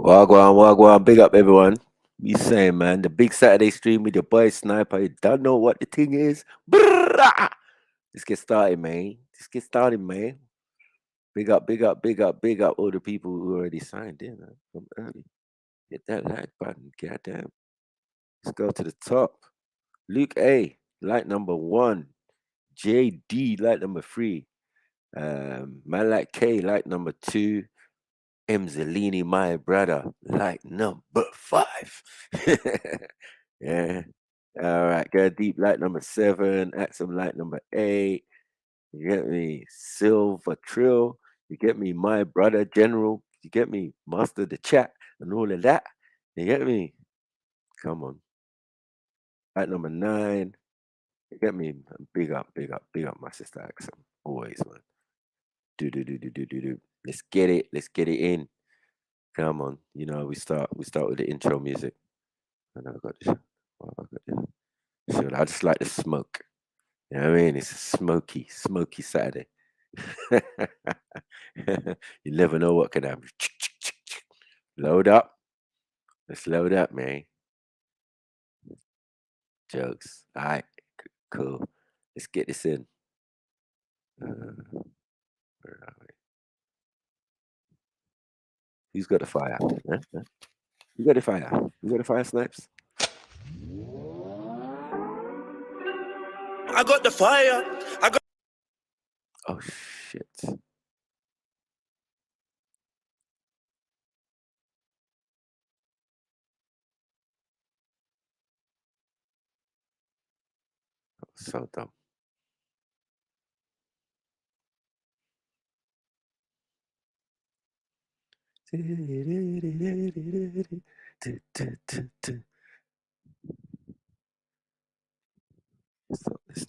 Wagwan, big up everyone. We saying, man, the big Saturday stream with your boy Sniper. You don't know what the thing is. Brrrah! Let's get started, man. Let's get started, man. Big up all the people who already signed in from early. Hit that like button, goddamn. Let's go to the top. Luke A, like number 1. JD, like number 3. Malak K, like number 2. M. Zellini, my brother, like number 5. Yeah. All right. Go deep, like number 7. Axum, like number 8. You get me? Silver Trill. You get me? My brother, General. You get me? Master the chat and all of that. You get me? Come on. Like number 9. You get me? Big up, my sister Axum. Always, man. Do. Let's get it in. Come on, you know, we start with the intro music. And I got this. So I just like the smoke. You know what I mean? It's a smoky Saturday. You never know what can happen. Load up. Let's load up, man. Jokes. All right, cool. Let's get this in. Where are we? Who's got the fire? You got the fire. You got the fire, Snipes? I got the fire. Oh, shit. So dumb.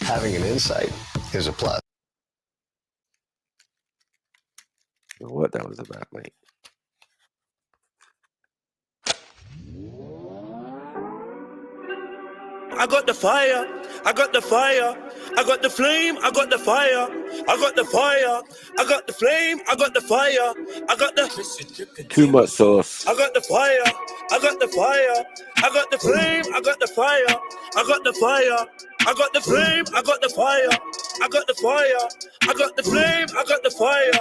Having an insight is a plus. What that was about, mate. I got the fire. I got the fire. I got the flame. I got the fire. I got the fire. I got the flame. I got the fire. I got the too much sauce. I got the fire. I got the fire. I got the flame. I got the fire. I got the fire. I got the flame. I got the fire. I got the fire. I got the flame. I got the fire.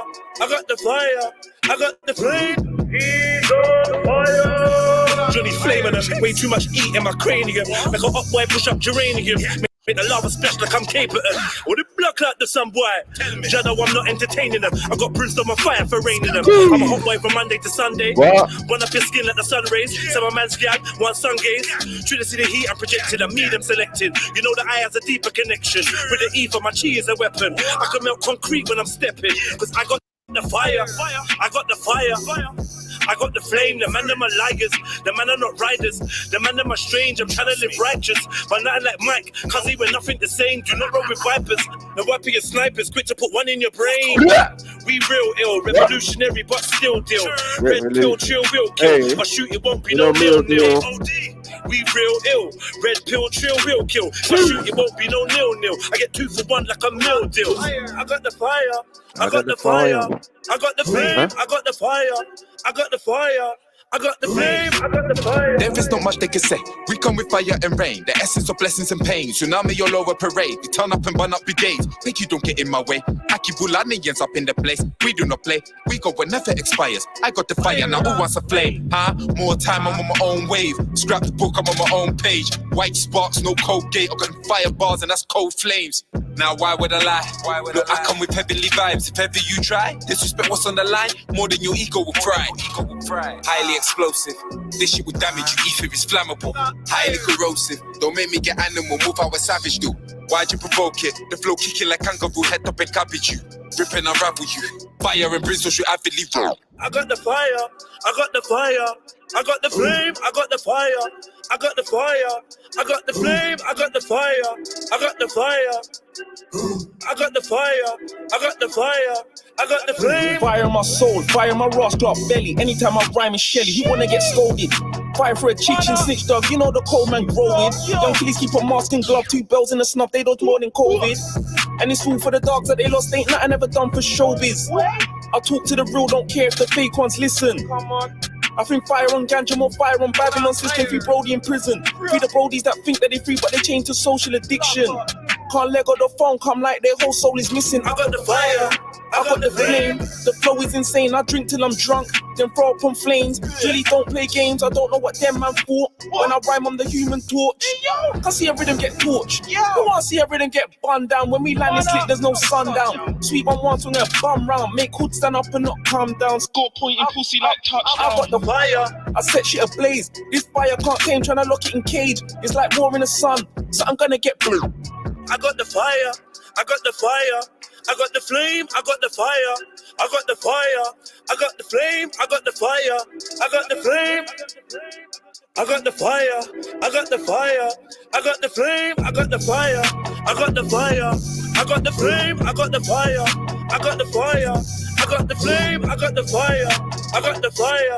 I got the fire. I got the flame. He's on fire. Johnny flaming them. Way too much heat in my cranium. Like a hot boy push up geranium. Make the lava splash like I'm capable. Or the block like the sun boy. Jado, I'm not entertaining them. I got brimstone on fire for raining them. I'm a hot boy from Monday to Sunday. Run up your skin like the sun rays. Some of man's gag, one sun gaze. True to see the heat, I'm projected. I'm me, them selected. You know the eye has a deeper connection. With the E for my chi is a weapon. I can melt concrete when I'm stepping. Cause I got the fire. I got the fire. I got the flame, the man them are liars, the man are not riders, the man them are strange, I'm trying to live righteous, but nothing like Mike, cause he were nothing the same, do not roll with vipers, the weapon is snipers, quick to put one in your brain, we real ill, revolutionary but still deal, red pill, chill, will kill, but shoot it won't be no nil. We real ill, red pill, chill, will kill, but shoot it won't be no nil. I get 2 for 1 like a meal deal, I got the fire, I got the fire, I got the flame, I got the fire, I got the fire, I got the flame, I got the fire. There is not much they can say. We come with fire and rain, the essence of blessings and pain. Tsunami all over parade. We turn up and burn up brigades. Make you don't get in my way. Akibulanians up in the place. We do not play. We go whenever expires. I got the fire, now who wants a flame? Huh? More time, I'm on my own wave. Scrap the book, I'm on my own page. White sparks, no cold gate. I got fire bars and that's cold flames. Now why would I lie? Look, I come with heavenly vibes. If ever you try, disrespect what's on the line, more than your ego will cry. Highly explosive. This shit will damage you. Ether is flammable. Highly corrosive. Don't make me get animal. Move how a savage do. Why'd you provoke it? The flow kicking like kangaroo. Head up and cabbage you. Rip and unravel you. Fire and brimstone should avidly roll. I got the fire. I got the fire. I got the flame. I got the fire. I got the fire. I got the flame. I got the fire. I got the fire. I got the fire. I got the fire. I got the flame. Fire in my soul, fire in my Ross Club belly. Anytime I rhyme is Shelly, you wanna get scolded. Fire for a chicken snitch dog, you know the cold man growing. Young kiddies keep a mask and glove, 2 bells in the snuff, they don't more than COVID. And it's food for the dogs that they lost, ain't nothing ever done for showbiz. I talk to the real, don't care if the fake ones listen. I think fire on ganja, more fire on Babylon system. Free Brody in prison. Free the Brodies that think that they free, but they chained to social addiction. Can't let go the phone, come like their whole soul is missing. I got the fire, I got the flame. The flow is insane, I drink till I'm drunk, then throw up on flames. Really don't play games, I don't know what them man thought. When I rhyme, I'm the human torch. I see a rhythm get torched. I wanna see a rhythm get bun down. When we land this clip, there's no sundown. Sweet one wants on their bum round. Make hood stand up and not calm down. Score point in pussy like touchdown. I got the fire, I set shit ablaze. This fire can't tame, tryna lock it in cage. It's like war in the sun, so I'm gonna get blue. I got the fire, I got the fire, I got the flame, I got the fire, I got the fire, I got the flame, I got the fire, I got the flame, I got the fire, I got the fire, I got the flame, I got the fire, I got the fire, I got the flame, I got the fire, I got the fire, I got the flame, I got the fire, I got the fire.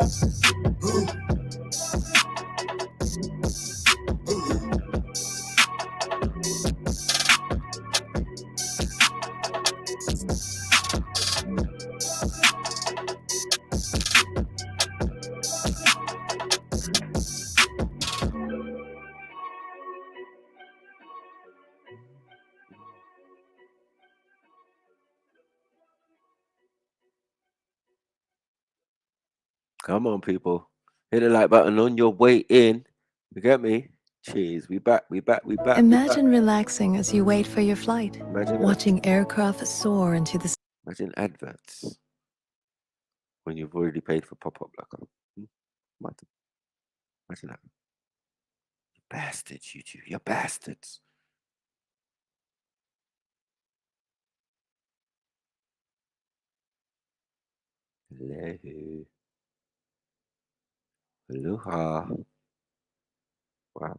Come on, people. Hit the like button on your way in. You get me? Cheers. We back. Imagine relaxing as you wait for your flight. Imagine watching aircraft soar into the Imagine adverts when you've already paid for pop-up like imagine that. You bastards, YouTube. You're bastards. Hello. Aloha. Wow.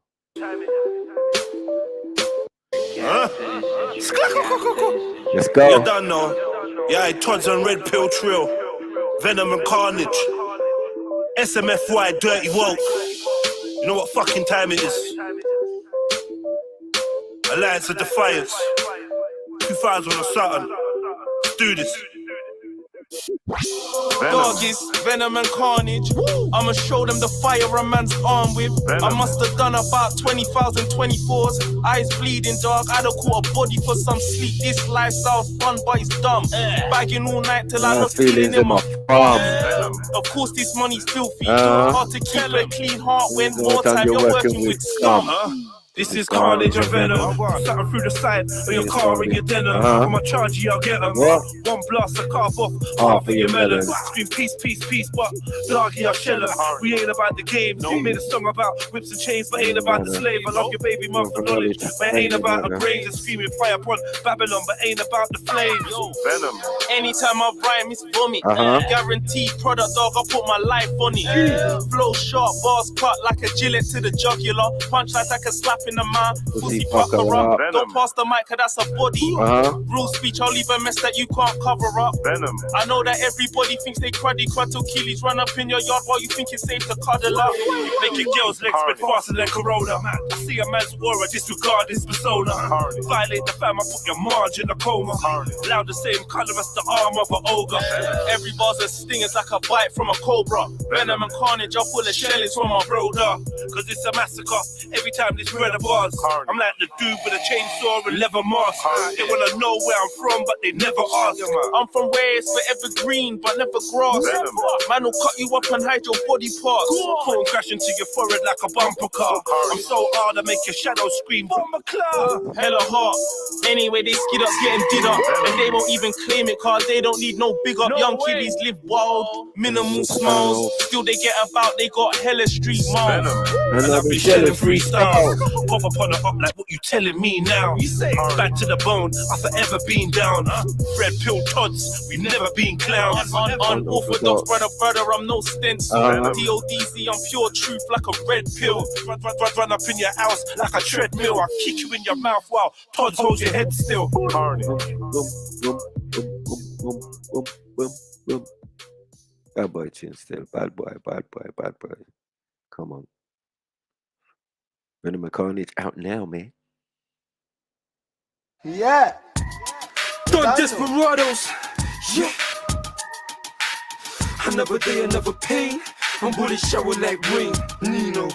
Let's go. You done now. Yeah, Todd's on Red Pill Trill. Venom and Carnage. SMFY Dirty Woke. You know what fucking time it is? Alliance of Defiance. 2000 or something. Let's do this. Doggies, Venom and Carnage. I'ma show them the fire a man's armed with. I must have done about 20,000 24s. Eyes bleeding, dog. I don't call a body for some sleep. This lifestyle's fun, but it's dumb. Bagging all night till I lost feeling in my farm. Of course, this money's filthy. Hard to keep a clean heart when more time you're working with scum. This is Carnage and Venom. Something through the side of your car and your denim. I'ma charge you, I'll get them. One blast, I carve off half of your melon. Scream peace, peace, peace, but doggy, I'll shell them. We ain't about the game. You made a song about whips and chains, but ain't about the slave. I love your baby mom for knowledge, but ain't about a grave. And screaming fire upon Babylon, but ain't about the flames. Venom. Anytime I rhyme, it's vomit. Guaranteed product, dog, I put my life on it. Flow sharp, bars cut like a Gillette to the jugular. Punchlines like a slap in the mind. Pussy fucker up. Don't pass the mic, cause that's a body. Real speech, I'll leave a mess that you can't cover up. Venom. I know that everybody thinks they cruddy till Keely's run up in your yard while you think it's safe to cuddle up. Make your girl's legs spread faster than Corona. I see a man's aura, disregard his persona. Violate the fam, I put your marge in a coma. Loud the same colour as the arm of an ogre. Every bar's a sting, it's like a bite from a cobra. Venom and Carnage, I'm full of shellings from my brother. Cause it's a massacre, every time this red bars. I'm like the dude with a chainsaw and leather mask. They wanna know where I'm from, but they never ask. I'm from where it's forever green, but never grass. Man will cut you up and hide your body parts. Phone crash into your forehead like a bumper car. I'm so hard I make your shadow scream. Hella hard. Anyway, they skid up getting did up, and they won't even claim it, cause they don't need no big up. Young kiddies live wild, minimal smiles. Still they get about, they got hella street miles. And I be shelling freestyle. Pop up on the up like what you telling me now. You say back to the bone, I forever been down. Red pill Tods, we never been clowns. Unorthodox brother, I'm no stencil. DODC, I'm pure truth like a red pill. Run up in your house like a treadmill. I kick you in your mouth while Tods holds your head still. Bad boy tune still. Bad boy. Come on. Venom and Carnage out now, man. Yeah. Don Desperados. Yeah. Another day, another pain. I'm bullet shower like rain, Nino.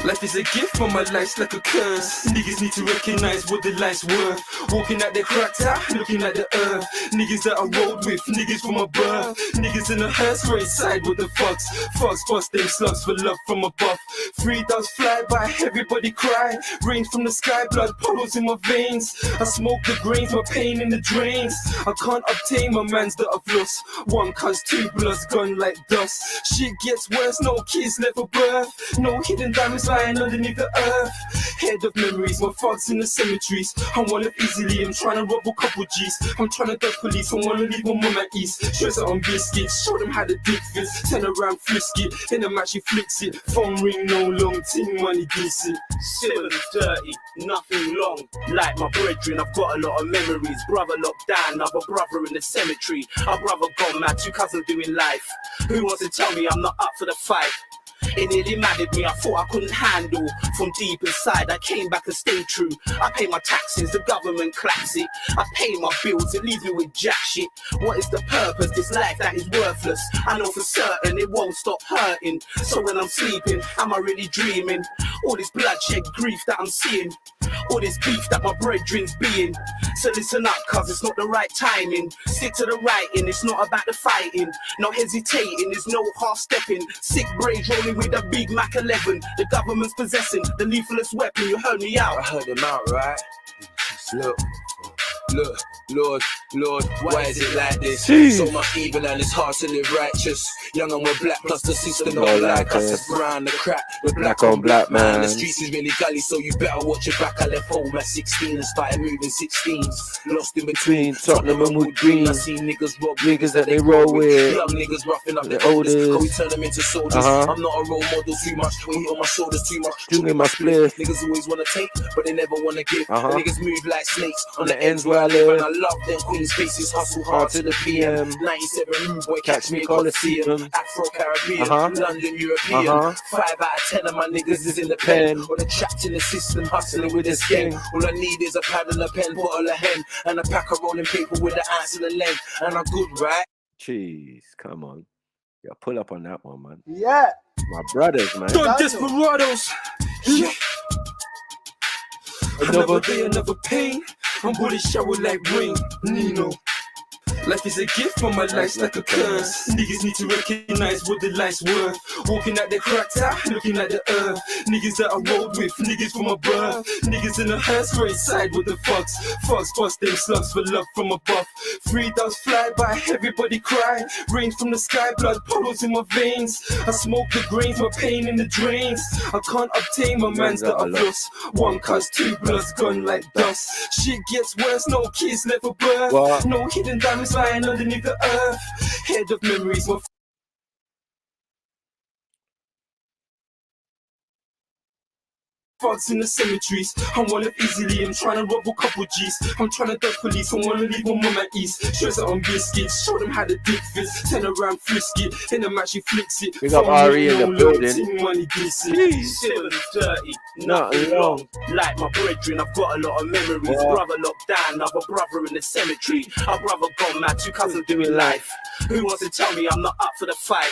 Life is a gift, but my life's like a curse. Niggas need to recognize what the life's worth. Walking at the cracked out, looking at the earth. Niggas that I rode with, niggas from my birth. Niggas in the hearse race side with the fucks. Fucks bust them slugs for love from above. 3 doves fly by, everybody cry. Rain from the sky, blood puddles in my veins. I smoke the grains, my pain in the drains. I can't obtain my mans that I've lost. 1 cuz 2 bloods gone like dust. Shit gets worse, no kids left for birth. No hidden diamonds lying underneath the earth. Head of memories, my thugs in the cemeteries. I wanna easily, I'm trying to rob a couple G's. I'm trying to duck police, I wanna leave my mum at ease. Stress it on biscuits, show them how the dick fits. Turn around, frisk it, in the match he flicks it. Phone ring, no long, ting money decent. Still dirty, nothing long. Like my brethren, I've got a lot of memories. Brother locked down, another brother in the cemetery. Our brother gone mad, 2 cousins doing life. Who wants to tell me I'm not up for the fight? It nearly maddened me, I thought I couldn't handle. From deep inside, I came back and stayed true. I pay my taxes, the government claps it. I pay my bills, it leaves me with jack shit. What is the purpose, this life that is worthless? I know for certain it won't stop hurting. So when I'm sleeping, am I really dreaming? All this bloodshed grief that I'm seeing. All this beef that my brethren's being. So listen up, cuz it's not the right timing. Stick to the writing, it's not about the fighting. No hesitating, there's no half stepping. Sick braids rolling with a big Mac 11. The government's possessing the lethalest weapon. You heard me out. I heard him out, right? Look, Lord, why is it like this? So much evil and it's hard to live righteous. Young and we're black, plus the system don't like us. That's brown, the crack, we're black on black, man. The streets is really gully, so you better watch your back. I left home at 16 and started moving 16s. Lost in between Tottenham and Wood Green. I see niggas rob niggas that they roll with. Young niggas roughing up the oldest, cause we turn them into soldiers. I'm not a role model too much, weight on my shoulders too much. Doing my split. Niggas always wanna take, but they never wanna give. Niggas move like snakes on the ends where I live. And I love them Queen's faces, hustle hard to the PM. 97 rude boy, catch me Coliseum. Afro-Caribbean, London European. 5 out of 10 of my niggas is in the pen. Or they're trapped in the system, hustling with this gang. All I need is a pad and a pen, bottle of hen, and a pack of rolling paper with the ounce and the length. And I'm good, right? Jeez, come on. Yeah, pull up on that one, man. Yeah. My brothers, man. Don Desperados. Yeah. Another day, another pain. I'm bullet shower like rain, Nino. Life is a gift, but my life's like a curse. Niggas need to recognize what the life's worth. Walking at the cracked out, looking at the earth. Niggas that I rode with, niggas from my birth. Niggas in the hearse race side with the fucks. Fucks bust them slugs for love from above. 3 doves fly by, everybody cry. Rain from the sky, blood puddles in my veins. I smoke the grains, my pain in the drains. I can't obtain my mans that I've lost. 1 cuz 2 bloods gone like dust. Shit gets worse, no kids left for birth. No hidden diamonds lying underneath the earth. Head of memories, my thugs in the cemeteries. I wanna easily, I'm trying to rob a couple G's. I'm trying to duck police, I wanna leave my mum at ease. Stress it on biscuits, show them how the dick fits. Turn around, frisk it, in the match he flicks it. Big up Ari in the building. Money decent. Still dirty, nothing long. Like my brethren, I've got a lot of memories. Brother locked down, another brother in the cemetery. Our brother gone mad, 2 cousins doing life. Who wants to tell me I'm not up for the fight?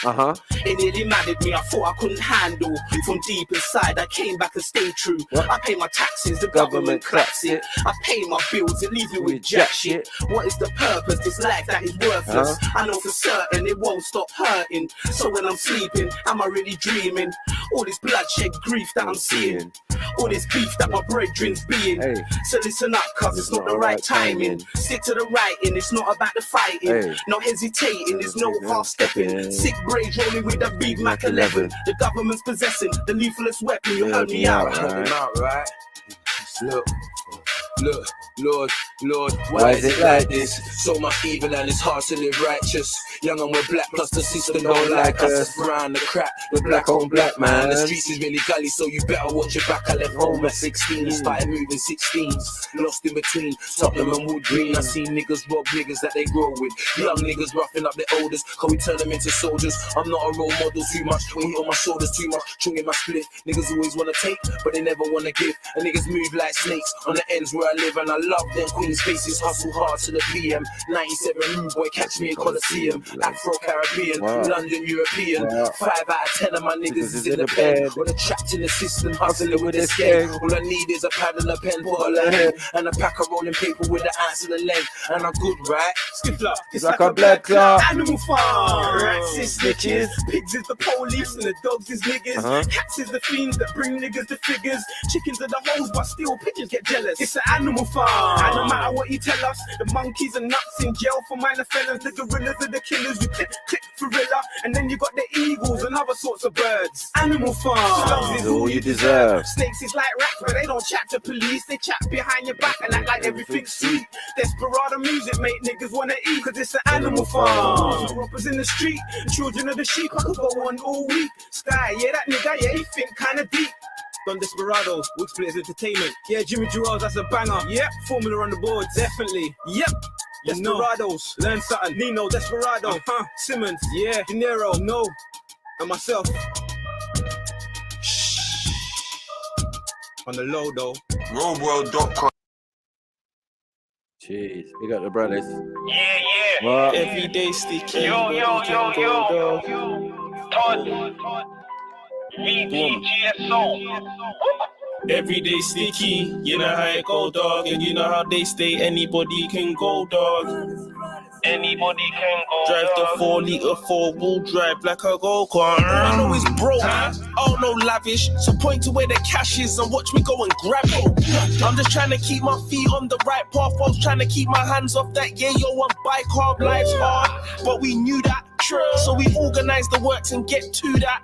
It nearly maddened me, I thought I couldn't handle. From deep inside, I came back and stayed true. I pay my taxes, the government claps it. I pay my bills, it leaves me with jack shit. What is the purpose, this life that is worthless? I know for certain it won't stop hurting. So when I'm sleeping, am I really dreaming? All this bloodshed grief that I'm seeing. All this beef that my brethren's being. So listen up, cuz it's not the right timing. Stick to the writing, it's not about the fighting. No hesitating, there's no half stepping. Sick braids rolling with a big Mac 11. The government's possessing the lethalest weapon. You heard me out. Right? Look, Lord, why is it like this? So much evil and it's hard to live righteous. Young and we're black, plus the system don't like us. That's brown, the crack, we're black on black, man. The streets is really gully, so you better watch your back. I left home at 16 and started moving 16s. Lost in between Tottenham and Wood Green. I see niggas rob niggas that they grow with. Young niggas roughing up their oldest, cause we turn them into soldiers. I'm not a role model too much, weight on my shoulders too much. Chewing my split, niggas always wanna take, but they never wanna give. And niggas move like snakes on the ends where I I live and I love them Queen's faces, hustle hard to the PM. 97 boy, catch me in Coliseum. Afro-Caribbean, London European. 5 out of 10 of my niggas is in the pen. Or they're trapped in the system, hustling with a skin. All I need is a pad and a pen, bottle of hen, and a pack of rolling paper with the ounce and the length. And I'm good, right? Skipper, it's like a blood clot. Animal farm. Rats is snitches, pigs is the police, and the dogs is niggas. Cats is the fiends that bring niggas to figures. Chickens are the hoes, but still pigeons get jealous. It's an animal farm. And no matter what you tell us, the monkeys are nuts in jail for minor felons. The gorillas are the killers. We click for Rilla. And then you got the eagles and other sorts of birds. Animal farm. Slugs is all you deserve. Snakes is like rats, but they don't chat to police. They chat behind your back and act like everything's sweet. Desperado music make niggas wanna eat, cause it's an animal farm. Robbers in the street, children of the sheep. I could go on all week. Sky, yeah, that nigga, yeah, he think kinda deep. Don Desperados, Wood Splitters Entertainment. Yeah, Jimmy Gerard's, that's a banger. Yep, Formula on the board, definitely. Yep. Desperados, learn something. Nino, Desperado, Simmons, yeah, De Niro, no, and myself. Shh. On the low though. Roadworld.com. Jeez, we got the brothers. Yeah. What? Everyday sticky. Yo. Todd. VDGSO. Everyday sticky, you know how it go, dog, and you know how they stay. Anybody can go, dog. Anybody can go. Drive the 4-liter 4-wheel drive like a go-kart. I know it's broke, oh no lavish. So point to where the cash is and watch me go and grab it. I'm just trying to keep my feet on the right path. I was trying to keep my hands off that yayo and bike hard. Life's hard, but we knew that. So we organize the works and get to that.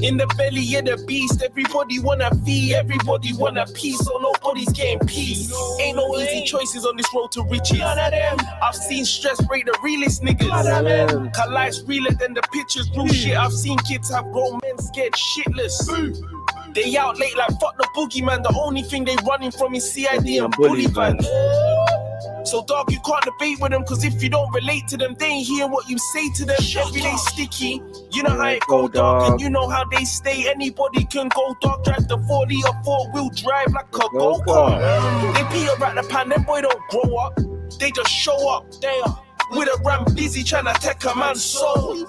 In the belly of the beast, everybody wanna feed, everybody want a piece, so nobody's getting peace. Ain't no easy choices on this road to riches. I've seen stress break the realest niggas. Cause life's realer than the pictures, real shit. I've seen kids have grown men scared shitless. They out late like fuck the boogeyman. The only thing they running from is CID and bully vans. So dog, you can't debate with them, cause if you don't relate to them, they ain't hearing what you say to them. Everyday sticky, you know how it go, dog, and you know how they stay. Anybody can go, dog. Drive the 4-liter 4-wheel drive like a go-kart. They peter at the pan, them boy don't grow up. They just show up, they are with a ram busy trying to take a man's soul.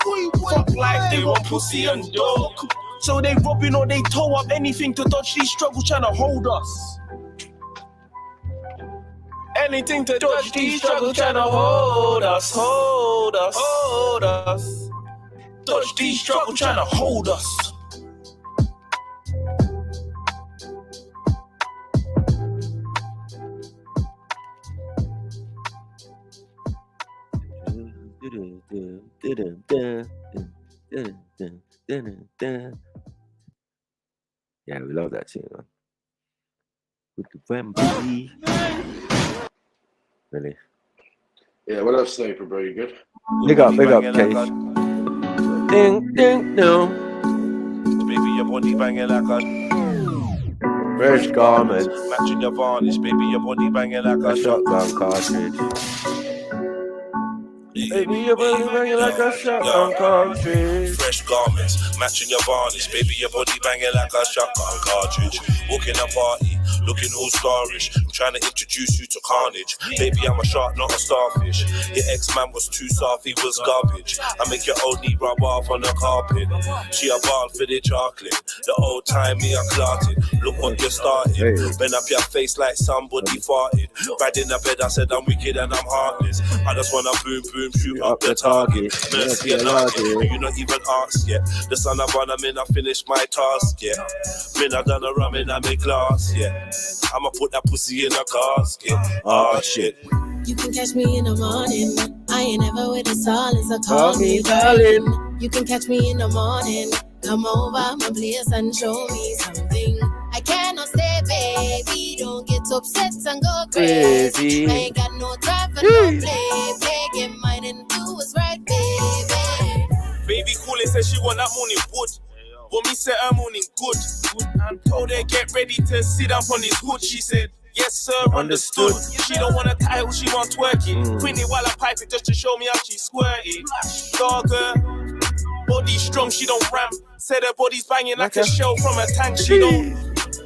Fuck life, they want pussy and dog. So they robbing or they tow up anything to dodge these struggles trying to hold us. Anything to dodge these struggles trying to hold us. Dodge these struggles trying to hold us. Yeah, we love that tune, man. With the vampire. Really? Yeah, what up, Sniper, bro? You good? Big up, Case. Ding, no. Baby, your body banging like a Fresh garments. matching your varnish. Baby, your body banging like A a shotgun cartridge. Baby, your body banging like a shotgun cartridge. Fresh garments, matching your varnish. Baby, your body banging like a shotgun cartridge. Walking a party, looking all starish. I'm trying to introduce you to carnage. Baby, I'm a shark, not a starfish. Your ex-man was too soft, he was garbage. I make your old knee rub off on the carpet. She a ball for the chocolate. The old time me I clotted. Look what you started. Bend up your face like somebody farted. Right in the bed, I said I'm wicked and I'm heartless. I just wanna boom, boom, shoot up the target. Mercy and you not even asked yet. The sun I run, I'm in, I finished my task, yeah. Been I done a rum in, I make glass, yeah. I'ma put that pussy in a casket. Oh shit. You can catch me in the morning. I ain't ever with the silence, so call me darling. You can catch me in the morning. Come over my place and show me something. I cannot stay, baby. Don't get upset and go crazy. I ain't got no time for no play. Get mine and do what's right, baby. Baby coolin' said she want that morning wood. But me said her morning good. And told her get ready to sit down on his hood. She said, yes sir, understood. She don't want a title, she want twerking. Queen it while I pipe it just to show me how she squirted. Dogger, body strong, she don't ram. Said her body's banging like a shell from a tank. She don't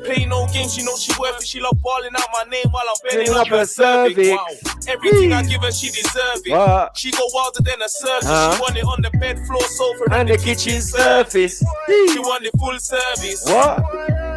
Play no games, she knows she worth it. She love balling out my name while I'm Filling bending up up her her cervix. cervix. Wow. Everything I give her, she deserve it. What? She go wilder than a circus. Huh? She want it on the bed, floor, sofa, And the kitchen surface. She want it full service. What?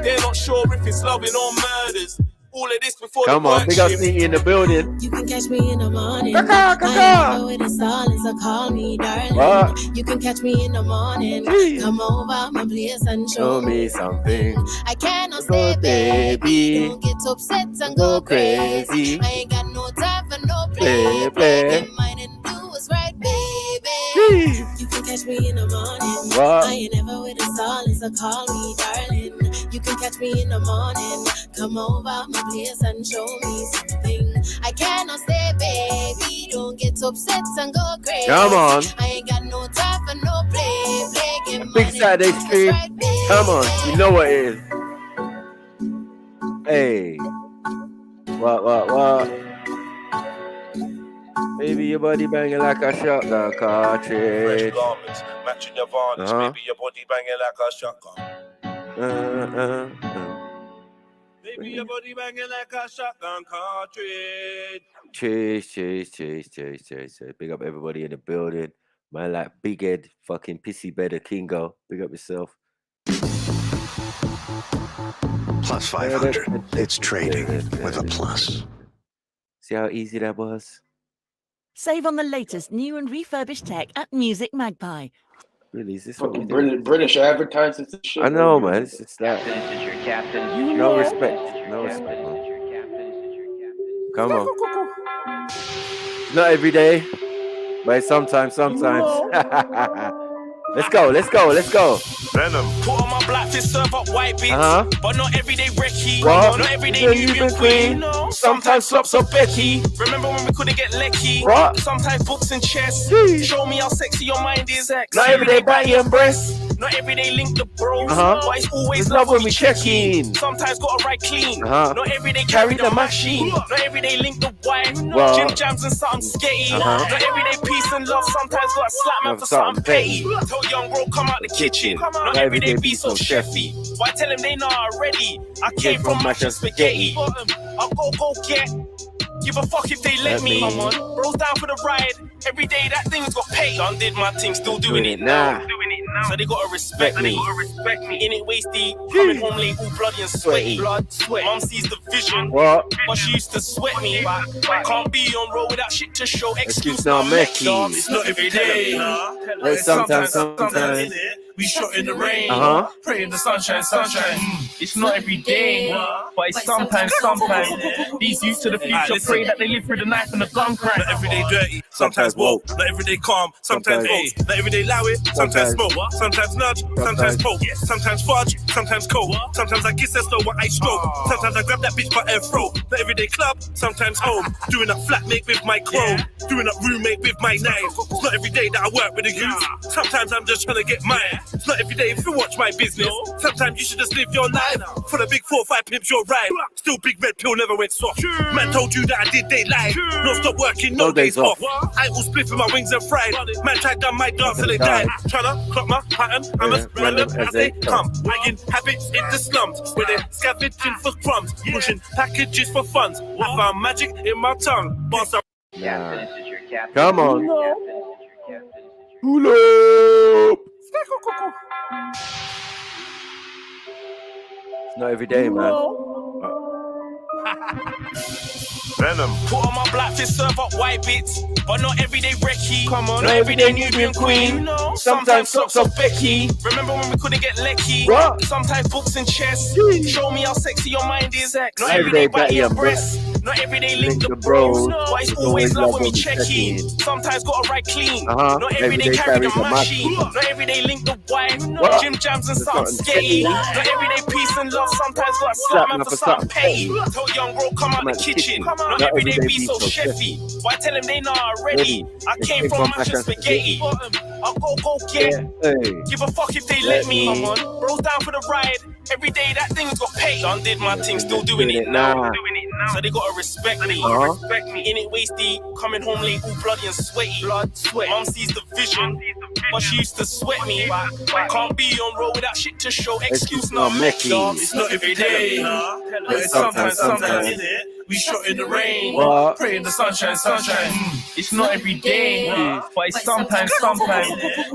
They're not sure if it's loving or murders. All of this before Come the on, work big up shift. Sneaky in the building. You can catch me in the morning. Kaka, I ain't kaka. never with the silence, so call me darling. What? You can catch me in the morning. Jeez. Come over my place and Show me something. I cannot Go, stay, baby. baby. Don't get upset and Go go crazy. crazy. I ain't got no time for no Play, play. play. Get mine and do what's right, baby. Jeez. You can catch me in the morning. What? I ain't never with the silence, so call me darling. You can catch me in the morning. Come over my place and show me something. I cannot stay, baby. Don't get upset and go crazy. Come on. I ain't got no time for no play. Get Big mine Saturday and do what's stream. right, baby. Come on, you know what it is. Hey. What? Baby, your body banging like a shotgun Fresh cartridge. garments, matching your varnish. Uh-huh. Baby, your body banging like a shotgun. Baby, your body banging like a shotgun cartridge. Cheers. Big up everybody in the building. Man, like Big Ed, fucking pissy better Kingo. Big up yourself. Plus 500. It's trading with a plus. See how easy that was? Save on the latest new and refurbished tech at Music Magpie. Really, is this what we Fucking do? British advertisers and shit. I know, man. It's just that. Captain, this is your captain. This is No your respect. captain. No Captain, respect, this man. is your captain. This is your captain. Come on. Not every day, but sometimes. Let's go. Venom. Put on my black fist, serve up white bits. Uh-huh. But not everyday Recky. What? Not everyday The Nubian Nubian queen. queen. Sometimes slops of Becky. Remember when we couldn't get lecky? What? Sometimes books and chess. Jeez. Show me how sexy your mind is. Not everyday body and breast. Not everyday link the bros. Uh-huh. But it's always It's love love when we check in. in. Sometimes gotta ride clean. Uh-huh. Not everyday carry the machine. Not everyday link the wife. Well. Gym jams and something sketty. Uh-huh. Not everyday peace and love. Sometimes gotta slap man for something petty. Tell young bro come out the kitchen. Not everyday be so chefy. Why tell him they know already? I came from mash and spaghetti. I'll go get. Give a fuck if they let me. Come on, bros down for the ride. Every day that thing's got paid. Done did my thing, still doing it now. So they gotta respect me. In it waist deep, coming home late, all bloody and sweaty. Blood, sweat. Mum sees the vision, What? but she used to sweat me. Can't be on road without shit to show. Excuse now, Mecky. It's not every day. But sometimes. We shot in the rain, Uh-huh. praying the sunshine. It's not every day, but it's sometimes. These youths to the future pray that they live through the knife and the gun crack. Not every day dirty, sometimes woke. Not every day calm, sometimes Sometimes. vote. Not every day loud it, sometimes smoke. Sometimes nudge, sometimes poke. Sometimes fudge, sometimes cold. Sometimes I kiss and slow what I stroke. Sometimes I grab that bitch by her throat. Not every day club, sometimes home. Doing up flatmate with my chrome. Doing up roommate with my knife. It's not every day that I work with the youth. Sometimes I'm just trying to get mine. It's not every day if you watch my business. Sometimes you should just live your life. For the big 4-5 pimps, you're right. Still big red pill never went soft. Man told you that I did they lie. No stop working, no days off. I was spliffing my wings and fried. Man tried done my dance till they died. Tryna clock my pattern, I'm as random as they come. Hanging habits in the slums where they're scavenging for crumbs, pushing packages for funds. I found magic in my tongue. Boss up. Captain, this is your captain. Come on. Captain, this is your captain. Pull up. It's not every day, man. Venom. Put on my black fist, serve up white bits, but not everyday Recky. Come on, not everyday Nubian queen. Sometimes slops of Becky. Remember when we couldn't get lecky? What? Sometimes books and chess. Show me how sexy your mind is. Not Everyday everyday body body and and breast. Not everyday link the bros. But it's always love when we check in. Sometimes gotta ride clean. Uh-huh. Not everyday carry the machine. Not everyday link the wife. What? Gym jams and something something sketty. sketty. Not everyday peace and love. Sometimes gotta slap man for something petty. Tell young bro come out the kitchen. Not everyday be so chefy. Why tell him they know already? I came from mash and spaghetti. I'll go get. Hey. Give a fuck if they let me. Come on, bros down for the ride. Every day that thing's got paid. Done did my thing, still doing it now. So they gotta respect me. In it waist deep, coming home late, all bloody and sweaty. Blood, sweat. Mum sees the vision, but she used to sweat me. Can't be on road without shit to show. Excuse not not Mickey. It's not every day. But it's sometimes, innit? We shot in the rain. What? Pray in the sunshine. It's not every day, but it's sometimes.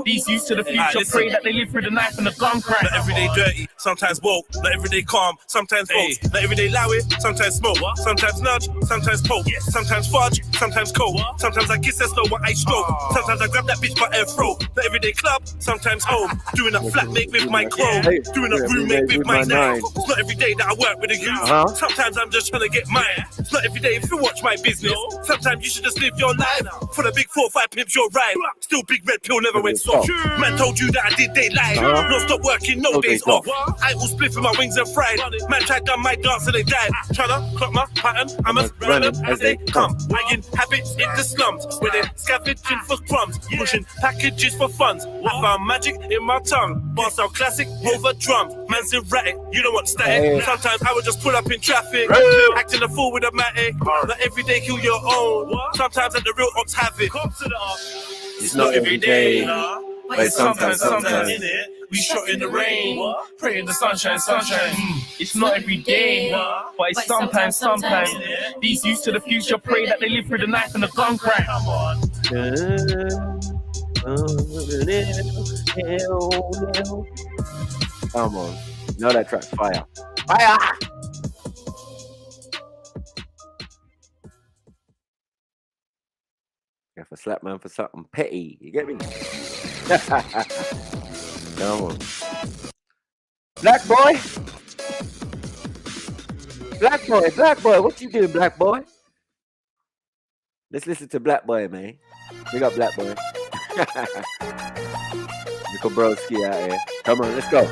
These youths to the future pray that they live through the knife and the gun crack. Not every day dirty, sometimes woke. Not every day calm, sometimes false. Not every day lowy, sometimes smoke. Sometimes nudge, sometimes poke. Sometimes fudge, sometimes cold. Sometimes I kiss her slow while I stroke. Sometimes I grab that bitch by her throat. Not every day club, sometimes home. Doing a flatmate with my chrome. Doing a roommate with my nine. It's not every day that I work with a youth. Sometimes I'm just trying to get mine. It's not every day if you watch my business. Sometimes you should just live your life. For the big 4-5 pimps, you're right. Still big red pill never went soft. Man told you that I did they lie. No stop working, no days off. I will split with my wings and fried. Man tried done my dance and they died. Tryna clock my pattern, I'm as random as they come. I inhabit in the slums where they're scavenging for crumbs, pushing packages for funds. I found magic in my tongue. Bars sound classic over drums. Man's erratic, you know what's static. Sometimes I would just pull up in traffic, acting a fool with a matic. Not every day kill your own. Sometimes let the real ops have it. It's not every day, but it's sometimes innit? We shot in the rain, pray in the sunshine. It's not every day, but it's sometimes. These youths to the future pray that they live through the knife and the gun crack. Come on. You know that track, fire. Fire! You have to slap man for something petty. You get me? Come on. Black boy! Black boy, what you doing, black boy? Let's listen to Black Boy, man. We got Black Boy. Little broski out here. Come on, let's go.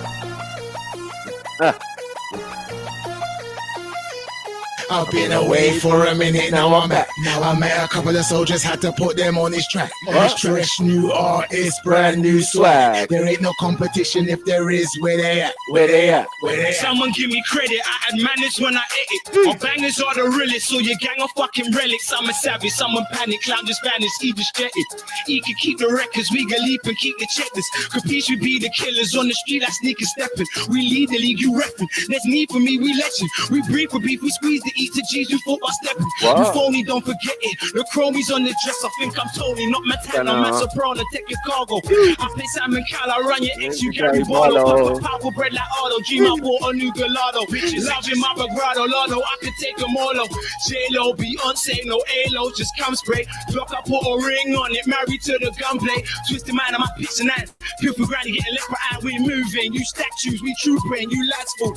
I've been away for a minute, now I'm back. Now I met a couple of soldiers, had to put them on this track. Fresh new artist, brand new swag. There ain't no competition if there is, where they at? Where they at? Where they at? Someone give me credit, I had manners when I ate it. Our bangers are the realest, so your gang of fucking relics. Some are savage, someone panic, clown just vanish, he just jet it. He can keep the records, we can leap and keep the checklist. Capiche, we be the killers on the street like sneaker stepping. We lead the league, you reppin'. There's need for me, we legend. We breathe for beef, we squeeze the eat to G's before I stepping. You phony, don't forget it. The chromies on the dress, I think I'm Tony, not Montana, I'm Soprano, take your cargo. I play Simon Cowell, I run your ex, you carry Barlow. Powerful bread like Arlo, G, my bought a new Gallardo. Bitches loving my Bagrado, Lotto, I can take them all off. J-Lo, Beyonce, no A-Lo, just come spray. Block, I put a ring on it, married to the gunplay. Twisted man, I'm a pitch and that. Pure for granny, getting left behind, we moving. You statues, we trooping, you lads full.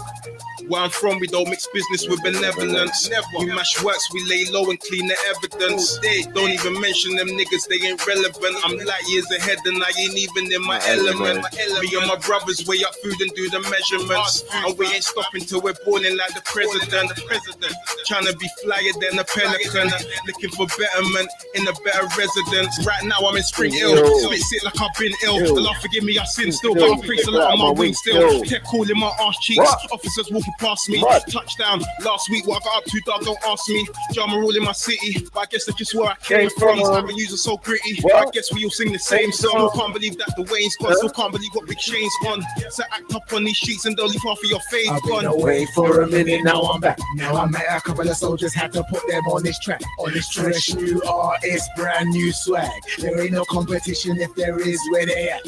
Where I'm from, we don't mix business with benevolence. We mash works, we lay low and clean the evidence. They don't even mention them niggas, they ain't relevant. I'm light years ahead and I ain't even in my element. Me and my brothers weigh up food and do the measurements. And we ain't stopping till we're balling like the president. Trying to be flyer than a pelican. Looking for betterment in a better residence. Right now I'm in spring ill. Spit sick like I've been ill. Allah forgive me, I sin still. But I preach a lot on my wings still. Tech calling my arse cheeks. Officers walking past me. Touchdown last week, what I got up to, dog, don't ask me. Drama rule in my city, but I guess that's just where I came from. These avenues are so gritty. I guess we all sing the same song. Can't believe that the Wayne's gone. Still can't believe what Big Shane's on. So act up on these sheets and don't leave half of your face gone. I've been away for a minute, now I'm back. Now I met a couple of soldiers, had to put them on this track. On this fresh new artist, brand new swag. There ain't no competition if there is, where they at?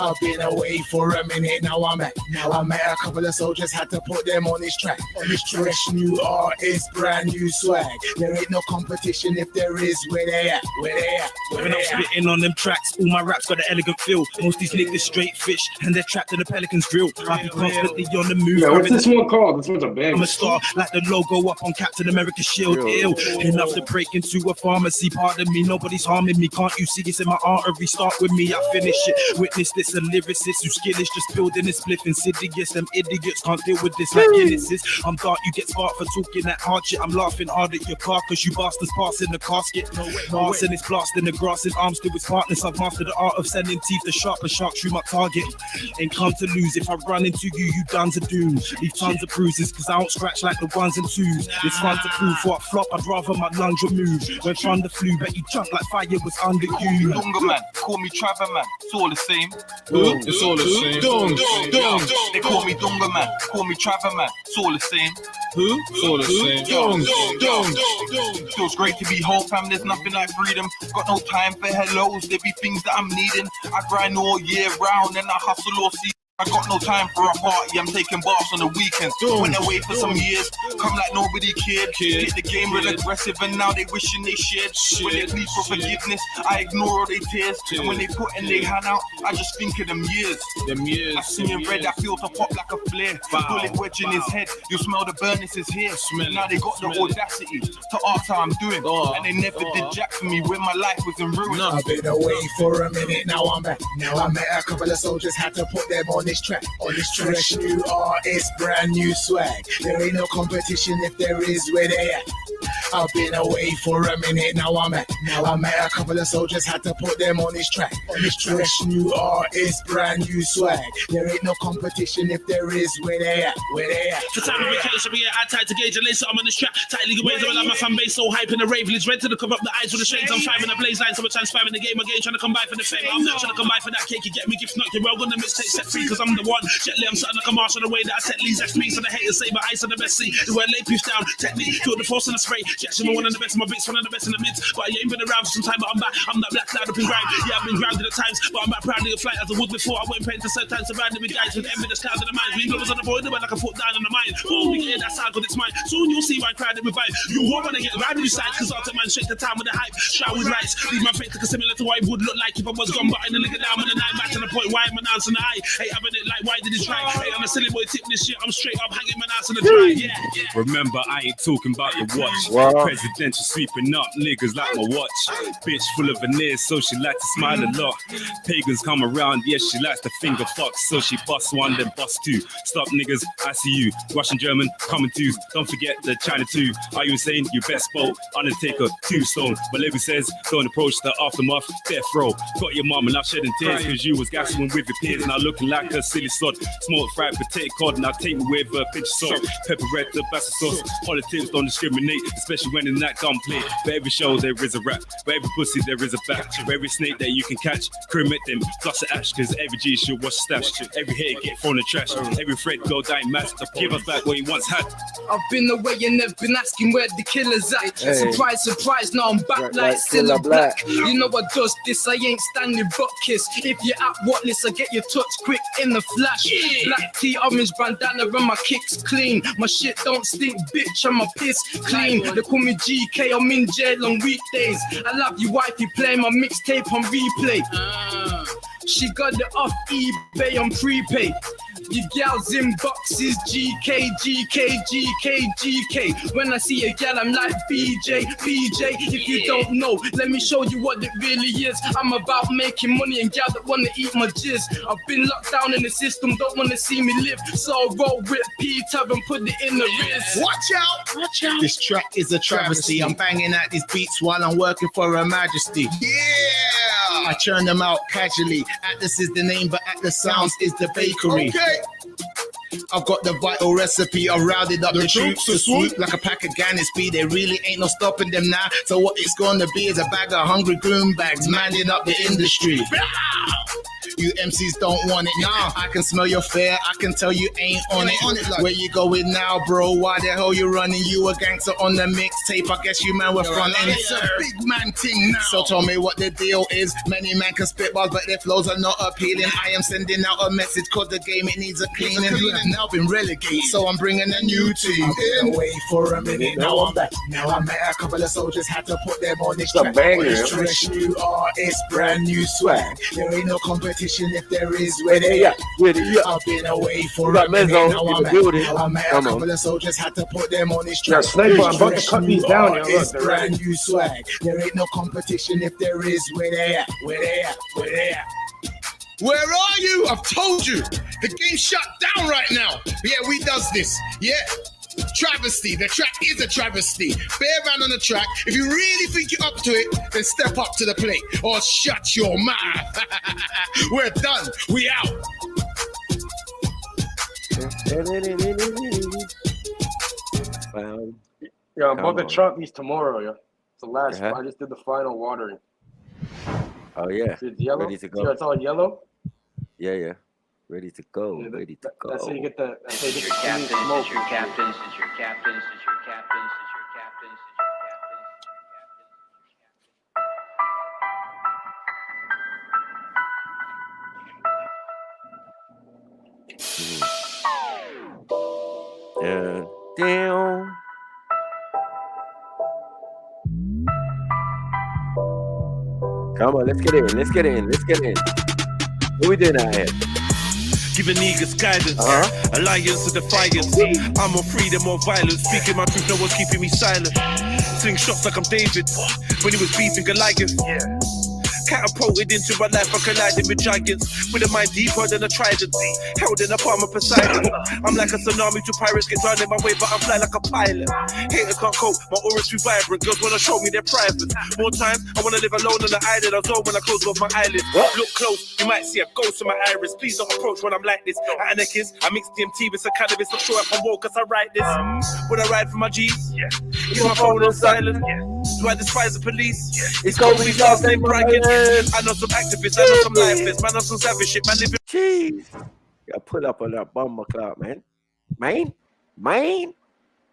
I've been away for a minute, now I'm back. Now I met a couple of soldiers, had to put them on this track. On this fresh new artist, brand new swag. There ain't no competition if there is, where they at? Where they at? When I'm spitting on them tracks, all my raps got an elegant feel. Most these niggas straight fish, and they're trapped in the Pelican's drill. I be constantly on the move. Yeah, what's this one called? This one's a bang. I'm a star, like the logo up on Captain America's shield. Ill enough to break into a pharmacy. Pardon me, nobody's harming me. Can't you see it's in my artery? Start with me, I finish it. Witness this a lyricist whose skill is just building this spliff insidious. Them idiots can't deal with this like Guinnesses. I'm dark, you get sparked for talking that hard shit. I'm laughing hard at your car cause you bastards passing the casket. Arse and it's blasting the grass in arms to its partners. I've mastered the art of sending teeth to sharp as shark through my target. Ain't come to lose. If I run into you, you done to doom. Leave tons of bruises cause I don't scratch like the ones and twos. It's fun to prove for a flop, I'd rather my lunge remove. When thunder flew, bet you jump like fire was under you. Dunga man, call me Trevor man, it's all the same. It's all the same. They call me Dunga man, call me Trevor man, it's all the same. It's all the same. Feels great to be whole fam, there's nothing like freedom. Got no time for hellos, there be things that I'm needing. I grind all year round and I hustle all season. I got no time for a party, I'm taking baths on the weekends. Went away for some years, come like nobody cared. Hit the game real aggressive and now they wishing they shared. When they plead for forgiveness, I ignore all their tears. And when they put in their hand out, I just think of them years. I see in red, I feel to pop like a flare. Bullet wedge in his head, you smell the burners is here. Now they got the audacity to ask how I'm doing. And they never did jack for me when my life was in ruin. I've been away for a minute, now I'm back. Now I met a couple of soldiers, had to put them on this track. On this fresh new artist, brand new swag. There ain't no competition if there is where they at. I've been away for a minute, now I'm at. Now I met a couple of soldiers, had to put them on this track. On this fresh new artist, brand new swag. There ain't no competition if there is where they at. Where they at. For time of vacation, we get tight to gauge and lace I'm on this track. Tight legal ways, I love my fan base so hype in the rave. It's red to the cover up the eyes with the shades. I'm five in the blaze line, so much spamming the game again, trying to come by for the fame. I'm not trying to come by for that cake, you get me, gift knock. You're well gonna mistake set free, cause I'm the one. Gently, I'm something like a marshal the way that I set leads XP. So the haters say, but ice on the best sea. The word lay piece down, technique, feel the force in the spray. Jackson, one of the best, my bits, one of the best in the mids. But I ain't been around for some time, but I'm back. I'm not black cloud up in grind. Yeah, I've been grounded at times, but I'm back proud of the flight as I was before. I went pain to certain times, surviving with guys with envy, the clouds in the mind. We blowers on the board, the way like a foot down on the mind. Oh, we get that sound, cause it's mine. Soon you'll see why I'm crowded with vibe. You won't wanna get right with your side, cause after man shake the time with the hype. Shout with rights, leave my face looking similar to what it would look like if I was gone, but in the liquor down with the nine back to the point. Why am I announcing the eye? Hey, having it like, why did he try? Hey, I'm a silly boy, tip this shit, I'm straight up hanging my ass on the dry. Yeah. Remember, I ain't talking about the watch. Presidential sweeping up niggas like my watch. Bitch full of veneers, so she like to smile a lot. Pagans come around, yes, she likes to finger fuck, so she bust one, then bust two. Stop niggas, I see you. Russian, German, coming twos. Don't forget the China too. Are you insane? You best bolt. Undertaker, tombstone. But Levy says, don't approach the aftermath. Death row. Got your mom and I'm shedding tears because you was gassing with your peers. Now looking like a silly sod. Smoked fried potato cod, now take me with a pinch of salt. Pepper red, Tabasco sauce. Politics don't discriminate, especially when in that gunplay. For every show there is a rap. For every pussy there is a back. For every snake that you can catch, cremate them. Plus the ash, cause every G should wash stash. Every hair get thrown in trash. Every thread go dying match. Give us back what you once had. I've been away and they've been asking where the killer's at. Hey. Surprise, surprise, now I'm back like still a black. You know I does this, I ain't standing butt kiss. If you're at what list, I get your touch quick in the flash. Black tee, orange bandana, and my kicks clean. My shit don't stink, bitch, I'm a piss clean. They call me GK, I'm in jail on weekdays. I love you, wifey, play my mixtape on replay. She got it off eBay on prepaid. You gals in boxes, GK, GK, GK, GK. When I see a gal, I'm like BJ, BJ. If you don't know, let me show you what it really is. I'm about making money and gal that wanna eat my jizz. I've been locked down in the system, don't wanna see me live. So I roll with Peter and put it in the wrist. Watch out! Watch out! This track is a travesty. I'm banging out these beats while I'm working for Her Majesty. Yeah! I churn them out casually. Atlas is the name, but Atlas Sounds is the bakery. Okay. I've got the vital recipe. I've rounded up the troops to swoop like a pack of Gannisby. There really ain't no stopping them now. So what it's gonna be is a bag of hungry goon bags manning up the industry. You MCs don't want it now. I can smell your fear. I can tell you ain't on it. Like, where you going now, bro? Why the hell you running? You a gangster on the mixtape. I guess you man were fronting. It's a big man thing now. So tell me what the deal is. Many man can spit bars, but their flows are not appealing. I am sending out a message cause the game it needs a cleaning. I've now been relegated, so I'm bringing a new team. I've been away for a minute. Now I'm back. Now I met a couple of soldiers, had to put them on this track. Fresh new artist, brand new swag. There ain't no competition if there is where they at. I've been away for a minute. Now I'm back. Now I met a couple of soldiers, had to put them on this track. Sniper, I'm about to cut these down. It's brand new swag. There ain't no competition if there is where they at. Where they at. Where they at. Where are you? I've told you. The game's shut down right now. Yeah, we does this. Yeah. Travesty. The track is a travesty. Bare man on the track. If you really think you're up to it, then step up to the plate or shut your mouth. We're done. We out. Yeah, I'm about to chop these tomorrow, yeah. It's the last. I just did the final watering. Oh yeah. See, it's yellow. Ready to go. See, it's all yellow. Yeah. Ready to go. Yeah, Ready to go. That's how you get the. That's how you get Your the captains, smoke. your captains, your captains, your captains, your captains, Yeah. Damn. Come on, let's get in. What we doing out here? Giving niggas guidance, alliance to defiance. I'm on freedom or violence. Speaking my truth, no one's keeping me silent. Sling shots like I'm David when he was beefing Goliath. Catapulted into my life, I collided with giants with a mind deeper than a trident. Held in a palm of Poseidon. I'm like a tsunami to pirates, get drowned in my way, but I fly like a pilot. Haters can't cope, my aura's too vibrant. Girls wanna show me their private. More times, I wanna live alone on the island. I zone when I close off my eyelids. Look close, you might see a ghost in my iris. Please don't approach when I'm like this. At Anarchist, I mix DMT with some cannabis. Not sure if I'm woke cause I write this. Would I ride for my G's? Is my phone on silent? Do I despise the police? It's Kobe's last name bragging. I know some activists, I know some lifeless. Man, I know some savage shit, man. Living. Jeez. You pull up on that bomber clock, man. Man.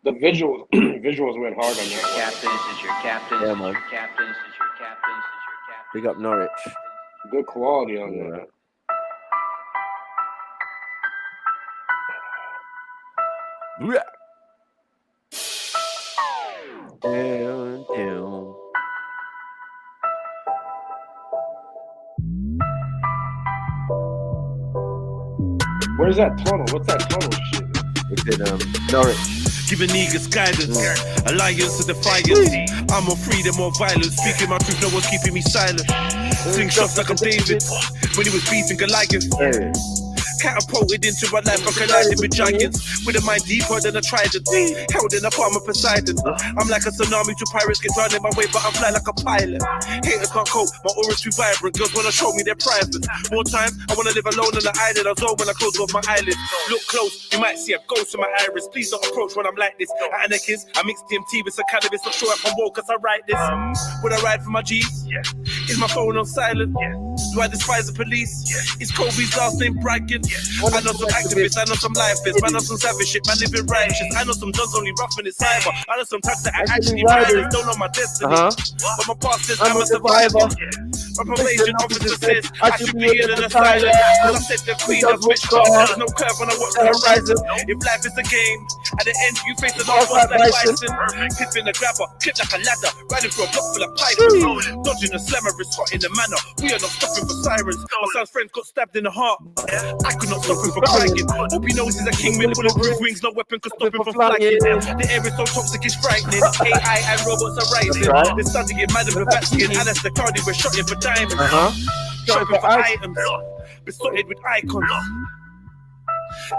The visuals went hard on that. your captains, is your captains, Yeah, is man. your captains, is your captains, is your captains. Big up Norwich. Good quality on that. Down. Where's that tunnel? What's that tunnel shit? It's in Norwich. Giving niggas guidance, alliance to defiance. I'm on freedom or violence. Speaking my truth, no one's keeping me silent. Sling shots like I'm David when he was beefing Goliath. Catapulted into my life, I collided with giants with a mind deeper than a trident. Held in a palm of Poseidon. I'm like a tsunami to pirates, get drowned in my way, but I fly like a pilot. Haters can't cope, my aura's too vibrant. Girls wanna show me their private. More times, I wanna live alone on the island. I zone when I close off my eyelids. Look close, you might see a ghost in my iris. Please don't approach when I'm like this. At Anarchist, I mix DMT with some cannabis. Not sure if I'm woke cause I write this. Would I ride for my G's? Is my phone on silent? Do I despise the police? Is Kobe's last name bragging? I know some activists, I know some lifers, I know some savage shit, man living righteous. I know some duns only rough in the cyber. I know some types that I actually riders, don't know my destiny. But my past says I'm a survivor. My probation officer says I should be in an asylum. Cause I said the queen of witchcraft. There's no curve when I watch the horizon. If life is a game, at the end you face the last one like bison. Clipping the grabber, clip like a ladder, riding through a block full of pythons. Dodging a slammer is hot in the manner. We are not stopping for sirens. My son's friend got stabbed in the heart. I could not stop him from crying. Hope he knows he's a king with bulletproof wings. No weapon could stop him from flying. The air is so toxic, it's frightening. AI and robots are rising. They're studying Madame Blavatsky and Alice the Cardi. We're shotting for diamonds. Shopping for items. Besotted with icons.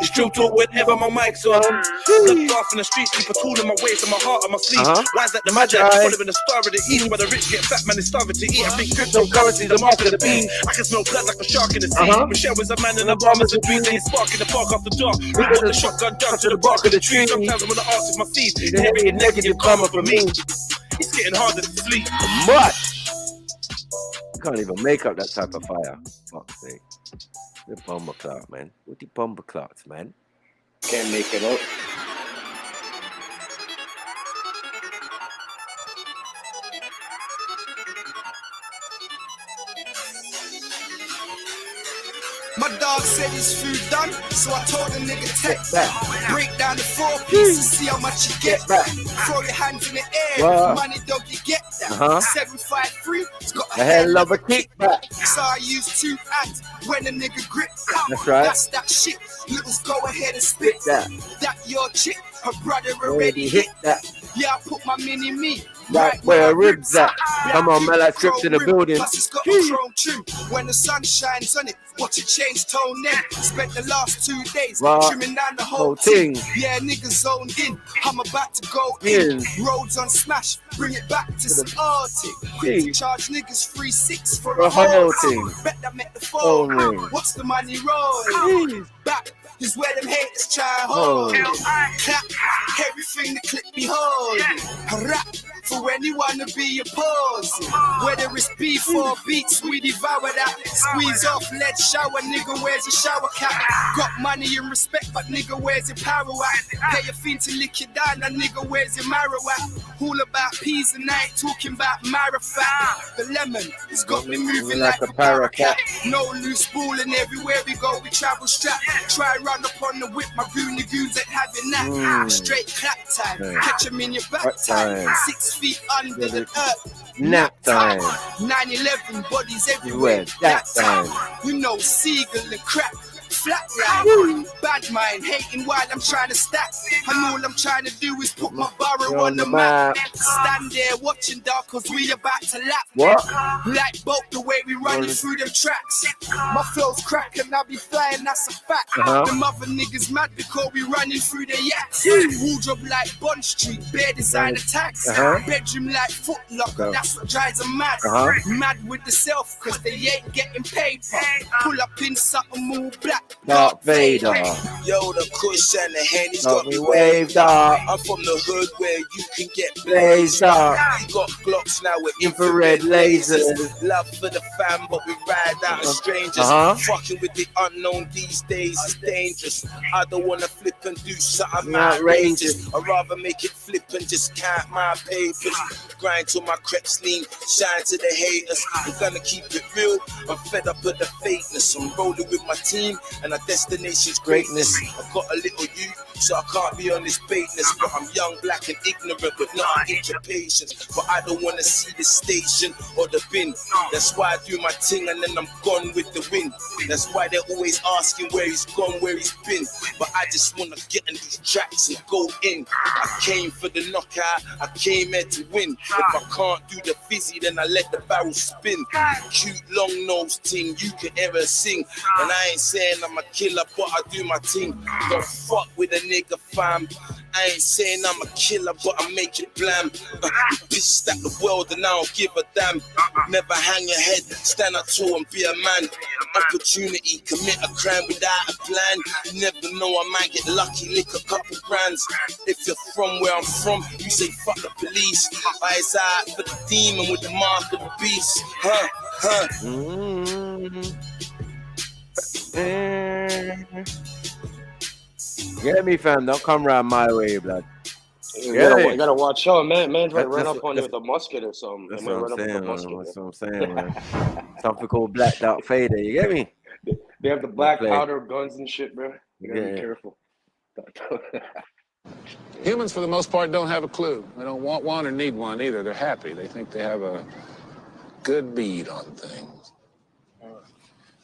It's true talk whenever my mic's on. Blood off in the streets, keep a tool in my waist and my heart on my sleeve. Why's that the magic? Following the star of the east, where the rich get fat, man, it's starving to eat. I think cryptocurrency's the mark of the beast. I can smell blood like a shark in the sea. Michelle was a man and a bomb is a dream. They spark in the park after dark. We got the shotgun down to the bark of the tree. Sometimes I wanna ask if my seeds inheriting negative karma for me. It's getting harder to sleep. What? You can't even make up that type of fire. Fuck's sake. The bomber clock, man. What the bomber clocks, man? Can't make it up. My dog said his food done, so I told the nigga take that. Break down the 4 pieces, see how much you get back. Throw your hands in the air, Wow. money dog, you get that. 753, it's got A hell of a kickback. So I use 2 hands when a nigga grip that. That's right. That's that shit. Littles go ahead and spit that. That your chick, her brother already hit that. Yeah, I put my mini me Right where ribs at. Come on, man, like scripts in the building. Plus it's got a chrome trim. When the sun shines on it, watch it change tone then. Spent the last 2 days trimming down the whole thing. Yeah, niggas zoned in. I'm about to go in. Roads on smash, bring it back to some arty. Quick to charge niggas 3-6 for a whole thing. Bet that make the phone ring. What's the money roll? Back is where them haters try hold. Clap, everything the clip behold. Rap for anyone to be opposed. Whether it's beef or beats, we devour that. Squeeze off lead shower, nigga wears a shower cap. Got money and respect, but nigga wears a power at. Pay a fee to lick you down, that nigga wears a marrow at. All about peas and I ain't talking about marathon. The lemon has got me moving like a paracat. No loose ball and everywhere we go we travel strap. Try run up on the whip, my goony goons ain't having that. Straight clap time, catch him in your back time. 6 feet under the earth. Nap time. 9/11 bodies everywhere. That time. You know Seagull and crack. Flatline, bad mind, hating while I'm trying to stack. And all I'm trying to do is put my borough on the map. Stand there watching dog, cause we about to lap. What? Like both the way we running through them tracks. My flow's cracking, I'll be flying, that's a fact. Them other niggas mad because we running through their yaks. Wardrobe like Bond Street, bare design attacks. Bedroom like Foot Locker, that's what drives them mad. Mad with the self, cause they ain't getting paper. Pull up in something more black. Darth Vader. Yo, the Kush and the Henny's got me waved up. I'm from the hood where you can get blazed up. We got Glocks now with infrared lasers. Love for the fam, but we ride out as strangers. Fucking with the unknown these days is dangerous. I don't wanna flip and do something outrageous. I'd rather make it flip and just count my papers. Grind till my creps lean, shine to the haters. I'm gonna keep it real. I'm fed up with the fakeness. I'm rolling with my team. And our destination's greatness. I've got a little youth, so I can't be on this baitness. But I'm young, black and ignorant, but not an inch of patience. But I don't wanna see the station or the bin. That's why I do my thing and then I'm gone with the wind. That's why they're always asking where he's gone, where he's been. But I just wanna get in these tracks and go in. I came for the knockout, I came here to win. If I can't do the fizzy, then I let the barrel spin. Cute long nose ting, you can ever sing. And I ain't saying I'm a killer, but I do my thing. Don't fuck with a nigga, fam. I ain't saying I'm a killer, but I make it blam. Pissed at the world and I don't give a damn. Never hang your head, stand up tall and be a man. Opportunity, commit a crime without a plan. You never know, I might get lucky, lick a couple grands. If you're from where I'm from, you say fuck the police. Eyes out for the demon with the mark of the beast. Get me, fam. Don't come round my way, blood. You gotta watch out, man. Man's run up on you with a musket or something. That's what I'm saying, man. That's what I'm saying, man. Something called Black Dot Fader. You get me? They have the black powder guns and shit, bro. You gotta be careful. Humans, for the most part, don't have a clue. They don't want one or need one either. They're happy. They think they have a good bead on things.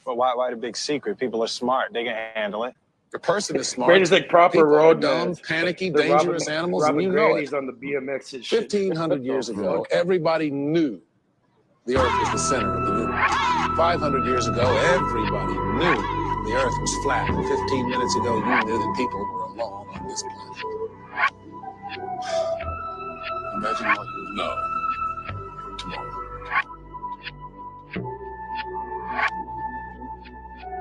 Well, why the big secret? People are smart. They can handle it. The person is smart. Brady's like proper People road are dumb, guys. panicky, They're dangerous animals, and you know it. on the BMX and shit. 1,500 years ago, everybody knew the Earth was the center of the universe. 500 years ago, everybody knew the Earth was flat. 15 minutes ago, you knew that people were alone on this planet. Imagine what you know tomorrow.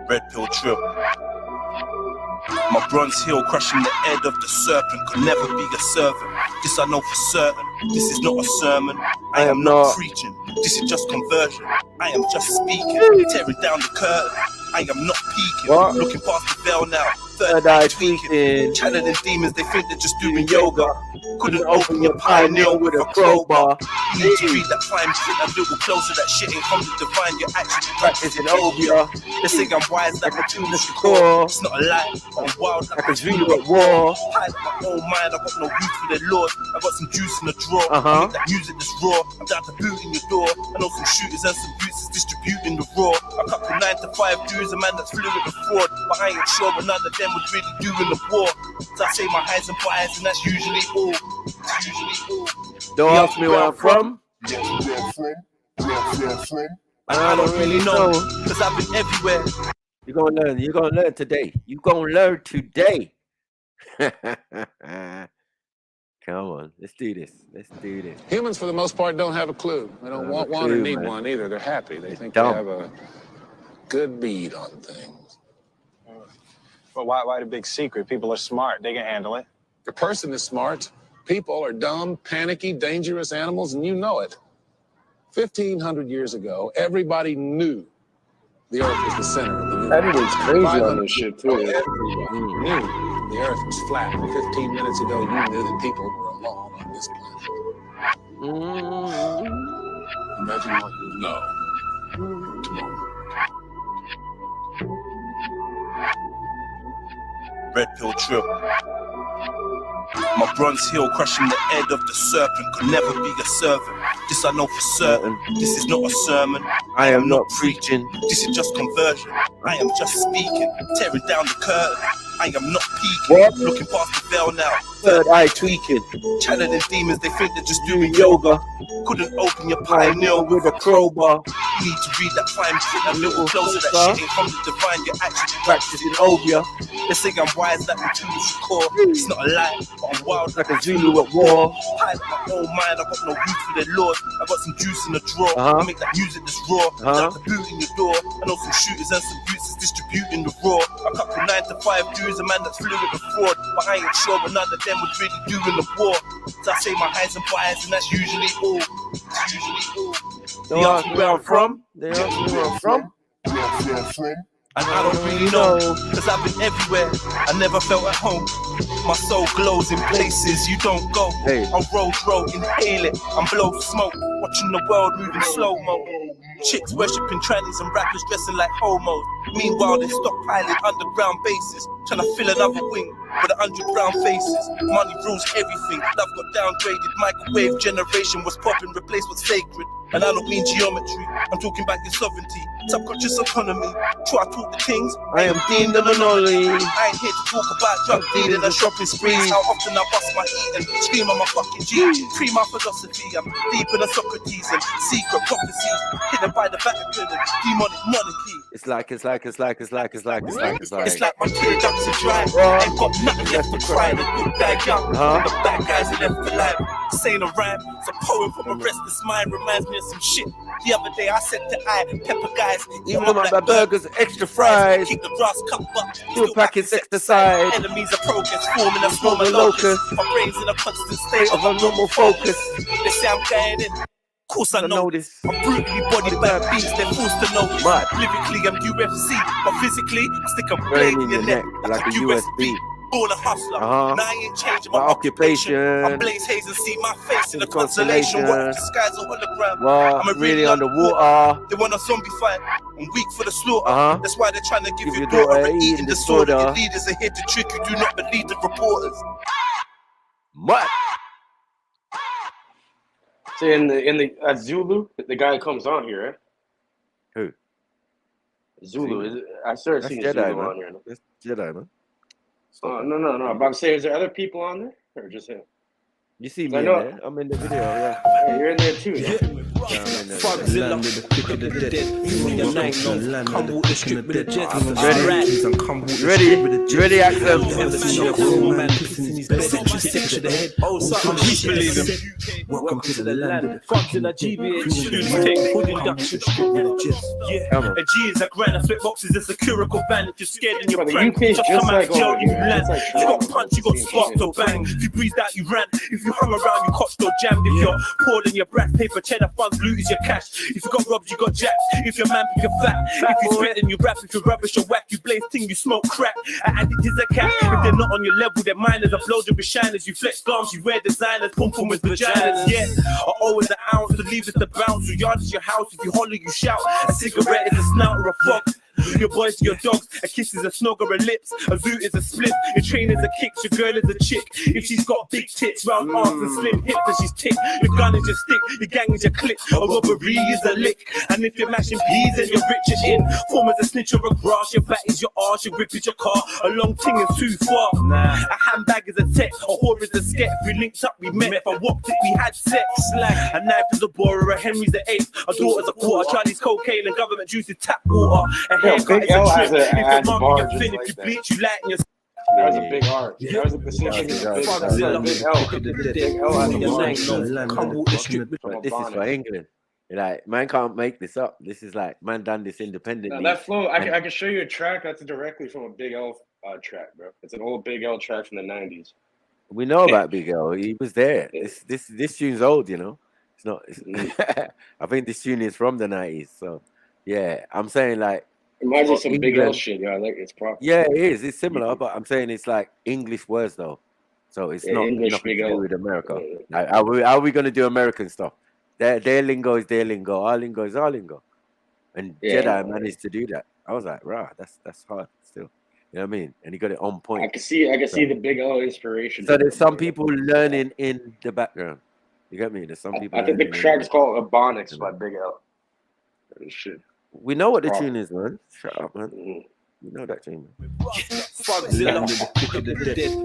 Red pill trip. My bronze heel crushing the head of the serpent could never be a servant. This I know for certain. This is not a sermon. I am not preaching. This is just conversion. I am just speaking. Tearing down the curtain. I am not peeking. Looking past the veil now. Third eye tweaking. Channeling demons, they think they're just doing yoga. Couldn't open your pineal with a crowbar. You need to read that fine print a little closer. That shit ain't from the divine. You're actually practicing obeah. They say I'm wise like a tuner's core. It's not a lie. I'm wild like a Zulu at war. Hide my own mind. I got no root for the Lord. I got some juice in the drawer. I make that music that's raw. I'm down to boot in your door. I know some shooters and some boots is distributing the raw. A couple 9 to 5 dudes, a man that's fluid with fraud. But I ain't sure but none of them was really doing the war. So I say my highs and buys and that's usually all. That's usually all. Don't ask me where I'm from. I don't really know, cause I've been everywhere. You're gonna learn today. You're gonna learn today. Come on, let's do this. Humans, for the most part, don't have a clue. They don't want one or need one either. They're happy. They think they have a good bead on things. But why the big secret? People are smart. They can handle it. The person is smart. People are dumb, panicky, dangerous animals, and you know it. 1,500 years ago, everybody knew the Earth was the center of the universe. Everyone's crazy on this shit, too. Everyone knew the Earth was flat. 15 minutes ago, you knew that people were alone on this planet. Imagine what you know tomorrow. Red pill trip. My bronze heel crushing the head of the serpent could never be a servant. This I know for certain. This is not a sermon. I am not preaching. This is just conversion. I am just speaking, tearing down the curtain. I am not peeking, looking past the veil now. Third eye tweaking, channeling demons. They think they're just doing yoga. Couldn't open your pineal with a crowbar. You need to read that fine print a little closer. That shit ain't from the divine. You're actually practicing obia. They say I'm wise like the Jewish core. It's not a lie, but I'm wild like a Zulu at war. Hide my own mind. I got no root for their lord. I got some juice in the drawer. I make that music that's raw. Like the boot in your door. I know some shooters and some boots is distributing the raw. A couple 9 to 5 dudes, a man that's fluid and fraud. But I ain't sure, but none of them was really doing the war. So I say my highs and buys, and that's usually all. They ask me where I'm from. And I don't really know, cause I've been everywhere. I never felt at home. My soul glows in places you don't go. I'll roll, inhale it, and blow smoke. Watching the world moving slow-mo. Chicks worshipping trannies and rappers dressing like homos. Meanwhile, they stockpiling underground bases, trying to fill another wing with 100 brown faces. Money rules everything. Love got downgraded. Microwave generation was popping, replaced what's sacred. And I don't mean geometry. I'm talking about your sovereignty, subconscious autonomy. Try to talk the things. I am deemed an anomaly. I ain't here to talk about drug dealing and shopping sprees. How often I bust my heat and scream on my fucking G. Free my philosophy. I'm deep in the Socrates and secret prophecies hidden by the Vatican and demonic monarchy. It's like my teardrops are dry. Ain't got nothing left to cry. The good guy young, the bad guys are left alive. This ain't a rhyme, it's a poem from a restless mind. Reminds me of some shit. The other day I said to pepper guys, even like my burgers, extra fries. Keep the grass cut up. Still packing sex aside. Enemies of progress forming a swarm of locusts. My brain's in a constant state of abnormal focus. They say I'm going in. Of course I know this. I'm brutally bodied by beats, they're forced to know this. Lyrically I'm UFC, but physically I stick a blade in your neck like a USB. Born a hustler, now I ain't changing my occupation. I blaze haze and see my face in the constellation. What if the sky's a hologram? I'm a really underwater. They want a zombie fight. I'm weak for the slaughter. That's why they're trying to give your daughter an eating disorder. Your leaders are here to trick you. Do not believe the reporters. What? See, in the Zulu, the guy comes on here, right? Who? Zulu. I started seeing Jedi, Zulu man. on here. That's Jedi, man. No. But I'm saying, is there other people on there or just him? You see me in there? I'm in the video, yeah. Hey, you're in there too, yeah? Ready, Axel? Welcome to the land of the fucking A G is a grand, I flip boxes, it's a curical van. If you're scared and you're prank, just come out of jail, you land. You got punch, you got sparked or bang. If you breathed out, you ran. If you hung around, you cocked or jammed. If you're poor, then your brat paper, cheddar funds, loot is your cash. If you got robbed, you got jacked. If your man pick a flat, if you spit then you rap. If you're rubbish or whack, you blaze ting, you smoke crack. An addict is a cat. If they're not on your level, they're minors. Upload your shiners, you flex gums, you wear designers, pum pum with vaginas. Yeah, or always an ounce to leave it to bounce. Your yard is your house. If you holler, you shout. A cigarette is a snout or a fuck. Your boys to your dogs, a kiss is a snog or a lips. A zoot is a split, your train is a kick, your girl is a chick. If she's got big tits, round arms and slim hips, then she's tick. Your gun is your stick, your gang is your click. A robbery is a lick. And if you're mashing peas and you're rich and in, form as a snitch or a grass, your bat is your arse, your grip is your car. A long ting is too far. A handbag is a tech, a whore is a sket. If we linked up, we met. If I walked it, we had sex. A knife is a borer, a Henry's the eighth, a daughter's a quarter, Charlie's cocaine and government juice is tap water. A haircut is a trip. If you're marking your fin, if you bleach, you lighten your. That was a big art. That was a decision. Big L. This is for England. Like, man can't make this up. This is like, man done this independently. That flow, I can show you a track that's directly from a Big L track, bro. It's an old Big L track from the 90s. We know about Big L. He was there. This tune's old, you know. It's not. I think this tune is from the 90s. So, yeah, I'm saying like. Imagine some Big L shit, yeah. Like it's proper. Yeah, it is. It's similar, but I'm saying it's like English words though. So it's not nothing to do with America. Like, are we gonna do American stuff? Their lingo is their lingo. Our lingo is our lingo. And Jedi managed to do that. I was like, rah, that's hard still. You know what I mean? And he got it on point. I can see the Big L inspiration. So there's some people learning in the background. You get me? There's some people. I think the track's called Ebonics by Big L. Shit. We know what the tune is, man. Shut up, man. You know that tune, man. Frogzilla,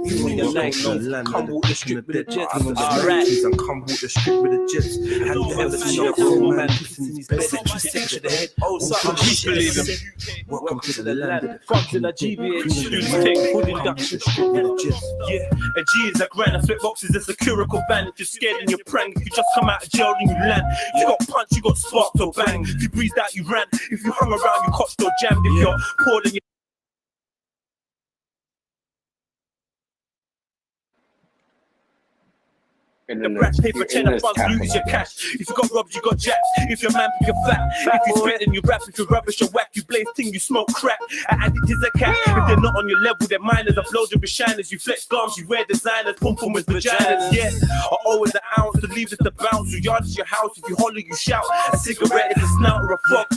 even your night, come walk the strip with the jets. Alright, and come walk the strip with the jets. Have you ever seen a grown man pissing his bed? Sex to the head, oh, something peace believe him. Welcome to the land of the Frogzilla GBH. Students take full induction. Yeah, a G is a grand, a flip box is a satirical band. If you're scared and you're praying, if you just come out of jail and you land. If you got punched, you got sparked or bang. If you breathed out, you ran. If you hung around, you cotched or jammed. If you're poor, then you the brat paper, 10 funds, lose your cash. If you got robbed, you got jacked. If your man pick a fat, if you spit and you rap, if you rubbish or whack, you blaze ting, you smoke crack. An addict is a cat. If they're not on your level, they're minors. Upload your shiners, you flex gums, you wear designers, pum pum with vaginas. Yeah, or always an ounce to leave just to bounce. Your yard is your house. If you holler, you shout. A cigarette is a snout or a fuck.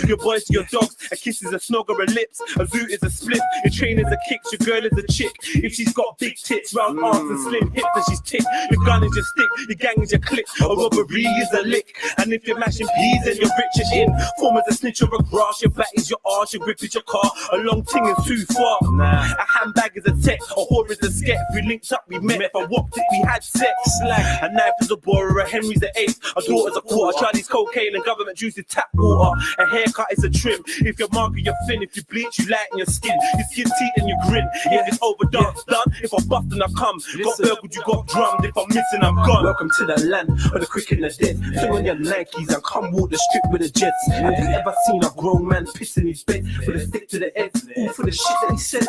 Your boys to your dogs, a kiss is a snog or a lips. A zoot is a split, your train is a kick, your girl is a chick. If she's got big tits, round arms and slim hips, then she's tick. Your gun is your stick, your gang is your click. A robbery is a lick. And if you're mashing peas and you're rich and in, form as a snitch or a grass, your bat is your arse, your grip is your car. A long ting is too far. A handbag is a tech, a whore is a sket. If we linked up, we met. If I walked it, we had sex. A knife is a borer, a Henry's the eighth, a daughter's a quarter, Charlie's cocaine and government juice is tap water. A haircut is a trim. If you're marker, you're thin. If you bleach, you lighten your skin. You skin teeth and you grin. If it's overdone, done. If I bust and I come, got burgled, you got drummed. If I'm missing, I'm gone. Welcome to the land of the quick and the dead. Fling on your Nikes and come walk the strip with the jets. Have you ever seen a grown man pissing his bed with a stick to the head? All for the shit that he said.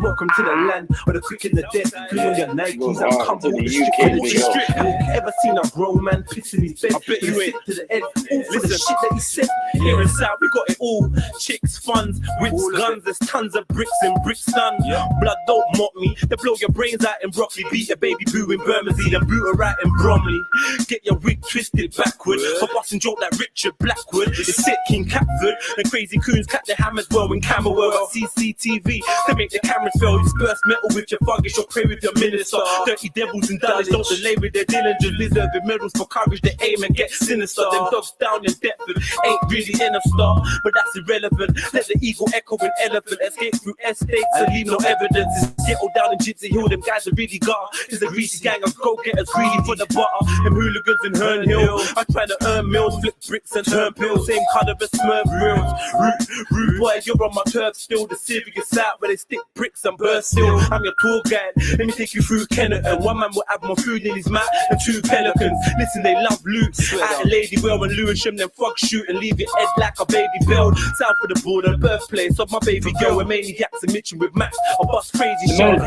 Welcome to the land of the quick and the dead. Fling on your Nikes and come walk the strip with the strip. Have you ever seen a grown man pissing his bed with a stick to the head? All for the shit that he said. Here in South, we got it all. Chicks, funds, whips, guns. There's tons of bricks in Brixton. Blood don't mock me. They blow your brains out in broccoli. Beat a baby boo in Bermondsey. Then boot her right in Bromley. Get your wig twisted backward. For busting joke like Richard Blackwood. It's sick King Catford. And crazy coons cut their hammers well in Camberwell. Got CCTV to make the cameras fail. You burst metal with your thuggish or pray with your minister. Dirty devils and Dulwich don't delay with their diligence. Deserving medals for courage. They aim and get sinister. Them dogs down in Deptford ain't really in a star, but that's irrelevant. Let the eagle echo an elephant. Escape through estates and leave no evidence. It's ghetto down in Gypsy Hill. Them guys are really got. There's a greasy gang of go-getters greedy for the butter. Them hooligans in Herne Hill. I try to earn mills, flip bricks and turn pills. Same colour as Smurf grills. Rude boy, you're on my turf still. The serious out where they stick bricks and burst still. I'm your tour guide. Let me take you through Kennerton. One man will have more food in his mouth than two pelicans. Listen, they love loot. At a lady well and Lewisham, them fuck shoot and leave your head like a baby build. South of the border, birthplace of my baby girl. And maniacs and Mitchell with Max. I bust crazy shows.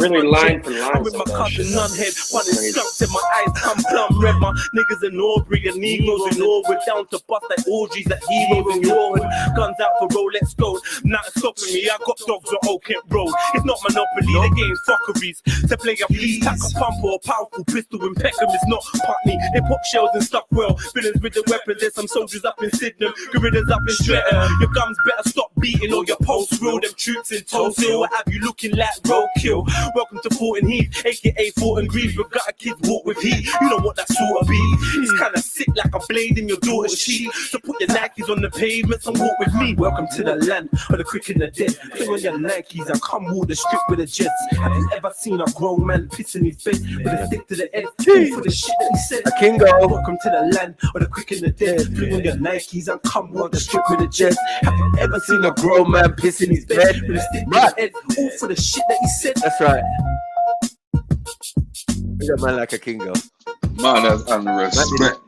Really line for line. I'm with my cousin Nunhead. One is skunks in my eyes, come plumb red. My niggas in Aubrey and Negroes in Norwood. Down to bust like orgies like heroes in your hood. Guns out for Rolex gold. Nothing stopping me. I got dogs on Old Kent Road. It's not Monopoly, the game's fuckeries. To play a please, tack a pump or a powerful pistol in Peckham. It's not Putney. They pop shells and stuff well. Villains with the weapons. There's some soldiers up in Sydenham. Gorillas up in Streatham. Your gums better stop beating or your pulse real. Them troops in Tulsa will have you looking like roadkill. Welcome to Fulton Heath, aka Fulton Greaves. We've got a kid walk with heat. You know what that sort of be. It's kinda sick like a blade in your daughter's sheet. So put your Nikes on the pavements and walk with me. Welcome to the land of the quick and the dead. Put on your Nikes and come walk the strip with the jets. Have you ever seen a grown man piss in his bed with a stick to the head? For the shit that he said. A kingo. Welcome to the land of the quick and the dead. Put on your Nikes and come walk the strip with the jets. Have you ever seen a grown man piss in his bed with a stick to the head? All for the shit that he said. That's right. Big up man like a kingo. Manners and respect.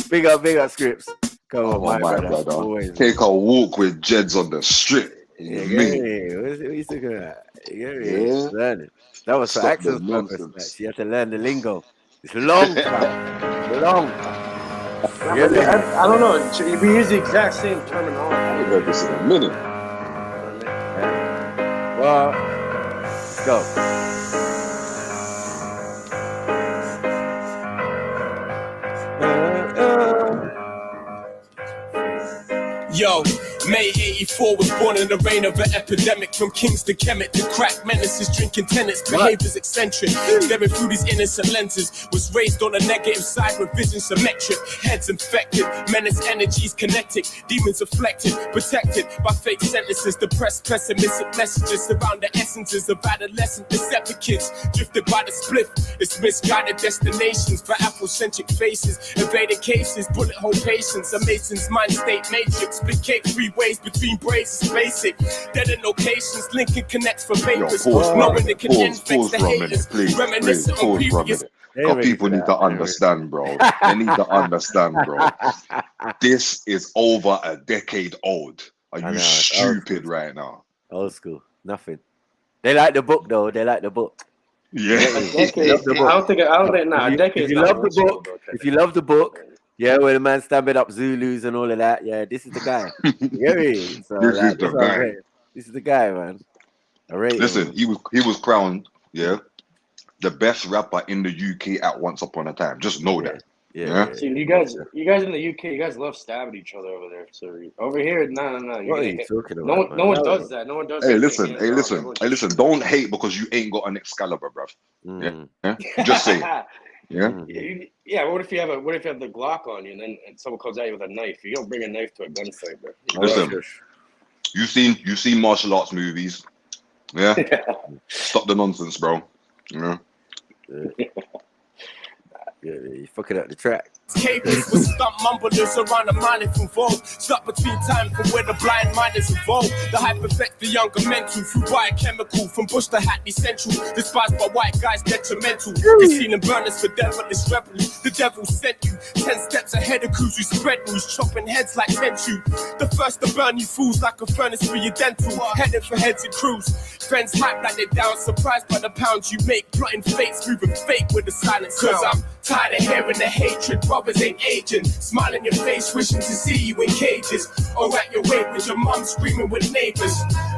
Big up scripts. Come on, my brother. Always. Take a walk with Jeds on the strip. Yeah, what you thinking of that? Yeah. Learning. That was for access purpose, man. She had to learn the lingo. It's long time. Long time. I don't know. We use the exact same terminology. I haven't heard this in a minute. Well, let's go. Yo, May 84 was born in the reign of an epidemic. From kings to Kemet to crack menaces, drinking tenants, behaviors eccentric. Staring through these innocent lenses. Was raised on the negative side with vision symmetric. Heads infected, menace energies kinetic. Demons afflicted, protected by fake sentences. Depressed, pessimistic messages surround the essences of adolescent deceptive kids. Drifted by the spliff, it's misguided destinations for Afrocentric faces. Evading cases, bullet hole patience. A Mason's mind state matrix. Split cake 3 ways between braids is basic. Dead in locations, linking connects for papers. Knowing it can infect the haters. Reminiscent on previous. Because people need to understand, bro. They need to understand, bro. This is over a decade old. Are you stupid right now? Old school. Nothing. They like the book, though. They like the book. Yeah. I don't think. Nah, a decade. If you love the book, yeah, where the man stamping up Zulus and all of that. Yeah, this is the guy. So, this is the guy. This is the guy, man. Listen, he was crowned, the best rapper in the UK at once upon a time. Just know that. Yeah. See, you guys in the UK, you guys love stabbing each other over there. So over here, no. What are you talking about? No one does that. No one does. Hey, listen. Don't hate because you ain't got an Excalibur, bruv. Yeah. Just say. Yeah. What if you have the Glock on you and then someone comes at you with a knife? You don't bring a knife to a gunfight, bro. Listen, you've seen martial arts movies. Yeah. Stop the nonsense, bro. Yeah. You're fucking up the track. Capers with stump mumblers around the mind if involved. Stuck between time from where the blind mind is involved. The hype affect the younger mental through biochemical. From bush to Hackney Central, despised by white guys detrimental. You seen them burners for devilish rebels. The devil sent you 10 steps ahead of crews who spread news, chopping heads like tenchu. The first to burn you fools like a furnace for your dental. Heading for heads and crews. Friends hype like they're down, surprised by the pounds you make. Plotting fates, moving fake with the silence. Cause I'm tired of hearing the hatred. Brothers ain't aging, smile in your face, wishing to see you in cages, or at your wake with your mum screaming with neighbors.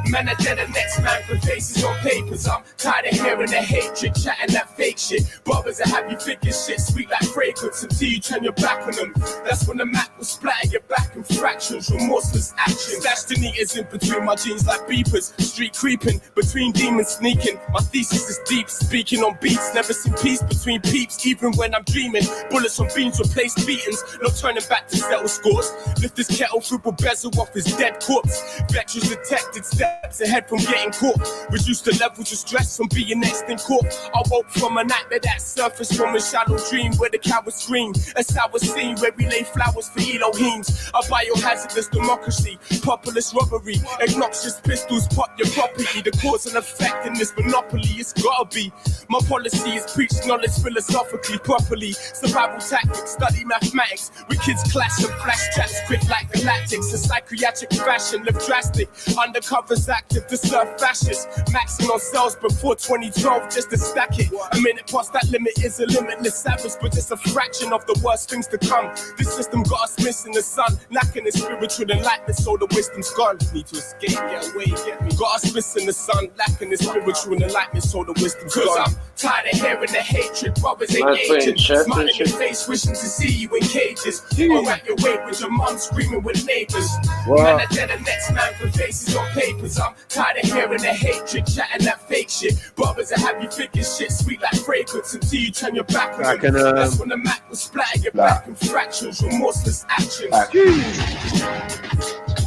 Man are dead, the next man for faces on papers. I'm tired of hearing the hatred, chatting that fake shit. Brothers that have you thinking shit sweet like fragrance until you turn your back on them. That's when the map will splatter your back in fractions, remorseless action. Stashed the neaters in between my jeans like beepers. Street creeping, between demons sneaking. My thesis is deep, speaking on beats. Never seen peace between peeps, even when I'm dreaming. Bullets on beams replace beatings, no turning back to settle scores. Lift this kettle, triple bezel off his dead corpse. Veterans detected steps ahead from getting caught. Reduced the levels of stress from being next in court. I woke from a nightmare that surfaced from a shallow dream where the cowards scream. A sour scene where we lay flowers for Elohims. A biohazardous democracy, populist robbery. Obnoxious pistols pop your property. The cause and effect in this monopoly, it's gotta be. My policy is preach knowledge philosophically, properly. Survival tactics, study mathematics. With kids clash and flash traps quick like galactics. A psychiatric fashion, live drastic. Undercovers active to serve fascists. Maxing on cells before 2012 just to stack it. A minute past that limit is a limitless savage, but just a fraction of the worst things to come. This system got us missing the sun, lacking the spiritual enlightenment, so the wisdom's gone. Need to escape, get away, get me. Got us missing the sun, lacking the spiritual enlightenment, so the wisdom's gone. I'm tired of hearing the hatred, brothers ain't aging. chest Smile and in your shit. face, wishing to see you in cages. Or at your wake with your mum screaming with neighbors. What? Man, that the next man for faces on papers. I'm tired of hearing the hatred, chatting that fake shit. Brothers that have you thinking shit sweet like fragrance until you turn your back on them. That's when the Mac will splatter your back in fractions, remorseless actions.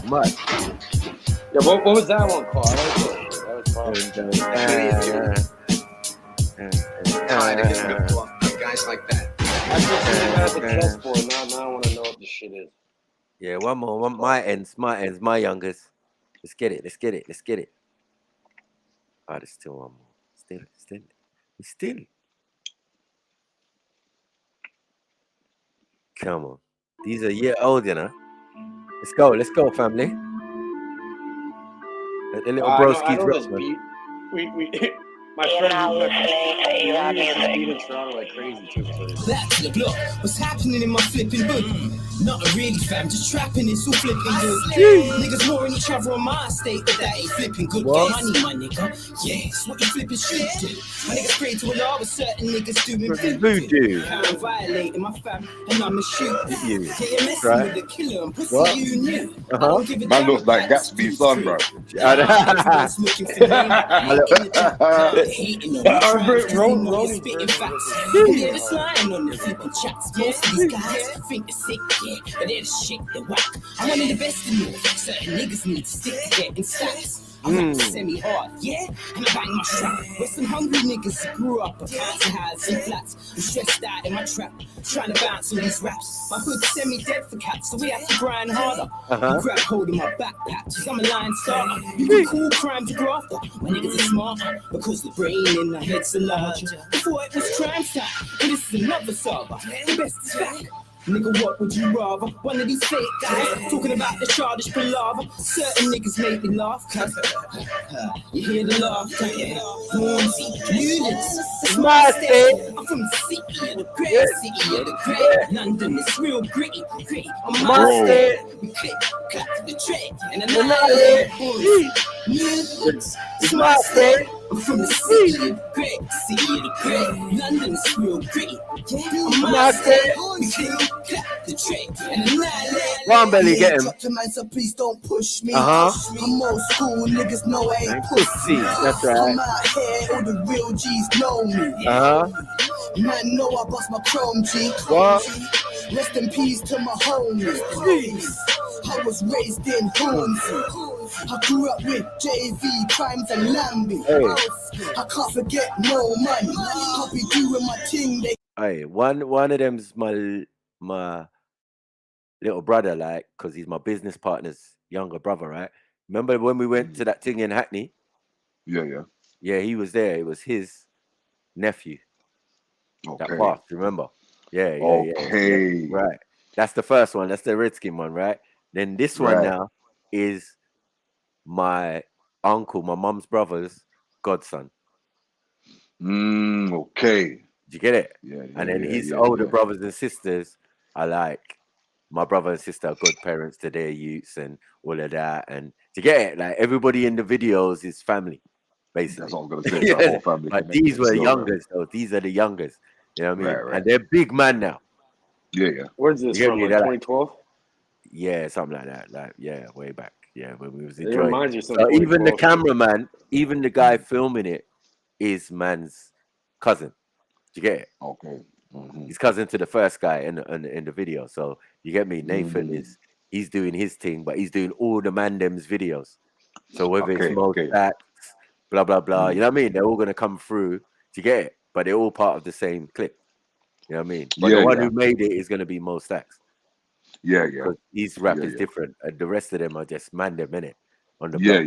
Much. Yeah, what was that one called? I like that. That was guys like that. I just seen that at the chessboard. Now I want to know what the shit is. Yeah, one more. My ends, my youngest. Let's get it. Oh, there's still one more. Still. Come on. These are a year old, you know. Let's go, family. Let the little broskies I know rock, this man. beat. We my friend used to beat in Toronto like crazy too. Back to the block. What's happening in my flipping hood? Nothing really, fam. Just trapping, it's all flipping good. Niggas mooring each other on my estate, but that ain't flipping good. Get money, my nigga. Yeah, it's what you flipping should do. My niggas pray to Allah with certain niggas doing voodoo. I'm violating my fam, and I'm a shoot. Yeah, you're messing with the killer and pussy you knew. Man looks like Gatsby's son, bro. Hating on the spitting facts. Yeah, the slime on the flipping chats. Most of these guys think they're sick, yeah, but they're the shit, they're whack. I'm one of the best in you. Certain niggas need to stick to getting stacks. I rap semi-hard, yeah, and I bang my strap. With some hungry niggas who grew up at fancy highs and flats. I'm stressed out in my trap, trying to bounce all these raps. My hood's semi-dead for cats, so we have to grind harder. You grab hold of my backpack, cause I'm a line starter. You can call crime to grafter. My niggas are smarter, because the brain in the head's are larger. Before it was crime time, but this is another saga. The best is back. Nigga, what would you rather? One of these fake guys talking about the childish palaver. Certain niggas make me laugh, cause you hear the laughter, yeah. Units, it's my state. I'm from the city of the great, city of the great. London is real gritty. On my state, we click, clap to the trade, and another it's my state. I'm from the city of the great, city of the great. London is real gritty. On my state, we click. One belly, get him. So please don't push me. Uh-huh. I'm old school, niggas know I ain't pussy. That's right. I'm out here, all the real G's know me. Man, know I bust my chrome G. What? Rest in peace to my homies. I was raised in Hornsey. I grew up with JV, Crimes and Lambie. I can't forget no money. I'll be doing my thing. Hey, one of them's my little brother, like, because he's my business partner's younger brother, right? Remember when we went to that thing in Hackney? Yeah, he was there. It was his nephew. That passed, remember? Yeah. Right. That's the first one. That's the Redskin one, right? Then this one now is my uncle, my mum's brother's godson. Okay. Did you get it? And then his older brothers and sisters are like, my brother and sister are good parents to their youths and all of that. And to get it, like everybody in the videos is family, basically. That's what I'm gonna say. That whole family. But these were youngers, though. These are the youngers. You know what I mean? And they're big man now. Yeah. Where's this from? Like 2012? Yeah, something like that. Like, yeah, way back. Yeah, when we was It enjoying. reminds you of So something. even the cameraman, even the guy filming it, is man's cousin. Did you get it? Okay. He's cousin to the first guy in the video. So you get me? Nathan he's doing his thing, but he's doing all the Mandem's videos. So whether it's most acts, blah blah blah, you know what I mean? They're all gonna come through to get it, but they're all part of the same clip. You know what I mean? But the one who made it is gonna be most acts. Yeah. Because his rap is different. The rest of them are just Mandem, innit? On the Yeah.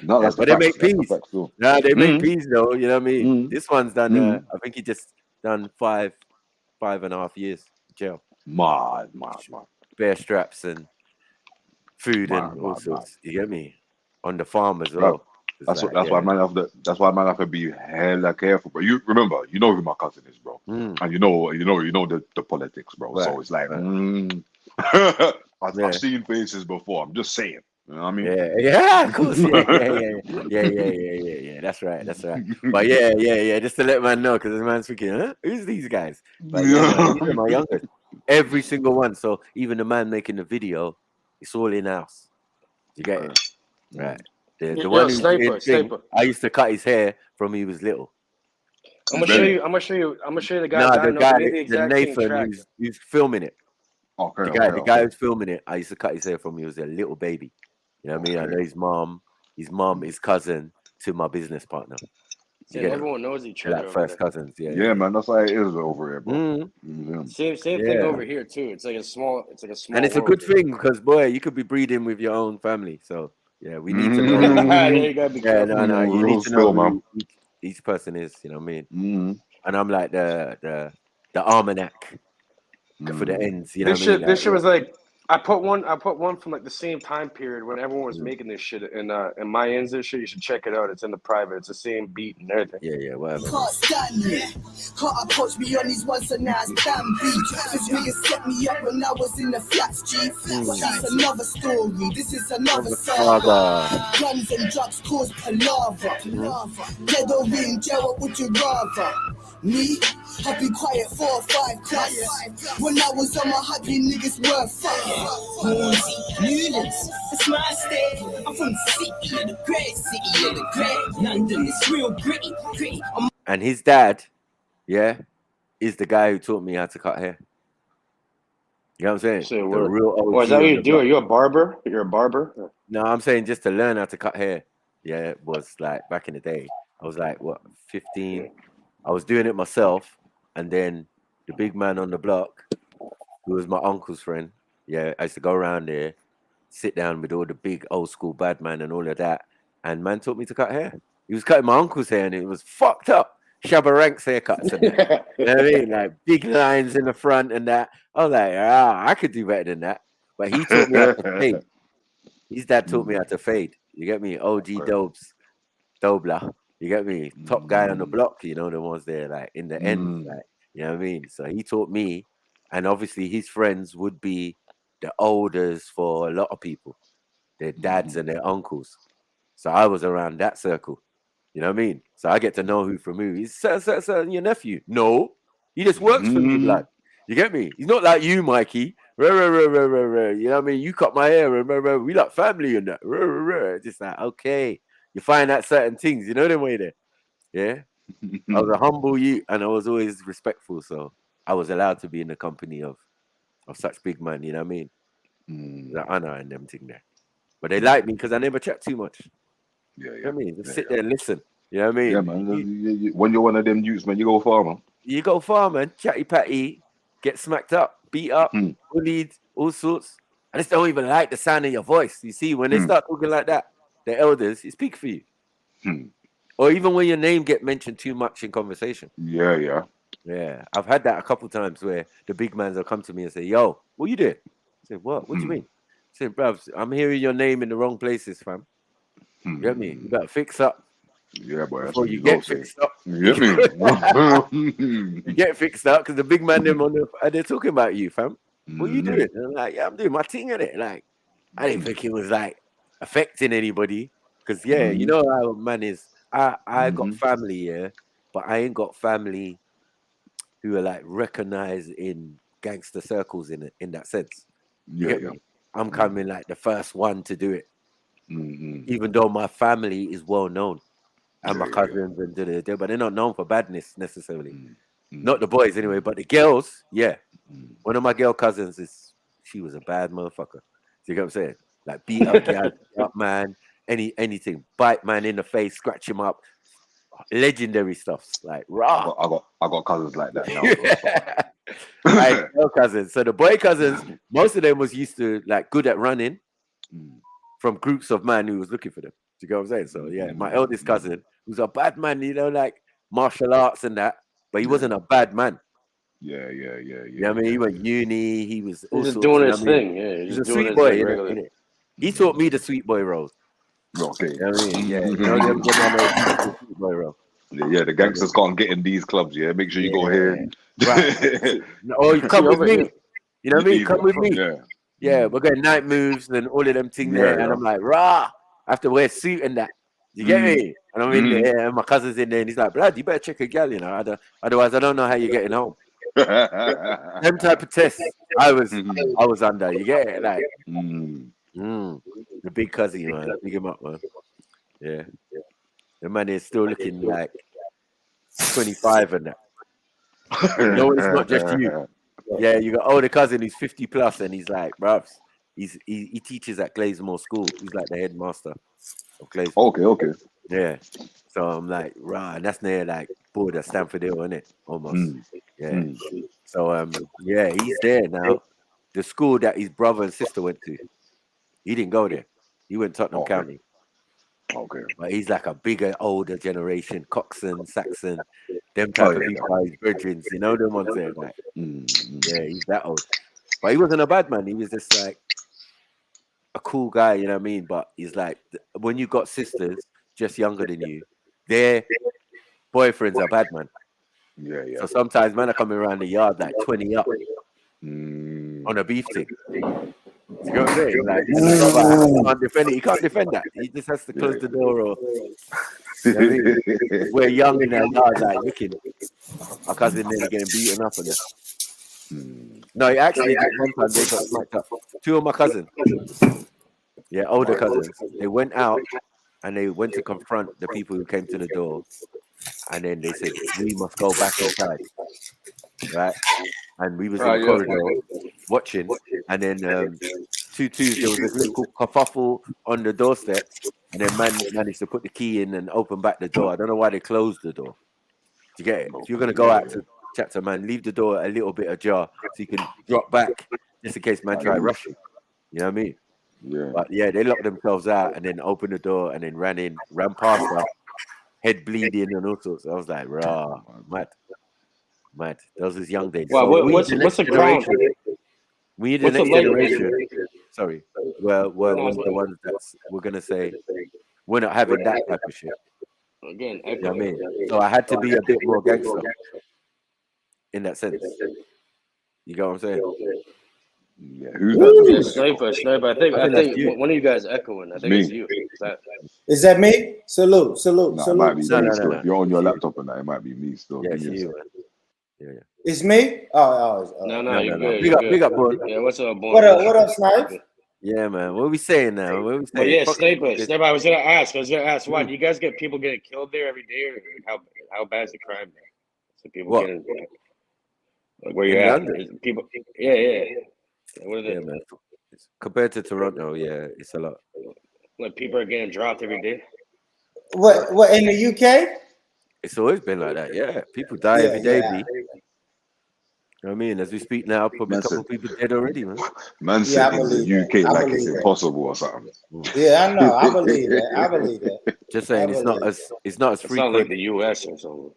No, that's but the they make facts. peace. That's the No, they make peace though. You know what I mean? This one's done. I think he just done 5.5 years jail. Mad. Bear straps and food and all sorts. You get me? On the farm as well. That's why man have to be hella careful, bro. You remember, you know who my cousin is, bro, and you know the politics, bro. So it's like, I've seen faces before. I'm just saying. You know what I mean? Yeah, of course. Yeah. That's right. But yeah. Just to let man know, because the man's thinking, huh? Who's these guys? But yeah, man, these are my youngest. Every single one. So even the man making the video, it's all in house. You get it? Right. The one who's doing thing, I used to cut his hair from he was little. I'm gonna show you the guy. The Nathan who's filming it. The guy who's filming it, I used to cut his hair from he was a little baby. You know what I mean? I know his mom, his cousin to my business partner. And everyone knows each other. Like first cousins, Yeah, man, that's how it is over here, bro. Same thing over here too. It's like a small. And it's a good thing because boy, you could be breeding with your own family. So yeah, we need to know. You gotta be careful. You need to know who each person is. You know what I mean? And I'm like the almanac for the ends. You know what I mean? This shit was like. I put one from like the same time period when everyone was making this shit and my ends this shit. You should check it out. It's in the private. It's the same beat and everything. Yeah, whatever. Can't stand me. Can't approach me on these ones so now it's damn beat. This nigga set me up when I was in the flats, G. But that's another story. This is another saga. Guns and drugs cause palaver. Dead or in jail, what would you rather? Me? I've been quiet 4 or 5 plus. When I was on my hype, you niggas were fucking. Newlands, it's my state. I'm from the city of the great city of the great London. It's real gritty. And his dad, is the guy who taught me how to cut hair. You know what I'm saying? The real OG. Is that what you do? Are you a barber? You're a barber? No, I'm saying just to learn how to cut hair. Yeah, it was like back in the day. I was like, 15? I was doing it myself. And then the big man on the block, who was my uncle's friend, I used to go around there, sit down with all the big old school bad man and all of that. And man taught me to cut hair. He was cutting my uncle's hair and it was fucked up. Shabba Ranks haircuts and that. You know what I mean? Like big lines in the front and that. I was like, I could do better than that. But he taught me how to fade. His dad taught me how to fade. You get me? OG Dobler. You get me? Top guy on the block, you know, the ones there, like in the end, like, you know what I mean? So he taught me, and obviously his friends would be the elders for a lot of people, their dads and their uncles. So I was around that circle, you know what I mean? So I get to know who from who. He's your nephew. No, he just works for me, blood. You get me? He's not like you, Mikey. You know what I mean? You cut my hair. We like family and that. Just like, okay. You find out certain things, you know them way there. Yeah. I was a humble youth and I was always respectful. So I was allowed to be in the company of such big man, you know what I mean? The honor and them thing there. But they like me because I never chat too much. Yeah. You know what I mean? Just sit there and listen. You know what I mean? Yeah, man. When you're one of them youths, man, you go far, man. You go far, man. Chatty patty, get smacked up, beat up, bullied, all sorts. I just don't even like the sound of your voice. You see, when they start talking like that, the elders, it's peak for you. Or even when your name get mentioned too much in conversation. Yeah. I've had that a couple times where the big mans will come to me and say, yo, what you doing? I say, what? What do you mean? I say, bruv, I'm hearing your name in the wrong places, fam. You get me? You better fix up. Yeah, boy. Before you get fixed up. You get me? You get fixed up because the big man them they're talking about you, fam. What you doing? And I'm like, yeah, I'm doing my thing in it. Like, I didn't think it was like affecting anybody. Because you know how man is. I got family, but I ain't got family who are like recognized in gangster circles in that sense. You get me? I'm coming like the first one to do it. Even though my family is well known. And my cousins and but they're not known for badness necessarily. Not the boys anyway, but the girls, One of my girl cousins she was a bad motherfucker. You get what I'm saying? Like beat up gal, up man, anything, bite man in the face, scratch him up, legendary stuff. Like raw. I got cousins like that now. Like girl cousins. So the boy cousins, most of them was used to like good at running from groups of man who was looking for them. Do you get what I'm saying? So my eldest cousin was a bad man, you know, like martial arts and that, but he wasn't a bad man. Yeah. You know what I mean? He went uni, he was just doing his thing. Yeah, he's a sweet boy, innit? He taught me the sweet boy role. Okay. You know what I mean? Yeah. You know, the sweet boy role. Yeah, the gangsters can't get in these clubs, make sure you go here. Right. Oh, you come with me. You know what I mean? Come with me. Yeah, we're going night moves and all of them thing there, and I'm like, rah, I have to wear a suit and that. You get me? And I'm in there, and my cousin's in there, and he's like, blood, you better check a gal, you know. Otherwise, I don't know how you're getting home. Them type of tests, I was under. You get it? Like, the big cousin, man. Big him up, man. Yeah, the man is still looking like 25 and that. No, it's not just you. Yeah, you got older cousin who's 50 plus, and he's like, bruv, he teaches at Glazemore School. He's like the headmaster of Glazemore. Okay. Yeah. So I'm like, rah, and that's near like border Stamford Hill, isn't it? Almost. Yeah. So yeah, he's there now. The school that his brother and sister went to. He didn't go there. He went Tottenham County. Okay. But he's like a bigger, older generation, Coxon, Saxon, them type of people, his brethren, you know them ones there, like yeah, he's that old. But he wasn't a bad man, he was just like a cool guy, you know what I mean? But he's like, when you got sisters just younger than you, their boyfriends are bad man. Yeah. So sometimes man are coming around the yard like 20 up on a beef thing. You know what I'm saying? Like, he can't defend it. He can't defend that. He just has to close the door or. You know what I mean? We're young in our yard, like looking. My cousin there getting beaten up and that. No, he actually one time they got smacked up. Two of my cousins, older cousins, they went out and they went to confront the people who came to the door, and then they said we must go back inside, right? And we was in the corridor watching, and then there was this little kerfuffle on the doorstep, and then man managed to put the key in and open back the door. I don't know why they closed the door. Do you get it? If you're gonna go out to chat to man, leave the door a little bit ajar so you can drop back just in case man try to rush you. You know what I mean? Yeah. But yeah, they locked themselves out and then opened the door and then ran past us, head bleeding and all sorts. I was like, rah, mad. Those was young days. Well, so what's the crown? We the next generation. Sorry. Well, we're the ones that we're gonna say we're not having that type of shit. Again, you know what I mean? So I had to be a bit more gangster in that sense. You get what I'm saying? Yeah, who's that? Yeah, sniper. I think one of you guys echoing. I think it's you. Is that me? Salute. It might be me still. If you're on your laptop and that, it might be me still. Yeah, it's you, man. Yeah. It's me? No, you're good. Big up, boy. Yeah, what's up, boy? What up, Snipe? Yeah, man. What are we saying now? What are we saying? Well, yeah, Sniper. I was gonna ask why do you guys get people getting killed there every day, or how bad is the crime there? So people getting like where you at? People, yeah. What are they? Yeah, man. Compared to Toronto, yeah, it's a lot. Like people are getting dropped every day. What in the UK? It's always been like that. Yeah, people die every day, B. You know what I mean? As we speak now, probably a couple of people dead already, man. Man said in the UK like it's impossible or something. Yeah, I know. I believe that. Just saying, it's not as frequent. It's not like the US or something.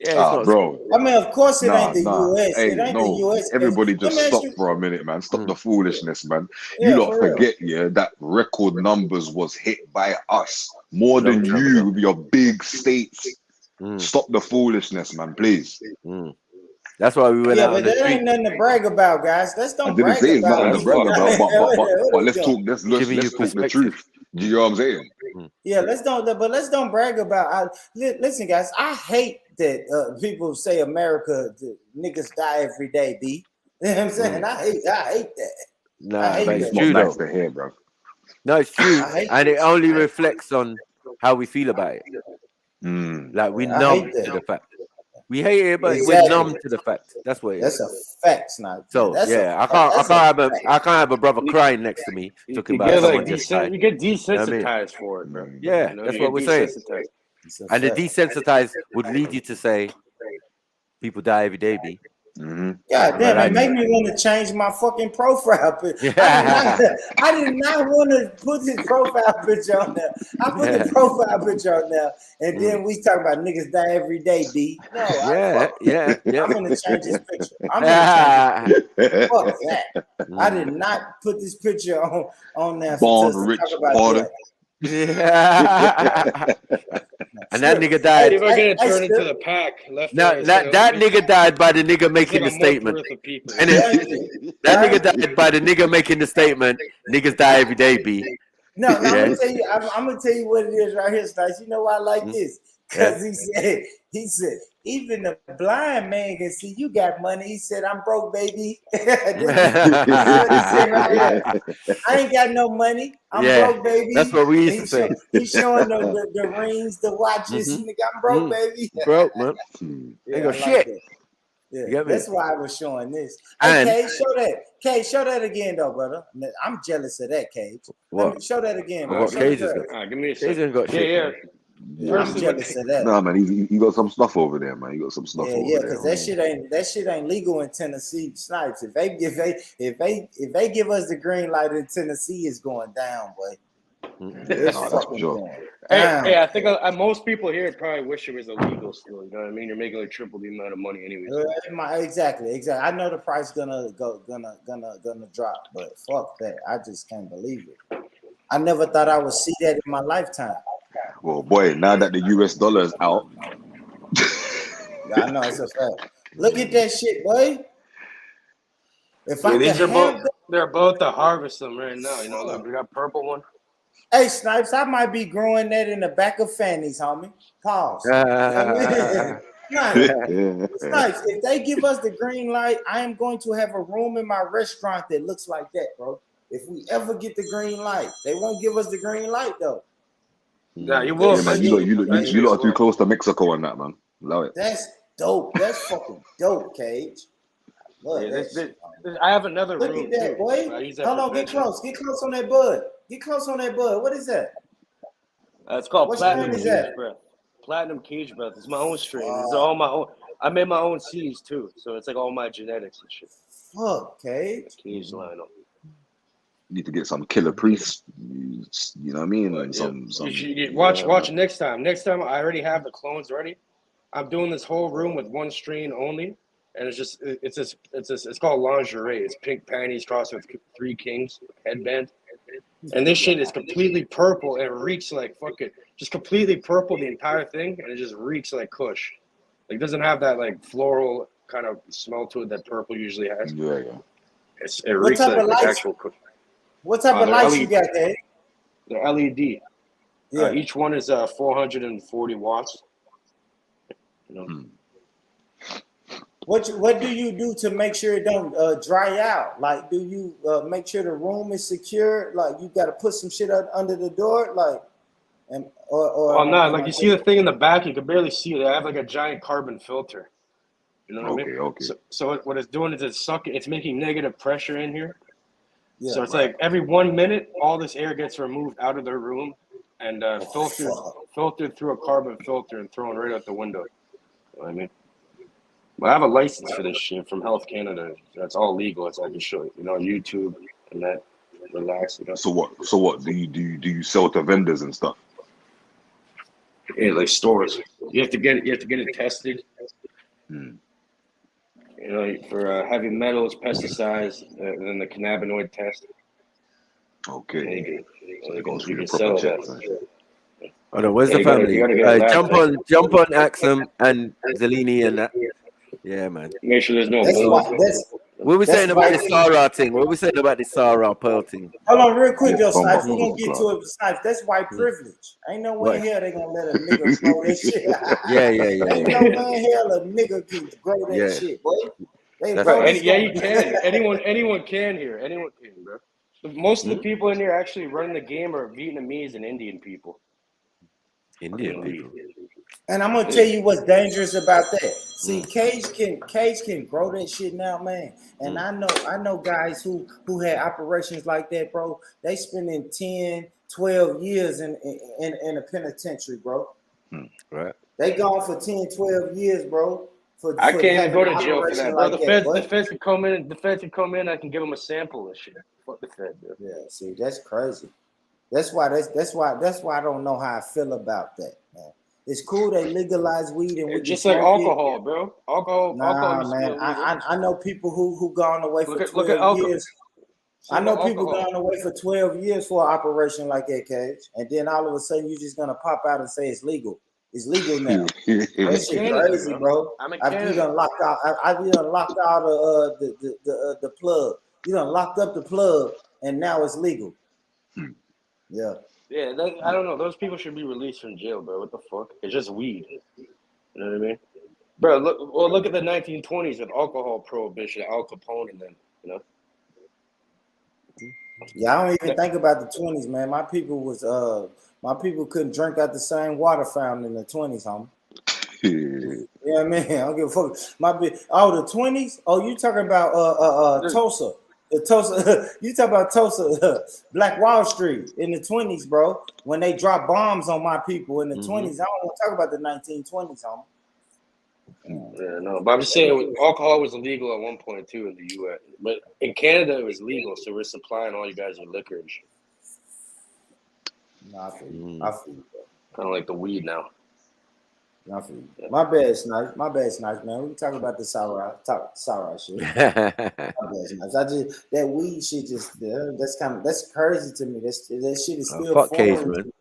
Yeah, bro. I mean, of course it ain't the US. Hey, it ain't the US. Everybody just stop for a minute, man. Stop the foolishness, man. You don't forget, that record numbers was hit by us more than you with your big states. Stop the foolishness, man, please. That's why we went out. But there ain't nothing to brag about, guys. Let's don't brag about. I didn't say it's nothing to brag about, but let's talk the truth. You know what I'm saying? Yeah, let's don't brag about. Listen, guys, I hate that people say America niggas die every day, B. You know what I'm saying? I hate that. Nah, but it's true though. To hear, bro. No, it's true, and it only reflects on how we feel about it. Like we're numb to the fact. We hate it, but we're numb to the fact. That's what it is. That's a fact, Snipe. So I can't have a brother crying next to me talking about someone just died. You get desensitized for it, man. Yeah, that's what we're saying. And the desensitized would lead you to say, people die every day, B. God damn, it made me want to change my fucking profile picture. I did not want to put this profile picture on there. I put the profile picture on there, and then we talk about niggas die every day, B. No, I'm gonna change this picture. I'm gonna change it. Fuck that. I did not put this picture on there. Born rich, order. And that nigga died. People are gonna turn into the pack. Left. Now, right, that nigga died by the nigga making the like a month statement. worth of people. And that nigga died by the nigga making the statement. Niggas die every day, B. No, I'm gonna tell you. I'm gonna tell you what it is right here, Stice. You know why I like this? Because he said, even the blind man can see you got money. He said, I'm broke, baby. This is what he said right here. I ain't got no money. I'm broke, baby. That's what we used to say. He's showing the rings, the watches. Nigga, I'm broke, baby. Broke, man. Ain't got shit. That. Yeah, that's why I was showing this. Hey, And Cage, show that. Cage, show that again, though, brother. I'm jealous of that, Cage. What? Show that again, bro. What Cage is Give me a Cage second. ain't got shit. Yeah, I'm jealous of that. Nah, man, he got some stuff over there, man. He got some stuff over there. Yeah, because that shit ain't legal in Tennessee, Snipes. If they give us the green light in Tennessee, it's going down, boy. It's fucking going down. Hey, I think most people here probably wish it was illegal still. You know what I mean? You're making like triple the amount of money anyway. Exactly. I know the price gonna drop, but fuck that. I just can't believe it. I never thought I would see that in my lifetime. Well, boy, now that the US dollar is out. Yeah, I know it's a fact. Look at that shit, boy. If I these could are they're about to harvest them right now. You know, like we got purple one. Hey, Snipes, I might be growing that in the back of fannies, homie. Pause. Snipes, if they give us the green light, I am going to have a room in my restaurant that looks like that, bro. If we ever get the green light, they won't give us the green light though. Yeah, you will. Yeah, man, you lot are too close to Mexico on that, man. Love it. That's dope. That's fucking dope, Cage. Look, I have another look room at that, too. boy. Hold on, get close. Get close on that bud. Get close on that bud. What is that? It's called What Platinum strain is Cage that? Breath. Platinum Cage Breath. It's my own strain. It's all my own. I made my own seeds too, so it's like all my genetics and shit. Fuck, Cage. Cage line up. Need to get some killer priests. You know what I mean? And Watch next time. Next time, I already have the clones ready. I'm doing this whole room with one strain only, and it's called lingerie. It's pink panties crossed with 3 kings headband, and this shit is completely purple and it reeks like fucking just completely purple the entire thing, and it just reeks like Kush. Like it doesn't have that like floral kind of smell to it that purple usually has. Yeah. It reeks like actual Kush. What type of lights you got there? They're LED. Yeah. Each one is 440 watts. You know. What do you do to make sure it don't dry out? Like, do you make sure the room is secure? Like, you got to put some shit under the door, like, or not like you see the thing in the back. You can barely see it. I have like a giant carbon filter. You know what I mean? Okay. So what it's doing is it's making negative pressure in here. Yeah, so it's like every 1 minute, all this air gets removed out of the room and filtered through a carbon filter and thrown right out the window. You know what I mean? But I have a license for this shit from Health Canada. That's all legal. It's like you show, YouTube and that. Relax. So what? Do you sell to vendors and stuff? Yeah, like stores. You have to get it tested. For heavy metals, pesticides, and then the cannabinoid test. Okay. So it goes through the proper checks. Oh no, where's the family? Jump on Axum and Zelini and that. Yeah, man. Make sure there's no. What are we saying about the Sarah thing? What are we saying about the Sarah Pearl thing? Hold on, real quick, though, Snipes. We're gonna get to it, Snipes. That's white privilege. Ain't no way in hell they gonna let a nigga grow that shit. Yeah. Ain't no way in hell a nigga can grow that shit, boy. You can. Anyone can here. Anyone can, bro. Most of the people in here actually running the game are Vietnamese and Indian people. Indian people. And I'm gonna tell you what's dangerous about that. See, Cage can grow that shit now, man. And I know guys who had operations like that, bro. They spending 10, 12 years in a penitentiary, bro. Right. They gone for 10, 12 years, bro. I can't even go to jail for that, bro. Like the feds can come in. The feds can come in. I can give them a sample of shit. Fuck the feds, bro. Yeah, see, that's crazy. That's why I don't know how I feel about that, man. It's cool they legalize weed and we just like alcohol, bro. Alcohol, man. I know people who gone away for 12 years. I know people gone away for 12 years for an operation like that, Cage. And then all of a sudden you're just gonna pop out and say it's legal. It's legal now. That shit crazy, bro. After you done locked out, I you done locked out the plug. You done locked up the plug, and now it's legal. Yeah. Yeah, I don't know. Those people should be released from jail, bro. What the fuck? It's just weed. You know what I mean? Bro, look at the 1920s with alcohol prohibition, Al Capone, and then, you know. Yeah, I don't even think about the 20s, man. My people couldn't drink out the same water fountain in the 20s, homie. You know what I mean? I don't give a fuck. The 20s? Oh, you talking about Tulsa. The Tulsa, you talk about Tulsa, Black Wall Street in the 20s, bro. When they dropped bombs on my people in the 20s. I don't want to talk about the 1920s, homie. Yeah, no, but I'm just saying alcohol was illegal at one point too in the U.S., but in Canada it was legal, so we're supplying all you guys with liquor and shit. No, I feel you. Kind of like the weed now. I feel you. My bad, Snipe. Man. We can talk about the sour shit. My bad, Snipes. That weed shit that's crazy to me. That shit is still fuck Cage, man.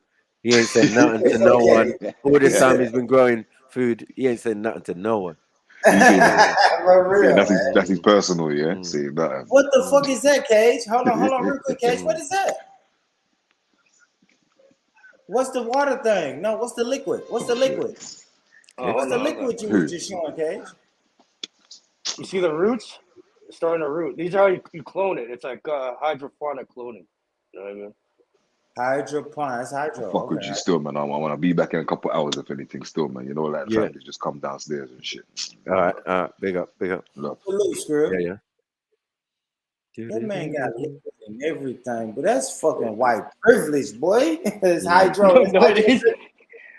He ain't said nothing to no one. All this time he's been growing food, he ain't said nothing to no one. That's his personal, yeah. See that. What the fuck is that, Cage? Hold on, real quick, Cage. What is that? What's the water thing? No, what's the liquid? What's the liquid you was just showing, Cage? You see the roots? It's starting to root. These are how you clone it. It's like hydroponic cloning. You know what I mean? Hydroponics, Fuck with you still, man. I want to be back in a couple hours if anything still, man. You know, like family just come downstairs and shit. All right. Big up. Love. Yeah. That man got liquid and everything, but that's fucking white privilege, boy. It's hydro. No, it is.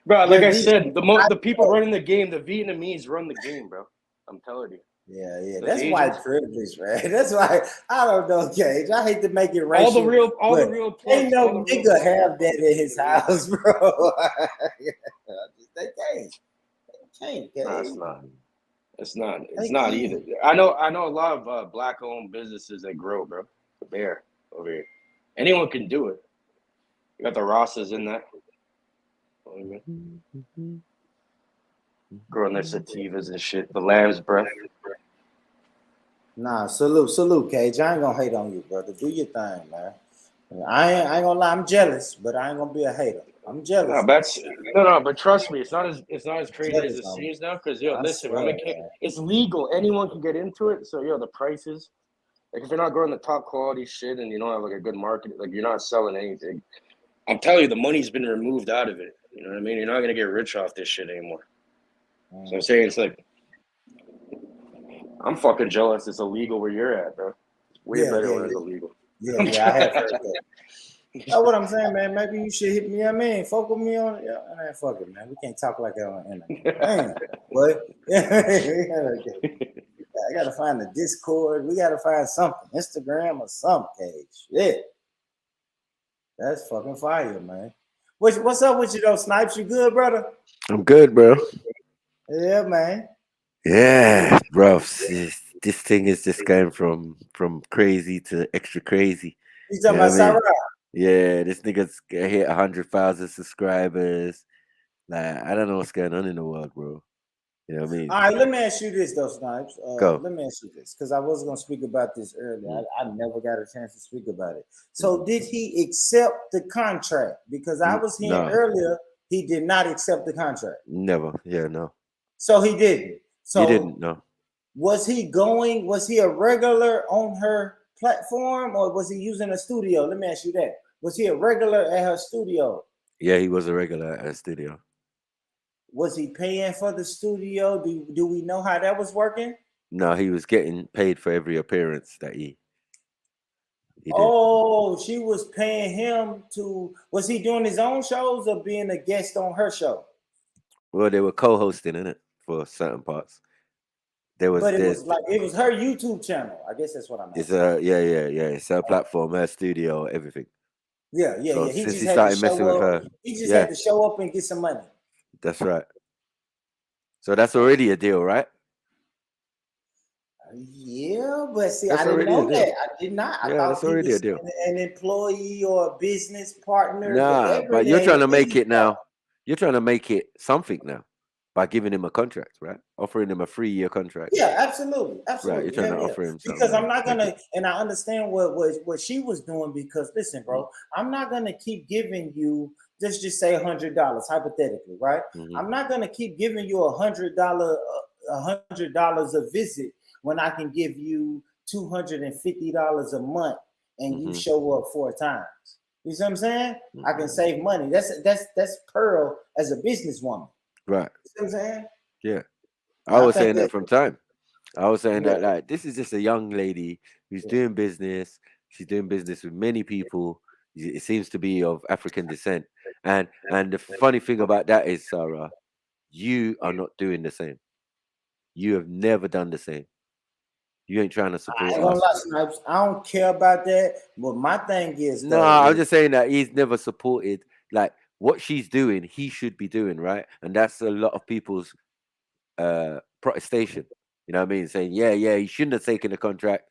Bro, like I said, the people running the game, the Vietnamese run the game, bro. I'm telling you. Yeah. That's white privilege, man. That's why I don't know, Cage. I hate to make it racial. All the real ain't no nigga have that in his house, bro. They can't. No, it's not. It's not either. I know a lot of black-owned businesses that grow, bro. The bear over here. Anyone can do it. You got the Rosses in that. Growing their sativas and shit. The lamb's breath. Nah, salute, Cage. I ain't gonna hate on you, brother. Do your thing, man. I ain't gonna lie. I'm jealous, but I ain't gonna be a hater. I'm jealous. But trust me, it's not as crazy as it seems now. Because listen, it's legal. Anyone can get into it. So the prices. Like if you're not growing the top quality shit and you don't have like a good market, like you're not selling anything. I'm telling you, the money's been removed out of it. You know what I mean? You're not gonna get rich off this shit anymore. So I'm saying it's like, I'm fucking jealous. It's illegal where you're at, bro. It's way better when it's illegal. Yeah, I have heard that. That's what I'm saying, man. Maybe you should hit me. I mean, fuck with me on it. Yeah, man, fuck it, man. We can't talk like that on the internet. Damn, what? I gotta find the Discord. We gotta find something, Instagram or something. Cage. Shit, that's fucking fire, man. What's up with you though, Snipes? You good, brother? I'm good, bro. Yeah, man. Yeah, bro. This thing is just going from crazy to extra crazy. You talking about Sarah? Yeah, this nigga's hit 100,000 subscribers. Like, I don't know what's going on in the world, bro. You know what I mean? All right, let me ask you this though, Snipes. Go. Let me ask you this, because I was gonna speak about this earlier. I never got a chance to speak about it. So did he accept the contract? Because I was hearing earlier he did not accept the contract. Never. Yeah, no. So he didn't. So he didn't, no. Was he a regular on her platform or was he using a studio? Let me ask you that. Was he a regular at her studio? Yeah, he was a regular at her studio. Was he paying for the studio? Do we know how that was working? No, he was getting paid for every appearance that he did. Oh, she was paying him to. Was he doing his own shows or being a guest on her show? Well, they were co-hosting in it for certain parts. It was her YouTube channel. I guess that's what I meant. It's It's her platform, her studio, everything. Yeah. He since just he had started to messing with her, he just had to show up and get some money. That's right. So that's already a deal, right? Yeah, but see, I didn't know that. I did not. I thought that's already a deal. An employee or a business partner. Nah, but you're trying to make it now. You're trying to make it something now by giving him a contract, right? Offering him a 3-year contract. Yeah, absolutely, absolutely. Right, you're trying to Yeah. offer him something. Because I'm not gonna, and I understand what she was doing. Because listen, bro, I'm not gonna keep giving you. Let's just say $100 hypothetically, right? I'm not gonna keep giving you $100 a visit when I can give you $250 a month and you show up 4 times. You see what I'm saying? I can save money. That's Pearl as a businesswoman. Right. You see what I'm saying? Yeah. I was saying that from time. I was saying that like this is just a young lady who's doing business. She's doing business with many people. It seems to be of African descent. And the funny thing about that is, Sarah, you are not doing the same. You have never done the same. You ain't trying to support I ain't gonna us. lie, Snipes. I don't care about that. But my thing is, No, I'm just saying that he's never supported like what she's doing. He should be doing, right? And that's a lot of people's protestation. You know what I mean? Saying, yeah, he shouldn't have taken the contract.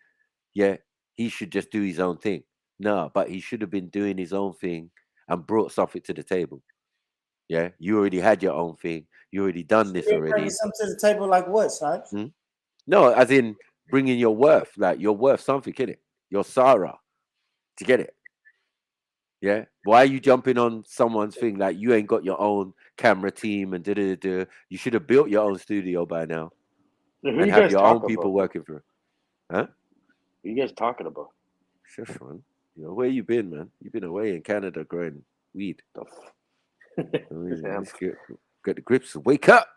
Yeah, he should just do his own thing. No, but he should have been doing his own thing and brought something to the table. Yeah, you already had your own thing. You already done this already. Bringing something to the table like what, Snipes? No, as in bringing your worth. Like you're worth something, innit? You're Sarah to get it. Yeah. Why are you jumping on someone's thing like you ain't got your own camera team and da? You should have built your own studio by now. Who And you have guys your own talking people about? working for it. Huh? Who you guys talking about? Shush, man. You know, where you been, man? You've been away in Canada growing weed. Let's get the grips. Wake up.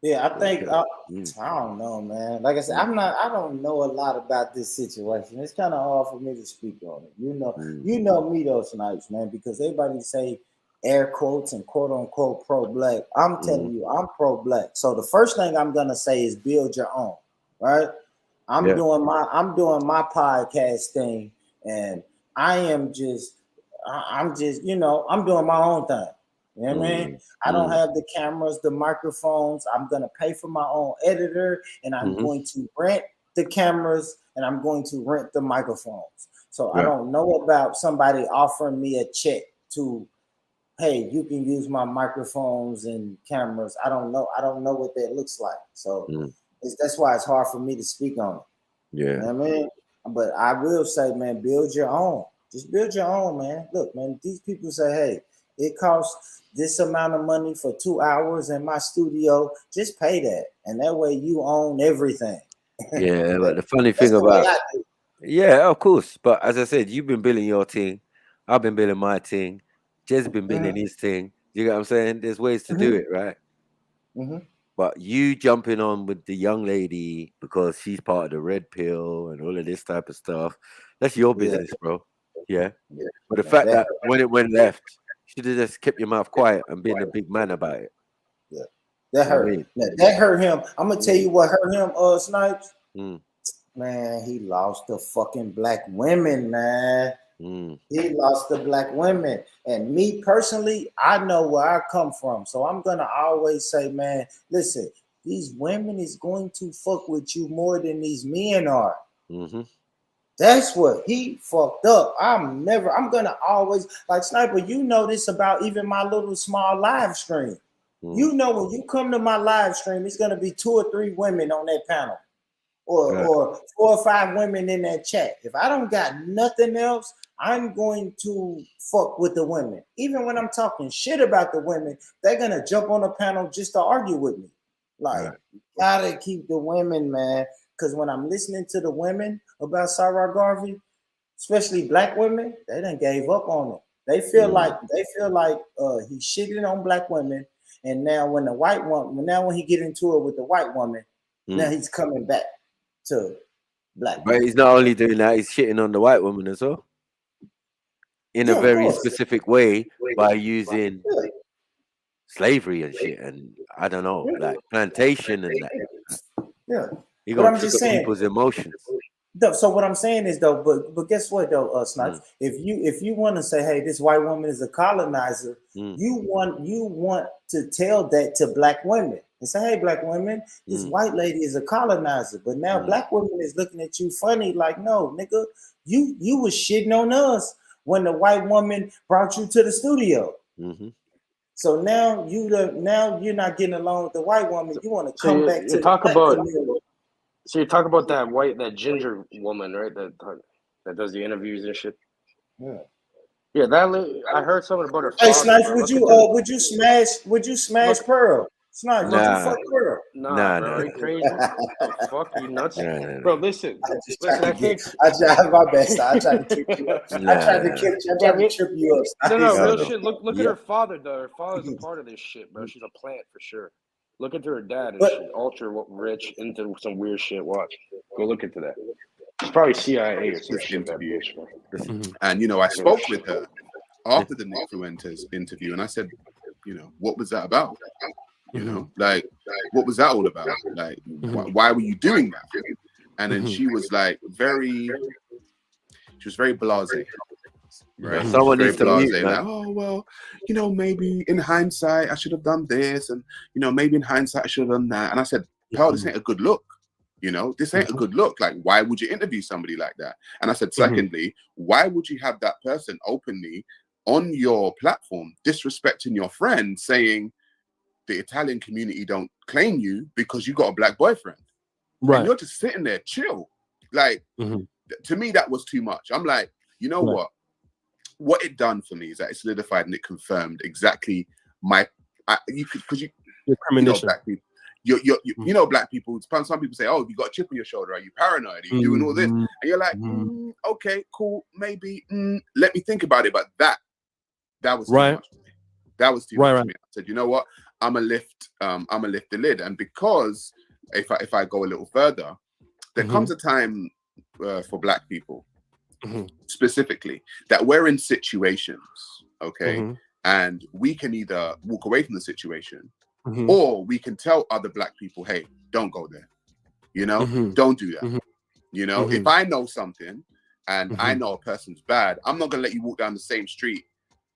Yeah, I think I don't know, man. Like I said, I don't know a lot about this situation. It's kind of hard for me to speak on it. You know me though, Snipes, man, because everybody say air quotes and quote unquote pro black. I'm telling you, I'm pro black. So the first thing I'm gonna say is build your own, right? I'm doing my podcast thing, and I'm just, I'm doing my own thing. You know what I mean? I don't have the cameras, the microphones. I'm going to pay for my own editor, and I'm going to rent the cameras, and I'm going to rent the microphones. So I don't know about somebody offering me a check to, hey, you can use my microphones and cameras. I don't know. I don't know what that looks like. So that's why it's hard for me to speak on it. Yeah. You know what I mean? But I will say, man, build your own. Just build your own, man. Look, man, these people say, hey, it costs this amount of money for 2 hours in my studio. Just pay that. And that way you own everything. Yeah, but the funny thing about of course. But as I said, you've been building your thing. I've been building my thing. Jez been building his thing. You get what I'm saying? There's ways to do it, right? But you jumping on with the young lady because she's part of the red pill and all of this type of stuff, that's your business, bro. Yeah. But the fact that when it went left, you should have just kept your mouth quiet and been a big man about it. Yeah. That hurt. That hurt him. I'm gonna tell you what hurt him, Snipes. Man, he lost the fucking black women, man. He lost the black women. And me personally, I know where I come from. So I'm gonna always say, man, listen, these women is going to fuck with you more than these men are. That's what he fucked up. I'm gonna always, like Sniper, you know this about even my little small live stream. You know when you come to my live stream, it's gonna be 2 or 3 women on that panel. Or 4 or 5 women in that chat. If I don't got nothing else, I'm going to fuck with the women. Even when I'm talking shit about the women, they're gonna jump on the panel just to argue with me. Like, gotta keep the women, man. Because when I'm listening to the women about Sarah Garvey, especially black women, they done gave up on it. They feel like he shitting on black women, and now when when he get into it with the white woman, now he's coming back to black. But he's not only doing that, he's shitting on the white woman as well. In a very specific way by using slavery and shit, and I don't know, like plantation and that. Yeah. You're gonna trick up people's emotions. So what I'm saying is though, but guess what though, Snipes? If you want to say, hey, this white woman is a colonizer, you want to tell that to black women and say, hey, black women, this white lady is a colonizer. But now black women is looking at you funny, like, no, nigga, you was shitting on us when the white woman brought you to the studio. So now you're not getting along with the white woman. You want to So come back to you the talk black about. community. So you talk about that ginger woman, right? That does the interviews and shit. Yeah. Yeah, I heard something about her Hey, father. Snipes, Bro. would you smash Pearl? Snipes, would you fuck Pearl? Nah, bro, are you crazy? The fuck, you nuts? Bro, listen, I tried my best. I tried to trip you up. I tried to trip you up. No, real shit. Look at her father, though. Her father's a part of this shit, bro. She's a plant for sure. Look into her dad and shit. Ultra rich, into some weird shit. Watch. Go look into that. It's probably CIA or some shit. That bitch, bro. And I spoke with her after the Nick Fuentes interview, and I said, what was that about? Like, what was that all about? Like, why were you doing that? And then she was like, very blasé. Right? Someone needs to mute, like, oh well, maybe in hindsight I should have done this, and maybe in hindsight I should have done that. And I said, Pearl, this ain't a good look. This ain't a good look. Like, why would you interview somebody like that? And I said, secondly, why would you have that person openly on your platform disrespecting your friend, saying the Italian community don't claim you because you got a black boyfriend? Right. And you're just sitting there chill. Like, to me, that was too much. I'm like, what it done for me is that it solidified and it confirmed exactly my, because you know black people. You know black people. Some people say, "Oh, you got a chip on your shoulder. Are you paranoid? Are you doing all this?" And you're like, "Okay, cool, maybe. Let me think about it." But that was too much for me. That was too much for me. I said, "You know what? I'm gonna lift the lid." And because if I go a little further, there comes a time for black people specifically that we're in situations, okay, and we can either walk away from the situation. Or we can tell other black people, hey, don't go there. Don't do that. If I know something and I know a person's bad, I'm not going to let you walk down the same street.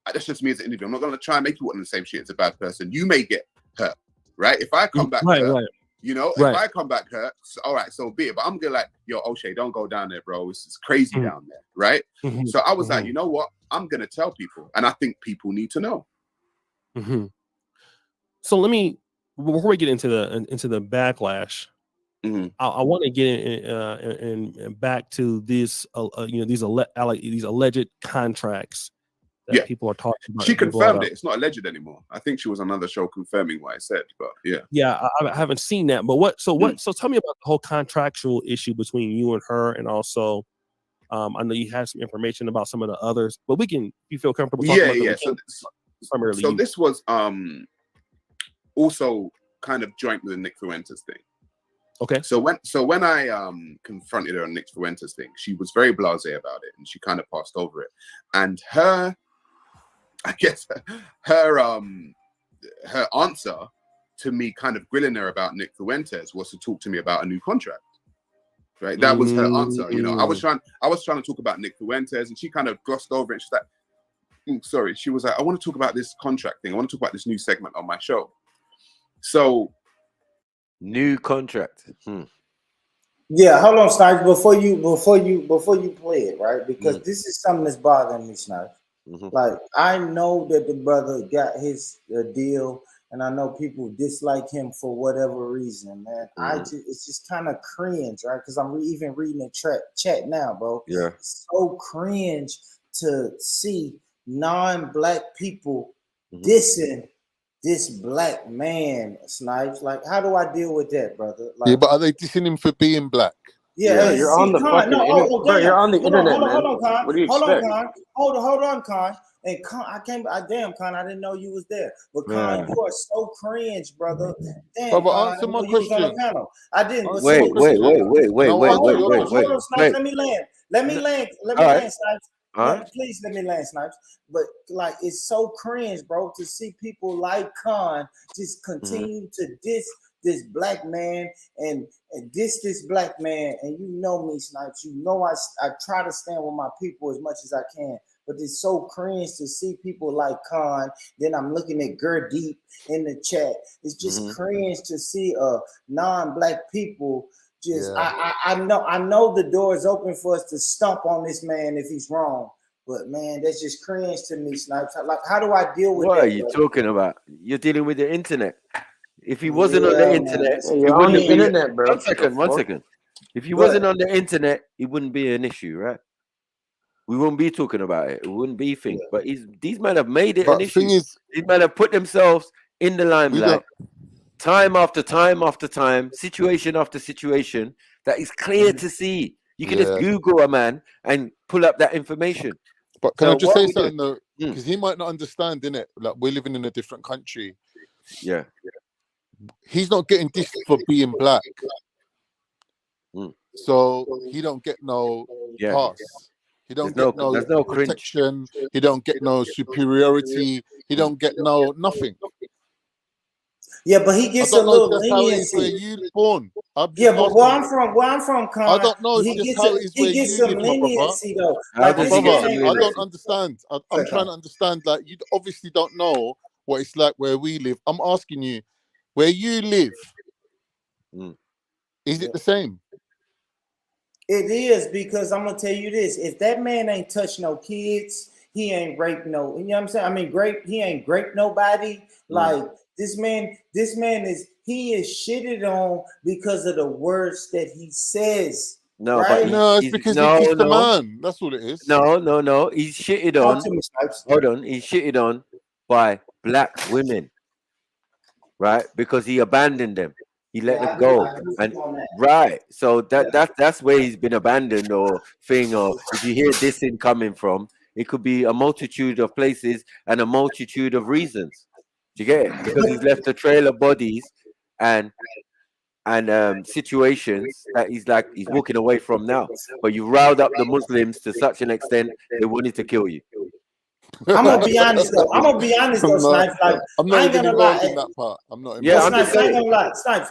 That's just me as an individual. I'm not going to try and make you walk in the same street as a bad person. You may get hurt, right? If I come back hurt, if I come back hurt, all right, so be it. But I'm going to like, yo, O'Shea, don't go down there, bro. It's crazy down there, right? So I was like, you know what? I'm going to tell people. And I think people need to know. So let me, before we get into the backlash, I want to get in back to this, these alleged contracts that people are talking about. She confirmed it. It's not alleged anymore. I think she was on another show confirming what I said, but yeah. Yeah, I haven't seen that. But so tell me about the whole contractual issue between you and her, and also, I know you have some information about some of the others, but you feel comfortable talking about them? So this was also kind of joint with the Nick Fuentes thing. Okay. So when I confronted her on Nick Fuentes thing, she was very blasé about it, and she kind of passed over it. And her answer to me kind of grilling her about Nick Fuentes was to talk to me about a new contract. Right? That was her answer. I was trying to talk about Nick Fuentes, and she kind of glossed over it. She's like, sorry. She was like, I want to talk about this contract thing. I want to talk about this new segment on my show. So, new contract. Yeah, hold on, Snipes. Before you play it, right? Because this is something that's bothering me, Snipes. Like, I know that the brother got his deal, and I know people dislike him for whatever reason, man. It's just kind of cringe, right? Because I'm even reading the chat now, bro. Yeah, it's so cringe to see non-black people dissing this black man, Snipes. Like, how do I deal with that, brother? Like, yeah, but are they dissing him for being black? Yeah, you're on the fucking internet. Bro, you're on the internet, man. Hold on, Con. What do you expect? Hold on, Con. And Con, damn, Con, I didn't know you was there. But Con, you are so cringe, brother. Damn, but Con, answer my you was on the question. panel. I didn't. Wait. Hold on, Snipes. Let me land, Snipes. Please let me land, Snipes. But like, it's so cringe, bro, to see people like Khan just continue to diss this black man and diss this black man. And you know me, Snipes. You know I try to stand with my people as much as I can. But it's so cringe to see people like Khan. Then I'm looking at Gurdeep in the chat. It's just cringe to see non-black people. Just I know the door is open for us to stomp on this man if he's wrong. But man, that's just cringe to me, Snipes. Like, how do I deal with What that? are you talking about? You're dealing with the internet. If he wasn't on Yeah, the man, internet, that's it You're on the wouldn't be. internet, bro. One second. If he Go wasn't ahead. on the internet, it wouldn't be an issue, right? We wouldn't be talking about it. It wouldn't be things. But these men have made it an But issue. thing is, These men have put themselves in the we limelight don't. time after time after time, situation after situation. That is clear Mm-hmm. to see. You can just Yeah. Google a man and pull up that information. But can I So just what say we do? something though? Because he might not understand, innit? Like we're living in a different country. Yeah. He's not getting this for being black. So he don't get no pass. He don't get no there's no cringe. protection. He don't get no superiority. He don't get no nothing. Yeah, but he gets a I don't know if little that's how it is where leniency. you born. Yeah, but where I'm from, Con, I don't know if he that's gets how it is where he gets you some live, my brother. leniency though. How Like does this he get man some ain't I don't leniency? understand. I'm trying to understand. Like you obviously don't know what it's like where we live. I'm asking you, where you live, is it the same? It is, because I'm gonna tell you this: if that man ain't touched no kids, he ain't raped no. You know what I'm saying? I mean, he ain't raped nobody. Like this man is shitted on because of the words that he says. No, right? but No, it's because he's just a man. That's what it is. No. He's shitted Talk on. to me, Snipes. Hold on. He's shitted on by black women, right? Because he abandoned them. He let them go. And right. So that's where he's been abandoned or thing. Or if you hear this in coming from, it could be a multitude of places and a multitude of reasons. Do you get it? Because he's left a trail of bodies and situations that he's walking away from now. But you riled up the Muslims to such an extent they wanted to kill you. I'm gonna be honest though. Snipes. Like I'm not I ain't even gonna involved lie. in that part. I'm not. Yeah, involved I'm in just Snipes, I saying. ain't gonna lie. Snipes,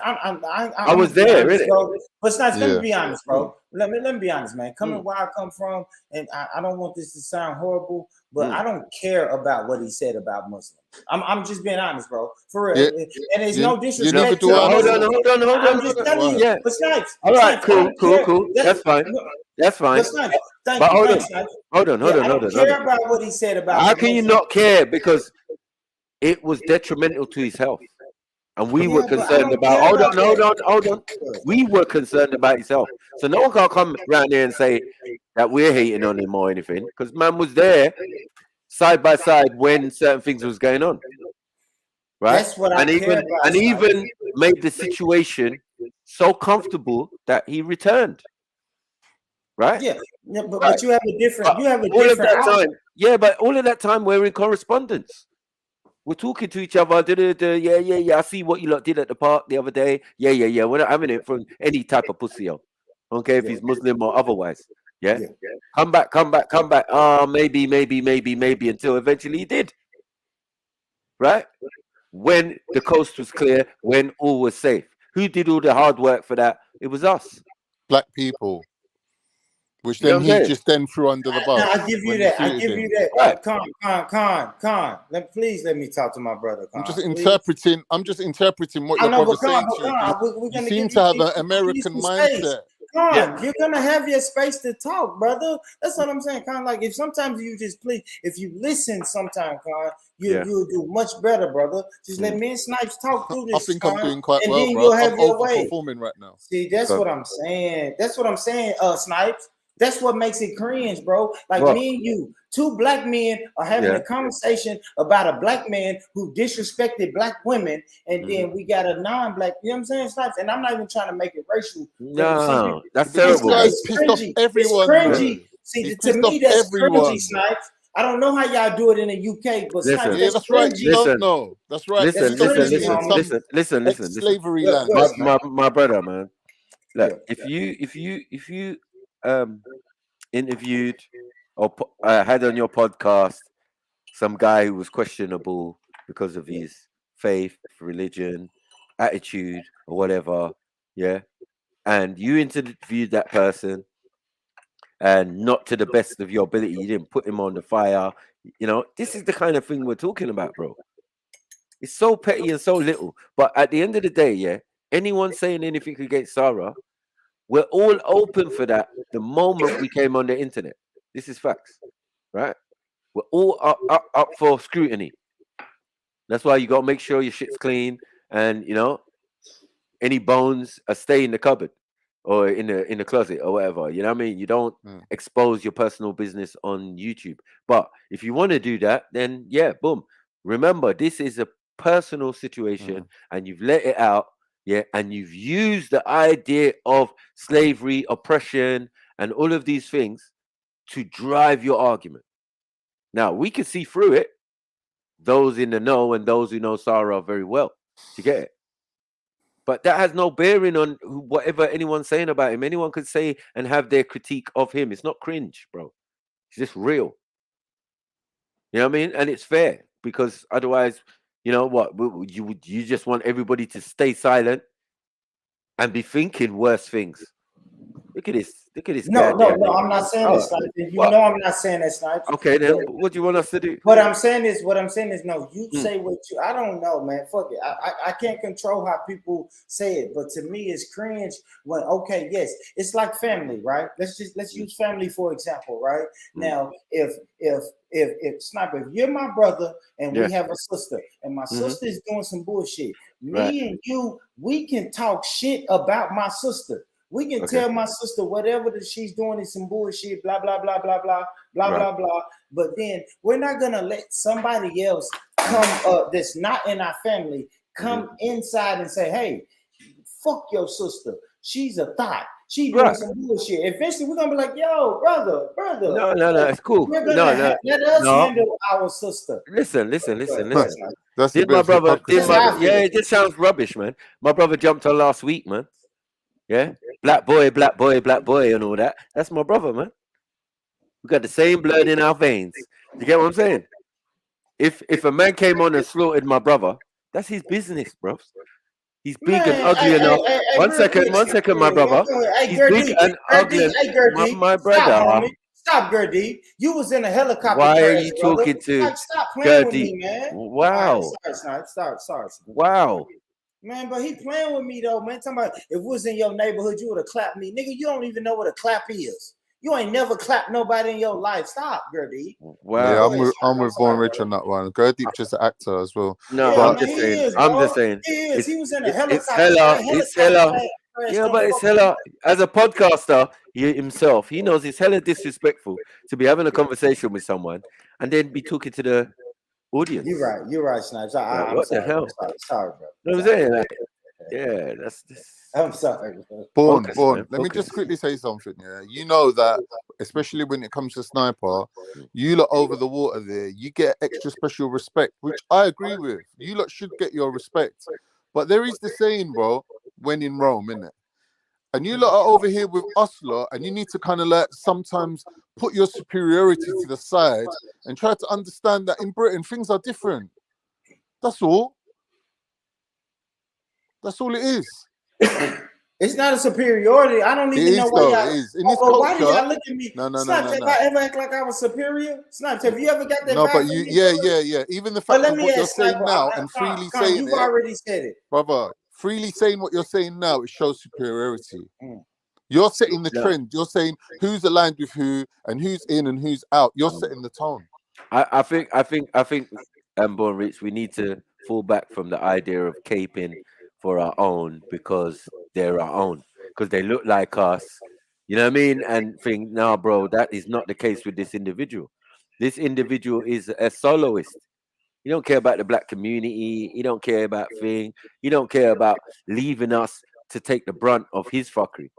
I was there, innit? bro. But Snipes, let Yeah. me be honest, bro. Let me be honest, man. Coming where I come from, and I don't want this to sound horrible, but I don't care about what he said about Muslims. I'm just being honest, bro. For real. Yeah. And it's You no neither disrespect do to I. Hold Muslims. on. I'm just telling you. Yeah. But Snipes, All right, I don't care. cool. That's fine. That's fine. But Snipes, But thank you, hold thanks, on. Snipes. Hold on. I don't care about what he said about How the can you Muslims. not care? Because it was detrimental to his health. And we were Yeah, but I concerned don't about care about that. hold on. We were concerned about his health. So no one can come around here and say that we're hating on him or anything. Because man was there side by side when certain things was going on. Right? That's what I And care even about. even made the situation so comfortable that he returned. Right? Yeah, but you have a different. You have a All of different. that time. Yeah, but all of that time we're in correspondence. We're talking to each other. Yeah. I see what you lot did at the park the other day. Yeah. We're not having it from any type of pussy. I don't care if he's Muslim or otherwise. Yeah. Come back. Oh, maybe, until eventually he did. Right? When the coast was clear, when all was safe. Who did all the hard work for that? It was us. Black people. Which You know then what I'm he saying? just then threw under the bus. I give you when that. I suited give him. you that. Right. Con. Please let me talk to my brother. I'm just please. interpreting. I'm just interpreting what I your know, brother's but saying Con, to you. we're You gonna seem give to have you an American some space. mindset. Con, you're gonna have your space to talk, brother. That's what I'm saying. Con, like if sometimes you just please, if you listen, sometime, Con, you'll do much better, brother. Just let me and Snipes talk through I this. think Con, I'm doing quite and well, then bro. you'll I'm have your way. overperforming right now. See, that's what I'm saying. Snipes. That's what makes it cringe, bro. Like What? me and you, two black men are having a conversation about a black man who disrespected black women, and then we got a non-black, you know what I'm saying, Snipes? And I'm not even trying to make it racial. No, that's But this terrible. guy's It's pissed off cringy. everyone, It's though. cringy. See, He's to pissed me, off that's everyone. cringy, Snipes. I don't know how y'all do it in the UK, but Listen. Snipes, Yeah, that's that's right. cringy. You don't know. That's right. That's He's obviously cringy, in homie. some Listen. ex-slavery land. My brother, man. Look, if you interviewed or had on your podcast some guy who was questionable because of his faith, religion, attitude, or whatever, yeah, and you interviewed that person and not to the best of your ability, you didn't put him on the fire, this is the kind of thing we're talking about, bro. It's so petty and so little, but at the end of the day, yeah, anyone saying anything against Sarah, we're all open for that the moment we came on the internet. This is facts, right? We're all up for scrutiny. That's why you got to make sure your shit's clean, and any bones stay in the cupboard or in the closet or whatever. You know what I mean? You don't expose your personal business on YouTube. But if you want to do that, then yeah, boom. Remember, this is a personal situation, and you've let it out, yeah, and you've used the idea of slavery, oppression, and all of these things to drive your argument. Now we can see through it. Those in the know and those who know Sarah very well. You get it? But that has no bearing on whatever anyone's saying about him. Anyone could say and have their critique of him. It's not cringe, bro. It's just real. You know what I mean? And it's fair, because otherwise, you know what? You just want everybody to stay silent and be thinking worse things. Look at this. Look at this. No, I'm not saying this, Snipes. You know I'm not saying that, Snipes. Okay, then what do you want us to do? What I'm saying is, no, you say what you. I don't know, man. Fuck it. I can't control how people say it, but to me, it's cringe when. Okay, yes, it's like family, right? Let's use family for example, right? Now, if Sniper, if you're my brother and we have a sister, and my sister is doing some bullshit, me and you, we can talk shit about my sister. We can tell my sister whatever that she's doing is some bullshit, blah, blah, blah, blah, blah, blah, blah, blah. But then we're not going to let somebody else come that's not in our family come inside and say, hey, fuck your sister. She's a thought. She doing some bullshit. Eventually, we're going to be like, yo, brother. No, it's cool. We're going to let us handle our sister. Listen. That's my brother. Yeah, it just sounds rubbish, man. My brother jumped on last week, man. Yeah, black boy, and all that. That's my brother, man. We got the same blood in our veins. You get what I'm saying? If a man came on and slaughtered my brother, that's his business, bro. He's big and ugly enough. One second, my brother. He's big and ugly. My brother. Stop, Gerdy. You was in a helicopter. Why are you talking to Stop playing with me, man. Wow. Sorry. Wow. Man, but he playing with me though, man. Talking about if it was in your neighborhood, you would have clapped me. Nigga, you don't even know what a clap is. You ain't never clapped nobody in your life. Stop, Gerdy. Wow. Yeah, I'm with Vaughn Rich on that one. Gerdy just an actor as well. No, I'm just saying. He is. He was in a helicopter. It's hella. Yeah, but it's hella. As a podcaster, himself, he knows it's hella disrespectful to be having a conversation with someone and then be talking to the audience. You're right, Snipes. What the hell? Sorry, bro. You know what I'm saying? Like, yeah, that's. I'm sorry. Born. Let me just quickly say something. Yeah, you know that, especially when it comes to Sniper, you lot over the water there, you get extra special respect, which I agree with. You lot should get your respect, but there is the saying, bro, when in Rome, innit? And you lot are over here with us lot, and you need to kind of like sometimes put your superiority to the side and try to understand that in Britain things are different. That's all. That's all it is. It's not a superiority. I don't even know why y'all. It is. In this culture, why do y'all look at me? No. Have I ever act like I was superior? Snipes, have you ever got that? No, but you, yeah. Even the fact of what you're saying now and freely saying you've already said it, brother. Freely saying what you're saying now, it shows superiority. You're setting the trend. You're saying who's aligned with who and who's in and who's out. You're setting the tone. I think, Born Rich, we need to fall back from the idea of caping for our own because they're our own, because they look like us. You know what I mean? And think, nah, bro, that is not the case with this individual. This individual is a soloist. He don't care about the black community. He don't care about thing. He don't care about leaving us to take the brunt of his fuckery.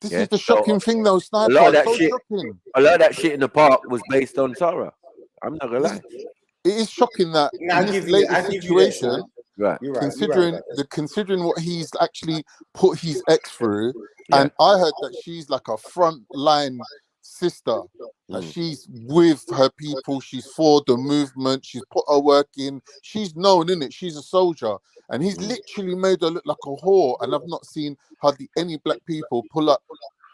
This is the shocking thing, though, Sniper. A lot of that shit in the park was based on Sarah. I'm not gonna lie. It is shocking that in this latest situation, right? Considering what he's actually put his ex through, and I heard that she's like a front line sister. Like she's with her people, she's for the movement, she's put her work in, she's known, innit? She's a soldier. And he's literally made her look like a whore. And I've not seen hardly any black people pull up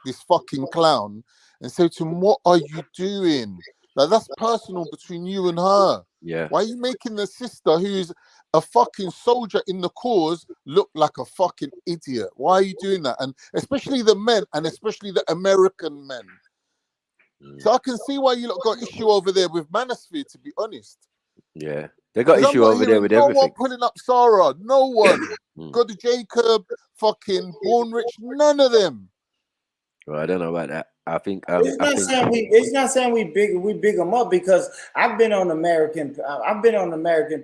this fucking clown and say to him, what are you doing? Like, that's personal between you and her. Yeah. Why are you making the sister who's a fucking soldier in the cause look like a fucking idiot? Why are you doing that? And especially the men, and especially the American men. So I can see why you lot got issue over there with Manosphere, to be honest. Yeah, they got I'm issue not over there hearing with no everything. one pulling up Sarah. No one. Got the Jacob, fucking Born Rich. None of them. Well, I don't know about that. I think It's not saying we big them up, because I've been on American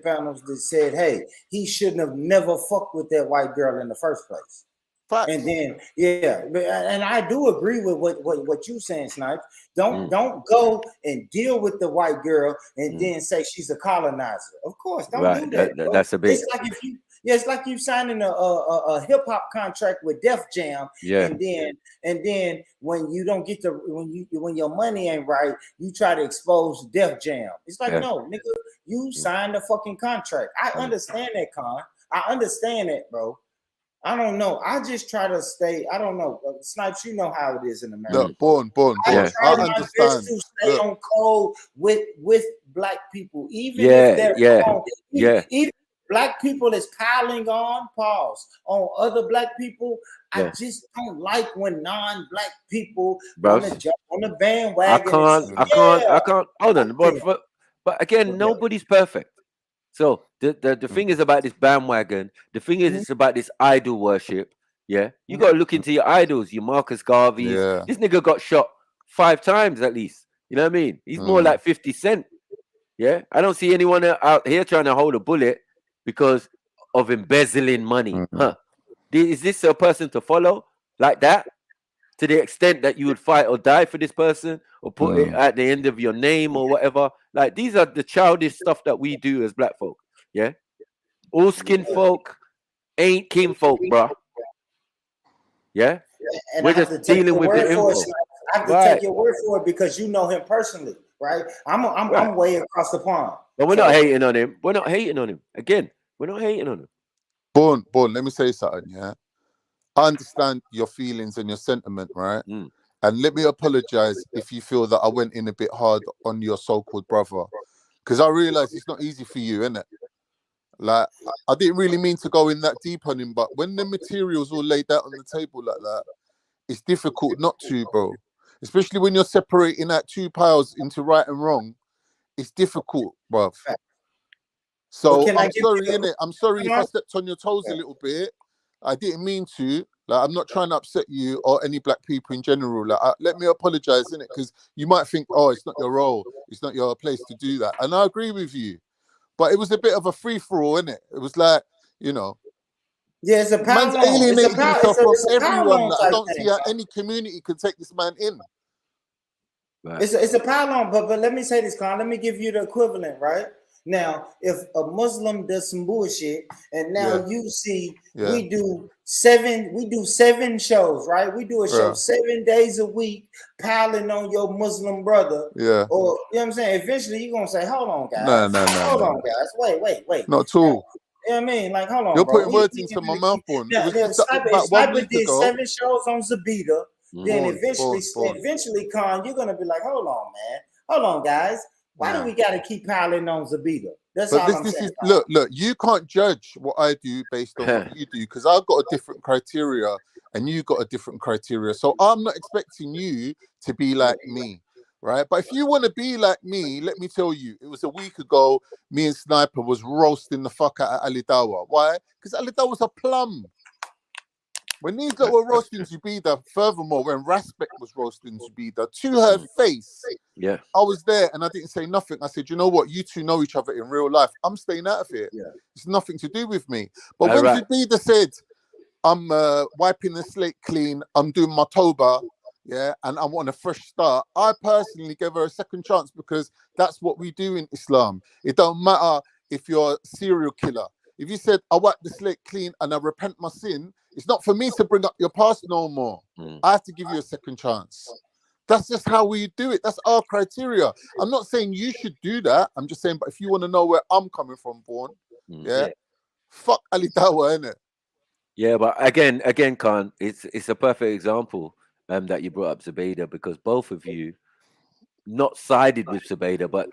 panels that said, hey, he shouldn't have never fucked with that white girl in the first place. Facts. And then and I do agree with what you saying, Snipes. Don't go and deal with the white girl and then say she's a colonizer. Of course, don't do that. That's a big. It's like if you it's like you signing a hip hop contract with Def Jam, and then when you don't get when your money ain't right, you try to expose Def Jam. It's like, no, nigga, you signed the fucking contract. I understand that, Con. I understand that, bro. I don't know. I just try to stay. I don't know, Snipes. You know how it is in America. Look, born. I try my best to stay on code with black people, even if they're wrong. Even black people is piling on other black people. I just don't like when non-black people want to jump on the bandwagon. I can't. Hold on, but again, nobody's perfect. So the thing is about this bandwagon. The thing is, it's about this idol worship. Yeah, you got to look into your idols, your Marcus Garveys. Yeah. This nigga got shot 5 times at least. You know what I mean? He's more like 50 Cent. Yeah, I don't see anyone out here trying to hold a bullet because of embezzling money. Huh? Is this a person to follow like that? To the extent that you would fight or die for this person, or put it at the end of your name or whatever. Like, these are the childish stuff that we do as black folk. Yeah, all skin folk ain't kinfolk, bro. Yeah, and we're I have just to take dealing your with word the for info. it. I have to take your word for it because you know him personally, right? I'm way across the pond. But we're not hating on him. We're not hating on him. Again, we're not hating on him. Born. Let me say something. Yeah, I understand your feelings and your sentiment, right? And let me apologize if you feel that I went in a bit hard on your so-called brother, because I realize it's not easy for you, innit? Like, I didn't really mean to go in that deep on him, but when the material's all laid out on the table like that, it's difficult not to, bro. Especially when you're separating that 2 piles into right and wrong, it's difficult, bruv. So I'm sorry, innit? I'm sorry if I stepped on your toes a little bit. I didn't mean to. Like, I'm not trying to upset you or any black people in general. Like, let me apologize, innit? Because you might think, oh, it's not your role, it's not your place to do that, and I agree with you. But it was a bit of a free for all, innit? It was like, you know. Yeah, it's a power man's loan. alienated himself from It's a power everyone. loan That I type don't thing. see how any community could take this man in. Right. It's a power loan, but let me say this, Con. Let me give you the equivalent, right? Now, if a Muslim does some bullshit, and now you see we do 7 shows, right? We do a show 7 days a week, piling on your Muslim brother. Yeah. Or you know what I'm saying? Eventually you're gonna say, hold on, guys. No. Hold on, guys. Wait. Not at all. You know what I mean? Like, hold on, You're bro. putting words into my mouth, Born. It was just Sniper, about 1 week did ago. 7 shows on Zabita. Then Born. eventually, Con, you're gonna be like, hold on, man. Hold on, guys. Why do we gotta keep piling on Zabita? That's all I'm saying. Look, you can't judge what I do based on what you do, because I've got a different criteria and you got a different criteria. So I'm not expecting you to be like me, right? But if you want to be like me, let me tell you, it was a week ago, me and Sniper was roasting the fuck out of Ali Dawa. Why? Because Ali Dawa was a plum. When these lot were roasting Zubida, furthermore, when Raspek was roasting Zubida, to her face, I was there and I didn't say nothing. I said, you know what? You two know each other in real life. I'm staying out of it. It's nothing to do with me. But when Zubida said, I'm wiping the slate clean, I'm doing my Toba, and I want a fresh start, I personally gave her a second chance, because that's what we do in Islam. It don't matter if you're a serial killer. If you said, I wipe the slate clean and I repent my sin, it's not for me to bring up your past no more. I have to give you a second chance. That's just how we do it. That's our criteria. I'm not saying you should do that. I'm just saying, but if you want to know where I'm coming from, Born, fuck Ali Dawa, innit? Yeah, but again, Khan, it's a perfect example that you brought up Zubaydah, because both of you not sided with Zubaydah, but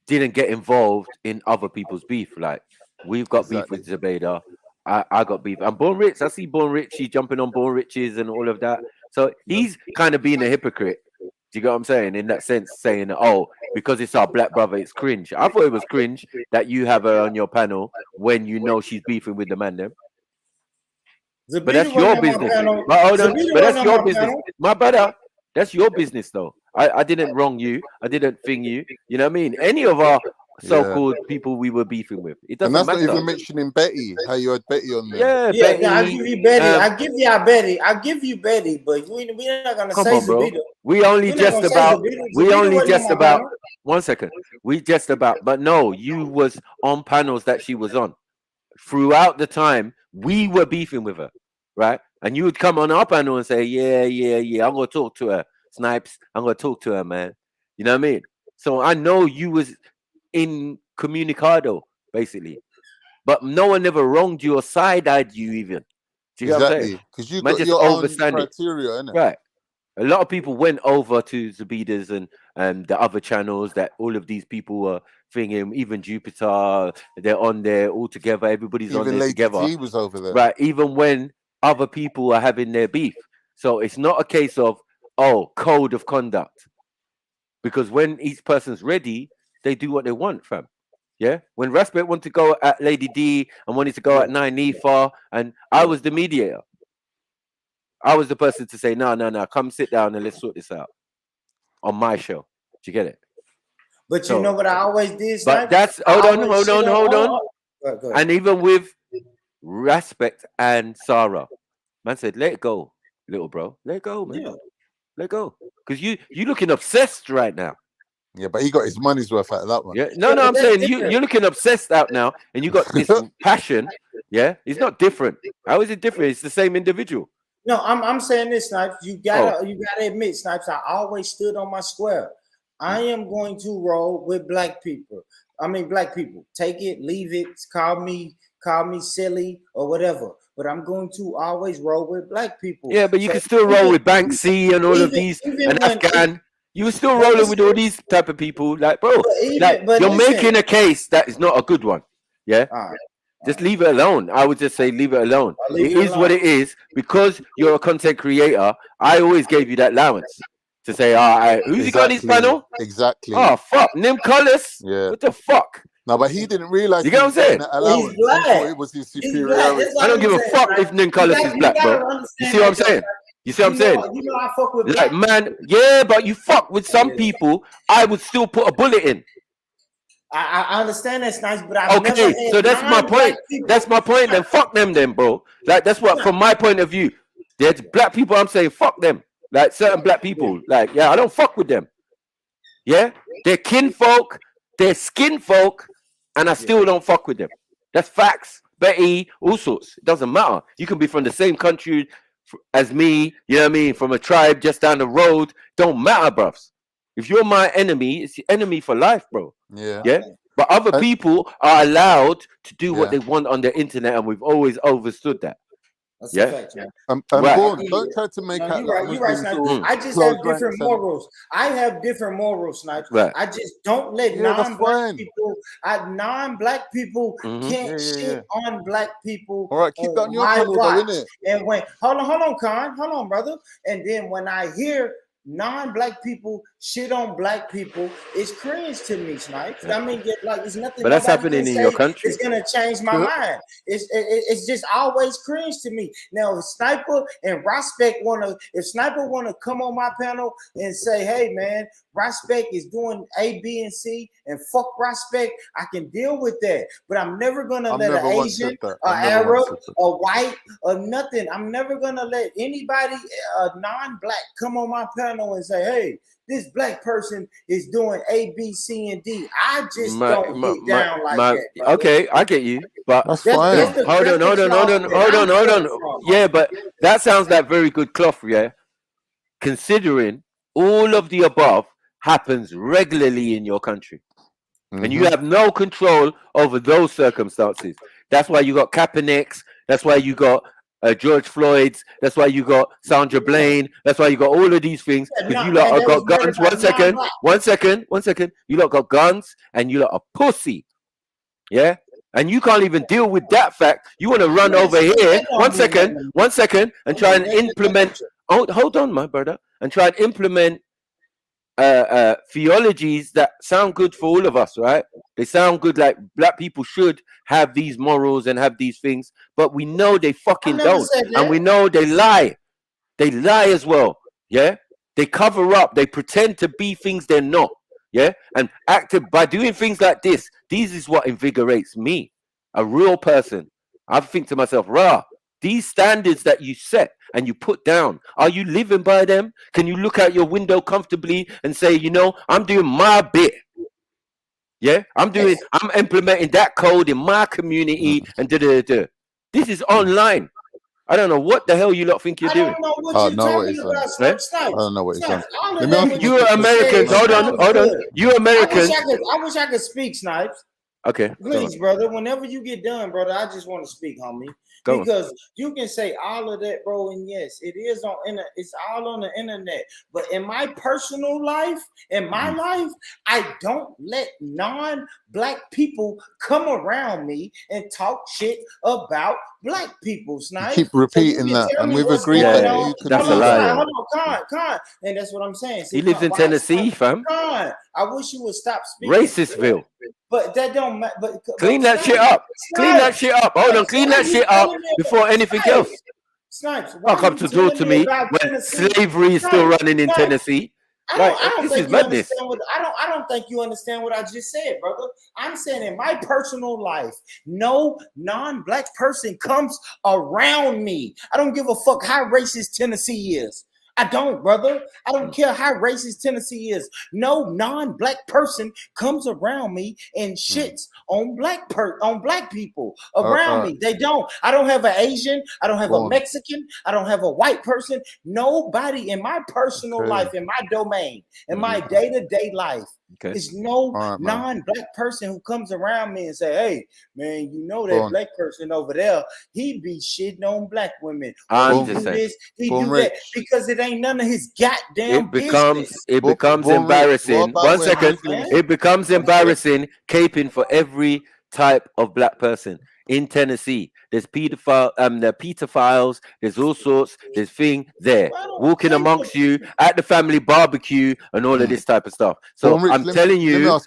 didn't get involved in other people's beef. Like, we've got beef with Zubaydah. I got beef. And Born Rich, I see Born Rich, he's jumping on Born Riches and all of that. So he's kind of being a hypocrite. Do Do you get what I'm saying? In that sense, saying, oh, because it's our black brother, it's cringe. I thought it was cringe that you have her on your panel when you know she's beefing with the man them. But that's your business. But hold on. But that's your business. My brother, that's your business though. I didn't wrong you. I didn't thing you. You know what I mean? Any of our so-called people we were beefing with. It doesn't matter. And that's not even mentioning Betty. How you had Betty on there. Yeah, Yeah, Betty. I give you Betty. I give you Betty. I give you Betty, but we're not gonna say Zabita. We only just about. We only just about. 1 second. We just about. But no, you was on panels that she was on. Throughout the time, we were beefing with her, right? And you would come on our panel and say, yeah, I'm gonna talk to her, Snipes. I'm gonna talk to her, man. You know what I mean? So I know you was incommunicado, basically, but no one ever wronged you or side-eyed you even. Do you know what I'm saying? Because you Man got just your own overstand it. criteria, innit? Right. A lot of people went over to Zabida's and the other channels that all of these people were thinking, even Jupiter, they're on there all together. Everybody's on there Lady together. T was over there. Right. Even when other people are having their beef. So it's not a case of, oh, code of conduct. Because when each person's ready, they do what they want, fam. Yeah. When Respect wanted to go at Lady D and wanted to go at Nine Nifa, and I was the mediator. I was the person to say, no, come sit down and let's sort this out on my show. Do you get it? But you know what I always did, but that's hold on. And even with Respect and Sarah, man said, let it go, little bro. Let it go, man. Yeah. Let go. Because you looking obsessed right now. Yeah, but he got his money's worth out of that one. Yeah, no, I'm saying you're looking obsessed out now, and you got this passion. Yeah, it's not different. How is it different? It's the same individual. No, I'm saying this, Snipes. You gotta admit, Snipes. I always stood on my square. I am going to roll with black people. I mean, black people. Take it, leave it. Call me silly or whatever. But I'm going to always roll with black people. Yeah, but you can still roll with Banksy and all of these and Afghan. You were still rolling with all these type of people, like bro. You're making a case that is not a good one. Yeah. Just leave it alone. I would just say leave it alone. It is what it is. Because you're a content creator, I always gave you that allowance to say, all right, who's he got on his panel? Exactly. Oh, fuck. Nim Collis? Yeah. What the fuck? No, but he didn't realize. You get what I'm saying? He's black. It was his superiority. I don't give a fuck if Nim Collis is black, bro. You see what I'm saying? You see what I'm saying? You know I fuck with like, man, yeah, but you fuck with some people, I would still put a bullet in. I understand that's nice, but I've okay, never had so that's my point. That's my point. Then fuck them, then, bro. Like that's what, from my point of view, there's black people. I'm saying fuck them. Like certain black people, like I don't fuck with them. Yeah, they're kinfolk, they're skin folk, and I still don't fuck with them. That's facts. Betty, all sorts. It doesn't matter. You can be from the same country as me. You know what I mean? From a tribe just down the road. Don't matter, bruv. If you're my enemy, it's the enemy for life, bro. Yeah. Yeah. But other people are allowed to do what they want on the internet, and we've always understood that. That's yeah. a fact, man. Right. Don't try to make out. You're right, Snipes. I just have different morals. I have different morals, Snipes. Right. I just don't let non-black people can't shit on black people. All right, keep that on your panel, though, innit? And when hold on, Khan, hold on, brother. And then when I hear non-black people shit on black people, it's cringe to me, Snipes. I mean, like it's nothing. But that's happening in your country. It's gonna change my mind. It's just always cringe to me. Now, if Sniper and Respect if Sniper wanna come on my panel and say, "Hey, man, Respect is doing A, B, and C," and fuck Respect, I can deal with that. But I'm never gonna let an Asian, an Arab, a white, or nothing. I'm never gonna let anybody, non-black, come on my panel and say, "Hey, this black person is doing A, B, C, and D." I just don't get down like that. Brother. Okay, I get you, but that's fine. Hold on. Yeah, but that sounds like very good cloth, yeah. Considering all of the above happens regularly in your country, and you have no control over those circumstances. That's why you got Kaepernick's. That's why you got George Floyd's. That's why you got Sandra Blaine. That's why you got all of these things. Because you lot have got guns. 1 second. You lot got guns, and you lot are pussy. Yeah, and you can't even deal with that fact. You want to run over here. 1 second, and try and implement. Hold on, my brother, and try and implement theologies that sound good for all of us, right? They sound good, like black people should have these morals and have these things, but we know they fucking don't, and we know they lie. They lie as well. Yeah, they cover up. They pretend to be things they're not. Yeah, and active by doing things like this. This is what invigorates me, a real person. I think to myself, rah, these standards that you set and you put down, are you living by them? Can you look out your window comfortably and say, you know, I'm doing my bit? Yeah, I'm implementing that code in my community and This is online. I don't know what the hell you lot think you're doing. I don't know what you're talking about, Snipes. I don't know what he's done. You Americans, hold on. You Americans. I wish I could speak, Snipes. Okay. Please, brother. Whenever you get done, brother, I just want to speak, homie. Because you can say all of that, bro, and yes, it is it's all on the internet. But in my personal life, I don't let non-black people come around me and talk shit about black people. Snipes. Keep repeating that, and we've agreed that you can that's do a lie. Hold on, Con. And that's what I'm saying. See, he lives in Tennessee, fam. Con, I wish you would stop speaking. Racistville. But that don't matter. Clean that shit up. Clean that shit up. Hold on, clean that shit up before anything else. Snipes, come to talk to me when slavery is still running in Tennessee. I don't think you understand I don't think you understand what I just said, brother. I'm saying in my personal life, no non-black person comes around me. I don't give a fuck how racist Tennessee is. I don't, brother. I don't care how racist Tennessee is. No non-black person comes around me and shits on black people around me. They don't. I don't have an Asian. I don't have a Mexican. I don't have a white person. Nobody in my personal life, in my domain, in my day-to-day life, there's no non-black person who comes around me and say, "Hey, man, you know that black person over there? He be shitting on black women. He do this, he do that, because it ain't none of his goddamn business." It becomes embarrassing. 1 second. It becomes embarrassing caping for every type of black person in Tennessee. There's there are pedophiles, there's all sorts, there's thing there walking amongst you at the family barbecue and all of this type of stuff. So I'm telling you,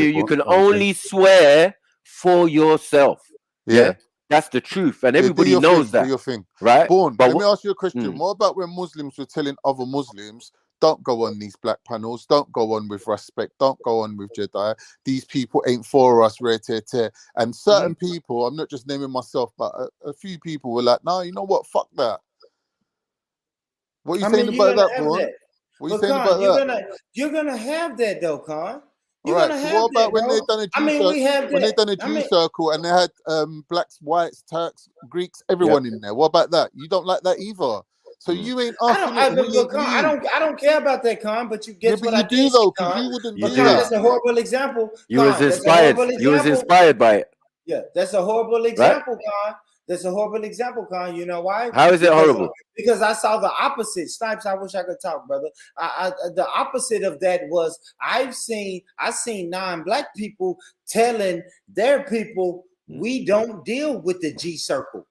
you can only swear for yourself. Yeah. That's the truth, and everybody knows that. Do your thing. Right? But let me ask you a question. What about when Muslims were telling other Muslims, don't go on these black panels, don't go on with respect, don't go on with Jedi, these people ain't for us, and certain people, I'm not just naming myself, but a few people were like, no, you know what, fuck that. What are you saying about that, bro? What are you saying about that? You're gonna have that though, Con. Right. So what about when they done a Jew circle and they had blacks, whites, Turks, Greeks, everyone in there? What about that? You don't like that either. So you ain't asking. I don't care about that, Con. But you get what I do though, because you wouldn't do that. That's a horrible example. You was inspired. You was inspired by it. Yeah, that's a horrible example, Con. That's a horrible example, Con. You know why? How is it horrible? Because I saw the opposite. Snipes, I wish I could talk, brother. The opposite of that was I seen non-black people telling their people, we don't deal with the G circle.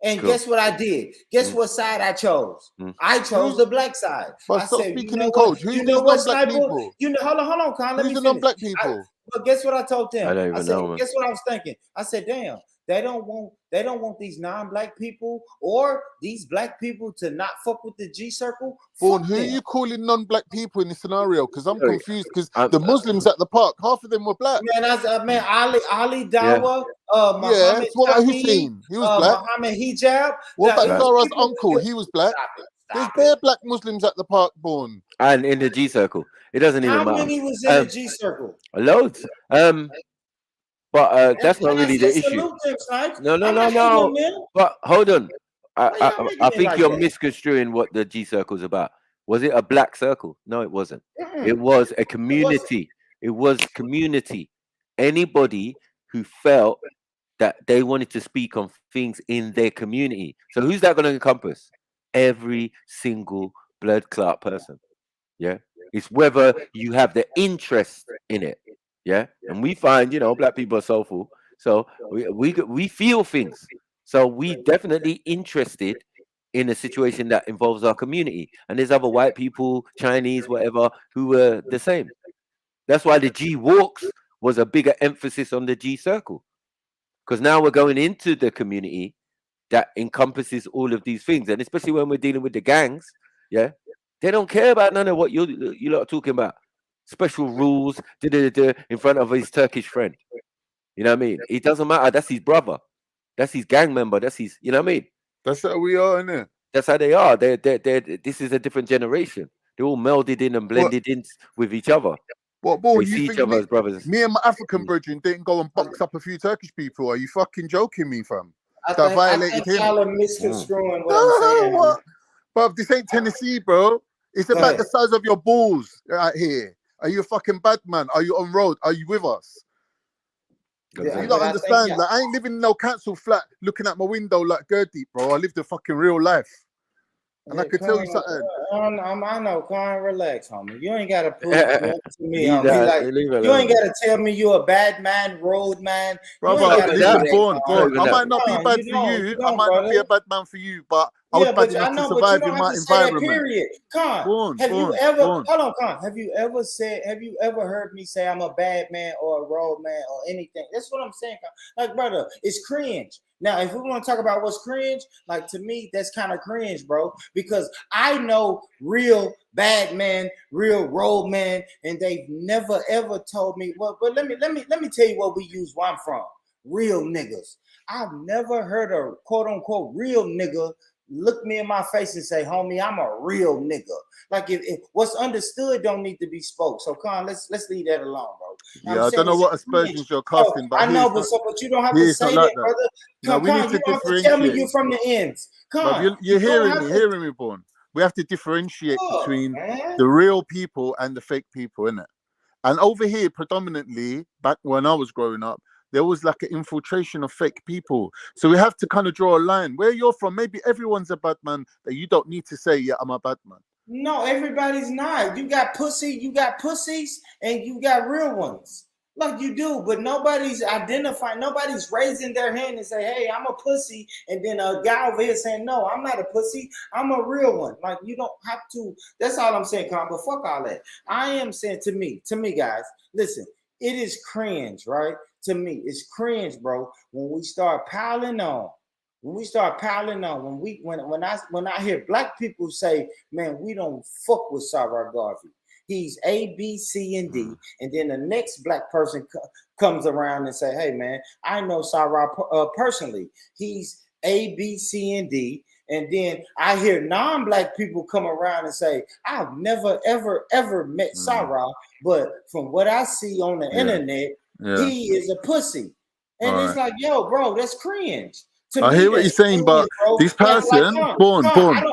And guess what I did? Guess what side I chose? I chose the black side. But I stop said, speaking in code. Who's the non-black people? Hold on, Con. Let me Who's the finish. non-black people? But guess what I told them? I don't even know, man. Guess what I was thinking? I said, damn, they don't want these non-black people or these black people to not fuck with the G circle. Who are you calling non-black people in this scenario? Because I'm confused. Because the Muslims at the park, half of them were black. Man, Ali Dawa, Muhammad Hussein, he was black. Muhammad Hijab. What about Zara's uncle? He was black. There's bare black Muslims at the park, born. And in the G circle, it doesn't even matter. How many was in the G circle? Loads. But that's not really the issue. No. But hold on. I think you're misconstruing what the G circle is about. Was it a black circle? No, it wasn't. It was a community. It was community. Anybody who felt that they wanted to speak on things in their community. So who's that going to encompass? Every single blood clot person. Yeah. It's whether you have the interest in it. Yeah, and we find, black people are soulful, so we feel things. So we definitely interested in a situation that involves our community. And there's other white people, Chinese, whatever, who were the same. That's why the G walks was a bigger emphasis on the G circle. Because now we're going into the community that encompasses all of these things. And especially when we're dealing with the gangs, yeah, they don't care about none of what you lot are talking about. Special rules, in front of his Turkish friend. You know what I mean? It doesn't matter. That's his brother. That's his gang member. That's his, you know what I mean? That's how we are, innit? That's how they are. This is a different generation. They're all melded in and blended in with each other. What, boy? They see each other as brothers. Me and my African brethren didn't go and box up a few Turkish people. Are you fucking joking me, fam? I think y'all are misconstruing what I'm saying. What? But this ain't Tennessee, bro. It's about the size of your balls right here. Are you a fucking bad man? Are you on road? Are you with us? Yeah, you don't understand. Like, I ain't living in no council flat looking at my window like Gertie, bro. I live the fucking real life. And I could tell you something. I know, Con, relax, homie. You ain't gotta prove nothing to me, homie. Like, you ain't gotta tell me you're a bad man, road man. Brother, listen, Born. I might not be bad for you. I might not be a bad man for you, but I was bad enough to survive in my environment. Period. Con, have you ever heard me say I'm a bad man or a road man or anything? That's what I'm saying. Like, brother, it's cringe. Now, if we want to talk about what's cringe, like, to me, that's kind of cringe, bro, because I know real bad men, real road men, and they've never ever told me. Well, but let me tell you what we use where I'm from. Real niggas. I've never heard a quote unquote real nigga look me in my face and say, homie, I'm a real nigga. Like, if what's understood don't need to be spoke. So, Con, let's leave that alone, bro. Yeah, I don't know what aspersions you're casting, but I know, but you don't have to say that, brother. No, we need to differentiate. Tell me you're from the ends. Con, you're hearing me, Born. We have to differentiate between the real people and the fake people, innit? And over here, predominantly, back when I was growing up, there was like an infiltration of fake people. So we have to kind of draw a line. Where you're from, maybe everyone's a bad man that you don't need to say, yeah, I'm a bad man. No, everybody's not. You got pussies, and you got real ones. Like, you do, but nobody's identifying, nobody's raising their hand and say, hey, I'm a pussy. And then a guy over here saying, no, I'm not a pussy. I'm a real one. Like, you don't have to. That's all I'm saying, Con, but fuck all that. I am saying to me, guys, listen, it is cringe, right? To me, it's cringe, bro, when we start piling on. When I hear black people say, man, we don't fuck with Sarah Garvey. He's A, B, C, and D. And then the next black person comes around and say, hey, man, I know Sarah personally. He's A, B, C, and D. And then I hear non-black people come around and say, I've never, ever, ever met Sarah, but from what I see on the internet, he is a pussy. And it's like, yo, bro, that's cringe. I hear what you're saying, but this person, Born. I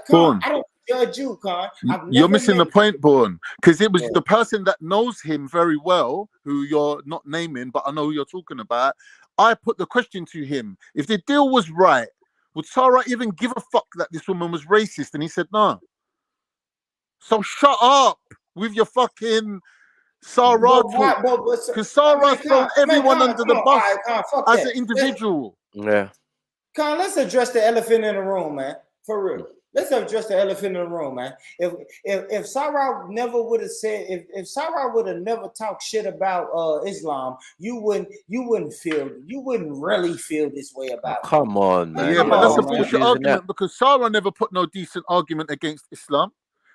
don't judge you, Con. You're missing the point, Born, because it was the person that knows him very well, who you're not naming, but I know who you're talking about. I put the question to him: if the deal was right, would Sarah even give a fuck that this woman was racist? And he said no. So shut up with your fucking Sarah talk, because Sarah's thrown everyone under the bus as an individual. Yeah. Con, let's address the elephant in the room, man. For real. Let's address the elephant in the room, man. If Sarah never would have said, if Sarah would have never talked shit about Islam, you wouldn't really feel this way about it. Come on, man. Yeah, but that's a bullshit argument because Sarah never put no decent argument against Islam.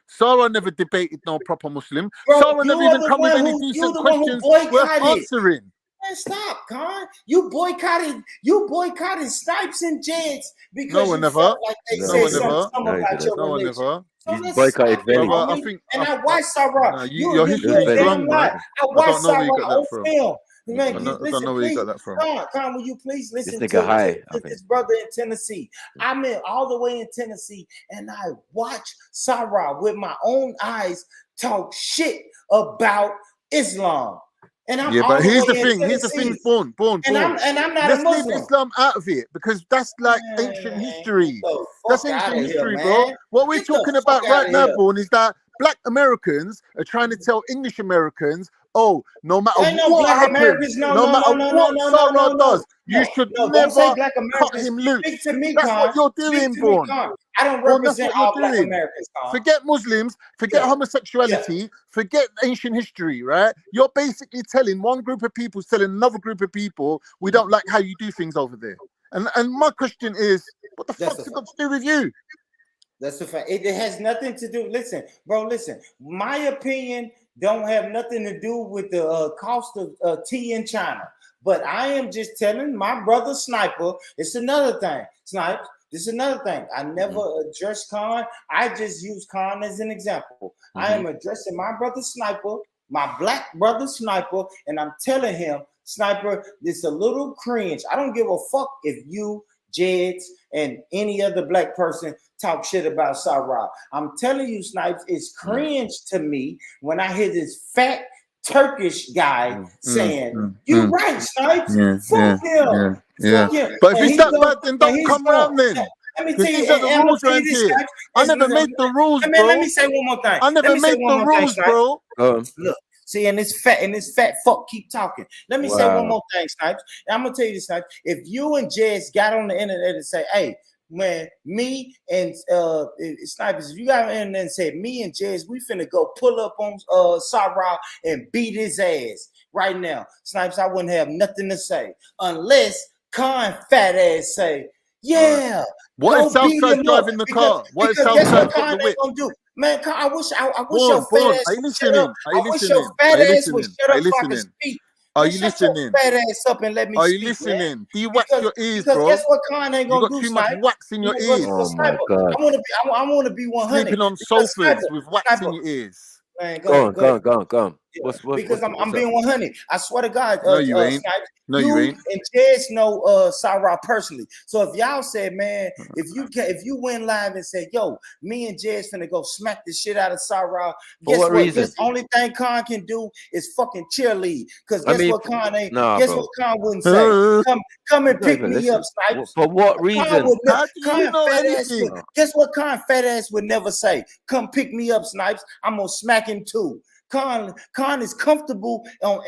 Sarah never debated no proper Muslim. Bro, Sarah never even come with any decent questions worth answering. Man, stop, Con. You boycotted Snipes and Jets because no one you never. felt like they said something about your religion. Never. You boycotted Veli. I watched Sarah. Your history is wrong, man. I watched Sarah on film. Man, I don't know where you got that from. Con, will you please listen to this brother in Tennessee? I'm in all the way in Tennessee, and I watch Sarah with my own eyes talk shit about Islam. And I'm but here's the thing, Born. And I'm not Let's a Muslim. leave Islam out of it because that's like ancient history. That's ancient history, bro. What we're talking about right now, Born, is that Black Americans are trying to tell English Americans oh, no matter Ain't no what black happens, Americans. no matter what Sarah does, you should Don't say never black cut Americans. him loose. Speak to me, That's Con. what you're Speak doing, to me, Vaughn. Con. I don't Vaughn, that's represent what you're all black doing. Americans, Con. Forget Muslims, forget homosexuality, forget ancient history, right? You're basically telling one group of people, telling another group of people, we don't like how you do things over there. And my question is, what the fuck's it got to do with you? That's the fact. It has nothing to do. Listen, bro. Listen. My opinion don't have nothing to do with the cost of tea in China. But I am just telling my brother Sniper. It's another thing. Sniper. This is another thing. I never address Khan. I just use Khan as an example. I am addressing my brother Sniper, my black brother Sniper, and I'm telling him, Sniper, this a little cringe. I don't give a fuck if you, Jeds, and any other black person talk shit about Sarah. I'm telling you, Snipes, it's cringe to me when I hear this fat Turkish guy saying, "You right, Snipes? Fuck him, fuck him." But if it's that bad, then don't come around then. Let me Because tell you, these are the and I'm rules gonna tell around you this, here. Snipes. I never made the rules, bro. Let me say one more thing. I never made the rules, bro. Look, see, and this fat fuck keep talking. Let me say one more thing, Snipes. And I'm gonna tell you this, Snipes. If you and Jess got on the internet and say, "Hey, man, me and Snipers," if you got on the internet and said, "Me and Jess, we finna go pull up on Sarah and beat his ass right now," Snipes, I wouldn't have nothing to say unless Con fat ass say, "Yeah." What Go if Southside's beat driving the car? What if Southside's got the whip? Gonna do? Man, I wish your Born, fat ass are you would shut up. listening? Are you I wish your listening? fat Are you ass would listening? shut Are up you so I can listening? speak. Are Man, you shut your listening? fat ass up and let me Are you speak, listening? man. Do you wax your ears, Because bro? guess what Con ain't You gonna got do, too much Sniper? wax in your ears. Oh my God. I wanna be 100. Sleeping on Because sofas with wax in your ears. Man, Go go ahead. on. Yeah, What's I'm up? being 100. I swear to God, No, you ain't. Snipes, No, you ain't. and Jez know Sarah personally. So if y'all said, man, if you went live and said, "Yo, me and Jez finna go smack the shit out of Sarah," For what reason? Guess the only thing Khan can do is fucking cheerlead. Because what Khan ain't. Nah, guess bro. what Khan wouldn't say? Come and pick me up, Snipes. For what reason? How do you know anything? Guess what Khan fat ass would never say? "Come pick me up, Snipes. I'm gonna smack him too." Khan is comfortable on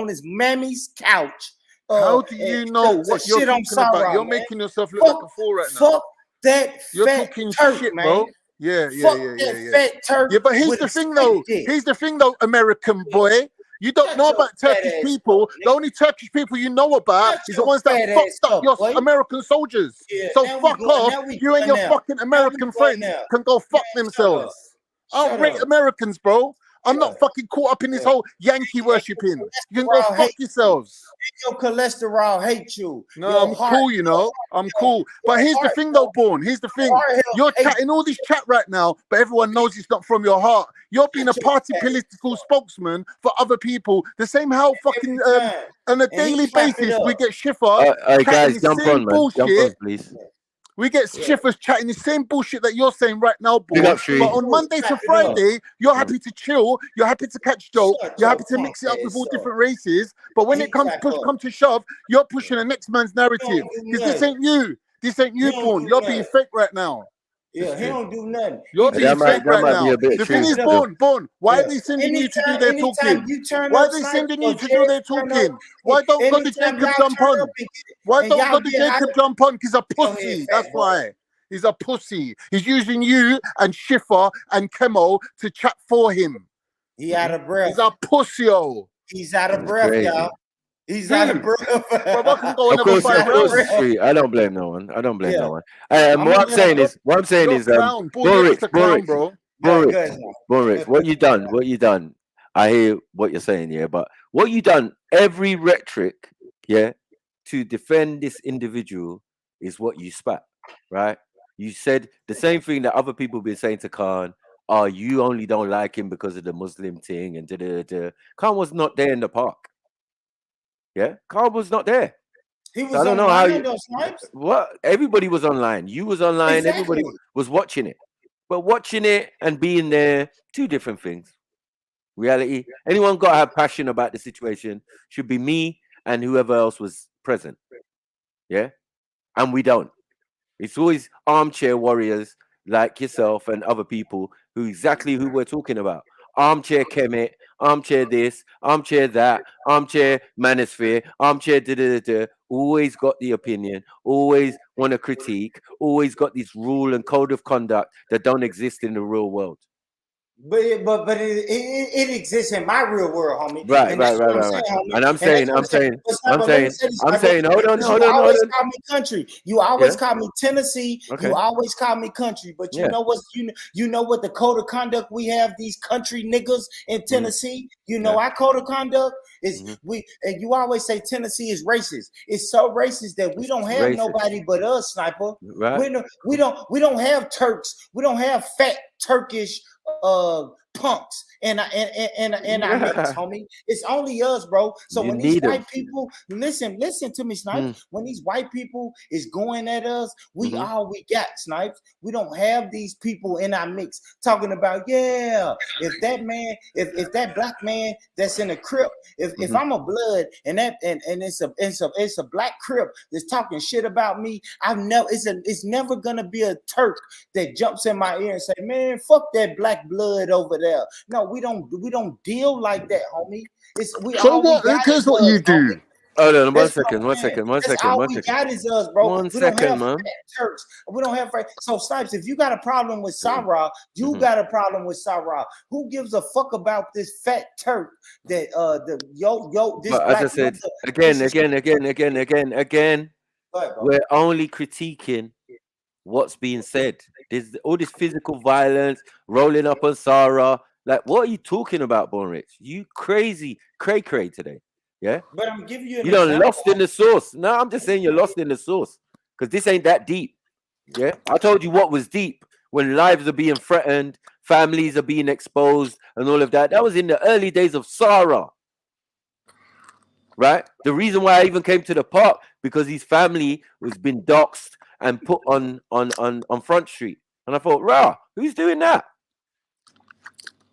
his mammy's couch. How do you know what you're talking about? You're making yourself look like a fool right now. Fuck that You're fat talking Turk, shit, man. bro. Yeah. Fat Turk. Yeah, but here's the thing, though. Here's the thing, though, American boy. You don't know about Turkish people. The only Turkish people you know about is the ones that fucked up your American soldiers. So fuck off. You and your fucking American friends can go fuck themselves. I don't rate Americans, bro. I'm not fucking caught up in this whole Yankee worshipping. You can go fuck yourselves. Your cholesterol hate you. No, I'm cool, you know. I'm cool. But here's the thing, though, Born. Here's the thing. You're chatting all this chat right now, but everyone knows it's not from your heart. You're being a party political spokesman for other people. The same how fucking on a daily basis we get Schiffer chatting guys, the jump same on, man. bullshit. Jump on, please. We get Schiffers chatting the same bullshit that you're saying right now, Big Born. up, Shree. But on Monday to Friday, you're happy to chill, you're happy to catch jokes, you're happy to mix it up with all different races. But when it comes to shove, you're pushing the next man's narrative. Because this ain't you. This ain't you, Born. You're being fake right now. Yeah, he don't do nothing. You're being fake right now. The thing is, Born, why are they sending you to do their talking? Why are they sending you to do their talking? Why don't Brother Jacob jump on? Why don't Brother Jacob jump on? He's a pussy. That's why. He's a pussy. He's using you and Schiffer and Kemo to chat for him. He out of breath. He's a pussy-o. He's out of breath, y'all. He's out of breath. Of course, Shree. I don't blame no one. No one. What I'm saying is, Borix, what you done? I hear what you're saying, yeah, but what you done? Every rhetoric, yeah, to defend this individual is what you spat, right? You said the same thing that other people been saying to Khan. Oh, you only don't like him because of the Muslim thing and Khan was not there in the park. Yeah, Khan was not there. He was so I don't know how you. Snipes? What? Everybody was online. You was online. Exactly. Everybody was watching it. But watching it and being there, two different things. Reality. Anyone got to have passion about the situation. Should be me and whoever else was present. Yeah, and we don't. It's always armchair warriors like yourself and other people who we're talking about. armchair Kemet, armchair this, armchair that, armchair manosphere, armchair da. Always got the opinion, always want to critique, always got this rule and code of conduct that don't exist in the real world. But it exists in my real world, homie. Right. Homie. And I'm saying, hold on. You always call me country. You always call me Tennessee. Okay. You always call me country. But you know what? You know what the code of conduct we have, these country niggas in Tennessee. You know our code of conduct is and you always say Tennessee is racist. It's so racist that we don't have nobody but us, Sniper. Right. We don't have Turks. We don't have fat Turkish punks and our mix, homie. It's only us, bro. So when these white people listen to me, Snipes. When these white people is going at us, we all we got, Snipes. We don't have these people in our mix talking about if that man, if that black man that's in a Crip, if I'm a blood and it's a black Crip that's talking shit about me, it's never gonna be a Turk that jumps in my ear and say, man, fuck that black blood over there. No, we don't deal like that, homie. Here's what you do. Hold on, one second. All we got is us, bro. One second, man. Turks. We don't have so Snipes. If you got a problem with Sarah, you got a problem with Sarah. Who gives a fuck about this fat Turk that this but black as I said, again, we're only critiquing what's being said. There's all this physical violence, rolling up on Sarah. Like, what are you talking about, Born Rich? You crazy, cray today. Yeah? But I'm giving you you done lost in the sauce. No, I'm just saying you're lost in the sauce. Because this ain't that deep. Yeah? I told you what was deep. When lives are being threatened, families are being exposed, and all of that. That was in the early days of Sarah. Right? The reason why I even came to the park, because his family was been doxxed and put on Front Street. And I thought, who's doing that?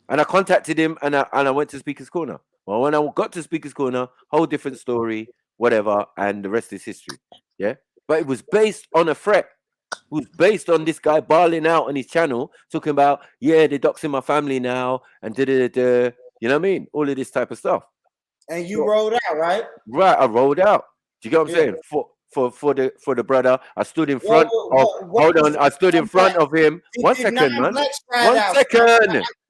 And I contacted him and I went to Speaker's Corner. Well, when I got to Speaker's Corner, whole different story, whatever, and the rest is history. Yeah? But it was based on a threat. It was based on this guy bawling out on his channel, talking about, they're doxing my family now, and da-da-da-da. You know what I mean? All of this type of stuff. And you rolled out, right? Right, I rolled out. Do you get what I'm saying? For the brother, I stood in front I stood in front of him. 1 second, man.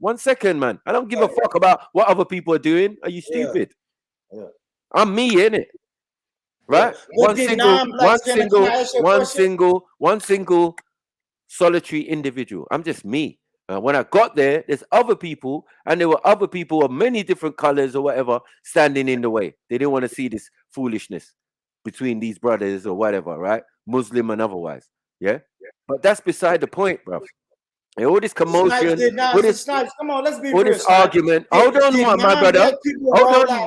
1 second, man. I don't give a fuck about what other people are doing. Are you stupid? Yeah. I'm me, innit? Right? One single solitary individual. I'm just me. When I got there, there's other people, and there were other people of many different colors or whatever standing in the way. They didn't want to see this foolishness between these brothers or whatever, right? Muslim and otherwise. Yeah? But that's beside the point, bro. And all this commotion, come on, let's be all this argument. Hold on, my brother. Hold on,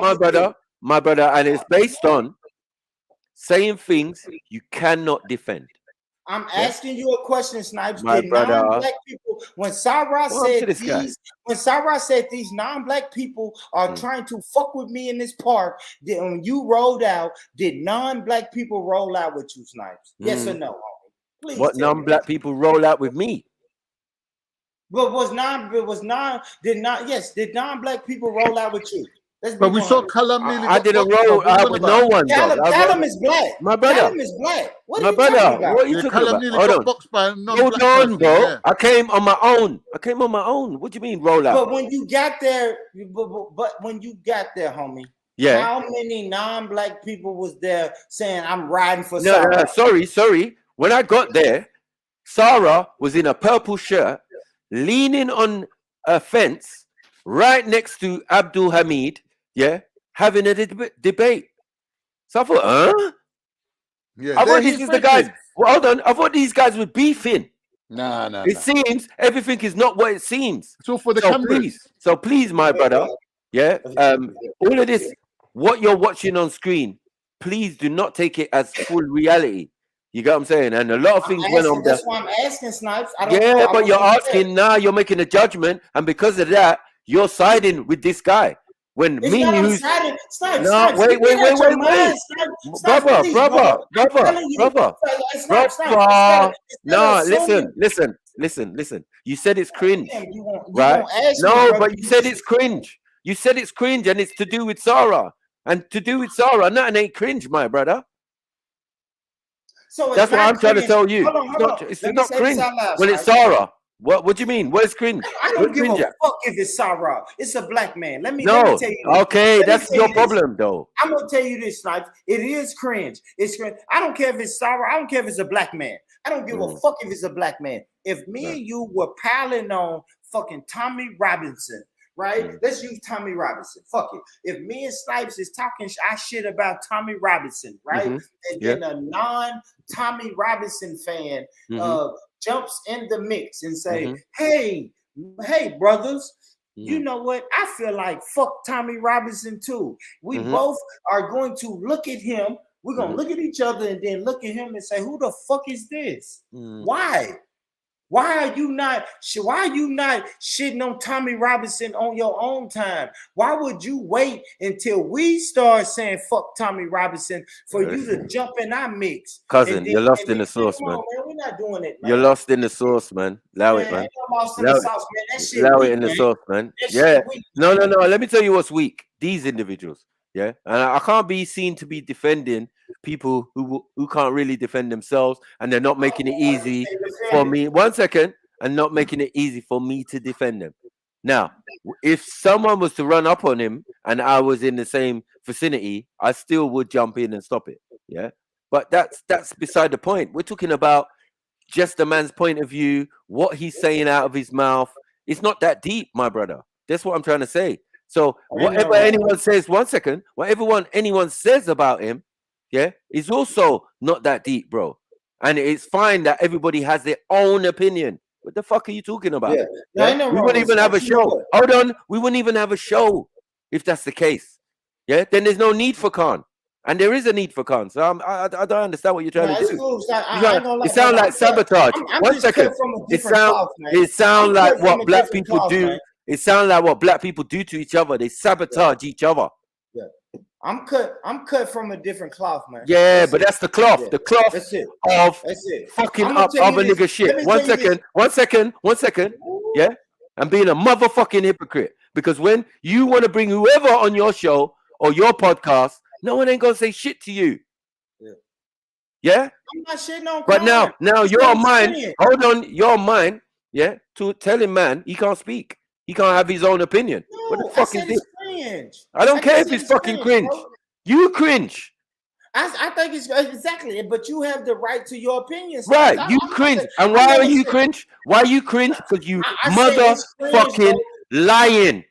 my brother. And it's based on saying things you cannot defend. I'm asking you a question, Snipes. My did brother. Non-black people, when Sarah said these non-black people are trying to fuck with me in this park, when you rolled out, did non-black people roll out with you, Snipes? Yes or no, homie? Please. What non-black people roll out with me? But did non-black people roll out with you? But we saw Callum nearly. I didn't roll out with no one. Callum is black. My brother. Callum is black. What are my you brother. talking about? What are you talking about? Hold on, bro. Yeah. I came on my own. What do you mean roll out? But when you got there, homie. Yeah. How many non-black people was there saying I'm riding for Sarah? No, sorry. When I got there, Sarah was in a purple shirt, leaning on a fence right next to Abdul Hamid. Yeah, having a debate. So I thought, Yeah, I thought these are the guys. Well, hold on. I thought these guys were beefing. No. It seems everything is not what it seems. It's all for the cameras. So please, my brother. Yeah. All of this, what you're watching on screen, please do not take it as full reality. You get what I'm saying? And a lot of things went on there. That's why I'm asking, Snipes. But you're asking now. You're making a judgment, and because of that, you're siding with this guy. When It's me not who's Snipes, no, Snipes, wait, get out your mind, Snipes, brother, please, brother, I'm brother, telling you, brother, Snipes, brother. instead of No, assuming, listen. You said it's cringe, damn, you right? won't ask me, No, brother. but you said it's cringe. You said it's cringe, and it's to do with Sarah, and to do with Sarah. Nothing ain't cringe, my brother. So it's That's what not I'm trying to cringe. tell you. Hold on. It's Let me not say this cringe out loud, when it's Snipes. Sarah. What do you mean? Where's cringe? I Where's don't give cringe a at? fuck if it's Sarah. It's a black man. Let me No. tell you this. Okay, Let me that's tell your you this. problem, though. I'm gonna tell you this, Snipes. It is cringe. It's cringe. I don't care if it's Sarah. I don't care if it's a black man. I don't give a fuck if it's a black man. If me and you were piling on fucking Tommy Robinson, right? Let's use Tommy Robinson. Fuck it. If me and Snipes is talking shit about Tommy Robinson, right? And then a non-Tommy Robinson fan jumps in the mix and say, hey, brothers, you know what? I feel like fuck Tommy Robinson too. We both are going to look at him. We're going to look at each other and then look at him and say, who the fuck is this? Why? Why are you not shitting on Tommy Robinson on your own time? Why would you wait until we start saying fuck Tommy Robinson for you to jump in our mix? Cousin, you're lost in the sauce, man. We're not doing it, man. You're lost in the sauce, man. Allow it, man. Ain't no lost in the sauce, man. That shit Allow weak, it in the man. sauce, man. That Yeah. shit weak. No. Let me tell you what's weak. These individuals. Yeah. And I can't be seen to be defending people who can't really defend themselves, and they're not making it easy for me. 1 second. And not making it easy for me to defend them. Now, if someone was to run up on him and I was in the same vicinity, I still would jump in and stop it. Yeah. But that's beside the point. We're talking about just the man's point of view, what he's saying out of his mouth. It's not that deep, my brother. That's what I'm trying to say. So whatever anyone says, 1 second, whatever anyone says about him, yeah, is also not that deep, bro. And it's fine that everybody has their own opinion. What the fuck are you talking about? Yeah? We wouldn't even have a show. Hold on. We wouldn't even have a show if that's the case. Yeah, then there's no need for Khan. And there is a need for Khan. So I don't understand what you're trying to do. Cool. It sounds like sabotage. 1 second. It sounds like what black people do. It sounds like what black people do to each other. They sabotage each other. Yeah. I'm cut from a different cloth, man. Yeah, but that's the cloth. Yeah. The cloth of fucking up other nigga shit. 1 second. Yeah? And being a motherfucking hypocrite. Because when you want to bring whoever on your show or your podcast, no one ain't gonna say shit to you. Yeah? I'm not shitting on But now you're mine. Hold on, you're mine. Yeah? To tell him, man, he can't speak. He can't have his own opinion. No, what the fuck is this? Cringe. I don't care if it's fucking cringe. Bro. You cringe. I think it's exactly, but you have the right to your opinion. Right, you cringe. And why are you cringe? Why you cringe? Because you motherfucking lying.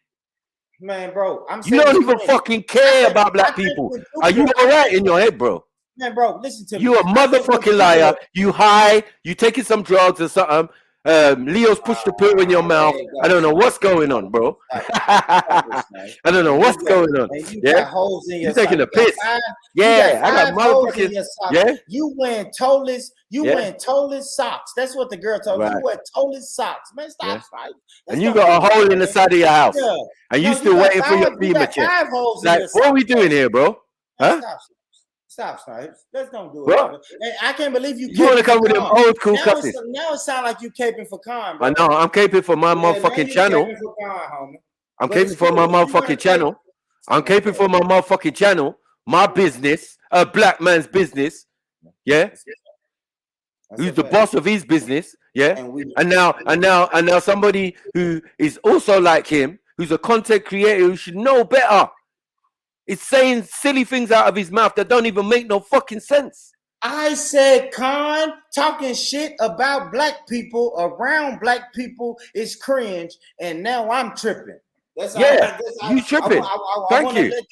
Man, bro, you don't even fucking care about black people. Are you all right in your head, bro? Man, bro, listen to me. You a motherfucking liar. You high. You taking some drugs or something. Leo's pushed the pill in your mouth. I don't know what's going on, bro. I don't know what's going on. You got holes in your sock. You taking a piss. Yeah, I got motherfucking. Yeah. You wearing toeless. You wearing toeless socks. That's what the girl told me. You wear toeless socks. Man, stop. And you got a hole in the side of your house. Yeah. And you still waiting for your FEMA check. Like, what are we doing here, bro? Huh? Stop, Snipes. Let's don't do it. Bro. I can't believe you. You want to come with them old school cusses? Now it sounds like you caping for Khan, bro. I know. I'm caping for my motherfucking channel. I'm caping for my motherfucking channel. I'm caping for my motherfucking channel. My business, a black man's business. Yeah. Who's the boss of his business? Yeah. And now somebody who is also like him, who's a content creator who should know better. It's saying silly things out of his mouth that don't even make no fucking sense. I said Khan talking shit about black people around black people is cringe, and now I'm tripping. That's you tripping. Thank you. I want to let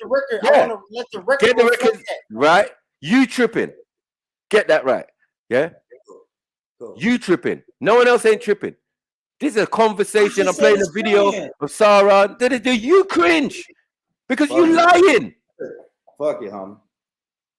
the record get the record right. You tripping. Get that right. Yeah. Cool. You tripping. No one else ain't tripping. This is a conversation. I'm playing a video of Sarah. You cringe. Because you lying. Fuck it, homie.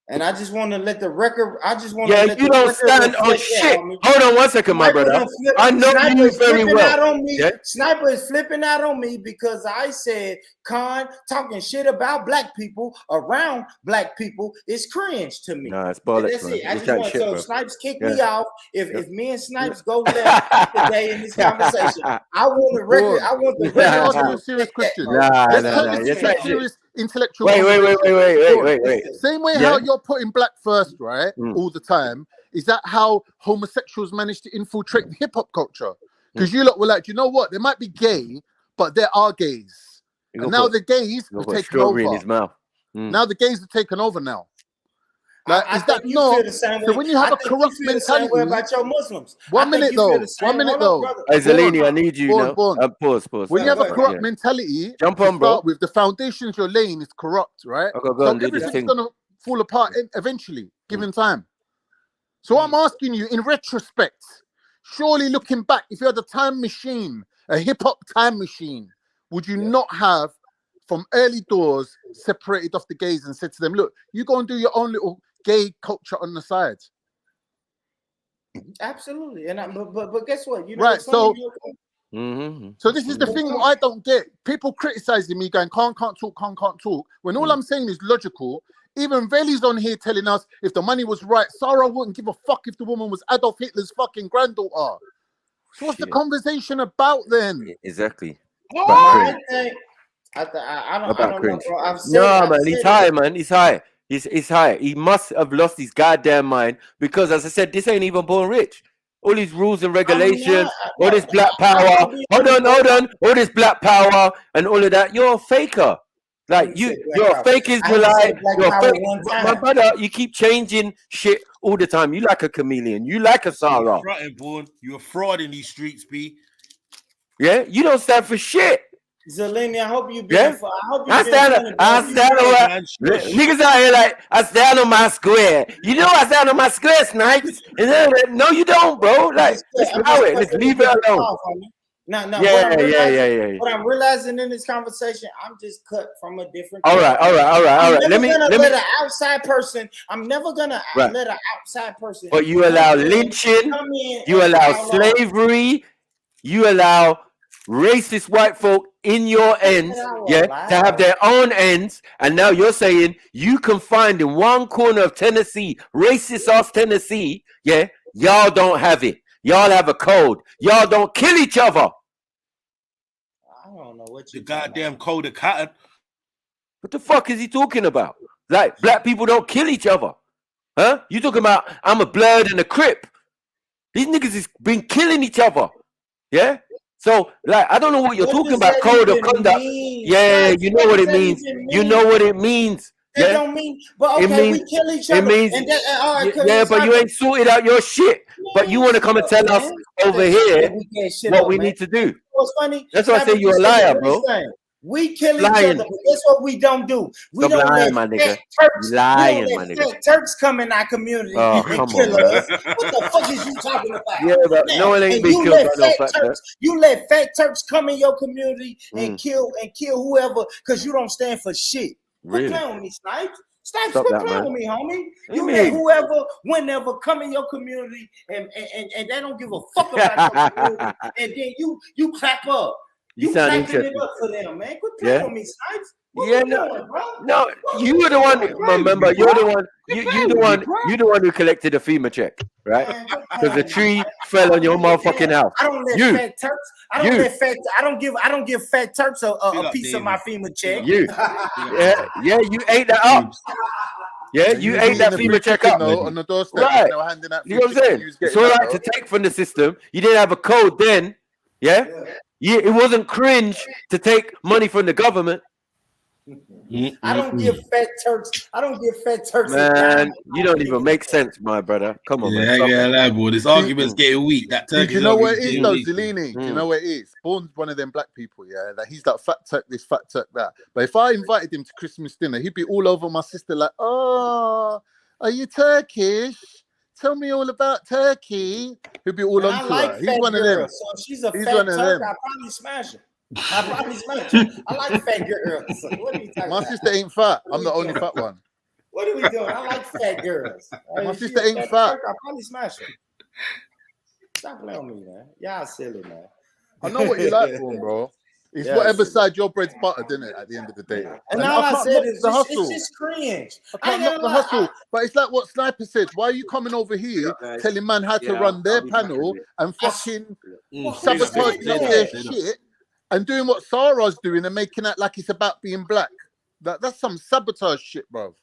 And I just want to let the record. I just want Yeah, to let you the don't record stand on reflect shit. homie. Hold on 1 second, my brother. I know Sniper you is very flipping out well. on me. Yeah? Sniper is flipping out on me because I said Khan talking shit about black people around black people is cringe to me. Nah, it's bollocks, That's man. it. I It's just that want shit, so bro. Snipes kick Yeah. me off. If Yeah. me and Snipes go left today in this conversation, I want the record. I want the Let me record ask to you a serious reflect that, question. bro. Let's Nah. turn this It's into a that shit. serious intellectual Wait. conversation. Same way how Yeah? you're putting black first, right, all the time. Is that how homosexuals manage to infiltrate the hip hop culture? Because you lot were like, you know what? They might be gay, but there are gays, and now the gays have taken strawberry in over. his mouth. Now the gays have taken over now. Like, I is that think you not? feel the same way. So when you have I a think corrupt you feel the same way mentality, about your Muslims. One minute though. Hey, Zelini, I need you now. Pause. When you have a corrupt Yeah. mentality, Jump to on, bro. start with, the foundations you're laying is corrupt, right? Okay, go So on, do this everything's thing. gonna fall apart eventually, given time. So I'm asking you, in retrospect, surely looking back, if you had a time machine, a hip hop time machine, would you not have, from early doors, separated off the gays and said to them, "Look, you go and do your own little gay culture on the side"? Absolutely, and but guess what? You know, Right. So So this is the thing what I don't get. People criticizing me, going, can't talk. When all I'm saying is logical. Even Veli's on here telling us if the money was right, Sarah wouldn't give a fuck if the woman was Adolf Hitler's fucking granddaughter. So what's the conversation about then? Exactly. My thing, I don't know, bro. I've said, He's high, man. He's high. He's high. He must have lost his goddamn mind because, as I said, this ain't even born rich. All these rules and regulations, all this black power. Hold on. All this black power and all of that. You're a faker. Like you're a fake Israelite. You're a fake. My brother, you keep changing shit all the time. You like a chameleon. You like a Sarah. You're a fraud in these streets, B. Yeah, you don't stand for shit. Zelini, I hope you be. Yeah? I hope you I stand on niggas out here like I stand on my square. You know I stand on my square, Snipes. And then, no, you don't, bro. Like let's allow it. Let's leave it alone. No. Yeah. What I'm realizing in this conversation, I'm just cut from a different. All right. Let me let an outside person. I'm never gonna let an outside person. But you allow lynching. You allow slavery. You allow racist white folk in your ends, to have their own ends, and now you're saying you can find in one corner of Tennessee, racist ass Tennessee, y'all don't have it. Y'all have a code. Y'all don't kill each other. I don't know what the goddamn code of cotton. What the fuck is he talking about? Like black people don't kill each other, huh? You talking about I'm a blood and a Crip? These niggas has been killing each other, yeah. So, like, I don't know what you're talking about. Code of conduct. Yeah, you know what it means. You know what it means. It don't mean, but okay, we kill each other. It means, but you ain't sorted out your shit. But you want to come and tell us over here what we need to do. What's funny? That's why I say you're a liar, bro. We kill each other, but guess what we don't do? We don't let fat Turks. Fat Turks come in our community and kill us. What the fuck is you talking about? Yeah, but no one ain't being killed by no fat Turks. You let fat Turks come in your community and kill whoever because you don't stand for shit. Quit playing with me, Snipes. Snipes, quit playing with me, homie. You let whoever, whenever come in your community and they don't give a fuck about your community, and then you clap up. You sound clapping interesting. it up for them, man. Quit playing with me, Snipes. No, you were the one. Remember, you're the one. You're the one who collected the FEMA check, right? Because the tree fell on your motherfucking house. I don't let fat Turks. I don't give fat Turks a piece of my FEMA check. You ate that up. Yeah, you ate that FEMA check up on the doorstep. Right. Handing out you know what I'm saying? It's all right to take from the system. You didn't have a code then. Yeah, it wasn't cringe to take money from the government. I don't give fat Turks. I don't give fat Turks. Man, you don't even make sense, my brother. Come on, man. Boy. This argument's getting weak. That do you know what it is, though, Zelini? Do you know what it is? Born's one of them black people, that he's like fat Turk this, fat Turk that. But if I invited him to Christmas dinner, he'd be all over my sister like, "Oh, are you Turkish? Tell me all about Turkey." He'll be all onto her. He's one of them. So if she's a fat Turk, I'll probably smash her. I like fat girls. What are you talking My about? sister ain't fat. I'm the only fat one. What are we doing? I like fat girls. My sister ain't fat. I'll probably smash her. Stop playing with me, man. Y'all silly, man. I know what you like, bro. It's whatever side your bread's buttered, isn't it? At the end of the day, and all I can't said knock is the hustle. it's just cringe. I can't knock the hustle, but it's like what Sniper said. Why are you coming over here telling man how to run their panel and fucking sabotaging up their shit and doing what Sarah's doing and making it like it's about being black? That's some sabotage shit, bro.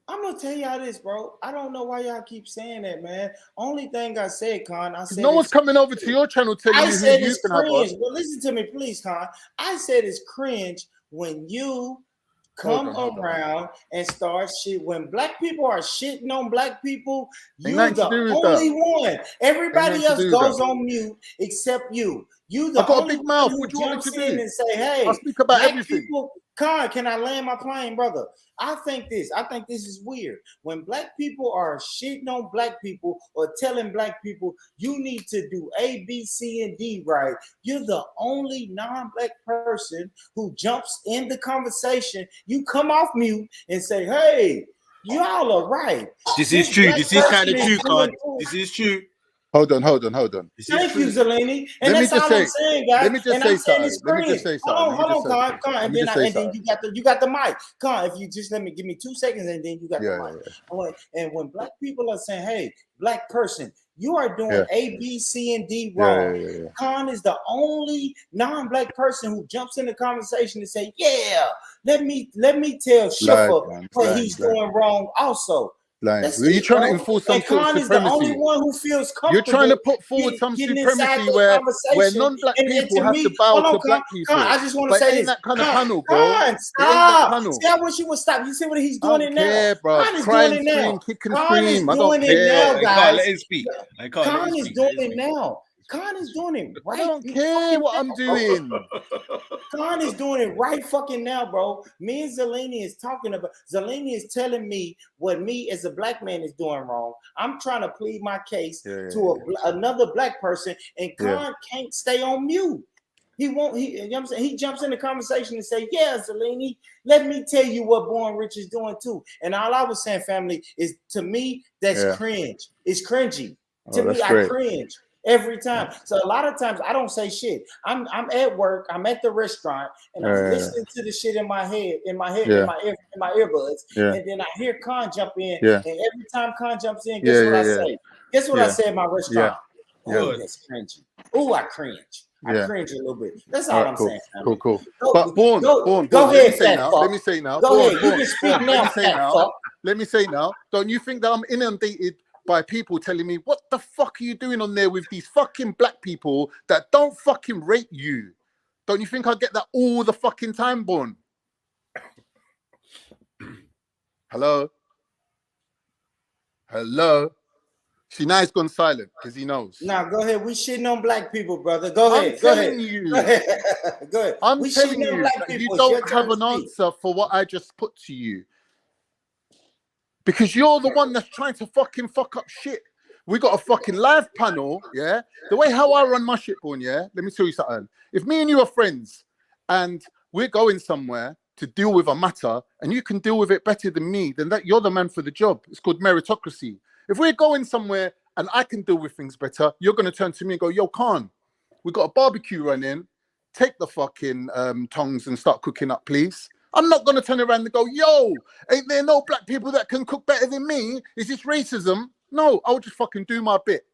I'm gonna tell y'all this, bro. I don't know why y'all keep saying that, man. Only thing I said, Con, I said no one's coming over to your channel telling you who you can have on. Well, listen to me, please, Con. I said it's cringe when you come around and start shit. When black people are shitting on black people, you're the only one. Everybody else goes on mute except you. You the only big mouth. What you want me to do? And say, hey, I'll speak about everything. People, Con, can I land my plane, brother? I think this is weird. When black people are shitting on black people or telling black people you need to do A, B, C, and D right, you're the only non-black person who jumps in the conversation. You come off mute and say, hey, y'all are right. This is true. This is kind of true, Con. This is true. Hold on. Thank you, Zelini. And that's all I'm saying, guys. Let me just say something. Hold on, Con. And then you got the mic. Con, if you just give me 2 seconds and then you got the mic. And when black people are saying, hey, black person, you are doing A, B, C, and D wrong. Con is the only non-black person who jumps in the conversation and say, yeah, let me tell Shuffer what he's doing wrong also. You're trying to enforce some sort of supremacy. Is the only one who feels comfortable. You're trying to put forward some supremacy where non-black people have to bow to black people. I just want to say this. That kind of panel, bro. Stop. See, I wish you would stop. You see what he's doing it now. Con is doing it now. Con is doing it now, guys. Let him speak. Con is doing it now. Con is doing it right. I don't care what I'm doing. Con is doing it right fucking now, bro. Me and Zelini is talking about. Zelini is telling me what me as a black man is doing wrong. I'm trying to plead my case to another black person, and Con can't stay on mute. He won't. You know what I'm saying? He jumps in the conversation and say, "Yeah, Zelini, let me tell you what Born Rich is doing too." And all I was saying, family, is to me that's cringe. It's cringy. To me, I cringe. Every time. So a lot of times I don't say shit. I'm at work, I'm at the restaurant, and I'm listening to the shit in my head, in my earbuds. And then I hear Con jump in. And every time Con jumps in, guess what I say? Guess what I say at my restaurant? Oh, that's cringy. Oh, I cringe. I cringe a little bit. That's all I'm saying. Cool. But Born, go ahead, let me say now. Go ahead. You can speak now, Let me say now. Don't you think that I'm inundated by people telling me, what the fuck are you doing on there with these fucking black people that don't fucking rate you? Don't you think I get that all the fucking time, Born? Hello? See, now he's gone silent because he knows. Now, go ahead. We shitting on black people, brother. Go ahead. Go ahead. I'm telling you that you don't have an answer for what I just put to you. Because you're the one that's trying to fucking fuck up shit. We got a fucking live panel, yeah? The way how I run my shit, Born, yeah? Let me tell you something. If me and you are friends and we're going somewhere to deal with a matter and you can deal with it better than me, then that you're the man for the job. It's called meritocracy. If we're going somewhere and I can deal with things better, you're going to turn to me and go, yo, Khan, we got a barbecue running. Take the fucking tongs and start cooking up, please. I'm not going to turn around and go, yo, ain't there no black people that can cook better than me? Is this racism? No, I'll just fucking do my bit.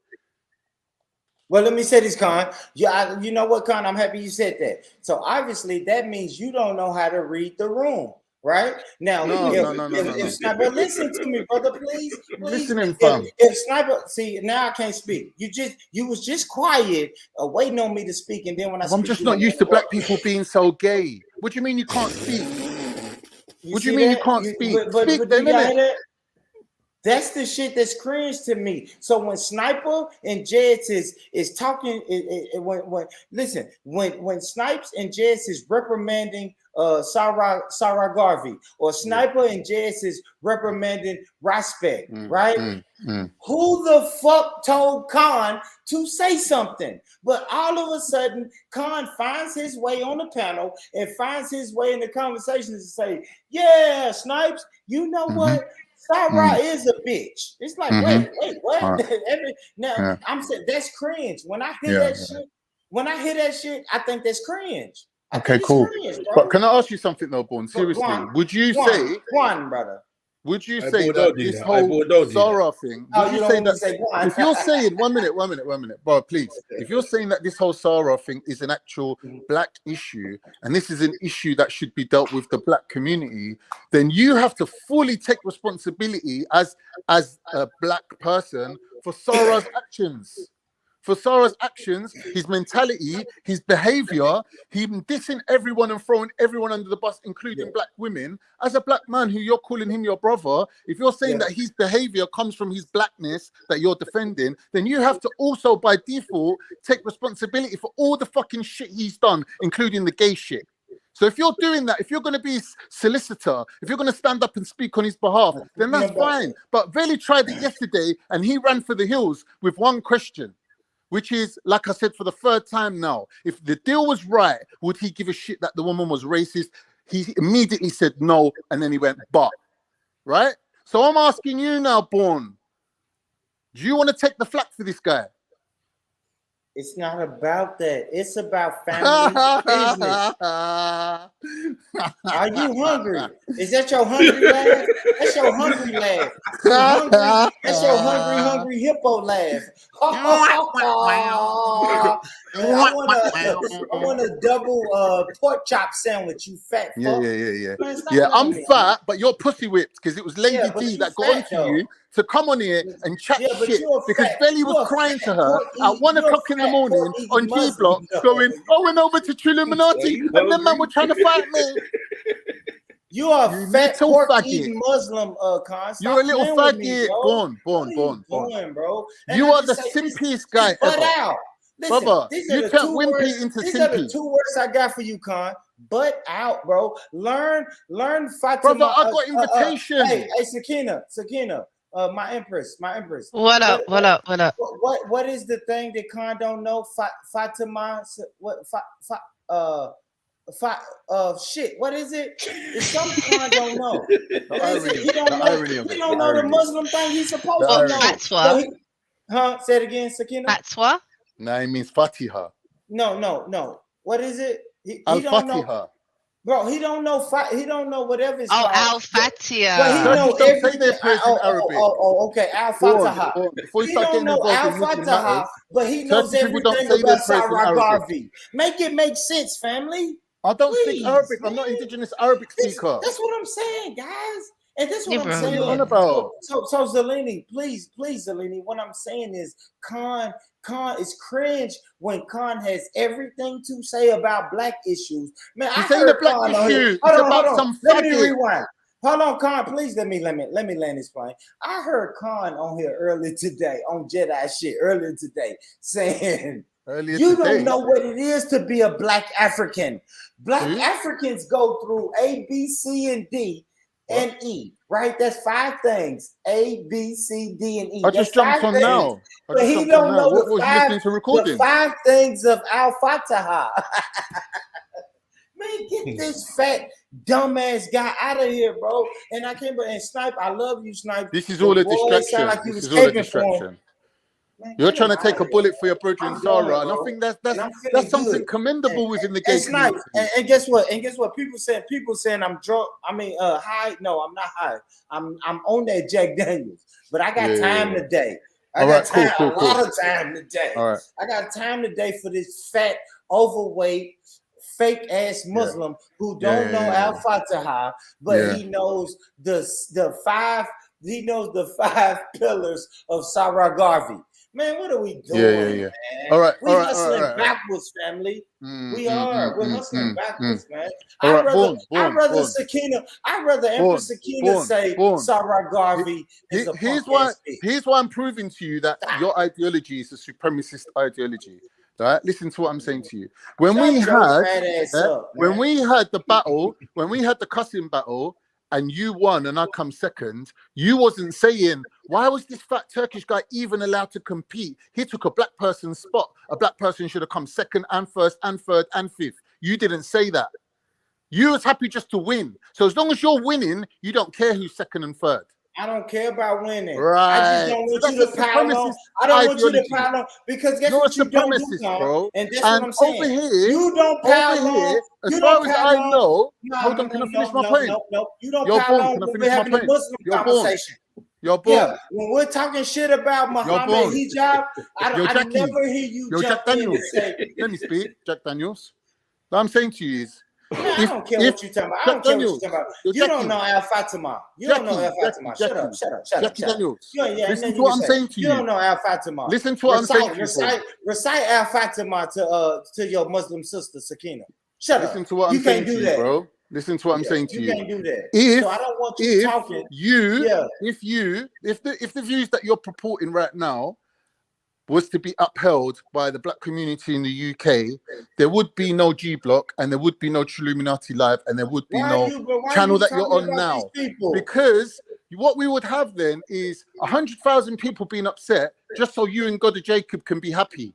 Well, let me say this, Con. Yeah, you know what, Con? I'm happy you said that. So obviously that means you don't know how to read the room, right? Now, if Sniper, listen to me, brother, please. Listening, fam. If Sniper, see, now I can't speak. You was just quiet, waiting on me to speak, and then when I'm just not used to black people being so gay. What do you mean you can't speak? What do you mean you can't speak? Speak then, innit? That's the shit that's cringe to me. So when Sniper and Jets is talking, when Snipes and Jets is reprimanding Sarah Garvey, or Sniper and Jets is reprimanding Respect, right? Who the fuck told Khan to say something? But all of a sudden, Khan finds his way on the panel and finds his way in the conversations to say, "Yeah, Snipes, you know what? Sarah is a bitch." It's like, wait, what? I'm saying that's cringe. When I hear that shit, I think that's cringe. Okay, cool. But can I ask you something though, Born? Seriously, would you say, brother? Would you say that this whole Sarah thing? Would you say that if you're saying 1 minute, bro, please. If you're saying that this whole Sarah thing is an actual black issue and this is an issue that should be dealt with the black community, then you have to fully take responsibility as a black person for Sarah's actions. For Sarah's actions, his mentality, his behavior, him dissing everyone and throwing everyone under the bus, including black women. As a black man who you're calling him your brother, if you're saying that his behavior comes from his blackness that you're defending, then you have to also, by default, take responsibility for all the fucking shit he's done, including the gay shit. So if you're doing that, if you're going to be solicitor, if you're going to stand up and speak on his behalf, then that's fine. But Veli tried it yesterday and he ran for the hills with one question, which is, like I said, for the third time now, if the deal was right, would he give a shit that the woman was racist? He immediately said no, and then he went, but, right? So I'm asking you now, Born, do you want to take the flak for this guy? It's not about that. It's about family business. Are you hungry? Is that your hungry laugh? That's your hungry laugh. That's your hungry hippo laugh. I want a double pork chop sandwich, you fat fuck. Yeah, I'm fat, but you're pussy whipped because it was Lady D that got onto you to come on here and chat shit because Belly was crying to her at 1 o'clock in the morning on G Block going, I went over to Triluminati and them man were trying to fight me. You are a fat pork eating Muslim, Khan. You're a little faggot. Born. Bro? You are the simpiest guy ever. Out. Listen, brother, you turned wimpy into these simpy. Are the 2 words I got for you, Khan. Butt out, bro. Learn Fatima. Brother, I got invitation. Hey, Sakina, my empress. What up? What is the thing that Khan don't know? Fatima, shit. What is it? It's something Khan don't know. He don't know the Muslim thing he's supposed to know. Fatwa. Say it again, Sakina. Fatwa. No, it means Fatiha. No. What is it? He Al-Fatiha. Don't know. Bro, he don't know. He don't know whatever it's called. Al-Fatiha. But he know everything. Okay. Al-Fatiha. He don't know Al-Fatiha, but he knows everything about Sarah Garvey. Make it make sense, family. I don't speak Arabic. I'm not indigenous Arabic speaker. That's what I'm saying, guys. And that's what I'm saying. About. So Zelini, please, Zelini, what I'm saying is Khan is cringe when Khan has everything to say about black issues. Man, I heard black Khan issue. Hold on. Let me rewind. Hold on, Khan, please let me land this plane. I heard Khan on here earlier today, on Jedi shit, earlier today, saying you don't know what it is to be a black African. Black Africans go through A, B, C, and D. And E, right? That's 5 things. A, B, C, D, and E. I just jumped on now. But he don't know the 5 things of Al-Fatiha. Man, get this fat, dumbass guy out of here, bro. And I can't. And Snipe, I love you, Snipe. This is all a distraction. Man, you're trying to take a bullet for your brother and Sarah, and I think that's something commendable within the gay community. And guess what? People saying I'm drunk. I mean, high. No, I'm not high. I'm on that Jack Daniels, but I got time today. I got time, a lot of time today. All right. I got time today for this fat, overweight, fake ass Muslim who don't know Al-Fatiha, but he knows the 5. He knows the 5 pillars of Sarah Garvey. Man, what are we doing? Yeah. Man? All right. We hustling backwards, family. We are. We're hustling backwards, man. I'd rather Sakina. I'd rather Empress Sakina say Sarah Garvey is a punk ass bitch. Here's why I'm proving to you that your ideology is a supremacist ideology. Right? Listen to what I'm saying to you. When we had the battle, when we had the cussing battle, and you won and I come second, you wasn't saying, why was this fat Turkish guy even allowed to compete? He took a black person's spot. A black person should have come second and first and third and fifth. You didn't say that. You was happy just to win. So as long as you're winning, you don't care who's second and third. I don't care about winning. Right. I just don't want you to pile on. I don't want you to pile on because guess what you don't do, bro. And that's what I'm saying. Over here, you don't pile on. As far as I know, hold on, can I finish my point? No. You don't pile on when we're having a Muslim conversation. You're born. Yeah, when we're talking shit about Muhammad hijab, I never hear you jump in and say. Let me speak, Jack Daniels. What I'm saying to you is, I don't care what you're talking about. I don't care what you're talking about. You don't know Al Fatima. You don't know Al Fatima. Shut up. Jackie Daniels. Listen to what I'm saying to you. You don't know Al Fatima. Listen to what I'm saying to you. Recite Al Fatima to your Muslim sister Sakina. Shut up. Listen to what I'm saying to you, bro. Listen to what I'm saying to you. You can't do that. If, so I don't want you talking. If the views that you're purporting right now was to be upheld by the black community in the UK, there would be no G Block and there would be no Illuminati Live and there would be no channel that you're on now. Because what we would have then is 100,000 people being upset just so you and God Jacob can be happy.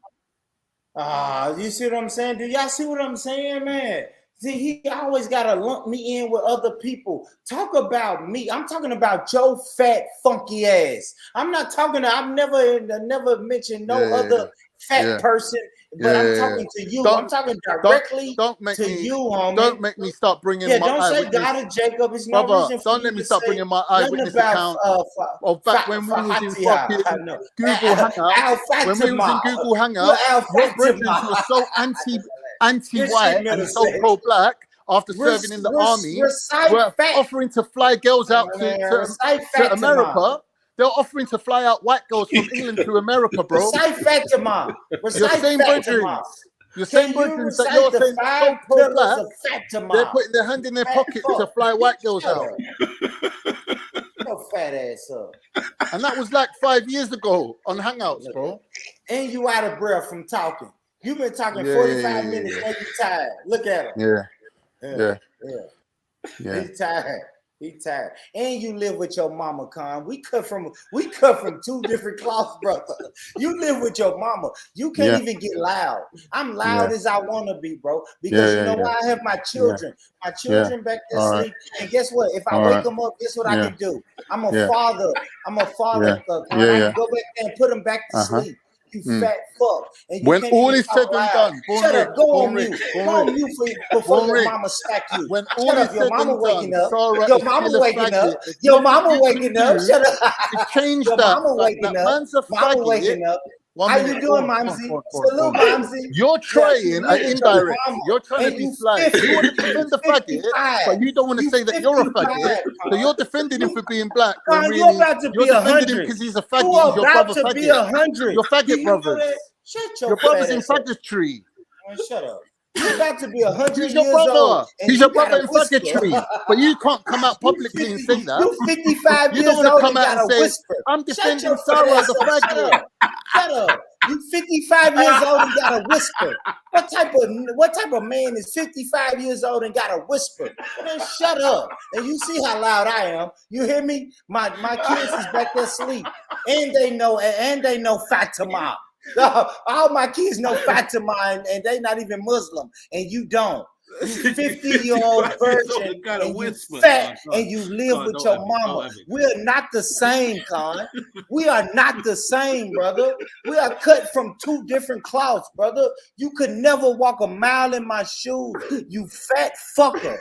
You see what I'm saying? Do y'all see what I'm saying, man? See, he always got to lump me in with other people. Talk about me. I'm talking about your fat, funky ass. I'm not talking to, I've never mentioned no other fat person, but I'm talking to you. I'm talking directly to you, homie. Don't make me start bringing my don't say God and Jacob. It's no reason for don't let me start bringing my eyewitness account of back when we was in fucking Google Hangout. When we was in Google Hangout, your brethren were so anti-white and so pro-black after serving in the army were offering to fly girls out to America. They're offering to fly out white girls from England to America, bro. Recite Fatima. Your same brethren. Your same brethren that you're saying so pro-black, they're putting their hand in their pocket to fly white girls out. Your fat ass up. And that was like 5 years ago on Hangouts, bro. And you out of breath from talking. You've been talking 45 minutes and you tired. Look at him. Yeah. He tired. And you live with your mama, Con. We cut from two different cloths, brother. You live with your mama. You can't even get loud. I'm loud as I want to be, bro. Because you know why? I have my children. My children back there sleep. And guess what? If I wake them up, guess what I can do? I'm a father. I can go back there and put them back to sleep. You fat fuck. And when all is said and done, shut up, go on mute. Go on mute before your mama smack you. When all is said and done, your mama waking up. Your mama waking up. Shut up. Change that. Mama waking up. Mama waking up. How you doing, Momsy? Salute, Momsy. You're trying an indirect. You're trying to be sly. You want to defend the faggot, but you don't want to say that you're a faggot. So you're defending him for being black. Really, you're about to be 100 because he's a faggot. He's your brother faggot. You're faggot brothers. Your brother's in faggotry. Shut up. You're about to be 100 He's your years brother. old. He's your brother in faggotry. But you can't come out publicly and say that. You're 55 you years don't want old to come out and say, whisper. I'm defending Sarah as a faggot. Shut up. You 55 years old and got a whisper. What type of man is 55 years old and got a whisper? Man, shut up. And you see how loud I am. You hear me? My kids is back there asleep. And they know Fatima. All my kids know Fatima and they not even Muslim. And you don't. You 50-year-old virgin and you fat and you live with your mama. We are not the same, Con. We are not the same, brother. We are cut from two different cloths, brother. You could never walk a mile in my shoes, you fat fucker.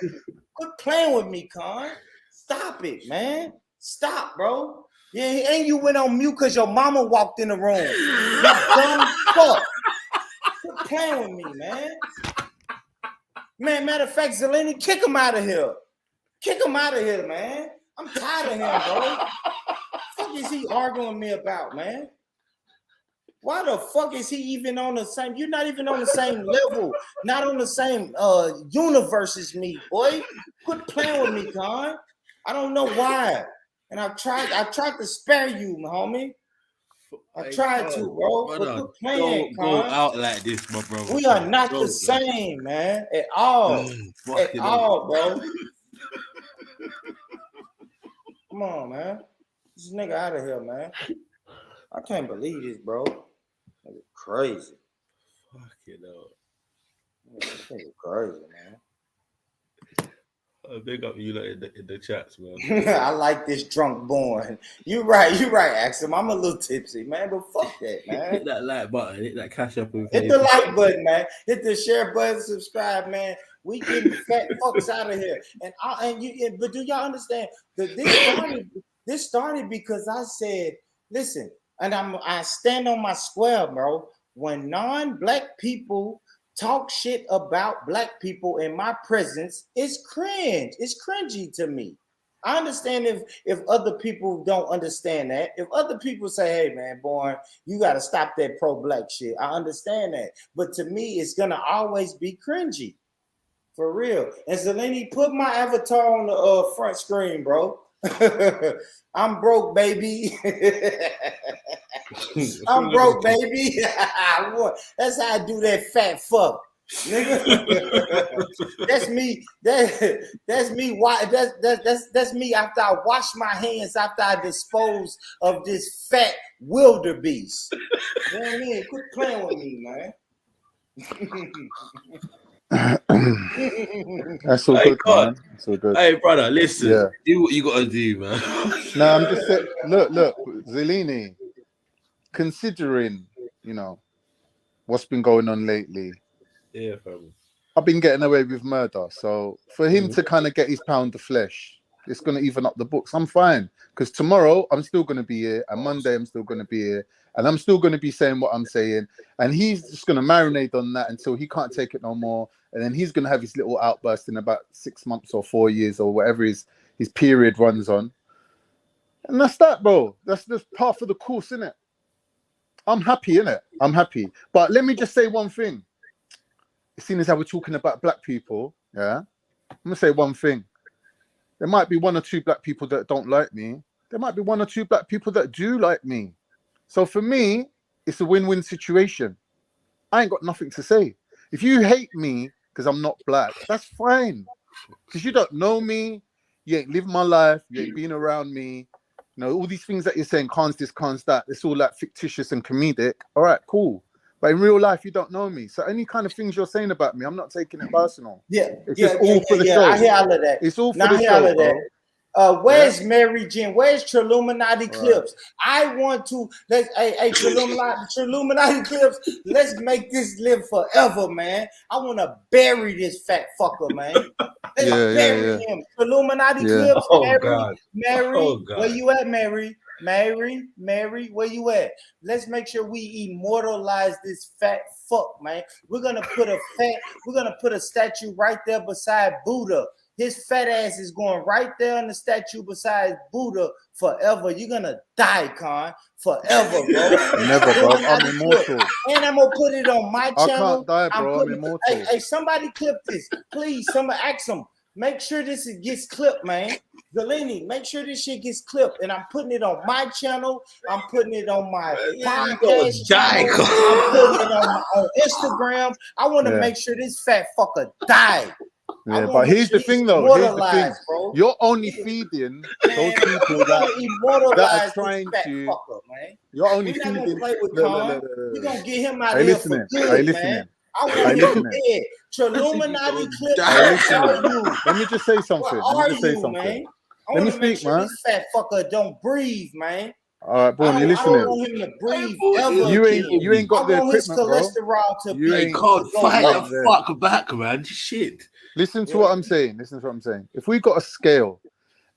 Quit playing with me, Con. Stop it, man. Stop, bro. Yeah, and you went on mute because your mama walked in the room. You dumb fuck. Quit playing with me, man. Man, matter of fact, Zeleny, kick him out of here. Kick him out of here, man. I'm tired of him, bro. What the fuck is he arguing with me about, man? Why the fuck is he even on the same? You're not even on the same level, not on the same universe as me, boy. Quit playing with me, Con. I don't know why. And I tried to spare you, homie. I tried to, bro. But quit playing, Don't go Con. out like this, my brother. We are not the same, man. At all. At all, bro. Come on, man. This nigga out of here, man. I can't believe this, bro. Nigga crazy. Fucking hell. Nigga crazy, man. Big up you like in the chats, man. I like this drunk born. You right, Axel. I'm a little tipsy, man, but fuck that, man. Hit that like button, hit that cash up. Hit the like button, man. Hit the share button, subscribe, man. We getting fat fucks out of here. But do y'all understand that this started because I said, listen, and I stand on my square, bro. When non-black people talk shit about black people in my presence, it's cringe. It's cringy to me. I understand if other people don't understand that. If other people say, hey, man, boy, you got to stop that pro-black shit. I understand that. But to me, it's going to always be cringy. For real. And Zelini, put my avatar on the front screen, bro. I'm broke, baby. I'm broke, baby. That's how I do that fat fuck, nigga. That's me. That's me. Why? That's me after I wash my hands after I dispose of this fat wildebeest. You know what I mean? Quit playing with me, man. That's all good, man. That's all good. Hey, brother, listen. Do what you gotta do, man. No, I'm just saying. Look, Zelini. Considering, what's been going on lately. Yeah, fam. I've been getting away with murder, so for him to kind of get his pound of flesh, it's gonna even up the books. I'm fine because tomorrow I'm still gonna be here, and Monday I'm still gonna be here, and I'm still gonna be saying what I'm saying, and he's just gonna marinate on that until he can't take it no more. And then he's going to have his little outburst in about 6 months or 4 years or whatever his period runs on. And that's that, bro. That's just part of the course, innit? I'm happy, innit? I'm happy. But let me just say one thing. Seeing as how we're talking about black people, yeah? I'm going to say one thing. There might be 1 or 2 black people that don't like me. There might be 1 or 2 black people that do like me. So for me, it's a win-win situation. I ain't got nothing to say. If you hate me, because I'm not black, that's fine. Because you don't know me, you ain't lived my life, you ain't been around me. All these things that you're saying, cons this, cons that, it's all like fictitious and comedic. All right, cool. But in real life, you don't know me. So any kind of things you're saying about me, I'm not taking it personal. It's just all for the show. I hear all of that. It's all for the show, bro. Where's Mary Jane? Where's Triluminati Clips? I want to Triluminati Clips. Let's make this live forever, man. I want to bury this fat fucker, man. Let's bury him. Triluminati Clips. Mary, where you at, Mary? Mary, where you at? Let's make sure we immortalize this fat fuck, man. We're gonna put a statue right there beside Buddha. His fat ass is going right there in the statue beside Buddha forever. You're gonna die, Con, forever, bro. Never, bro. I'm immortal. And I'm gonna put it on my channel. I can't die, bro. I'm immortal. Hey, somebody clip this, please. Somebody ask them. Make sure this gets clipped, man. Zelini, make sure this shit gets clipped. And I'm putting it on my channel. I'm putting it on my podcast channel. I'm putting it on Instagram. I want to make sure this fat fucker dies. Yeah, but here's the thing, though. Here's the thing. Bro. You're only feeding those people that are trying to. Fucker, man. You're only feeding. We're gonna get him out of here for good, man. I want him dead. Triluminati Clip. Let me just say something. Man? Let me speak, man. This fat fucker don't breathe, man. All right, bro, you listening? I don't want him to breathe ever. You ain't got the equipment, bro. You can't fight the fuck back, man. Shit. Listen to what I'm saying. If we got a scale,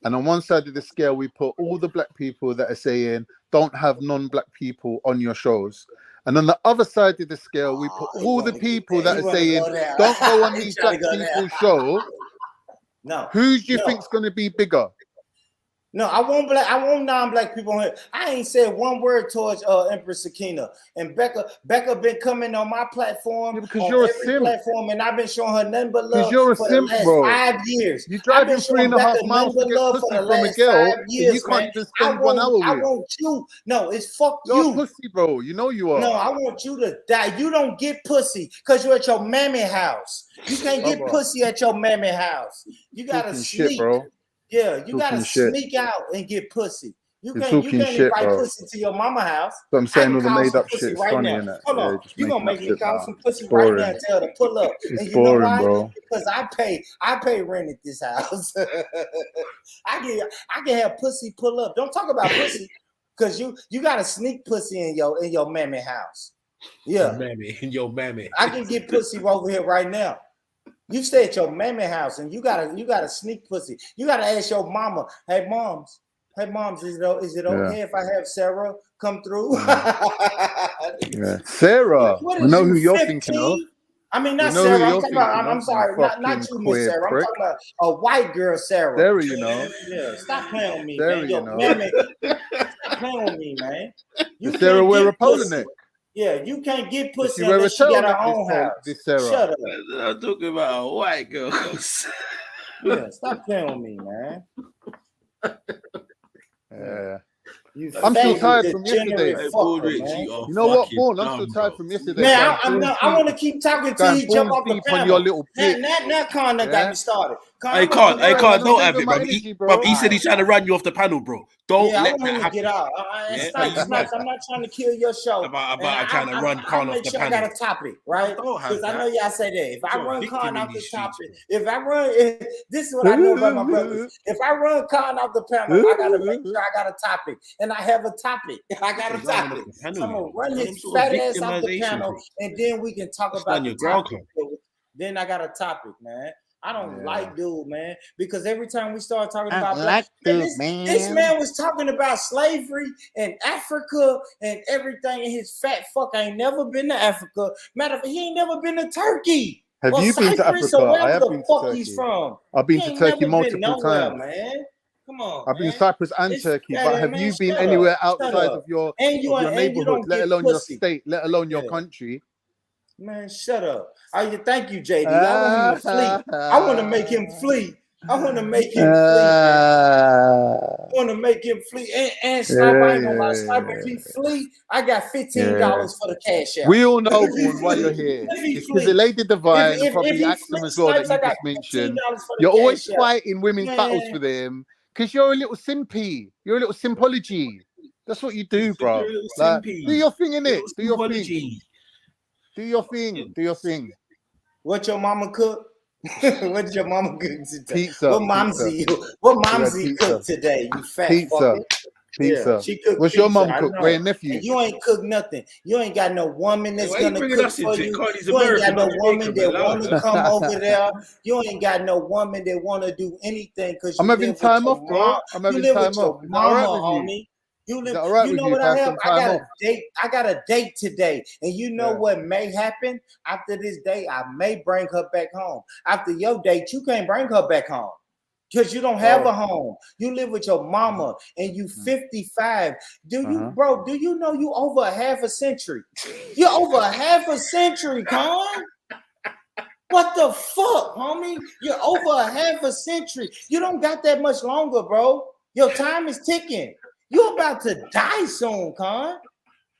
and on one side of the scale we put all the black people that are saying don't have non-black people on your shows, and on the other side of the scale we put all the people that are saying don't go on these black people's show. No. Who do you think's going to be bigger? No, I won't non-black people on here. I ain't said one word towards Empress Sakina. And Becca been coming on my platform, because on you're a every simp. platform, and I've been showing her nothing but Because love you're a for simp, the last bro. 5 years. You're I've been driving showing 3.5 Becca miles nothing to but get love for pussy the from a last girl, 5 and you years, can't man. even spend 1 hour I with her. want you. No, it's fuck You're you. a pussy, bro. You know you are. No, I want you to die. You don't get pussy because you're at your mammy house. You can't get pussy at your mammy house. You gotta Talking sneak. shit, bro. Yeah, you gotta Talking shit. sneak out and get pussy. You You're can't talking shit, invite bro. pussy to your mama house. So I'm I saying can all the call made some up pussy shit's right funny, now. innit? Hold Yeah, on. just You gonna making up make me shit call now. some pussy It's right now boring. and tell her to pull up. It's And you know boring, why? bro. Because I pay rent at this house. I can have pussy pull up. Don't talk about pussy. Cause you gotta sneak pussy in your mammy house. Yeah. Your mammy. I can get pussy over here right now. You stay at your mammy house and you gotta sneak pussy. You gotta ask your mama, hey moms, is it okay if I have Sarah come through? Yeah. Sarah. What I is know you, who you're 15? thinking of. I mean, We not know who Sarah. I'm you're talking about. thinking I'm of, you sorry, not fucking you, Miss queer Sarah. I'm prick. talking about a white girl, Sarah. Sarah, you know. Yeah, stop playing with me, Sarah, man. you Yo, know. mammy, stop playing with me, man. You Does Sarah can't wear get a polo pussy. neck? Yeah, you can't get Does she pussy wear a unless she got her turtleneck, own house. this Sarah? Shut up. I'm talking about a white girl. Yeah, stop playing with me, man. Yeah. You I'm still faggot, tired from yesterday. degenerate fucker, man. You know what, Vaughn? I'm still tired from yesterday. Man, I want to keep talking till you jump off the deep panel. on your little bitch. Now Con got me started. Con, I I'm gonna can't. keep going. Don't have saving it, my bro. energy, bro. But he said he's trying to run you off the panel, bro. Don't Yeah, I let want that him to happen. get out. Snipes, I'm not trying to kill your show. About And trying to run I Khan off make the sure I panel. got a topic, right? Don't have Because I that. know y'all say that. If I You're a run victim Khan in off the these streets, topic, this is what I know about my brothers. If I run Khan off the panel, I gotta make sure I got a topic, and I have a topic. I got a topic. So I'm gonna run his fat ass off the panel, and then we can talk about the topic. Then I got a topic, man. I don't like dude, man, because every time we start talking about black, this man was talking about slavery and Africa and everything, and his fat fuck ain't never been to Africa. Matter of fact, he ain't never been to Turkey. Have you been to Cyprus Africa? or wherever I have the been to fuck Turkey. he's from. I've been He to ain't Turkey never been multiple nowhere, times. man. Come on, I've been man. to Cyprus and It's Turkey, fat, but have man, you been shut anywhere up, outside of your you neighborhood, don't let get alone your pussy. state, let alone your country? Man, shut up. Thank you, JD. I want him to flee. I want to make him flee. I want to make him flee, man. I want to make him flee. And Sniper, I ain't gonna lie. Sniper, if he flee, I got $15 for the cash out. We all know, Vaughn, why you're here. It's because the Lady Divine and probably Axum as well that you just mentioned. You're always fighting women's battles for them because you're a little simpy. You're a little sympology. That's what you do, bro. Like, do your thing, innit? Do your thing. Do your thing. Do your thing. What your mama cook? What did your mama cook today? Pizza. What momsy cooked today? You fat fucker. Pizza. Yeah, she cooked What's pizza. your mom cook? Where your nephew? And you ain't cook nothing. You ain't got no woman that's Why gonna you cook us for into you. Cardi's You ain't got American, no not woman Jamaican, that man. want to come over there. You ain't got no woman that want to do anything because you I'm having live time with off, your bro. mom. I'm You having live time with your off. Is that all mama, right with you? homie. Is that all right You with know you what if I I have have? some I time got off? a date. I got a date today, and you know what may happen after this date? I may bring her back home. After your date, you can't bring her back home because you don't have a home. You live with your mama, and you 55. Do you know you over a half a century? You're over a half a century, Con. What the fuck, homie? You're over a half a century. You don't got that much longer, bro. Your time is ticking. You're about to die soon, Con.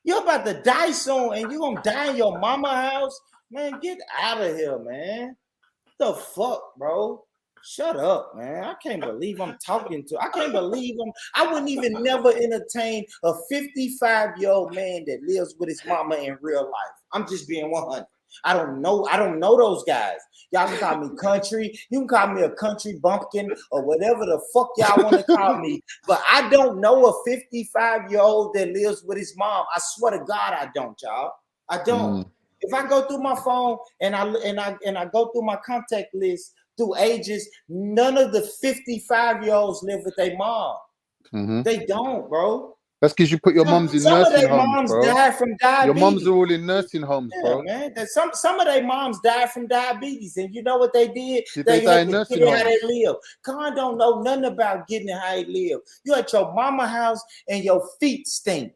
You're about to die soon, and you're gonna die in your mama house. Man, get out of here, man. What the fuck, bro? Shut up, man. I can't believe I'm talking to. I can't believe I wouldn't even never entertain a 55-year-old man that lives with his mama in real life. I'm just being 100. I don't know those guys. Y'all can call me country. You can call me a country bumpkin or whatever the fuck y'all want to call me. But I don't know a 55-year-old that lives with his mom. I swear to God, I don't, y'all. I don't. If I go through my phone and I go through my contact list through ages, none of the 55-year-olds live with their mom. They don't, bro. That's because you put your mums in Some of nursing their homes, moms bro. died from diabetes. Your mums are all in nursing homes, Yeah, bro. man. Some of their moms died from diabetes, and you know what they did? Did they die in had to nursing get it how homes? they live. Con don't know nothing about getting it how they live. You at your mama house and your feet stink.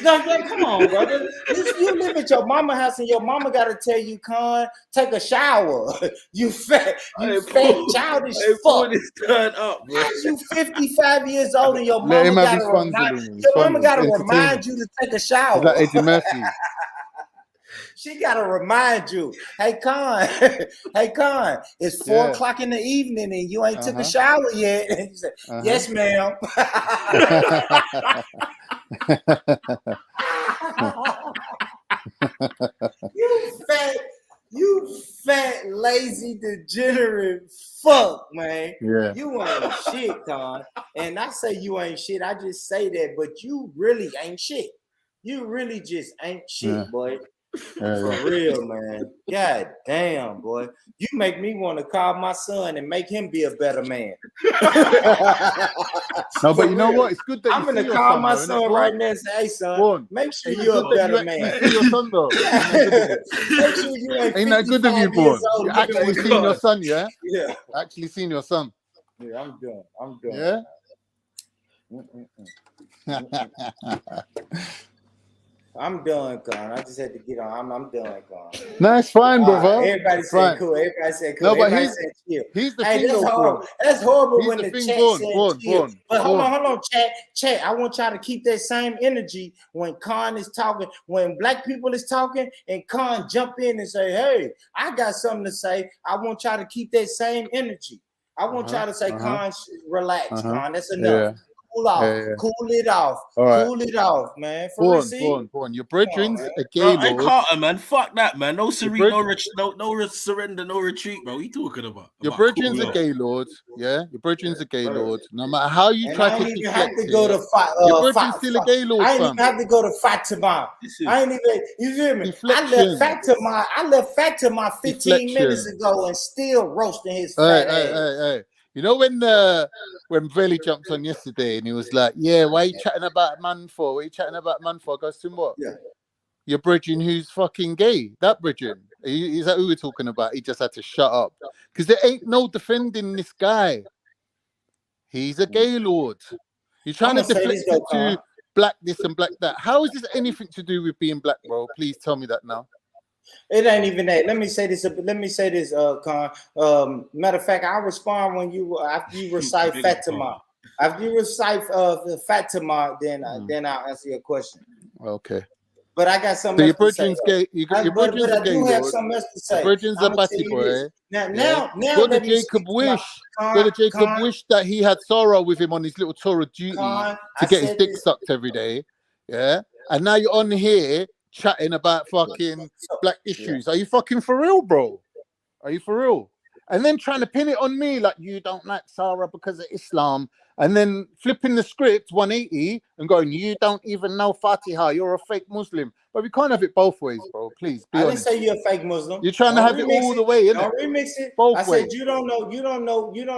No, come on, brother. You live at your mama house and your mama gotta tell you, Con, take a shower. you fat childish fuck. Turn up, bro. You 55 years old and your Let him mama have his gotta fun, remind Zalini. your mama Fun. gotta Entertaining. remind you to take a shower. Is that Eddie Murphy? She gotta remind you, hey Con, it's 4 o'clock in the evening and you ain't took a shower yet. And you say, yes, ma'am. you fat, lazy, degenerate fuck, man. Yeah. You ain't shit, Con. And I say you ain't shit. I just say that, but you really ain't shit. You really just ain't shit, boy. For real, man. God damn, boy. You make me want to call my son and make him be a better man. No, but you know what? It's good that I'm gonna see your call son, my though, son right now and say, hey son, make sure Ain't you're that a good that better you man. actually see your son, though? Make sure you Ain't that good of you, 55 Born? years old You living actually with seen God. your son, yeah? Yeah. Actually seen your son. Yeah, I'm done. I'm done. Yeah? I'm done, Con. I just had to get on. I'm done, Con. No, it's fine, brother. Everybody It's said fine. cool. Everybody said cool. No, but Everybody said chill. he's the Hey, thing, that's though, horrible. Born. That's horrible He's when the the thing, chat Born, said Born, chill. Born, But hold Born. on, chat. I want y'all to keep that same energy when Con is talking. When black people is talking, and Con jump in and say, "Hey, I got something to say." I want y'all to keep that same energy. I want y'all to say, "Con, relax, Con. That's enough." Yeah. Cool off. Yeah. Cool it off. All right. Cool it off, man. For receipt. Born. Your brethren's a gay Bro, I lord. Carter, man. Fuck that, man. No surrender, brethren- no surrender, no retreat, bro. What you talking about? Your brethren's a gay lord, yeah? Your brethren's a gay lord. No matter how you And try I to don't even have deflect to go it, to your brethren's still a gay lord, I ain't fam. even have to go to Fatima. I ain't even, you feel me? Deflection. I left Fatima 15 minutes Deflection. ago and still roasting his fat ass. Hey. You know when Veli jumped on yesterday and he was like, yeah, why are you chatting about man for? What are you chatting about man for? I goes to him, what? Yeah. Your brethren who's fucking gay. That brethren. Is that who we're talking about? He just had to shut up. Because there ain't no defending this guy. He's a gay lord. You're trying to deflect it to black this and black that. How is this anything to do with being black, bro? Please tell me that now. It ain't even that. Let me say this, Con. Matter of fact, I'll respond when you after you recite Fatima. After you recite Fatima, then I'll answer your question. Okay. But I got something else to say. Your brethren's a gay lord. Have something else to say. Your brethren's a batty boy. Now, go to Jacob Wish. Go to Jacob Wish that he had Sarah with him on his little tour of duty to get his dick sucked every day. Yeah. And now you're on here chatting about fucking black issues. Are you fucking for real, bro? Are you for real? And then trying to pin it on me like you don't like Sarah because of Islam. And then flipping the script 180 and going, you don't even know Fatiha. You're a fake Muslim. But we can't have it both ways, bro. Please be honest. I didn't say you're a fake Muslim. You're trying to have it all the way, innit? Don't remix it. Both I ways. said you don't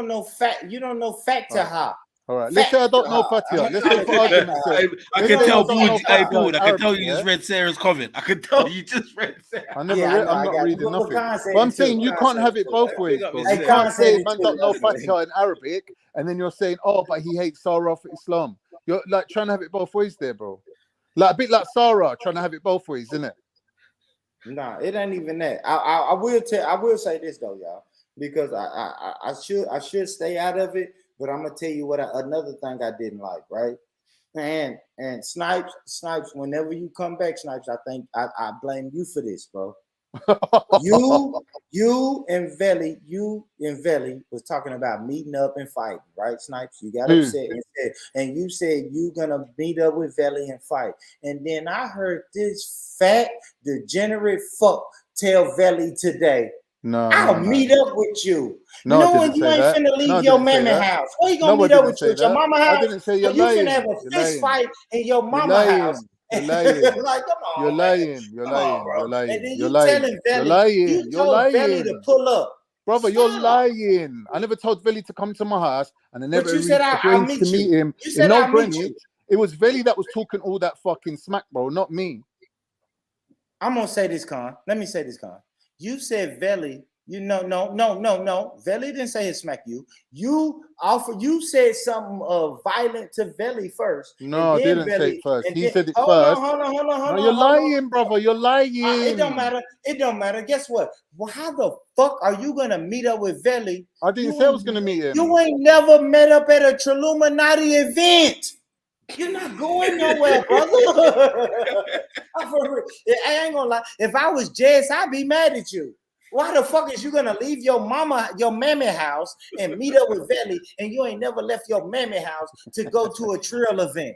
know Fatiha. All right. Let's say I don't know Fatiha. Let's say for argument's sake. I can tell, Bud, I can tell you just read Sarah's comment. I can tell you just read Sarah. I'm not reading nothing. But I'm saying you can't have it both ways, bro. You can't say man don't know Fatiha in Arabic, and then you're saying, oh, but he hates Sarah for Islam. You're like trying to have it both ways there, bro. Like a bit like Sarah trying to have it both ways, isn't it? Nah, it ain't even that. I will say this though, y'all, because I should stay out of it. But I'm gonna tell you what another thing I didn't like, right? And Snipes, whenever you come back, Snipes, I think I blame you for this, bro. you and Veli was talking about meeting up and fighting, right? Snipes, you got upset and you said you gonna meet up with Veli and fight. And then I heard this fat degenerate fuck tell Veli today, I'll meet up with you. No, knowing you ain't finna leave your mammy house. Where you gonna meet up with you? At your mama house? I didn't say you're you lying. finna have a fist fight in your mama house. You're lying. Like, come on, you're lying. You're come lying. on, bro. You're lying. And then you're you lying. telling You're Veli, lying. you You're told lying. Veli to pull up. Brother, you're lying. I never told Veli to come to my house, and I never you said I'll arranged meet to meet you. him You said in no I'll meet Greenwich. you. It was Veli that was talking all that fucking smack, bro, not me. I'm gonna say this, Con. Let me say this, Con. You said Veli. You know, no. Veli didn't say he smack you. You said something violent to Veli first. No, I didn't say it first. He said it hold first. on. No, you're lying, brother. You're lying. It don't matter. It don't matter. Guess what? Well, how the fuck are you gonna meet up with Veli? I didn't say I was gonna meet him. You ain't never met up at a Triluminati event. You're not going nowhere, brother. I ain't gonna lie. If I was Jess, I'd be mad at you. Why the fuck is you gonna leave your mammy house and meet up with Veli, and you ain't never left your mammy house to go to a trail event?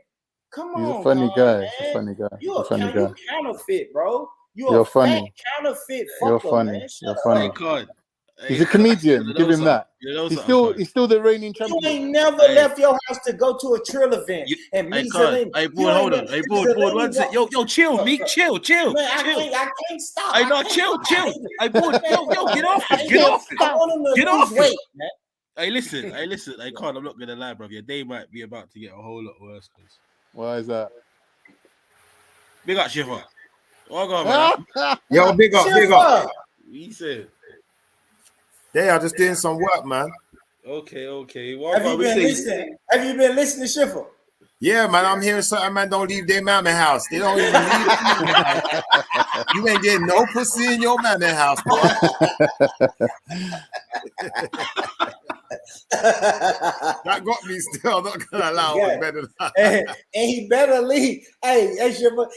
Come on, He's a funny guy. man. He's a funny guy. You counterfeit, bro. You're funny. Counterfeit. You're funny. Man. You're funny. God. He's a comedian. Give him that. He's still the reigning champion. You ain't never left your house to go to a trill event and meet Celine. Hey, boy, hold on. Hey, boy, one sec. Yo, chill, Meek. Chill. Man, I can't stop. Hey, no, chill. Hey, boy, yo, get off it. Get off it. Man. Hey, listen. Hey, Con, I'm not gonna lie, bro. Your day might be about to get a whole lot worse. Why is that? Big up, Shiva. Welcome, man. Yo, big up. What you said? They are just doing some work, man. Okay. Have you been listening to Schiffer? Yeah, man. I'm hearing certain man don't leave their mammy house. They don't even leave. You ain't getting no pussy in your mammy house, boy. That got me still. I'm not gonna allow it better. And he better leave. Hey,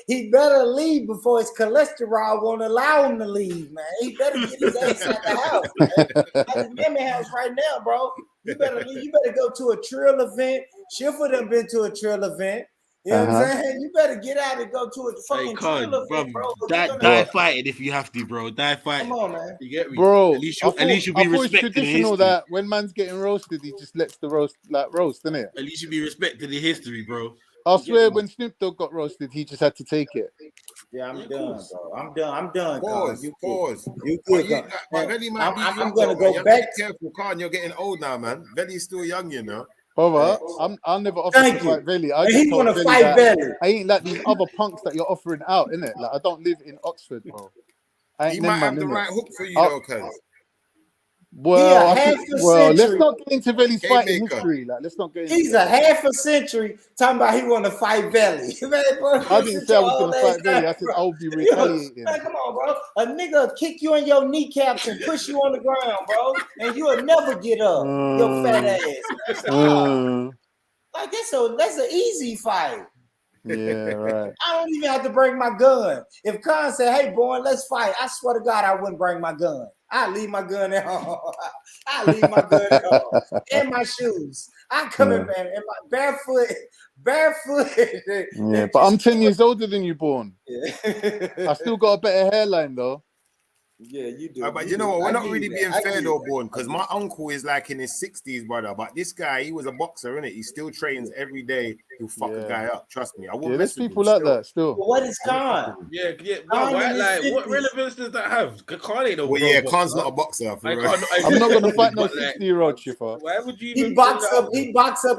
he better leave before his cholesterol won't allow him to leave, man. He better get his ass out the house, man. At his mammy house right now, bro. You better leave. You better go to a trill event. Schiffer done been to a trill event. You know what I'm saying? You better get out and go to a fucking trill event, bro. Die fighting if you have to, bro. Die fighting. Come on, man. You get me? Bro, at least you'll be respected. It's traditional that when man's getting roasted, he just lets the roast, isn't it? At least you'll be respected in history, bro. I swear, when Snoop Dogg got roasted, he just had to take it. Yeah, I'm done, bro. I'm done. Pause. You But good, I'm gonna go back. Be careful, Khan. You're getting old now, man. Veli's still young, you know. Brother, I'll never offer to fight Veli. He's gonna fight Veli. I ain't like these other punks that you're offering out, innit? Like, I don't live in Oxford, bro. He might have the right hook for you, though, cuz. Well, let's not get into Veli's fighting history. Like, let's not get into He's a half a century talking about he want to fight Veli. I didn't say I was going to fight Veli. I said I'll be retaliating. Man, come on, bro. A nigga kick you in your kneecaps and push you on the ground, bro, and you'll never get up. Your fat ass. Like that's an easy fight. Yeah, right. I don't even have to bring my gun. If Khan said, "Hey, boy, let's fight," I swear to God, I wouldn't bring my gun. I leave my gun at home. I leave my gun at home and my shoes. I come in, man, in my barefoot. Yeah, but I'm 10 years older than you, Born. I still got a better hairline, though. Yeah, you do. But you know what? We're not really being fair, though, Born, because my uncle is like in his 60s, brother. But this guy, he was a boxer, innit? He still trains every day. He'll fuck a guy up. Trust me. I won't there's people like that still. What is Khan? Yeah. What relevance does that have? Khan ain't a Khan's not a boxer. I'm not going to fight no 60-year-old Schiffer. Why would you He box up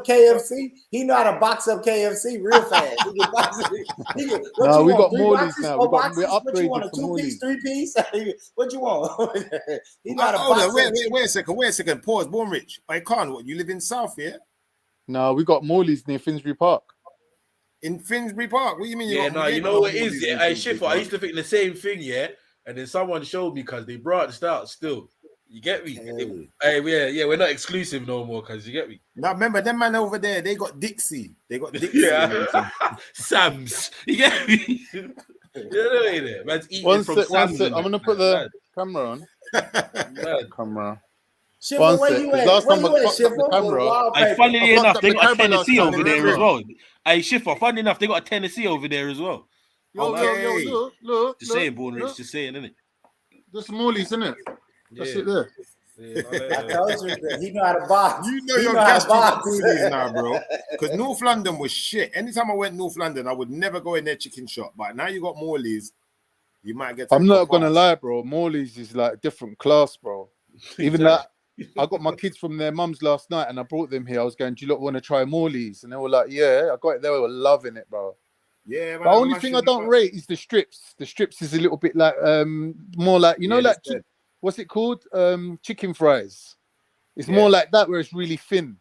KFC. He know how to box up KFC real fast. No, we got Morley's now. We're What upgraded you want, a 2-piece, 3-piece? What you want? Wait a second. Pause. Born Rich. I can't. What? You live in South, yeah? No, we got Morley's near Finsbury Park. In Finsbury Park? What do you mean? You know what it is? Yeah, I used to think the same thing, yeah? And then someone showed me because they branched out still. You get me? We're not exclusive no more because you get me. Now remember, them man over there, they got Dixie. Yeah. Sam's. You get me? You know what man's eating one from sec. Sam's. I'm going to put the camera on. Camera. Schiffer, where you at? Last Where time you I at, fucked up the Schiffer? camera. Funnily enough, they got a Tennessee over there as well. Hey, Schiffer, funny enough, they got a Tennessee over there as well. Yo, look. Just saying, Born Rich, just saying, innit? There's Morley's, isn't it? That's it there. I told you that he know how to box. You know your gas now, bro. Because North London was shit. Anytime I went North London, I would never go in their chicken shop. But now you got Morley's, you might get. I'm not gonna lie, bro. Morley's is like a different class, bro. Even that I got my kids from their mums last night, and I brought them here. I was going, "Do you lot want to try Morley's?" And they were like, "Yeah." I got it. They were loving it, bro. Yeah, man. The only thing I don't rate is the strips. The strips is a little bit like more like like what's it called? Chicken fries. It's more like that where it's really thin.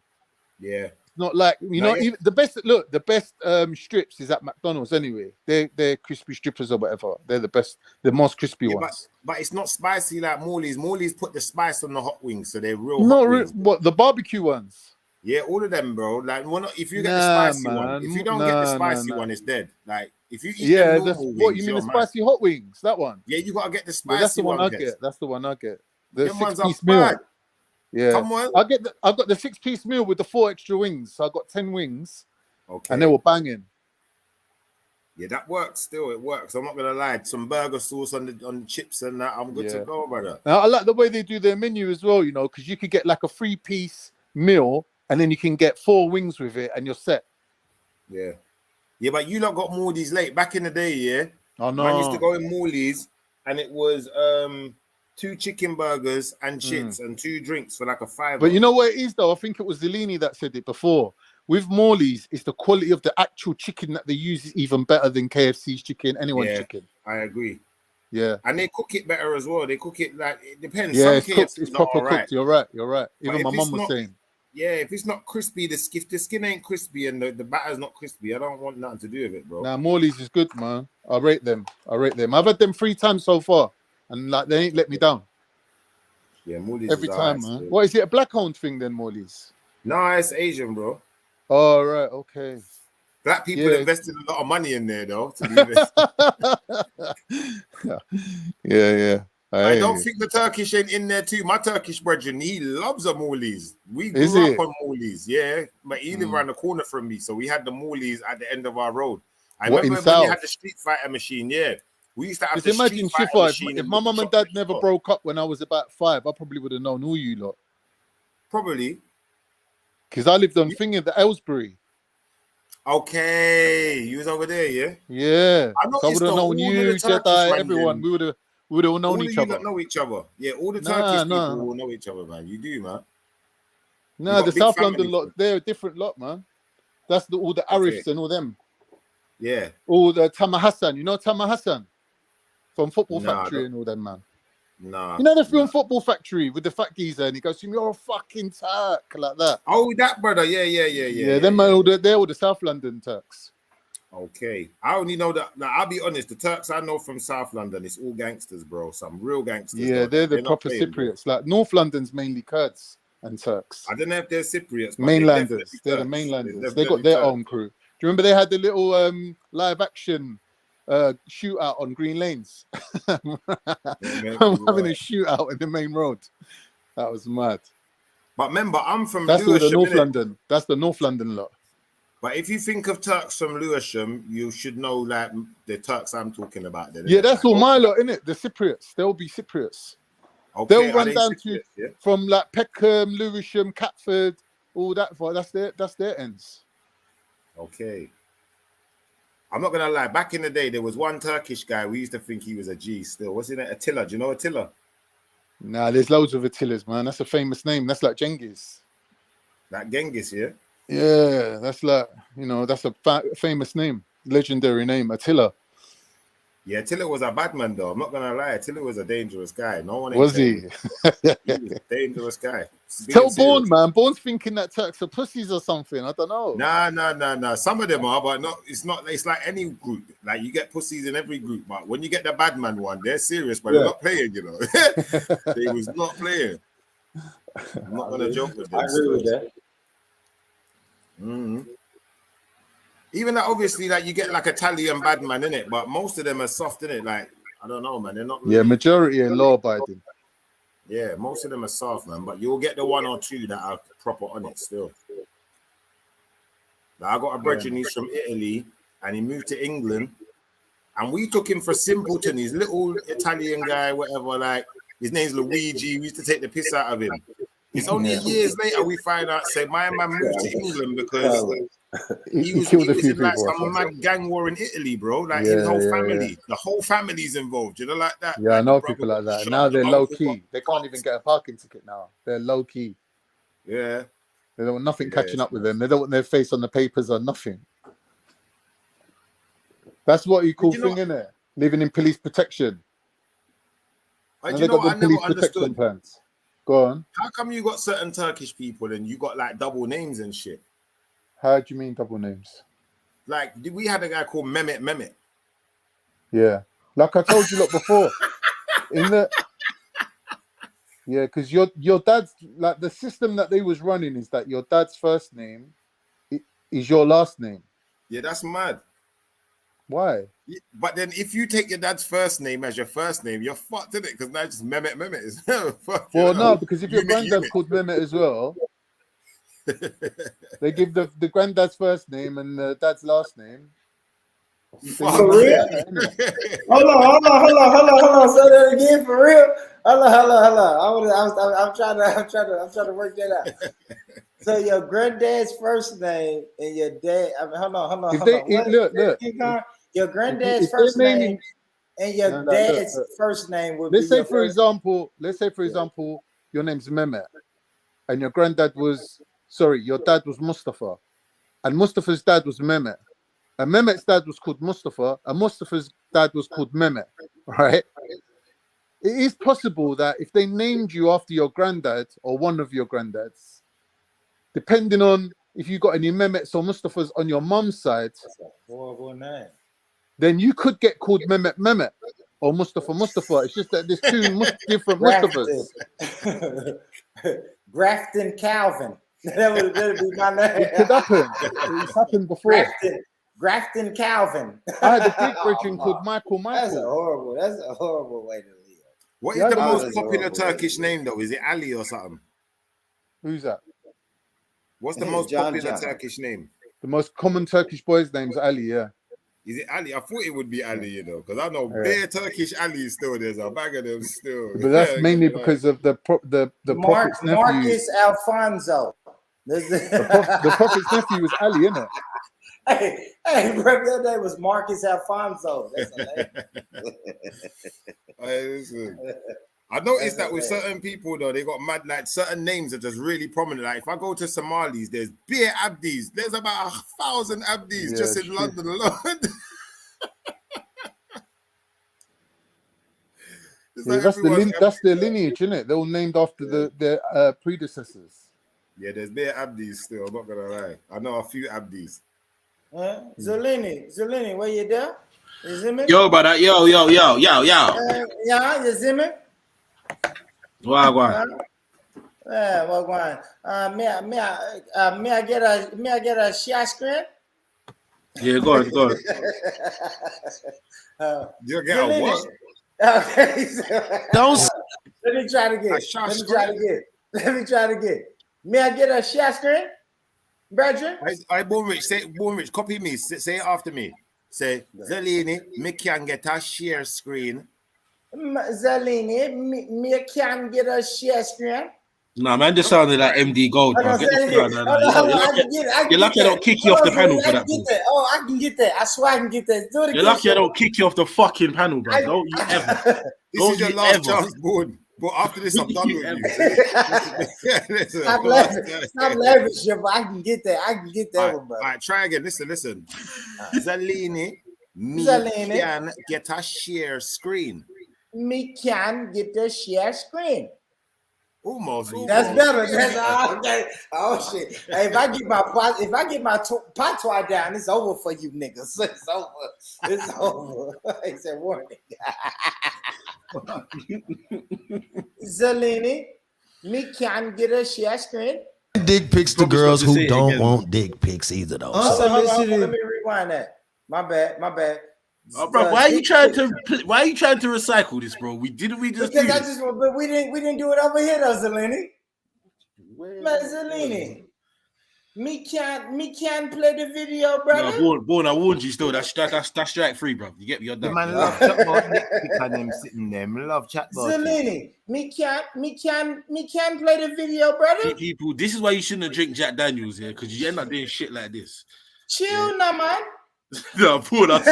Yeah. Not like even the best. Look, the best strips is at McDonald's anyway. They're crispy strippers or whatever. They're the best, the most crispy ones. But it's not spicy like Morley's. Morley's put the spice on the hot wings, so they're real hot wings. What, the barbecue ones? Yeah, all of them, bro. Like, if you get the spicy one, if you don't get the spicy one, it's dead. Like, if you eat them normal wings, what you mean the spicy hot wings? That one? Yeah, you gotta get the spicy. That's the one I get. get. That's the one I get. The Them ones 6-piece are meal. bad. Yeah, Come on. I got the 6-piece meal with the 4 extra wings. So I got 10 wings. Okay. And they were banging. Yeah, that works. Still, it works. I'm not gonna lie. Some burger sauce on the chips and that. I'm good to go, brother. Now I like the way they do their menu as well. Because you could get like a 3-piece meal, and then you can get 4 wings with it, and you're set. Yeah, yeah. But you lot got Morley's late back in the day, yeah. Oh no. Man used to go in Morley's, and it was 2 chicken burgers and chips and 2 drinks for like a $5. But you know what it is though? I think it was Zellini that said it before. With Morley's, it's the quality of the actual chicken that they use is even better than KFC's chicken, anyone's chicken. I agree. Yeah. And they cook it better as well. They cook it like, it depends. Yeah, Some it's cooked. It's proper right. cooked. You're right. Even my mum was not, saying. Yeah, if it's not crispy, if the skin ain't crispy and the batter's not crispy, I don't want nothing to do with it, bro. Nah, Morley's is good, man. I rate them. I've had them 3 times so far, and like they ain't let me down. Yeah, Morley's every time, man. Still. What is it? A black-owned thing then, Morley's? No, it's Asian, bro. Oh right, okay. Black people invested a lot of money in there, though. To be yeah. I don't think the Turkish ain't in there too. My Turkish brethren, he loves a Morley's. We grew up on Morley's, yeah. But he lived around the corner from me, so we had the Morley's at the end of our road. I remember when you had the Street Fighter machine, yeah. We used to have the Street Fighter machine. If my mum and dad never broke up when I was about 5, I probably would have known all you lot. Probably. Because I lived on the Aylesbury. Okay, you was over there, yeah? Yeah. I would have known you, Jedi, everyone. We would have all known each other. All know each other. Yeah, all the Turkish people will know each other, man. You do, man. No, the South London lot, they're a different lot, man. That's all the Arifs and all them. Yeah. All the Tama Hassan. You know Tama Hassan? From Football Factory and all them, man. Nah. You know the film Football Factory with the fat geezer and he goes to me, "You're a fucking Turk," like that. Oh, that brother. Yeah. Yeah, they're all the South London Turks. Okay. I only know that. Now, I'll be honest. The Turks I know from South London, it's all gangsters, bro. Some real gangsters. Yeah, they're the proper Cypriots. Like North London's mainly Kurds and Turks. I don't know if they're Cypriots. Mainlanders. They're the mainlanders. They got their own crew. Do you remember they had the little live action shootout on Green Lanes? I'm having a shootout in the main road. That was mad. But remember, I'm from That's Lewisham, all the North innit? London. That's the North London lot. But if you think of Turks from Lewisham, you should know like the Turks I'm talking about. Then, yeah, that's all my lot, innit? The Cypriots. They'll be Cypriots. Okay, they'll run down Cypriots, to from like Peckham, Lewisham, Catford, all that. That's their ends. Okay. I'm not gonna lie. Back in the day, there was one Turkish guy. We used to think he was a G. Still, what's his name? Attila. Do you know Attila? Nah, there's loads of Attilas, man. That's a famous name. That's like Genghis. Like Genghis, yeah. Yeah, that's like that's a famous name, legendary name, Attila. Yeah, Attila was a bad man, though. I'm not gonna lie. Attila was a dangerous guy. No one was he? He was a dangerous guy. Tell Bourne, man. Bourne's thinking that Turks are pussies or something. I don't know. Nah. Some of them are, but not. It's not. It's like any group. Like you get pussies in every group, but when you get the bad man one, they're serious, but they're not playing. You know, they was not playing. I'm not gonna joke with them. I agree with that. Mm-hmm. Even that, obviously, like you get like Italian bad man in it, but most of them are soft in it. Like I don't know, man. They're not. Really... Yeah, majority are law abiding. Yeah, most of them are soft, man. But you'll get the 1 or 2 that are proper on it still. Like, I got a brethren, he's from Italy, and he moved to England, and we took him for simpleton. He's little Italian guy, whatever. Like his name's Luigi. We used to take the piss out of him. It's only years later we find out, say, my man moved to England because He was killed a few in like people. some mad gang war in Italy, bro. Like Yeah, his whole yeah, family, the whole family's involved. You know, like that. Yeah, I Like know the brother people like got that. shot, Now the they're low uncle got key. They can't even get a parking ticket now. They're low key. Yeah. They don't want nothing Yeah, catching up with them. They don't want their face on the papers or nothing. That's what you call thing, innit? Living in police protection. And you they know got what I the never police protection understood? plans. Go on. How come you got certain Turkish people and you got like double names and shit? How do you mean double names? Like we had a guy called Mehmet. Yeah. Like I told you lot before. Because your dad's like the system that they was running is that your dad's first name is your last name. Yeah, that's mad. Why? Yeah, but then if you take your dad's first name as your first name, you're fucked, in it? Because now it's just Mehmet is fuck. Well, no, because if your granddad's called Mehmet as well, they give the granddad's first name and the dad's last name. For real? Hold on. Say that again, for real. Hold on. I'm trying to work that out. So your granddad's first name and your dad. Hold on. Look. Your granddad's first name and your dad's first name would be. Let's say, for example, your name's Mehmet, and your dad was Mustafa, and Mustafa's dad was Mehmet. And Mehmet's dad was called Mustafa, and Mustafa's dad was called Mehmet, right? It is possible that if they named you after your granddad or one of your granddads, depending on if you got any Mehmets or Mustafas on your mum's side, horrible name. Then you could get called Mehmet or Mustafa. It's just that there's two different Mustafas. Grafton Calvin. That would be my name. It could happen. It's happened before. Grafton Calvin. I had a big bridging called Michael. That's a horrible way to live. What is the most popular Turkish name though? Is it Ali or something? Who's that? What's the most popular Turkish name? The most common Turkish boy's name's Ali, yeah. Is it Ali? I thought it would be Ali, you know, because I know bare Turkish Ali still. There's a bag of them still. But that's mainly because of the prophet's nephew. Marcus Alfonso. The prophet's nephew was Ali, isn't it? Hey, bro, your name was Marcus Alfonso. That's listen. I noticed that with certain people though, they got mad, like certain names are just really prominent. Like if I go to Somalis, there's bare Abdis. There's about 1,000 Abdis just in London alone. Yeah, that's their lineage, isn't it? They're all named after their predecessors. Yeah, there's bare Abdis still. I'm not gonna lie. I know a few Abdis. Zelini, where you there? You see me? Yo, brother. Yo. Yeah, you see me? Wow. Yeah, well, may I get a share screen? Yeah, go on. You get a what? Okay. Don't. Let me try to get. May I get a share screen, Brethren? I Boomrich, copy me. Say it after me. Say, Zelini, me can get a share screen. Zelini, me can get a share screen. Nah, man, just sounded like MD Gold, bro. You're lucky I don't kick you off the panel for that. I can get that. I swear I can get that. Do it again. You're lucky I don't kick you off the fucking panel, bro. Don't you ever. This is your last chance, board. But after this, I'm done with you. Stop laughing, shit, but I can get that. One, bro. All right, try again. Listen. Zalini, me can get a share screen. Me can get a share screen. Almost. That's better. That's okay. Oh shit! Hey, if I get my patois down, it's over for you niggas. It's over. He said warning. Zelini, me can get a share screen. Dick pics to girls who don't want dick pics either, though. Let me rewind that. My bad. Oh, bro, why are you trying to recycle this, bro? We just but we didn't do it over here though, Zelini. Man, Zelini. Me can't play the video, brother. No, born, I warned you still. That's strike free, bro. You get me? You're done. Man, love chat about them sitting there. Love chat about Zelini, me can't play the video, brother. People, this is why you shouldn't drink Jack Daniels here, because you end up doing shit like this. Chill now, man. No, pull that.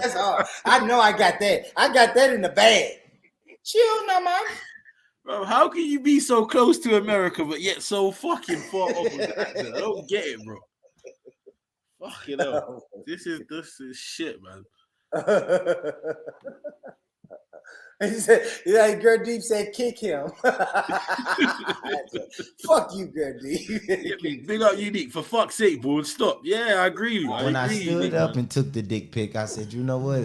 That's all. I know I got that. I got that in the bag. Chill now, man. Bro, how can you be so close to America but yet so fucking far off of the accent? I don't get it, bro. Fucking hell. This is shit, man. He said, yeah, Girl Deep said, kick him. Fuck you, Girl Deep. Big up Unique. For fuck's sake, boy. Stop. Yeah, I agree. When I stood up and took the dick pic, I said, you know what?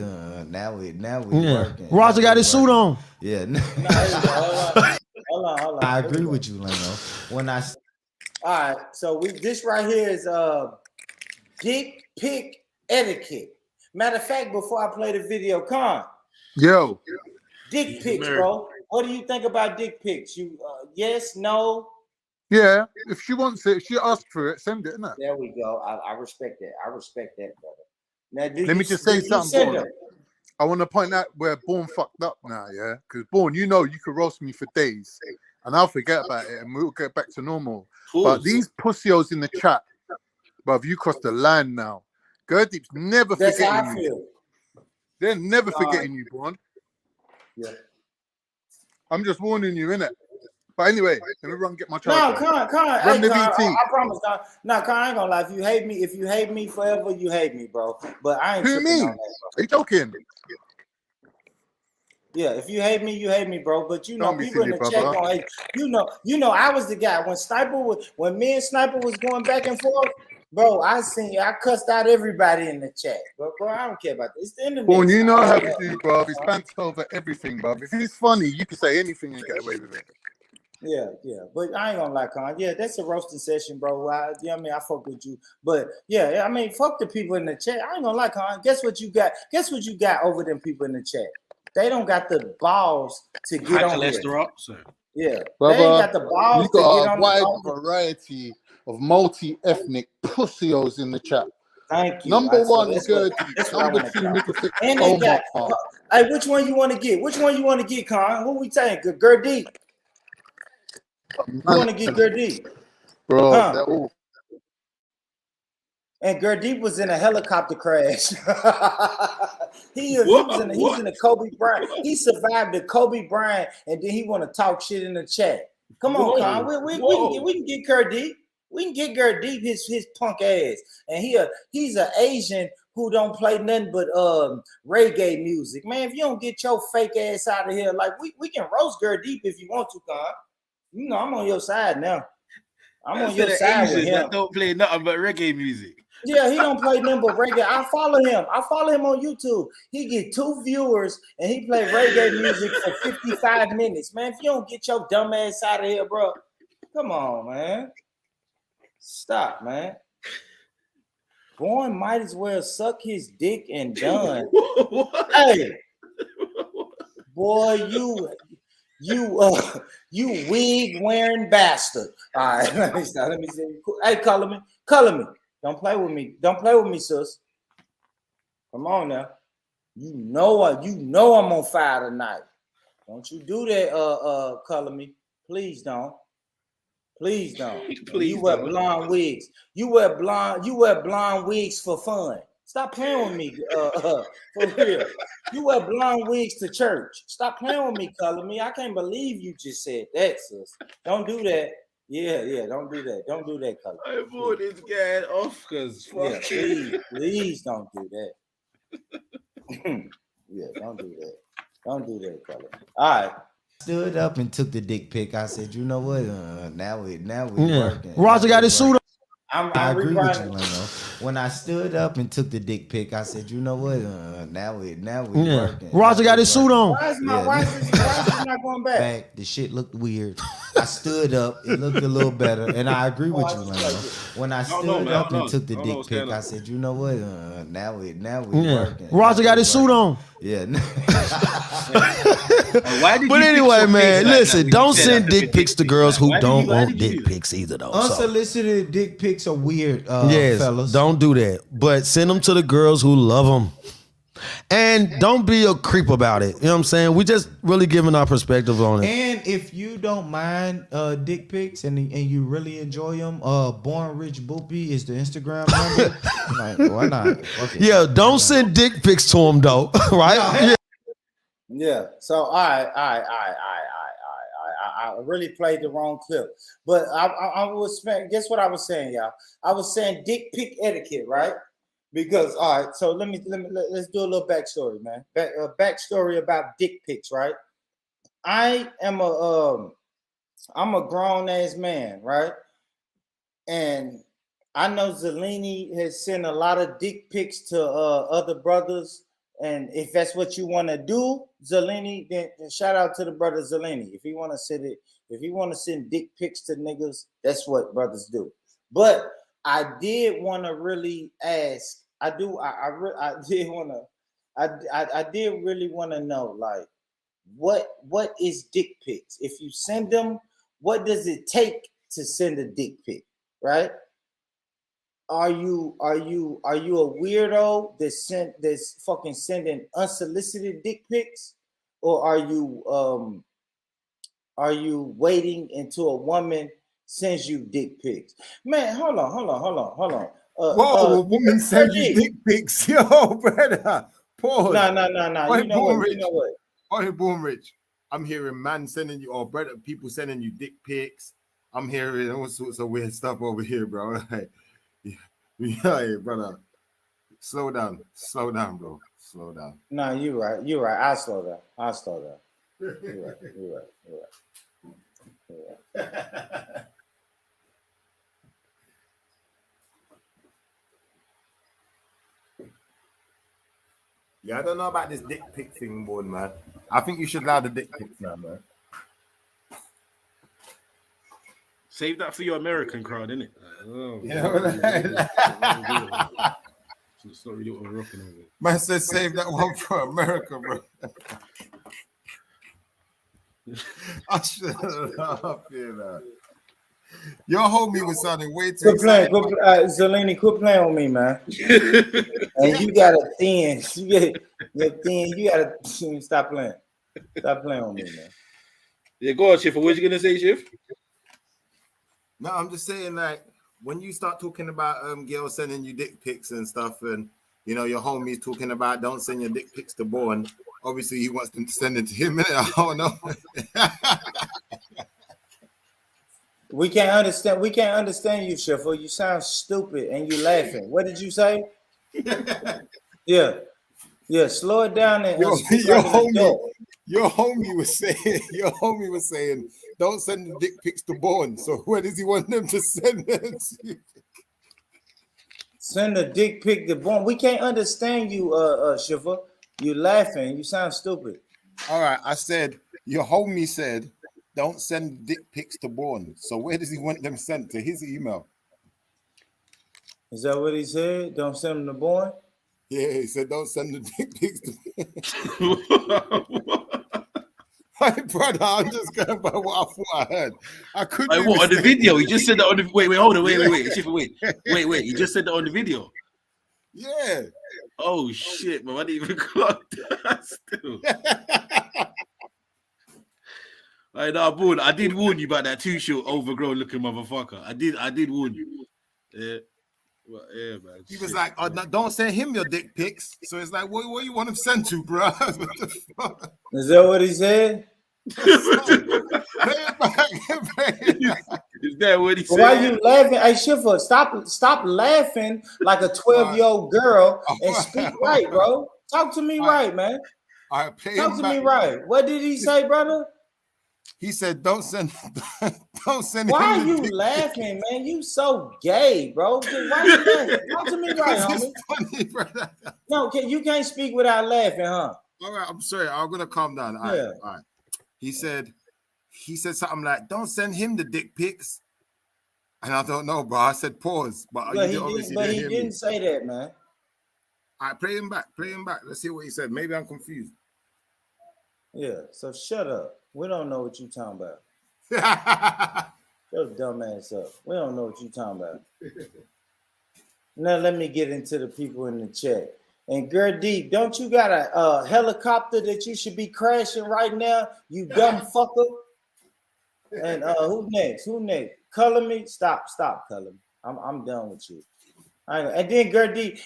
Now we working. Roger got his suit on. Yeah. Hold on. I agree with you, Leno. When I all right, so this right here is dick pic etiquette. Matter of fact, before I play the video, Con. Yo. Dick pics, bro. What do you think about dick pics? You yes, no? Yeah, if she wants it, if she asks for it, send it, innit? There we go. I respect that. I respect that, brother. Now, Let me just say something, Born. I want to point out where Born fucked up now, yeah? Because Born, you know you could roast me for days, and I'll forget about it, and we'll get back to normal. But these pussios in the chat, bruv, you crossed the line now. Gerdeep's never forgetting you. They're never forgetting you, Born. Yeah. I'm just warning you, innit? But anyway, let me run get my charger. No, Con. Run the VT. I promise, Con. No, Con, I ain't gonna lie. If you hate me forever, you hate me, bro. But I ain't tripping on that, bro. Are you joking? Yeah, if you hate me, you hate me, bro. But you know, people in the chat gonna hate. You know, I was the guy when me and Sniper was going back and forth. Bro, I cussed out everybody in the chat. Bro, I don't care about this. It's the internet. Well, you know how to do, bro. It's banter over everything, bro. If he's funny, you can say anything and get away with it. Yeah. But I ain't gonna lie, Con. Yeah, that's a roasting session, bro. I fuck with you. But yeah, I mean, fuck the people in the chat. I ain't gonna lie, Con. Guess what you got? Guess what you got over them people in the chat? They don't got the balls to get on cholesterol, here. Yeah, brother, they ain't got the balls you got to get on a wide variety of multi-ethnic pussios in the chat. Thank you. Number one, good. Number two, and they got. Hey, which one you want to get? Which one you want to get, Con? Who we saying? Gerdeep. You want to get Gerdeep, bro? Huh? And Gerdeep was in a helicopter crash. He's in a Kobe Bryant. He survived the Kobe Bryant, and then he want to talk shit in the chat. Come on, Con. We can get Gerdeep. We can get Gerdeep his punk ass. And he's an Asian who don't play nothing but reggae music. Man, if you don't get your fake ass out of here, like we can roast Gerdeep if you want to, Con. You know, I'm on your side now. I'm on your side with him. That don't play nothing but reggae music. Yeah, he don't play nothing but reggae. I follow him on YouTube. He get 2 viewers and he play reggae music for 55 minutes. Man, if you don't get your dumb ass out of here, bro, come on, man. Stop, man. Born might as well suck his dick and done. Hey, boy, you wig wearing bastard. All right, let me see. Hey, color me. Don't play with me, sis. Come on now. You know I'm on fire tonight. Don't you do that, color me. Please don't. Please don't. You wear blonde wigs. You wear blonde wigs for fun. Stop playing with me, for real. You wear blonde wigs to church. Stop playing with me, color me. I can't believe you just said that, sis. Don't do that. Yeah, don't do that. Don't do that, color. I bought this guy off because please don't do that. Yeah, don't do that. Don't do that, color. All right. Stood up and took the dick pic. I said, you know what? Now we working. Roger got his suit on. I agree with you, Leno. When I stood up and took the dick pic, I said, you know what? Now we working. Roger got his suit on. Why is this not going back? The shit looked weird. I stood up, it looked a little better, and I agree with you, Leno. When I stood up and took the dick pic, I said, you know what? Now we working. Roger got his suit on. Yeah. But anyway, man, listen, don't send dick pics to girls who don't want dick pics either, though. Unsolicited dick pics are weird, yes, fellas. Don't do that. But send them to the girls who love them. And don't be a creep about it. You know what I'm saying? We just really giving our perspective on it. And if you don't mind dick pics and you really enjoy them, Born Rich Boopy is the Instagram number. Like, why not? Okay. Yeah, don't send dick pics to him though, right? Yeah. So I really played the wrong clip, but I was guess what I was saying, y'all. I was saying dick pic etiquette, right? Because all right, so let's do a little backstory, man. Backstory about dick pics, right? I'm a grown ass man, right? And I know Zelini has sent a lot of dick pics to other brothers. And if that's what you want to do, Zelini, then shout out to the brother Zelini. If you want to send dick pics to niggas, that's what brothers do. But I did want to really ask. I did really want to know, like, what is dick pics? If you send them, what does it take to send a dick pic? Right? Are you a weirdo that's fucking sending unsolicited dick pics, or are you waiting until a woman sends you dick pics? Man, hold on. Whoa, a woman sends you dick pics, yo, brother. Pause. No. You know what? Oh, Born Rich. I'm hearing man sending you, or brother, people sending you dick pics. I'm hearing all sorts of weird stuff over here, bro. Yeah, brother. Slow down, bro. Slow down. No, you're right. I'll slow down. You're right. Yeah, I don't know about this dick pic thing, Born, man. I think you should allow the dick pics now, man. Save that for your American crowd, innit? It's not really what we're rocking over. Man said save that one for America, bro. I should have that. Your homie was sounding way too excited. Zelini, quit playing with me, man. And you got a thin. You gotta stop playing. Stop playing with me, man. Yeah, go on, Shiff. What you gonna say, Shiff? No, I'm just saying, like, when you start talking about girls sending you dick pics and stuff, and your homie's talking about don't send your dick pics to Born. Obviously, he wants them to send it to him. I don't know. We can't understand you, Shiffer. You sound stupid and you laughing. What did you say? Yeah. Slow it down and your homie was saying, don't send the dick pics to Born. So where does he want them to send them to? Send a dick pic to Born. We can't understand you, Shiffer. You laughing. You sound stupid. All right, I said your homie said, don't send dick pics to Born. So where does he want them sent? To his email. Is that what he said? Don't send them to Born? Yeah, he said don't send the dick pics to Hey, brother, I'm just going by what I thought I heard. I couldn't. Like, what, on the video? He just said that on the wait, hold on, wait. Wait. He just said that on the video. Yeah. Oh shit, man! I didn't even clock that still. Like, nah, Born, I did warn you about that too short, overgrown looking motherfucker. I did warn you. Yeah. Well, yeah, man. He was like, oh, no, don't send him your dick pics. So it's like, what you want him sent to, bro? What the fuck? Is that what he said? Is that what he said? Why are you laughing? Hey, Schiffer, stop laughing like a 12-year-old girl and speak right, bro. Talk to me right, man. All right, talk to me right. What did he say, brother? He said, don't send Why are you laughing, man? You so gay, bro. Why you laughing? Talk to me right, homie. Funny, brother. No, you can't speak without laughing, huh? All right, I'm sorry. I'm gonna calm down. All right. He said something like, don't send him the dick pics. And I don't know, bro. I said pause. But he didn't say that, man. All right, play him back. Let's see what he said. Maybe I'm confused. Yeah, so shut up. We don't know what you talking about. Shut dumb ass up. We don't know what you talking about. Now let me get into the people in the chat. And girl deep, don't you got a helicopter that you should be crashing right now? You dumb fucker. And who next? Who next? Color me. Stop, color me. I'm done with you. And then girl deep,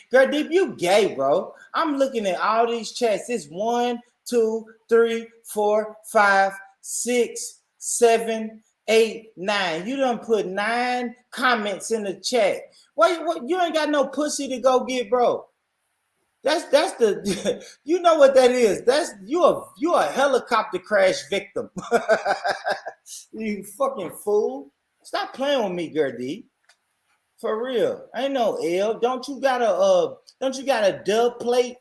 you gay, bro. I'm looking at all these chats. It's 1, 2, 3, 4, 5, 6, 7, 8, 9. You done put 9 comments in the chat. What you ain't got no pussy to go get, bro. That's the you know what that is. That's you a helicopter crash victim. You fucking fool. Stop playing with me, Gertie. For real. Ain't no L. Don't you got a dub plate?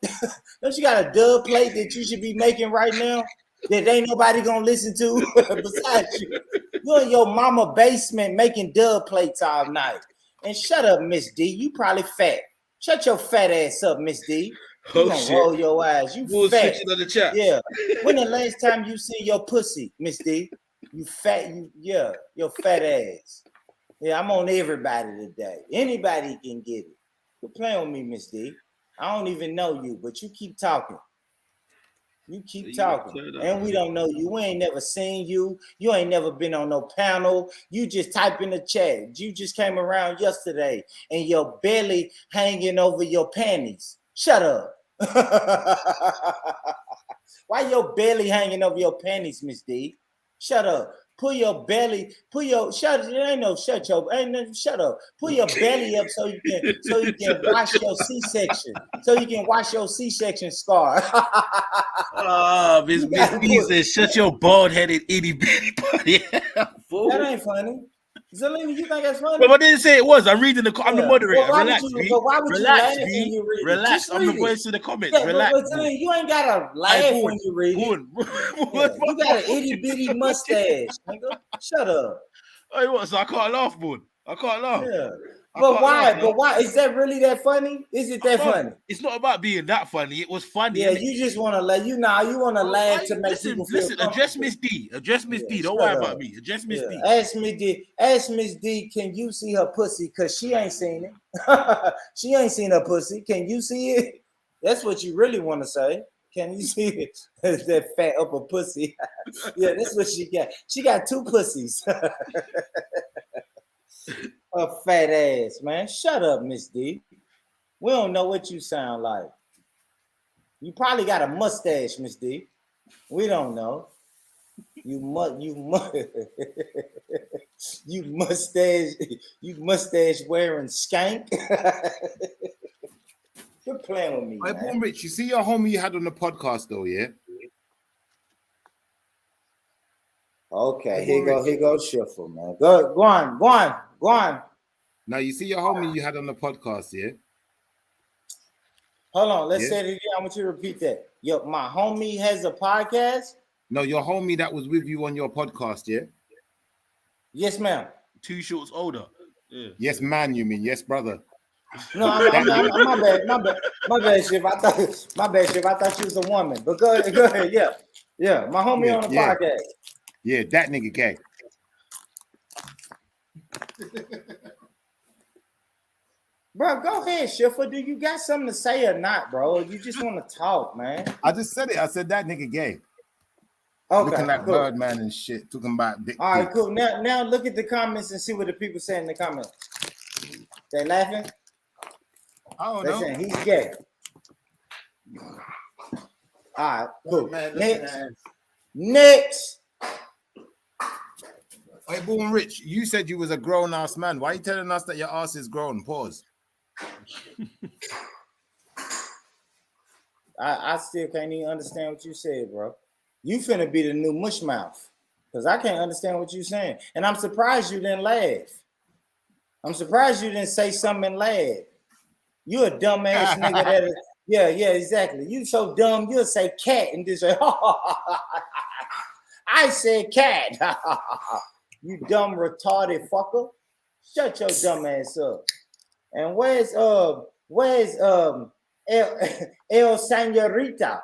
Don't you got a dub plate that you should be making right now that ain't nobody gonna listen to besides you? You're in your mama basement making dub plates all night. And shut up, Miss D. You probably fat. Shut your fat ass up, Miss D. You gonna roll your eyes. You fat. On the chat. Yeah. When the last time you see your pussy, Miss D? You fat. Your fat ass. Yeah, I'm on everybody today. Anybody can get it. Quit playing with me, Miss D. I don't even know you, but you keep talking. You keep talking. And we don't know you. We ain't never seen you. You ain't never been on no panel. You just type in the chat. You just came around yesterday and your belly hanging over your panties. Shut up. Why your belly hanging over your panties, Miss D? Shut up. Pull your belly, shut up. Pull your belly up so you can wash your C-section. So you can wash your C-section scar. Miss D says, shut your bald-headed itty bitty body. That ain't funny. Zelina, you think that's funny? But I didn't say it was. I'm reading I'm the moderator. Relax, B. Why would Relax, you laugh when you read Relax. it? I'm the voice of the comments. Yeah, relax. But Zelina, you ain't gotta laugh when you read it. You got an itty bitty mustache, nigga. Shut up. Hey, what? So I can't laugh, boy. I can't laugh. Yeah. But why? Is that really that funny? Is it that funny? It's not about being that funny. It was funny. Yeah, you just want to laugh. You want to laugh to make people feel Listen, address Miss D. Address Miss D. Don't worry about me. Address Miss D. Ask Miss D, can you see her pussy? Because she ain't seen it. She ain't seen her pussy. Can you see it? That's what you really want to say. Can you see it? That fat upper pussy. Yeah, that's what she got. She got 2 pussies. A fat ass, man. Shut up, Miss D. We don't know what you sound like. You probably got a mustache, Miss D. We don't know. You mustache wearing skank. You're playing with me. Hey, Boom Rich, you see your homie you had on the podcast though, yeah? Okay, here go Shuffle, man. Go on. Now you see your homie you had on the podcast, yeah? Hold on, let's say it again. I want you to repeat that. Yo, my homie has a podcast? No, your homie that was with you on your podcast, yeah? Yes, ma'am. 2 shorts older. Yeah. Yes, man, you mean yes, brother. No, my bad, Shiv. I thought she was a woman. But go ahead. Yeah. My homie on the podcast. Yeah, that nigga gay. Bro, go ahead, Shiffer. Do you got something to say or not, bro? Or you just want to talk, man? I just said it. I said that nigga gay. Okay, looking like cool. Birdman and shit, talking about dick. All right, cool. Now look at the comments and see what the people say in the comments. They laughing? I don't They're know. saying he's gay. All right, cool. Next. Hey, Boom Rich, you said you was a grown ass man. Why are you telling us that your ass is grown? Pause. I still can't even understand what you said, bro. You finna be the new mush mouth. Because I can't understand what you're saying. And I'm surprised you didn't laugh. I'm surprised you didn't say something and laugh. You a dumbass nigga that is, yeah, exactly. You so dumb, you'll say cat and just say, I said cat. You dumb retarded fucker. Shut your dumb ass up. And where's El Senorita?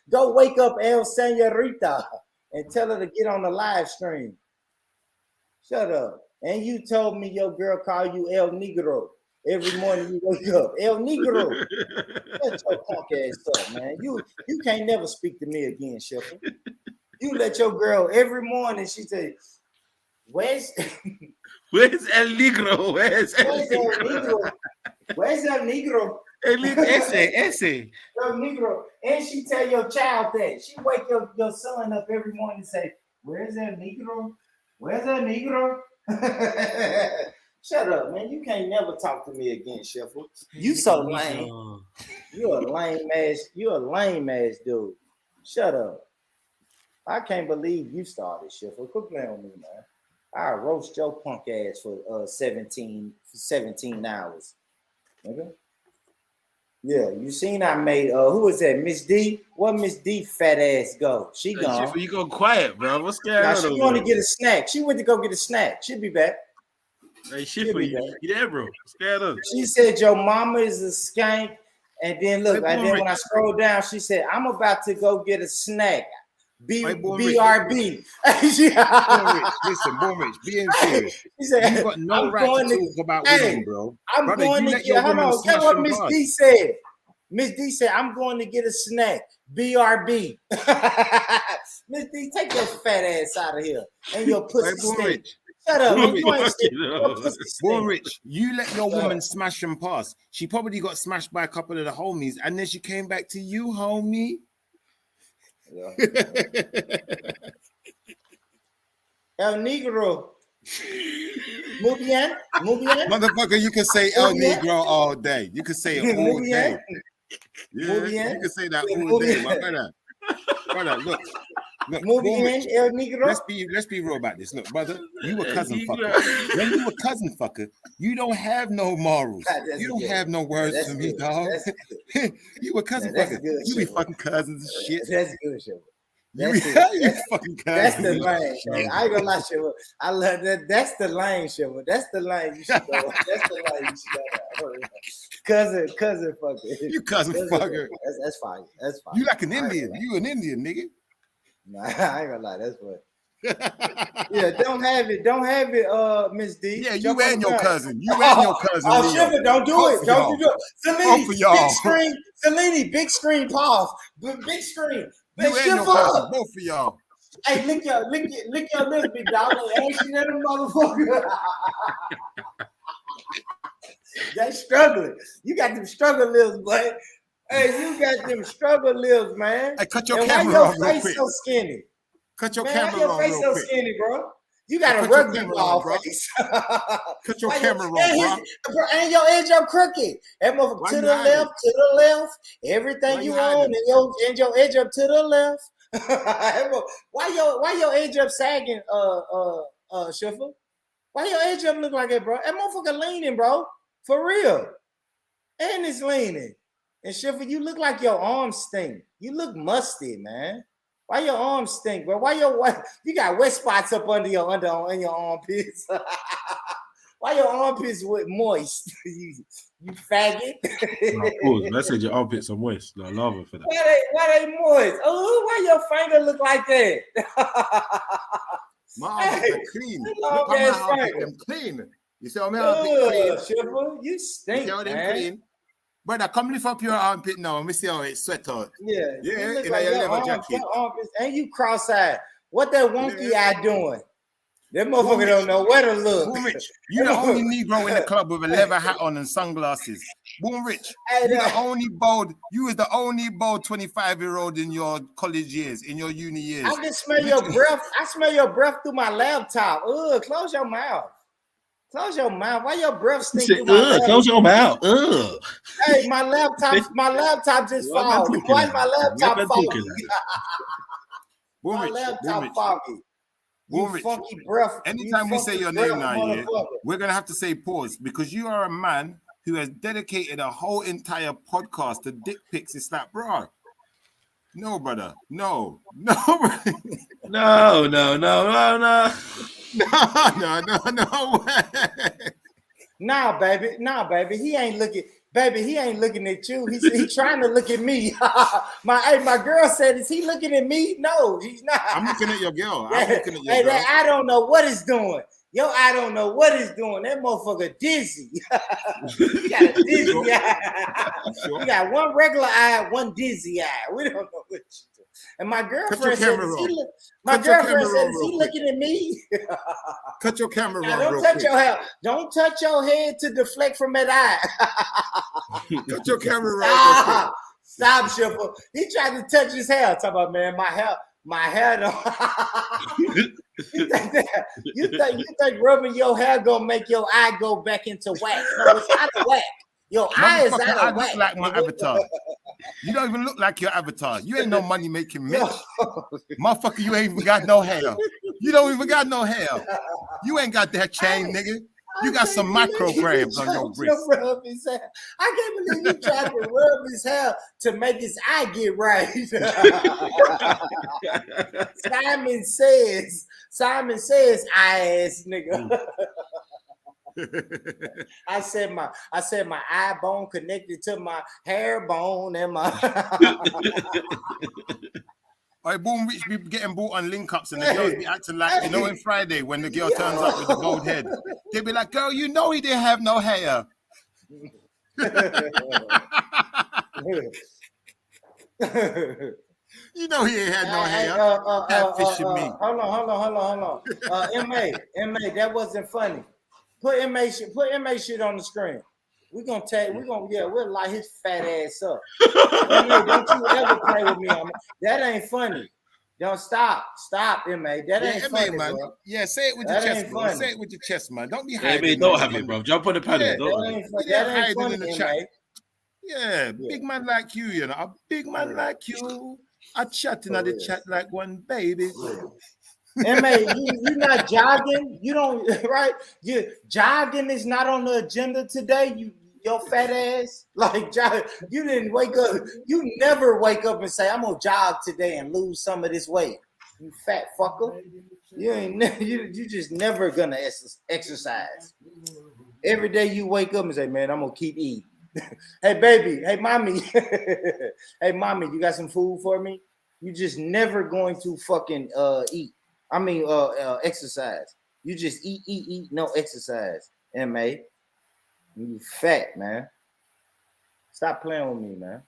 Go wake up El Senorita and tell her to get on the live stream. Shut up. And you told me your girl called you El Negro. Every morning you wake up. El Negro. Shut your punk ass up, man. You can't never speak to me again, Sheffield. You let your girl every morning, she say, where's El Negro? Where's El Negro? Where's El Negro? Ese. El Negro. And she tell your child that. She wake your son up every morning and say, where's El Negro? Where's El Negro? Shut up, man. You can't never talk to me again, Sheffield. You so lame. You're a lame ass dude. Shut up. I can't believe you started, Sheffield. Quit playing with me, man. I'll roast your punk ass for 17 hours. Okay? Yeah, you seen I made who was that? Miss D? What Miss D fat ass go? She gone. Sheffield, you go quiet, bro. What's going on? She want to get a snack. She went to go get a snack. She'll be back. Hey, Sheffield, you there, bro? What's going on? She said your mama is a skank. And then look, and then when I scroll down, she said, I'm about to go get a snack. BRB. Listen, Born Rich, being serious. She said, you got no right to talk about women, bro. I'm Brother, going to get, hold on, tell what Miss D said. Miss D said, I'm going to get a snack. BRB. Miss D, take your fat ass out of here. And your pussy stink. Shut up, man. Born Rich, you let your woman smash and pass. She probably got smashed by a couple of the homies, and then she came back to you, homie. Yeah. El Negro. Muy bien. Motherfucker, you can say El Negro all day. You can say it all day. Yeah, you can say that all day, my brother. Brother, look. El Negro. Let's be real about this. Look, brother, you a cousin fucker. When you a cousin fucker, you don't have no morals. You don't have no words for me, dog. You a cousin fucker. You be fucking cousins and shit. That's good, shit. You fucking cousins. That's the lane. I ain't gonna lie, shit. I love that. That's the lane, shit. That's the lane you should go. That's the lane you should go. Cousin fucker. You cousin fucker. That's fine. That's fine. You like an Indian. You an Indian, nigga. Nah, I ain't gonna lie. That's what. Yeah, don't have it, Miss D. Yeah, you and your cousin. You and your cousin. Oh, Shiver, don't do it. Don't do it. Big screen. Selene, big screen. Pause. Big screen. You and your cousin, both of y'all. Hey, lick your lips, big dog. Ain't she that motherfucker? They struggling. You got them struggle lips, boy. Hey, you got them struggle lips, man. Hey, cut your camera off real quick. Why your face so skinny? Cut your camera off real quick. Why your face so skinny, bro? You got a rugby ball face. Cut your camera off, bro. And your edge up crooked. That motherfucker to the left. Everything you own and your edge up to the left. Why your edge up sagging, Schiffer? Why your edge up look like that, bro? That motherfucker leaning, bro. For real. And it's leaning. And Schiffer, you look like your arms stink. You look musty, man. Why your arms stink, bro? Why you got wet spots up under your armpits? Why your armpits moist? you faggot. I said your armpits are moist. I love it for that. Why they moist? Oh, why your finger look like that? My armpits are clean. Look how my armpits are clean. You see how my armpits clean? Shiver, you stink, man. Clean? Brother, come lift up your armpit now and we see how it sweat out. Yeah. In your leather jacket. And you cross-eyed. What that wonky eye doing? That motherfucker don't know where to look. Boom Rich, you the only Negro in the club with a leather hat on and sunglasses. Boom Rich, you was the only bald 25-year-old in your college years, in your uni years. I can smell your breath. I smell your breath through my laptop. Ugh, close your mouth. Close your mouth. Why your breath stink? Close your mouth. Ugh. Hey, my laptop just fogged. Why my laptop foggy? My laptop foggy. You funky breath. Anytime we say your name now, we're gonna have to say pause because you are a man who has dedicated a whole entire podcast to dick pics. It's like, bro. No, brother. No. No way. Nah, baby. He ain't looking. Baby, he ain't looking at you. He's trying to look at me. My girl said, is he looking at me? No, he's not. I'm looking at your girl. I don't know what it's doing. Your eye don't know what it's doing. That motherfucker dizzy. You got a dizzy eye. You got one regular eye, one dizzy eye. We don't know what you do. And my girlfriend said, is he looking at me? Cut your camera now, on. Don't touch your hair. Don't touch your head to deflect from that eye. Cut your camera on. Stop, Shipper. He tried to touch his hair. Talk about, man, my hair don't. you think rubbing your hair gonna make your eye go back into wax? No, it's out of whack. Your eye is out of whack. Look like my avatar. You don't even look like your avatar. You ain't no money making Mitch. Motherfucker, you ain't even got no hair. You don't even got no hair. You ain't got that chain, nigga. You got some micrograms on your wrist. I can't believe you tried to rub his hair to make his eye get right. Simon says, ass nigga. I said my eye bone connected to my hair bone and my. All right, Boom Rich be getting bought on link ups and the girls be acting like, you know, on Friday when the girl turns up with the gold head, they be like, girl, you know he didn't have no hair. You know he ain't had no hair. Catfishing me. Hold on. MA, that wasn't funny. Put MA shit on the screen. We'll light his fat ass up. MA, don't you ever play with me on that. That ain't funny. Don't stop, MA. That ain't MA, funny, man. bro. Yeah, say it with your chest, bro. Say it with your chest, man. Don't be hiding. Don't have it, bro. Jump on the panel. That ain't funny, in the MA. chat. Yeah, big man like you, you know. A big man like you. I chatting at the chat like one baby. MA, you not jogging. You don't right. Jogging is not on the agenda today. Your fat ass, like jog. You didn't wake up. You never wake up and say, "I'm gonna jog today and lose some of this weight." You fat fucker. You just never gonna exercise. Every day you wake up and say, "Man, I'm gonna keep eating." Hey baby, hey mommy, hey mommy, you got some food for me? You just never going to fucking eat. I mean exercise. You just eat, no exercise. MA. You fat, man. Stop playing with me, man.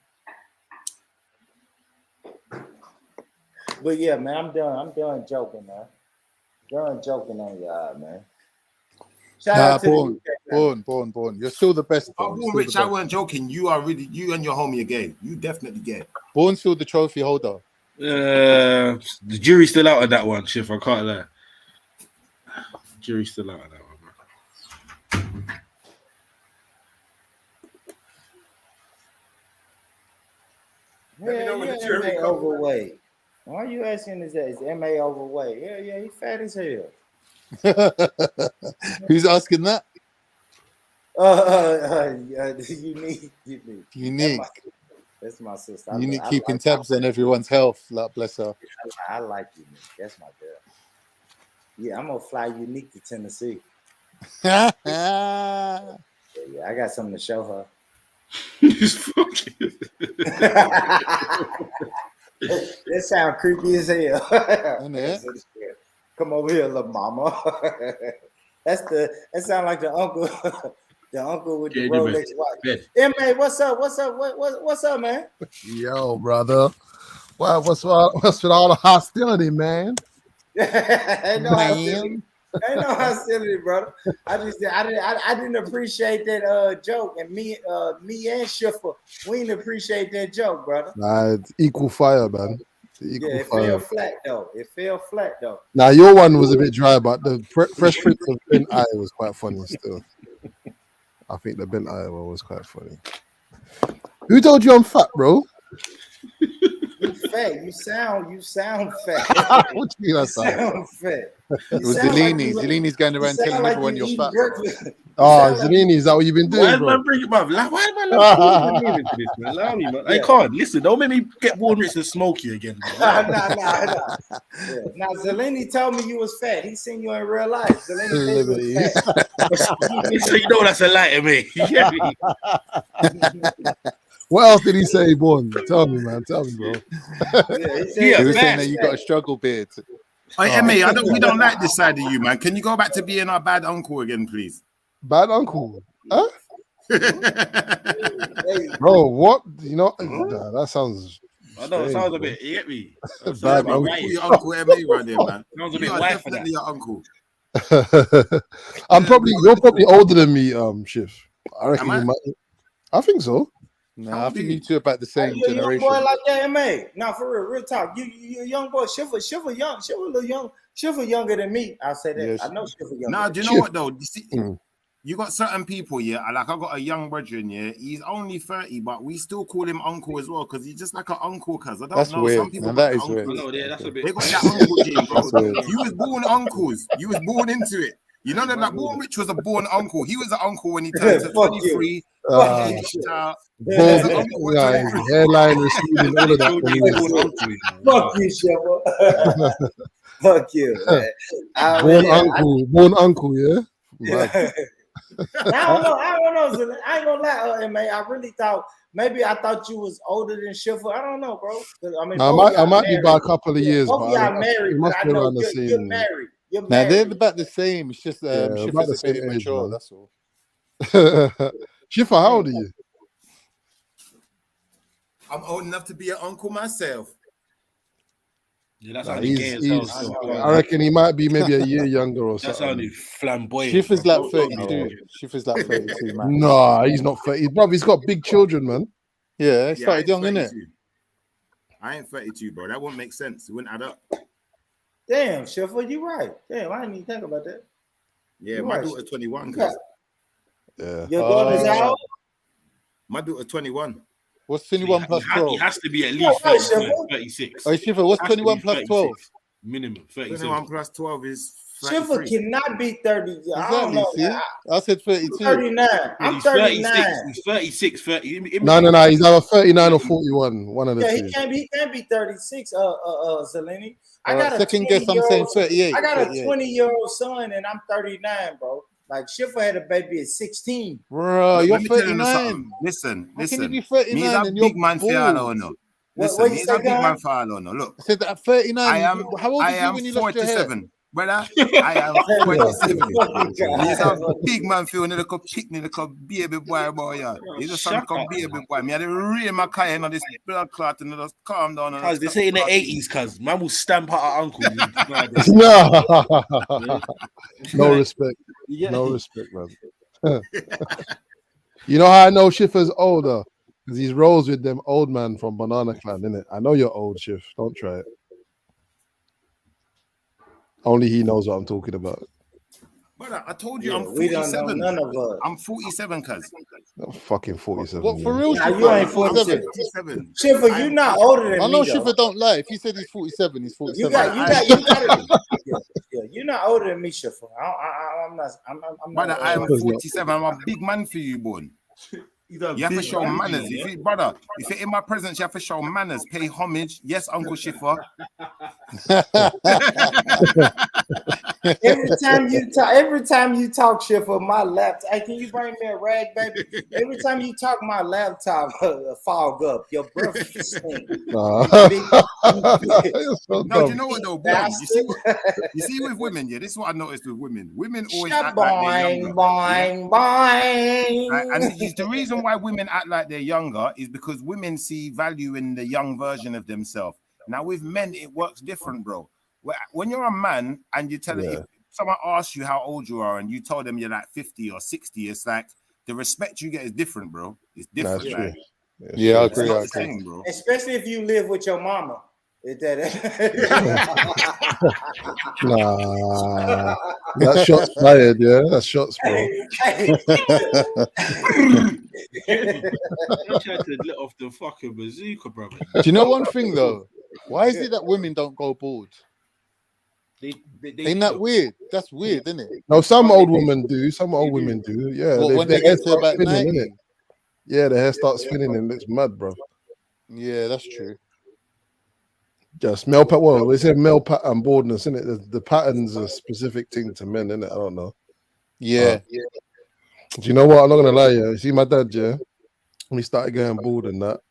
But yeah, man, I'm done joking, man. Done joking on y'all, man. Shout out to Born. You're still the best. Oh, Born Rich, I weren't joking. You and your homie are gay. You definitely gay. Born's still the trophy holder. The jury's still out on that one, Chief. I can't lie. Jury's still out on that one, bro. MA overweight. Why are you asking is MA overweight? Yeah, he's fat as hell. Who's asking that? Unique. That's my sister. Unique keeping tabs on everyone's health. Bless her. I like Unique. That's my girl. Yeah, I'm gonna fly Unique to Tennessee. Yeah, I got something to show her. That sound creepy as hell. Come over here, little mama. That sound like the uncle. The uncle with the Rolex watch. MA, what's up? What's up, man? Yo, brother. Well, what's with all the hostility, man? Ain't no hostility, brother. I didn't appreciate that joke, and me and Schiffer, we didn't appreciate that joke, brother. Nah, it's equal fire, man. It fell flat though. Now your one was a bit dry, but the Fresh Prince of Ben Eye was quite funny still. I think the Ben Eye one was quite funny. Who told you I'm fat, bro? You fat. You sound fat. What do you mean I sound fat? It was Zelini. Zelini's going around telling everyone you're fat. Oh, Zelini, is that what you've been doing? Why am I bringing up? Why am I into this, man? Allow me, man. I can't. Listen, don't make me get Born Rich and Smokey again. Nah. Now, Zelini told me you was fat. He seen you in real life. Zelini was fat. So you know that's a lie to me. What else did he say, Born? Tell me, man. Tell me, bro. He was saying that you got a struggle beard. Hey, MA, we don't like this side of you, man. Can you go back to being our bad uncle again, please? Bad uncle? Huh? Bro, what? You know, that sounds. I know it strange, sounds a bro. bit. You get me? Bad Bro, we call you Uncle MA right there, man. Sounds a You bit are white for definitely that. your uncle. You're probably older than me, Shiv. I reckon Am I? you might. I think so. Nah, I think you two are about the same You a young generation. boy like that, MA. Nah, for real talk. You a young boy. Shiver young. Shiver a little young. Shiver younger than me. I'll say that. Yes. I know Shiver younger. Nah, do you know what though? You see, you got certain people, yeah. Like I got a young brethren, yeah. He's only 30, but we still call him uncle as well because he's just like an uncle. Cause I don't That's know. weird. Some people Now, got that is uncles. weird. I know, yeah, that's a bit. They got that uncle gene, bro. That's weird. You was born uncles. You was born into it. You know that born Rich was a born uncle. He was an uncle when he turned to 23. Got hitched out. He was an uncle at 23. Hairline receding, all of that. Fuck you, Shiver. Fuck you, man. Born uncle, yeah. I don't know. Zilla. I ain't gonna lie, man. I really thought you was older than Shiver. I don't know, bro. I mean, I might be by a couple of years, both but y'all married, it but must I be know around the you're same. married. You're Now married. they're about the same. It's just about Shiver's the a same bit age, immature. man. That's all. Shifa, how old are you? I'm old enough to be an uncle myself. Yeah, that sounded gay as hell. Still. I reckon he might be maybe a year younger or That something. sounded flamboyant. Shiver's bro. like 32. Shiver's like 32, man. No, he's not 30. Bro, he's got big children, man. Yeah, he started young, innit? I ain't 32, bro. That wouldn't make sense. It wouldn't add up. Damn, Shiver, you right. Damn, I didn't even think about that. Yeah, You my right. daughter's 21. Yeah. Your daughter's how old? My daughter's 21. What's 21 plus 12? He has to be at least 36. Oh, Shiver, what's Has to 21 be plus 12? Minimum 37. 21 plus 12 is Shiver 33. cannot be 30. I don't Exactly, know. see? I said 32. I'm 39. I'm He's 39. 36. He's 36. 30. No, he's either 39 or 41. One of the Yeah, two. he can't be 36, Zelini. I All got right, a second guess, I'm saying 38. I got a 38. 20-year-old son and I'm 39, bro. Like Shiver had a baby at 16. Bro, you're Let me tell you 39. something. Listen. How can you be 39 Me is a and you're big man for all bald? or no. What Listen, you me is say, a big Gun? man for all or no. Look, I said that at 39. How old I was you am when you lost your hair? 47. Brother, I am 47. He's a big man feeling a little picnic, little baby boy, yeah. He's a son of baby boy. Me had to rear my car and this blood clot and just calm down. Cause they say in the 80s, cuz man will stamp out our uncle. No respect. No respect, man. You know how I know Shifa's older? Because he's rolls with them old man from Banana Clan, innit? I know you're old, Shif. Don't try it. Only he knows what I'm talking about. Brother, I told you I'm we don't 47. know none of us. I'm 47, cuz. I'm fucking 47. What, for man. real? Nah, Shiver? you ain't He's 47. 47. Shiver, you're not older than I know me, Shiver though. don't lie. If he said he's 47, he's 47. You got you're not older than me, Shiver. I'm not. Brother, I am 47. I'm a big man for you, born. You have to show manners. Brother, if you're in my presence, you have to show manners. Pay homage. Yes, Uncle Shifa. Every time you talk, Shifa, my laptop. Hey, can you bring me a rag, baby? Every time you talk, my laptop fog up. Your breath stink. No, do you know what though, boy? You see with women, yeah, this is what I noticed with women. Women always act like they're younger. Right? And the reason why women act like they're younger is because women see value in the young version of themselves. Now with men, it works different, bro. When you're a man and you tell if someone asks you how old you are and you told them you're like 50 or 60, it's like the respect you get is different, bro. It's different. That's like, true. Yeah, I it's agree. not I the agree. same, bro. Especially if you live with your mama. Nah, that shot's fired, yeah. That's shots, bro. I tried to let off the fucking bazooka, brother. Do you know one thing though? Why is it that women don't go bald? Ain't that weird? That's weird, isn't it? No, some old women do. Some old women do. Yeah, Well, when they get to about 90. innit? Yeah, the hair starts spinning and it's mad, bro. Yeah, that's true. Just male pattern. Well, they say male pattern baldness, isn't it? The pattern's a specific thing to men, isn't it? I don't know. Yeah. Do you know what? I'm not gonna lie, yeah. You see my dad, yeah. When he started going bald and that,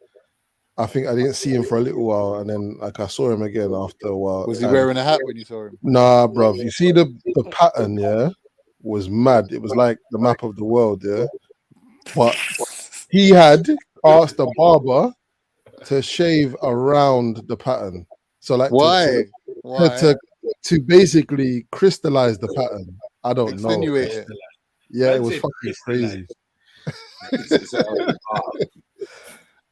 I think I didn't see him for a little while, and then like I saw him again after a while. Was he wearing a hat when you saw him? Nah, bruv. You see the pattern, yeah, was mad. It was like the map of the world, yeah. But he had asked the barber to shave around the pattern. So like Why? to basically crystallize the pattern. I don't know. Insinuate it. Yeah, it was fucking crazy.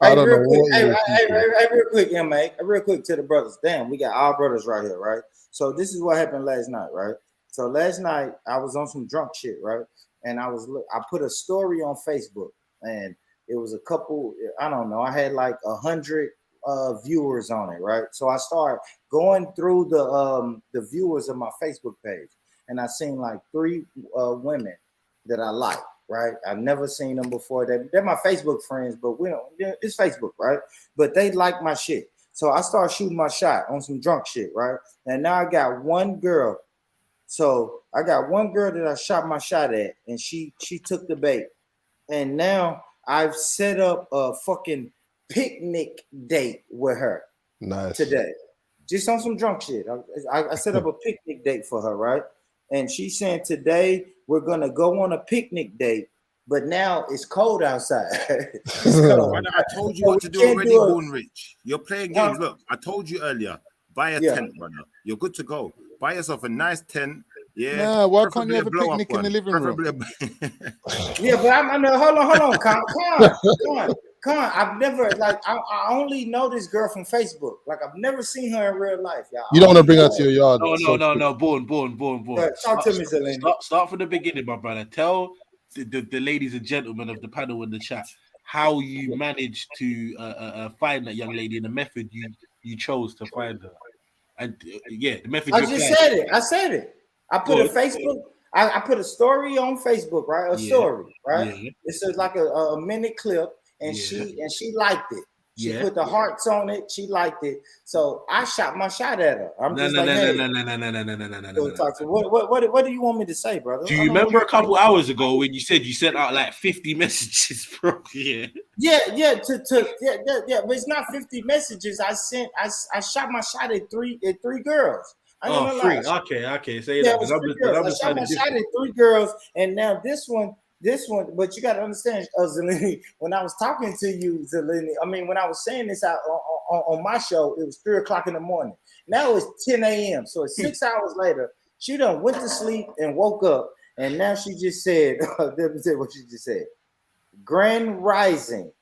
Hey, I don't real know quick, what he was real quick, MA, real quick to the brothers. Damn, we got our brothers right here, right? So this is what happened last night, right? So last night I was on some drunk shit, right? And I put a story on Facebook, and it was a couple. I don't know. I had like 100 viewers on it, right? So I started going through the viewers of my Facebook page, and I seen like 3 women that I like. Right, I've never seen them before. They're my Facebook friends, but we don't. It's Facebook, right? But they like my shit, so I start shooting my shot on some drunk shit, right? And now I got one girl. So I got one girl that I shot my shot at, and she took the bait. And now I've set up a fucking picnic date with her. Nice. Today, just on some drunk shit. I set up a picnic date for her, right? And she's saying today we're gonna go on a picnic date, but now it's cold outside. I told you what to do already, Born Rich. You're playing games. Look, I told you earlier. Buy a tent, brother. You're good to go. Buy yourself a nice tent. Yeah. Nah, why can't you have a picnic in the living room? Yeah, but I'm hold on, Con. I've never I only know this girl from Facebook. Like I've never seen her in real life, y'all. You don't want to bring her to your yard. No. Born. Talk to me, Zeleny. Start from the beginning, my brother. Tell the ladies and gentlemen of the panel in the chat how you managed to find that young lady and the method you chose to find her. And the method. I said it. I put a Facebook. I put a story on Facebook, right? Story, right? Yeah. It's like a minute clip. And she liked it. She put the hearts on it. She liked it. So I shot my shot at her. I'm just like, hey. What do you want me to say, brother? Do you remember a couple hours ago when you said you sent out like 50 messages, bro? Yeah. Yeah. But it's not 50 messages. I shot my shot at three girls. Three. Okay. Say that. I shot my shot at 3 girls, and now this one, but you got to understand, Zeleny, when I was talking to you, Zeleny, I mean, when I was saying this out on my show, it was 3 o'clock in the morning. Now it's 10 a.m. So it's 6 hours later. She done went to sleep and woke up, and now she just said, let me tell you what she just said. Grand Rising,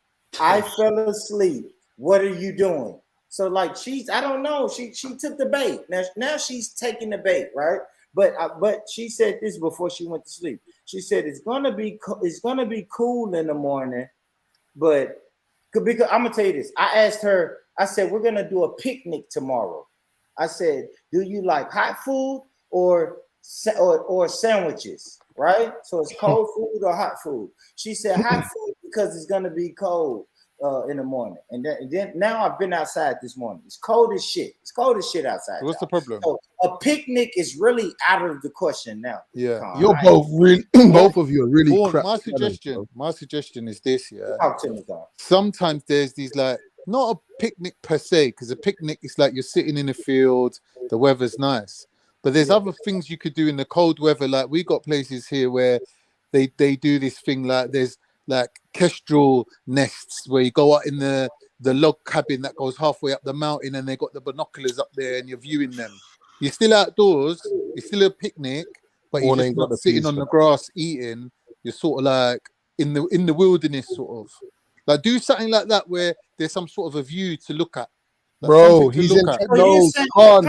I fell asleep. What are you doing? So like I don't know. She took the bait. Now she's taking the bait, right? But she said this before she went to sleep. She said it's gonna be cool in the morning, but because I'm gonna tell you this. I asked her. I said we're gonna do a picnic tomorrow. I said, do you like hot food or sandwiches? Right. So it's cold food or hot food. She said hot food because it's gonna be cold in the morning. And then now I've been outside this morning. It's cold as shit. It's cold as shit outside. What's the problem? So a picnic is really out of the question now. Yeah, you're both really, both of you are really crap. My suggestion is this. Yeah. Talk to me, Don. Sometimes there's these like not a picnic per se, because a picnic is like you're sitting in a field, the weather's nice. But there's other things you could do in the cold weather. Like we got places here where they do this thing like there's like kestrel nests where you go out in the log cabin that goes halfway up the mountain and they got the binoculars up there and you're viewing them. You're still outdoors, it's still a picnic, but you're just not sitting on the grass eating. You're sort of like in the wilderness, sort of. Like do something like that where there's some sort of a view to look at. Like bro, he's in Tennessee, bro.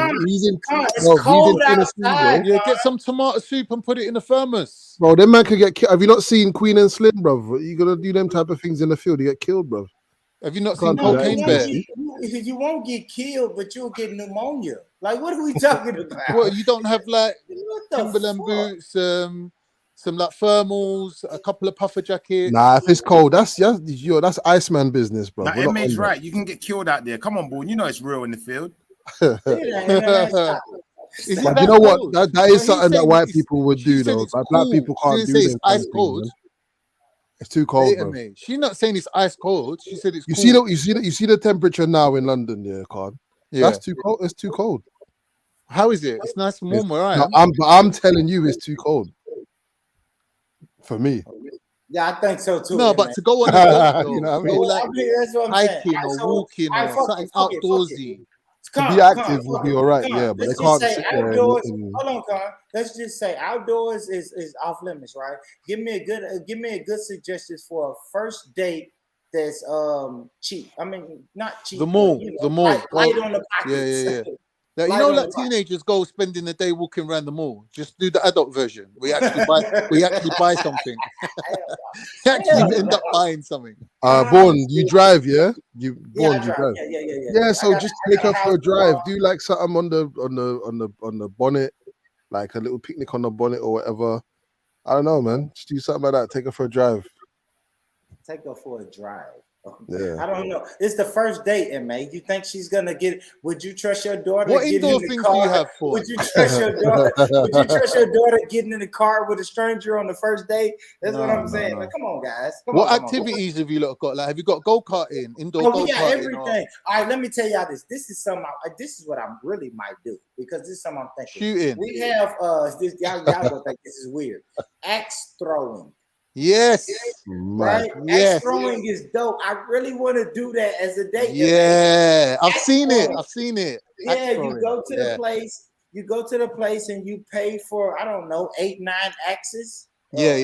Yeah, get some tomato soup and put it in a thermos. Bro, them man could get killed. Have you not seen Queen and Slim, bro? You gotta do them type of things in the field, you get killed, bro. Have you not seen Cocaine Bear? You won't get killed, but you'll get pneumonia. Like, what are we talking about? Well, you don't have like Timberland boots, some like thermals, a couple of puffer jackets. Nah, if it's cold, that's Iceman business, bro. That MA's right. You can get killed out there. Come on, boy. You know it's real in the field. But you know what? That is something that white people would do, though. Like, black people can't do this. Ice cold. It's too cold, Wait a bro. minute. She's not saying it's ice cold. She said it's You cool. see the temperature now in London, yeah, Card. Yeah. That's too cold. It's too cold. How is it? It's nice and warm where I am. I'm telling you, it's too cold. For me. Yeah, I think so too. No, man. but to go on a date, though, You know what I go mean? like that's what I'm saying. hiking or walking or something outdoorsy. To be active will be all right, yeah, but they can't sit there outdoors. and Hold on, Con. Let's just say outdoors is off limits, right? Give me a good suggestion for a first date that's cheap. I mean, not cheap. The mall, but, the mall. Light on the pockets. Yeah. You know, like teenagers go spending the day walking around the mall. Just do the adult version. We actually buy something. We actually end up buying something. Born, you drive, yeah? You drive. Yeah. Yeah, so just take her for a drive. Do like something on the bonnet, like a little picnic on the bonnet or whatever. I don't know, man. Just do something like that. Take her for a drive. Take her for a drive. Yeah. I don't know. It's the first date, man. You think she's gonna get? Would you trust your daughter? What getting indoor in the things car? do you have for? Would you trust your daughter? Would you trust your daughter getting in the car with a stranger on the first date? That's what I'm saying. Like, come on, guys. What activities have you lot got? Like, have you got go-karting, indoor go-karting? We got everything. All right, let me tell y'all this. This is something. This is what I really might do because this is something I'm thinking. Shooting. We have this. Y'all gonna think this is weird. Axe throwing. Yes. Right? Yes. Axe throwing is dope. I really want to do that as a date. Yeah. I've seen it. Yeah, you go to the place. You go to the place and you pay for, I don't know, 8, 9 axes. Yeah.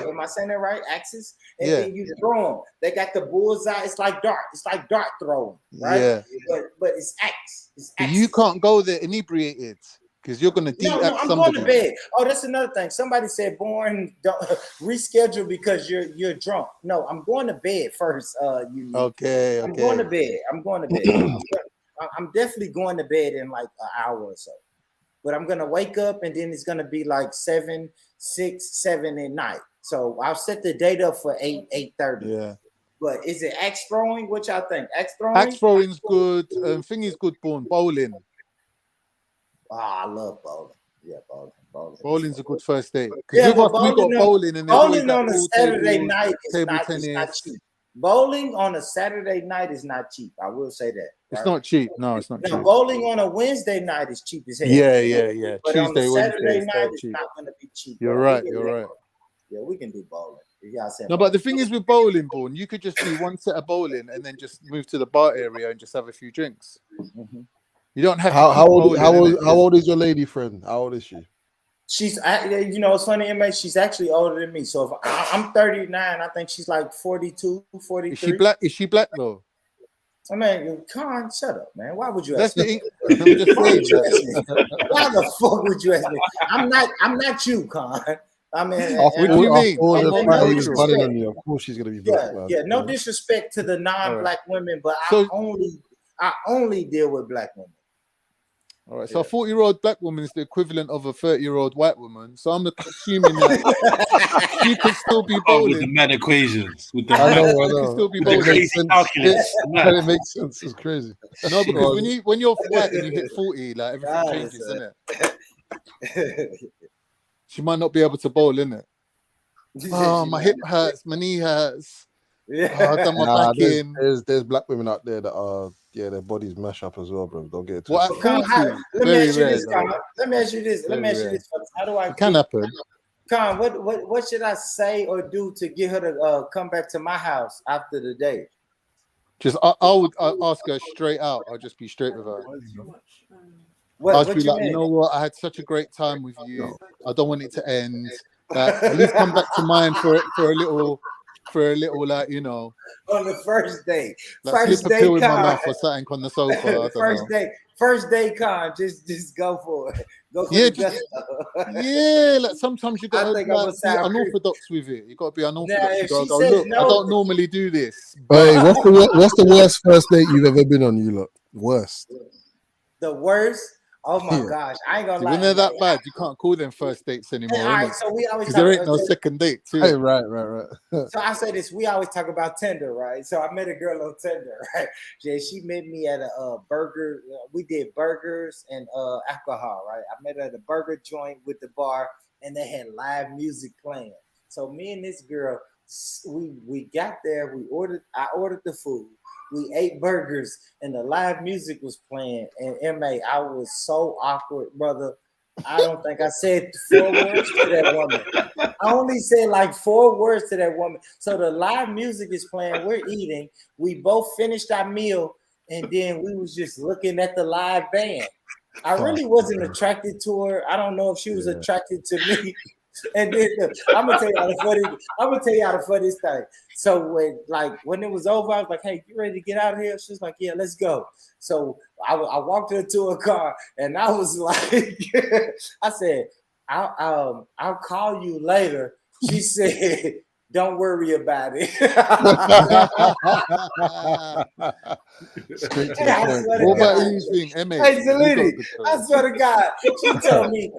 Am I saying that right? Axes? And then you throw them. They got the bullseye. It's like dart. It's like dart throwing, right? Yeah. But it's axe. But you can't go there inebriated because you're gonna No, I'm going to bed. Oh, that's another thing. Somebody said, "Born, don't reschedule because you're drunk." No, I'm going to bed first. Okay. I'm going to bed. I'm definitely going to bed in like an hour or so. But I'm gonna wake up and then it's gonna be like 7 at night. So I'll set the date up for 8:30. Yeah. But is it axe throwing? What y'all think? Axe throwing? Axe throwing's good. Thing is good. Bowling. I love bowling. Yeah, bowling. Bowling's a good first date. Yeah, we got bowling and bowling on a Saturday night is table not tennis. cheap. Bowling on a Saturday night is not cheap. I will say that. Right? It's not cheap. No, it's not cheap. Bowling on a Wednesday night is cheap as hell. Yeah. But Tuesday, on a Saturday Wednesday, night it's not going to be cheap. You're right. Yeah, we can do bowling. No, but the thing is with bowling, Born, you could just do one set of bowling and then just move to the bar area and just have a few drinks. Mm-hmm. You don't have. How old is your lady friend? How old is she? She's, it's funny, MA, she's actually older than me. So if I'm 39, I think she's like 42, 43. Is she black though? I mean, Con, shut up, man. Why would you That's ask me? I'm just saying. Why the fuck would you ask me? I'm not you, Con. I mean, what do you mean? Of course she's gonna be black. Yeah. No disrespect to the non-black women, but I only deal with black women. All right, so a 40-year-old black woman is the equivalent of a 30-year-old white woman. So I'm assuming that she could still be bowling. With the mad equations. I know. Could still be bowling. It makes sense. It's crazy. No, because when you're white and you hit 40, like everything changes, isn't it? She might not be able to bowl, innit? Oh, my hip hurts, my knee hurts. Yeah, I've done my back in. There's black women out there that are their bodies mash up as well, bro. Don't get it What? twisted. Let me ask you this. How do I? It can happen. Con, what should I say or do to get her to come back to my house after the date? Just I'll ask her straight out. I'll just be straight with her. I'll be like, you know what? I had such a great time with you. I don't want it to end. At least come back to mine for a little, like, you know. On the first day. Like First slip a day, pill in my Con. mouth or something on the sofa. I don't know. First day, Con. Just go for it. Go for it. Like sometimes you gotta be unorthodox with it. You gotta be unorthodox. Look, I don't normally do this. Hey, what's the worst first date you've ever been on? You look worst. The worst. Oh my gosh, I ain't gonna lie. When they're that bad, you can't call them first dates anymore. All right, so we always there ain't no second date too. Hey, right. So I say this, we always talk about Tinder, right? So I met a girl on Tinder, right? Yeah, she met me at a burger. We did burgers and alcohol, right? I met her at a burger joint with the bar, and they had live music playing. So me and this girl, we got there. I ordered the food. We ate burgers, and the live music was playing. And MA, I was so awkward, brother. I don't think I said 4 words to that woman. I only said like 4 words to that woman. So the live music is playing. We're eating. We both finished our meal, and then we was just looking at the live band. I really wasn't attracted to her. I don't know if she was attracted to me. And then I'm gonna tell y'all the funniest thing. So when it was over, I was like, "Hey, you ready to get out of here?" She was like, "Yeah, let's go." So I walked her to a car, and I was like, I said, "I'll call you later." She said, "Don't worry about it." Straight to the point. What about anything, MA? Hey, Zalini, I swear to God, she told me,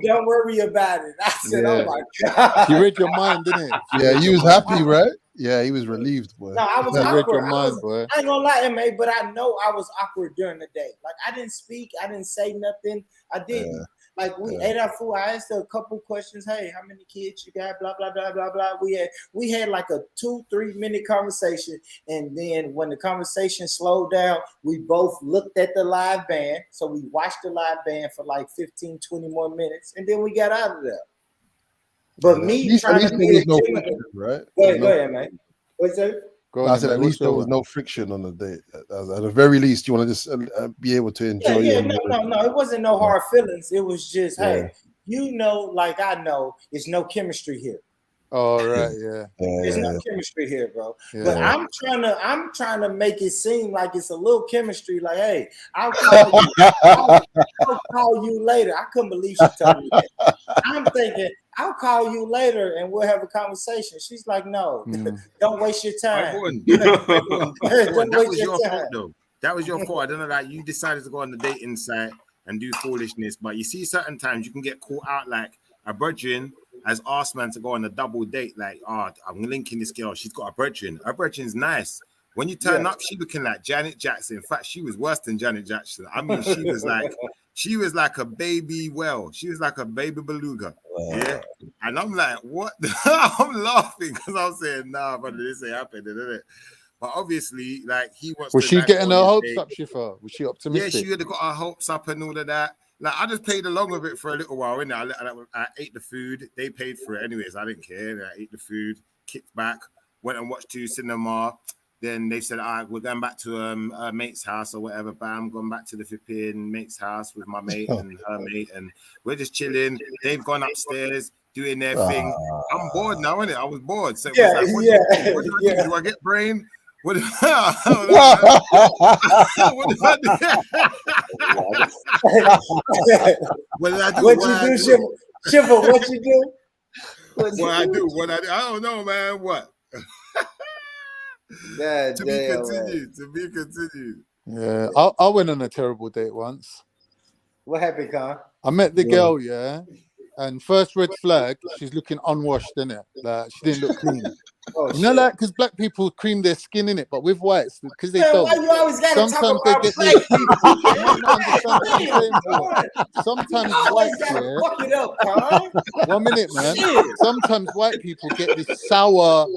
"Don't worry about it." I said, "Oh my God." She read your mind, didn't it? Yeah, you was happy, right? Yeah, he was relieved, boy. No, I was She read awkward. your mind, boy. I ain't gonna lie, MA, but I know I was awkward during the day. Like I didn't speak, I didn't say nothing. I didn't. Like we ate our food. I asked her a couple questions. Hey, how many kids you got? Blah blah blah blah blah. We had like a 2-3 minute conversation, and then when the conversation slowed down, we both looked at the live band. So we watched the live band for like 15-20 more minutes, and then we got out of there. But me trying to be a gentleman, right? Go ahead, man. What's that? I said at least there was no friction on the date. At the very least, you want to just be able to enjoy. No. It wasn't no hard feelings. It was just, hey, like I know, there's no chemistry here. Oh right, yeah. There's no chemistry here, bro. Yeah. But I'm trying to make it seem like it's a little chemistry. Like, hey, I'll call you. I'll call you later. I couldn't believe she told me that. I'm thinking, I'll call you later and we'll have a conversation. She's like, no, don't waste your time. That was your fault, though. That was your fault. I don't know that you decided to go on the dating site and do foolishness, but you see, certain times you can get caught out. Like a brethren has asked man to go on a double date. Like, I'm linking this girl. She's got a brethren. Her brethren's nice. When you turn up, she looking like Janet Jackson. In fact, she was worse than Janet Jackson. I mean, she was like a baby whale. She was like a baby beluga. Yeah. And I'm like, what? I'm laughing because I'm saying, nah, brother, this ain't happening, isn't it? But obviously, like, he wants Was to. she getting her hopes up, Shifa? Was she optimistic? Yeah, she would have got her hopes up and all of that. Like, I just played along with it for a little while, innit? I ate the food. They paid for it anyways. I didn't care. I ate the food, kicked back, went and watched cinema. Then they said, all right, we're going back to a mate's house or whatever. Bam, going back to the flipping mate's house with my mate and her mate. And we're just chilling. They've gone upstairs doing their thing. I'm bored now, innit? I was bored. So it was like, what do I do? Do I get brain? What did I do? What you do, Shiva? What you do? What I do? I don't know, man. What? To be continued. Yeah, I went on a terrible date once. What happened, Con? I met the girl, yeah, and first red flag, she's looking unwashed, innit? Like she didn't look clean. You know, like because black people cream their skin in it, but with whites, because they don't. Why you always gotta Sometimes talk they about get black Sometimes white, fuck it up, Con. 1 minute, man. Sometimes white people get this sour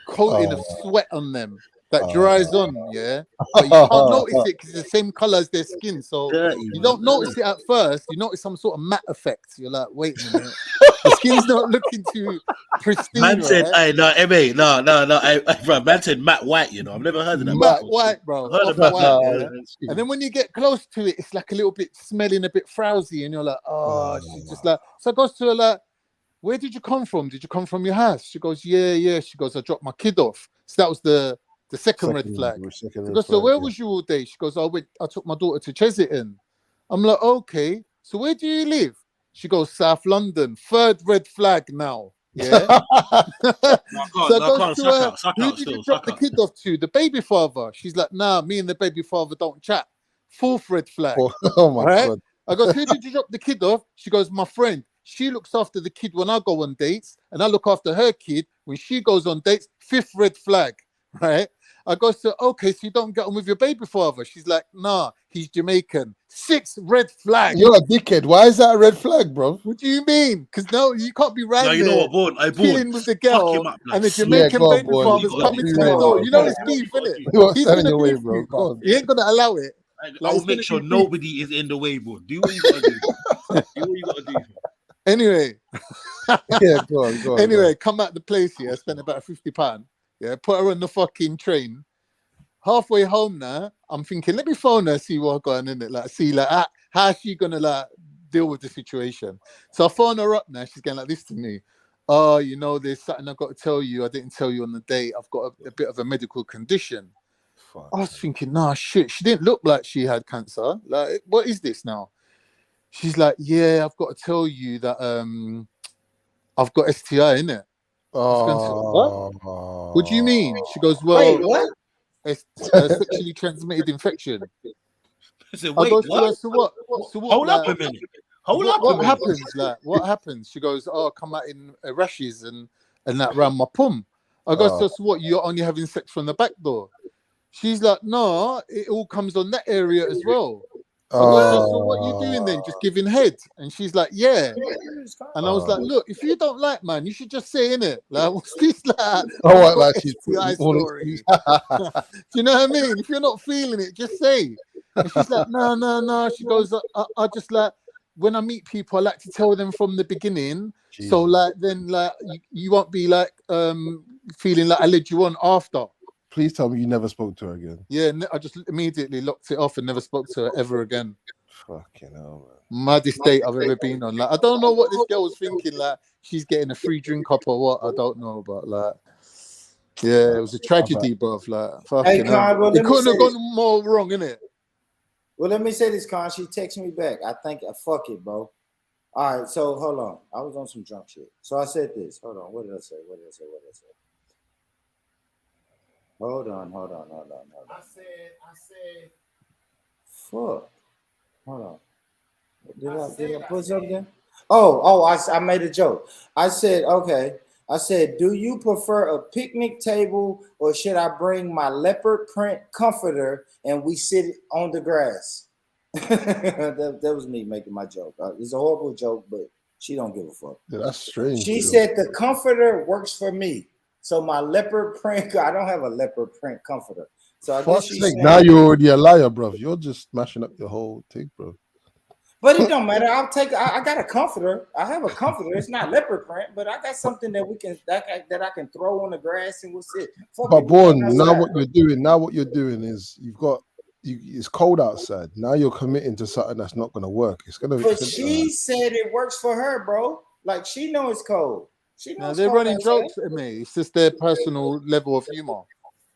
coating of sweat on them that dries on, yeah. But you can't notice it because it's the same color as their skin, so you don't notice it at first. You notice some sort of matte effect. You're like, wait a minute, the skin's not looking too pristine. Man said, "Hey, no, MA, no, bro." Man said Matt White. You know, I've never heard of that. Matt White, bro. Heard about white, that. Yeah? And then when you get close to it, it's like a little bit smelling, a bit frowsy, and you're like, she's just like. So I goes to her like, where did you come from? Did you come from your house? She goes, yeah. She goes, I dropped my kid off. So that was the second red flag. She goes, so where was you all day? She goes, I took my daughter to Chesington. I'm like, okay. So where do you live? She goes, South London. Third red flag now. Yeah. So I goes to her, who did you drop the kid off to? The baby father. She's like, nah, me and the baby father don't chat. Fourth red flag. Oh my God. I go, who did you drop the kid off? She goes, my friend. She looks after the kid when I go on dates, and I look after her kid when she goes on dates. Fifth red flag, right? I go, so okay, so you don't get on with your baby father? She's like, nah, he's Jamaican. 6 red flags. You're a dickhead. Why is that a red flag, bro? What do you mean? Because no, you can't be No, right you know there what, Born? I chilling with the girl up, and the Yeah, Jamaican go on, baby boy. father's You gotta coming do. to the What door. you You know want? it's beef, innit? You want He's stand in gonna your way, beef bro? you, Go bro. on. He ain't gonna allow it. Like, I'll it's make gonna sure be beef. nobody is in the way, bro. Do what you gotta do. Do what you gotta do. Anyway, Yeah, go on, go on. anyway, come out the place here. Spend about £50. Yeah, put her on the fucking train. Halfway home now, I'm thinking, let me phone her, see what's going on in it. Like, see, like, how she gonna like deal with the situation. So I phone her up now. She's going like this to me. Oh, you know, there's something I got to tell you. I didn't tell you on the date. I've got a bit of a medical condition. Fuck. I was thinking, nah, shit. She didn't look like she had cancer. Like, what is this now? She's like, yeah, I've got to tell you that I've got STI in it. What? What do you mean? She goes, well, Wait, what? it's a sexually transmitted infection. I said, I wait, go, what? so what? So what? Hold up Like, a minute. Hold up a what minute. happens? Like, what happens? She goes, oh, come out in rashes and that around my pum. I go, so what? You're only having sex from the back door? She's like, no, it all comes on that area as well. I go, so what you doing then? Just giving head? And she's like, yeah. And I was like, look, if you don't like, man, you should just say in it. Like, what's this like? Oh, I've got like she's STI all story. Do you know what I mean? If you're not feeling it, just say. And she's like, no. She goes, I just like, when I meet people, I like to tell them from the beginning. Jesus. So like, then like, you won't be like feeling like I led you on after. Please tell me you never spoke to her again. Yeah, I just immediately locked it off and never spoke to her ever again. Fucking hell, man. Maddest date I've ever been on. Like, I don't know what this girl was thinking. Like, she's getting a free drink up or what? I don't know, but like, yeah, it was a tragedy, bruv. Like, fucking hell. Well, It couldn't have gone more wrong, innit? Well, let me say this, Con. She texted me back. I think, fuck it, bro. All right, so hold on. I was on some drunk shit. So I said this. Hold on. What did I say? Hold on. I said. Fuck. Hold on. Did I put something? Oh, I made a joke. I said, okay. I said, do you prefer a picnic table or should I bring my leopard print comforter and we sit on the grass? that was me making my joke. It's a horrible joke, but she don't give a fuck. Yeah, that's strange. She said the comforter works for me. So my leopard print, I don't have a leopard print comforter. So I guess she's saying, now you're already a liar, bro. You're just smashing up your whole thing, bro. But it don't matter. I got a comforter. I have a comforter. It's not leopard print, but I got something that that I can throw on the grass and we'll sit. But Born, now what you're doing is it's cold outside. Now you're committing to something that's not gonna work. It's gonna. But she said it works for her, bro. Like she knows it's cold. She knows they're running jokes at me. It's just their personal level of humor.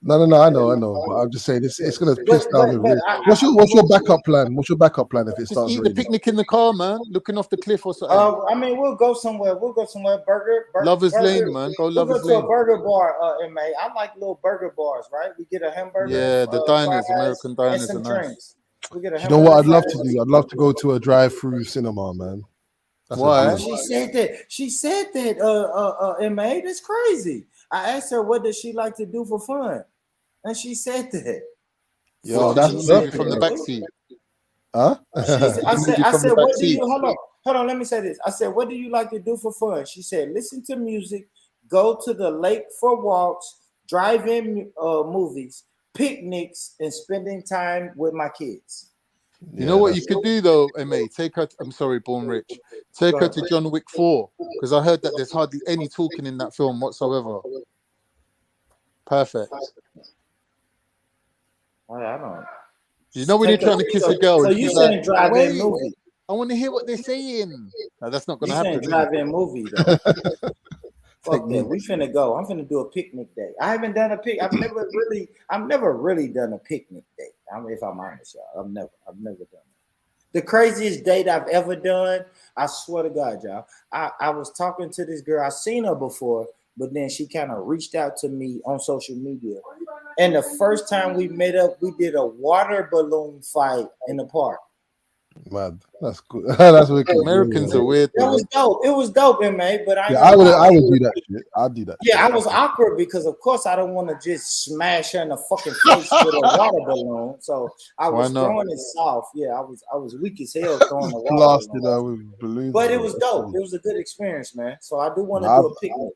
No, I know. But I'm just saying it's gonna piss down the roof. What's your backup plan? What's your backup plan if it starts eat raining? the picnic in the car, man. Looking off the cliff or something. I mean, we'll go somewhere. Burger Lovers Lane, man. Go Lovers Lane. Lane. To a burger bar, MA. I like little burger bars, right? We get a hamburger. Yeah, the diners, American diners, and some drinks. We get a you know what I'd love to do? I'd love to go to a drive-through cinema, man. Why? She said that. MA. That's crazy. I asked her what does she like to do for fun, and she said that. Yo, that's perfect from the back seat. Huh? I said, what do you hold on, let me say this. I said, what do you like to do for fun? She said, listen to music, go to the lake for walks, drive-in movies, picnics, and spending time with my kids. You know what you could do though, MA? Take her. I'm sorry, Born Rich. Take her to John Wick 4 because I heard that there's hardly any talking in that film whatsoever. Perfect. I don't. You know when you're trying to kiss a girl, so you saying like, drive-in movie? I want to hear what they're saying. No, that's not going to happen. Drive-in movie though. Fuck that. We finna go. I'm finna do a picnic day. I haven't done a picnic. I've never really done a picnic day. If I'm honest, y'all, I've never done it. The craziest date I've ever done, I swear to God, y'all. I was talking to this girl. I've seen her before, but then she kind of reached out to me on social media. And the first time we met up, we did a water balloon fight in the park. Mad. That's good. That's wicked. Americans are weird. That was dope. It was dope, man. But I ain't I gonna lie. would do that shit. I'd do that. Yeah, I was awkward because, of course, I don't want to just smash her in the fucking face with a water balloon. So I was throwing it soft. Yeah, I was weak as hell throwing the water Blasted balloon. her with balloons. But it was dope. It was a good experience, man. So I do want to do a picnic.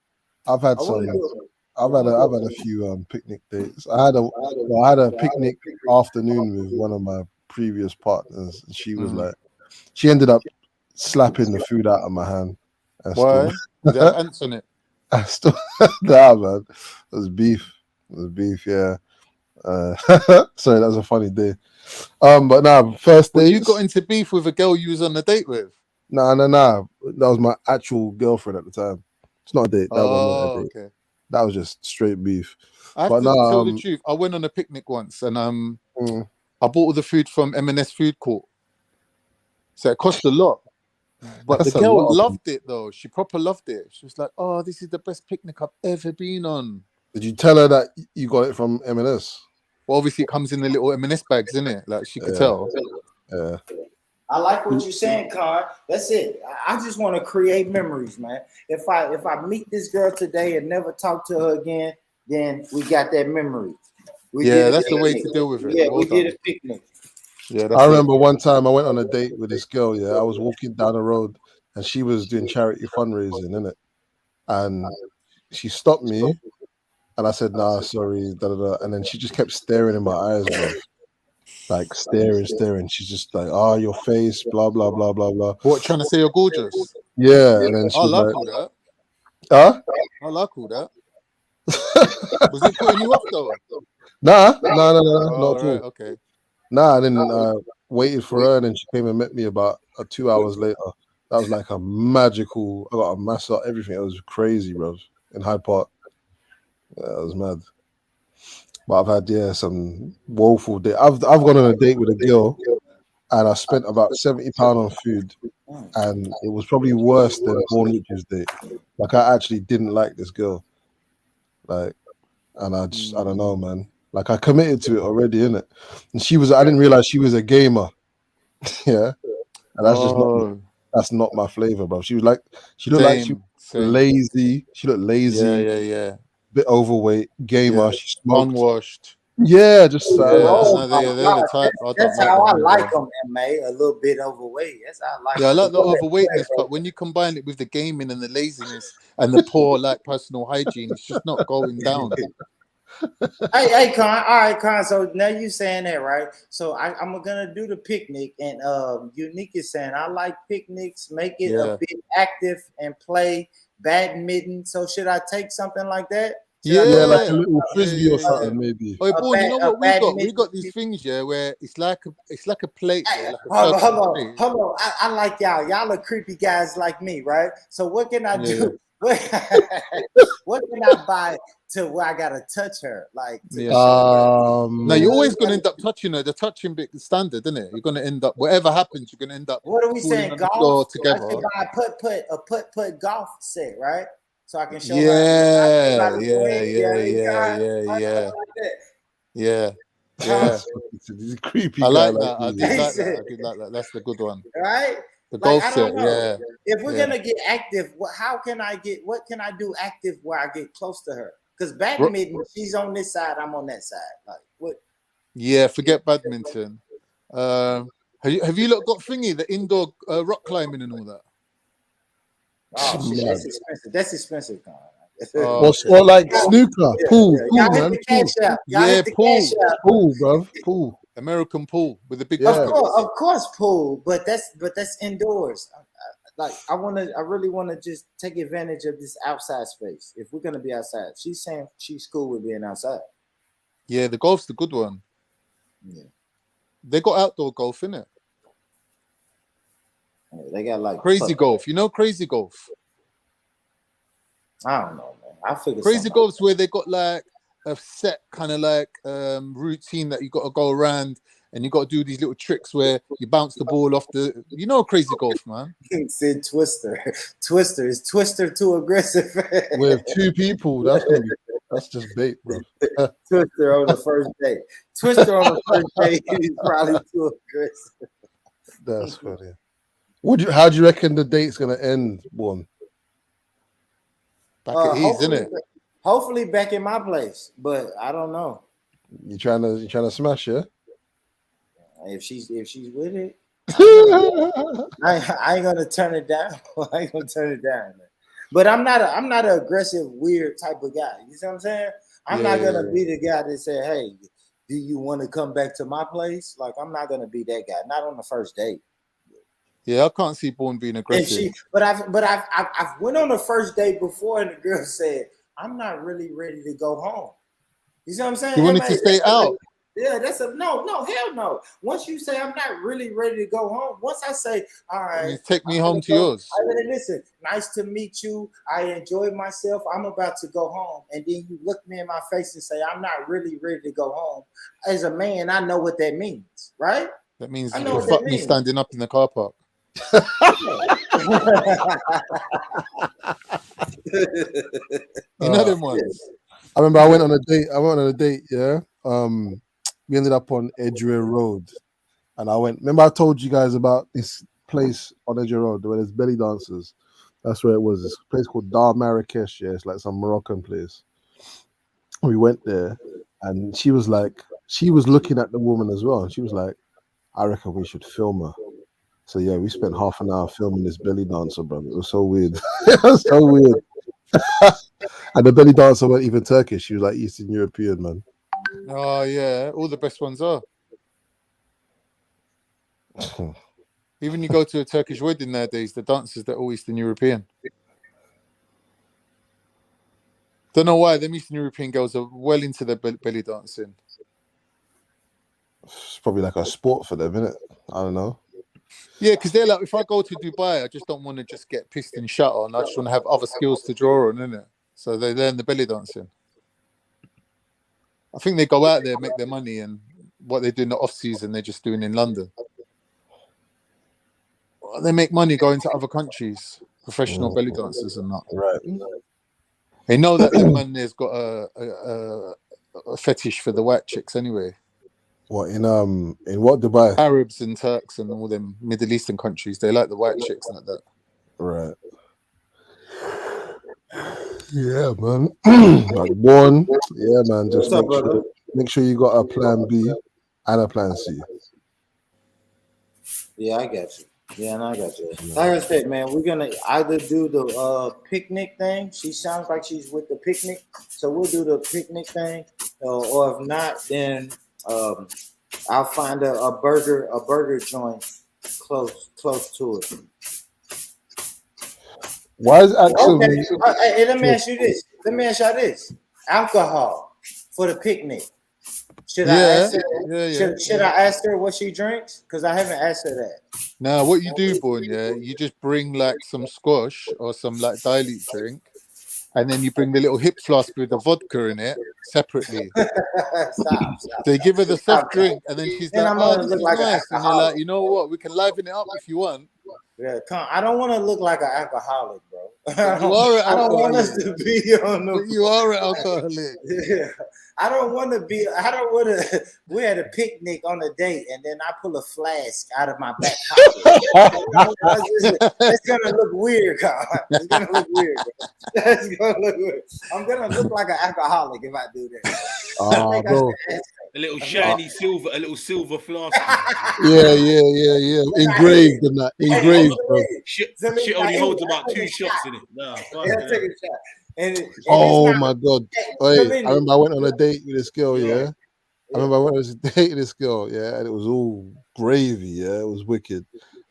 I've had a few picnic dates. I had a picnic afternoon with one of my previous partners. And she was like, she ended up slapping the food out of my hand. Why? Did you have ants on it? Nah, man. It was beef. Yeah. Sorry, that was a funny day. But nah, first day. You got into beef with a girl you was on a date with? Nah. That was my actual girlfriend at the time. It's not a date. That wasn't a date. Okay. That was just straight beef. I have to tell the truth. I went on a picnic once and I bought all the food from M&S Food Court. So it cost a lot. But the girl loved it though. She proper loved it. She was like, "Oh, this is the best picnic I've ever been on." Did you tell her that you got it from M&S? Well, obviously it comes in the little M&S bags, isn't it? Like she could tell. Yeah. I like what you're saying, Con. That's it. I just want to create memories, man. If I meet this girl today and never talk to her again, then we got that memory. That's the way to deal with it. Yeah, we did a picnic. Yeah, I remember one time I went on a date with this girl. Yeah, I was walking down the road and she was doing charity fundraising, innit? And she stopped me, and I said, "Nah, sorry." And then she just kept staring in my eyes, bro. Like staring. She's just like, "Oh, your face, blah blah blah blah blah." What, trying to say you're gorgeous? Yeah, and then she was like like, all that. "Huh?" I like all that. Was it putting you off though? Nah, not at all. Right, okay. Nah, and then waited for her, and then she came and met me about 2 hours later. That was like a magical. I got a massage, everything. It was crazy, bro. In Hyde Park, yeah, it was mad. But I've had some woeful day. I've gone on a date with a girl, and I spent about £70 on food, and it was probably worse than Bournemouth's date. Like I actually didn't like this girl, like, and I don't know, man. Like I committed to it already, innit? And I didn't realize she was a gamer. Yeah. And that's not my flavor, bro. She looked like she was lazy. She looked lazy. Yeah. Bit overweight, gamer. She smoked. Unwashed. Yeah, just they're the type. That's how I like them, M.A. A little bit overweight. That's how I like. Yeah, I like the overweightness, but when you combine it with the gaming and the laziness and the poor personal hygiene, it's just not going down. Hey, Con. All right, Con. So now you saying that, right? So I'm gonna do the picnic, and Unique is saying I like picnics. Make it a bit active and play badminton. So should I take something like that? Like a little frisbee or something, maybe. Oh, boy, you know what we got? We got these things, where it's like a plate. Hold on. I like y'all. Y'all are creepy guys like me, right? So what can I do? What can I buy to where I gotta touch her? Like, now you're always gonna end up touching her. The touching bit is standard, isn't it? You're gonna end up, whatever happens, you're gonna end up. What are we saying? Golf together. I should buy a put golf set, right? So I can show her. Yeah. He's creepy. I like that. I did like that. That's the good one. Right? The golf set, If we're gonna get active, what can I do active where I get close to her? Because badminton, she's on this side, I'm on that side. Like what? Yeah, forget badminton. Have you got thingy, the indoor rock climbing and all that? Oh shit, that's expensive. Or like snooker, pool, man. Pool, bro, pool. American pool with the big. Of course, pool, but that's indoors. I really want to just take advantage of this outside space. If we're gonna be outside, she's saying she's cool with being outside. Yeah, the golf's the good one. Yeah, they got outdoor golf, innit? They got crazy golf. You know crazy golf? I don't know, man. I figure crazy golf's where they got like a set kind of routine that you got to go around and you got to do these little tricks where you bounce the ball off the. You know crazy golf, man. Said Twister. Is Twister too aggressive? With two people, that's just bait, bro. Twister on the first date. Is probably too aggressive. That's funny. How do you reckon the date's gonna end, Born? Back at his, isn't it? Hopefully back in my place, but I don't know. You trying to smash, yeah? If she's with it, I ain't gonna turn it down. I ain't gonna turn it down. But I'm not an aggressive, weird type of guy. You see what I'm saying? I'm not gonna be the guy that say, "Hey, do you want to come back to my place?" Like, I'm not gonna be that guy. Not on the first date. Yeah, I can't see Bourne being aggressive. But I've went on the first date before, and the girl said, "I'm not really ready to go home." You see what I'm saying? You wanted to stay out. Yeah, that's a no, hell no. Once you say I'm not really ready to go home, once I say, all right, take me home to yours. Listen, nice to meet you. I enjoyed myself. I'm about to go home. And then you look me in my face and say, I'm not really ready to go home. As a man, I know what that means, right? That means you can fuck me standing up in the car park. You know them ones. I remember I went on a date, yeah. We ended up on Edgware Road, and remember I told you guys about this place on Edgware Road where there's belly dancers. That's where it was. This place called Dar Marrakesh. Yeah, it's like some Moroccan place. We went there, and she was looking at the woman as well, and she was like, I reckon we should film her. So yeah, we spent half an hour filming this belly dancer, bro. It was so weird. It was so weird. And the belly dancer weren't even Turkish. She was like Eastern European, man. Oh yeah, all the best ones are. Even you go to a Turkish wedding nowadays, the dancers, they're all Eastern European. Don't know why them Eastern European girls are well into their belly dancing. It's probably like a sport for them, isn't it? I don't know. Yeah, because they're like, if I go to Dubai, I just don't want to just get pissed and shut on. I just want to have other skills to draw on, innit? So they learn the belly dancing. I think they go out there, make their money, and what they do in the off season, they're just doing in London. They make money going to other countries, professional belly dancers and that. Right. They know that the man there's got a fetish for the white chicks anyway. What in what Dubai? Arabs and Turks and all them Middle Eastern countries, they like the white chicks like that. Right. Yeah, man. Like Born. Yeah, man. Just make sure you got a plan B and a plan C. Yeah, I got you. Yeah, and I got you. Like I said, man, we're gonna either do the picnic thing. She sounds like she's with the picnic, so we'll do the picnic thing. Or if not, then I'll find a burger joint close to it. Why is Axel? Okay. Hey, let me ask you this. Alcohol for the picnic. Should I ask her? Should I ask her what she drinks? Because I haven't asked her that. Now, what you do, Born, you just bring like some squash or some like dilute drink, and then you bring the little hip flask with the vodka in it separately. Stop. They give her the soft drink, and then she's like, "Oh, this is like nice." And you're like, "You know what? We can liven it up if you want." Yeah, I don't want to look like an alcoholic, bro. You are an alcoholic. I don't want us to be on the. You are an alcoholic. Yeah. I don't want to. We're at a picnic on a date, and then I pull a flask out of my back pocket. That's gonna look weird, Carl. It's gonna look weird. That's gonna look weird. I'm gonna look like an alcoholic if I do that. Bro. A little shiny silver flask. Yeah. Engraved in that. Engraved, bro. Shit only holds about 2 shots in it. No, take a shot. And oh my God! Wait, I remember I went on a date with this girl. Yeah, I remember I went on a date with this girl. Yeah, and it was all gravy. Yeah, it was wicked.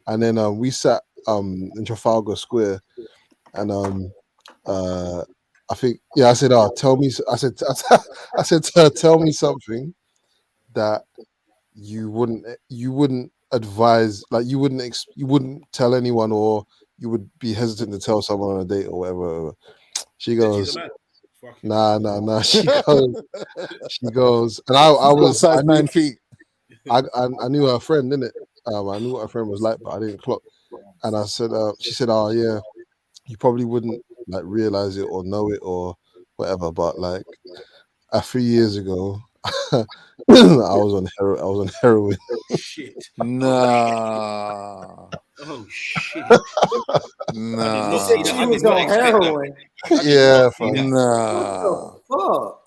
And then we sat in Trafalgar Square, and I think I said, tell me. I said to her, tell me something that you wouldn't advise, like you wouldn't tell anyone, or you would be hesitant to tell someone on a date or whatever. She goes, nah. She goes, and I was size 9 feet. I knew her friend, didn't it? I knew what her friend was like, but I didn't clock. And I said, she said, oh yeah, you probably wouldn't like realize it or know it or whatever, but like a few years ago, I was on heroin. Shit. Nah. Oh shit. Nah. You said she was on heroin. Yeah, Nah. Fuck.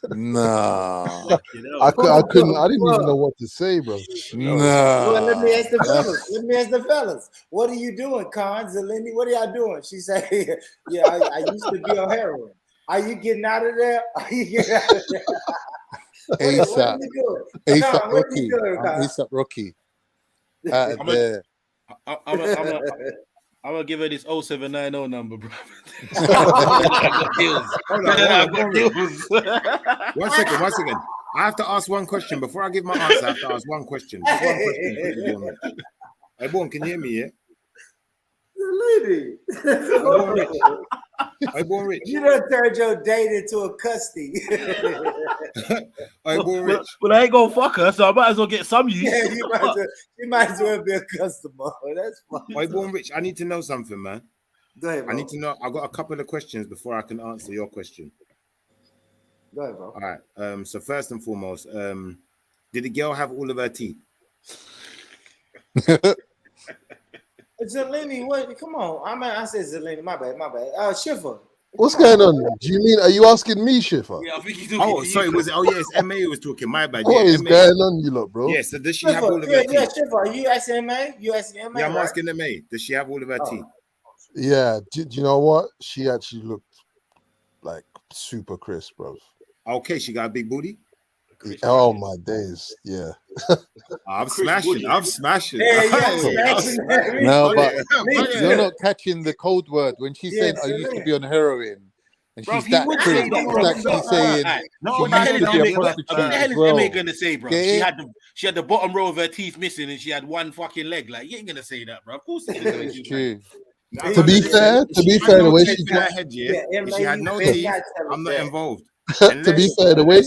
Nah. I couldn't. I didn't even know what to say, bro. Nah. Well, let me ask the fellas. What are you doing, Con, Zelini? What are y'all doing? She said, yeah, I used to be on heroin. Are you getting out of there? Are you getting out of there? What are you doing? ASAP What are you Rocky. doing, I'm Con? ASAP Rocky. Out of there. I'm gonna give her this 0790 number, bro. Hold on. One second. I have to ask one question before I give my answer. I have to ask one question. Just one question. Hey, Born, can you hear me? Yeah. Lady. Hey, Born Rich. You done turned your date into a custody. Hey, Born Rich. Well, I ain't gonna fuck her, so I might as well get some use. Yeah, you might as well be a customer. That's fine. Hey, Born Rich, I need to know something, man. Go ahead, bro. I need to know. I got a couple of questions before I can answer your question. Go ahead, bro. All right. So first and foremost, did the girl have all of her teeth? Zelini, what? Come on. I said Zelini. My bad. Schiffer. What's going on? Do you mean? Are you asking me, Schiffer? Yeah, I think he's talking. Oh, sorry. Was it? Oh, yes. MA was talking. My bad. What is going on, you lot, bro? Yeah. So does she have all of her teeth? Yeah, Schiffer. Are you asking MA? You asking MA? Yeah, I'm right? asking MA. Does she have all of her teeth? Yeah. Do you know what? She actually looked like super crisp, bro. Okay, she got a big booty. Oh my days, yeah. I'm smashing. Yeah, No, but you're not catching the code word when she's saying I used to be on heroin, and Bro, she's that crisp. It's like she's saying what she used to be a prostitute the hell as well. is MA gonna say, bro? Okay? She had the bottom row of her teeth missing, and she had one fucking leg. Like, you ain't gonna say that, bro. Of course, it's true. To be fair, the way she got, if she had no teeth, I'm not involved. to be fair, the way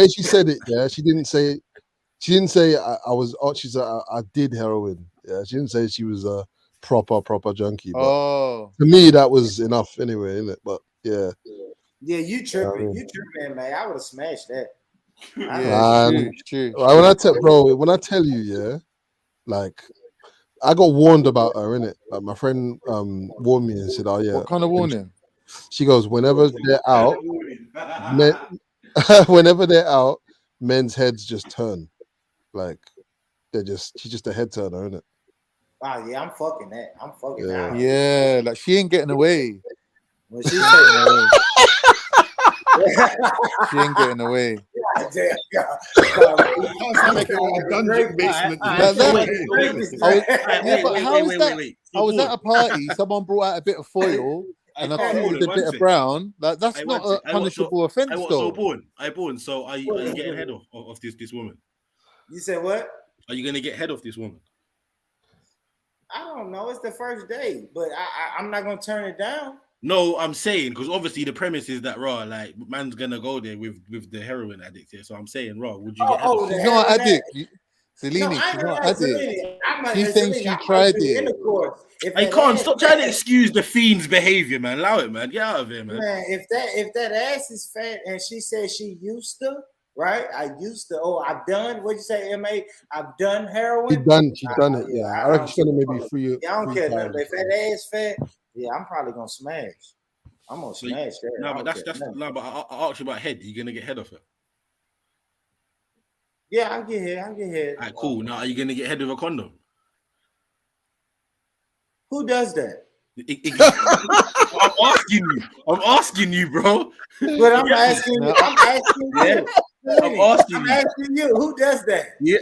she said it, yeah, she didn't say I was. Oh, she said I did heroin. Yeah, she didn't say she was a proper junkie. But to me, that was enough anyway, isn't it? But yeah. Yeah, you tripping, man. I would have smashed that. True. When I tell you, yeah, like I got warned about her, innit? Like my friend warned me and said, "Oh yeah." What kind of warning? She goes, whenever they're out, whenever they're out, men's heads just turn, like she's just a head turner, isn't it? Oh yeah, I'm fucking that. I'm fucking that. Yeah, like she ain't getting away. When she said, she ain't getting away. Damn, God. Dungeon basement. I was at a party. Someone brought out a bit of foil. And I called a bit of brown. Like that's not a punishable offense, though. So are you getting head of this woman? You said what? Are you gonna get head of this woman? I don't know. It's the first day, but I'm not gonna turn it down. No, I'm saying because obviously the premise is that raw, like man's gonna go there with the heroin addict here. So I'm saying raw. Would you get head of? She's not an addict. Zelini, she's not an addict. She's saying she tried it. I can't stop trying to excuse the fiend's behavior, man. Allow it, man. Get out of here, man. Man, if that ass is fat and she said she used to, right? I used to. Oh, I've done. What'd you say, MA? I've done heroin. She done it. Yeah, I reckon she's gonna maybe free. Yeah, I don't care nothing. If that ass fat, yeah, I'm probably gonna smash. I'm gonna smash that. No, but that's no. But I asked you about head. You gonna get head of her? Yeah, I'll get head. All right, cool. Now, are you gonna get head with a condom? Who does that? I'm asking you, bro. But I'm asking you. Yeah. I'm asking you. Who does that? Yeah.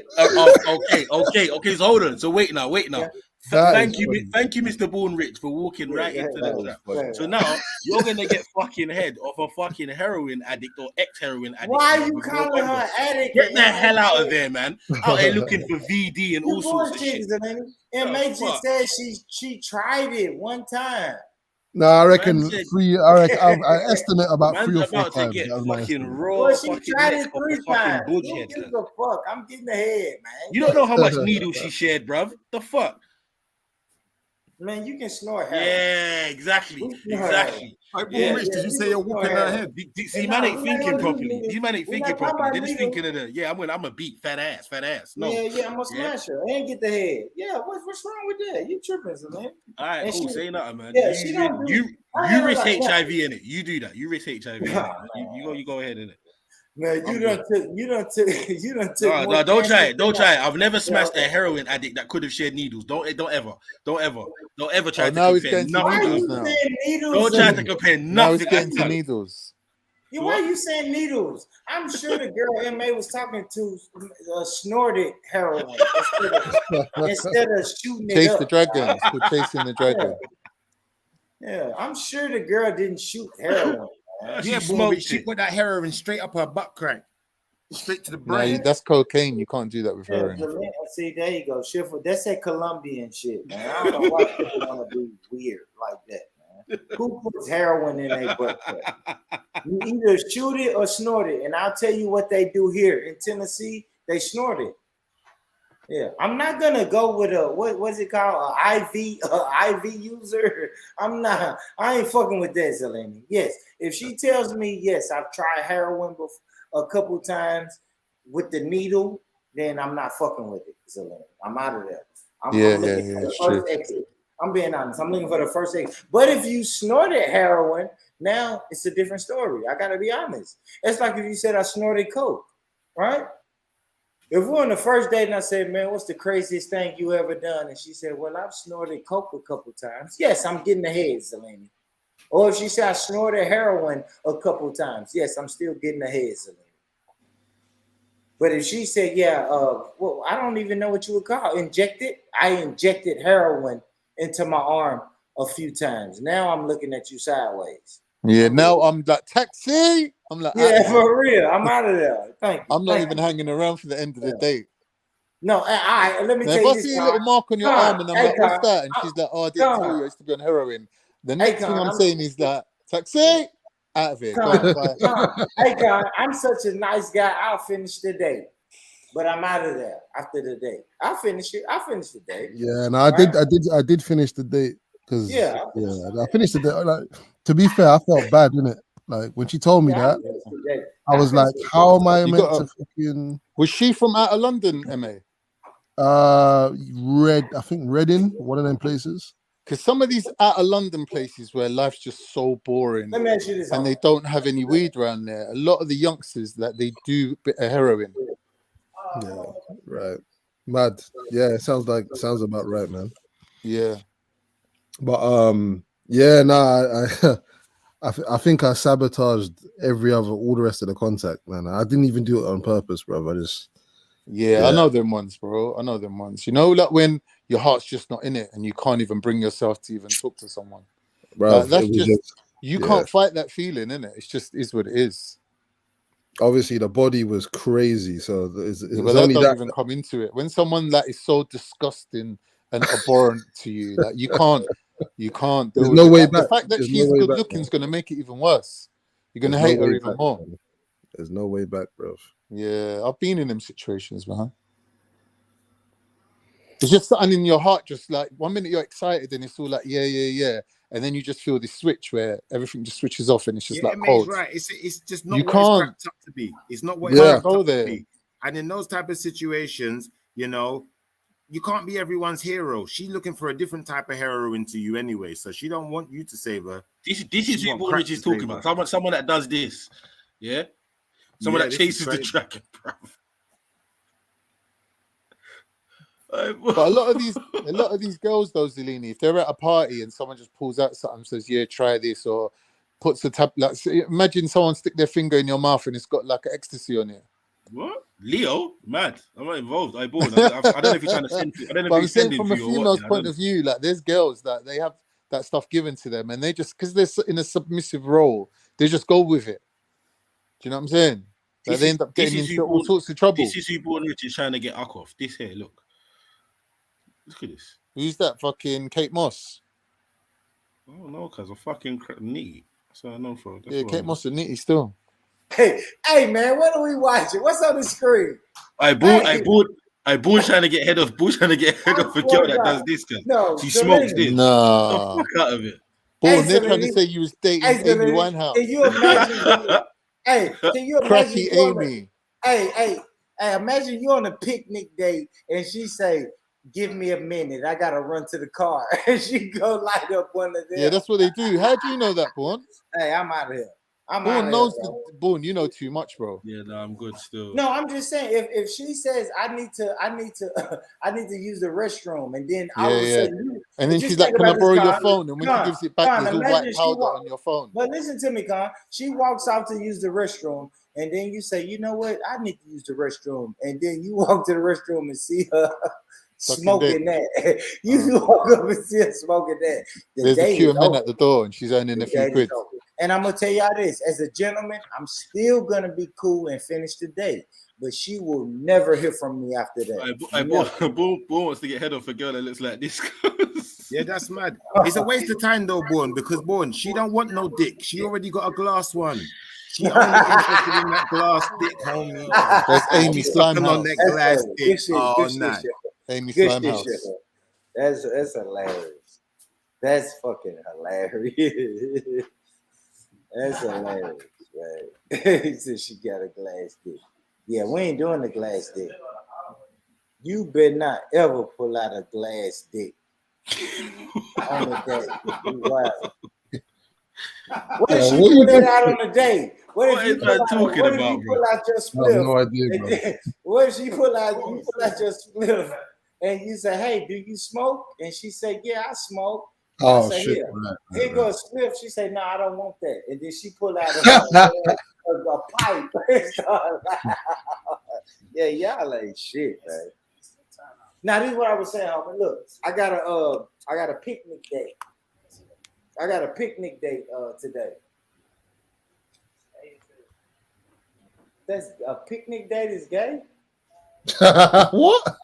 Okay. So hold on. So wait now. Yeah. Thank you, Mr. Born Rich, for walking right into that trap. So now you're gonna get fucking head of a fucking heroin addict or ex-heroin addict. Why are you calling her addict? Get the hell out of there, man! Out here looking for VD and all sorts of shit. And May just said she tried it one time. No, I reckon three. I estimate about 3 or 4 times. Well, she tried it 3 times. Who gives a fuck? I'm getting the head, man. You don't know how much needle she shared, bruv. The fuck? Man, you can snort heroin. Yeah, exactly. Exactly. Rich, did you say you're whooping her head? See, man ain't thinking properly. These man ain't thinking properly. They're just thinking of the, I'm gonna beat fat ass. No. Yeah, I'm gonna smash her and get the head. Yeah, what's wrong with that? You tripping, man. All right, cool. Say nothing, man. Yeah, you risk HIV in it. You do that. You risk HIV in it. You go ahead in it. Man, you done took. No, don't try it. Don't try it. I've never smashed a heroin addict that could have shared needles. Don't ever try to compare nothing. Don't try to compare nothing. Now it's getting to needles. Yeah, why are you saying needles? I'm sure the girl MA was talking to snorted heroin instead of shooting it Chase up. the dragon. It's called chasing the dragon. Yeah, I'm sure the girl didn't shoot heroin. Yeah, boy, she put that heroin straight up her butt crack, straight to the brain. That's cocaine. You can't do that with heroin. See, there you go, Schiffer. That's that Colombian shit, man. I don't know why people want to be weird like that, man. Who puts heroin in their butt crack? You either shoot it or snort it, and I'll tell you what they do here in Tennessee. They snort it. Yeah, I'm not gonna go with a what's it called? IV user. I ain't fucking with that, Zeleny. Yes, if she tells me yes, I've tried heroin a couple times with the needle, then I'm not fucking with it, Zeleny. I'm out of there. I'm looking for the first exit. I'm being honest. I'm looking for the first exit. But if you snorted heroin, now it's a different story. I gotta be honest. It's like if you said I snorted coke, right? If we're on the first date and I said, man, what's the craziest thing you ever done? And she said, well, I've snorted coke a couple times. Yes, I'm getting the head, Zeleny. Or if she said I snorted heroin a couple times. Yes, I'm still getting the head, Zeleny. But if she said, well, I don't even know what you would call injected. I injected heroin into my arm a few times. Now I'm looking at you sideways. Yeah, now I'm like, taxi. I'm like, for real. I'm out of there. Thank you. I'm not even hanging around for the end of the date. No, let me tell you if I this. see a little mark on your arm and I'm like, what's that? And she's like, oh, I didn't tell you I used to be on heroin. The next thing I'm saying is like, taxi, out of here. Hey, Con, I'm such a nice guy. I'll finish the date. But I'm out of there after the date. I'll finish it. I'll finish the date. Yeah, no, I did finish the date because I finished the date. Like, to be fair, I felt bad, didn't it? Like when she told me that, I was like, "How am I meant to fucking?" Was she from out of London, MA? I think Reading, one of them places. Because some of these out of London places where life's just so boring, let me ask you this, and they don't have any weed around there. A lot of the youngsters that they do a bit of heroin. Yeah, right. Mad. Yeah, sounds about right, man. Yeah. But I think I sabotaged all the rest of the contact, man. I didn't even do it on purpose, bro. I just I know them ones, bro. I know them ones. You know, like when your heart's just not in it and you can't even bring yourself to even talk to someone. Bro, like, that's just you can't fight that feeling, innit? It's just is what it is. Obviously, the body was crazy, so it's but that doesn't even come into it. When someone that is so disgusting and abhorrent to you, that you can't. There's no way back. The fact that she's good looking is going to make it even worse. You're going to hate her even more. Man. There's no way back, bro. Yeah, I've been in them situations, man. It's just something in your heart, just like 1 minute you're excited and it's all like, yeah. And then you just feel this switch where everything just switches off and it's just like cold. Right. It's just not you what can't. It's wrapped up to be. It's not what it's wrapped up there. to be. And in those type of situations, you know, you can't be everyone's hero. She's looking for a different type of heroine to you anyway. So she don't want you to save her. This is who Rich is talking about. Someone that does this. Yeah? Someone that chases the dragon, bro. But a lot of these girls, though, Zeleny, if they're at a party and someone just pulls out something and says, "Yeah, try this," or puts a tab, like imagine someone stick their finger in your mouth and it's got like an ecstasy on it. What? Leo? Mad. I'm not involved. I don't know if you're trying to send. I don't know if you're sending from a female's point of view, like there's girls that they have that stuff given to them, and they just because they're in a submissive role, they just go with it. Do you know what I'm saying? Like they end up getting into all sorts of trouble. This is who Born Rich is trying to get Uck off. This here, look. Look at this. Who's that? Fucking Kate Moss. Oh no, cause I'm fucking nitty. So I know for Kate Moss and nitty still. Hey man, what are we watching? What's on the screen? I bought Bull's trying to get head of a girl that does this. No, she smokes this. Nah. The fuck out of it. Boy, they're trying to say you was dating Amy Winehouse. Can you imagine? Can you imagine? Cracky Amy. Hey, imagine you on a picnic date and she say, "Give me a minute, I gotta run to the car," and she go light up one of them. Yeah, that's what they do. How do you know that, Born? Hey, I'm out of here. Born, you know too much, bro. Yeah, no, I'm good still. No, I'm just saying if she says I need to use the restroom, and then all of a sudden and then she's like, "Can I borrow your phone?" And when she gives it back, there's all white powder on your phone. But listen to me, Con. She walks out to use the restroom, and then you say, "You know what? I need to use the restroom," and then you walk to the restroom and see her smoking that. You walk up and see her smoking that. There's a queue of men at the door, and she's earning a few quid. And I'm gonna tell y'all this: as a gentleman, I'm still gonna be cool and finish the day. But she will never hear from me after that. Boone wants to get head off a girl that looks like this. Yeah, that's mad. It's a waste of time though, Bourne, because Bourne, she don't want no dick. She already got a glass one. She only interested in that glass dick, homie. That's Amy Sucking on that glass dick all Good night. Amy Good Slimehouse. shit. That's hilarious. That's fucking hilarious. That's hilarious, right? He said she got a glass dick. Yeah, we ain't doing the glass dick. You better not ever pull out a glass dick on the day. You wild. What if she pull that out on the day? What if you pull out your spliff? No idea, bro. What if she pull out your spliff and you say, "Hey, do you smoke?" And she say, "Yeah, I smoke." Oh, say, shit. Here goes spliff. She say, "No, I don't want that." And then she pull out a pipe. Yeah, y'all ain't shit, man. Now this is what I was saying, homie. Look, I got a picnic date. I got a picnic date today. That's a picnic date is gay? What?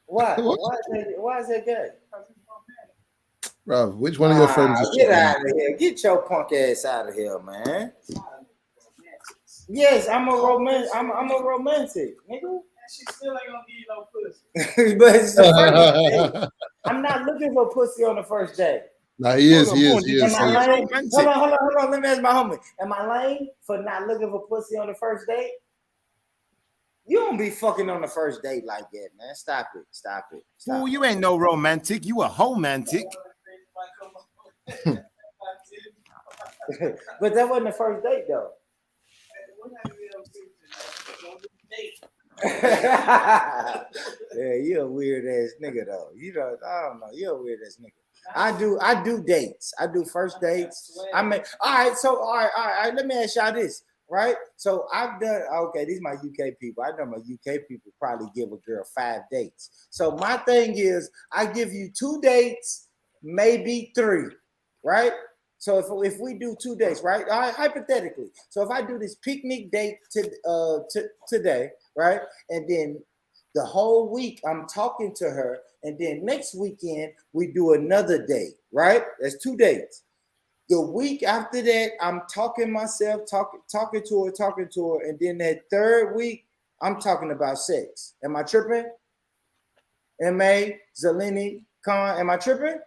Why? What? Why is that gay? Bro, which one of your friends is get out of here? Get your punk ass out of here, man. Yes, I'm a romantic, nigga. She still ain't gonna give you no pussy. But it's the first date. I'm not looking for pussy on the first day. Nah, he is. Am I lame? Hold on. Let me ask my homie. Am I lame for not looking for pussy on the first date? You don't be fucking on the first date like that, man. Stop it. Fool, you ain't no romantic. You a homantic. But that wasn't the first date, though. Yeah, you're a weird ass nigga though. I don't know. You're a weird ass nigga. I do dates. I do first dates. I mean, all right. Let me ask y'all this, right? So I've done these are my UK people. I know my UK people probably give a girl 5 dates. So my thing is I give you 2 dates, maybe 3, right? So if we do 2 dates, right? All right, hypothetically. So if I do this picnic date today, right? And then the whole week I'm talking to her, and then next weekend we do another date, right? That's 2 dates. The week after that, I'm talking to her, and then that 3rd week, I'm talking about sex. Am I tripping? M.A. Zalini Khan, am I tripping?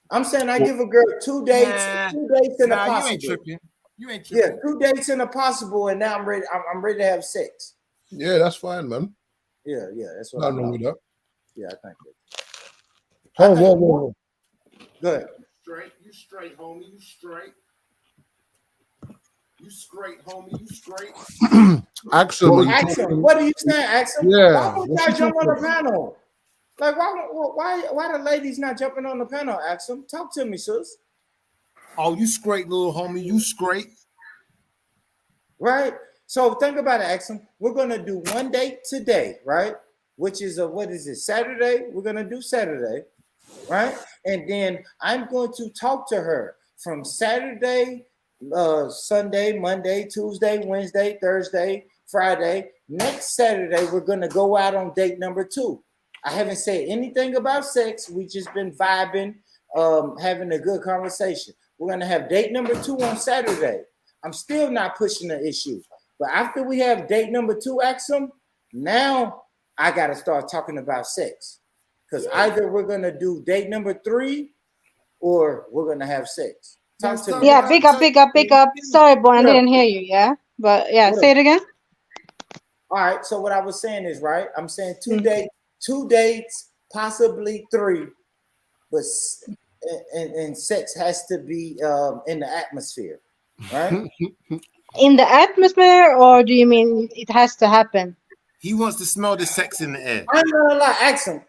I'm saying I give a girl 2 dates, 2 dates in a possible. You ain't tripping. You ain't tripping. Yeah, 2 dates in a possible, and now I'm ready. I'm ready to have sex. Yeah, that's fine, man. Yeah, that's what Nothing wrong with that. Yeah, I think it. Whoa. Go ahead. You straight, homie. You straight. You straight, homie. You straight. Axel, what are you saying, Axel? Yeah. Why don't y'all jump on the panel? Like, why the ladies not jumping on the panel, Axel? Talk to me, sis. Oh, you straight, little homie. You straight. Right? So think about it, Axel. We're gonna do 1 date today, right? Which is what is it? Saturday. We're gonna do Saturday, right? And then I'm going to talk to her from Saturday, Sunday, Monday, Tuesday, Wednesday, Thursday, Friday. Next Saturday, we're gonna go out on date number 2. I haven't said anything about sex. We just been vibing, having a good conversation. We're gonna have date number 2 on Saturday. I'm still not pushing the issue. But after we have date number 2, Axum, now I got to start talking about sex. Because either we're going to do date number 3 or we're going to have sex. Talk to me. Yeah, big up. Sorry, Born, I didn't hear you, yeah? But yeah, say it again. All right, so what I was saying is, right, I'm saying 2 dates, possibly 3, but and sex has to be in the atmosphere, right? In the atmosphere, or do you mean it has to happen? He wants to smell the sex in the air. I'm not gonna lie.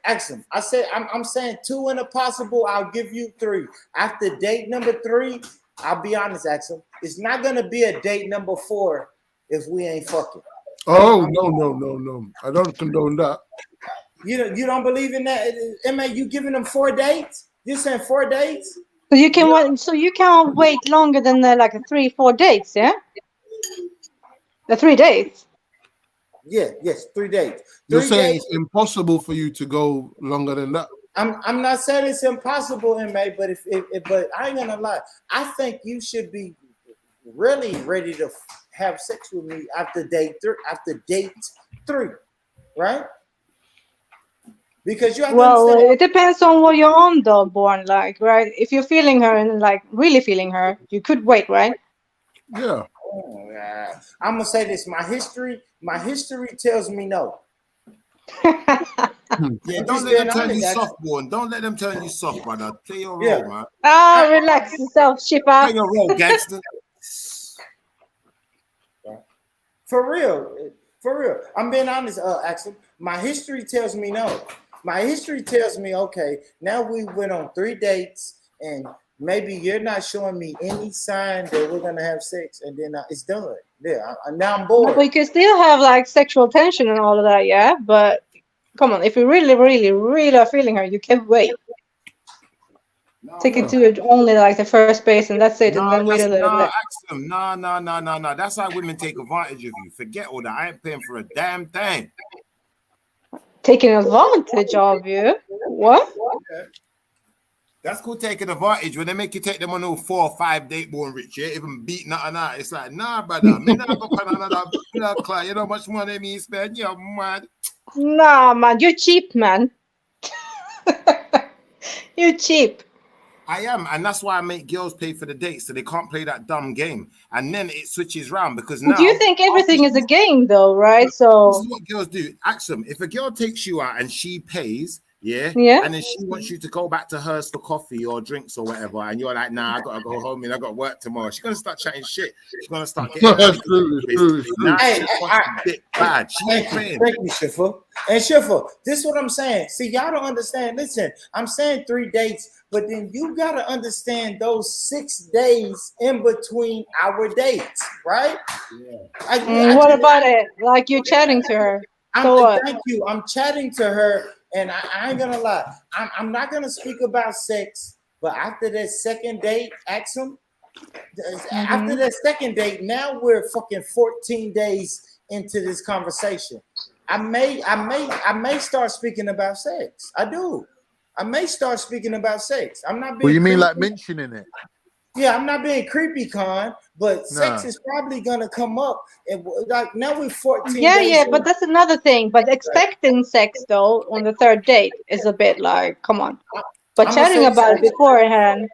Ask him. I said I'm saying 2 and a possible. I'll give you 3. After date number 3, I'll be honest, Axel. It's not gonna be a date number 4 if we ain't fucking. Oh no! I don't condone that. You don't believe in that, Emma? You giving them 4 dates? You saying 4 dates? So you can so you can't wait longer than like 3-4 dates, yeah? The 3 dates. Yeah, yes, 3 dates. You're saying it's impossible for you to go longer than that? I'm not saying it's impossible, Emma, but but I ain't gonna lie. I think you should be really ready to have sex with me after date 3, right? Because you have to understand. It depends on what you're on, though, Born. Like, right? If you're feeling her and like really feeling her, you could wait, right? Yeah. Oh, yeah. I'm gonna say this. My history tells me no. Yeah, don't let them turn you soft, Born. Don't let them turn you soft, brother. Play your role, man. Relax yourself, shipper. Play your role, gangster. For real. I'm being honest, Axel. My history tells me no. My history tells me, okay, now we went on 3 dates and maybe you're not showing me any sign that we're gonna have sex, and then it's done. Yeah, now I'm bored. We can still have like sexual tension and all of that, yeah. But come on, if you really are feeling her, you can wait. Take it to only like the first base, and that's it, and then wait a little bit. No. That's how women take advantage of you. Forget all that. I ain't paying for a damn thing. Taking advantage of you? What? That's called taking advantage when they make you take them on all 4 or 5 date, Born Rich. Yeah, even beat nothing out. It's like, nah, brother. Me not go for another client. You know how much money me spend? You're mad. Nah, man, you're cheap, man. You're cheap. I am, and that's why I make girls pay for the dates so they can't play that dumb game. And then it switches round because now. Do you think everything is a game, though, right? So this is what girls do. Ask them if a girl takes you out and she pays. Yeah, and then she wants you to go back to hers for coffee or drinks or whatever, and you're like, nah, I gotta go home and I got work tomorrow. She's gonna start chatting shit. She's gonna start getting bad. She ain't playing. Thank you, Schiffer. And Schiffer, this is what I'm saying. See, y'all don't understand. Listen, I'm saying 3 dates, but then you gotta understand those 6 days in between our dates, right? Yeah. What about it? Like you're chatting to her. Thank you. I'm chatting to her. And I ain't gonna lie, I'm not gonna speak about sex, but after that second date, Axel, after that second date, now we're fucking 14 days into this conversation. I may start speaking about sex. I do. I may start speaking about sex. I'm not being. Well, you mean like mentioning it? Yeah, I'm not being creepy, Con, but sex is probably gonna come up. And like now we're 14 days. Yeah, but that's another thing. But expecting sex though on the 3rd date is a bit like, come on. But chatting about it beforehand.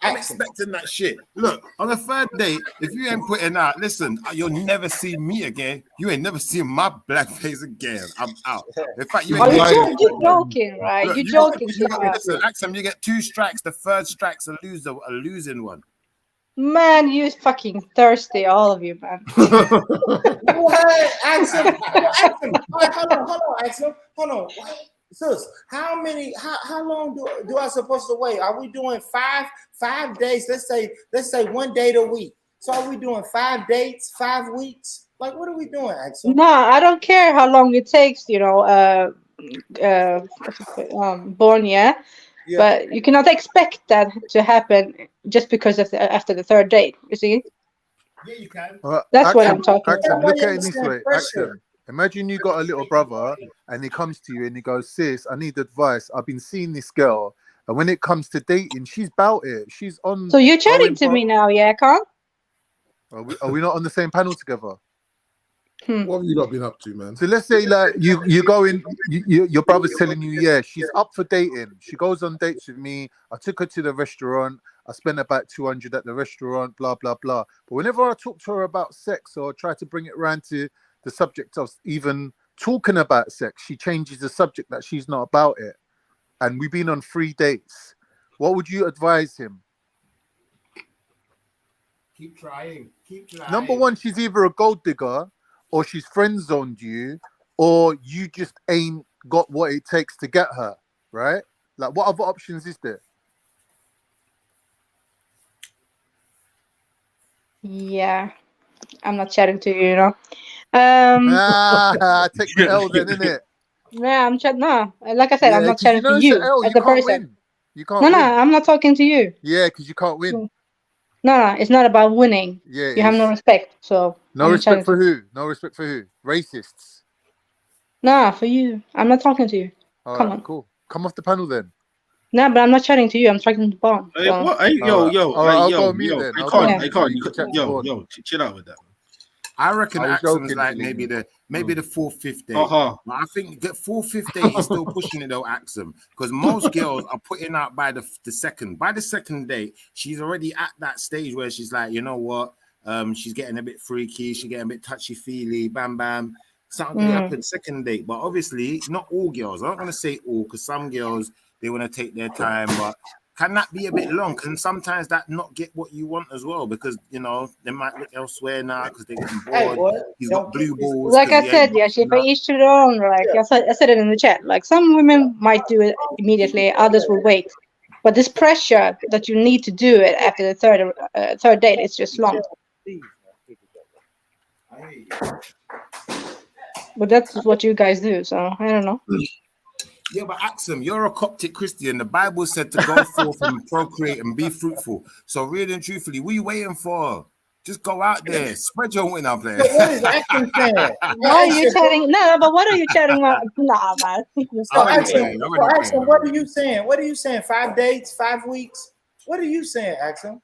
I'm expecting that shit. Look, on the 3rd date, if you ain't putting out, listen, you'll never see me again. You ain't never see my black face again. I'm out. In fact, you ain't you're joking, right? Look, you're joking. Listen, Axel, you get 2 strikes. The 3rd strike's a losing one. Man, you fucking thirsty, all of you, man. What, Axel? Hold on, Axel. Hold on. Sis, how long do I supposed to wait? Are we doing 5 days? Let's say 1 date a week. So are we doing 5 dates, 5 weeks? Like, what are we doing, Axel? No, I don't care how long it takes, Born, yeah. But you cannot expect that to happen just because of after the 3rd date. You see? Yeah, you can. That's what I'm talking about. Look at it this way. Imagine you got a little brother and he comes to you and he goes, sis, I need advice. I've been seeing this girl. And when it comes to dating, she's about it. She's on. So you're chatting to me now, yeah, Carl? Are we not on the same panel together? What have you not been up to, man? So let's say like you go in, your brother's telling you, yeah, she's up for dating. She goes on dates with me. I took her to the restaurant. I spent about 200 at the restaurant, blah, blah, blah. But whenever I talk to her about sex or try to bring it around to the subject of even talking about sex, she changes the subject that she's not about it. And we've been on 3 dates. What would you advise him? Keep trying. Keep trying. Number one, she's either a gold digger or she's friend zoned you, or you just ain't got what it takes to get her, right? Like, what other options is there? Yeah, I'm not chatting to you, you know. Take the L then, innit? Yeah, I'm chatting. No, like I said, I'm Yeah, not 'cause chatting to it's a you L, as you a can't person. win. You can't No, win. I'm not talking to you. Yeah, because you can't win. No, it's not about winning. Yeah, You have no respect, so no I'm not respect chatting for to you. who? No respect for who? Racists. Nah, for you. I'm not talking to you. All Come right, on. cool. Come off the panel then. Nah, but I'm not chatting to you. I'm talking to Bond. Hey, So. what? Hey, All right, I'll go on mute then. I I'll go on can't. mute. I can't. You can chat to Vaughn. Chill out with that. I reckon I was Axum's joking, like Felipe. maybe the 4th, 5th date. Uh-huh. But I think the 4th, 5th date is still pushing it though, Axum, because most girls are putting out by the second. By the second date, she's already at that stage where she's like, you know what? She's getting a bit freaky. She's getting a bit touchy feely. Bam, bam. Something can happen second date, but obviously not all girls. I'm not gonna say all, because some girls they want to take their time, but can that be a bit long? Can sometimes that not get what you want as well? Because, you know, they might look elsewhere now because they're getting bored. He's got blue balls. Like I said, yeah, for each to their own. Like I said it in the chat. Like some women might do it immediately, others will wait. But this pressure that you need to do it after the third date is just long. But that's what you guys do, so I don't know. Yeah, but Axum, you're a Coptic Christian. The Bible said to go forth and procreate and be fruitful. So really and truthfully, what are you waiting for? Just go out there, spread your wing out there. What is Axum saying? Why are you chatting? No, but what are you chatting about? Nah, man. Axum, what are you saying? What are you saying? 5 dates, 5 weeks? What are you saying, Axum?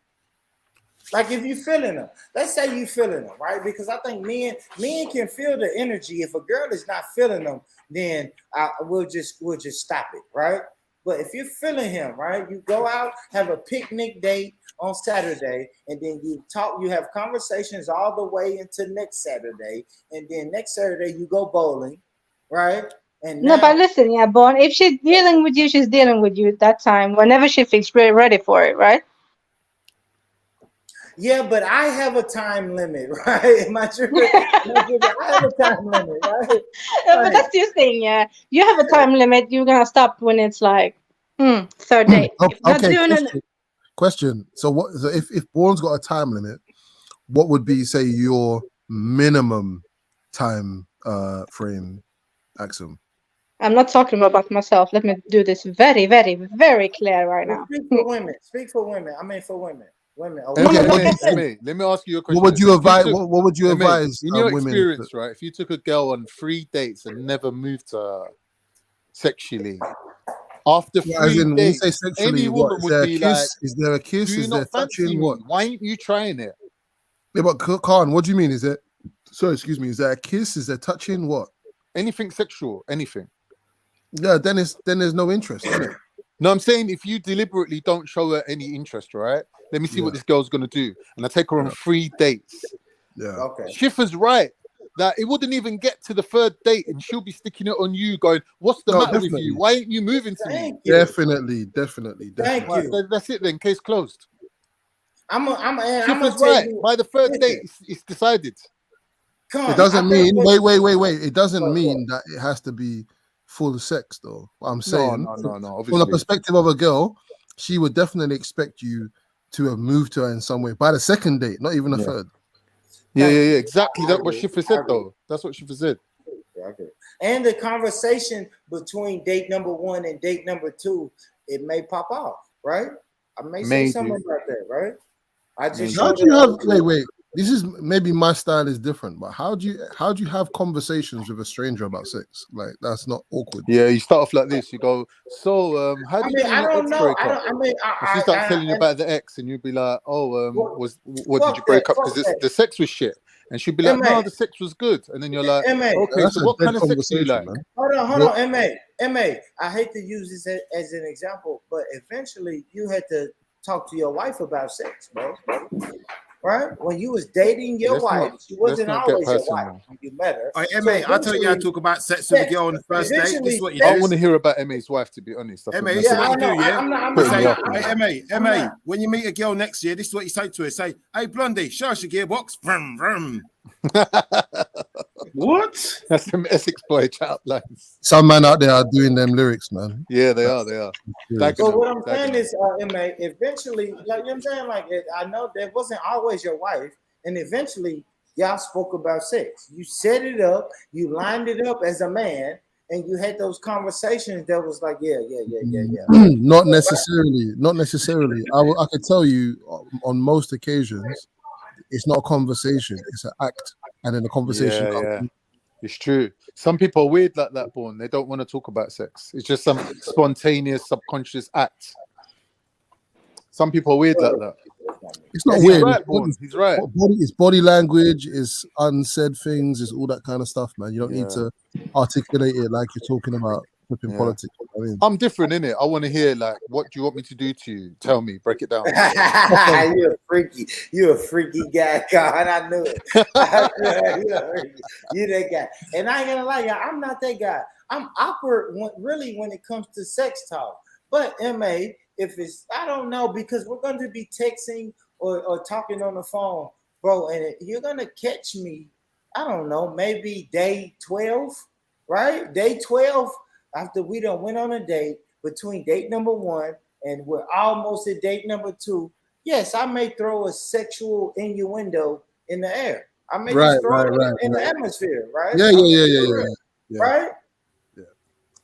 Like if you feeling them, let's say you feeling them, right? Because I think men can feel the energy. If a girl is not feeling them, then we'll just stop it, right? But if you're feeling him, right, you go out, have a picnic date on Saturday, and then you have conversations all the way into next Saturday, and then next Saturday you go bowling, right? And no, but listen, yeah, Bon, if she's dealing with you, she's dealing with you at that time, whenever she feels ready for it, right? Yeah, but I have a time limit, right? Am I true? I have a time limit, right? But that's your thing, yeah. You have a time limit. You're gonna stop when it's like third date. Question. So what? So if Born's got a time limit, what would be say your minimum time frame, Axum? I'm not talking about myself. Let me do this very, very, very clear right now. Speak for women. Speak for women. I mean for women. Women. Let me ask you a question. What would you advise? What would you advise? In your women experience, right? If you took a girl on 3 dates and never moved to her sexually, after 3 dates, say sexually, any woman would be like, "Is there a kiss? Do you Is there not fancy touching? me? What? Why ain't you trying it?" Yeah, but Khan, what do you mean? Is there? Sorry, excuse me. Is there a kiss? Is there touching? What? Anything sexual? Anything? Yeah. Then there's no interest, isn't it? No, I'm saying if you deliberately don't show her any interest, right? Let me see what this girl's gonna do, and I take her on 3 dates. Yeah. Okay. Schiffer's right. That it wouldn't even get to the 3rd date, and she'll be sticking it on you, going, "What's the matter with you? Why ain't you moving to me?" Definitely. Thank you. That's it then. Case closed. Schiffer's right. By the 3rd date, it's decided. It doesn't mean. Wait. It doesn't mean that it has to be full sex, though. What I'm saying, no. From the perspective of a girl, she would definitely expect you to have moved to her in some way by the 2nd date, not even the 3rd. Yeah. Exactly. That's what Schiffer said, though. That's what Schiffer said. And the conversation between date number 1 and date number 2, it may pop off, right? I may say something about that, right? I just how do you have wait. This is maybe my style is different, but how do you have conversations with a stranger about sex? Like that's not awkward. Yeah, you start off like this. You go, so how did you and your ex break up? She starts telling you about the ex, and you'd be like, oh, what did you break up? Because the sex was shit. and she'd be like, MA. "No, the sex was good," and then you're like, MA. "Okay, so what kind of sex do you like?" Man. Hold on, MA. I hate to use this as an example, but eventually you had to talk to your wife about sex, bro. Right? When you was dating your wife, she wasn't always your wife when you met her. All right, MA, I'll tell you how to talk about sex with a girl on the first date. This is what you do. I want to hear about MA's wife, to be honest. MA, this is what you do, yeah? I'm MA, when you meet a girl next year, this is what you say to her. Say, "Hey, Blondie, show us your gearbox." Vroom, vroom. What? That's some Essex boy chat lines. Some man out there are doing them lyrics, man. Yeah, they are. They are. But what I'm saying is, MA, eventually, like, you know what I'm saying? Like, I know that wasn't always your wife, and eventually y'all spoke about sex. You set it up, you lined it up as a man, and you had those conversations that was like, yeah. Not necessarily. I could tell you on most occasions, it's not a conversation, it's an act, and then the conversation comes. Yeah. It's true. Some people are weird like that, Born. They don't want to talk about sex. It's just some spontaneous, subconscious act. Some people are weird like that. It's not weird. Right, He's right. It's body language, it's unsaid things, it's all that kind of stuff, man. You don't need to articulate it like you're talking about flipping politics. I mean, I'm different, innit? I want to hear, like, what do you want me to do to you? Tell me. Break it down. You're a freaky guy, God. I knew it. You're that guy. And I ain't gonna lie, y'all, I'm not that guy. I'm awkward when it comes to sex talk. But MA, if it's, I don't know, because we're going to be texting or talking on the phone, bro, and you're going to catch me, I don't know, maybe day 12, right? Day 12, after we done went on a date, between date number 1 and we're almost at date number 2, yes, I may throw a sexual innuendo in the air. I may just throw it in the atmosphere, right? Yeah. Right?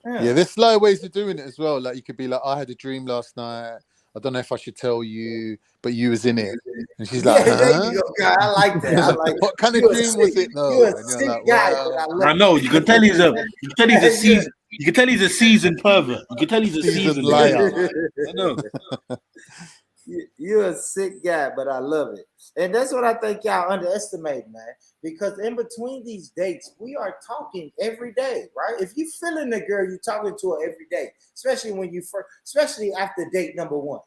Yeah, there's slow ways of doing it as well. Like, you could be like, "I had a dream last night. I don't know if I should tell you, but you was in it." And she's like, "Huh?" There you go, guy. I like that. I like what kind of dream was it, though? You're a sick guy. I know. You can tell he's a season. You can tell he's a seasoned pervert. You can tell he's a seasoned liar. I know. You're a sick guy, but I love it. And that's what I think y'all underestimate, man. Because in between these dates, we are talking every day, right? If you feeling the girl, you're talking to her every day, especially when you first, especially after date number 1.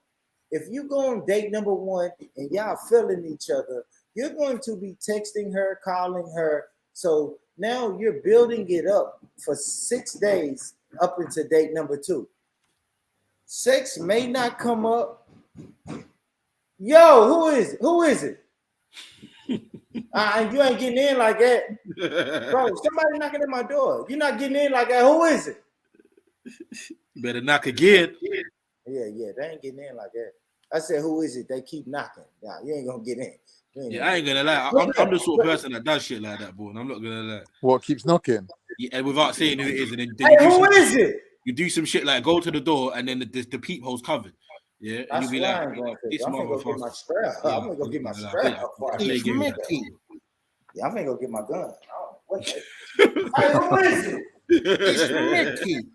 If you go on date number 1 and y'all feeling each other, you're going to be texting her, calling her. So now you're building it up for 6 days up into date number 2. Sex may not come up. Yo, who is it? You ain't getting in like that. Bro, somebody knocking at my door. You're not getting in like that. Who is it? You better knock again. Yeah, they ain't getting in like that. I said, who is it? They keep knocking. Nah, you ain't gonna get in. Yeah, I ain't gonna lie. I'm the sort of person that does shit like that, boy. And I'm not gonna lie. What keeps knocking? Yeah, without saying who it is, and then who is it? You do some shit like go to the door, and then the peephole's covered. Yeah, and you'll be like, "This motherfucker." I'm gonna go get my strap. It's Mickey. Yeah, I'm gonna go get my gun. Hey, who is it? It's Mickey.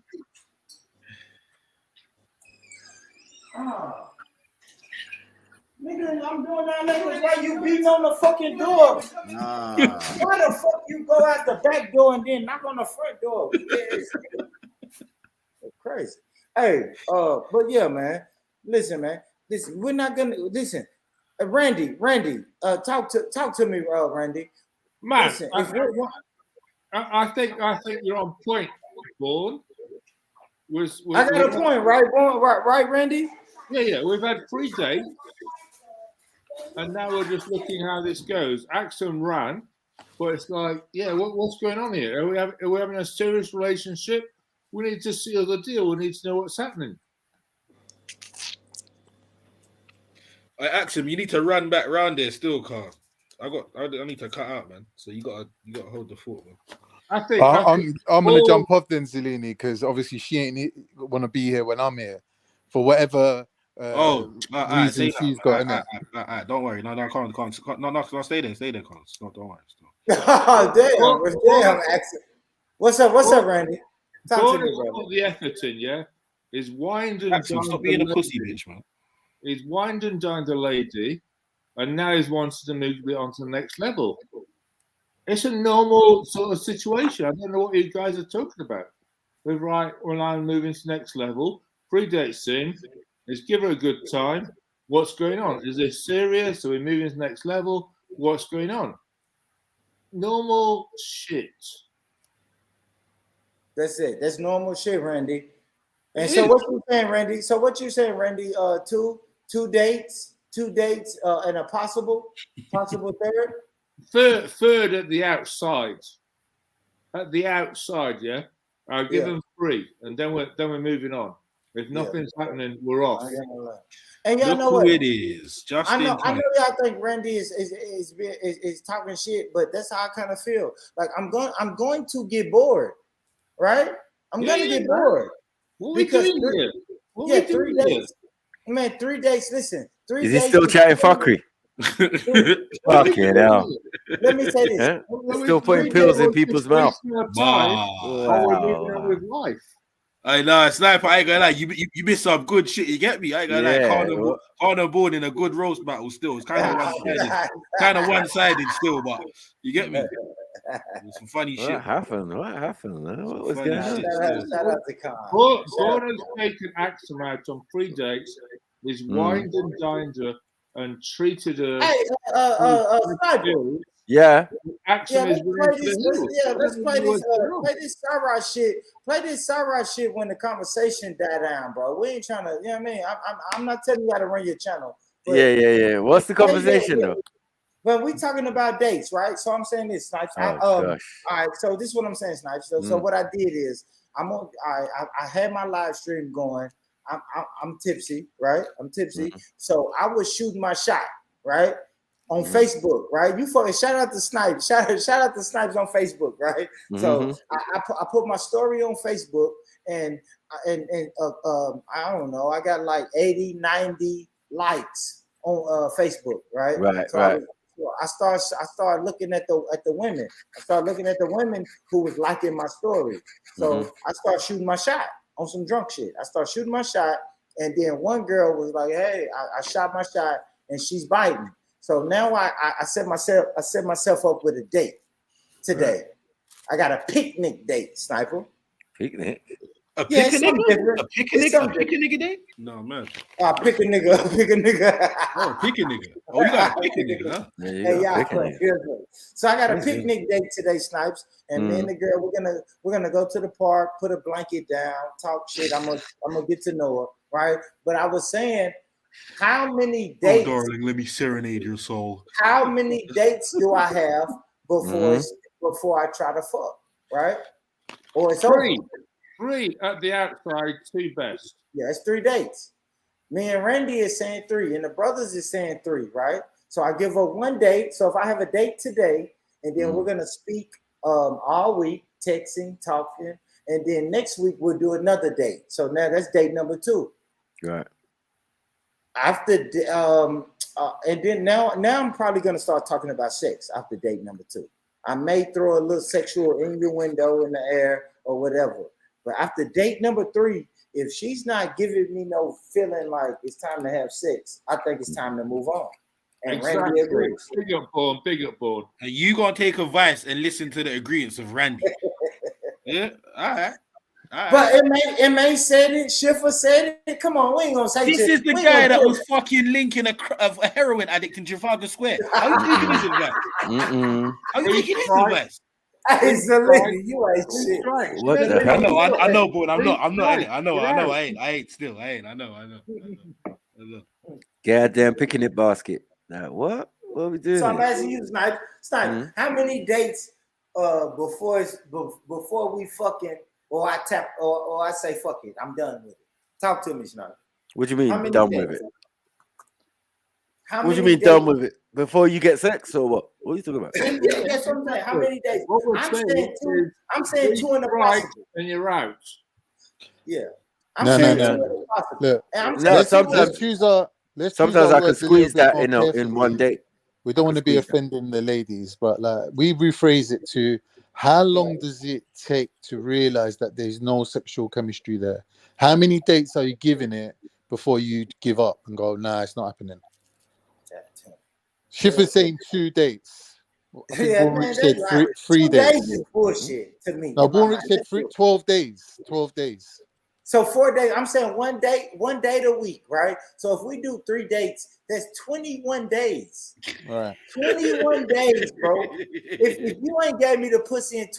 Nigga, I'm doing that language while you beating on the fucking door. Why the fuck you go out the back door and then knock on the front door? It's crazy. Hey, but yeah, man. Listen, man. Listen, we're not gonna listen. Randy, talk to me, Randy. Man, listen, I think you're on point, Vaughn. I got a point, right, Vaughn? Right, Randy? Yeah. We've had 3 days, and now we're just looking how this goes. Axon ran, but it's like, yeah, what's going on here? Are we having a serious relationship? We need to seal the deal. We need to know what's happening. Axum, you need to run back round there still, Carl. I need to cut out, man. So you gotta hold the fort, man. I'm gonna jump off then, Zelini, because obviously she ain't want to be here when I'm here for whatever reason she's got. Don't worry, no, can't. No, stay there, Carl. No, don't worry. Damn, Axum. What's up, Randy? Talk to me, bro. The effort in, yeah, is wind and Axum, stop being a pussy bitch, man. He's wined and dined the lady, and now he's wanted to move it on to the next level. It's a normal sort of situation. I don't know what you guys are talking about. We're right, well, I'm moving to the next level. 3 dates in. Let's give her a good time. What's going on? Is this serious? Are we moving to the next level? What's going on? Normal shit. That's it. That's normal shit, Randy. And so what you saying, Randy? So what you saying, Randy? Two dates, and a possible third. Third at the outside. At the outside, yeah. I'll give them 3, and then we're moving on. If nothing's happening, we're off. And y'all Look know who what? it is. Just I know y'all think Randy is talking shit, but that's how I kind of feel. Like I'm going to get bored, right? I'm gonna get bored. What we doing here? What we doing 3 days. Man, 3 days. Listen, 3 Is days. he still chatting fuckery? Fucking hell. Let me say this. Yeah? Still putting pills in people's mouth. Wow. With life. I know, Sniper, I ain't gonna lie, you missed some good shit, you get me? I ain't gonna lie, Corner board in a good roast battle still. It's kind of one-sided still, but you get me? Some funny shit. What happened? What was going on? Shout out to Khan. Corner's taken Axum out on 3 dates. He's wined and dined her and treated her. Hey, Sniper. Yeah. Axum let's play this Sarah shit. Play this Sarah shit when the conversation die down, bro. We ain't trying to, you know what I mean? I'm not telling you how to run your channel. Yeah. What's the conversation though? But we talking about dates, right? So I'm saying this, Snipes. All right, so this is what I'm saying, Snipes. So what I did is I had my live stream going. I'm tipsy, right? I'm tipsy. So I was shooting my shot, right? On Facebook, right? You fucking shout out to Snipes. Shout out to Snipes on Facebook, right? So I put my story on Facebook and I don't know, I got like 80, 90 likes on Facebook, right? Right. I started looking at the women. I started looking at the women who was liking my story. So I started shooting my shot on some drunk shit. I started shooting my shot, and then one girl was like, "Hey, I shot my shot, and she's biting." So now I set myself up with a date today. Right. I got a picnic date, Sniper. Picnic? A picnic? A picnic date? No, man. Pick a nigga. Oh, pick a nigga. Oh, you got a pick a nigga, huh? So I got a picnic date today, Snipes, and me and the girl, we're gonna go to the park, put a blanket down, talk shit. I'm gonna get to know her, right? But I was saying, how many dates? Oh, darling, let me serenade your soul. How many dates do I have before I try to fuck, right? Or it's 3 at the outside, 2 best. Yeah, it's 3 dates. Me and Randy is saying 3, and the brothers is saying 3, right? So I give her 1 date. So if I have a date today, and then we're gonna speak all week, texting, talking, and then next week we'll do another date. So now that's date number 2. Right. After and then now I'm probably gonna start talking about sex after date number 2. I may throw a little sexual innuendo in the air or whatever. But after date number 3, if she's not giving me no feeling like it's time to have sex, I think it's time to move on. And Randy agrees. Big up, board. And you gonna take advice and listen to the agreements of Randy. Yeah, all right. But it may said it, Schiffer said it. Come on, we ain't gonna say this is the guy that was fucking linking a heroin addict in Trafalgar Square. How you taking his advice? How you taking his advice? Hey, Zelensky, you ain't shit. What the hell? I know, but I'm not in it. I know. I ain't still. I know. Goddamn picnic basket. Now what? What are we doing? So I'm asking you, Snipe, how many dates before we fucking or I tap or I say fuck it, I'm done with it. Talk to me, Snipe. What do you mean done with it? What do you mean done with it? Before you get sex or what? What are you talking about? Yeah, that's what I'm saying. How many days? I'm saying 2 in the possible. And you're out. Yeah. No. Look, sometimes I can squeeze that in one day. We don't want to be offending the ladies, but like we rephrase it to how long does it take to realize that there's no sexual chemistry there? How many dates are you giving it before you give up and go, nah, it's not happening? Schiffer's saying 2 dates. I think Yeah, Born man, Rich that's said right. 3 2 days days. is bullshit to me. No, In my Born Rich mind. said That's bullshit. 12 days. 12 days. So 4 days. I'm saying one date a week, right? So if we do 3 dates, that's 21 days. All right. 21 days, bro. If you ain't gave me the pussy in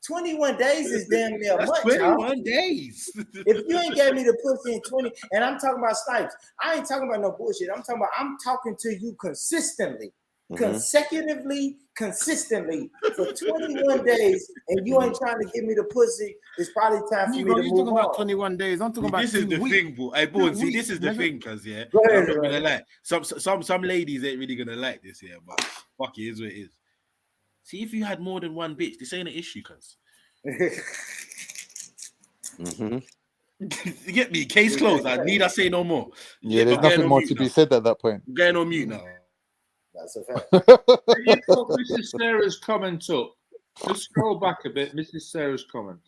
21 days is damn near That's much, 21 days. If you ain't gave me the pussy in 20, and I'm talking about snipes, I ain't talking about no bullshit. I'm talking to you consistently, consecutively, consistently for 21 days, and you ain't trying to give me the pussy. It's probably time for me to You move talking about on. 21 days? I'm talking about This is 2 the weeks. thing, bro. Hey, Born, see, this is the thing, cuz, yeah. Go ahead, I'm not gonna right. lie. Some ladies ain't really gonna like this, yeah, but fuck it, is what it is. See, if you had more than one bitch, this ain't an issue, cuz. You get me? Case closed. I say no more. Yeah, there's nothing more to be said at that point. I'm going on mute now. That's a fact. You put Mrs. Sarah's comment up. Let's scroll back a bit. Mrs. Sarah's comment.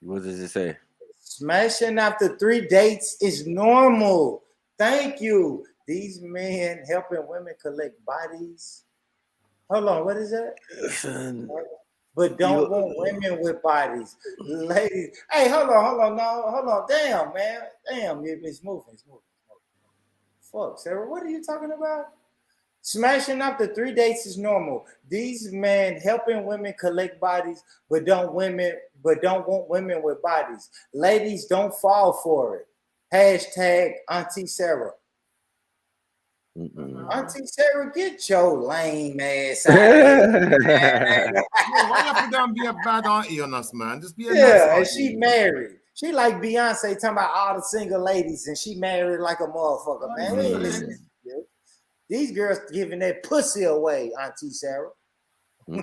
What does it say? Smashing after 3 dates is normal. Thank you. These men helping women collect bodies. Hold on, what is that? But don't want women with bodies. Ladies, hey, hold on. Damn, man. Damn, it's moving. Fuck, Sarah, what are you talking about? Smashing after 3 dates is normal. These men helping women collect bodies, but don't want women with bodies. Ladies, don't fall for it. Hashtag Auntie Sarah. Auntie Sarah, get your lame ass out of here. Why you have to go and be a bad auntie on us, man? Just be a nice Yeah, auntie. and she married. She like Beyonce talking about all the single ladies, and she married like a motherfucker, man. We ain't listening to you. These girls giving their pussy away, Auntie Sarah. Man,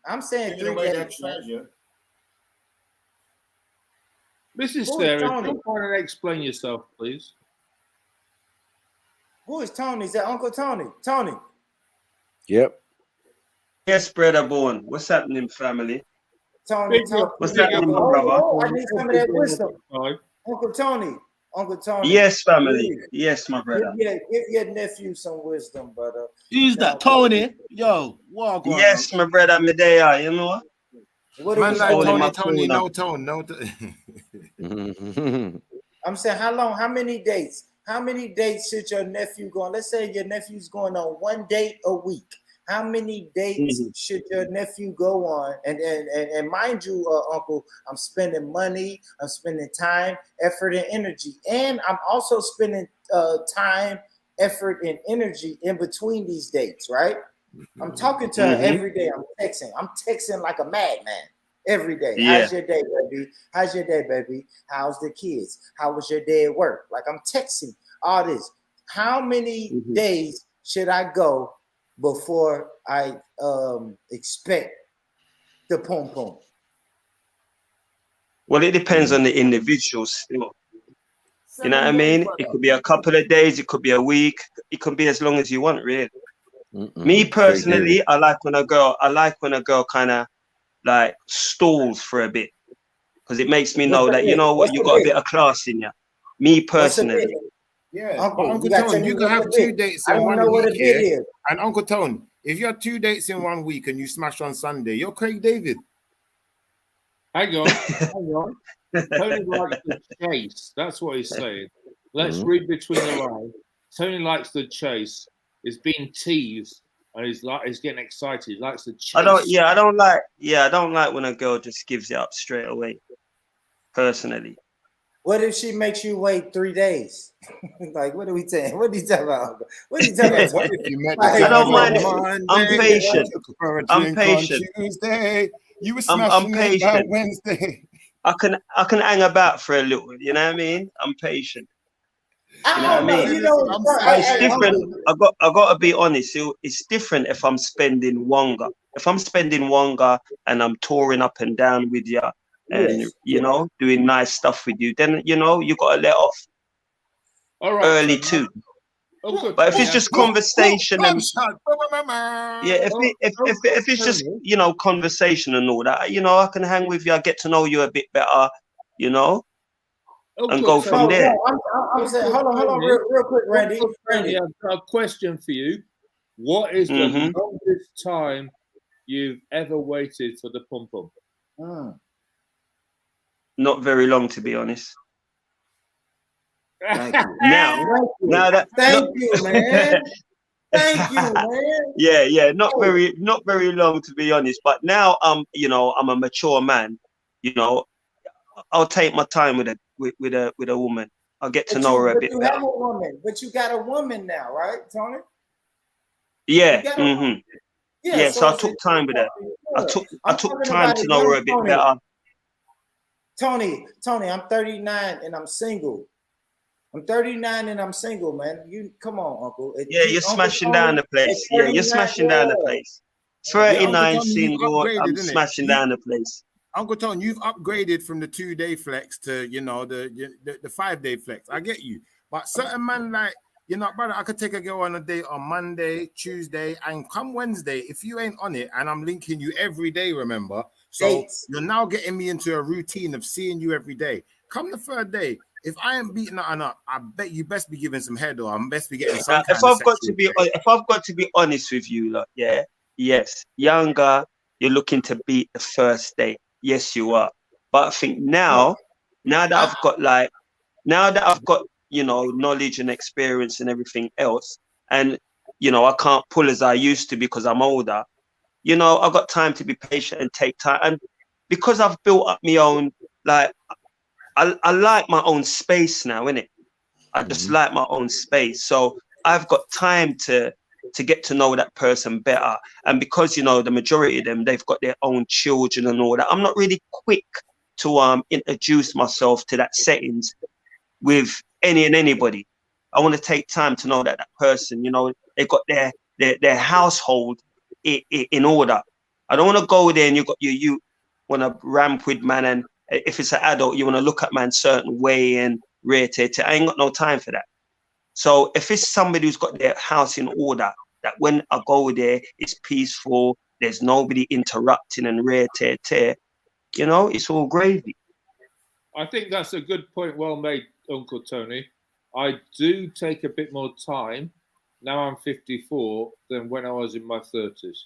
I'm saying 3 days. Mrs. Who is Sarah, Tony? jump on and explain yourself, please. Who is Tony? Is that Uncle Tony? Tony. Yep. Yes, brother Born. What's happening, family? Tony, What's happening, my brother? I need some of that wisdom. Uncle Tony. Yes, family. Yes, my brother. Give your nephew some wisdom, brother. Who's that? Tony? Yo, what? Yes, my brother Medea, you know? What Man, like Tony, no tone. I'm saying, how many dates? How many dates should your nephew go on? Let's say your nephew's going on 1 date a week. How many dates should your nephew go on? And mind you, Uncle, I'm spending money, I'm spending time, effort, and energy. And I'm also spending time, effort, and energy in between these dates, right? I'm talking to her every day. I'm texting like a madman every day. Yeah. How's your day, baby? How's your day, baby? How's the kids? How was your day at work? Like, I'm texting all this. How many days should I go before I expect the pom pom? Well, it depends on the individuals. You know what I mean? It could be a couple of days, it could be a week, it could be as long as you want, really. Me personally, I like when a girl kind of like stalls for a bit, because it makes me know that, you know what, you got a bit of class in you. Me personally. Yeah, Uncle, but Uncle Tone, you can have 2 dates in 1 week. Yeah? And Uncle Tone, if you have 2 dates in 1 week and you smash on Sunday, you're Craig David. Hang on. Tony likes the chase. That's what he's saying. Let's read between the lines. Tony likes the chase. He's being teased, and he's getting excited. He likes the chase. I don't like when a girl just gives it up straight away. Personally. What if she makes you wait 3 days? Like, what are we saying? What are you talking about? What are you talking about? What if you met I don't mind it. I'm patient. I'm patient. Tuesday, you were smashing it by Wednesday. I can hang about for a little. You know what I mean? I'm patient. You know what I mean? But it's different. I got to be honest. It's different if I'm spending longer. If I'm spending longer and I'm touring up and down with you, and you know, doing nice stuff with you, then you know you got to let off early too. But if it's just conversation and if it's just, you know, conversation and all that, you know, I can hang with you, I get to know you a bit better, you know, and go from there. I'm saying, hold on, real quick, Randy. I've got a question for you. What is the longest time you've ever waited for the pum pum? Not very long, to be honest. Thank you. Now that Thank you, man. Thank you, man. Yeah, not very long, to be honest. But now I'm a mature man. I'll take my time with a woman. I'll get to know her a bit you better. have a woman, but you got a woman now, right, Tony? Yeah. Yeah. So I took time with her. I took time to know her a bit better. Tony, I'm 39 and I'm single. I'm 39 and I'm single, man. You come on, Uncle. Yeah, you're smashing down the place. Yeah, you're smashing down the place. 39 single, I'm smashing down the place. Uncle Tony, you've upgraded from the 2-day flex to the 5-day flex. I get you, but certain man like brother, I could take a girl on a date on Monday, Tuesday, and come Wednesday, if you ain't on it, and I'm linking you every day, remember? So you're now getting me into a routine of seeing you every day. Come the third day, if I ain't beating nothing up, I bet you best be giving some head, or I'm best be getting some. If I've got to be honest with you, like, yes, younger, you're looking to beat the first day. Yes, you are. But I think now that I've got knowledge and experience and everything else, and I can't pull as I used to because I'm older. I've got time to be patient and take time, and because I've built up my own, like, I like my own space now, innit? I just like my own space, so I've got time to get to know that person better. And because the majority of them, they've got their own children and all that, I'm not really quick to introduce myself to that settings with any and anybody. I want to take time to know that person, they've got their household in order. I don't want to go there and you want to ramp with man, and if it's an adult, you want to look at man certain way and rate it. I ain't got no time for that. So if it's somebody who's got their house in order, that when I go there, it's peaceful, there's nobody interrupting and it's all gravy. I think that's a good point. Well made, Uncle Tony. I do take a bit more time. Now I'm 54 than when I was in my 30s.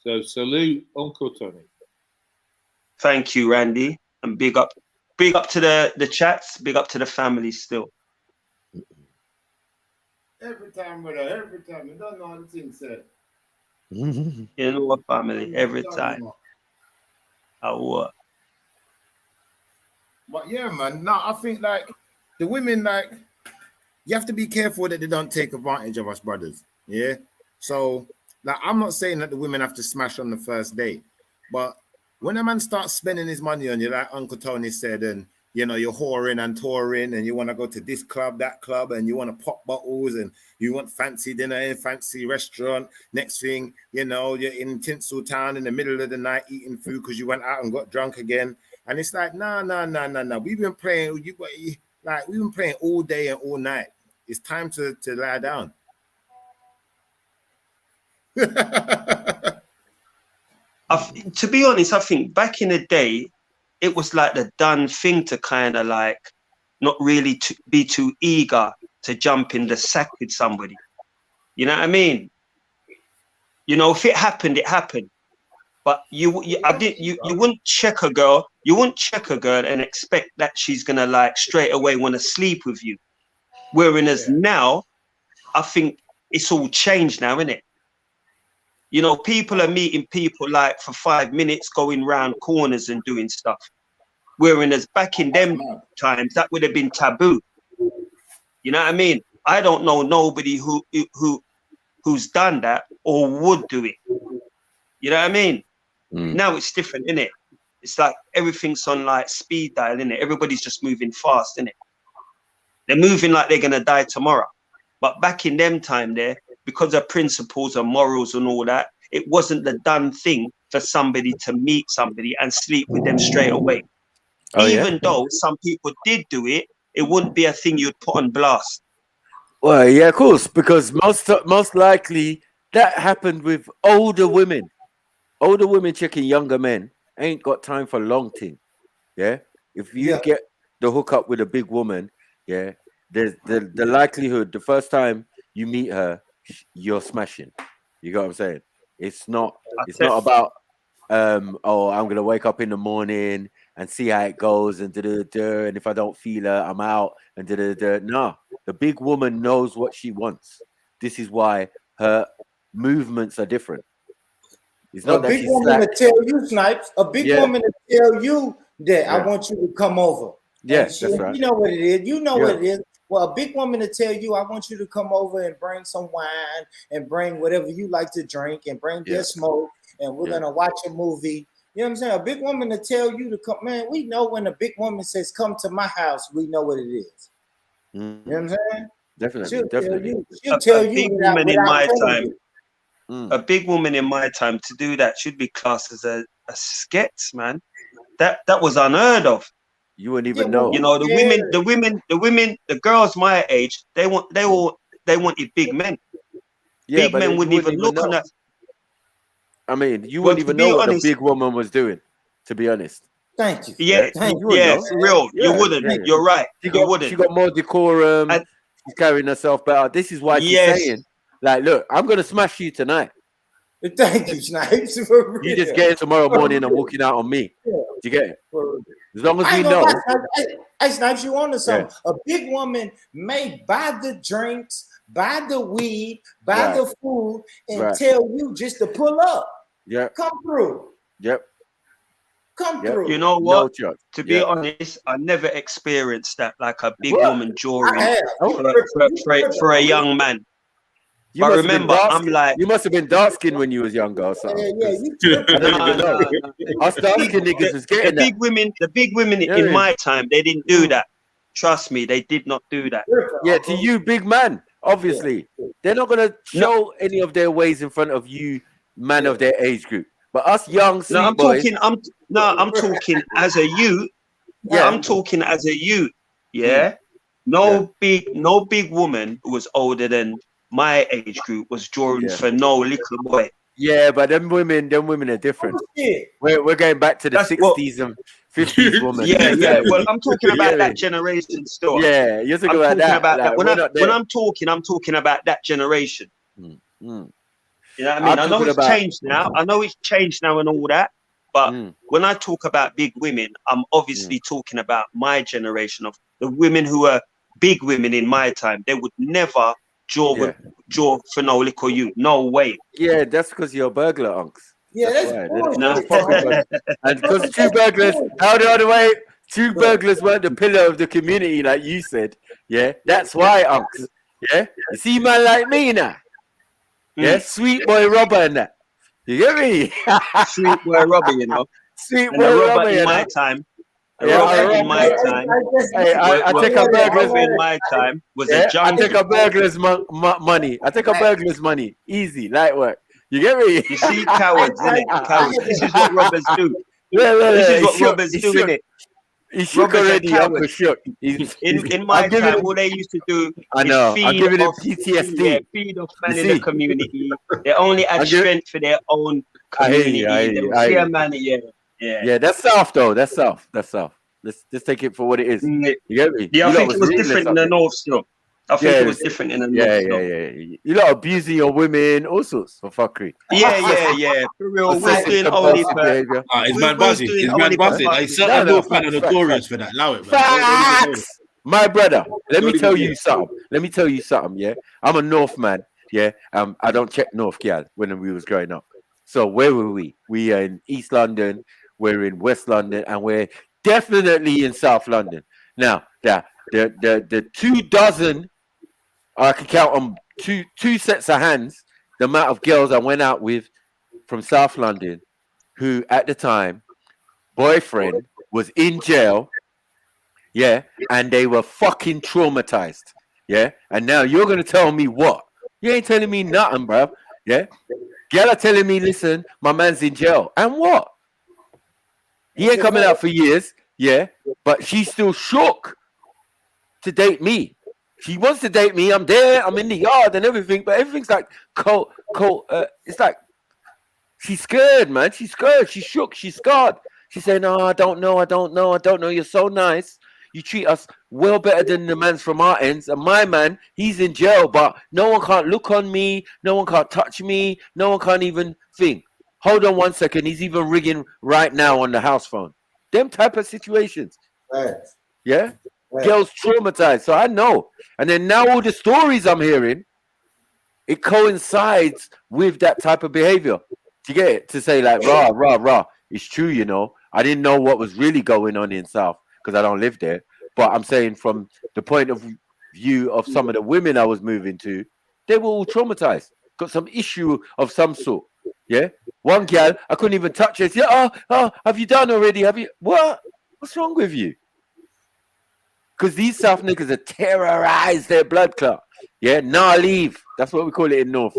So salute, Uncle Tony. Thank you, Randy. And big up to the chats, big up to the family still. Every time, brother, every time. You don't know how the thing said. What, family, every time. What? But yeah, man. No, I think like the women, like, you have to be careful that they don't take advantage of us, brothers. Yeah. So, like, I'm not saying that the women have to smash on the first day, but when a man starts spending his money on you, like Uncle Tony said, and you're whoring and touring, and you want to go to this club, that club, and you want to pop bottles, and you want fancy dinner in a fancy restaurant. Next thing, you're in Tinsel Town in the middle of the night eating food because you went out and got drunk again. And it's like, no. We've been playing all day and all night. It's time to lie down. To be honest, I think back in the day, it was like the done thing to kind of like not really to be too eager to jump in the sack with somebody. You know what I mean? If it happened, it happened. But you wouldn't check a girl. You wouldn't check a girl and expect that she's gonna like straight away want to sleep with you. Whereas now, I think it's all changed now, isn't it? People are meeting people like for 5 minutes, going round corners and doing stuff. Whereas back in them times, that would have been taboo. You know what I mean? I don't know nobody who's done that or would do it. You know what I mean? Now it's different, isn't it? It's like everything's on like speed dial, isn't it? Everybody's just moving fast, isn't it? They're moving like they're gonna die tomorrow. But back in them time there, because of principles and morals and all that, it wasn't the done thing for somebody to meet somebody and sleep with them straight away. Even though some people did do it, it wouldn't be a thing you'd put on blast. Well, yeah, of course, because most likely that happened with older women. Older women checking younger men ain't got time for long thing. Yeah, if you get the hookup with a big woman, there's the likelihood the first time you meet her, you're smashing. You got what I'm saying? It's not about oh, I'm gonna wake up in the morning and see how it goes and and if I don't feel her, I'm out and No, the big woman knows what she wants. This is why her movements are different. It's not a big woman to tell you, Snipes. A big woman to tell you that I want you to come over. Yes, that's right. You know what it is. You know what it is. Well, a big woman to tell you, I want you to come over and bring some wine and bring whatever you like to drink and bring your smoke and we're gonna watch a movie. You know what I'm saying? A big woman to tell you to come, man. We know when a big woman says, "Come to my house," we know what it is. You know what I'm saying? Definitely. She'll tell you. Big woman in my time. A big woman in my time to do that should be classed as a sketch, man. That was unheard of. You wouldn't even know. You know, the women, the girls my age, they wanted big men. Yeah, big men wouldn't even look on that. I mean, you wouldn't even know what the big woman was doing, to be honest. Thank you. Yeah, for real. You wouldn't. You're right. She got more decorum. She's carrying herself better. This is why she's saying, like, look, I'm gonna smash you tonight. Thank you, Snipes. You just get it tomorrow morning and walking out on me. Do you get it? As long as we know. Hey, Snipes, you on to something. A big woman may buy the drinks, buy the weed, buy the food, and tell you just to pull up. Yeah. Come through. Yep. Come through. You know what? To be honest, I never experienced that, like a big woman drawing for a young man. But remember, I'm like, you must have been dark skinned when you was younger or something. No. Us dark skinned niggas was getting the big women in my time, they didn't do that. Trust me, they did not do that. Yeah, to you, big man, obviously. They're not gonna show any of their ways in front of you, man of their age group. But us young sweet boys. I'm talking as a youth. Yeah, I'm talking as a youth. Yeah. No big woman who was older than my age group was drawing for no little boy. Yeah, but them women are different. We're going back to the 60s and 50s woman. Yeah. Well, I'm talking about that generation still. Yeah, you're talking about that. When I'm talking about that generation. You know what I mean? I know it's changed now. I know it's changed now and all that. But when I talk about big women, I'm obviously talking about my generation of the women who are big women in my time. They would never draw for no liquor you. No way. Yeah, that's because you're a burglar, unks. Yeah, that's and because true burglars, true burglars weren't the pillar of the community, like you said. Yeah, that's why, unks. Yeah, you see, man like me now. Yeah, sweet boy robber and that. You get me? Sweet boy robber, you know. Sweet boy robber in my time. Yeah, in my time. Hey, I take a burglar's in my time was a junkie. I take a burglar's money. I take a burglar's money. Easy, light work. You get me? You see, cowards, innit? Cowards. This is what robbers do. This is what robbers do, innit? He shook already. I'm shook. In my time, what they used to do I know. I'm giving him PTSD. Feed off man in the community. They only had strength for their own community. They a man, Yeah, that's South though. That's South. Let's take it for what it is. You get me? Yeah, I think it was different in the North still. I think it was different in the North still. Yeah. You lot abusing your women, all sorts for fuckery. Yeah. For real, we're doing only behavior. It's man buzzing. Like certain North men are notorious for that. Allow it, man. Facts! My brother, let me tell you something. Yeah, I'm a North man. Yeah, I don't check North, gal, when we was growing up. So where were we? We are in East London. We're in West London, and we're definitely in South London. Now, the 24, I can count on two sets of hands the amount of girls I went out with from South London, who at the time, boyfriend was in jail, and they were fucking traumatized, and now you're gonna tell me what? You ain't telling me nothing, bro, Girl are telling me, listen, my man's in jail. And what? He ain't coming out for years, but she's still shook to date me. She wants to date me. I'm there. I'm in the yard and everything, but everything's like cold. It's like she's scared, man. She's scared. She's shook. She's scarred. She's saying, "No, I don't know. You're so nice. You treat us well better than the man's from our ends. And my man, he's in jail, but no one can't look on me. No one can't touch me. No one can't even think. Hold on 1 second. He's even ringing right now on the house phone. Them type of situations. Right. Yeah? Right. Girls traumatized. So I know. And then now all the stories I'm hearing, it coincides with that type of behavior. To get it, to say like, rah. It's true, you know. I didn't know what was really going on in South because I don't live there. But I'm saying from the point of view of some of the women I was moving to, they were all traumatized. Got some issue of some sort. Yeah? One gal, I couldn't even touch her. Yeah, have you done already? Have you? What? What's wrong with you? Because these South niggas are terrorized their blood clot. Yeah, nah, leave. That's what we call it in North.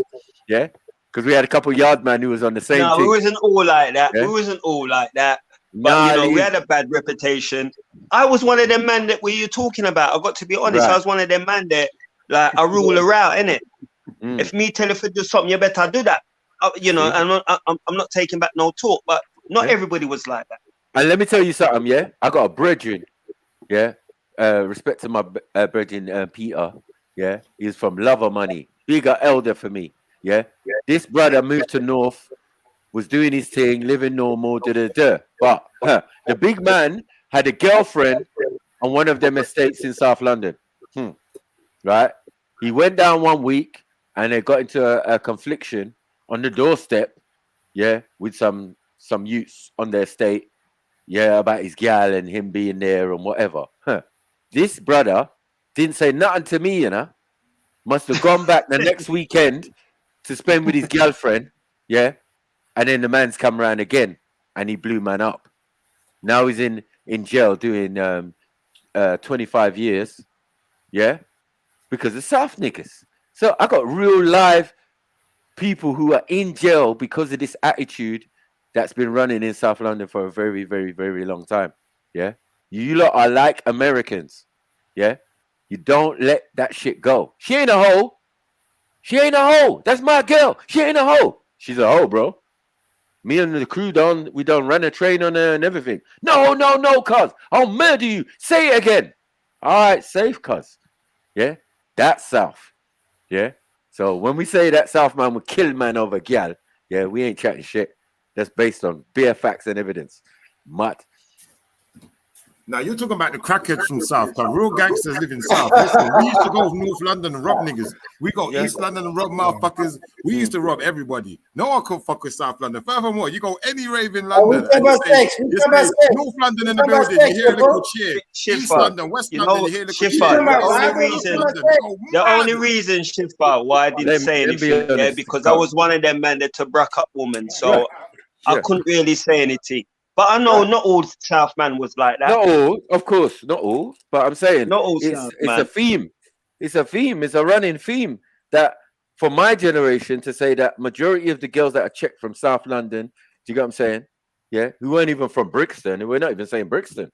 Yeah, because we had a couple yard man who was on the same No, thing. we wasn't all like that. Yeah? We wasn't all like that. But Nah, you know, we leave. had a bad reputation. I was one of them man that we you talking about. I got to be honest. Right. I was one of them man that like I rule around, innit? If me tell if you do something, you better do that. You know, I'm not taking back no talk, but not everybody was like that. And let me tell you something, yeah? I got a brethren, yeah? Respect to my brethren, Peter, yeah? He's from Lover Money. Bigger elder for me, yeah? This brother moved to North, was doing his thing, living normal, But the big man had a girlfriend on one of them estates in South London, right? He went down 1 week and they got into a confliction on the doorstep, yeah, with some youths on their estate, yeah, about his gal and him being there and whatever. This brother didn't say nothing to me, you know. Must have gone back the next weekend to spend with his girlfriend, yeah. And then the man's come around again and he blew man up. Now he's in jail doing 25 years, yeah, because of South niggas. So I got real live people who are in jail because of this attitude that's been running in South London for a very, very, very long time. Yeah. You lot are like Americans. Yeah. You don't let that shit go. She ain't a hoe. She ain't a hoe. That's my girl. She ain't a hoe. She's a hoe, bro. Me and the crew we don't run a train on her and everything. No, cuz. I'll murder you. Say it again. All right, safe, cuz. Yeah. That's South. Yeah. So when we say that South man would kill man over gal, yeah, we ain't chatting shit. That's based on bare facts and evidence. Mutt. Now you're talking about the crackheads from South, because real gangsters live in South. Listen, we used to go North London and rob niggas. We go East London and rob motherfuckers. We used to rob everybody. No one could fuck with South London. Furthermore, you go any rave in London and you say North London in the building, you hear a little cheer. East London, West London, you hear a little cheer. The only reason, Shifar, why I didn't say anything, because I was one of them men that to brack up women, so I couldn't really say anything. But I know not all South man was like that. Not all, of course, not all. But I'm saying not all it's a theme. It's a theme. It's a running theme that for my generation to say that majority of the girls that are checked from South London, do you get what I'm saying? Yeah, who weren't even from Brixton, and we're not even saying Brixton.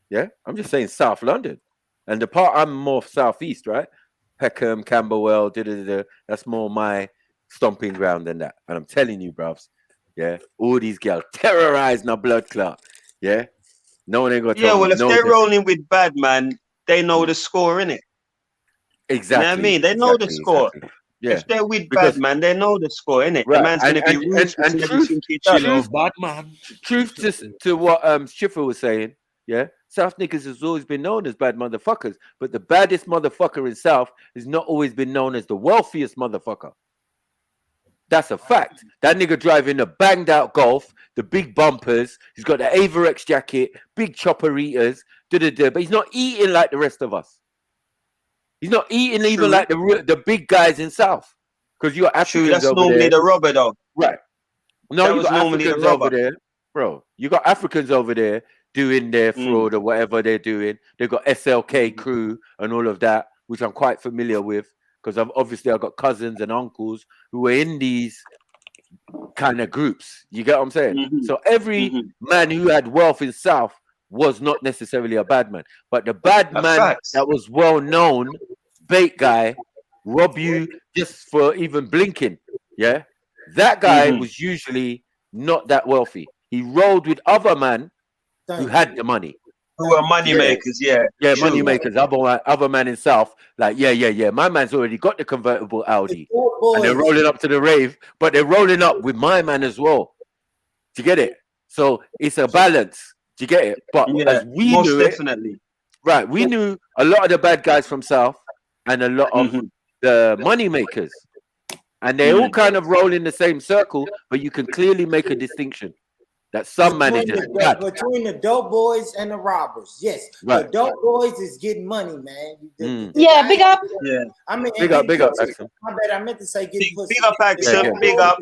Yeah, I'm just saying South London. And the part I'm more southeast, right? Peckham, Camberwell, that's more my stomping ground than that. And I'm telling you, bruvs. Yeah, all these girls terrorized my blood clot. Yeah, no one ain't gonna tell me. Well, if they're rolling with bad man, they know the score, innit? Exactly. You know what I mean? They know the score. Exactly. Yeah. If they're with bad man, they know the score, innit? Right. The man's gonna be ruthless and everything he does. Bad man. Truth to what Schiffer was saying. Yeah, South niggas has always been known as bad motherfuckers, but the baddest motherfucker in South has not always been known as the wealthiest motherfucker. That's a fact. That nigga driving a banged out Golf, the big bumpers. He's got the Averex jacket, big chopper eaters, but he's not eating like the rest of us. He's not eating even like the big guys in South. Because you got Africans that's over normally there. The robber, though. Right. No, you got Africans over there, bro. You got Africans over there doing their fraud or whatever they're doing. They've got SLK crew and all of that, which I'm quite familiar with. Because I've got cousins and uncles who were in these kind of groups. You get what I'm saying? So every man who had wealth in South was not necessarily a bad man. But the bad man that was well known, bait guy, rob you just for even blinking. Yeah. That guy was usually not that wealthy. He rolled with other men who had the money. Who are money makers? Yeah, money makers. Other man in South, like yeah. My man's already got the convertible Audi, and they're rolling up to the rave, but they're rolling up with my man as well. Do you get it? So it's a balance. Do you get it? But as we most knew definitely. it, right? We knew a lot of the bad guys from South and a lot of the money makers, and they all kind of roll in the same circle, but you can clearly make a distinction. That some managers between the dope boys and the robbers. Yes, right. The dope boys is getting money, man. Yeah, big up. Yeah, I mean, big up, Axel. My bad, I meant to say getting pussy. Big up, Axel. Big up.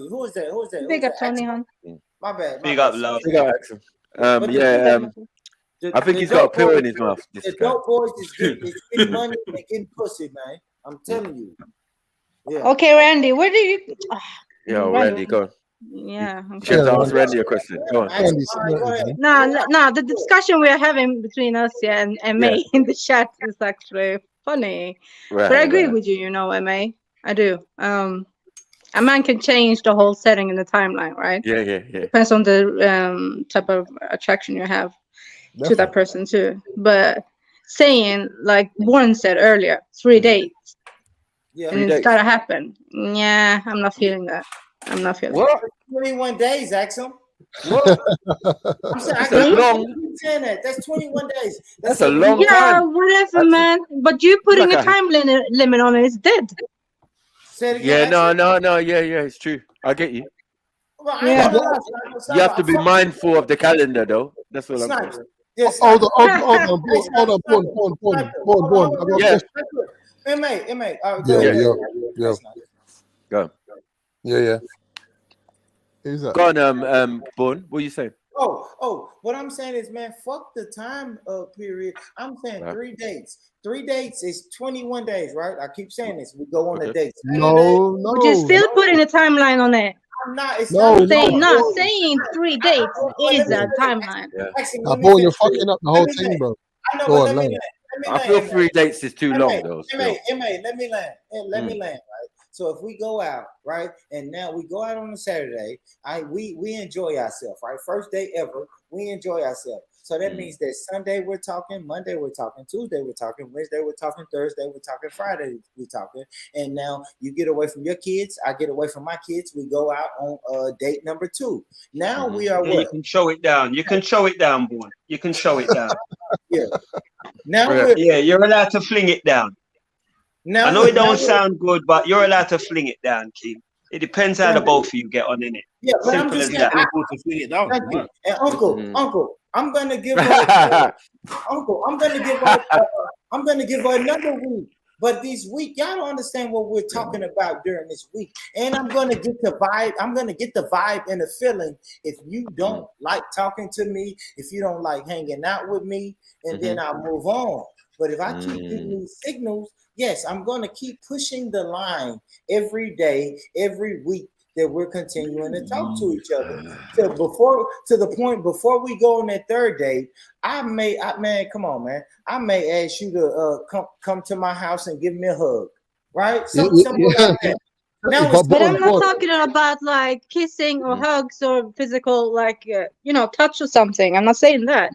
Who is that? Big up, Tony, hon. My bad. Big up, love. Big up, Axel. I think he's got a pill in his mouth. The dope boys is getting money and getting pussy, man. I'm telling you. Yeah. Okay, Randy, where do you? Randy, go on. Yeah. Okay. You have to ask Randy a question. Go on. No, the discussion we're having between us, and MA in the chat is actually funny. Right, but I agree with you, MA. I do. A man can change the whole setting in the timeline, right? Yeah. Depends on the type of attraction you have to that person too. But saying, like Warren said earlier, 3 days. Yeah. And it's gotta happen. Yeah, I'm not feeling that. I'm not feeling that. 21 days, Axel. What? I'm saying that's 21 days. That's a long time. Yeah, whatever, man. But you putting a time limit on it is dead. No. Yeah, it's true. I get you. Well, you have to be mindful of the calendar, though. That's what I'm saying. Yes. Hold on, Born. Yeah. MA. Go. Yeah. Who's that? Go on, Born. What are you saying? Oh, what I'm saying is, man, fuck the time period. I'm saying 3 dates. 3 dates is 21 days, right? I keep saying this. We go on the dates. No. But you're still putting a timeline on it. I'm not. It's not saying 3 dates is a timeline. Born, you're fucking up the whole thing, bro. I know. Let me land. I feel 3 dates is too long, though. MA, let me land. Let me land, right? So if we go out, right, and now we go out on a Saturday, we enjoy ourselves, right? First day ever, we enjoy ourselves. So that means that Sunday we're talking, Monday we're talking, Tuesday we're talking, Wednesday we're talking, Thursday we're talking, Friday we're talking. And now you get away from your kids, I get away from my kids. We go out on date number 2. Now we are. You can show it down. You can show it down, boy. You can show it down. Yeah. Now you're allowed to fling it down. Now I know it don't sound good, but you're allowed to fling it down, King. It depends how the both of you get on in it. Yeah, but simple as that. To fling it down. And Uncle, I'm gonna give her Uncle. I'm gonna give her another week. But this week, y'all don't understand what we're talking about during this week. And I'm gonna get the vibe. I'm gonna get the vibe and the feeling. If you don't like talking to me, if you don't like hanging out with me, and then I'll move on. But if I keep giving these signals, yes, I'm going to keep pushing the line every day, every week that we're continuing to talk to each other. To the point before we go on that 3rd date, come on, man. I may ask you to come to my house and give me a hug, right? Something like that. But I'm not talking about like kissing or hugs or physical, like touch or something. I'm not saying that.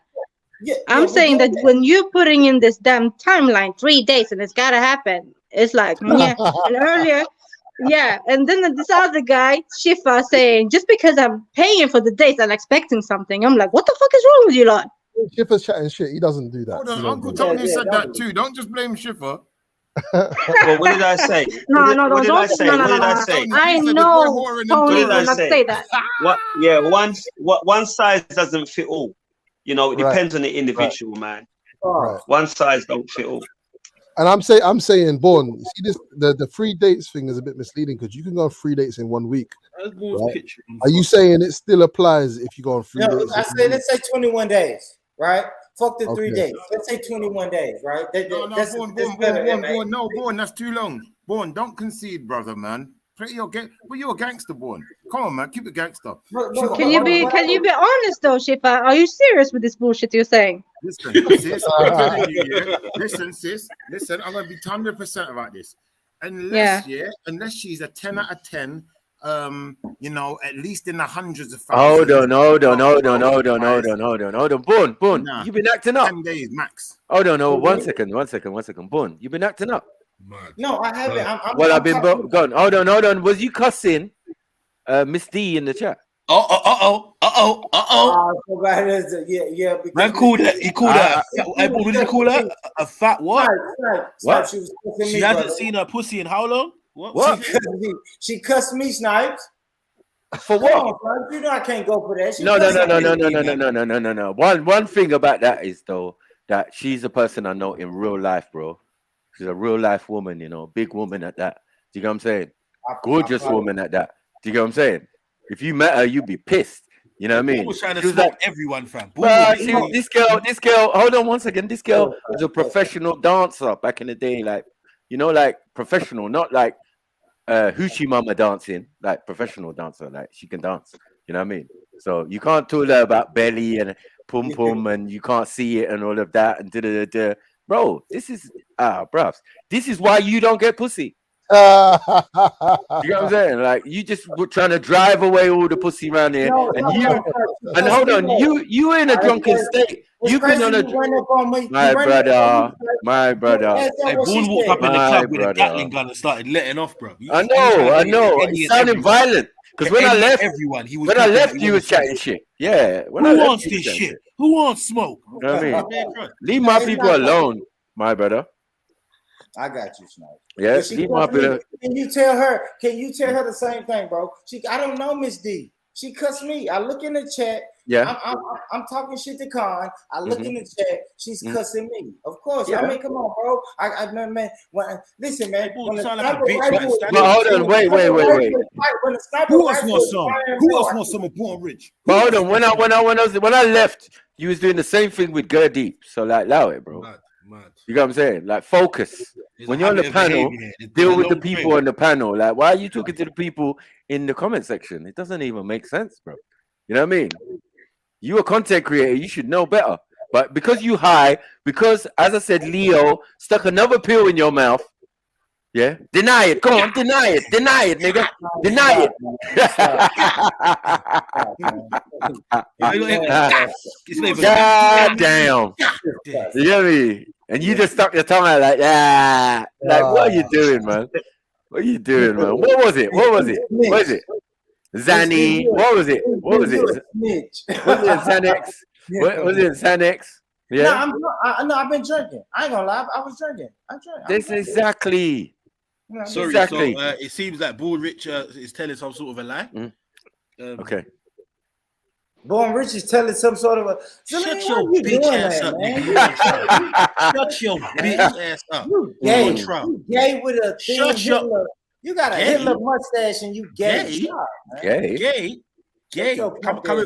I'm saying that when you're putting in this damn timeline, 3 days, and it's gotta happen, it's like, and earlier, and then this other guy, Shifa, saying, just because I'm paying for the dates, I'm expecting something. I'm like, what the fuck is wrong with you lot? Shifa's chatting shit. He doesn't do that. Hold on, Uncle Tony said that too. Don't just blame Shifa. Well, what did I say? No, what did I say? I know Tony will not say that. One size doesn't fit all. It depends on the individual, man. Right. One size don't fit all. And I'm saying, Born, see this, the 3 dates thing is a bit misleading because you can go on 3 dates in 1 week. Right? Are you saying it still applies if you go on 3 dates? Let's say 21 days, right? Fuck the 3 days. Let's say 21 days, right? Born, that's too long. Born, don't concede, brother, man. Play your game. Well, you're a gangster, Born. Come on, man. Keep it gangster. Can you be honest though, Shifa? Are you serious with this bullshit you're saying? Listen, sis. Listen, I'm gonna be 100% about this. Unless she's a 10 out of 10, you know, at least in the hundreds of Hold thousands. on. Boon, Nah, you been acting up. 10 days max. Hold on, no, one second. Boon, you been acting up. No, I haven't. I've been gone. Hold on. Was you cussing Miss D in the chat? Oh. Yeah. Man called her. He called her. What did he call her? A fat what? What? She hasn't seen her pussy in how long? What? She cussed me, Snipes. For Come what? on, bro. You know I can't go for that. No. One thing about that is though that she's a person I know in real life, bro. She's a real life woman, you know, big woman at that. Do you get what I'm saying? Gorgeous woman at that. Do you get what I'm saying? If you met her, you'd be pissed. You know what I mean? He was trying to She was smoke everyone, fam. this girl. Hold on one second. This girl was a professional dancer back in the day, like you know, like professional, not like hoochie mama dancing, like professional dancer, like she can dance. You know what I mean? So you can't tell her about belly and pum pum, and you can't see it and all of that and da. Bro, this is bruv. This is why you don't get pussy. You know what I'm saying? Like you just were trying to drive away all the pussy around here, and hold on, you in a drunken state. You've been on a my brother. Hey, Boone walked up in the club with a Gatling gun and started letting off, bro. I know. It sounded violent because when I left, you was chatting shit. Yeah. Who wants this shit? Who wants smoke? You know what I mean? Leave my people alone, my brother. I got you, Snipe. Yeah, leave my brother. Can you tell her the same thing, bro? I don't know Miss D. She cussed me. I look in the chat. Yeah. I'm talking shit to Khan. I look in the chat. She's cussing me. Of course. Yeah. I mean, come on, bro. Listen, man. When the hold on, wait. Who else wants some of Born Rich? But hold on. When I left, you was doing the same thing with Gurdeep. So like, allow it, bro. Mad. You know what I'm saying? Like, focus. When you're on the panel, deal with the people on the panel. Like, why are you talking to the people in the comment section? It doesn't even make sense, bro. You know what I mean? You a content creator, you should know better. But because you high, because as I said, Leo stuck another pill in your mouth. Yeah, deny it. Come on, deny it, nigga. Deny it. God damn. You get me? And you just stuck your tongue out like, like, what are you doing, man? What was it? Zanny. What was it? Was it Xanax? Was it Xanax? Yeah. No, I've been drinking. I ain't gonna lie. I was drinking. I drank. This exactly. Sorry, exactly. So it seems like Born Rich is telling some sort of a lie. Okay. Born Rich is telling some sort of a. Shut your bitch ass up, nigga. Shut your bitch ass up. You gay with a thin Hitler. You got a Hitler mustache and you gay. Gay.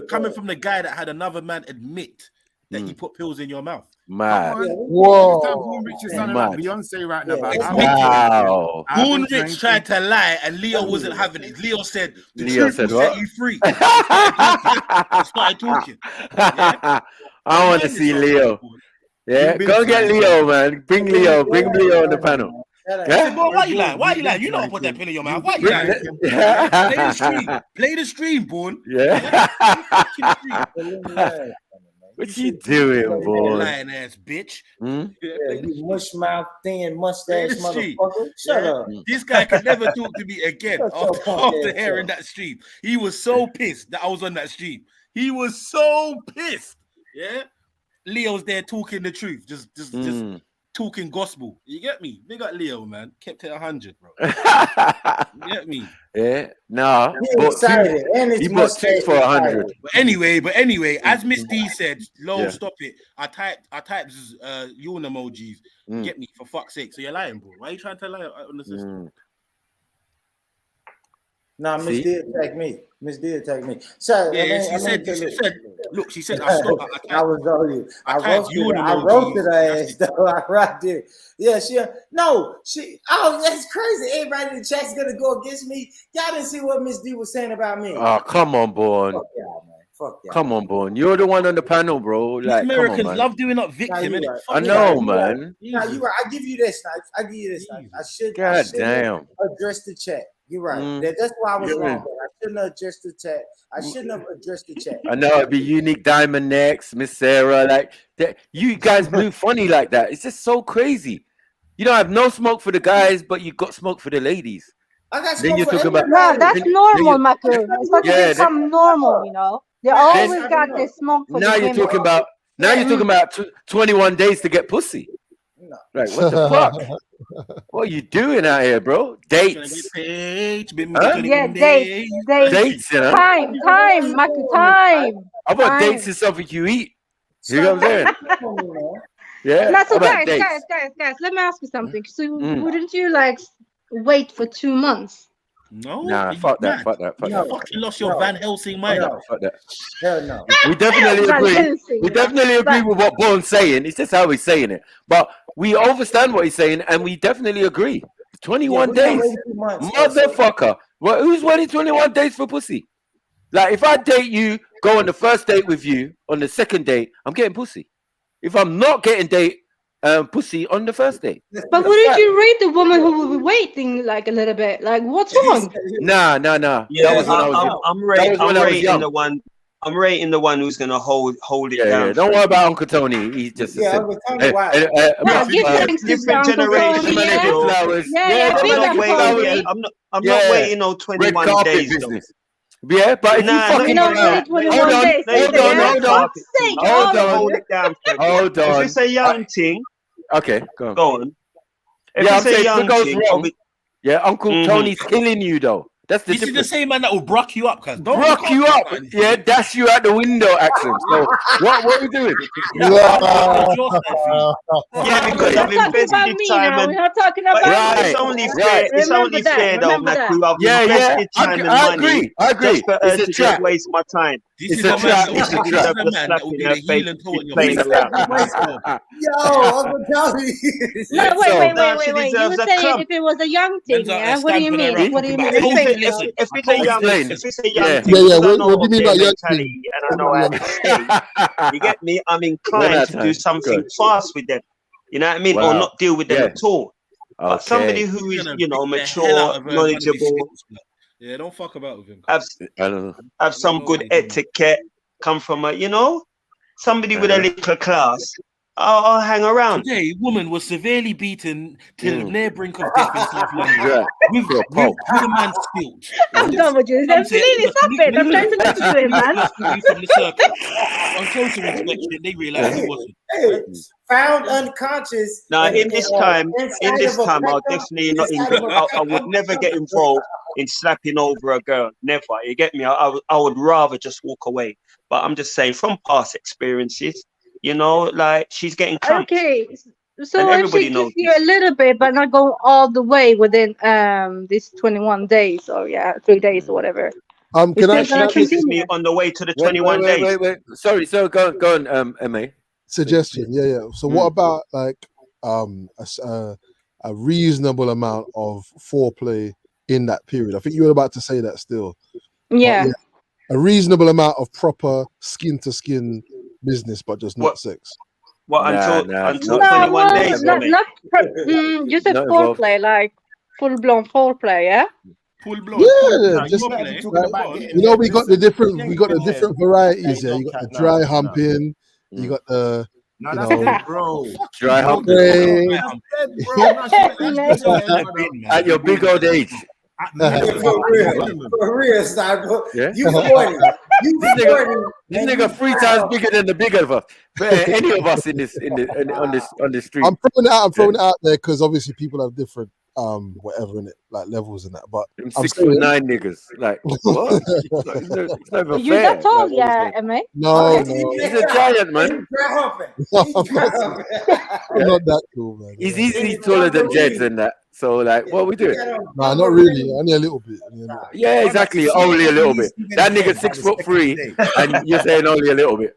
Coming from the guy that had another man admit that he put pills in your mouth. Mad. Whoa. Born Rich is sounding like Beyonce right now. Wow. Born Rich tried to lie and Leo wasn't having it. Leo said, the truth will set you free. Started talking. Yeah? I want to see Leo. Yeah, go get Leo, man. Bring Leo on the panel. Yeah? Boy, why you lying? You know I put that pill in your mouth. Why you lying? Play the stream, Born. Yeah. What you doing, boy? Lying ass bitch. You mush mouth, thin mustache, motherfucker. Shut up. This guy could never talk to me again after hearing that stream. He was so pissed that I was on that stream. He was so pissed. Yeah. Leo's there talking the truth, just talking gospel. You get me? Big up Leo, man. Kept it 100, bro. You get me? Yeah. Nah. He bought two for 100. But anyway, as Miss D said, stop it. I typed yawn emojis. Get me, for fuck's sake. So you're lying, bro. Why are you trying to lie on the system? Nah, Miss D attacked me. So she said I stopped. I was on you. I roasted her ass though. I rocked it. Yeah, that's crazy. Everybody in the chat's gonna go against me. Y'all didn't see what Miss D was saying about me. Oh, come on, boy. Fuck y'all, man. Fuck y'all. Come on, boy. You're the one on the panel, bro. Like, Americans love doing up victim, innit? I know, man. Nah, you right. I give you this. I give you this. I should damn. address the chat. You're right. That's why I was wrong. I shouldn't have addressed the chat. I shouldn't have addressed the chat. I know it'd be Unique Diamond next, Miss Sarah. Like you guys move funny like that. It's just so crazy. You don't have no smoke for the guys, but you got smoke for the ladies. I got then you're talking about no, that's normal, Maku. It's not to become normal, you know. They always got this smoke for now the you're women. talking about 21 days to get pussy. No. Like what the fuck? What are you doing out here, bro? Dates. Dates, you know? Time, Maku, time. How about dates is something you eat? You know what I'm saying? Yeah. Now, so guys, let me ask you something. So wouldn't you like wait for 2 months? No, nah, fuck that. You fucking lost your Van Helsing mind. No, fuck that. Hell no. We definitely agree. We definitely agree with what Bone's saying. It's just how he's saying it. But we understand what he's saying, and we definitely agree. 21 days. Motherfucker. Well, who's waiting 21 days for pussy? Like, if I date you, go on the first date with you, on the second date, I'm getting pussy. If I'm not getting pussy on the first date. But wouldn't you rate the woman who will be waiting like a little bit? Like, what's wrong? Nah. Yeah, that was when I'm rating the one who's gonna hold it down. Yeah. Don't worry about Uncle Tony. He's just Uncle Tony. Different generation. I'm not waiting on 21 days. Business. Yeah, but if you fucking hold on. If it's a young thing, okay, go on. If it's a young thing, Uncle Tony's killing you though. That's the This is the same man that will brock you up, cuz. Brock you up, dash you out the window, accent. So what are we doing? Because I've invested time and we're not talking about it's only fair. It's only fair though, Maku. I've invested time and money. I agree. Just for her to just waste my time. It's a trap. This is the man that will get a heel and toe in your face. Yo, Uncle Tony. No, wait. You were saying if it was a young thing, yeah? What do you mean? What do you mean? If it's a young thing, what do you mean by young thing? And I know how to stay. You get me? I'm inclined to do something fast with them. You know what I mean? Or not deal with them at all. But somebody who is, mature, knowledgeable. Yeah, don't fuck about with him. Have some good etiquette. Come from somebody with a little class. I'll hang around. Today, woman was severely beaten to the near brink of death in South London with a man's stilt. I'm done with you. Stop it. I'm trying to listen to him, man. On closer inspection, they realised he wasn't. Found unconscious. Now, in this time, I'll definitely not. I would never get involved in slapping over a girl. Never. You get me? I would rather just walk away. But I'm just saying, from past experiences. Like she's getting crumped. Okay, so if she gives you a little bit, but not go all the way within these 21 days or 3 days or whatever. Can I kisses me on the way to the 21 days? Wait. Sorry, so go on, MA. Suggestion, yeah. So what about like a reasonable amount of foreplay in that period? I think you were about to say that still. Yeah. A reasonable amount of proper skin to skin business, but just not sex. Until 21 days? You said foreplay, like full blown foreplay, yeah? Full blown. Yeah, we got the different varieties here. You got the dry humping, you got the dry humping at your big old age. For real, Sniper. Yeah? You 40. This nigga 3 times bigger than the bigger of us. Any of us on this street. I'm throwing it out there because obviously people have different whatever in it, like levels and that. But I'm 6'9" niggas. Like what? It's not even You're fair. that tall, MA? No. He's a giant, man. I'm not that cool, man. He's easily taller than Jeds and that. So, like, what are we doing? Nah, not really. Only a little bit. Yeah, exactly. Only a little bit. That nigga 6'3", and you're saying only a little bit.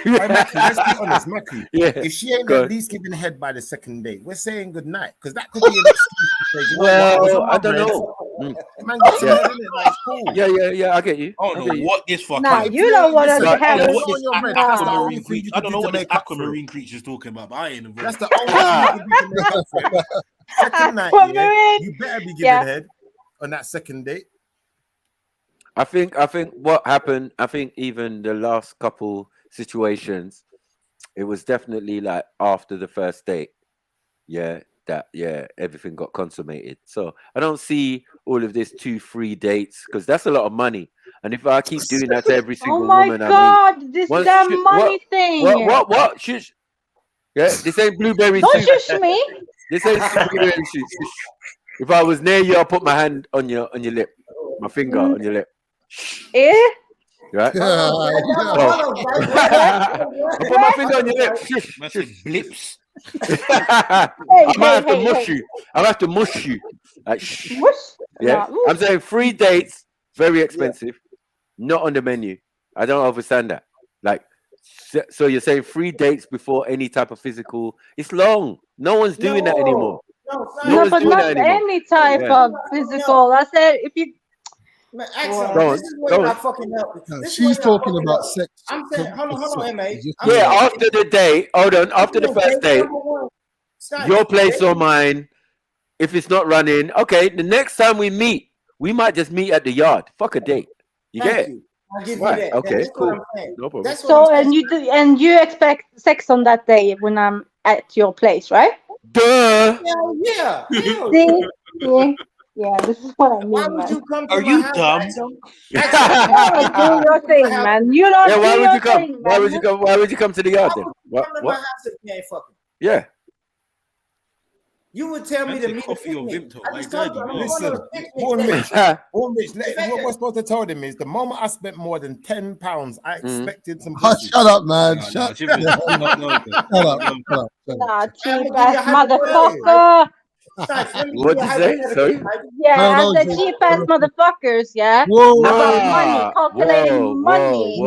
Mackie, let's be honest, Mackie. Yeah. If she ain't at least giving head by the second date, we're saying good night because that could be an excuse to say, I don't know. Man, get some head in it, like, cool. Yeah, I get you. I don't know what this fucking. Nah, you don't want to have. I don't know what this aquamarine creature's talking about, but I ain't involved. That's the only thing you can make up for it. Second night, you better be giving head. on that second date? I think what happened, I think even the last couple situations, it was definitely like after the first date. Yeah, everything got consummated. So I don't see all of this 2-3 dates because that's a lot of money. And if I keep doing that to every single woman I meet, God, this damn money thing. What? Shush. Yeah, this ain't blueberry Don't soup. shush me. This ain't blueberry soup. If I was near you, I'll put my hand on your lip, my finger on your lip. Eh? Right? I'll put my finger on your lip. Shush. Blips. I might have to mush you. I'll have to mush you. Like, shh. Yeah. No. I'm saying 3 dates, very expensive, not on the menu. I don't understand that. Like, so you're saying 3 dates before any type of physical? It's long. No one's doing that anymore. No, but not any type of physical. I said if you. Man, this is what I fucking help. She's talking about sex. I'm saying, hold on, MA. Yeah, after the date, after the first date, your place or mine, if it's not running, okay, the next time we meet, we might just meet at the yard. Fuck a date. You get it? I'll give you that. Okay, cool. No problem. So, and you expect sex on that day when I'm at your place, right? Duh. Hell yeah. See? Yeah, this is what I mean. Why would you come to Are my you house, dumb? Do your thing, man. You don't do why would your you come? thing, Why would you come? Why would you come to the yard then? Come to my house if you ain't fucking. Yeah. You would tell me to meet a picnic. I just told you, I'm going on a picnic. What we're supposed to tell them is the moment I spent more than £10, I expected some. Shut up, man. Shut up. Nah, cheap ass motherfucker. What'd you say? Sorry? Yeah, I said cheap ass motherfuckers, yeah? About money, calculating money.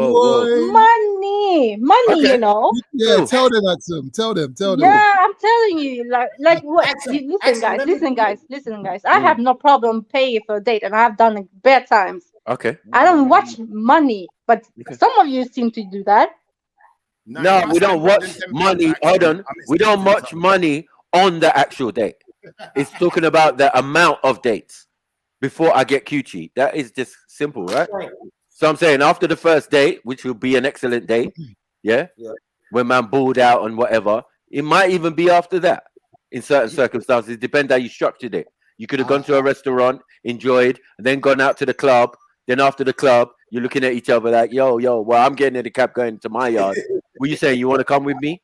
Money, you know? Yeah, tell them, Axum. Tell them. Yeah, I'm telling you, like what? Listen, guys. I have no problem paying for a date, and I've done it bad times. Okay. I don't watch money, but some of you seem to do that. No, we don't watch money. Hold on. We don't watch money on the actual date. It's talking about the amount of dates before I get coochie. That is just simple, right? So I'm saying after the first date, which will be an excellent date, yeah? When man balled out and whatever, it might even be after that in certain circumstances. Depends how you structured it. You could have gone to a restaurant, enjoyed, and then gone out to the club. Then after the club, you're looking at each other like, yo, well, I'm getting in the cab going to my yard. What you saying? You want to come with me?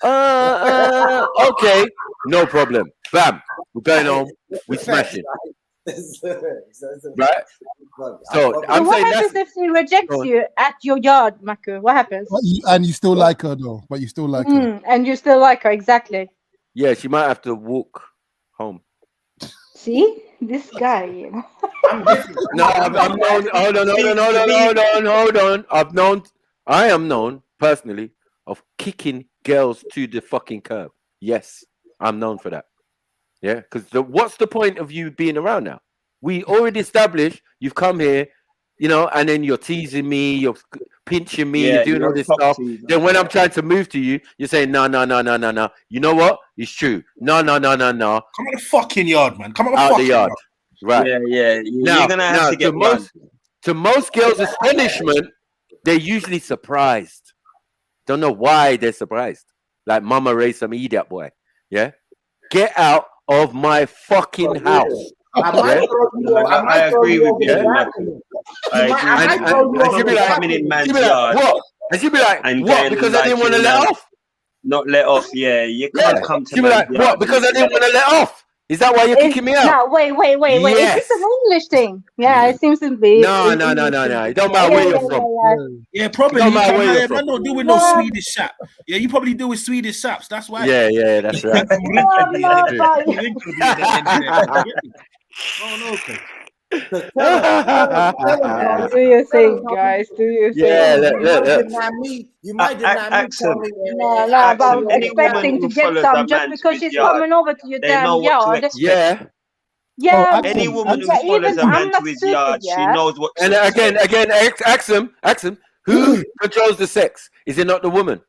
Okay, no problem. Bam, we're going home. We're smashing. Right? So I'm what saying happens if she rejects you at your yard, Maku? What happens? And you still like her though, but you still like her. And you still like her, exactly. Yeah, she might have to walk home. See? This guy, you know. No, I'm known. Hold on. I am known personally of kicking girls to the fucking curb. Yes, I'm known for that. Yeah, because what's the point of you being around now? We already established you've come here, you know, and then you're teasing me, you're pinching me, you're doing all this stuff. Then when I'm trying to move to you, you're saying, no. You know what? It's true. No. Come on the fucking yard, man. Come on out the yard. Right. Yeah. You're gonna have to get to most girls' astonishment, they're usually surprised. Don't know why they're surprised. Like mama raised some idiot boy. Yeah. Get out of my fucking house. I agree with you. And she'll be like, and she'll be like, what? Because I didn't want to let off? Not let off, yeah. You can't come to she'll be like, what? Because I didn't want to let off? Is that why you're kicking me out? No, wait. Yes. Is this an English thing? Yeah, it seems to be. No. It don't matter where you're from. Yeah, probably. Don't matter where you're from. I don't do with no Swedish sap. Yeah, you probably do with Swedish saps. That's why. Yeah, that's right. Okay. Do your thing, guys. Do your thing. You might deny me. No, about expecting to get some just because she's coming over to your damn yard. Yeah. Any woman who follows a man to his yard, she knows what. And again, ask him, who controls the sex? Is it not the woman?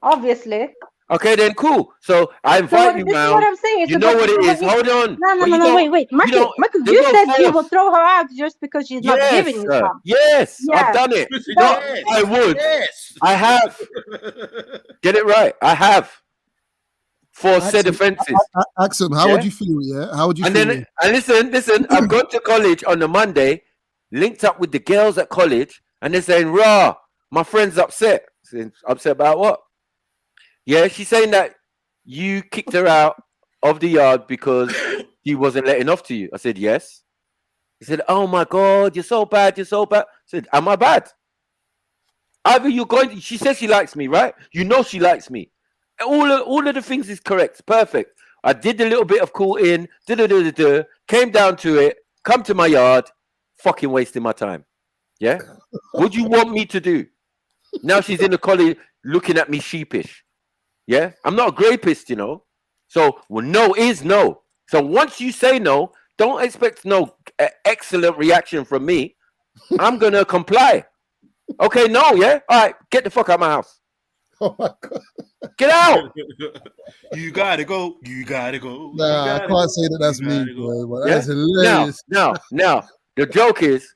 Obviously. Okay, then cool. So I invite you, this is Mal. what I'm saying. You know what it is. Hold on. No, wait. Michael, you said you will throw her out just because she's not giving you some. Yes, Yeah. I've done it. No, I would. Yes. I have. Get it right. I have. For said offences. Axel, how would you feel? Yeah, how would you feel? Then, and listen. I've gone to college on the Monday, linked up with the girls at college, and they're saying, "Rah, my friend's upset." Upset about what? Yeah, she's saying that you kicked her out of the yard because she wasn't letting off to you. I said, yes. He said, oh my God, you're so bad. You're so bad. I said, am I bad? Either you're going to, she says she likes me, right? You know she likes me. All of the things is correct. Perfect. I did a little bit of cool in, came down to it, come to my yard, fucking wasting my time. Yeah? What do you want me to do? Now she's in the college looking at me sheepish. Yeah? I'm not a grapist, you know? So, well, no is no. So once you say no, don't expect no excellent reaction from me. I'm going to comply. Okay, no, yeah? All right, get the fuck out of my house. Oh my God. Get out. You gotta go. You gotta go. Nah, I can't say that that's me, boy, but that's hilarious. Now, the joke is,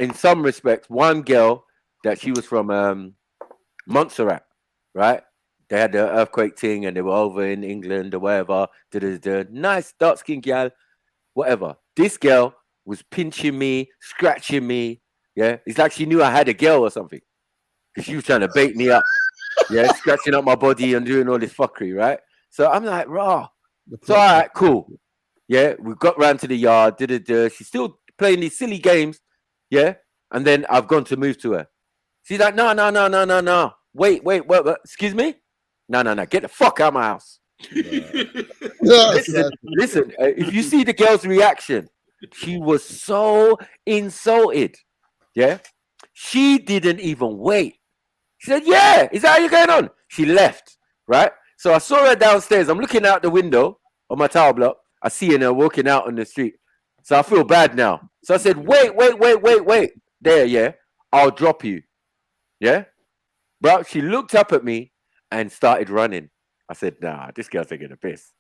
in some respects, one girl that she was from Montserrat, right? They had the earthquake thing and they were over in England or whatever. Nice dark-skinned girl, whatever. This girl was pinching me, scratching me. Yeah, it's like she knew I had a girl or something. Because she was trying to bait me up. Yeah, scratching up my body and doing all this fuckery, right? So I'm like, raw. So, all right, cool. Yeah, we got round to the yard. She's still playing these silly games. Yeah, and then I've gone to move to her. She's like, no. Wait. Excuse me? No. Get the fuck out of my house. Listen, if you see the girl's reaction, she was so insulted. Yeah, she didn't even wait. She said, yeah, is that how you're going on? She left, right? So I saw her downstairs. I'm looking out the window on my tower block. I see her walking out on the street. So I feel bad now. So I said, wait. There, yeah. I'll drop you. Yeah? Bro, she looked up at me and started running. I said, nah, this girl's taking a piss.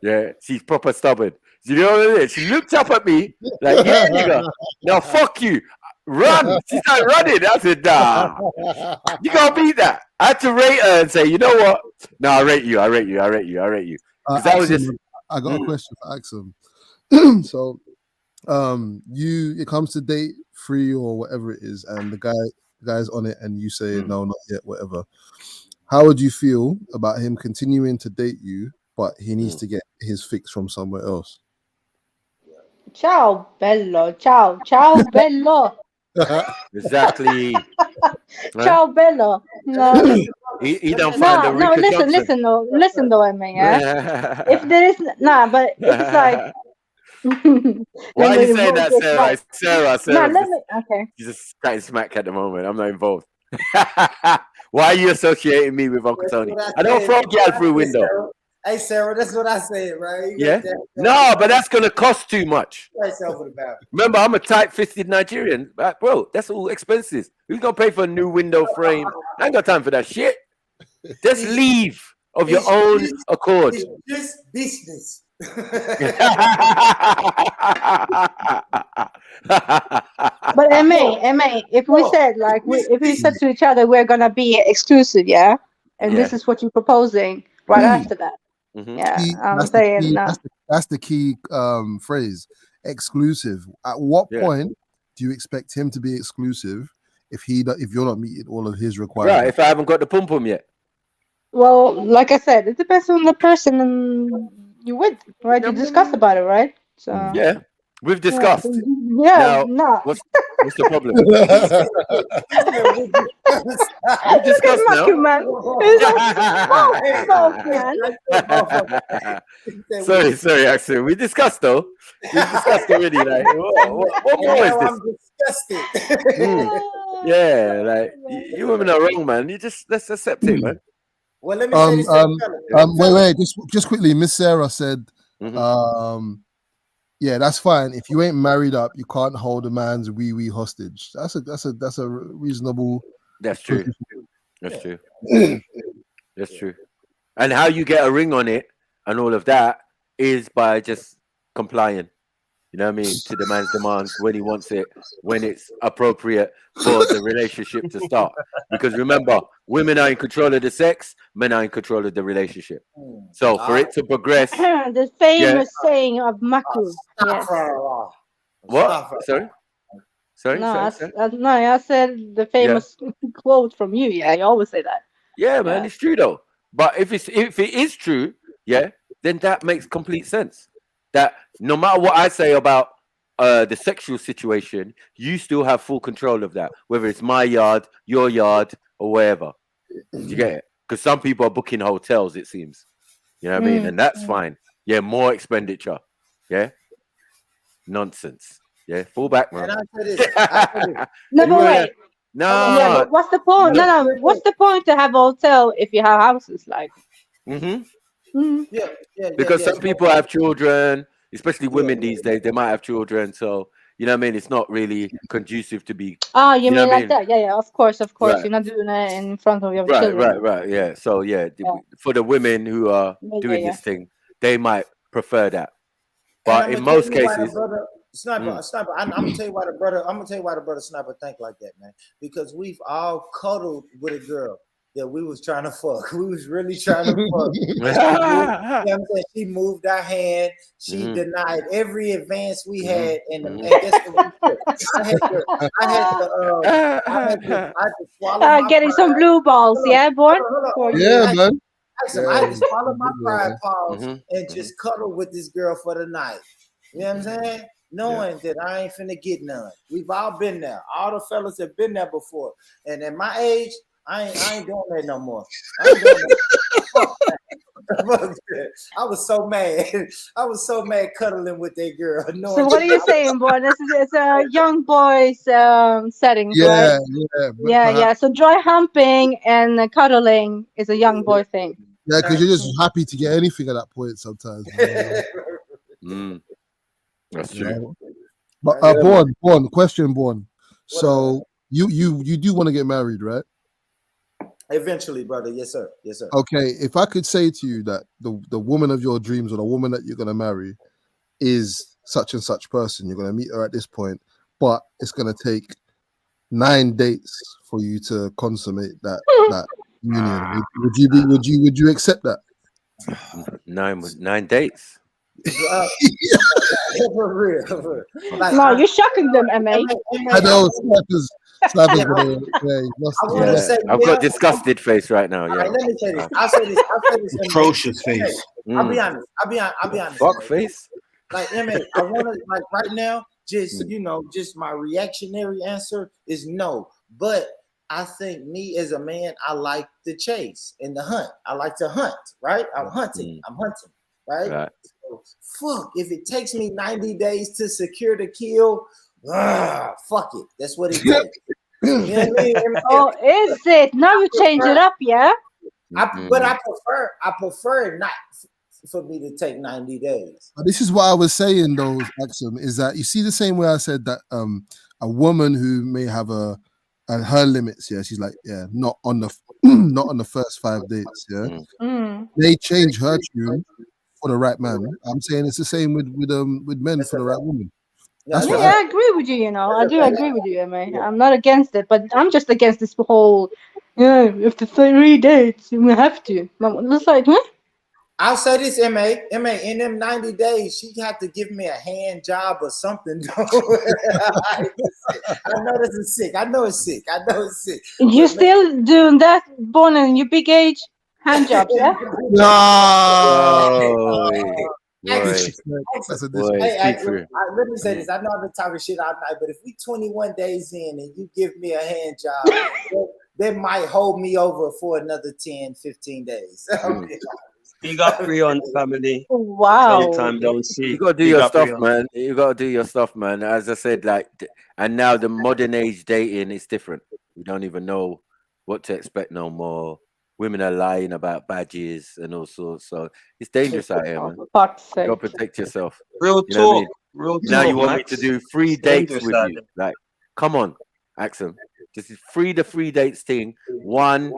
Yeah, she's proper stubborn. You know what I mean? She looked up at me like, yeah, nigga. Now, fuck you. Run. She started running. I said, nah. You can't beat that. I had to rate her and say, you know what? No, I rate you. That was just... I got a question for Axel. So, it comes to date 3 or whatever it is, and the guy's on it, and you say no, not yet, whatever. How would you feel about him continuing to date you, but he needs to get his fix from somewhere else? Ciao, bello. Ciao, bello. Exactly. Ciao, bello. No. He don't find the listen though, I mean, yeah. If there is but if it's like why are you saying that, Sarah? Sarah, okay. She's just chatting smack at the moment. I'm not involved. Why are you associating me with Uncle Tony? I don't throw girl through window. Hey, Sarah, that's what I said, right? Yeah. No, but that's gonna cost too much. Remember, I'm a tight-fisted Nigerian, bro. That's all expenses. Who's gonna pay for a new window frame? I ain't got time for that shit. Just leave of your own accord. It's just business. But MA, if we said if we said to each other we're gonna be exclusive, yeah, and this is what you're proposing right after that. Mm-hmm. Yeah, I'm saying that's the key phrase, exclusive. At what point do you expect him to be exclusive if you're not meeting all of his requirements? Right, if I haven't got the pum pum yet. Well, like I said, it depends on the person and you with, right? You discussed about it, right? So yeah, we've discussed. Yeah, now, what's the problem? We discussed now. Sorry, Axel. We discussed though. We discussed already. Like, what more is this? I'm disgusted. Yeah, like you women are wrong, man. Let's accept it, man. Well, let me say this. Wait, just quickly. Miss Sarah said, yeah, that's fine. If you ain't married up, you can't hold a man's wee hostage. That's a reasonable. That's true. That's true. That's true. And how you get a ring on it and all of that is by just complying. You know what I mean? To the man's demands when he wants it, when it's appropriate for the relationship to start. Because remember, women are in control of the sex, men are in control of the relationship. So for it to progress, the famous saying of Maku. Yes. What? Sorry? No, I said the famous quote from you. Yeah, you always say that. Yeah, man, it's true though. But if it is true, then that makes complete sense. That no matter what I say about the sexual situation, you still have full control of that, whether it's my yard, your yard, or wherever. You get it? Because some people are booking hotels, it seems. You know what I mean? And that's fine. Yeah, more expenditure. Yeah. Nonsense. Yeah, fall back, man. And I said this. No, but wait. No. Yeah, but what's the point? No. What's the point to have a hotel if you have houses? Like. Yeah. Because some people have children, especially women these days. They might have children, so you know what I mean. It's not really conducive to be. Oh, you mean like that? Yeah. Of course. Right. You're not doing it in front of your children. Right. Yeah. So for the women who are doing this thing, they might prefer that. But in most cases. Sniper, I'm gonna tell you why the brother Sniper think like that, man. Because we've all cuddled with a girl that we was trying to fuck. We was really trying to fuck. You know what I'm saying? She moved our hand. She denied every advance we had, and guess what we did? I had to swallow my getting pride. some blue balls, boy. Yeah, man. I had to swallow my pride, pause, and just cuddle with this girl for the night. You know what I'm saying? Knowing that I ain't finna get none. We've all been there. All the fellas have been there before. And at my age, I ain't doing that no more. I ain't doing that. I was so mad. I was so mad cuddling with that girl. So what are you saying, boy? It's a young boys setting, right? Yeah. So dry humping and cuddling is a young boy thing. Yeah, because you're just happy to get anything at that point sometimes. That's true. But Born. So you do want to get married, right? Eventually, brother. Yes, sir. Okay, if I could say to you that the woman of your dreams or the woman that you're gonna marry is such and such person, you're gonna meet her at this point, but it's gonna take 9 dates for you to consummate that union. Would you accept that? 9 dates. For real. Like, no, you're shocking them, MA. I know, Snapper's gonna. I've got disgusted face right now. Yeah. Right, let me say this. I'll say this. Atrocious face. I'll be honest. Fuck face. Like MA, I want to like right now. Just just my reactionary answer is no. But I think me as a man, I like the chase and the hunt. I like to hunt. Right? I'm hunting. Right? So, fuck. If it takes me 90 days to secure the kill, fuck it. That's what it takes. You know what I mean? Oh, is it? Now you change it up, yeah? But I prefer not for me to take 90 days. But this is what I was saying, though, Maxim, is that you see the same way I said that a woman who may have her limits, she's like, not on the first 5 dates, they change her tune for the right man. I'm saying it's the same with men for the right woman. I agree with you. I do agree with you, MA. I'm not against it, but I'm just against this whole. If the 3 dates, we have to. It's like, I'll say this, MA, in them 90 days, she had to give me a hand job or something. I know this is sick. I know it's sick. You still doing that, Born in your big age? Hand jobs, yeah? No. Let me say this. I know I've been talking shit all night, but if we 21 days in and you give me a hand job, that might hold me over for another 10, 15 days. You got Freon family. Wow. Long time don't see. You gotta do your stuff, man. You gotta do your stuff, man. As I said, and now the modern age dating is different. We don't even know what to expect no more. Women are lying about badges and all sorts, so it's dangerous out here, man. You gotta protect yourself. Real talk. Real talk. Now you want me to do 3 dates with you? Like, come on, Axum. Just free the 3 dates thing. 1,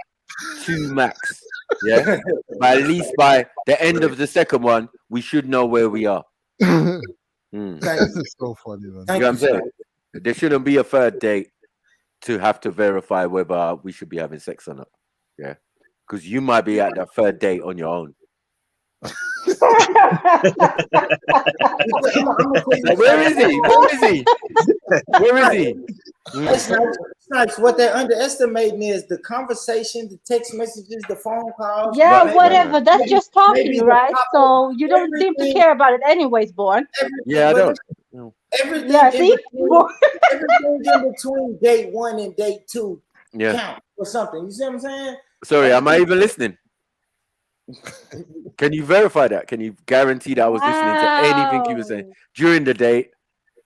2 max. Yeah, but at least by the end of the second one, we should know where we are. It's so funny, man. You know what I'm saying? There shouldn't be a third date to have to verify whether we should be having sex or not. Yeah, because you might be at that third date on your own. Where is he? Where is he? Where is he? Snipes, what they're underestimating is the conversation, the text messages, the phone calls. Yeah, whatever. That's just talking, right? So you don't seem to care about it anyways, Born. Yeah, I don't. Everything, see? everything in between date 1 and date 2 count or something. You see what I'm saying? Sorry, am I even listening? Can you verify that? Can you guarantee that I was listening to anything you were saying during the date?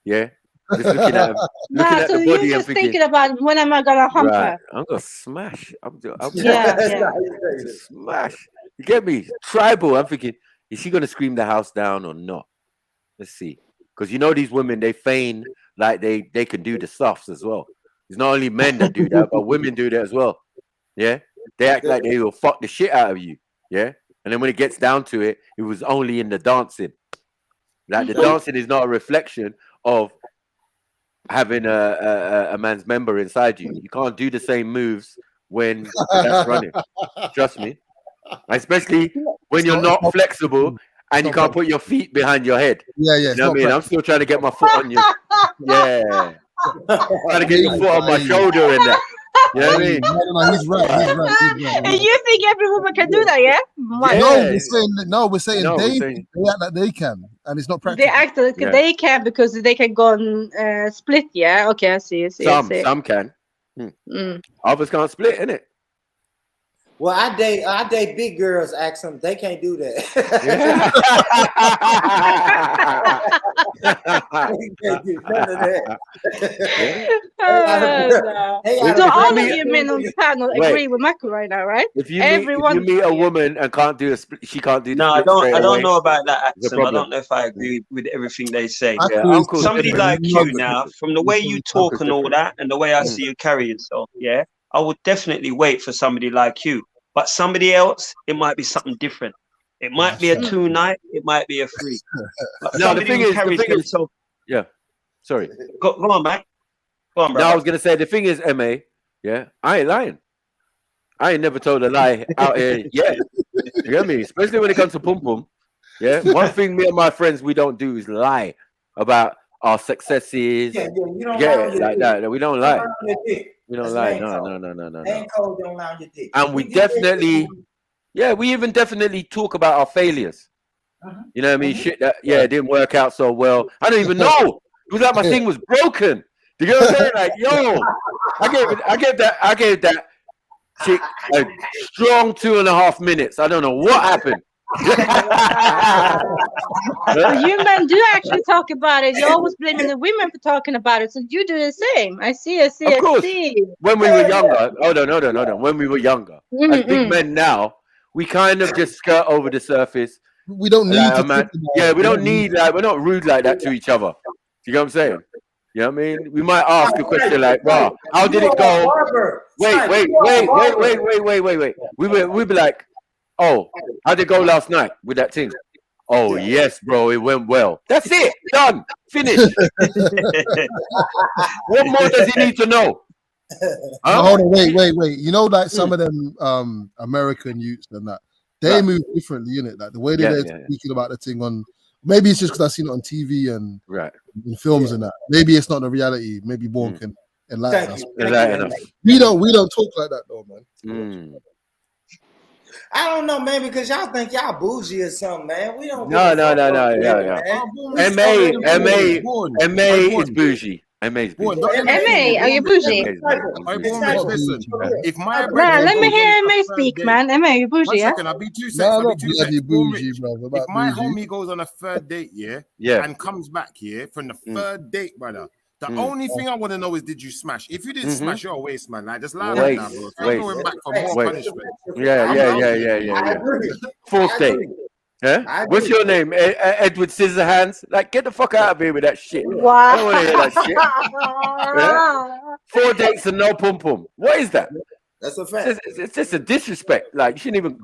Yeah. Just looking at him, looking at so the body you're and just thinking about when am I gonna hump her? I'm gonna smash. I'm Yeah. smash. You get me? Tribal. I'm thinking, is she gonna scream the house down or not? Let's see. Because you know these women, they feign like they can do the softs as well. It's not only men that do that, but women do that as well. Yeah. They act like they will fuck the shit out of you. Yeah. And then when it gets down to it, it was only in the dancing. Like the dancing is not a reflection of having a man's member inside you. You can't do the same moves when that's running. Trust me. Especially when you're not flexible and you can't put your feet behind your head. Yeah. You know what I mean? I'm still trying to get my foot on you. Yeah. Trying to get your foot on my shoulder and that. You know what I mean? No, he's right. And you think every woman can do that, yeah? We're saying they act like they can, and it's not practical. They act like they can because they can go and split, yeah? Okay, I see. Some can. Others can't split, innit? Well, I date big girls. Ask them, they can't do that. So all of you men on the panel agree with Mako right now, right? If you meet a woman and can't do a split, she can't do the No, split. I don't know about that, Axel. I don't know if I agree with everything they say. Somebody like you now, from the way you talk and all that, and the way I see you carry yourself, yeah, I would definitely wait for somebody like you. But somebody else, it might be something different. It might be a 2-night, it might be a 3. But No, the thing is, yeah. Sorry. Go on, Mac. Go on, bro. No, I was gonna say the thing is, MA, yeah, I ain't lying. I ain't never told a lie out here yet. You get me? Especially when it comes to pum pum. Yeah. One thing me and my friends we don't do is lie about our successes. Yeah, you don't lie like that. We don't lie. We don't lie. No. And we definitely, we even definitely talk about our failures. You know what I mean? Shit that, it didn't work out so well. I don't even know. It was like my thing was broken. Do you know what I'm saying? Like, yo, I gave that chick a strong 2.5 minutes. I don't know what happened. You men do actually talk about it. You're always blaming the women for talking about it. So you do the same. I see. Of course. When we were younger, hold on. When we were younger, as big men now, we kind of just skirt over the surface. We don't need to. We don't need we're not rude like that to each other. You know what I'm saying? You know what I mean? We might ask a question like, "Wow, how did it go?" Wait. We'd be like, "Oh, how'd it go last night with that thing?" "Oh, yes, bro, it went well." That's it. Done. Finished. What more does he need to know? Hold on, wait. You know, like some of them American youths and that, they move differently, innit? Like the way they're speaking about the thing on. Maybe it's just because I've seen it on TV and in films and that. Maybe it's not the reality. Maybe Born can enlighten us. We don't talk like that though, man. I don't know, man, because y'all think y'all bougie or something, man. We don't. No. MA is bougie. MA is bougie. MA, are you bougie? If my man, let me hear MA speak, man. MA, you bougie, yeah? I'll be 2 seconds. If my homie goes on a third date, and comes back here from the third date, brother. The only thing I want to know is, did you smash? If you didn't smash, you're a waste, man. Like, just lie right now, bro. I'm going back for more punishment. Yeah. Fourth date. Huh? What's your name? Edward Scissorhands? Like, get the fuck out of here with that shit. Wow. I don't want to hear that shit. 4 dates and no pum pum. What is that? That's a fact. It's just a disrespect. Like you shouldn't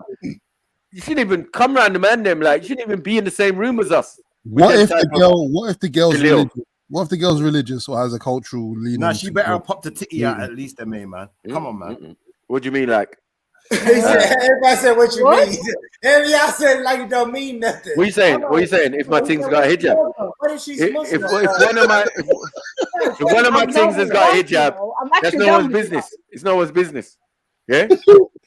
even come around the man them. Like you shouldn't even be in the same room as us. What if the girl's religious? What if the girl's religious or has a cultural leaning? Nah, she better pop the titty out at least, man. Come on, man. What do you mean, like? Everybody said, "What you mean?" Every y'all said like it don't mean nothing. What you saying? What you saying? If my thing's got a hijab, what if she's if Muslim? one of my things has got a hijab, that's no one's business. It's no one's business. Yeah.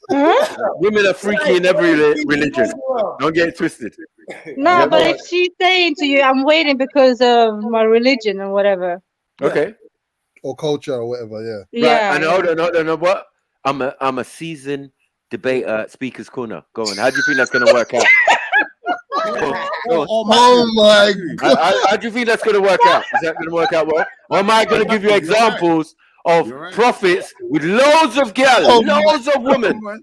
Women are freaky in every religion. Don't get it twisted. No, but if she's saying to you, "I'm waiting because of my religion or whatever," okay, or culture or whatever, yeah. Yeah. Right. And hold on, what? I'm a seasoned debater at Speaker's Corner. Go on. How do you think that's going to work out? Oh my God. How do you think that's going to work out? Is that going to work out well? Or am I going to give you examples of prophets with loads of girls, loads of women? No,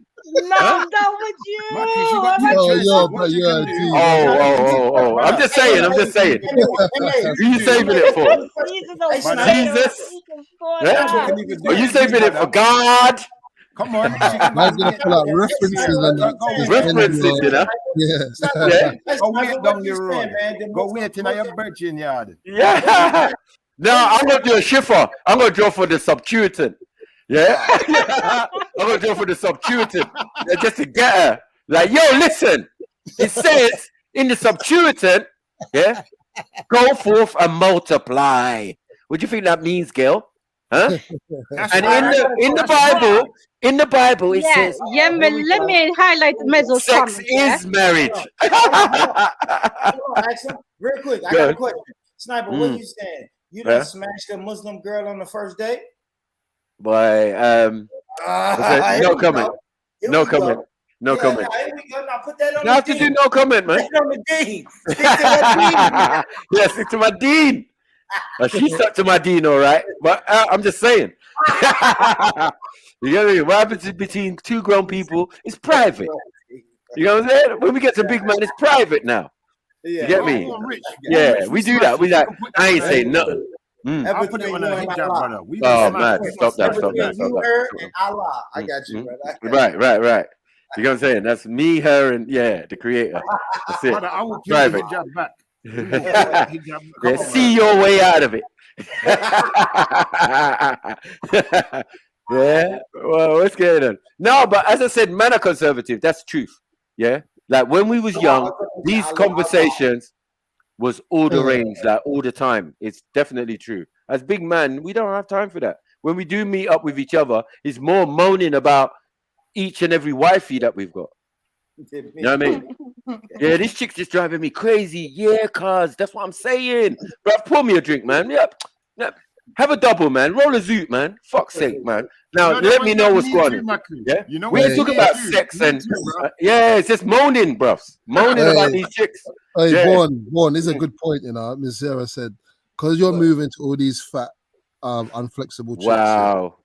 I'm done with you. I'm just saying. Who you saving it for? Jesus? Yeah? Are you saving it for God? Come on. Man's gonna pull out references and references, you know? Yes. Go wait down the road. Go wait in your virgin yard. Yeah. No, I'm gonna do a shiffer. I'm gonna draw for the Septuagint. Yeah. I'm gonna draw for the Septuagint. Just to get her. Like, yo, listen. It says in the Septuagint, yeah, go forth and multiply. What do you think that means, girl? Huh? And in the Bible, it says, yeah, but let me highlight the measure. Sex is marriage. Real quick, I got a question. Sniper, what are you saying? You done smashed a Muslim girl on the first date? Boy, no comment. No comment. No comment. Here we go. Now put that on you have to do no comment, man. Stick on the dean. Stick to my dean. Yeah, stick to my dean. She stuck to my dean, all right. But I'm just saying. You know what I mean? What happens between two grown people is private. You know what I'm saying? When we get to big man, it's private now. You get me? Yeah, we do that. We like, I ain't saying nothing. I'll put it on a hijab, brother. Oh man, stop that. You, her, and Allah. I got you, brother. Right. You know what I'm saying? That's me, her, and the creator. That's it. Brother, I will give you hijab back. See your way out of it. Yeah. Well, what's going on? No, but as I said, men are conservative. That's the truth. Yeah. Like when we was young, these conversations was all the range, like all the time. It's definitely true. As big man, we don't have time for that. When we do meet up with each other, it's more moaning about each and every wifey that we've got. You know what I mean? Yeah, this chick's just driving me crazy. Yeah, cuz that's what I'm saying. Bro, pour me a drink, man. Yeah. Have a double, man. Roll a zoot, man. Fuck's sake, man. Now let me know what's going on. Yeah, you know we can talk about sex and it's just moaning, bruv. Moaning about these chicks. Hey, Vaughn, this is a good point. You know, Miss Sarah said, because you're moving to all these fat, unflexible chips. Wow.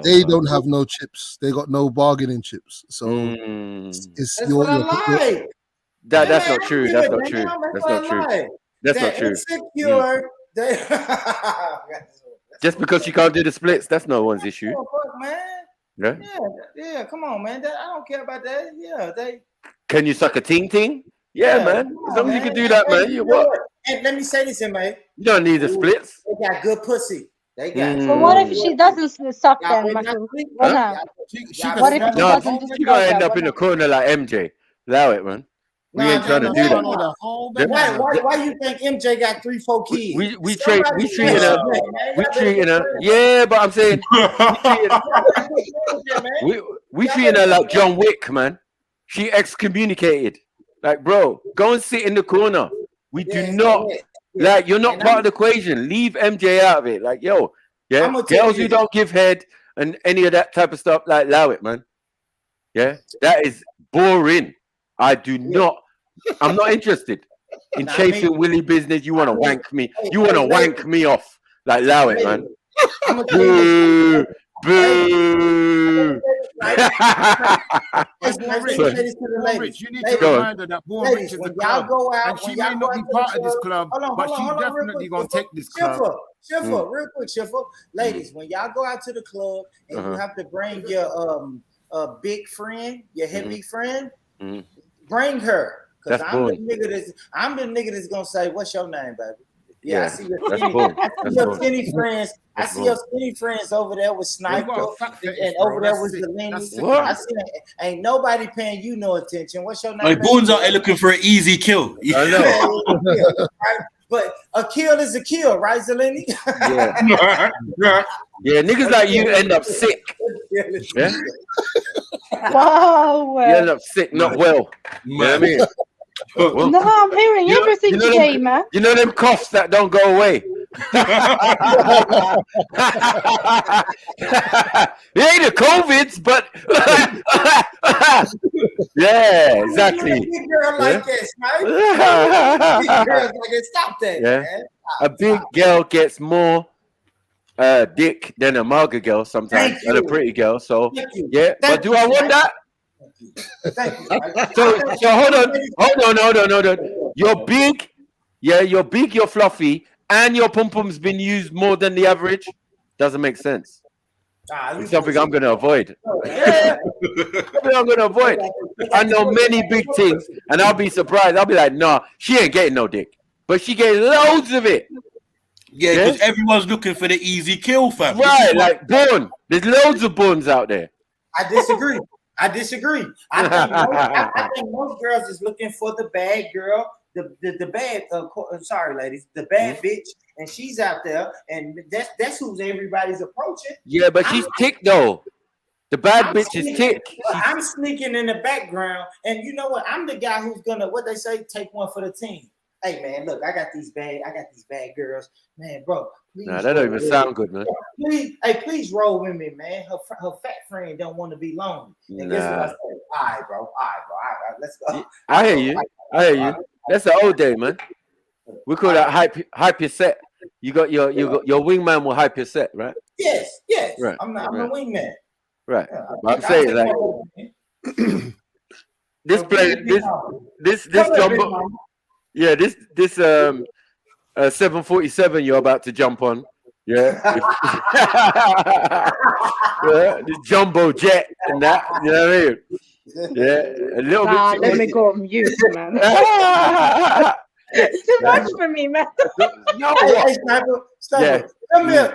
They don't have no chips. They got no bargaining chips. So it's that's what I like. That's not true. That's not true. That's not true. Insecure. Just because you can't do the splits, that's no one's issue. Man. Yeah. Come on, man. I don't care about that. Yeah, Can you suck a ting? Yeah, man. As long as you can do that, man. You what? And let me say this, man. You don't need the splits. They got good pussy. They got. So what if she doesn't suck then? What if she doesn't? She's gonna end up in the corner like MJ. Allow it, man. We ain't trying to do that. Why you think MJ got 3-4 kids? We treating her. Yeah, but I'm saying we treating her like John Wick, man. She excommunicated. Like, bro, go and sit in the corner. We do not like you're not part of the equation. Leave MJ out of it. Like, yo, girls who don't give head and any of that type of stuff, like, allow it, man. Yeah, that is boring. I do not. I'm not interested in chasing Willie business. You want to wank me? You want to wank me off? Like, allow it, man. Boo. Rich, you need to remind her that Born Rich is the club, and she may not be part of this club, but she definitely gonna take this club. Shiffer, real quick, Shiffer. Ladies, when y'all go out to the club and you have to bring your big friend, your heavy friend, bring her. Because I'm the nigga that's gonna say, "What's your name, baby?" Yeah, I see your skinny friends. I see your skinny friends over there with Sniper and over there with Zelini. I see ain't nobody paying you no attention. What's your name? Like Boons out there looking for an easy kill. I know. Right? But a kill is a kill, right, Zelini? Yeah. Yeah, niggas like you end up sick. Yeah. Wow. You end up sick, not well. You know what I mean? Well, No, I'm hearing everything today, man. You know them coughs that don't go away. It ain't the COVIDs, but yeah, exactly. Big girl like that, right? Big girls like that. Stop that, man. A big girl gets more dick than a maga girl sometimes, and a pretty girl. So yeah, but do I want that? So hold on. You're big, you're fluffy, and your pum pum's been used more than the average. Doesn't make sense. It's something I'm gonna avoid. Yeah, something I'm gonna avoid. I know many big things, and I'll be surprised. I'll be like, nah, she ain't getting no dick, but she getting loads of it. Yeah, because everyone's looking for the easy kill, fam. Right, like Bourne. There's loads of Bournes out there. I disagree. I think most girls is looking for the bad girl, the bad. Sorry, ladies, the bad bitch, and she's out there, and that's who everybody's approaching. Yeah, but she's tick though. The bad bitch is tick. I'm sneaking in the background, and you know what? I'm the guy who's gonna what they say, take one for the team. Hey man, look, I got these bad girls, man, bro. Nah, that don't even sound good, man. Please roll with me, man. Her fat friend don't want to be lonely. And guess what I say? All right, bro. Let's go. I hear you. That's the old day, man. We call that hype your set. You got your wingman will hype your set, right? Yes. Right. I'm a wingman. Right. I'm saying like this jumbo. Yeah, this 747 you're about to jump on. Yeah. Yeah, this jumbo jet and that, you know what I mean? Yeah, a little bit. Let me go on mute, man. It's too much for me, man. No, hey, Sniper.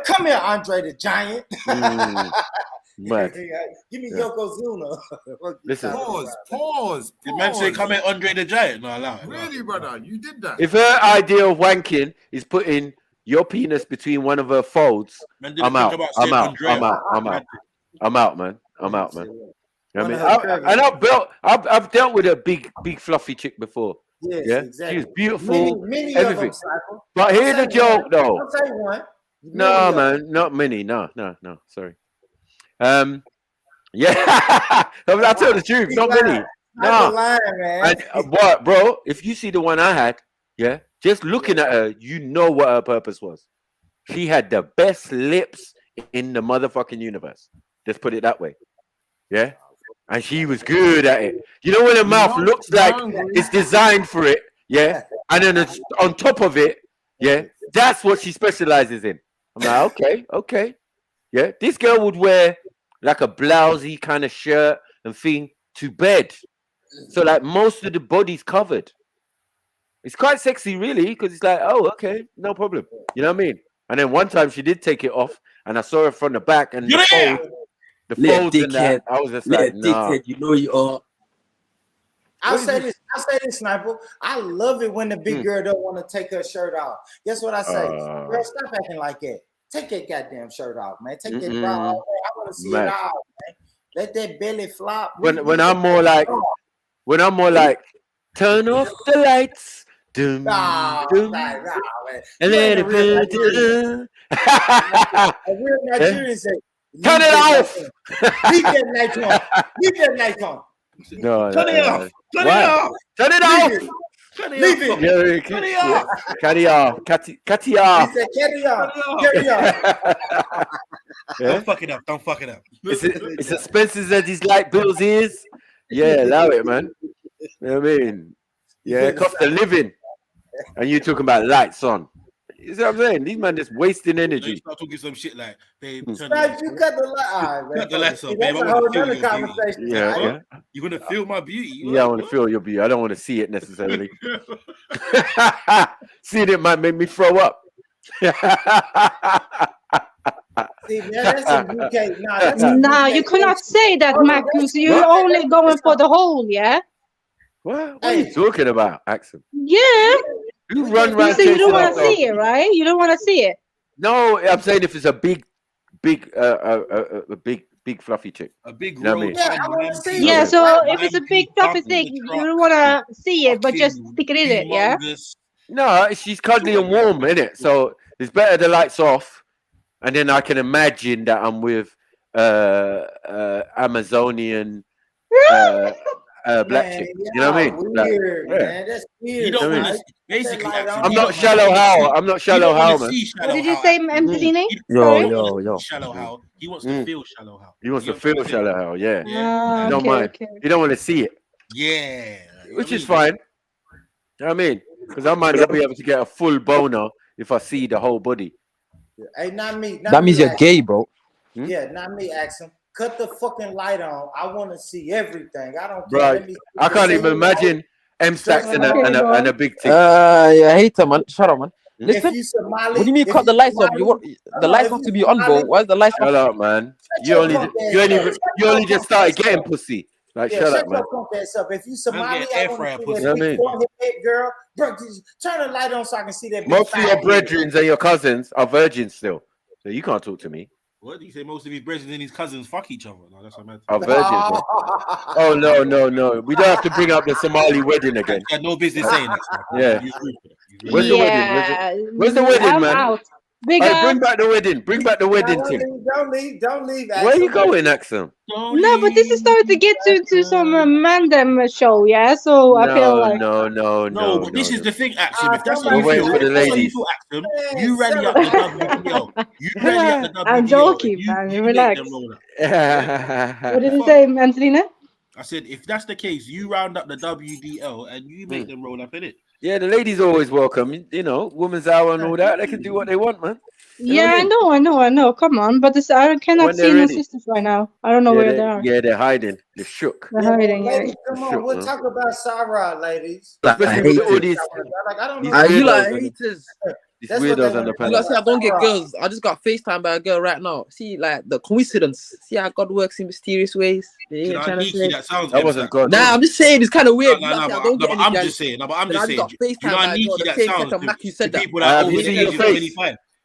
Come here, Andre the Giant. Give me Yokozuna. Listen. Pause. The man say, come here, Andre the Giant. No, allow it. Really, brother? You did that. If her idea of wanking is putting your penis between one of her folds, I'm out, man. I'm out, man. I mean, I've dealt with a big fluffy chick before. Yes, yeah, exactly. she's beautiful, many everything. Of them, but here's the joke, though. I'll say one. No, man, not many. No. Sorry. Yeah, I tell the truth, not many. No, what, bro? If you see the one I had, yeah, just looking at her, you know what her purpose was. She had the best lips in the motherfucking universe. Let's put it that way. Yeah, and she was good at it. You know when her mouth looks like it's designed for it, yeah, and then it's on top of it, yeah, that's what she specializes in. I'm like, okay, yeah. This girl would wear like a blousey kind of shirt and thing to bed. So like most of the body's covered. It's quite sexy really, because it's like, oh, okay, no problem. You know what I mean? And then one time she did take it off and I saw her from the back and the folds and that. I was just like, nah. You know you are. I'll say this, Sniper. I love it when the big girl don't want to take her shirt off. Guess what I say? Girl, stop acting like that. Take that goddamn shirt off, man. Take that bra off. I want to see it all, man. Let that belly flop. When I'm more like, turn off the lights. Dum, dum, and let it burn. A real Nigerian say, turn it off. Leave that light on. No, turn it off. Turn it off. Turn it off. Leave it. Yeah, cut it off. Cut it off. Cut it off. He said, carry on. Don't fuck it up. It's expensive as these light bills is. Yeah, allow it, man. You know what I mean? Yeah, cost of living. And you talking about lights on. You see what I'm saying? These men just wasting You energy. start talking some shit like, babe, turn You cut the light. cut the lights off, That's babe. a whole other conversation. Yeah. You're gonna feel my beauty. Yeah, I want to feel your beauty. I don't want to see it necessarily. Seeing it might make me throw up. See, man, that's some UK. No, you cannot say that, Marcus. You're only going for the whole, yeah? What are you talking about, Axel? Yeah. You run You around say you don't want chasing to see it, right? You don't want to see it. No, I'm saying if it's a big fluffy chick. A big you know what I mean? Yeah, I want to see Yeah, it. so if it's a big fluffy thing, you don't want to see it, but just stick it in it, yeah? No, she's cuddly and warm, innit? So it's better the lights off, and then I can imagine that I'm with Amazonian black chick. You know what I mean? Weird, Like, man. That's weird. You don't I mean, want to basically. I'm not shallow how. I'm not shallow how, man. What did you say, Angelini? Yo. Shallow how. He wants to feel shallow how. He wants to feel shallow how, yeah. Ah, You don't okay, mind. okay. You don't want to see it. Yeah. Which is fine. You know what I mean? Because I might not be able to get a full boner if I see the whole body. Hey, not me. That means you're gay, bro. Yeah, not me, Axel. Cut the fucking light on. I want to see everything. I don't care. Bro, I can't even imagine M-Stacks and a big thing. I hate him, man. Shut up, man. Listen, If you Somali, what do you mean cut the lights off? You want the lights have to be on, bro. Why is the lights Shut off? up, man. You only just started getting pussy. Like, shut up, man. If you Somali, I want to see You know that what I big forehead, girl. Bro, turn the light on so I can see that. Most of your brethren and your cousins are virgins still. So you can't talk to me. What do you say? Most of his brethren and his cousins fuck each other. No, that's what I meant. Are virgins, bro. Oh, no. We don't have to bring up the Somali wedding again. I had no business saying that. Yeah. Where's the wedding? Where's the wedding, man? Out. Big Hey, bring back the wedding. Bring back the wedding thing. Don't leave. Where are you going, Axel? No, but this is starting to get to some random show, yeah? So I feel like... No, but this is the thing, Axel. If that's how We're you waiting feel, for the ladies. You rally up the WBO. You rally up the WBO. I'm joking, man. Relax. What did you say, Angelina? I said, if that's the case, you round up the WDL and you make them roll up in it. Yeah, the ladies always welcome. You know, women's hour and all that. They can do what they want, man. Yeah, I know. Come on, but this I cannot see no sisters right now. I don't know where they are. Yeah, they're hiding. They're shook. They're hiding. Ladies, come on, we'll talk about Sarah, ladies. Especially with all these. You like haters. These weirdos on the You panel. like, see, I don't get girls. I just got FaceTime by a girl right now. See, like the coincidence. See how God works in mysterious ways. That wasn't God. Nah, I'm just saying it's kind of weird. I'm just saying. You said that. Have you seen your face?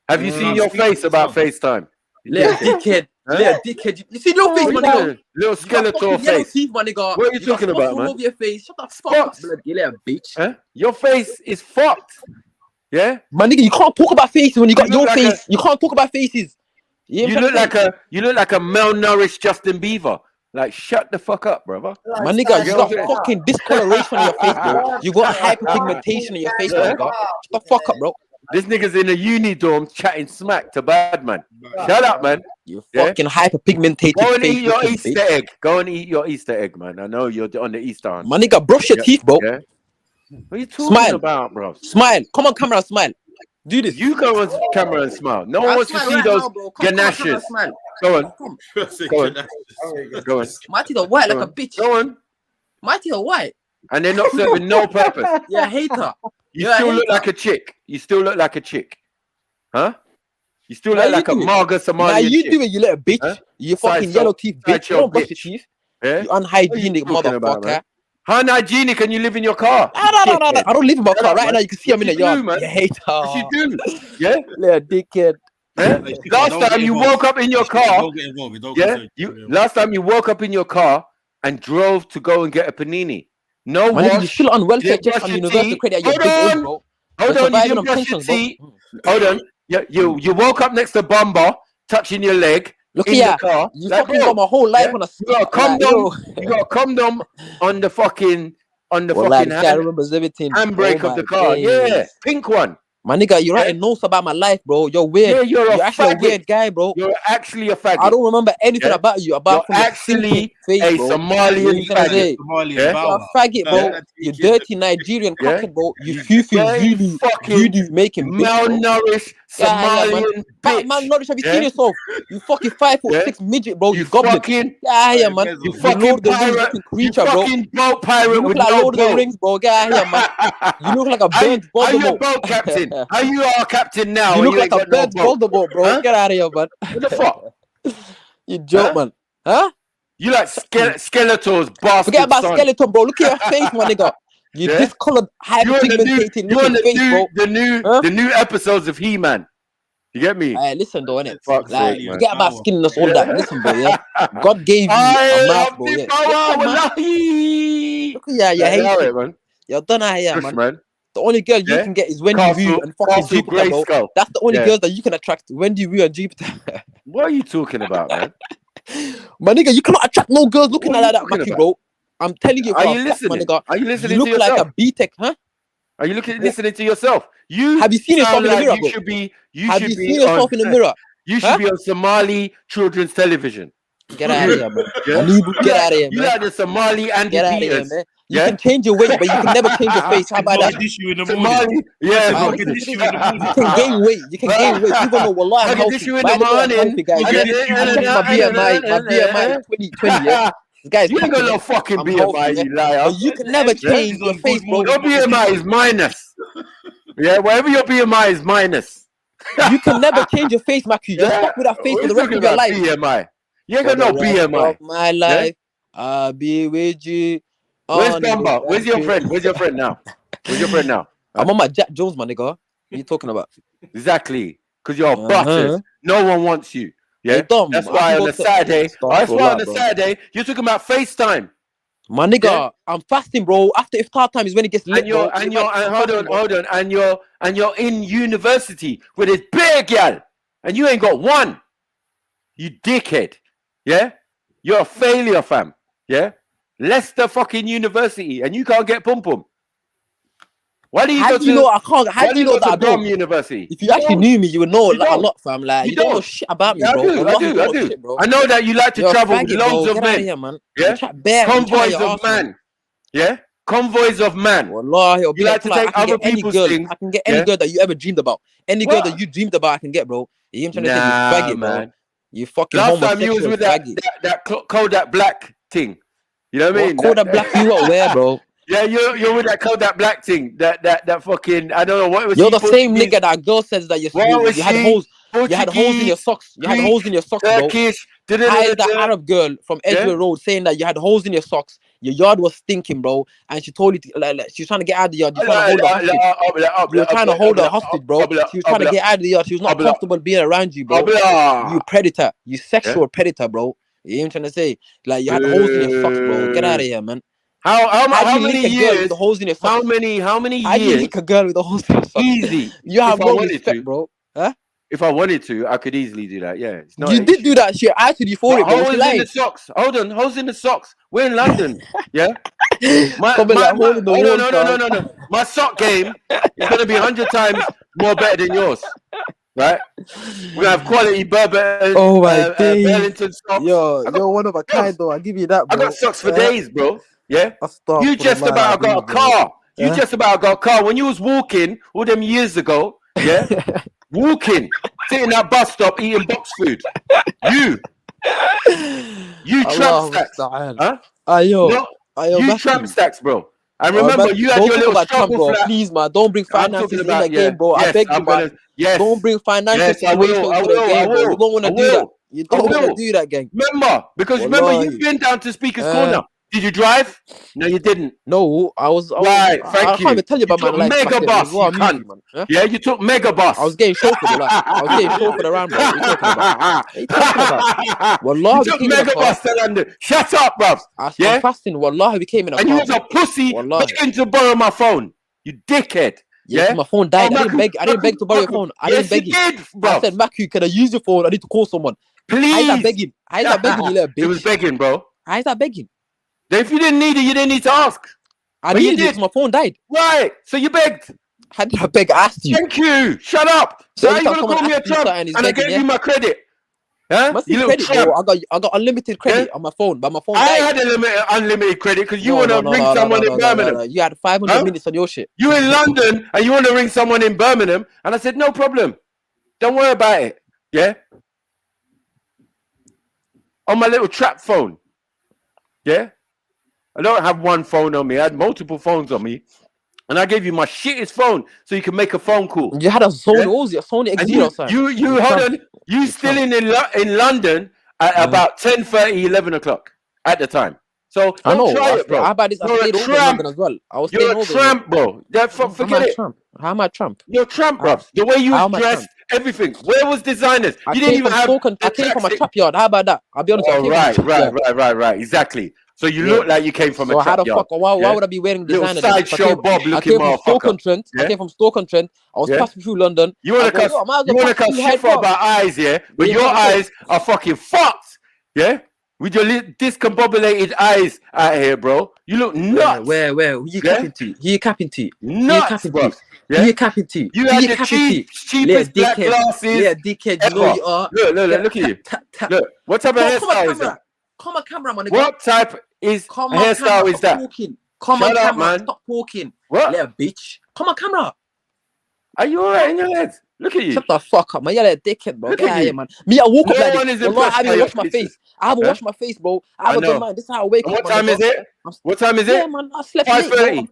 Have you seen your face about FaceTime? Little dickhead. Little dickhead. You see your face, my nigga? Little skeletal face. Teeth, my nigga. What are you talking about, man? Over your face. Shut the fuck up, blood. You little bitch. Huh? Your face is fucked. Yeah, my nigga, you can't talk about faces when you got your face. You can't talk about faces. You look like a malnourished Justin Bieber. Like, shut the fuck up, brother. My nigga, you got fucking discoloration on your face, bro. You got hyperpigmentation on your face, my nigga. Shut the fuck up, bro. This nigga's in a uni dorm chatting smack to Badman. Shut up, man. You fucking hyperpigmented. Go and face eat your looking Easter bitch. egg. Go and eat your Easter egg, man. I know you're on the Easter hunt. My nigga, brush your teeth, bro. Yeah. What are you talking about, bro? Smile. Come on, camera, smile. Do this. You go on camera and smile. No one wants to see those ganashes. Go on. Go on. My teeth are white like a bitch. Go on. My teeth are white. And they're not serving no purpose. Yeah, hater. You still look like a chick. You still look like a chick. Huh? You still look like a Marga Somalian Nah, you chick. do it, you little bitch. You fucking yellow teeth bitch. You don't brush your teeth. Yeah? You unhygienic motherfucker. How hygienic can you live in your car? No. I don't live in my car right now. You can see I'm in the yard. Man. You hater. Yes, you do. Yeah? Little dickhead. Yeah? Last time you woke up in your car. Last time you woke up in your car and drove to go and get a panini. No Man, wash. you're still on welfare didn't check brush from your universal teeth. credit. You're Hold big old, on. bro. Hold on, you didn't brush your teeth. Hold on. You woke up next to Bumba, touching your leg. Look in here, the car. you fucking got my whole life on a You got a condom. You got a condom on the fucking well, like, handbrake remembers everything. of the car. Yeah, pink one. My nigga, you're writing notes about my life, bro. You're weird. Yeah, you're actually faggot. a weird guy, bro. You're actually a faggot. I don't remember anything about you apart from your actually face, a bro. Somalian faggot. You're a faggot, bro. You dirty Nigerian crackhead, bro. You Fufu Zulu voodoo making bitch, malnourished Somalian bitch. Malnourished. Have you seen yourself? You fucking 5'6" midget, bro. You goblin. Fucking, here, man. You fucking Lord of the Rings looking creature, bro. You fucking boat pirate You look with like no Lord of the boat. Rings, bro. Get here, man. You look like a burnt Voldemort. Are you a boat captain? Are you our captain now? You look you like a burnt Voldemort, bro. Huh? Get out of here, man. What the fuck? You joke, man. Huh? You like Skeletor's bastard. Forget about son. skeleton, bro. Look at your face, my nigga. You discolored, hyperpigmented looking face, bro. The new episodes of He-Man. You get me? Listen, though, innit? Fuck's Like, sake, forget about skinniness, all that. Listen, bro, yeah? God gave you a mouth, bro, yeah. Look at you hate it, man. You're done out here, Shush, man. The only girl you can get is Wendy Wu and fucking Jupiter, bro. Grayskull. That's the only girls that you can attract. Wendy Wu and Jupiter. What are you talking about, man? My nigga, you cannot attract no girls looking like that, Mackie, bro. I'm telling you, Are you listening? my nigga. Are you listening You look to yourself? like a B-Tech, huh? Are you listening to yourself? Have you seen yourself in the mirror, bro? Have you seen yourself in the mirror? You should be on Somali children's television. Get out of here, man. Get out of here, man. You like the Somali Andy Get out of here, Peters. man. You can change your weight, but you can never change your face. How about that? You in the Somali, yeah. You can gain weight. You can gain weight. People know, wallah, I'm healthy. You in the morning. I checked my BMI. My BMI is 20, yeah. This guy's you ain't got no fucking BMI, you liar. But you can never change your face, bro. Your BMI is minus. Yeah, whatever your BMI is minus. You can never change your face, Maki. Just stuck with that face for the rest of your life. BMI. You ain't got no BMI. My life, I'll be with you. Where's Gamba? Where's your friend? Where's your friend now? Where's your friend now? I'm on my Jack Jones, my nigga. What are you talking about? Exactly. Because you're butters. No one wants you. Yeah. That's why on a Saturday. That's why on a Saturday you're talking about FaceTime. My nigga, I'm fasting, bro. After iftar time is when it gets lit. And you're in university with this big gal, and you ain't got one. You dickhead. Yeah. You're a failure, fam. Yeah. Leicester fucking university, and you can't get pum pum. Why do you How go do you to? know I can't? How do you know that I don't? University. If you actually knew me, you would know like, a lot, fam. Like you don't know shit about me, bro. I do. Shit, bro. I know that you like to travel with loads of men. Here, man. Yeah, convoys of man. Yeah, convoys of man. Wallahi, you like to take other people's things. I can get any girl that you ever dreamed about. Any girl that you dreamed about, I can get, bro. You trying to say you faggot, man. Bro. You fucking last time you was with that Kodak Black thing. You know what I mean? Kodak Black, you got where, bro? Yeah, you're with that Kodak Black thing. That fucking I don't know what was. You're the same nigga that girl says that you had holes. You had holes in your socks. You had holes in your socks, bro. Turkish. I had that Arab girl from Edgware Road saying that you had holes in your socks. Your yard was stinking, bro. And she told you she was trying to get out of the yard. You trying to hold her hostage. You were trying to hold her hostage, bro. She was trying to get out of the yard. She was not comfortable being around you, bro. You predator. You sexual predator, bro. You know what I'm trying to say? Like you had holes in your socks, bro. Get out of here, man. How many years? With the holes in your socks? How many years? How do you lick a girl with the holes in your socks? Easy. You have no respect, bro. Huh? If I wanted to, I could easily do that. Yeah, it's not you did do that shit. I actually for it, bro. Holes in the socks. Hold on, holes in the socks. We're in London. Yeah. No. My sock game is gonna be 100 times more better than yours. Right? We have quality Burberry. Oh my days. Burlington socks. You're one of a kind, though. I give you that, bro. I got socks for days, bro. Yeah. You just about got a car. You just about got a car when you was walking all them years ago. Yeah. Walking, sitting at bus stop eating box food. You tramp stacks, huh? You tramp stacks, bro. I remember you had your little struggle flat. Please, man, don't bring finances in that game, bro. I beg you, man. Don't bring financial situations to the game, bro. You don't want to do that. You don't want to do that, gang. Remember, because remember you've been down to Speaker's Corner. Did you drive? No, you didn't. No, I was. Right, thank you. I can't even tell you about my life. Megabus, yeah, you took Megabus. I was getting chauffeured, like. I was getting chauffeured around, bro. What are you talking about? What are you talking about? Wallah, you took Megabus to London. Shut up, bruv. I'm fasting. Wallah, we came in a car. And you was a pussy begging to borrow my phone. You dickhead. Yeah, my phone died. I didn't beg to borrow your phone. I didn't beg you. I said, Maku, can I use your phone? I need to call someone. Please. How is that begging? How is that begging, you little bitch? It was begging, bro. How is that begging? If you didn't need it, you didn't need to ask. I needed it because my phone died. Right. So you begged. How did I beg? I asked you. Thank you. Shut up. So how every you time gonna call someone me a asks you tramp? something, he's And I begging, gave yeah? you my credit. Huh? Must You be little credit, tramp. bro. I got unlimited credit on my phone, but my phone I died. had unlimited credit because you No, want no, to no, ring no, no, someone no, in no, no, Birmingham. no. You had 500 minutes on your shit. You in London and you want to ring someone in Birmingham, and I said no problem. Don't worry about it. Yeah. On my little trap phone. Yeah. I don't have one phone on me. I had multiple phones on me. And I gave you my shittest phone so you can make a phone call. You had a Sony, what was it? A Sony And X0 son. you hold on. You still in London at about 10:30, 11 o'clock at the time. So I don't know. try it, bro. How about this? I You're a stayed over in tramp. London as well. I was You're staying a over. tramp, bro. How am I Forget a it. tramp? How am I a tramp? You're a tramp, bro. The way you How was am I a dressed, everything. Where was designers? I You didn't came even from have Stoke. the I came from a tracksuit. trap yard. How about that? I'll be honest. I Oh, came from a trap yard. right. Exactly. So you Yeah. look like you came from a So how trap the yard. fuck? Why Yeah? would I be wearing Little designer? Then? sideshow Bob I looking came from motherfucker. Stoke-on-Trent. Yeah? I came from Stoke-on-Trent. I was Yeah? passing through London. You want to I cuss? go, yo, I might as You well want to pass cuss through Hyde shit for Park. about eyes, yeah? But Yeah, your man, I eyes are fucking fucked. Yeah? With your discombobulated eyes out here, bro. You look nuts. Where? Who you Yeah? capping to? Who you capping to? Who you Nuts, capping bro. to? Yeah? Who you capping to? You Who had you the capping to? cheapest black glasses Little dickhead, you know ever. you are. Look at you. Look, what type of Come on, hairstyle is camera. that? Come on, camera, my nigga. What type is Come a on, camera. hairstyle is Stop that? talking. Come Shut on, up, camera. man. Stop talking. What? Little bitch. Come on, camera. Are you alright in your head? Look at you. Shut the fuck up, man. You're like a dickhead, bro. Look Get at out you. here, man. Me, I woke up No like one this. is Wallah, I impressed haven't by even your washed my pictures. face. I haven't Huh? washed my face, bro. I I haven't done know. mine. This is how I wake And up, what my time nigga. is it? What time is Yeah, it? man. I slept late, bro. 5:30. I'm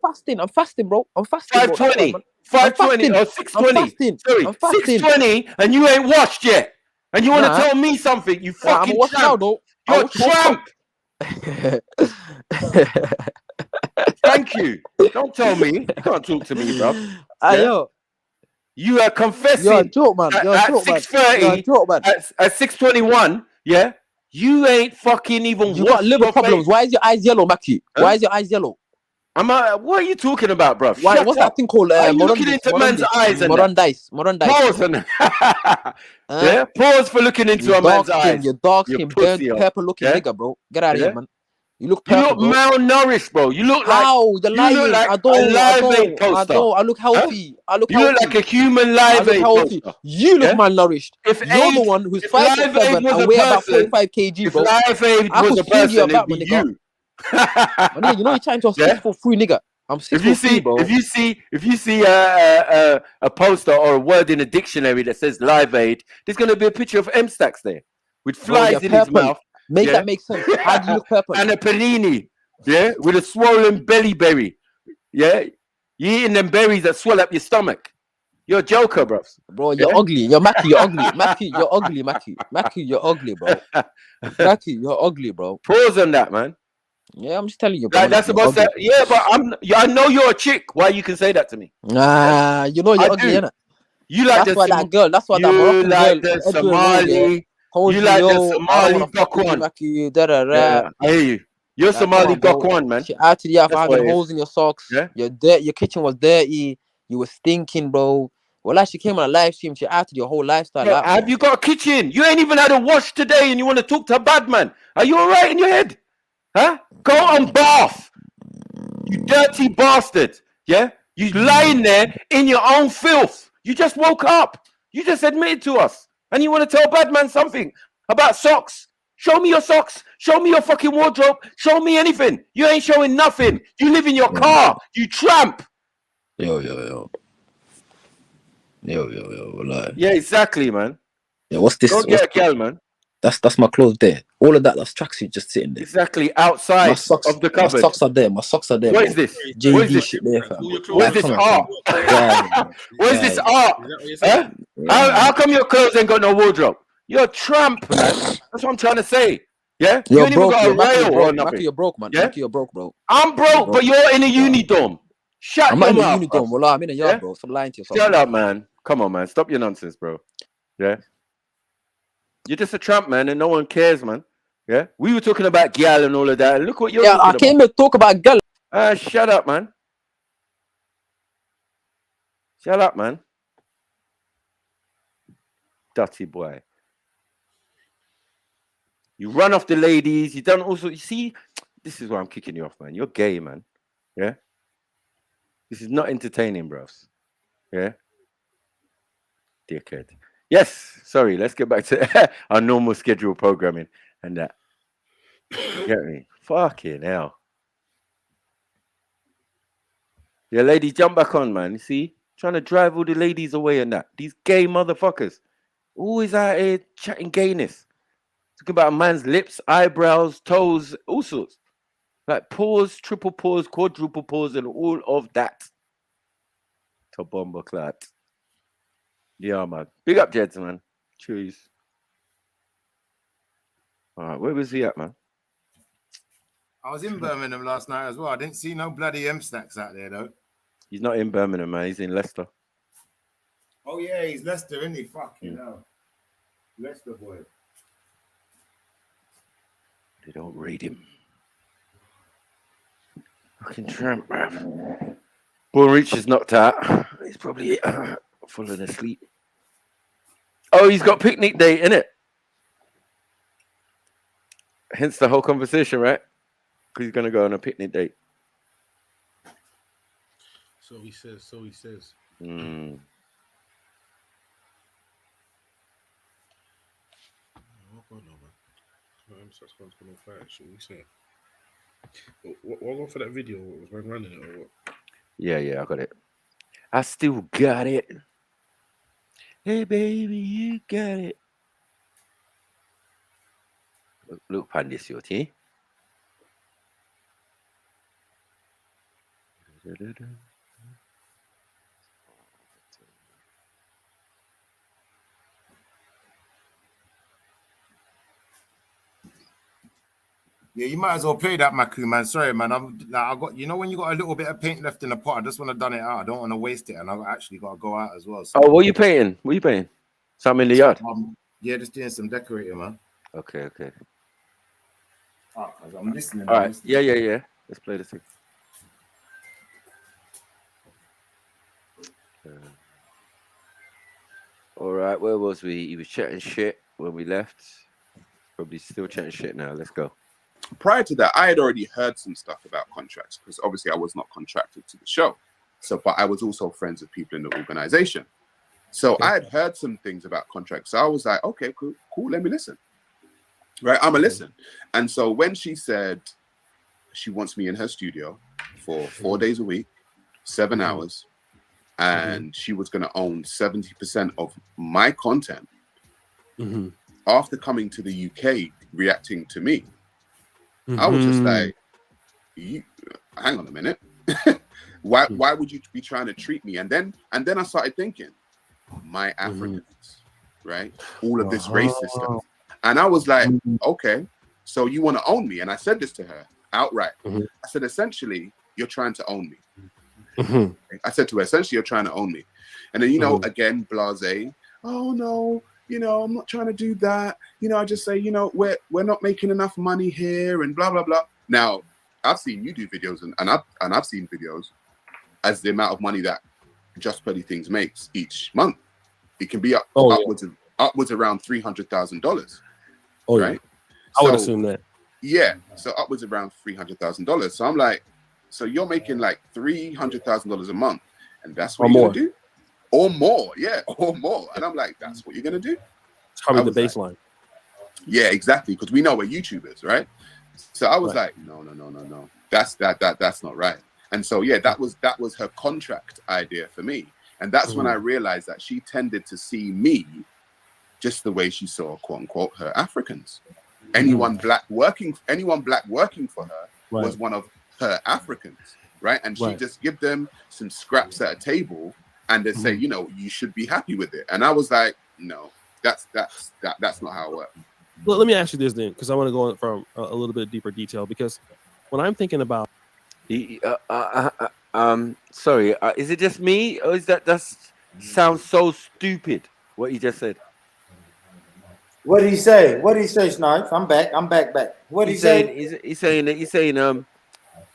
fasting, bro. I'm fasting, bro. That's why, 5:20. man. 5:20 or I'm 6:20. fasting. Sorry, I'm fasting. 6:20, and you ain't washed yet. And you want to Nah. tell me something? You I'm fucking gonna wash now, tramp. though. You're a tramp. Thank you. Don't tell me. You can't talk to me, bro. Yeah? Yo. You are confessing You're a joke, man. You're a at joke, man. You're a 6:30, joke, man. at 6:21, yeah? You ain't fucking even You got washed liver your problems. face. Why is your eyes yellow, Mackie? Huh? Why is your eyes yellow? What are you talking about, bro? Why? Shut What's up. that thing called? Are you looking into man's eyes and that? Pause on that. Yeah? Pause for looking into a man's eyes. Your dark You skin, burnt, pussy, purple looking yeah? nigga, bro. Get out of Yeah? here, man. You look You purple, look bro. malnourished, bro. You look like How? You're lying. you look like I a don't. Live Aid poster. I look healthy. Huh? I look You healthy. look like a human I Live look Aid healthy. poster. You look Yeah? malnourished. You're the one who's 5'7" was and a weigh about person, 45 kg, if bro. Live Aid I was could a swing you person, it'd about, my be nigga. you. My nigga, you know you're trying to Yeah? 6'3", nigga. I'm 6'3", bro. If you see a poster or a word in a dictionary that says Live Aid, there's gonna be a picture of M-Stacks there with Bro, flies you're in his purple. mouth. Make yeah? that make sense. How do you look purple? And a panini, yeah, with a swollen belly berry. Yeah, you eating them berries that swell up your stomach. You're a joker, bro. Bro, you're ugly. You're Mackie, you're ugly. Mackie, you're ugly, Mackie. Mackie, you're ugly, bro. Mackie, you're ugly, bro. Pause on that, man. Yeah, I'm just telling you, bro. Like, that's about that. Yeah, but I know you're a chick. Why you can say that to me? Nah, you know you're ugly, innit? You like that's why that girl. That's why that Moroccan like girl. the Somali. You like the Somali Gokwan. Mackie, da da da. Yeah, I hear you. You're Like, Somali come on, bro. Gokwan, man. She out to the for That's having what it holes is. in your socks. Yeah. Your kitchen was dirty. You were stinking, bro. Well, like she came on a live stream. She out to your whole lifestyle. Bro, have you got a kitchen? You ain't even had a wash today, and you want to talk to a bad man? Are you all right in your head? Huh? Go on bath. You dirty bastard. Yeah? You lying there in your own filth. You just woke up. You just admitted to us. And you want to tell bad man something about socks. Show me your socks. Show me your fucking wardrobe. Show me anything. You ain't showing nothing. You live in your car. You tramp. Yo. Like. Yeah, exactly, man. Yeah, what's this? Don't get a girl, man. That's my clothes there. All of that's tracksuit just sitting there. Exactly, outside of the cupboard. My socks are there. What bro. Is this? JD shit there, fam. What is this art? What is this art? Huh? How come your clothes ain't got no wardrobe? You're a tramp, man. That's what I'm trying to say. Yeah? You ain't even got a rail or nothing. You're broke, man. Yeah? You're broke, bro. I'm broke, but you're in a uni dorm. Shut I'm your not in mouth. a uni dorm. Well, I'm in a yard, bro. Stop lying to yourself. Shut up, man. Come on, man. Stop your nonsense, bro. Yeah? You're just a tramp, man, and no one cares, man. Yeah? We were talking about gal and all of that. And look what you're talking about. I came to talk about gal. Shut up, man. Shut up, man. Dirty boy. You run off the ladies. You don't also... You see? This is why I'm kicking you off, man. You're gay, man. Yeah? This is not entertaining, bros. Yeah. Dickhead. Yes. Sorry. Let's get back to our normal schedule programming and that. You get me? Fucking hell. Yeah, ladies, jump back on, man. You see? Trying to drive all the ladies away and that. These gay motherfuckers. Always out here chatting gayness. Talking about a man's lips, eyebrows, toes, all sorts. Like pause, triple pause, quadruple pause, and all of that. To bomber clat. Yeah, man. Big up, Jeds, man. Cheers. All right, where was he at, man? I was in Birmingham last night as well. I didn't see no bloody M-Stacks out there, though. He's not in Birmingham, man. He's in Leicester. Oh, yeah, he's Leicester, isn't he? Fucking hell. Leicester boy. They don't read him. Fucking tramp, bruv. Born Reach is knocked out. He's probably falling asleep. Oh, he's got picnic date, innit? Hence the whole conversation, right? Because he's going to go on a picnic date. So he says. Mm. What going for that video? Was man running it or what? Yeah, I got it. I still got it. Hey, baby, you got it. Look, Pandis, your tea. Yeah, you might as well play that, Maku, man. Sorry, man. I got, you know, when you got a little bit of paint left in the pot, I just want to done it out. I don't want to waste it, and I've actually got to go out as well. So. Oh, what are you painting? What are you painting? Something in the yard? Yeah, just doing some decorating, man. Okay. Oh, I'm listening. All right. Yeah. Let's play this thing. All right. Where was we? He was chatting shit when we left. Probably still chatting shit now. Let's go. Prior to that, I had already heard some stuff about contracts because obviously I was not contracted to the show. So, but I was also friends with people in the organization. So I had heard some things about contracts. So I was like, okay, cool, let me listen. Right, I'm a listen. And so when she said she wants me in her studio for 4 days a week, 7 hours, and she was going to own 70% of my content, after coming to the UK, reacting to me, I was just like, hang on a minute. Why would you be trying to treat me? And then I started thinking, my Africans, right? All of this racist stuff. And I was like, okay, so you want to own me? And I said this to her outright. I said, essentially, you're trying to own me. I said to her, essentially, you're trying to own me. And then, again, blasé, oh no, I'm not trying to do that. I just say, we're not making enough money here and blah, blah, blah. Now, I've seen you do videos and I've seen videos as the amount of money that Just Petty Things makes each month. It can be upwards around $300,000. Oh, right? I would assume that. Yeah, so upwards around $300,000. So I'm like, so you're making like $300,000 a month, and that's what you're gonna do, or more, or more. And I'm like, that's what you're gonna do. It's probably the baseline. Like, yeah, exactly, because we know we're YouTubers, right? So I was like, no, that's not right. And so that was her contract idea for me, and that's when I realized that she tended to see me just the way she saw, quote unquote, her Africans. Anyone black working for her was one of her Africans, right? And she just give them some scraps at a table and they say, you should be happy with it. And I was like, no, that's not how it works. Well, let me ask you this then, because I want to go on from a little bit deeper detail, because when I'm thinking about sorry, is it just me, or is that sounds so stupid what you just said? What did he say? Snarf? I'm back. What did he say? He's saying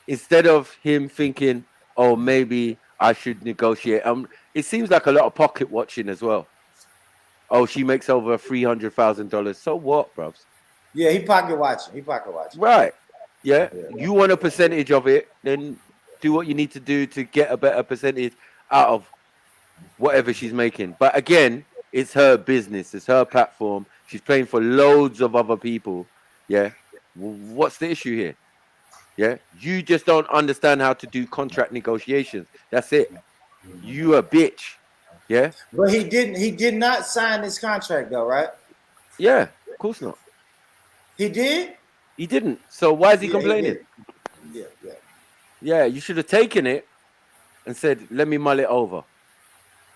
instead of him thinking, oh, maybe I should negotiate. It seems like a lot of pocket watching as well. Oh, she makes over $300,000. So what, bruv? Yeah, he pocket watching. Right. Yeah. You want a percentage of it, then do what you need to do to get a better percentage out of whatever she's making. But again, it's her business. It's her platform. She's playing for loads of other people. Yeah. What's the issue here? Yeah. You just don't understand how to do contract negotiations. That's it. You a bitch. Yeah. But he did not sign this contract though, right? Yeah. Of course not. He did? He didn't. So why is he complaining? Yeah. Yeah. You should have taken it and said, let me mull it over.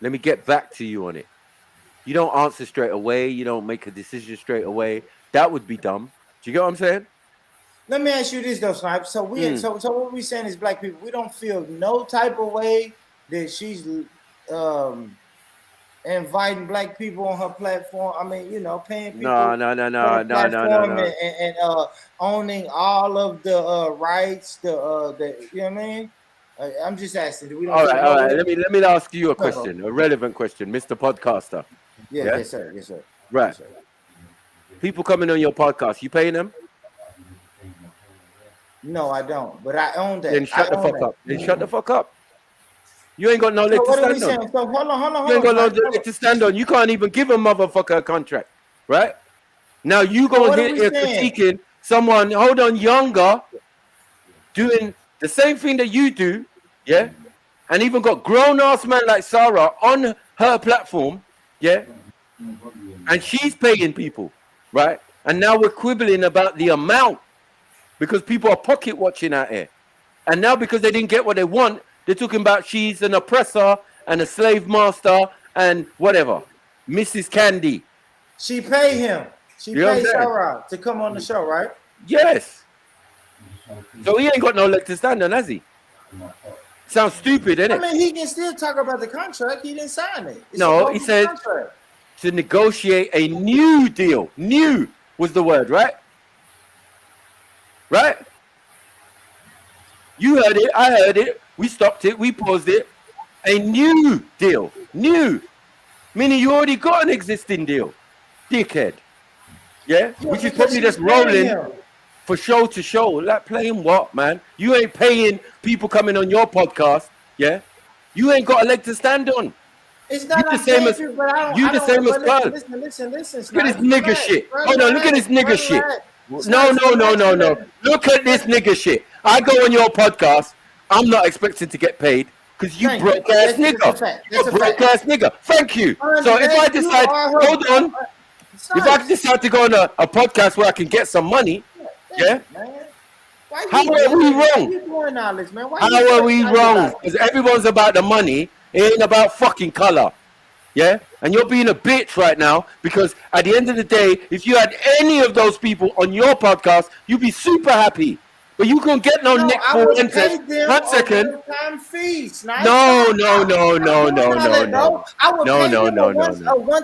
Let me get back to you on it. You don't answer straight away. You don't make a decision straight away. That would be dumb. Do you get what I'm saying? Let me ask you this though, Snipe. So so what we saying is black people, we don't feel no type of way that she's inviting black people on her platform. I mean, paying people No. And owning all of the rights, you know what I mean? I'm just asking. We don't all right. Let me ask you a question, a relevant question, Mr. Podcaster. Yeah? Yes, sir. Right. Yes, sir. People coming on your podcast, you paying them? No, I don't. But I own that. Then shut the fuck up. Then shut the fuck up. You ain't got no leg to stand on. So hold on. You ain't got no leg to stand on. You can't even give a motherfucker a contract, right? Now you gonna hit here critiquing someone, younger, doing the same thing that you do, yeah? And even got grown-ass man like Sarah on her platform, yeah? And she's paying people, right? And now we're quibbling about the amount because people are pocket watching out here. And now because they didn't get what they want, they're talking about she's an oppressor and a slave master and whatever. Mrs. Candy. She paid him. She paid Sarah to come on the show, right? Yes. So he ain't got no leg to stand on, has he? Sounds stupid, innit? I mean, he can still talk about the contract. He didn't sign it. No, he said to negotiate a new deal. New was the word, right? Right? You heard it. I heard it. We stopped it. We paused it. A new deal. New. Meaning you already got an existing deal. Dickhead. Yeah? Which is probably just rolling for show to show. Like playing what, man? You ain't paying people coming on your podcast. Yeah? You ain't got a leg to stand on. It's not the same as Carl. Listen. Look at this nigga shit. Hold on, look at this nigga shit. No. Look at this nigga shit. I go on your podcast. I'm not expecting to get paid because you broke ass nigga. You broke ass nigga. Thank you. So if I decide, hold on. If I decide to go on a podcast where I can get some money, yeah. How are we wrong? How are we wrong? Because everyone's about the money. It ain't about fucking color. Yeah? And you're being a bitch right now because at the end of the day, if you had any of those people on your podcast, you'd be super happy. But you can't get no neck for renters. 1 second. No.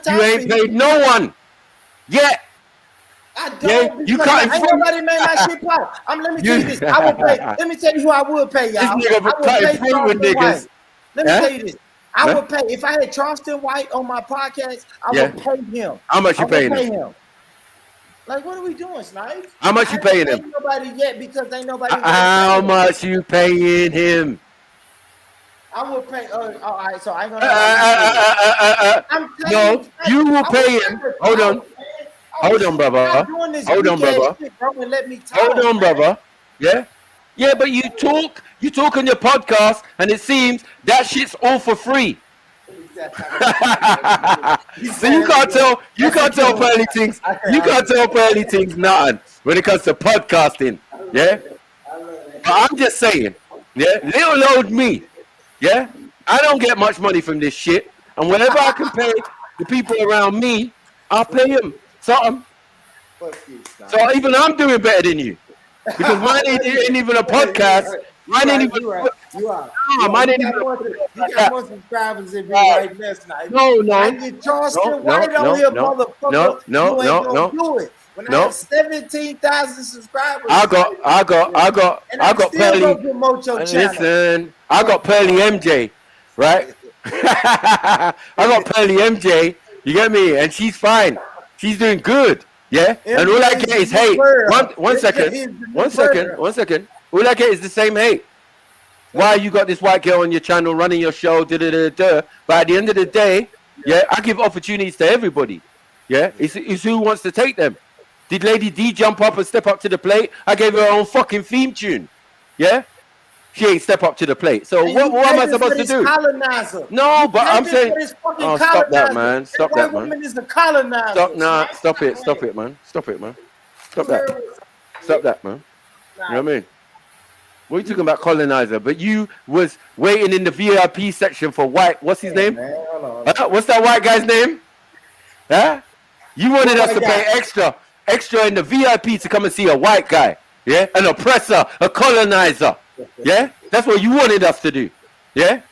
You ain't paid no one yet. I don't. You can't. Ain't nobody made my shit pop. Let me tell you this. I would pay. Let me tell you who I would pay, y'all. This nigga cutting fruit with niggas. Let me tell you this. I would pay if I had Charleston White on my podcast. I would pay him. How much you paying him? Like, what are we doing, Snipes? How much you paying him? Ain't nobody yet because ain't nobody. How much you paying him? I would pay. All right, so I ain't gonna. No, you will pay him. Hold on. Hold on, brother. Hold on, brother. Yeah? Yeah, but you talk on your podcast, and it seems that shit's all for free. So you can't tell Pearly things. You can't tell Pearly things nothing when it comes to podcasting. Yeah? But I'm just saying, yeah, little old me, yeah? I don't get much money from this shit. And whenever I can pay the people around me, I'll pay them something. So even I'm doing better than you. Because mine ain't even a podcast. Mine ain't even. You are. No, mine ain't even. You got more subscribers than me right now, Sniper. No. I get Charleston White on here, motherfucker. You ain't gonna do it. When I have 17,000 subscribers, I got Pearly. Listen, I got Pearly MJ, right? I got Pearly MJ. You get me? And she's fine. She's doing good. Yeah, and all I get is hate. One second. All I get is the same hate. Why you got this white girl on your channel running your show? But at the end of the day, yeah, I give opportunities to everybody. Yeah, it's who wants to take them. Did Lady D jump up and step up to the plate? I gave her own fucking theme tune. Yeah, she ain't step up to the plate. So what am I supposed to do? Colonizer. No, but I'm saying, oh, stop that, man. Stop that, man. Woman is a colonizer. Stop it, man. Stop it, man. Stop that. Stop that, man. You know what I mean? What are you talking about, colonizer? But you was waiting in the VIP section for white. What's his name? What's that white guy's name? Huh? You wanted us to pay extra in the VIP to come and see a white guy. Yeah? An oppressor, a colonizer. Yeah? That's what you wanted us to do. Yeah?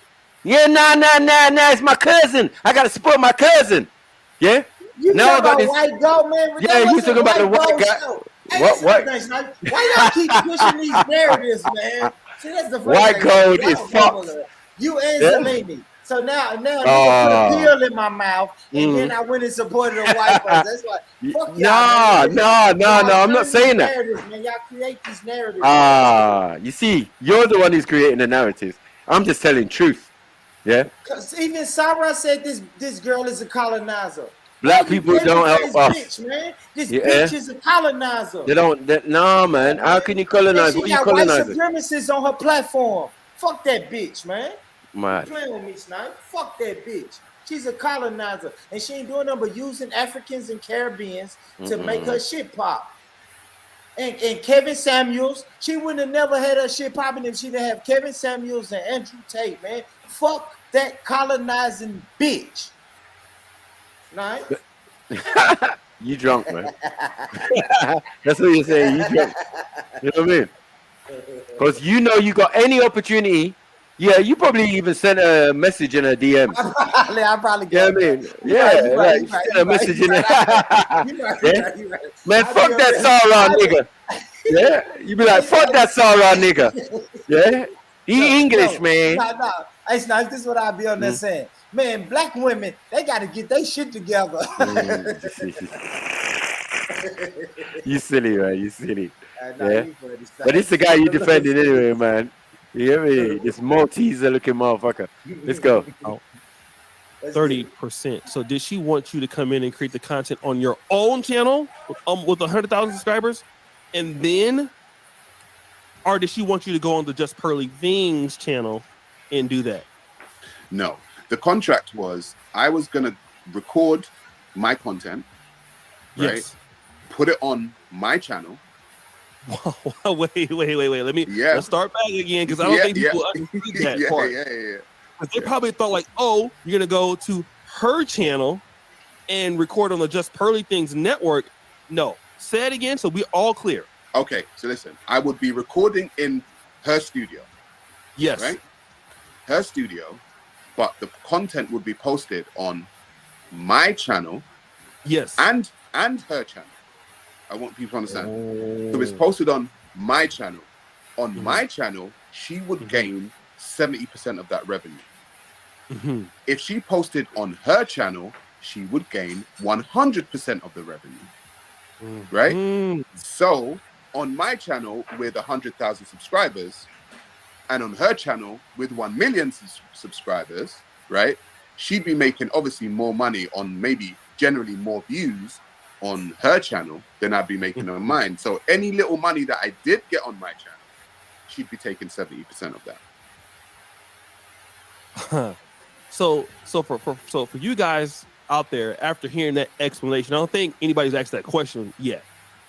Yeah, nah, it's my cousin. I gotta support my cousin. Yeah? You now I got this white goat, man. Yeah, you talking about the white guy. Hey, What? Why y'all keep pushing these narratives, man? See, that's the White thing. code is fucked. You and Yeah. Zelini. So now you put a pill in my mouth, and then I went and supported a white person. That's why. Fuck y'all, No, I'm not saying that. Man. Y'all create these narratives. You see, you're the one who's creating the narratives. I'm just telling truth. Yeah. Because even Sarah said this girl is a colonizer. Black people don't help us. Bitch, man. This bitch is a colonizer. No, man. How can you colonize? What are you colonizing? White supremacists on her platform. Fuck that bitch, man. Man. Playing with me, Snipe. Fuck that bitch. She's a colonizer, and she ain't doing nothing but using Africans and Caribbeans to make her shit pop. And Kevin Samuels, she wouldn't have never had her shit popping if she didn't have Kevin Samuels and Andrew Tate, man. Fuck that colonizing bitch. Right? You drunk, man. That's what you're saying. You drunk. You know what I mean? Because you know you got any opportunity. Yeah, you probably even sent a message in a DM. I probably got sent a message in there. Man, fuck that Sauron nigga. Yeah, you be like, fuck that Sauron nigga. Yeah, he English, man. No. It's not. This is what I be on there saying. Man, black women, they got to get their shit together. You silly, man. You silly. Yeah. But it's the guy you defended anyway, man. You hear me? This Malteser looking motherfucker. Let's go. 30%. So did she want you to come in and create the content on your own channel with 100,000 subscribers? And then, or did she want you to go on the Just Pearly Things channel and do that? No. The contract was I was going to record my content, right? Yes. Put it on my channel. Wait. Let's start back again because I don't think people understood that part. Because they probably thought like, oh, you're gonna go to her channel and record on the Just Pearly Things network. No, say it again so we're all clear. Okay, so listen, I would be recording in her studio. Yes. Right? Her studio, but the content would be posted on my channel. Yes. And her channel. I want people to understand. So it's posted on my channel. On my channel, she would gain 70% of that revenue. If she posted on her channel, she would gain 100% of the revenue. Right? So on my channel with 100,000 subscribers, and on her channel with 1 million subscribers, right? She'd be making obviously more money on maybe generally more views on her channel than I'd be making on mine. So any little money that I did get on my channel, she'd be taking 70% of that. So for you guys out there, after hearing that explanation, I don't think anybody's asked that question yet.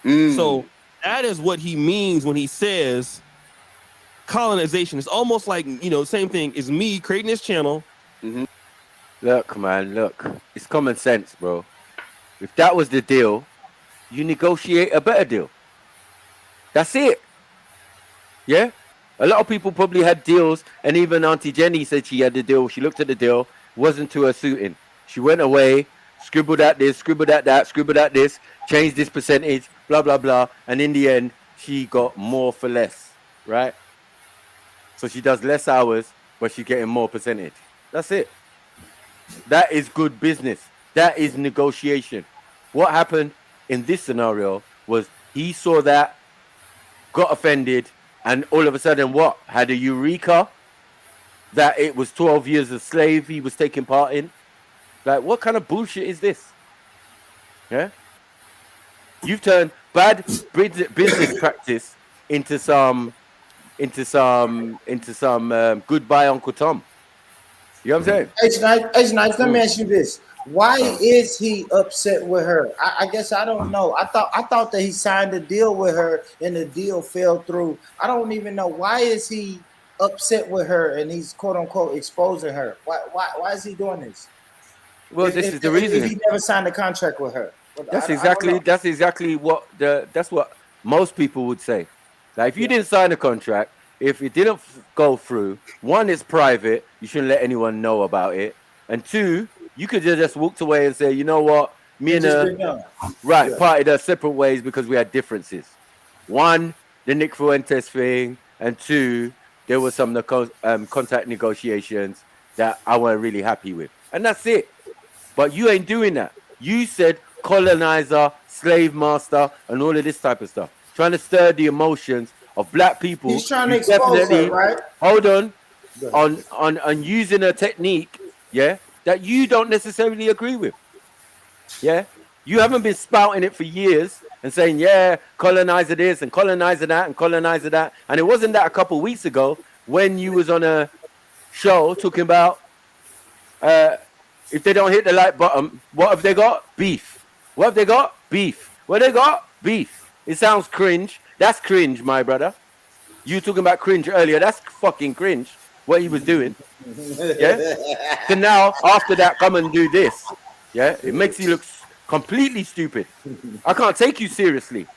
So that is what he means when he says colonization. It's almost like, same thing is me creating this channel. Look, man, it's common sense, bro. If that was the deal, you negotiate a better deal. That's it. Yeah? A lot of people probably had deals, and even Auntie Jenny said she had the deal. She looked at the deal, wasn't to her suiting. She went away, scribbled at this, scribbled at that, scribbled at this, changed this percentage, blah, blah, blah. And in the end, she got more for less, right? So she does less hours, but she's getting more percentage. That's it. That is good business. That is negotiation. What happened in this scenario was he saw that, got offended, and all of a sudden what? Had a eureka that it was 12 years a slave he was taking part in. Like, what kind of bullshit is this? Yeah, you've turned bad business practice into some goodbye Uncle Tom. You know what I'm saying? H Nice, let me ask you this. Why is he upset with her? I guess I don't know. I thought that he signed a deal with her and the deal fell through. I don't even know. Why is he upset with her and he's quote unquote exposing her? Why is he doing this? Well, this is the reason. If he never signed a contract with her. That's exactly what most people would say. Like, if you didn't sign a contract, if it didn't go through, one, it's private, you shouldn't let anyone know about it, and two, you could just walked away and say, you know what, me and her parted our separate ways because we had differences. One, the Nick Fuentes thing, and two, there was some contract negotiations that I weren't really happy with, and that's it. But you ain't doing that. You said colonizer, slave master, and all of this type of stuff, trying to stir the emotions of black people. He's trying to expose her, right? Hold on using a technique, that you don't necessarily agree with. Yeah, you haven't been spouting it for years and saying, colonizer this and colonizer that and colonizer that. And it wasn't that a couple of weeks ago when you was on a show talking about if they don't hit the like button, what have they got? Beef. What have they got? Beef. What they got? Beef. It sounds cringe. That's cringe, my brother. You talking about cringe earlier. That's fucking cringe, what he was doing. Yeah? So now, after that, come and do this. Yeah? It makes you look completely stupid. I can't take you seriously,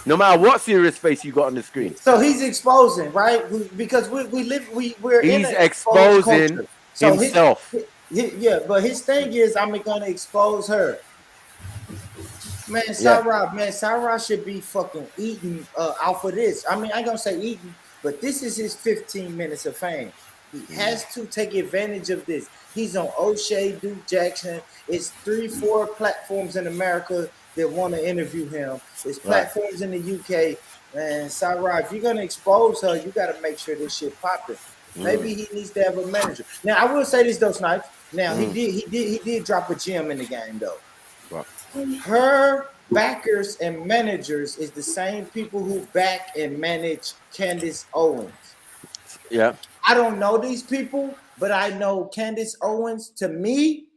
no matter what serious face you got on the screen. So he's exposing, right? Because we're he's exposing himself. But his thing is, I'm gonna expose her. Man, Sarah should be fucking eating out for this. I mean, I ain't gonna say eating, but this is his 15 minutes of fame. He has to take advantage of this. He's on O'Shea, Duke Jackson. It's 3-4 platforms in America that want to interview him. There's platforms in the UK. And Sarah, if you're gonna expose her, you gotta make sure this shit popping. Maybe he needs to have a manager. Now, I will say this though, Snipes. Now he did drop a gem in the game though. Her backers and managers is the same people who back and manage Candace Owens. Yeah. I don't know these people, but I know Candace Owens. To me,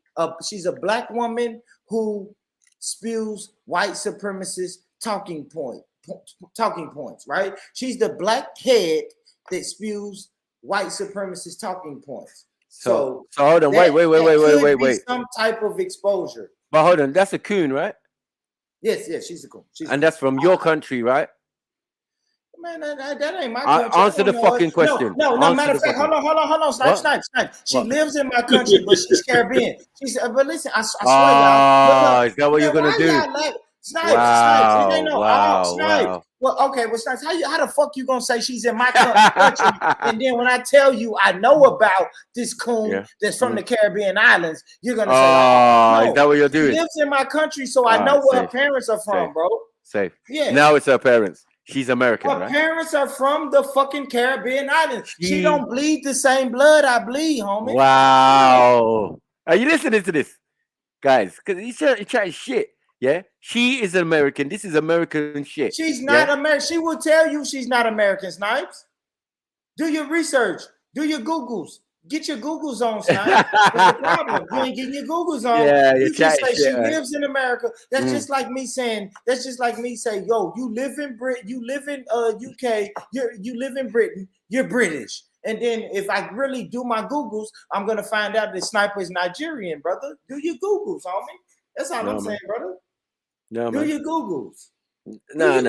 she's a black woman who spews white supremacist talking points, right? She's the black head that spews white supremacist talking points. So hold on, wait. Some type of exposure. But hold on, that's a coon, right? Yes, she's a coon. And that's from your country, right? Man, that ain't my country. Answer the fucking question. No, matter of fact, hold on. Snipe. She lives in my country, but she's Caribbean. But listen, I swear, y'all. Is that what you're gonna do? Snipes. Wow. Well, okay. Well, Snipes, how the fuck you gonna say she's in my country? And then when I tell you I know about this coon that's from the Caribbean islands, you're gonna say, no, is that what you're doing? She lives in my country, so I know where her parents are from, bro. Safe. Yeah. Now it's her parents. She's American, her right? parents are from the fucking Caribbean islands. She don't bleed the same blood I bleed, homie. Wow. Are you listening to this, guys? Because he's trying shit. Yeah, she is American. This is American shit. She's not American. She will tell you she's not American, Snipes. Do your research. Do your Googles. Get your Googles on, Snipes. That's the problem. You ain't getting your Googles on. Yeah, you just say she lives in America. That's just like me saying. That's just like me saying, yo, you live in Britain. You live in UK. You live in Britain. You're British. And then if I really do my Googles, I'm gonna find out that Sniper is Nigerian, brother. Do your Googles, homie. That's all I'm saying, brother. No, do your Googles. No.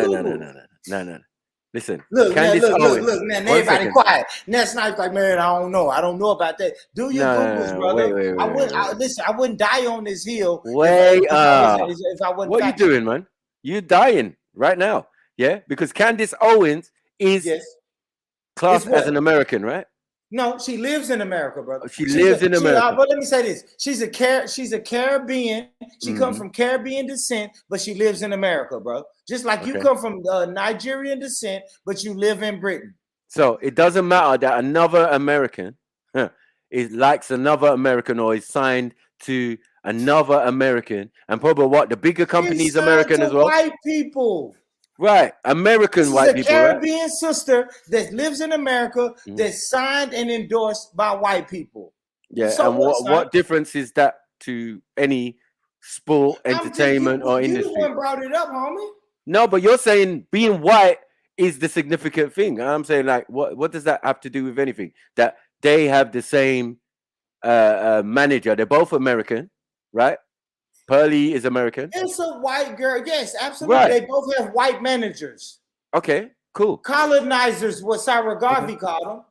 Listen, look, man, everybody quiet. Now Snipe's like, man, I don't know about that. Do your Googles, brother. I wouldn't die on this hill. If I wouldn't. What are you doing, man? You're dying right now, yeah? Because Candace Owens is classed as an American, right? No, she lives in America, brother. She lives in America. But let me say this: she's a Caribbean. She comes from Caribbean descent, but she lives in America, bro. Just like you come from Nigerian descent, but you live in Britain. So it doesn't matter that another American is likes another American or is signed to another American, and probably what the bigger companies American as well. White people. Right, American white people, right? Caribbean sister that lives in America that's signed and endorsed by white people. Yeah, so and what difference is that to any sport, entertainment, or industry? You the one brought it up, homie. No, but you're saying being white is the significant thing. I'm saying, like, what does that have to do with anything? That they have the same manager. They're both American, right? Pearly is American. It's a white girl. Yes, absolutely. Right. They both have white managers. Okay, cool. Colonizers, what Sarah Garvey called them.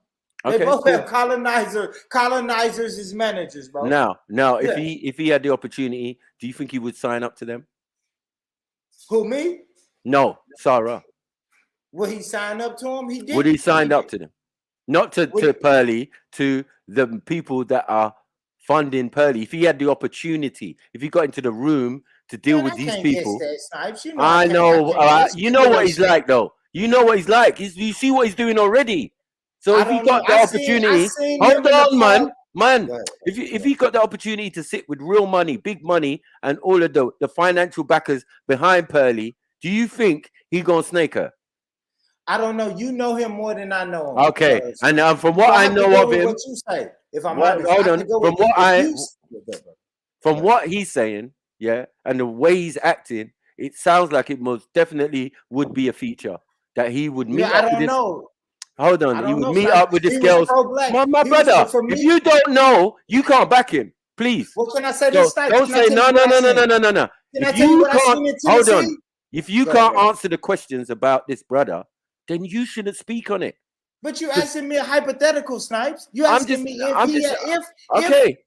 They both have colonizers as managers, bro. Now, if he had the opportunity, do you think he would sign up to them? Who, me? No, Sarah. Would he sign up to him? He did. Would he sign up to them? Not to Pearly, to the people that are funding Pearly. If he had the opportunity, if he got into the room to deal with these people, I know. You know what he's like, though. You know what he's like. You see what he's doing already. So if he got the opportunity, hold on, man. If he got the opportunity to sit with real money, big money, and all of the financial backers behind Pearly, do you think he gonna snake her? I don't know. You know him more than I know him. Okay, and from what I know of him, what you say? If I'm honest, hold on. From what he's saying, yeah, and the way he's acting, it sounds like it most definitely would be a feature that he would meet up with this. Hold on, he would meet up with this girl. My brother, if you don't know, you can't back him. Please. What can I say? Don't say no. If you can't, hold on. If you can't answer the questions about this brother, then you shouldn't speak on it. But you asking me a hypothetical, Snipes. You asking me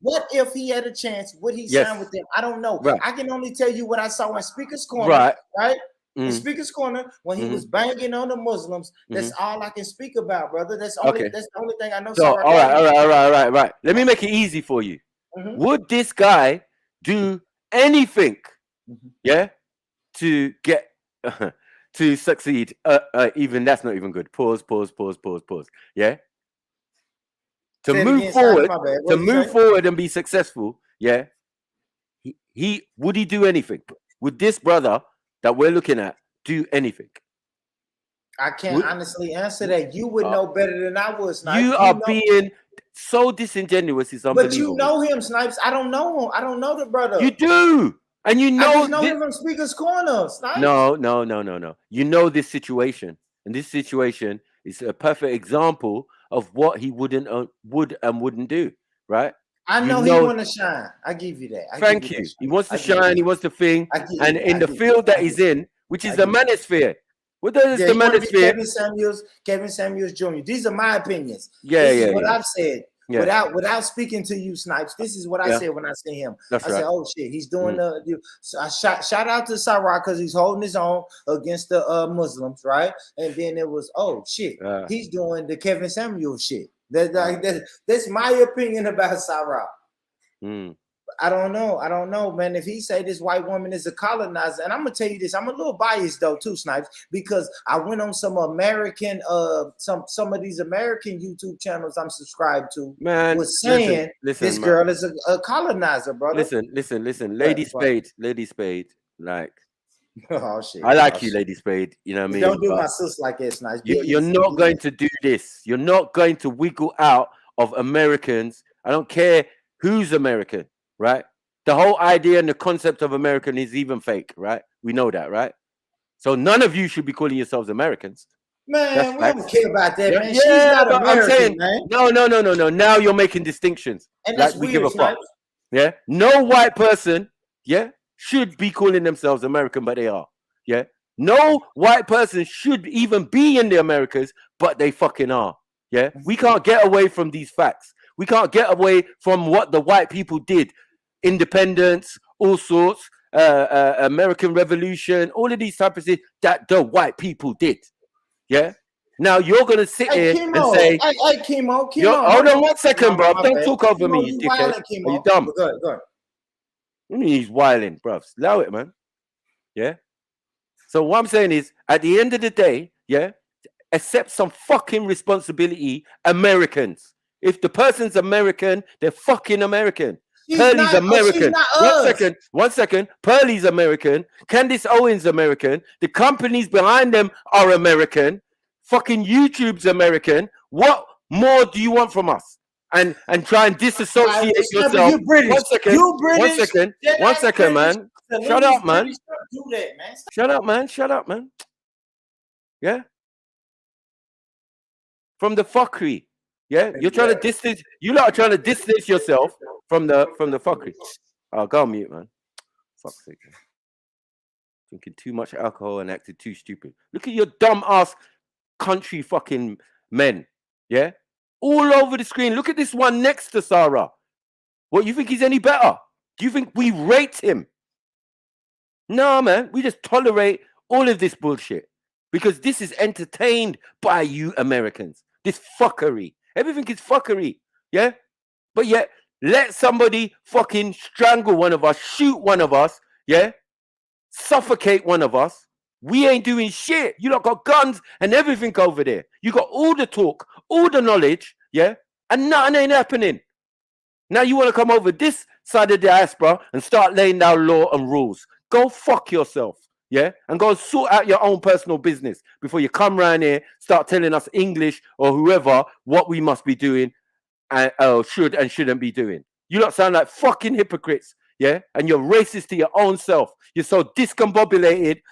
what if he had a chance? Would he sign with them? I don't know. Right. I can only tell you what I saw in Speaker's Corner. Right. In Speaker's Corner, when he was banging on the Muslims, that's all I can speak about, brother. That's the only thing I know. So, all right. Let me make it easy for you. Would this guy do anything, to get to succeed? Even that's not even good. Pause. Yeah. To move forward and be successful. Yeah. He would he do anything? Would this brother that we're looking at do anything? I can't honestly answer that. You would know better than I would, Snipes. You are being so disingenuous. It's unbelievable. But you know him, Snipes. I don't know him. I don't know the brother. You do. And you know, I just know him from Speaker's Corner, Snipes. No. You know this situation. And this situation is a perfect example of what he would and wouldn't do, right? I know he want to shine. I give you that. Thank you. He wants to shine. He wants to thing. And in the field that he's in, which is the manosphere. What is the manosphere? Kevin Samuels Jr. These are my opinions. This is what I've said. Without speaking to you, Snipes. This is what I said when I see him. I said, "Oh shit, he's doing the." So I shout out to Sarah because he's holding his own against the Muslims, right? And then it was, oh shit, he's doing the Kevin Samuels shit. That's my opinion about Sarah. I don't know, man. If he say this white woman is a colonizer, and I'm gonna tell you this, I'm a little biased though too, Snipes, because I went on some American, some of these American YouTube channels I'm subscribed to. Man, was saying this girl is a colonizer, brother. Listen, Lady Spade, like. Oh shit! I like you, Lady Spade. You know what I mean? Don't do my sis like this, Snipes. You're not going to do this. You're not going to wiggle out of Americans. I don't care who's American. Right? The whole idea and the concept of American is even fake, right? We know that, right? So none of you should be calling yourselves Americans. Man, we don't care about that, man. She's not American, I'm saying, man. No. Now you're making distinctions. And that's weird, give a fuck. Yeah? No white person, should be calling themselves American, but they are. Yeah? No white person should even be in the Americas, but they fucking are. Yeah? We can't get away from these facts. We can't get away from what the white people did. Independence, all sorts, American Revolution, all of these types of things that the white people did. Yeah. Now you're gonna sit here and say, "Hey, Chemo, hold on 1 second, bro. Don't talk over me, you dickhead. Are you dumb? Go ahead. I mean, he's wilding, bro. Allow it, man. Yeah. So what I'm saying is, at the end of the day, accept some fucking responsibility, Americans. If the person's American, they're fucking American. She's Pearly's not, American. she's not One second. Pearly's American. Candace Owens American. The companies behind them are American. Fucking YouTube's American. What more do you want from us? And try and disassociate yourself. You British. One second. You British. One second, man. Shut up, man. Don't do that, man. Shut up, man. Shut up, man. Yeah. From the fuckery. Yeah, you're trying to distance. You lot are trying to distance yourself from the fuckery. Oh, go on mute, man. Fuck's sake. Man. Drinking too much alcohol and acting too stupid. Look at your dumb ass country fucking men. Yeah, all over the screen. Look at this one next to Sarah. What, you think he's any better? Do you think we rate him? No, man. We just tolerate all of this bullshit because this is entertained by you Americans. This fuckery. Everything is fuckery, yeah? But yet, let somebody fucking strangle one of us, shoot one of us, yeah? Suffocate one of us. We ain't doing shit. You lot got guns and everything over there. You got all the talk, all the knowledge, yeah? And nothing ain't happening. Now you want to come over this side of the diaspora and start laying down law and rules. Go fuck yourself. Yeah, and go sort out your own personal business before you come around here, start telling us English or whoever what we must be doing and should and shouldn't be doing. You lot sound like fucking hypocrites, yeah? And you're racist to your own self. You're so discombobulated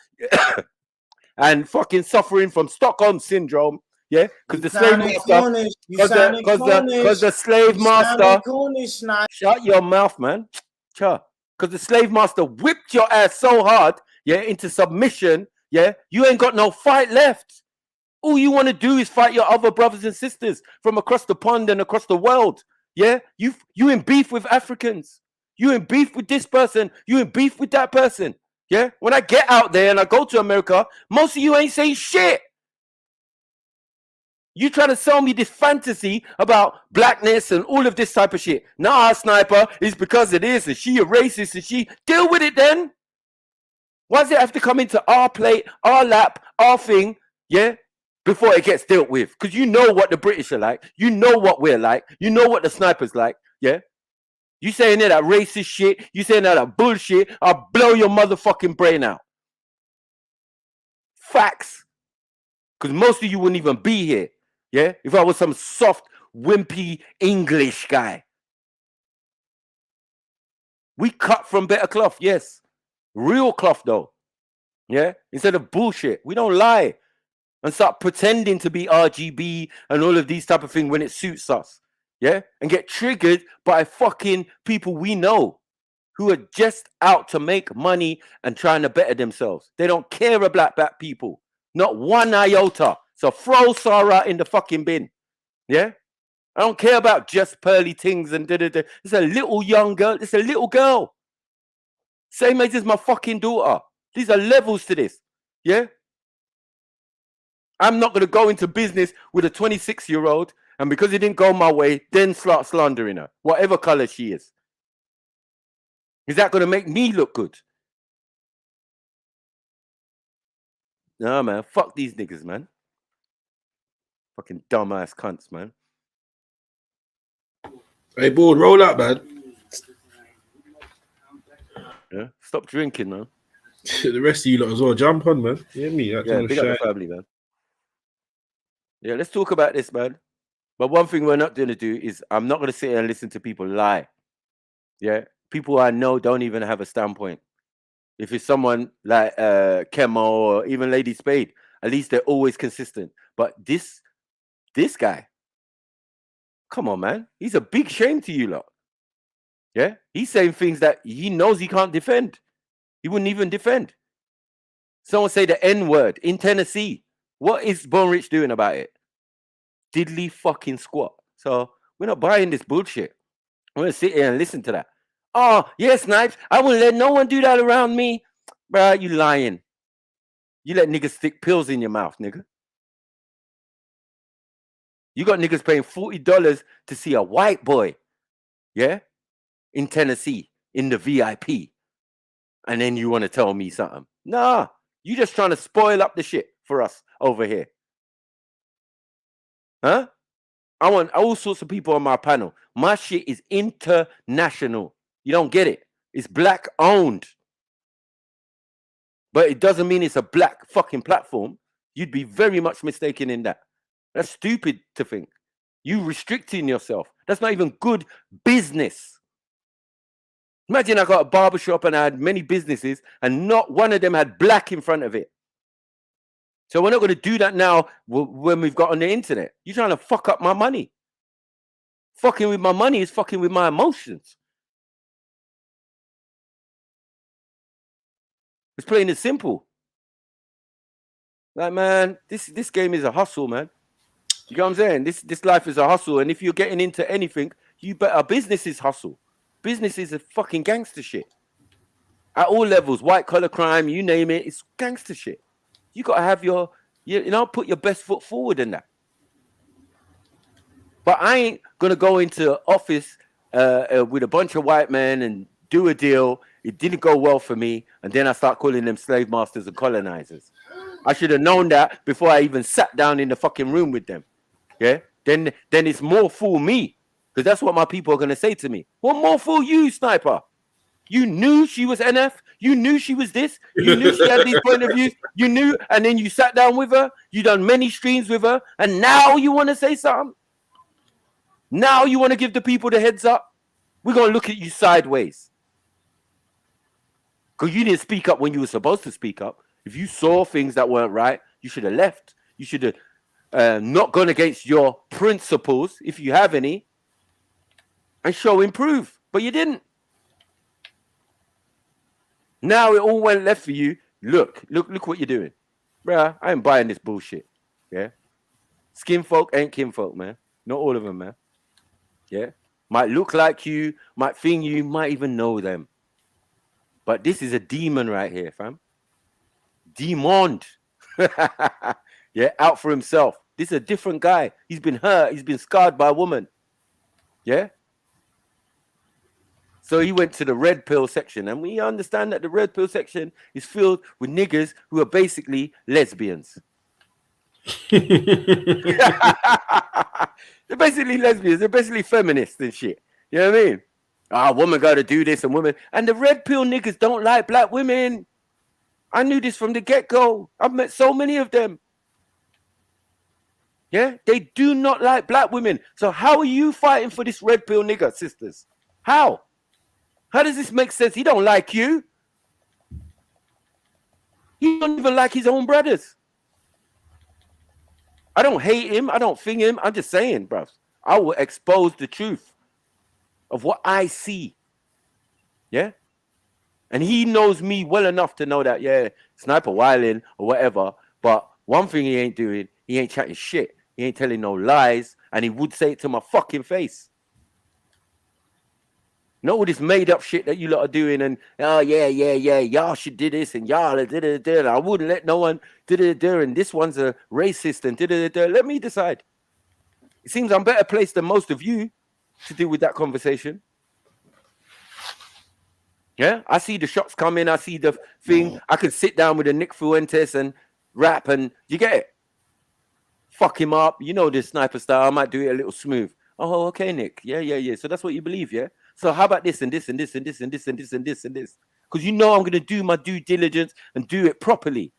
and fucking suffering from Stockholm syndrome, yeah? Because the slave master, because the slave master, shut your mouth, man. Because the slave master whipped your ass so hard, yeah, into submission, yeah, you ain't got no fight left. All you want to do is fight your other brothers and sisters from across the pond and across the world, yeah? You in beef with Africans. You in beef with this person. You in beef with that person, yeah? When I get out there and I go to America, most of you ain't saying shit. You trying to sell me this fantasy about blackness and all of this type of shit. Nah, Sniper, it's because it is, and she a racist, and she... Deal with it then. Why does it have to come into our plate, our lap, our thing, yeah, before it gets dealt with? Because you know what the British are like. You know what we're like. You know what the Snipers like, yeah? You saying that racist shit. You saying that bullshit. I'll blow your motherfucking brain out. Facts. Because most of you wouldn't even be here, yeah? If I was some soft, wimpy English guy. We cut from better cloth, yes. Real cloth, though. Yeah? Instead of bullshit. We don't lie and start pretending to be RGB and all of these type of things when it suits us. Yeah? And get triggered by fucking people we know who are just out to make money and trying to better themselves. They don't care about black people. Not one iota. So throw Sarah in the fucking bin. Yeah? I don't care about just pearly things and da-da-da. It's a little young girl. It's a little girl. Same age as my fucking daughter. These are levels to this. Yeah? I'm not going to go into business with a 26-year-old and because it didn't go my way, then start slandering her, whatever color she is. Is that going to make me look good? No, man. Fuck these niggas, man. Fucking dumbass cunts, man. Hey, board, roll up, man. Yeah, stop drinking, man. The rest of you lot as well. Jump on, man. You hear me? Yeah, big up the family, man. Yeah, let's talk about this, man. But one thing we're not going to do is I'm not going to sit here and listen to people lie. Yeah, people I know don't even have a standpoint. If it's someone like Kemo or even Lady Spade, at least they're always consistent. But this guy, come on, man. He's a big shame to you lot. Yeah, he's saying things that he knows he can't defend. He wouldn't even defend. Someone say the N-word in Tennessee. What is Bone Rich doing about it? Diddly fucking squat. So we're not buying this bullshit. I'm going to sit here and listen to that. Oh, yes, Snipes. I wouldn't let no one do that around me. Bruh, you lying. You let niggas stick pills in your mouth, nigga. You got niggas paying $40 to see a white boy. Yeah? In Tennessee, in the VIP, and then you want to tell me something. Nah, you just trying to spoil up the shit for us over here. Huh? I want all sorts of people on my panel. My shit is international. You don't get it. It's black owned. But it doesn't mean it's a black fucking platform. You'd be very much mistaken in that. That's stupid to think. You restricting yourself. That's not even good business. Imagine I got a barbershop and I had many businesses and not one of them had black in front of it. So we're not going to do that now when we've got on the internet. You're trying to fuck up my money. Fucking with my money is fucking with my emotions. It's plain and simple. Like, man, this game is a hustle, man. You know what I'm saying? This life is a hustle. And if you're getting into anything, you better. Business is hustle. Business is a fucking gangster shit. At all levels, white collar crime, you name it, it's gangster shit. You got to have put your best foot forward in that. But I ain't going to go into office with a bunch of white men and do a deal. It didn't go well for me. And then I start calling them slave masters and colonizers. I should have known that before I even sat down in the fucking room with them. Yeah? Then it's more fool me. Because that's what my people are going to say to me. What more fool you, sniper? You knew she was NF. You knew she was this. You knew she had these point of views. You knew, and then you sat down with her. You done many streams with her. And now you want to say something? Now you want to give the people the heads up? We're going to look at you sideways. Because you didn't speak up when you were supposed to speak up. If you saw things that weren't right, you should have left. You should have not gone against your principles, if you have any, and show improve. But you didn't. Now it all went left for you. Look what you're doing. Bruh, I ain't buying this bullshit. Yeah? Skin folk ain't kinfolk, man. Not all of them, man. Yeah? Might look like you, might think you, might even know them. But this is a demon right here, fam. Demon. Yeah, out for himself. This is a different guy. He's been hurt. He's been scarred by a woman. Yeah? So he went to the red pill section. And we understand that the red pill section is filled with niggas who are basically lesbians. They're basically lesbians. They're basically feminists and shit. You know what I mean? Women got to do this and women. And the red pill niggas don't like black women. I knew this from the get-go. I've met so many of them. Yeah? They do not like black women. So how are you fighting for this red pill nigga, sisters? How? How does this make sense? He don't like you. He don't even like his own brothers. I don't hate him. I don't thing him. I'm just saying, bruv. I will expose the truth of what I see. Yeah? And he knows me well enough to know that, yeah, sniper wilding or whatever. But one thing he ain't doing, he ain't chatting shit. He ain't telling no lies. And he would say it to my fucking face. Not all this made up shit that you lot are doing and, y'all should do this and y'all did. I wouldn't let no one did and this one's a racist and did. Let me decide. It seems I'm better placed than most of you to deal with that conversation. Yeah, I see the shots coming. I see the thing. I could sit down with a Nick Fuentes and rap and you get it. Fuck him up. You know this sniper style. I might do it a little smooth. Oh, okay, Nick. Yeah. So that's what you believe, yeah? So how about this and this and this and this and this and this and this and this? Because you know I'm going to do my due diligence and do it properly.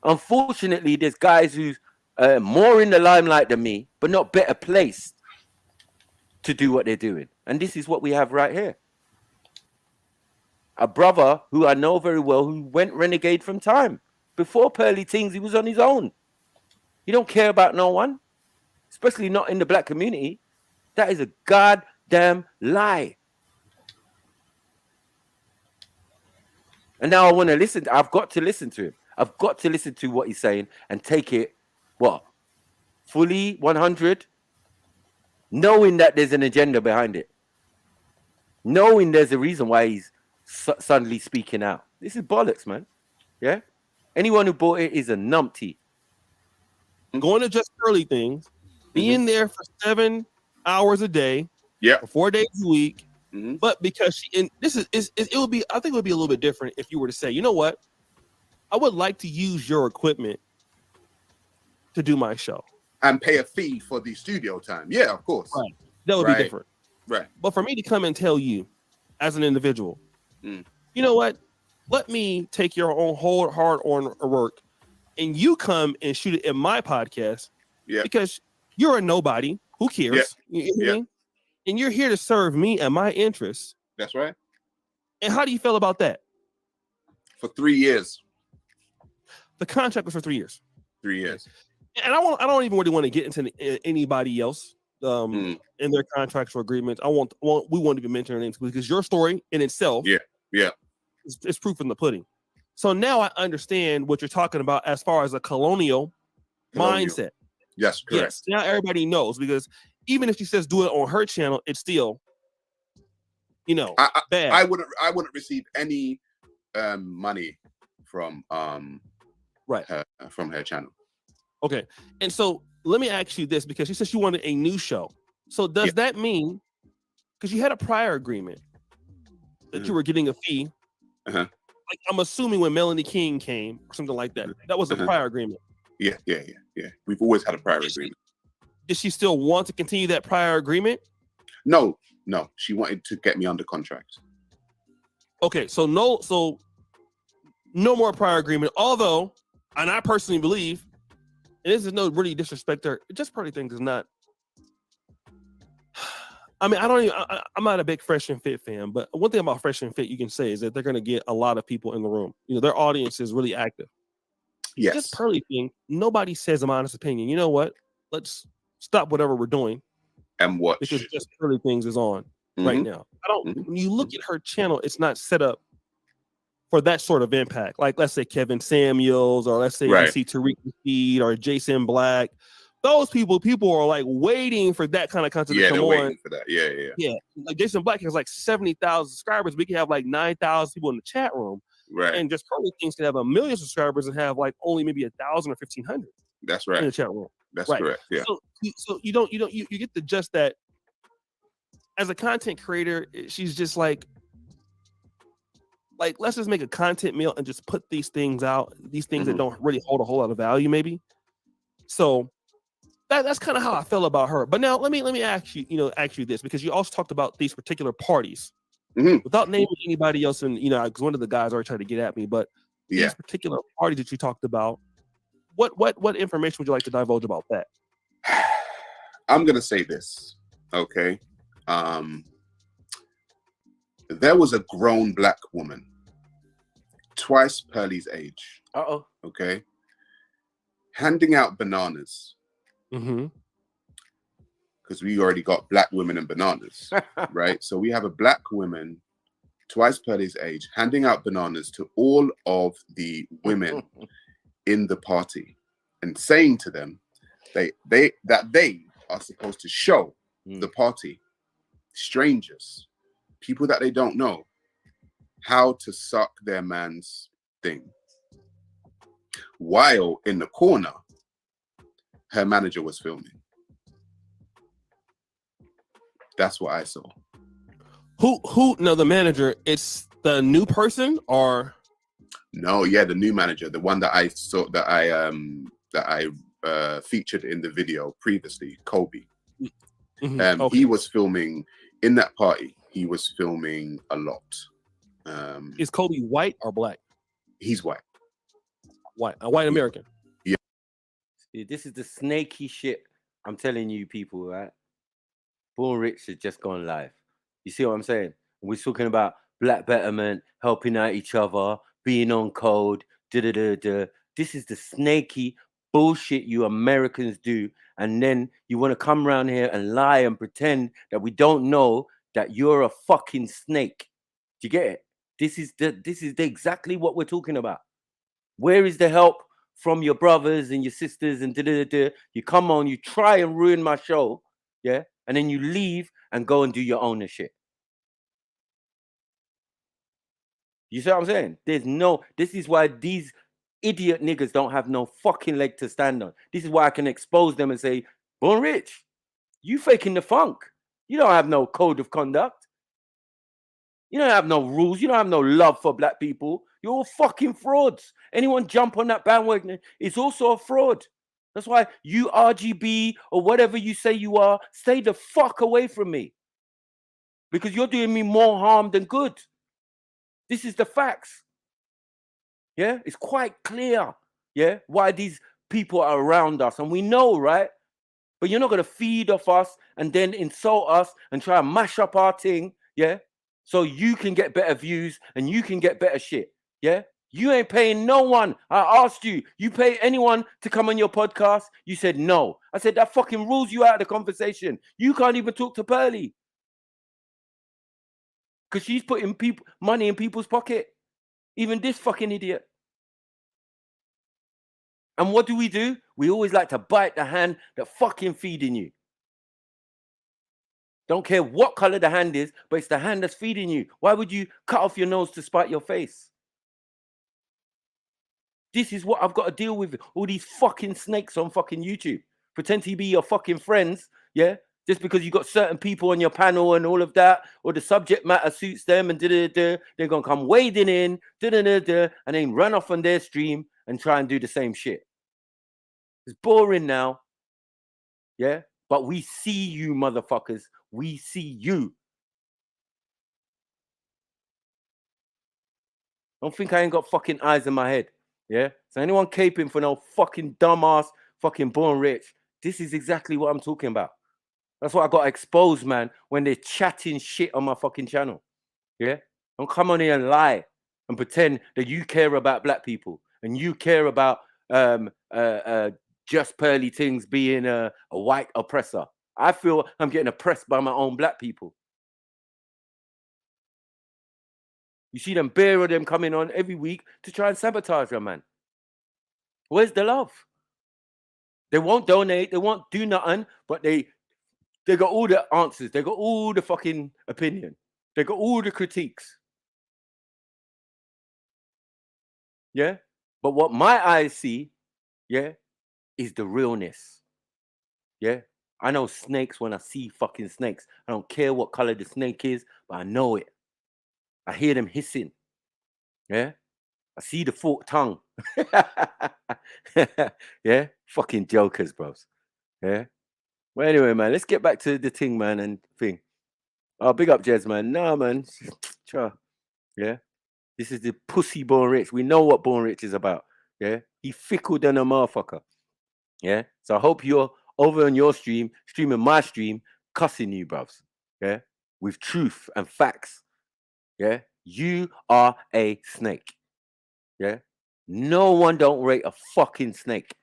Unfortunately, there's guys who's more in the limelight than me, but not better placed to do what they're doing. And this is what we have right here. A brother who I know very well who went renegade from time. Before Pearly Tings, he was on his own. He don't care about no one, especially not in the black community. That is a goddamn lie. And now I want to listen. I've got to listen to him. I've got to listen to what he's saying and take it, fully 100, knowing that there's an agenda behind it. Knowing there's a reason why he's suddenly speaking out. This is bollocks, man. Yeah? Anyone who bought it is a numpty. Going to just early things, being there for 7 hours a day, 4 days a week, but because it would be, I think it would be a little bit different if you were to say, you know what, I would like to use your equipment to do my show. and pay a fee for the studio time. Yeah, of course. Right. That would be different. Right. But for me to come and tell you, as an individual, you know what? Let me take your own hard on work, and you come and shoot it in my podcast. Yeah. Because you're a nobody. Who cares? Yeah. You know what I mean? And you're here to serve me and my interests. That's right. And how do you feel about that? For 3 years. The contract was for 3 years. 3 years. And I don't even really want to get into anybody else in their contracts or agreements. We won't even mention their names because your story in itself, is proof in the pudding. So now I understand what you're talking about as far as a colonial mindset. Yes, correct. Yes, now everybody knows, because even if she says do it on her channel, it's still, bad. I wouldn't receive any money from her channel. Okay, and so let me ask you this, because she said she wanted a new show. So does that mean, because you had a prior agreement that you were getting a fee? Like, I'm assuming when Melanie King came or something like that, that was a prior agreement. Yeah. We've always had a prior agreement. Did she still want to continue that prior agreement? No. She wanted to get me under contract. Okay, so no more prior agreement. Although, and I personally believe, and this is no really disrespect her, just probably things is not. I mean, I'm not a big Fresh and Fit fan, but one thing about Fresh and Fit you can say is that they're going to get a lot of people in the room. Their audience is really active. Yes. Just Pearly thing, nobody says an honest opinion. You know what? Let's stop whatever we're doing and watch, because Just Pearly Things is on right now. When you look at her channel, it's not set up for that sort of impact. Like, let's say Kevin Samuels, or let's say you see Tariq Nasheed or Jason Black. Those people are like waiting for that kind of content to come on. Waiting for that. Yeah. Like Jason Black has like 70,000 subscribers. We can have like 9,000 people in the chat room. Right. And Just Pearly Things can have 1 million subscribers and have like only maybe 1,000 or 1,500. That's right. In the chat room. That's correct. Yeah. So you get the just that as a content creator, she's just like let's just make a content meal and just put these things out, these things that don't really hold a whole lot of value, maybe. So that's kind of how I feel about her. But now let me ask you this, because you also talked about these particular parties without naming anybody else, and because one of the guys already tried to get at me, but these particular parties that you talked about, what information would you like to divulge about that? I'm gonna say this, okay? There was a grown black woman, twice Pearly's age. Okay, handing out bananas. Because we already got black women and bananas, right? So we have a black woman, twice Pearly's age, handing out bananas to all of the women in the party and saying to them that they are supposed to show the party, strangers, people that they don't know, how to suck their man's thing. While in the corner, her manager was filming. That's what I saw. Who? No, the manager. It's the new person, or no? Yeah, the new manager, the one that I saw, that I featured in the video previously, Kobe. He was filming in that party. He was filming a lot. Is Kobe white or black? He's white. A white American. Yeah. See, this is the snaky shit. I'm telling you, people, right? Born Rich has just gone live. You see what I'm saying? We're talking about black betterment, helping out each other, being on code. This is the snaky bullshit you Americans do, and then you want to come around here and lie and pretend that we don't know that you're a fucking snake. Do you get it? This is exactly what we're talking about. Where is the help from your brothers and your sisters and You come on, you try and ruin my show, yeah, and then you leave and go and do your own shit. You see what I'm saying? This is why these idiot niggas don't have no fucking leg to stand on. This is why I can expose them and say, Born Rich, you faking the funk. You don't have no code of conduct. You don't have no rules. You don't have no love for black people. You're all fucking frauds. Anyone jump on that bandwagon is also a fraud. That's why you RGB or whatever you say you are, stay the fuck away from me. Because you're doing me more harm than good. This is the facts. Yeah, it's quite clear. Yeah, why these people are around us. And we know, right? But you're not going to feed off us and then insult us and try and mash up our thing. Yeah, so you can get better views and you can get better shit. Yeah, you ain't paying no one. I asked you, you pay anyone to come on your podcast? You said no. I said that fucking rules you out of the conversation. You can't even talk to Pearly because she's putting money in people's pocket. Even this fucking idiot. And what do? We always like to bite the hand that fucking feeding you. Don't care what color the hand is, but it's the hand that's feeding you. Why would you cut off your nose to spite your face? This is what I've got to deal with. All these fucking snakes on fucking YouTube. Pretend to be your fucking friends, yeah? Just because you got certain people on your panel and all of that, or the subject matter suits them and they're going to come wading in, and then run off on their stream and try and do the same shit. It's boring now, yeah? But we see you, motherfuckers. We see you. Don't think I ain't got fucking eyes in my head. Yeah? So anyone caping for no fucking dumbass fucking born rich, this is exactly what I'm talking about. That's what I got exposed, man, when they're chatting shit on my fucking channel. Yeah? Don't come on here and lie and pretend that you care about black people and you care about just Pearly things being a white oppressor. I feel I'm getting oppressed by my own black people. You see them bear of them coming on every week to try and sabotage your man. Where's the love? They won't donate, they won't do nothing, but they got all the answers, they got all the fucking opinion, they got all the critiques. Yeah? But what my eyes see, yeah, is the realness. Yeah? I know snakes when I see fucking snakes. I don't care what color the snake is, but I know it. I hear them hissing. Yeah? I see the forked tongue. Yeah? Fucking jokers, bros. Yeah? Well, anyway, man, let's get back to the thing, man, and thing. Oh, big up, Jez, man. Nah, man. Yeah? This is the pussy Born Rich. We know what Born Rich is about. Yeah? He fickle than a motherfucker. Yeah? So I hope you're over on your stream, streaming my stream, cussing you, bros. Yeah? With truth and facts. Yeah? You are a snake. Yeah? No one don't rate a fucking snake.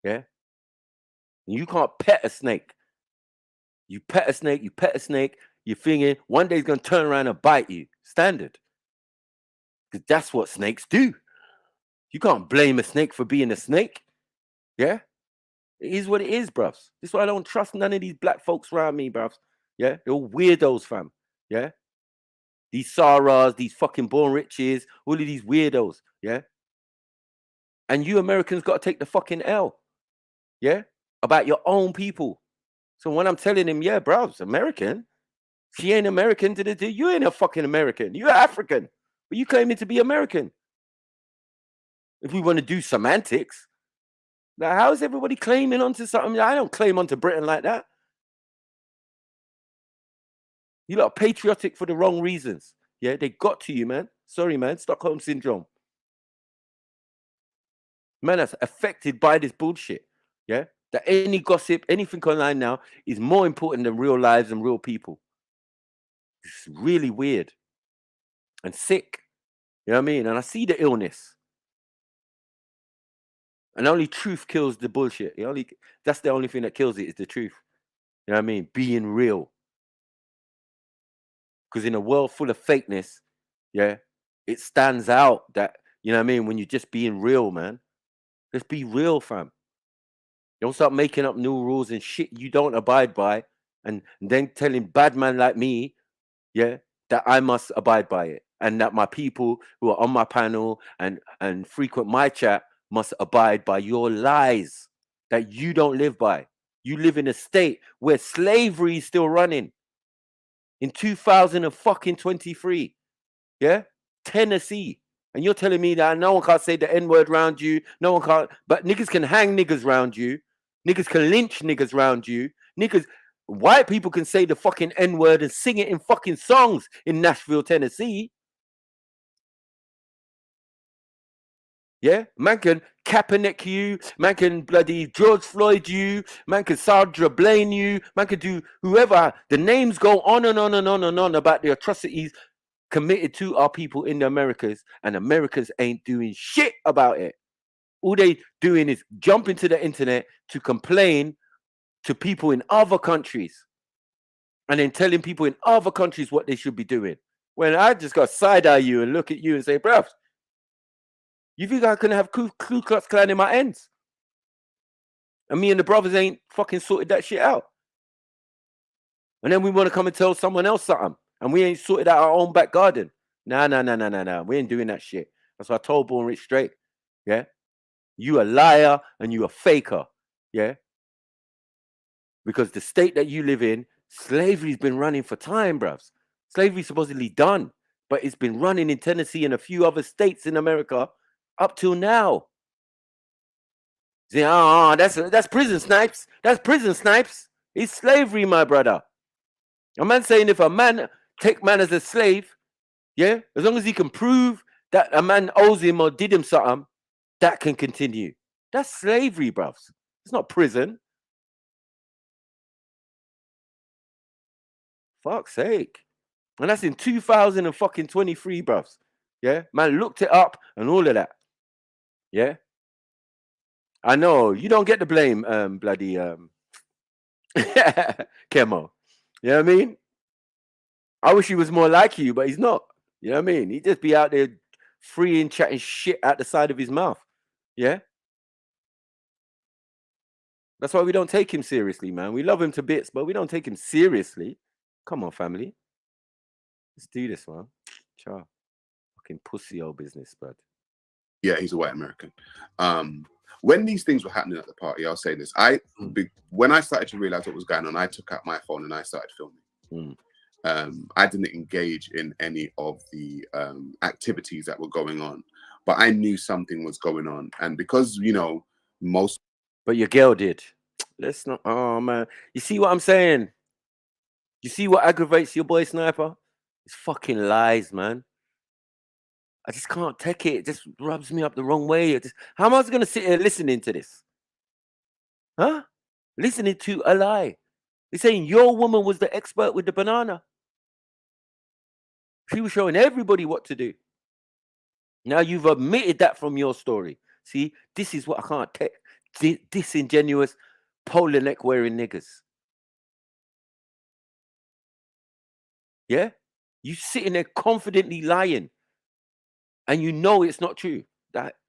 Yeah? You can't pet a snake. You pet a snake, you're thinking one day he's going to turn around and bite you. Standard. Because that's what snakes do. You can't blame a snake for being a snake. Yeah? It is what it is, bruv. This is why I don't trust none of these black folks around me, bruv. Yeah? They're all weirdos, fam. Yeah? These Saras, these fucking Born Riches, all of these weirdos. Yeah? And you Americans got to take the fucking L. Yeah? About your own people. So when I'm telling him, yeah, bruv, American, she ain't American, you ain't a fucking American. You're African. But you claiming to be American. If we want to do semantics. Now, how is everybody claiming onto something? I don't claim onto Britain like that. You lot are patriotic for the wrong reasons. Yeah, they got to you, man. Sorry, man. Stockholm Syndrome. Man, that's affected by this bullshit. Yeah? That any gossip, anything online now is more important than real lives and real people. It's really weird. And sick. You know what I mean? And I see the illness. And only truth kills the bullshit. That's the only thing that kills it is the truth. You know what I mean? Being real. Because in a world full of fakeness, yeah, it stands out that, you know what I mean, when you're just being real, man. Just be real, fam. Don't start making up new rules and shit you don't abide by and then telling bad man like me, yeah, that I must abide by it. And that my people who are on my panel and frequent my chat must abide by your lies that you don't live by. You live in a state where slavery is still running. In 2023, yeah? Tennessee, And you're telling me that no one can't say the N-word around you, no one can't, but niggas can hang niggas around you, niggas can lynch niggas around you, niggas, white people can say the fucking N-word and sing it in fucking songs in Nashville, Tennessee. Yeah, man can Kaepernick you, man can bloody George Floyd you, man can Sandra Blaine you, man can do whoever. The names go on and on and on and on about the atrocities committed to our people in the Americas, and Americans ain't doing shit about it. All they doing is jumping to the internet to complain to people in other countries, and then telling people in other countries what they should be doing. When I just got side-eye you and look at you and say, bruv, you think I can have Ku Klux Klan in my ends? And me and the brothers ain't fucking sorted that shit out. And then we want to come and tell someone else something, and we ain't sorted out our own back garden. Nah. We ain't doing that shit. That's why I told Born Rich straight. Yeah? You a liar and you a faker. Yeah? Because the state that you live in, slavery's been running for time, bruvs. Slavery's supposedly done, but it's been running in Tennessee and a few other states in America up till now. Say, that's prison snipes. That's prison snipes. It's slavery, my brother. A man saying if a man take man as a slave, yeah, as long as he can prove that a man owes him or did him something, that can continue. That's slavery, bruvs. It's not prison. Fuck's sake. And that's in 2023, bruvs. Yeah, man looked it up and all of that. Yeah. I know you don't get the blame, bloody Kemo. You know what I mean? I wish he was more like you, but he's not. You know what I mean? He'd just be out there free and chatting shit out the side of his mouth. Yeah? That's why we don't take him seriously, man. We love him to bits, but we don't take him seriously. Come on, family. Let's do this, man. Ciao. Fucking pussy old business, bud. Yeah, he's a white American. When these things were happening at the party, I'll say this. When I started to realize what was going on, I took out my phone and I started filming. I didn't engage in any of the activities that were going on, but I knew something was going on. And because, you know, most... But your girl did. Let's not... Oh, man. You see what I'm saying? You see what aggravates your boy Sniper? It's fucking lies, man. I just can't take it. It just rubs me up the wrong way. How am I going to sit here listening to this? Huh? Listening to a lie. They're saying your woman was the expert with the banana. She was showing everybody what to do. Now you've omitted that from your story. See, this is what I can't take. Disingenuous, polar neck wearing niggas. Yeah? You sitting there confidently lying. And you know it's not true.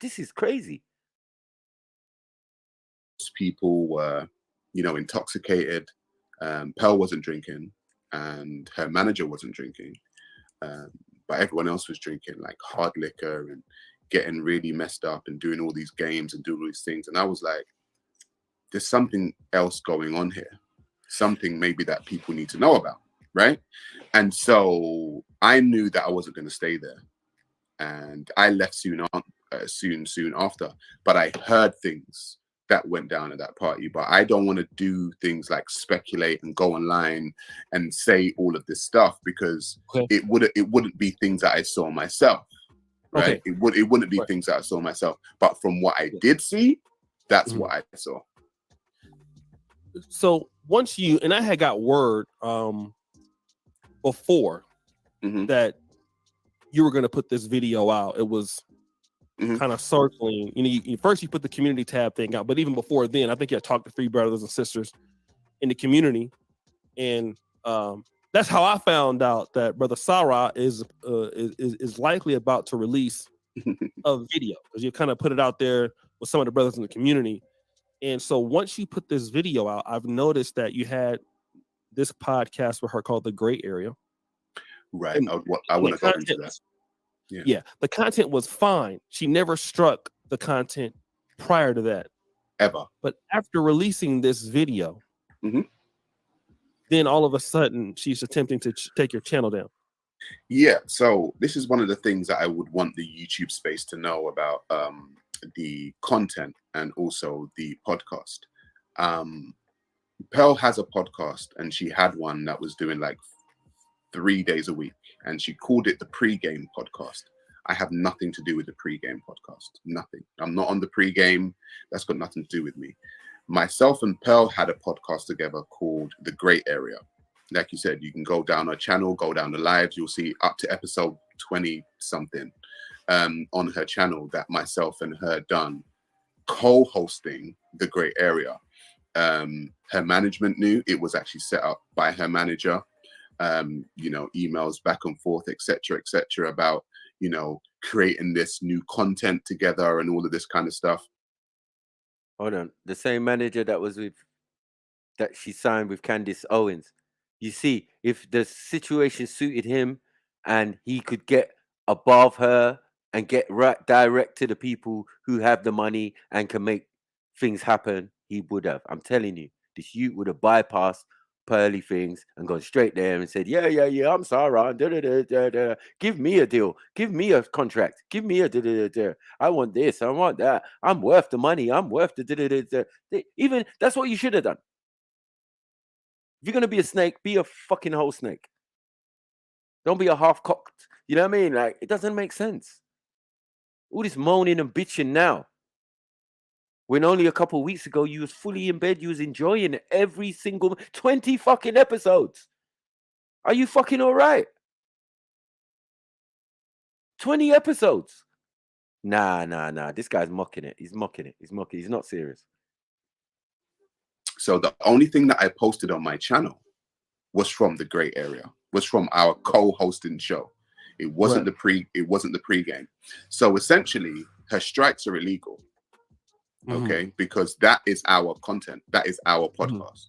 This is crazy. People were, you know, intoxicated. Pearl wasn't drinking, and her manager wasn't drinking. But everyone else was drinking like hard liquor and getting really messed up and doing all these games and doing all these things. And I was like, there's something else going on here. Something maybe that people need to know about, right? And so I knew that I wasn't going to stay there. And I left soon after. But I heard things that went down at that party. But I don't want to do things like speculate and go online and say all of this stuff, because it wouldn't be things that I saw myself, right? It wouldn't be things that I saw myself. But from what I did see, that's what I saw. So once and I had got word before that you were going to put this video out. It was kind of circling. You know, first you put the community tab thing out, but even before then, I think you had talked to 3 brothers and sisters in the community, and that's how I found out that Brother Sarah is likely about to release a video, because you kind of put it out there with some of the brothers in the community. And so once you put this video out, I've noticed that you had this podcast with her called The Gray Area. Right. I want to go into that. Yeah, the content was fine. She never struck the content prior to that. Ever. But after releasing this video, then all of a sudden she's attempting to take your channel down. Yeah, so this is one of the things that I would want the YouTube space to know about the content and also the podcast. Pearl has a podcast, and she had one that was doing like 3 days a week, and she called it the Pre-Game Podcast. I have nothing to do with the Pre-Game Podcast. Nothing. I'm not on the Pre-Game. That's got nothing to do with me. Myself and Pearl had a podcast together called The Great Area. Like you said, you can go down our channel, go down the lives. You'll see up to episode 20 something on her channel that myself and her done co-hosting The Great Area. Her management knew it was actually set up by her manager. You know, emails back and forth, etc., about, you know, creating this new content together and all of this kind of stuff. Hold on, the same manager that she signed with Candace Owens. You see, if the situation suited him and he could get above her and get right direct to the people who have the money and can make things happen, he would have. I'm telling you, this youth would have bypassed Pearly things and gone straight there and said, yeah, I'm sorry. Give me a deal. Give me a contract. Give me a I want this. I want that. I'm worth the money. I'm worth the Even that's what you should have done. If you're gonna be a snake, be a fucking whole snake. Don't be a half-cocked. You know what I mean? Like, it doesn't make sense. All this moaning and bitching now. When only a couple of weeks ago you was fully in bed, you was enjoying every single 20 fucking episodes. Are you fucking all right? 20 episodes. Nah. This guy's mocking it. He's mocking it. He's not serious. So the only thing that I posted on my channel was from The Great Area, was from our co-hosting show. It wasn't the pre-game. So essentially, her strikes are illegal. Okay, because that is our content. That is our podcast.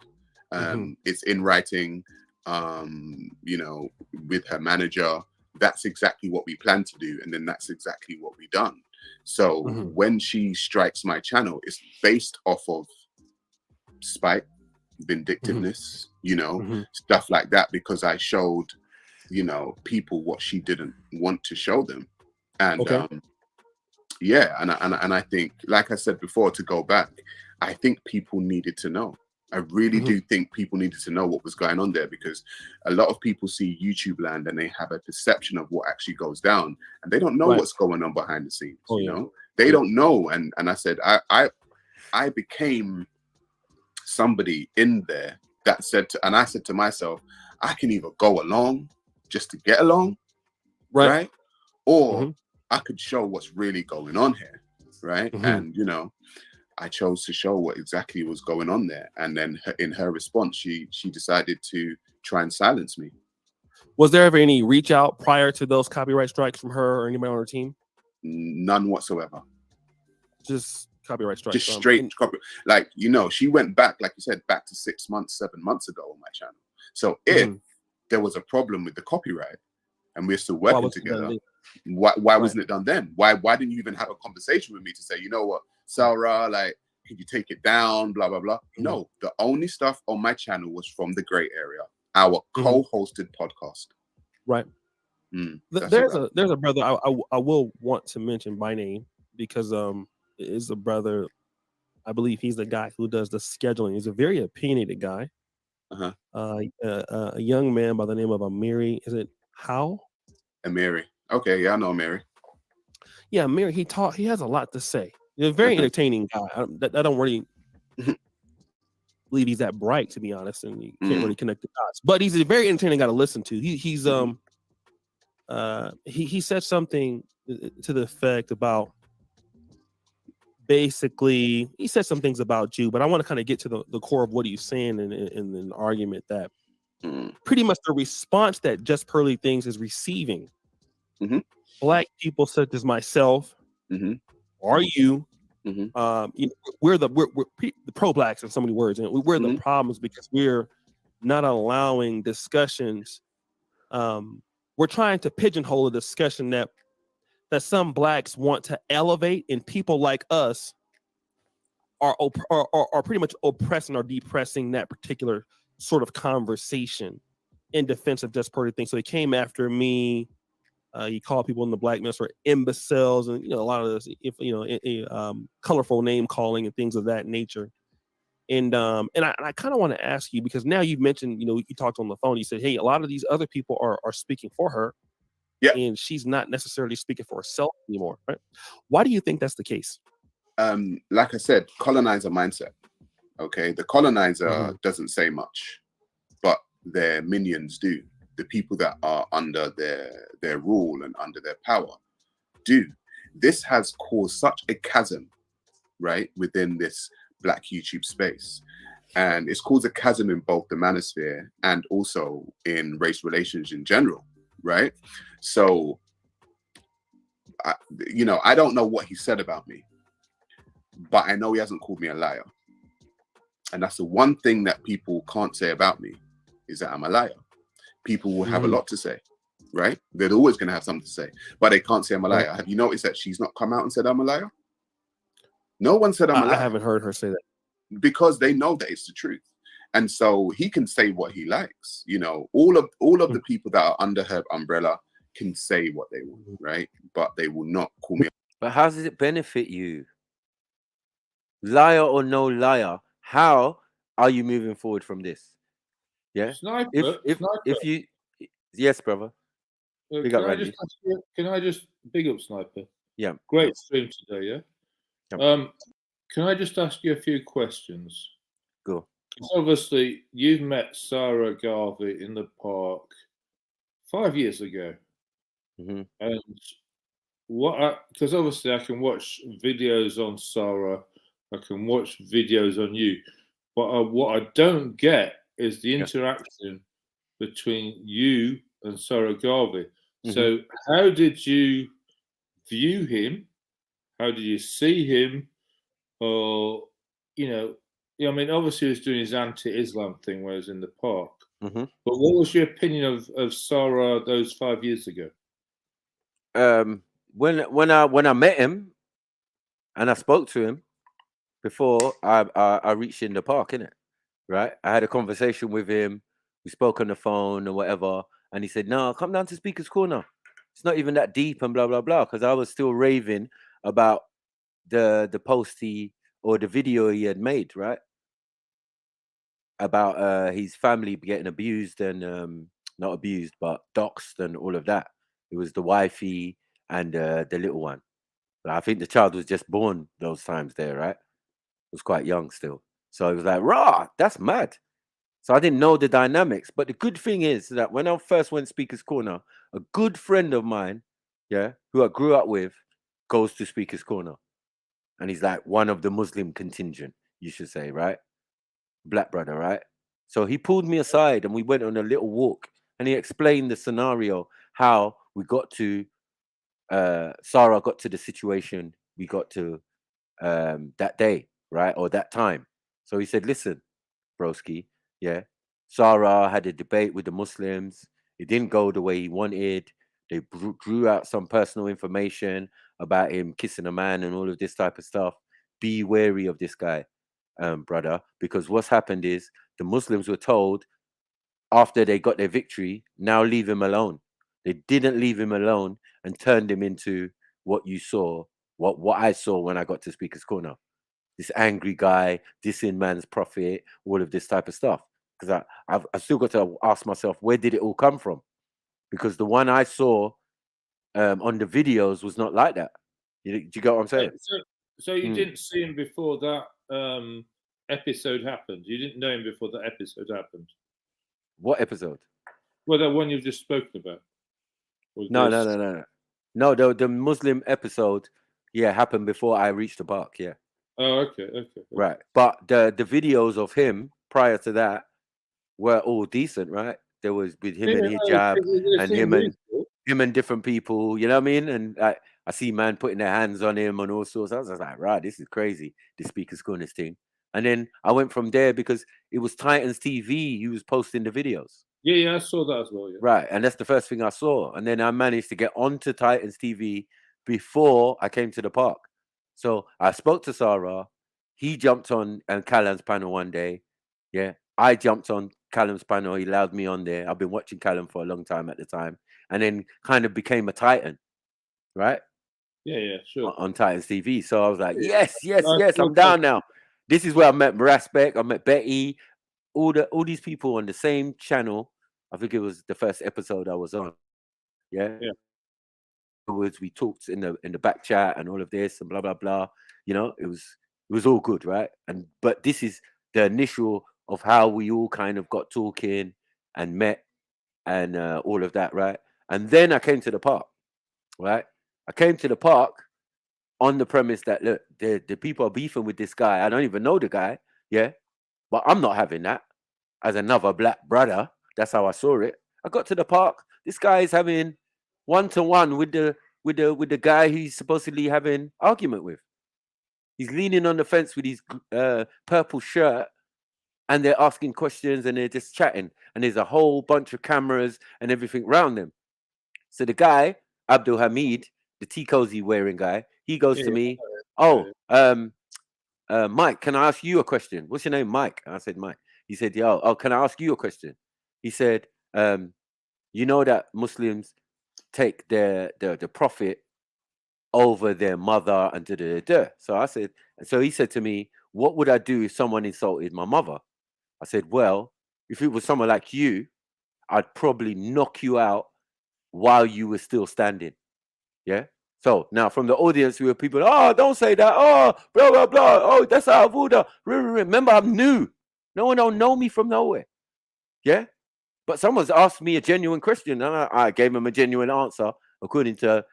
It's in writing. You know, with her manager. That's exactly what we plan to do, and then that's exactly what we done. So when she strikes my channel, it's based off of spite, vindictiveness, you know, stuff like that, because I showed, you know, people what she didn't want to show them. And yeah, and I think, like I said before, to go back, I think people needed to know. I really do think people needed to know what was going on there, because a lot of people see YouTube land and they have a perception of what actually goes down, and they don't know what's going on behind the scenes. You know, they don't know. And I said, I became somebody in there that said and I said to myself, I can either go along just to get along, right? Or I could show what's really going on here, right? And you know, I chose to show what exactly was going on there. And then in her response, she decided to try and silence me. Was there ever any reach out prior to those copyright strikes from her or anybody on her team? None whatsoever. Just copyright strikes. Just straight copyright. Like, you know, she went back, like you said, back to 6 months, 7 months ago on my channel. So if there was a problem with the copyright and we're still working together, why wasn't it done then? Why didn't you even have a conversation with me to say, you know what, Sarah, like, can you take it down, blah, blah, blah? No, the only stuff on my channel was from The Great Area, our co-hosted podcast. Right. There's a brother I will want to mention by name, because it is a brother. I believe he's the guy who does the scheduling. He's a very opinionated guy. A young man by the name of Amiri. Is it How? Amiri. Okay, yeah, I know Amiri. Yeah, Amiri. He has a lot to say. He's a very entertaining guy. I don't really believe he's that bright, to be honest, and you can't really connect the dots. But he's a very entertaining guy to listen to. He said something to the effect about, basically, he said some things about you, but I want to kind of get to the core of what he's saying in an argument that pretty much the response that Just Pearly Things is receiving, Black people such as myself, or you, you know, we're the pro-blacks in so many words, and we're the problems because we're not allowing discussions. We're trying to pigeonhole a discussion that some Blacks want to elevate, and people like us are pretty much oppressing or depressing that particular sort of conversation. in defense of just pretty things. So he came after me. He called people in the black minister imbeciles, and a lot of this, colorful name calling and things of that nature. And I kind of want to ask you, because now you've mentioned, you talked on the phone. You said, hey, a lot of these other people are speaking for her, and she's not necessarily speaking for herself anymore. Right? Why do you think that's the case? Like I said, colonizer mindset. Okay, the colonizer doesn't say much, but their minions do. The people that are under their rule and under their power do. This has caused such a chasm, right, within this Black YouTube space. And it's caused a chasm in both the manosphere and also in race relations in general, right? So, I don't know what he said about me, but I know he hasn't called me a liar. And that's the one thing that people can't say about me, is that I'm a liar. People will have a lot to say, right? They're always going to have something to say, but they can't say I'm a liar. Have you noticed that she's not come out and said I'm a liar? No one said I'm a liar. I haven't heard her say that. Because they know that it's the truth. And so he can say what he likes. All of the people that are under her umbrella can say what they want, right? But they will not call me. But how does it benefit you? Liar or no liar, how are you moving forward from this? Yeah. Sniper, if you, yes, brother. Big up, Randy. Can I just big up Sniper? Yeah. Great stream today, yeah? Can I just ask you a few questions? Go. Obviously, you've met Sarah Garvey in the park 5 years ago. And because obviously I can watch videos on Sarah, I can watch videos on you, but what I don't get is the interaction between you and Sarah Garvey. So how did you view him? How did you see him? Or, I mean, obviously he was doing his anti-Islam thing when he was in the park. But what was your opinion of Sarah those 5 years ago? When I met him and I spoke to him before I reached in the park, innit? Right? I had a conversation with him. We spoke on the phone or whatever, and he said, "No, come down to Speaker's Corner. It's not even that deep," and blah blah blah. Because I was still raving about the post or the video he had made, right? About his family getting abused and not abused, but doxxed and all of that. It was the wifey and the little one. But I think the child was just born those times there, right? It was quite young still. So it was like, rah, that's mad. So I didn't know the dynamics. But the good thing is that when I first went Speaker's Corner, a good friend of mine, who I grew up with, goes to Speaker's Corner. And he's like one of the Muslim contingent, you should say, right? Black brother, right? So he pulled me aside and we went on a little walk and he explained the scenario, how we got to, Sarah got to the situation we got to that day, right? Or that time. So he said, listen, broski, Sarah had a debate with the Muslims. It didn't go the way he wanted. They drew out some personal information about him kissing a man and all of this type of stuff. Be wary of this guy, brother, because what's happened is the Muslims were told after they got their victory, now leave him alone. They didn't leave him alone and turned him into what you saw, what I saw when I got to Speaker's Corner. This angry guy, dissing man's prophet, all of this type of stuff. Because I've still got to ask myself, where did it all come from? Because the one I saw on the videos was not like that. Do you get what I'm saying? So you didn't see him before that episode happened? You didn't know him before that episode happened? What episode? Well, the one you've just spoken about. No, the Muslim episode, happened before I reached the park, Oh, okay. Right. But the videos of him prior to that were all decent, right? There was with him and hijab and him and different people, you know what I mean? And I see man putting their hands on him and all sorts. I was like, right, this is crazy, the Speaker's Corner thing. And then I went from there because it was Titans TV. He was posting the videos. Yeah, I saw that as well. Yeah. Right, and that's the first thing I saw. And then I managed to get onto Titans TV before I came to the park. So I spoke to Sarah. He jumped on Callan's panel one day. Yeah, I jumped on Callum's panel. He allowed me on there. I've been watching Callum for a long time at the time, and then kind of became a Titan, right? Yeah, sure. On Titans TV. So I was like, yes, I'm down now. This is where I met Raspek, I met Betty, all these people on the same channel. I think it was the first episode I was on. Yeah. Afterwards, we talked in the back chat and all of this and blah blah blah. You know, it was all good, right? But this is the initial of how we all kind of got talking and met and all of that, right? And then I came to the park, right? I came to the park on the premise that, look, the people are beefing with this guy. I don't even know the guy, yeah? But I'm not having that as another black brother. That's how I saw it. I got to the park. This guy is having one-to-one with the guy he's supposedly having argument with. He's leaning on the fence with his purple shirt, and they're asking questions and they're just chatting. And there's a whole bunch of cameras and everything around them. So the guy, Abdul Hamid, the T-cozy wearing guy, he goes to me, Mike, can I ask you a question? What's your name, Mike? And I said, Mike. He said, can I ask you a question? He said, you know that Muslims take the prophet over their mother and da. So he said to me, what would I do if someone insulted my mother? I said, well, if it was someone like you, I'd probably knock you out while you were still standing. Yeah. So now from the audience, we were people, oh, don't say that. Oh, blah, blah, blah. Oh, that's out of order. Remember, I'm new. No one don't know me from nowhere. Yeah. But someone's asked me a genuine question, and I gave him a genuine answer according to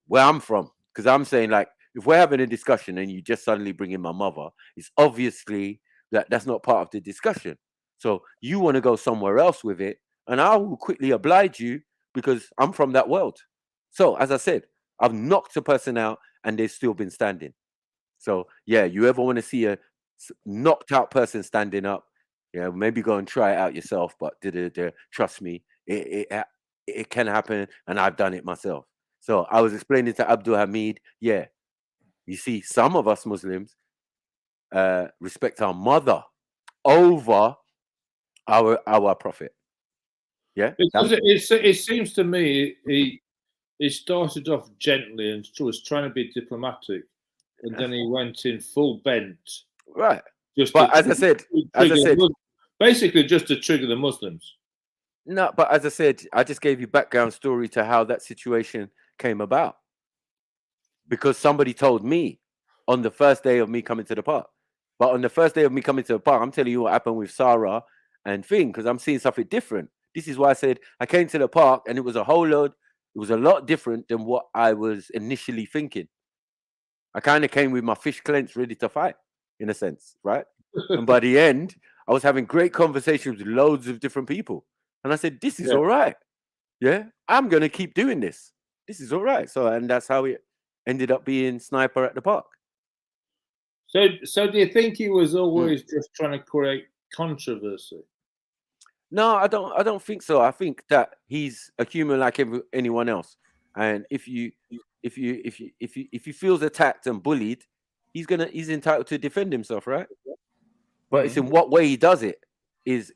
where I'm from. Because I'm saying, like, if we're having a discussion and you just suddenly bring in my mother, it's obviously that's not part of the discussion. So you want to go somewhere else with it, and I will quickly oblige you because I'm from that world. So as I said, I've knocked a person out and they've still been standing. So yeah, you ever want to see a knocked out person standing up? Yeah, maybe go and try it out yourself. But trust me, it can happen, and I've done it myself. So I was explaining to Abdul Hamid, yeah, you see, some of us Muslims respect our mother over our prophet. Yeah, because it seems to me he started off gently and was trying to be diplomatic, and then he went in full bent. Right. But as I said, basically just to trigger the Muslims. No, but as I said, I just gave you background story to how that situation came about. Because somebody told me on the first day of me coming to the park. But on the first day of me coming to the park, I'm telling you what happened with Sarah and Thing, because I'm seeing something different. This is why I said I came to the park and it was a lot different than what I was initially thinking. I kind of came with my fish clenched, ready to fight, in a sense, right? And by the end, I was having great conversations with loads of different people. And I said, this is all right. Yeah, I'm going to keep doing this. This is all right. So, and that's how it ended up being Sniper at the park. So do you think he was always just trying to create controversy? No, I don't think so. I think that he's a human like anyone else. And if he feels attacked and bullied, he's entitled to defend himself, right? But it's in what way he does it is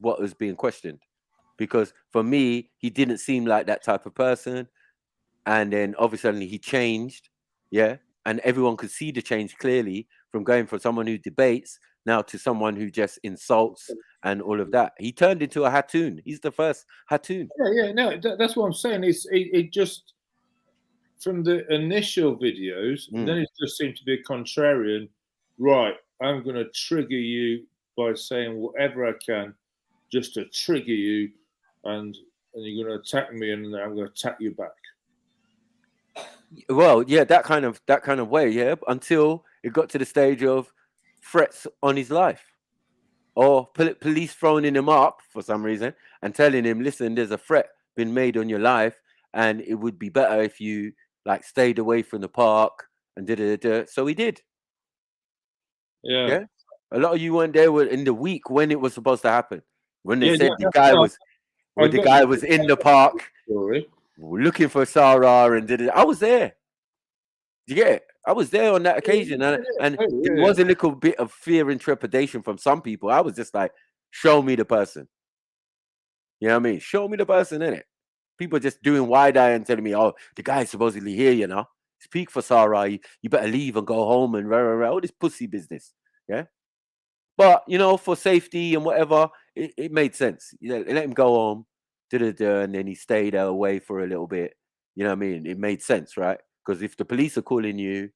what was being questioned. Because for me, he didn't seem like that type of person. And then obviously he changed. Yeah. And everyone could see the change clearly from going from someone who debates now to someone who just insults and all of that. He turned into a Hattoon. He's the first Hattoon. Yeah. No, that's what I'm saying. It just, from the initial videos, then it just seemed to be a contrarian. Right. I'm going to trigger you by saying whatever I can just to trigger you. And you're going to attack me, and I'm going to attack you back. Well, yeah, that kind of way, yeah. Until it got to the stage of threats on his life, or police throwing him up for some reason and telling him, "Listen, there's a threat been made on your life, and it would be better if you like stayed away from the park." And so he did. Yeah. A lot of you weren't there in the week when it was supposed to happen. When they said the guy was in the park looking for Sarah and I was there. You get it? I was there on that occasion, and there was a little bit of fear and trepidation from some people. I was just like, Show me the person. You know what I mean? Show me the person, innit? People just doing wide eye and telling me, oh, the guy's supposedly here, you know. Speak for Sarah. You better leave and go home and all this pussy business. Yeah. But, you know, for safety and whatever, it made sense. You know, let him go home, and then he stayed away for a little bit. You know what I mean? It made sense, right? Because if the police are calling you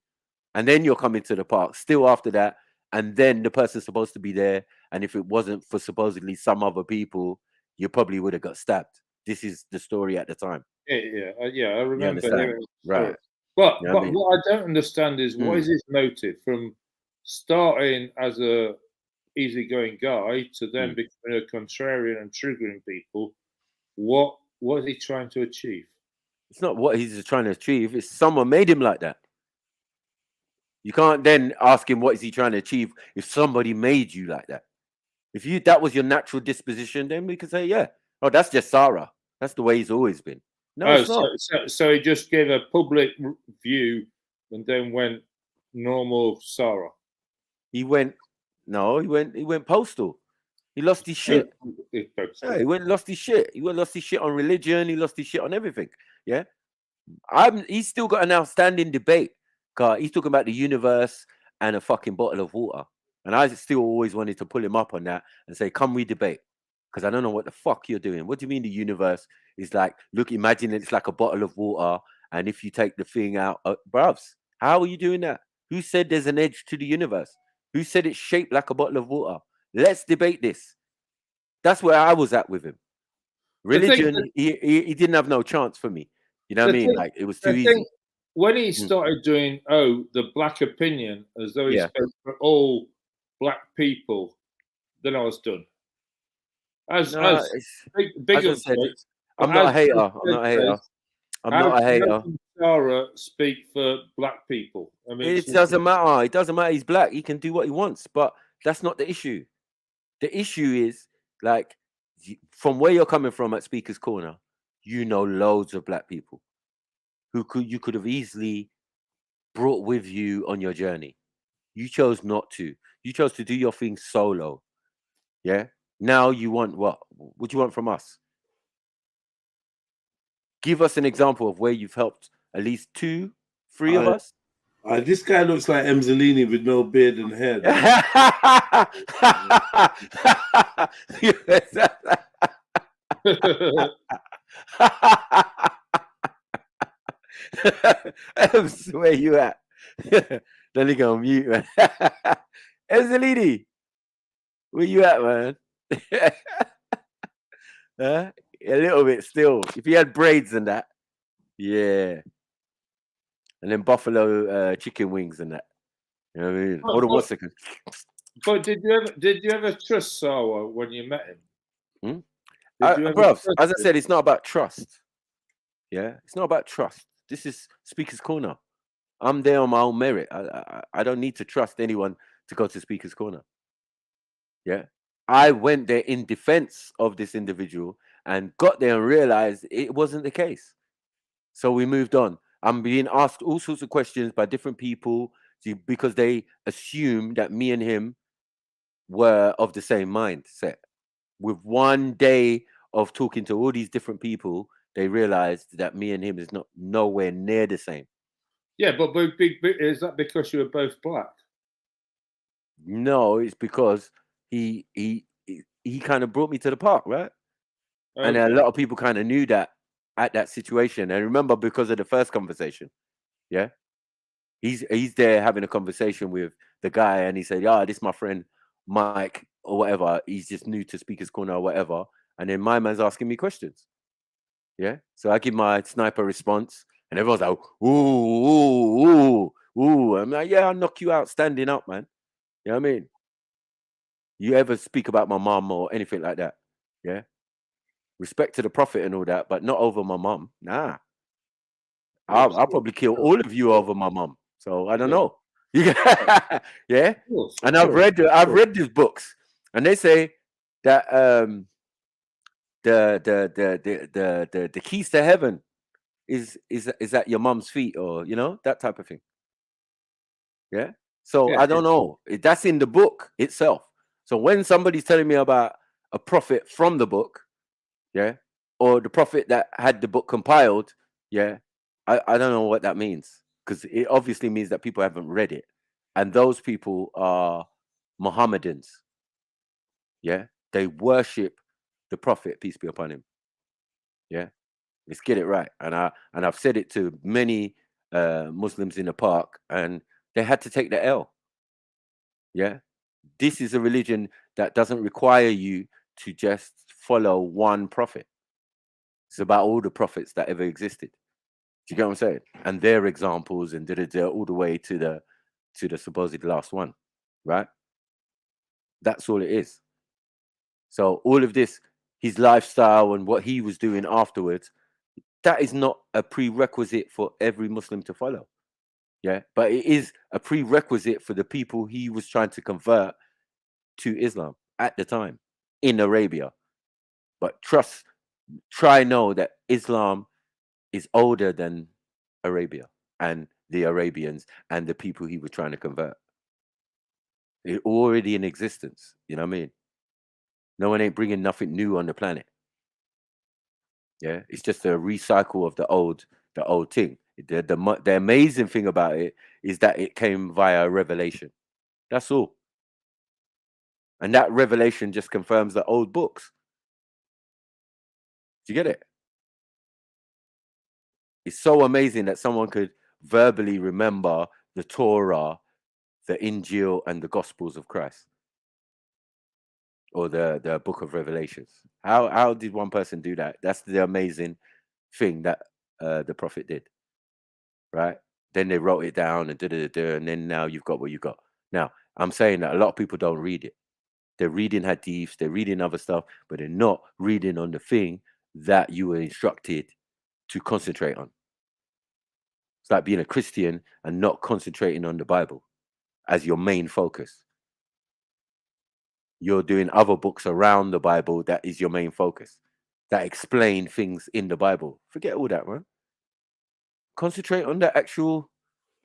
and then you're coming to the park still after that, and then the person's supposed to be there, and if it wasn't for supposedly some other people, you probably would have got stabbed. This is the story at the time. Yeah. I remember hearing the right? story. But You know what I mean? what I don't understand is what is his motive from starting as a easygoing guy to then becoming a contrarian and triggering people? What is he trying to achieve? It's not what he's trying to achieve. It's someone made him like that. You can't then ask him what is he trying to achieve if somebody made you like that. If that was your natural disposition, then we could say, yeah, oh, that's just Sarah. That's the way he's always been. No, it's not. So he just gave a public view and then went normal Sarah. He went postal. He lost his shit. He lost his shit. He lost his shit on religion. He lost his shit on everything. Yeah. He's still got an outstanding debate. He's talking about the universe and a fucking bottle of water. And I still always wanted to pull him up on that and say, come we debate. Because I don't know what the fuck you're doing. What do you mean the universe is like, look, imagine it's like a bottle of water. And if you take the thing out, bruvs, how are you doing that? Who said there's an edge to the universe? Who said it's shaped like a bottle of water? Let's debate this. That's where I was at with him. Religion, he didn't have no chance for me. You know what I mean? Like, it was too easy. When he started doing, the black opinion, as though he spoke for all black people, then I was done. I'm not a hater. I'm not a hater. Sarah speak for black people. I mean, it doesn't matter. It doesn't matter. He's black. He can do what he wants. But that's not the issue. The issue is, like, from where you're coming from at Speaker's Corner, you know loads of black people who you could have easily brought with you on your journey. You chose not to. You chose to do your thing solo. Yeah. Now you want what? What do you want from us? Give us an example of where you've helped at least 2, 3 of us. This guy looks like Emzalini with no beard and hair. Where you at? Then he go mute, man. Emzalini, where you at, man? A little bit still. If he had braids and that, yeah. And then buffalo chicken wings and that. You know what I mean? Hold on 1 second. But did you ever trust Sarwa when you met him? Bro, as I said, it's not about trust. Yeah, it's not about trust. This is Speaker's Corner. I'm there on my own merit. I don't need to trust anyone to go to Speaker's Corner. Yeah, I went there in defense of this individual and got there and realized it wasn't the case. So we moved on. I'm being asked all sorts of questions by different people because they assume that me and him were of the same mindset. With 1 day of talking to all these different people, they realized that me and him is nowhere near the same. Yeah, but is that because you were both black? No, it's because he kind of brought me to the park, right? Okay. And a lot of people kind of knew that at that situation. And remember, because of the first conversation, yeah, he's there having a conversation with the guy, and he said, "Yeah, this is my friend Mike or whatever. He's just new to Speaker's Corner or whatever." And then my man's asking me questions. Yeah, so I give my sniper response, and everyone's like, "Ooh." I'm like, "Yeah, I'll knock you out standing up, man." You know what I mean? You ever speak about my mom or anything like that? Yeah. Respect to the prophet and all that, but not over my mom. Nah. I'll probably kill all of you over my mom. So I don't know. Yeah. And I've read these books, and they say that the keys to heaven is at your mom's feet, or that type of thing. Yeah. So I don't know. That's in the book itself. So when somebody's telling me about a prophet from the book, yeah, or the prophet that had the book compiled, yeah, I don't know what that means, because it obviously means that people haven't read it, and those people are Mohammedans. Yeah, they worship the prophet, peace be upon him. Yeah, let's get it right. And I've said it to many Muslims in the park, and they had to take the L. Yeah, this is a religion that doesn't require you to just follow one prophet. It's about all the prophets that ever existed. Do you get what I'm saying? And their examples and all the way to the supposed last one, right? That's all it is. So all of this, his lifestyle and what he was doing afterwards, that is not a prerequisite for every Muslim to follow. Yeah, but it is a prerequisite for the people he was trying to convert to Islam at the time in Arabia. But try know that Islam is older than Arabia and the Arabians and the people he was trying to convert. It's already in existence. You know what I mean? No one ain't bringing nothing new on the planet. Yeah, it's just a recycle of the old thing. The amazing thing about it is that it came via revelation. That's all. And that revelation just confirms the old books. Do you get it? It's so amazing that someone could verbally remember the Torah, the Injil, and the Gospels of Christ, or the Book of Revelations. How did one person do that? That's the amazing thing that the prophet did, right? Then they wrote it down and and then now you've got what you got. Now I'm saying that a lot of people don't read it. They're reading hadiths, they're reading other stuff, but they're not reading on the thing that you were instructed to concentrate on. It's like being a Christian and not concentrating on the Bible as your main focus. You're doing other books around the Bible that is your main focus, that explain things in the Bible. Forget all that, man. Concentrate on the actual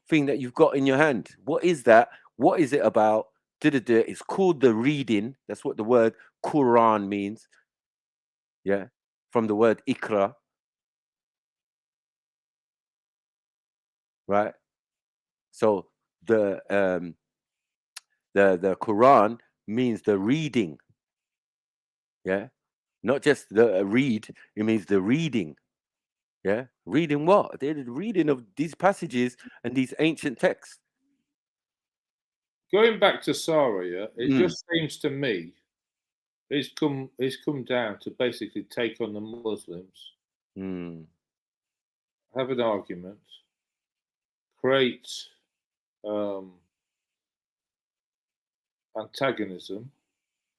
thing that you've got in your hand. What is that? What is it about? It's called the reading. That's what the word Quran means. Yeah, from the word Ikra. Right. So the Quran means the reading. Yeah, not just the read. It means the reading. Yeah, reading what? They're the reading of these passages and these ancient texts. Going back to Sarah, yeah, it just seems to me it's come down to basically take on the Muslims, have an argument, create antagonism,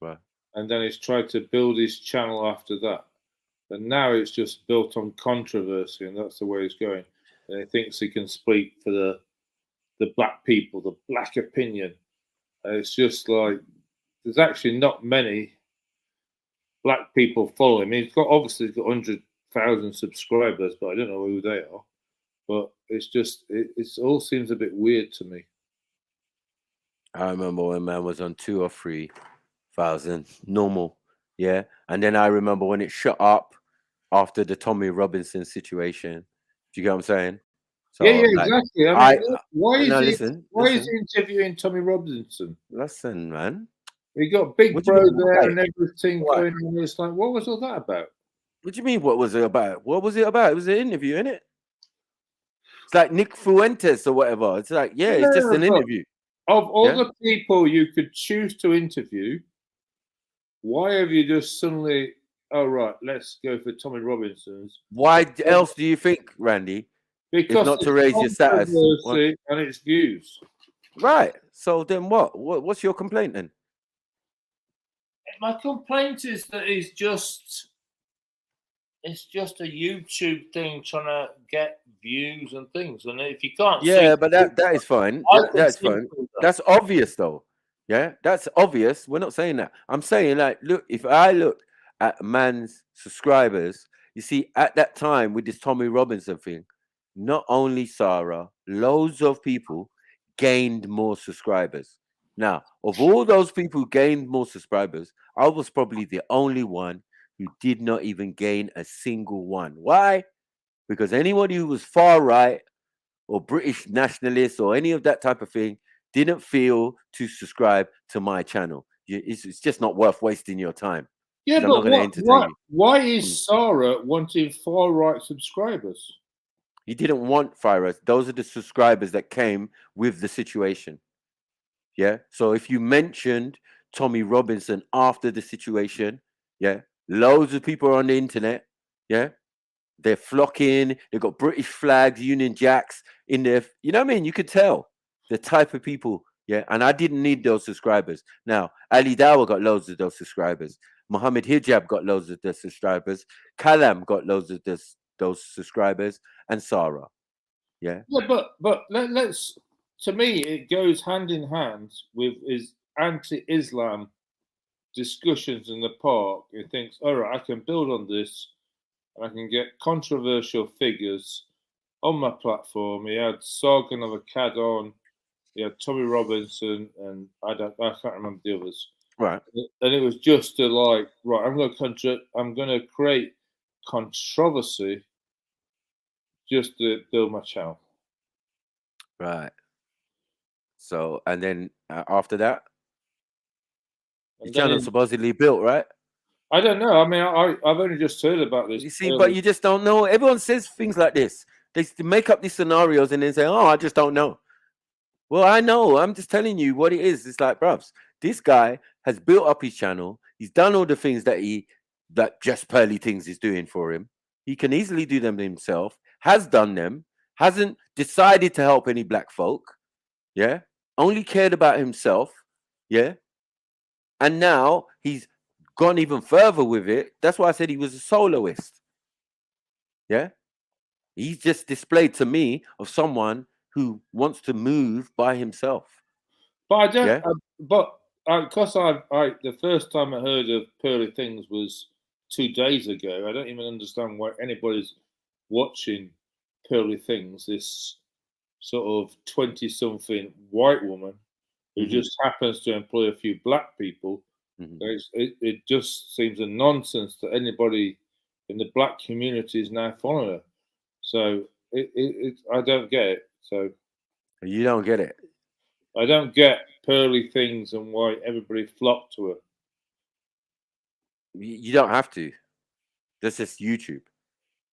right, and then it's tried to build his channel after that. And now it's just built on controversy, and that's the way it's going. And he thinks he can speak for the black people, the black opinion. And it's just like there's actually not many black people follow him. He's got 100,000 subscribers, but I don't know who they are. But it's just it all seems a bit weird to me. I remember when man was on 2,000 or 3,000 normal, yeah. And then I remember when it shut up after the Tommy Robinson situation. Do you get what I'm saying? So, yeah, exactly. I mean, why is he interviewing Tommy Robinson? Listen, man. He got Big Bro there and everything going on. It's like, what was all that about? What do you mean? What was it about? What was it about? It was an interview, innit? It's like Nick Fuentes or whatever. It's like, yeah, it's just an interview. Of all the people you could choose to interview, why have you just suddenly? Oh right, let's go for Tommy Robinson's. Why else do you think, Randy? Because not to raise your status and its views. Right. So then what? What's your complaint then? My complaint is that it's just a YouTube thing trying to get views and things. And if you can't but that is fine. That's fine. That's obvious though. Yeah, that's obvious. We're not saying that. I'm saying like, look, if I look at man's subscribers, you see, at that time with this Tommy Robinson thing, not only Sarah, loads of people gained more subscribers. Now, of all those people who gained more subscribers, I was probably the only one who did not even gain a single one. Why? Because anybody who was far right or British nationalist or any of that type of thing didn't feel to subscribe to my channel. It's just not worth wasting your time. Yeah, I'm but not going to entertain you. why is Sarah wanting far right subscribers? He didn't want far right. Those are the subscribers that came with the situation. Yeah. So if you mentioned Tommy Robinson after the situation, yeah, loads of people are on the internet. Yeah. They're flocking. They've got British flags, Union Jacks in there. You know what I mean? You could tell the type of people. Yeah. And I didn't need those subscribers. Now, Ali Dawah got loads of those subscribers. Muhammad Hijab got loads of the subscribers. Kalam got loads of those subscribers. And Sarah. Yeah. Yeah, but let's. To me, it goes hand in hand with his anti-Islam discussions in the park. He thinks, all right, I can build on this, and I can get controversial figures on my platform. He had Sargon of Akkad on, he had Tommy Robinson, and I can't remember the others. Right. And it was just to like, right, I'm going to create controversy just to build my channel. Right. So, and then after that, the channel supposedly built, right? I don't know. I mean, I've only just heard about this. You see, but you just don't know. Everyone says things like this. They make up these scenarios and then say, "Oh, I just don't know." Well, I know. I'm just telling you what it is. It's like, bruvs, this guy has built up his channel. He's done all the things that Just Pearly Things is doing for him. He can easily do them himself. Has done them. Hasn't decided to help any black folk. Yeah. Only cared about himself. Yeah. And now he's gone even further with it. That's why I said he was a soloist. Yeah. He's just displayed to me of someone who wants to move by himself. But I don't. Yeah? Because the first time I heard of Pearly Things was 2 days ago. I don't even understand why anybody's watching Pearly Things. This sort of 20-something white woman who just happens to employ a few black people. It just seems a nonsense that anybody in the black community is now following her. So I don't get it. So you don't get it. I don't get Pearly Things and why everybody flocked to her. You don't have to. That's just YouTube.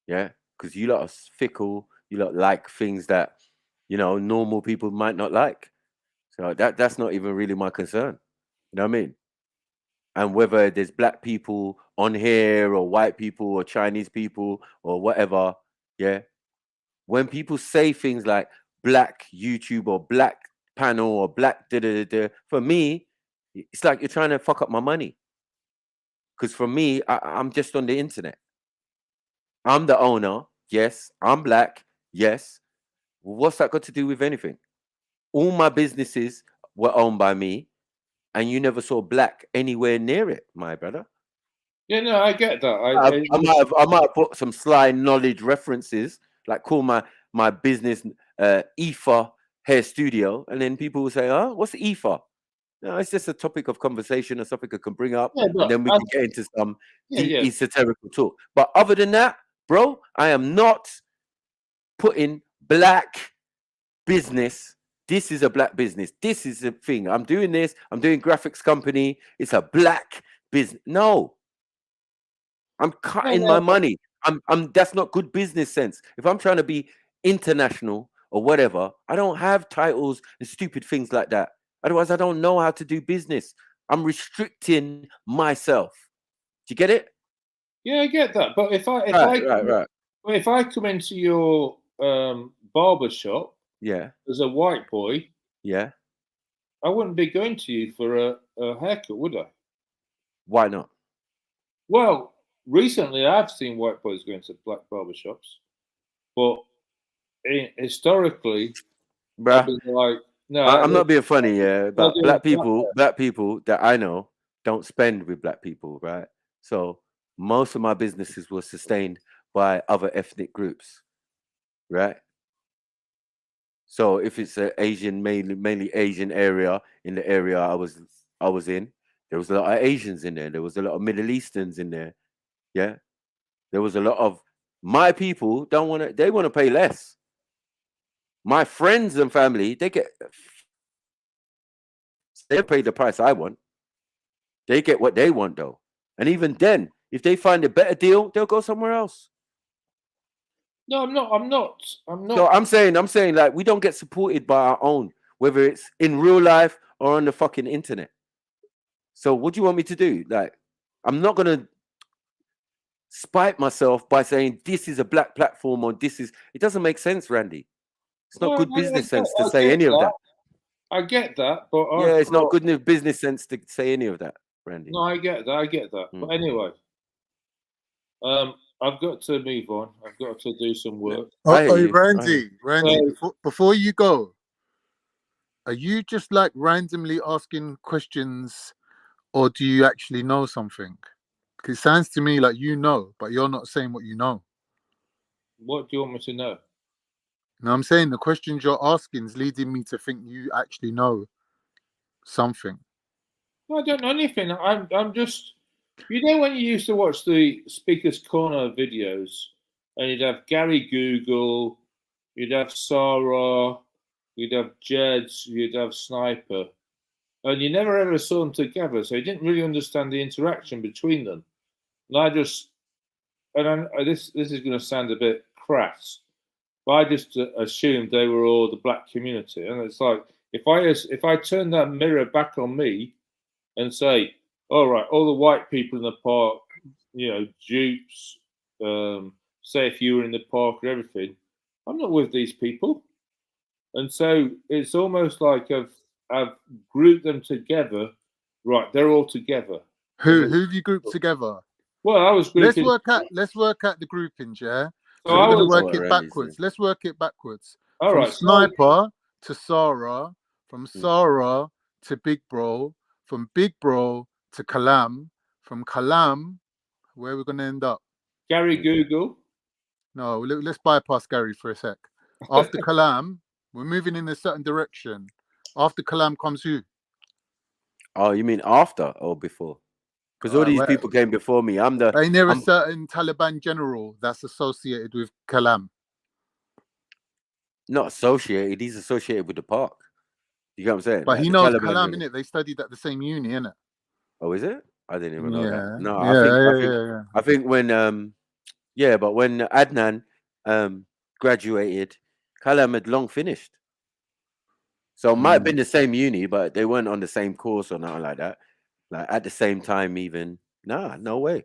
Yeah, because you lot are fickle. You lot like things that normal people might not like. So that's not even really my concern. You know what I mean? And whether there's black people on here or white people or Chinese people or whatever, yeah. When people say things like black YouTube or black panel or black da-da-da-da, for me, it's like you're trying to fuck up my money. Because for me, I'm just on the internet. I'm the owner. Yes. I'm black. Yes. What's that got to do with anything? All my businesses were owned by me. And you never saw black anywhere near it, my brother. Yeah, no, I get that. I might have put some sly knowledge references, like call my business EFA Hair Studio, and then people will say, "Oh, what's EFA?" No, it's just a topic of conversation, a topic I can bring up, and then we can get into some esoterical talk. But other than that, bro, I am not putting black business. This is a black business. This is a thing. I'm doing this. I'm doing graphics company. It's a black business. No. I'm cutting my money. I'm that's not good business sense. If I'm trying to be international or whatever, I don't have titles and stupid things like that. Otherwise, I don't know how to do business. I'm restricting myself. Do you get it? Yeah, I get that. But if I come into your barber shop, yeah, as a white boy, yeah, I wouldn't be going to you for a haircut, would I? Why not? Well, recently I've seen white boys going to black barbershops, but historically, bruh, I've been like, no, I'm not being funny, yeah, but black people that I know don't spend with black people, right? So most of my businesses were sustained by other ethnic groups, right? So if it's an Asian, mainly Asian area, in the area I was in, there was a lot of Asians in there. There was a lot of Middle Easterns in there. Yeah, there was a lot of my people they want to pay less. My friends and family, they pay the price I want. They get what they want though, and even then, if they find a better deal, they'll go somewhere else. No, I'm not. So I'm saying, like, we don't get supported by our own, whether it's in real life or on the fucking internet. So what do you want me to do? Like, I'm not gonna spite myself by saying this is a black platform or this is. It doesn't make sense, Randy. It's not good business sense to say any of that. I get that, but yeah, it's not good business sense to say any of that, Randy. No, I get that. But anyway, I've got to move on. I've got to do some work. Randy, before you go, are you just like randomly asking questions, or do you actually know something? Because it sounds to me like you know, but you're not saying what you know. What do you want me to know? No, I'm saying the questions you're asking is leading me to think you actually know something. No, I don't know anything. I'm just, you know, when you used to watch the Speaker's Corner videos, and you'd have Gary Google, you'd have Sarah, you'd have Jeds, you'd have Sniper, and you never ever saw them together, so you didn't really understand the interaction between them. And I just, this is going to sound a bit crass, but I just assumed they were all the black community, and it's like if I turn that mirror back on me and say, all right, all the white people in the park, you know, dupes, say if you were in the park or everything, I'm not with these people. And so it's almost like I've grouped them together. Right, they're all together. Who have you grouped together? Well, I was grouping. Let's work out the groupings, yeah? So we're going to work it backwards. Let's work it backwards. All from right, Sniper to Sarah, from Sarah to Big Bro, from Big Bro to Kalam, from Kalam, where are we going to end up? Gary Google. No, let's bypass Gary for a sec. After Kalam, we're moving in a certain direction. After Kalam comes who? Oh, you mean after or before? Because all these people came before me. Ain't there a certain Taliban general that's associated with Kalam? Not associated. He's associated with the park. You get what I'm saying? But like he knows Kalam, innit? They studied at the same uni, innit? Oh, is it? I didn't even know that. No, yeah. I think when but when Adnan graduated, Kalam had long finished. So it might have been the same uni, but they weren't on the same course or nothing like that. Like at the same time, even. Nah, no way.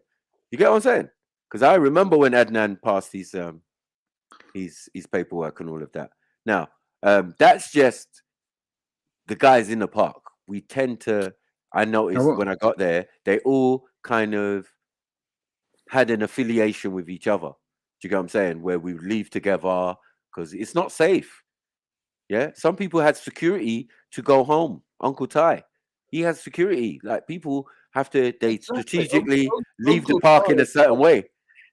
You get what I'm saying? Because I remember when Adnan passed his paperwork and all of that. Now, that's just the guys in the park. We tend to, I noticed when I got there, they all kind of had an affiliation with each other. Do you get what I'm saying? Where we leave together because it's not safe. Yeah, some people had security to go home. Uncle Ty, he has security. Like people have to, they strategically leave the park in a certain way.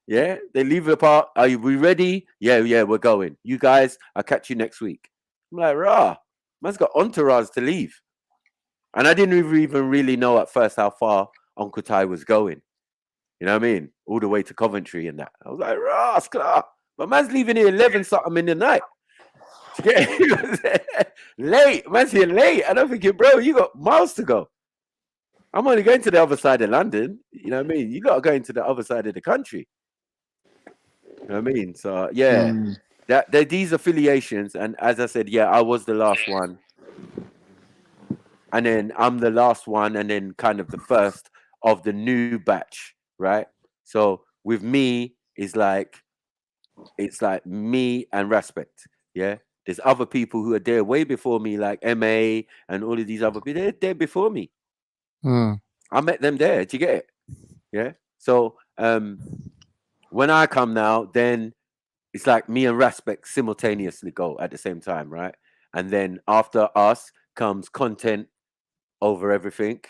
Yeah, they leave the park. Are we ready? Yeah, we're going. You guys, I'll catch you next week. I'm like, rah, man's got entourage to leave. And I didn't even really know at first how far Uncle Ty was going. You know what I mean? All the way to Coventry and that. I was like, rah, Sklar. But man's leaving here 11 something in the night. Late, man's here late. And I'm thinking, bro, you got miles to go. I'm only going to the other side of London. You know what I mean? You got to go into the other side of the country. You know what I mean? So yeah, these affiliations, and as I said, yeah, I was the last one, and then I'm the last one, and then kind of the first of the new batch, right? So with me, it's like me and Respect, yeah. There's other people who are there way before me, like MA and all of these other people. They're there before me. I met them there. Do you get it? Yeah. So when I come now, then it's like me and Respect simultaneously go at the same time, right? And then after us comes Content over everything,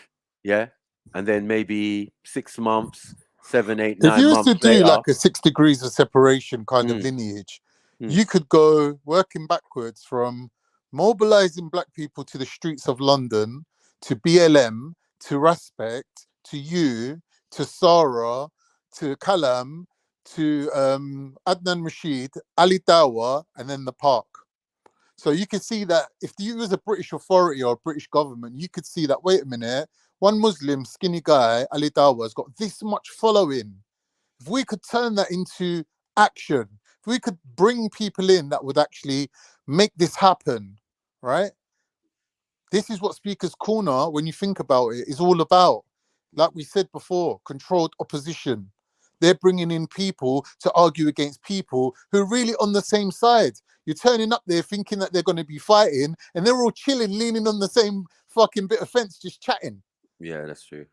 yeah. And then maybe 6 months, 7, 8, 9 months If you used to do later, like a 6 degrees of separation kind of lineage, You could go working backwards from mobilizing black people to the streets of London, to BLM, to Respect, to you, to Sarah, to Kalam, to Adnan Rashid, Ali Dawa, and then the park. So you can see that if you was a British authority or a British government, you could see that, wait a minute, one Muslim skinny guy, Ali Dawa, has got this much following. If we could turn that into action, if we could bring people in that would actually make this happen, right? This is what Speaker's Corner, when you think about it, is all about. Like we said before, controlled opposition. They're bringing in people to argue against people who are really on the same side. You're turning up there thinking that they're going to be fighting, and they're all chilling, leaning on the same fucking bit of fence, just chatting. Yeah, that's true.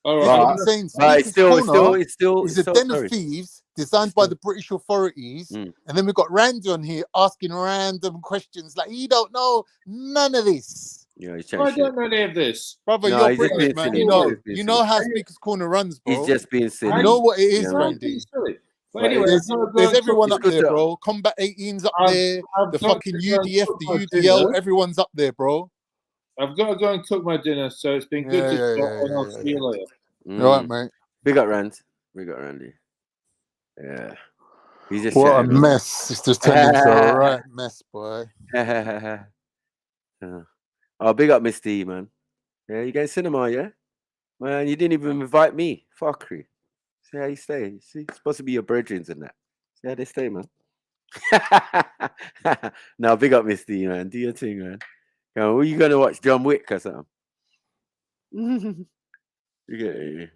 All right. What I'm saying, Speaker's Corner is a den of sorry. thieves designed by the British authorities, and then we've got Randy on here asking random questions like he don't know none of this. Yeah, he's I don't know any of this, brother. No, you're he's just British, being man. silly. You know how Speaker's Corner runs, bro. He's just being silly. You know what it is, Yeah, Randy. But anyway, there's everyone up good there, to- bro. Combat 18's up I've there. The got fucking to go and UDF, cook the my UDL, dinner. everyone's up there, bro. I've got to go and cook my dinner, so it's been good to talk, and I'll see you later. All right, mate. Big up, Rand. Big up, Randy. Yeah. He's just What a chatting, man. mess. It's just turned into a right mess, boy. Oh, big up, Miss D, man. Yeah, you going cinema, yeah? Man, you didn't even invite me. Fuckery. See how you stay. See, it's supposed to be your brethren and that. See how they stay, man. Now, big up, Miss D, man. Do your thing, man. Come on, were you going to watch John Wick or something? You get it.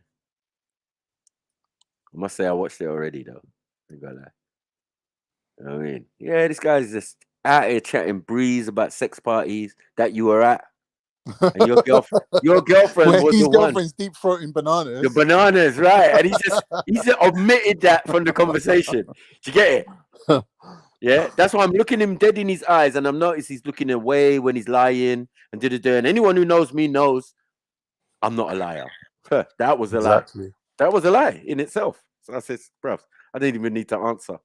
I must say I watched it already, though. I ain't gonna lie. You know what I mean, yeah, this guy's just out here chatting breeze about sex parties that you were at. And your girlfriend Where was his the one. girlfriend's deep throating bananas. The bananas, right? And he's just omitted that from the conversation. Do you get it? Yeah, that's why I'm looking him dead in his eyes, and I'm noticing he's looking away when he's lying and And anyone who knows me knows I'm not a liar. That was a lie. That was a lie in itself. So I said, bruv, I didn't even need to answer.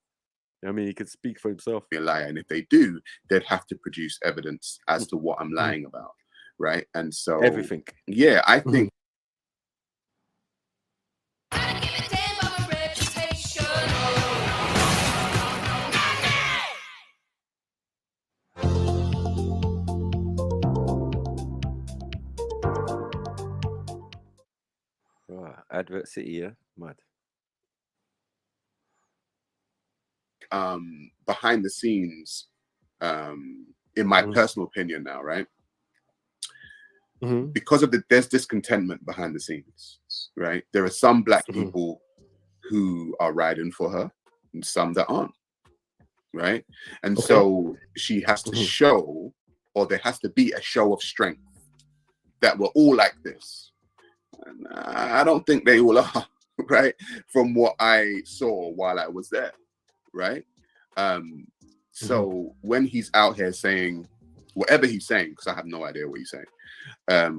I mean, he could speak for himself. Be a liar, and if they do, they'd have to produce evidence as to what I'm lying about, right? And so everything. Yeah, I think. Right, Advert City, yeah, mad. Behind the scenes, in my personal opinion now, right? Because of there's discontentment behind the scenes, right? There are some black people who are riding for her and some that aren't, right? And so she has to show, or there has to be a show of strength that we're all like this. And I don't think they all are, right? From what I saw while I was there, right? So when he's out here saying whatever he's saying, because I have no idea what he's saying,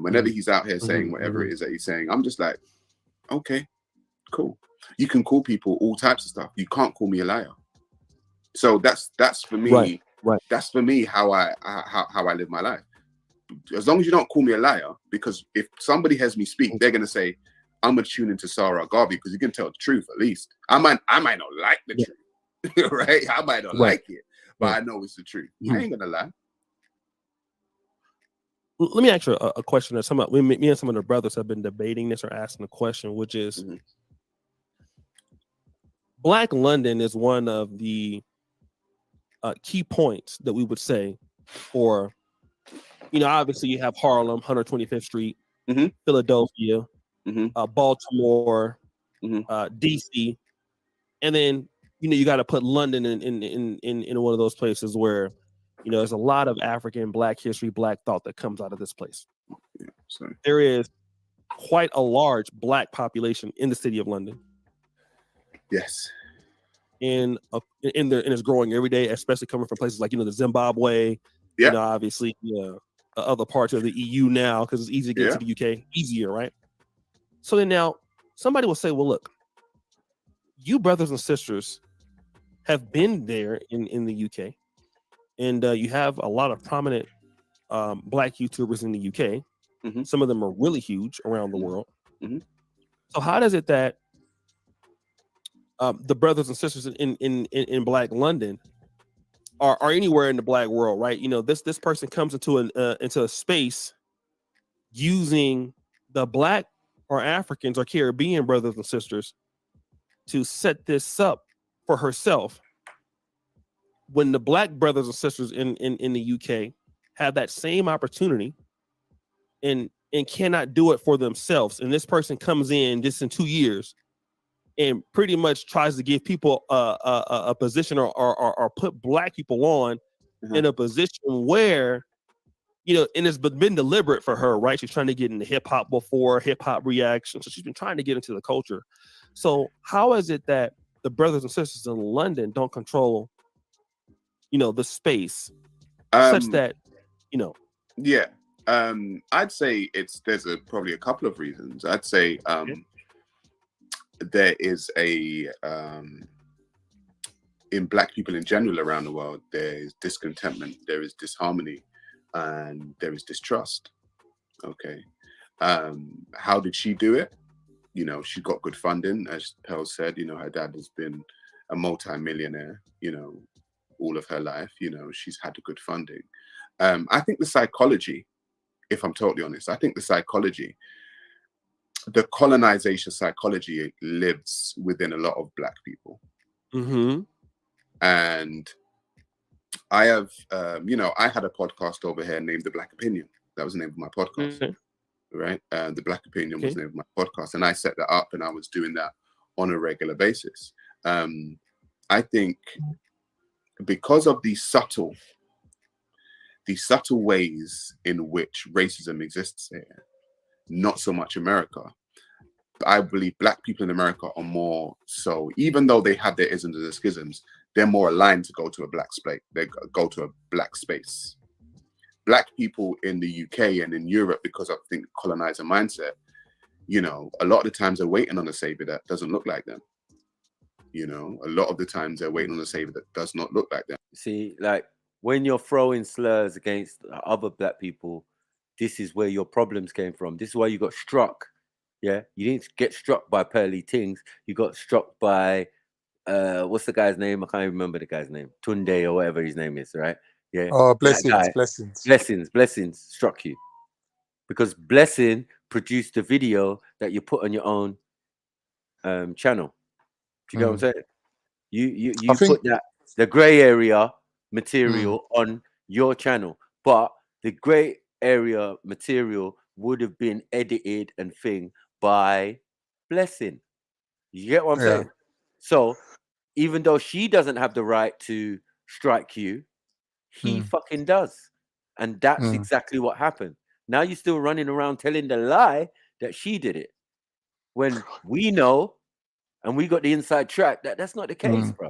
whenever he's out here saying whatever it is that he's saying, I'm just like, okay, cool. You can call people all types of stuff. You can't call me a liar. So that's for me. Right. That's for me how I live my life. As long as you don't call me a liar, because if somebody hears me speak, they're gonna say, I'm gonna tune into Sarah Garvey because you can tell the truth at least. I might not like the truth, right? I might not like it, but I know it's the truth. I ain't gonna lie. Let me ask you a question that me and some of the brothers have been debating this or asking the question, which is Black London is one of the key points that we would say for, obviously you have Harlem, 125th Street, Philadelphia, Baltimore, DC, and then you got to put London in one of those places where there's a lot of African Black history, Black thought that comes out of this place. There is quite a large Black population in the city of London. Yes. have been there in the UK, and you have a lot of prominent black YouTubers in the UK. Some of them are really huge around the world. So how does it that the brothers and sisters in Black London are anywhere in the Black world, right? You know, this person comes into a space using the Black or Africans or Caribbean brothers and sisters to set this up for herself, when the Black brothers and sisters in the UK have that same opportunity and cannot do it for themselves. And this person comes in just in 2 years and pretty much tries to give people a position or put Black people on in a position where, you know, and it's been deliberate for her, right? She's trying to get into hip hop before hip hop reaction. So she's been trying to get into the culture. So how is it that the brothers and sisters in London don't control, you know, the space such that, you know? Yeah. I'd say there's probably a couple of reasons. I'd say there is in Black people in general around the world, there is discontentment, there is disharmony, and there is distrust. Okay. How did she do it? You know, she got good funding, as Pearl said. You know, her dad has been a multi-millionaire, you know, all of her life. You know, she's had good funding. I think the psychology, if I'm totally honest, I think the colonization psychology lives within a lot of Black people. And I have, you know, I had a podcast over here named The Black Opinion. That was the name of my podcast, right? The Black Opinion was the name of my podcast. And I set that up and I was doing that on a regular basis. I think because of the subtle ways in which racism exists here, not so much America, I believe Black people in America are more so, even though they have their isms and their schisms, they're more aligned to go to a Black space. They go to a Black space. Black people in the UK and in Europe, because of the colonizer mindset, you know, a lot of the times they're waiting on a savior that doesn't look like them. You know, a lot of the times they're waiting on a savior that does not look like them. See, like when you're throwing slurs against other Black people, this is where your problems came from. This is why you got struck. Yeah, you didn't get struck by Pearly Tings. You got struck by what's the guy's name? I can't even remember the guy's name. Tunde or whatever his name is, right? Yeah. Oh, blessings struck you because Blessing produced the video that you put on your own channel. Do you get what I'm saying? You put that the gray area material on your channel, but the gray area material would have been edited and thing by Blessing. You get what I'm saying? So even though she doesn't have the right to strike you, he fucking does. And that's exactly what happened. Now you're still running around telling the lie that she did it. When we know, and we got the inside track, that's not the case, bro.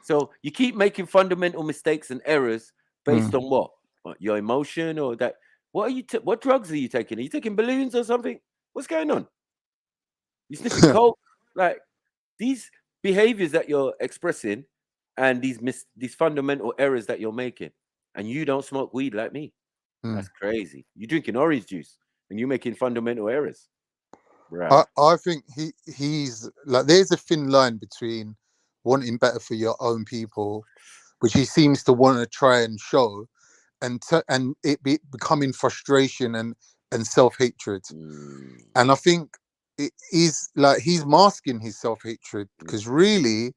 So you keep making fundamental mistakes and errors based on what? Your emotion or that? What are you? What drugs are you taking? Are you taking balloons or something? What's going on? You sniffing coke? Like these behaviors that you're expressing, and these fundamental errors that you're making, and you don't smoke weed like me. That's crazy. You're drinking orange juice and you're making fundamental errors. Right. I think he's like, there's a thin line between wanting better for your own people, which he seems to want to try and show, and it becoming frustration and self-hatred. And I think it is like he's masking his self-hatred because really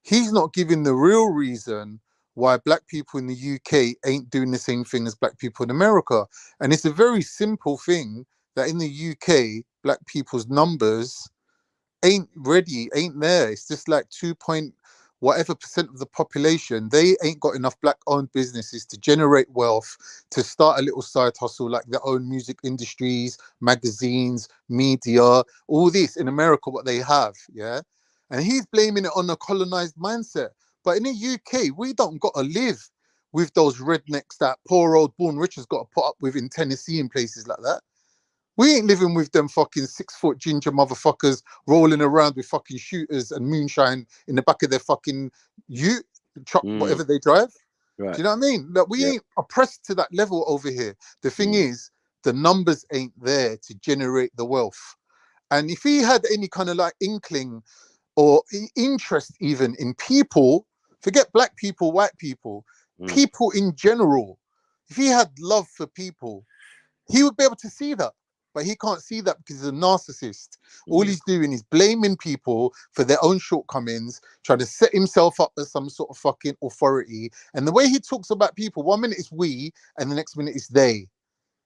he's not giving the real reason why Black people in the UK ain't doing the same thing as Black people in America. And it's a very simple thing that in the UK, Black people's numbers ain't there. It's just like 2.whatever% of the population. They ain't got enough Black-owned businesses to generate wealth, to start a little side hustle like their own music industries, magazines, media, all this in America, what they have, yeah? And he's blaming it on the colonized mindset. But in the UK, we don't got to live with those rednecks that poor old Born Rich has got to put up with in Tennessee and places like that. We ain't living with them fucking 6-foot ginger motherfuckers rolling around with fucking shooters and moonshine in the back of their fucking ute, truck, whatever they drive. Right. Do you know what I mean? Like, we ain't oppressed to that level over here. The thing is, the numbers ain't there to generate the wealth. And if he had any kind of like inkling or interest even in people, forget black people, white people, people in general, if he had love for people, he would be able to see that. But he can't see that because he's a narcissist. All he's doing is blaming people for their own shortcomings, trying to set himself up as some sort of fucking authority. And the way he talks about people, 1 minute it's we, and the next minute it's they.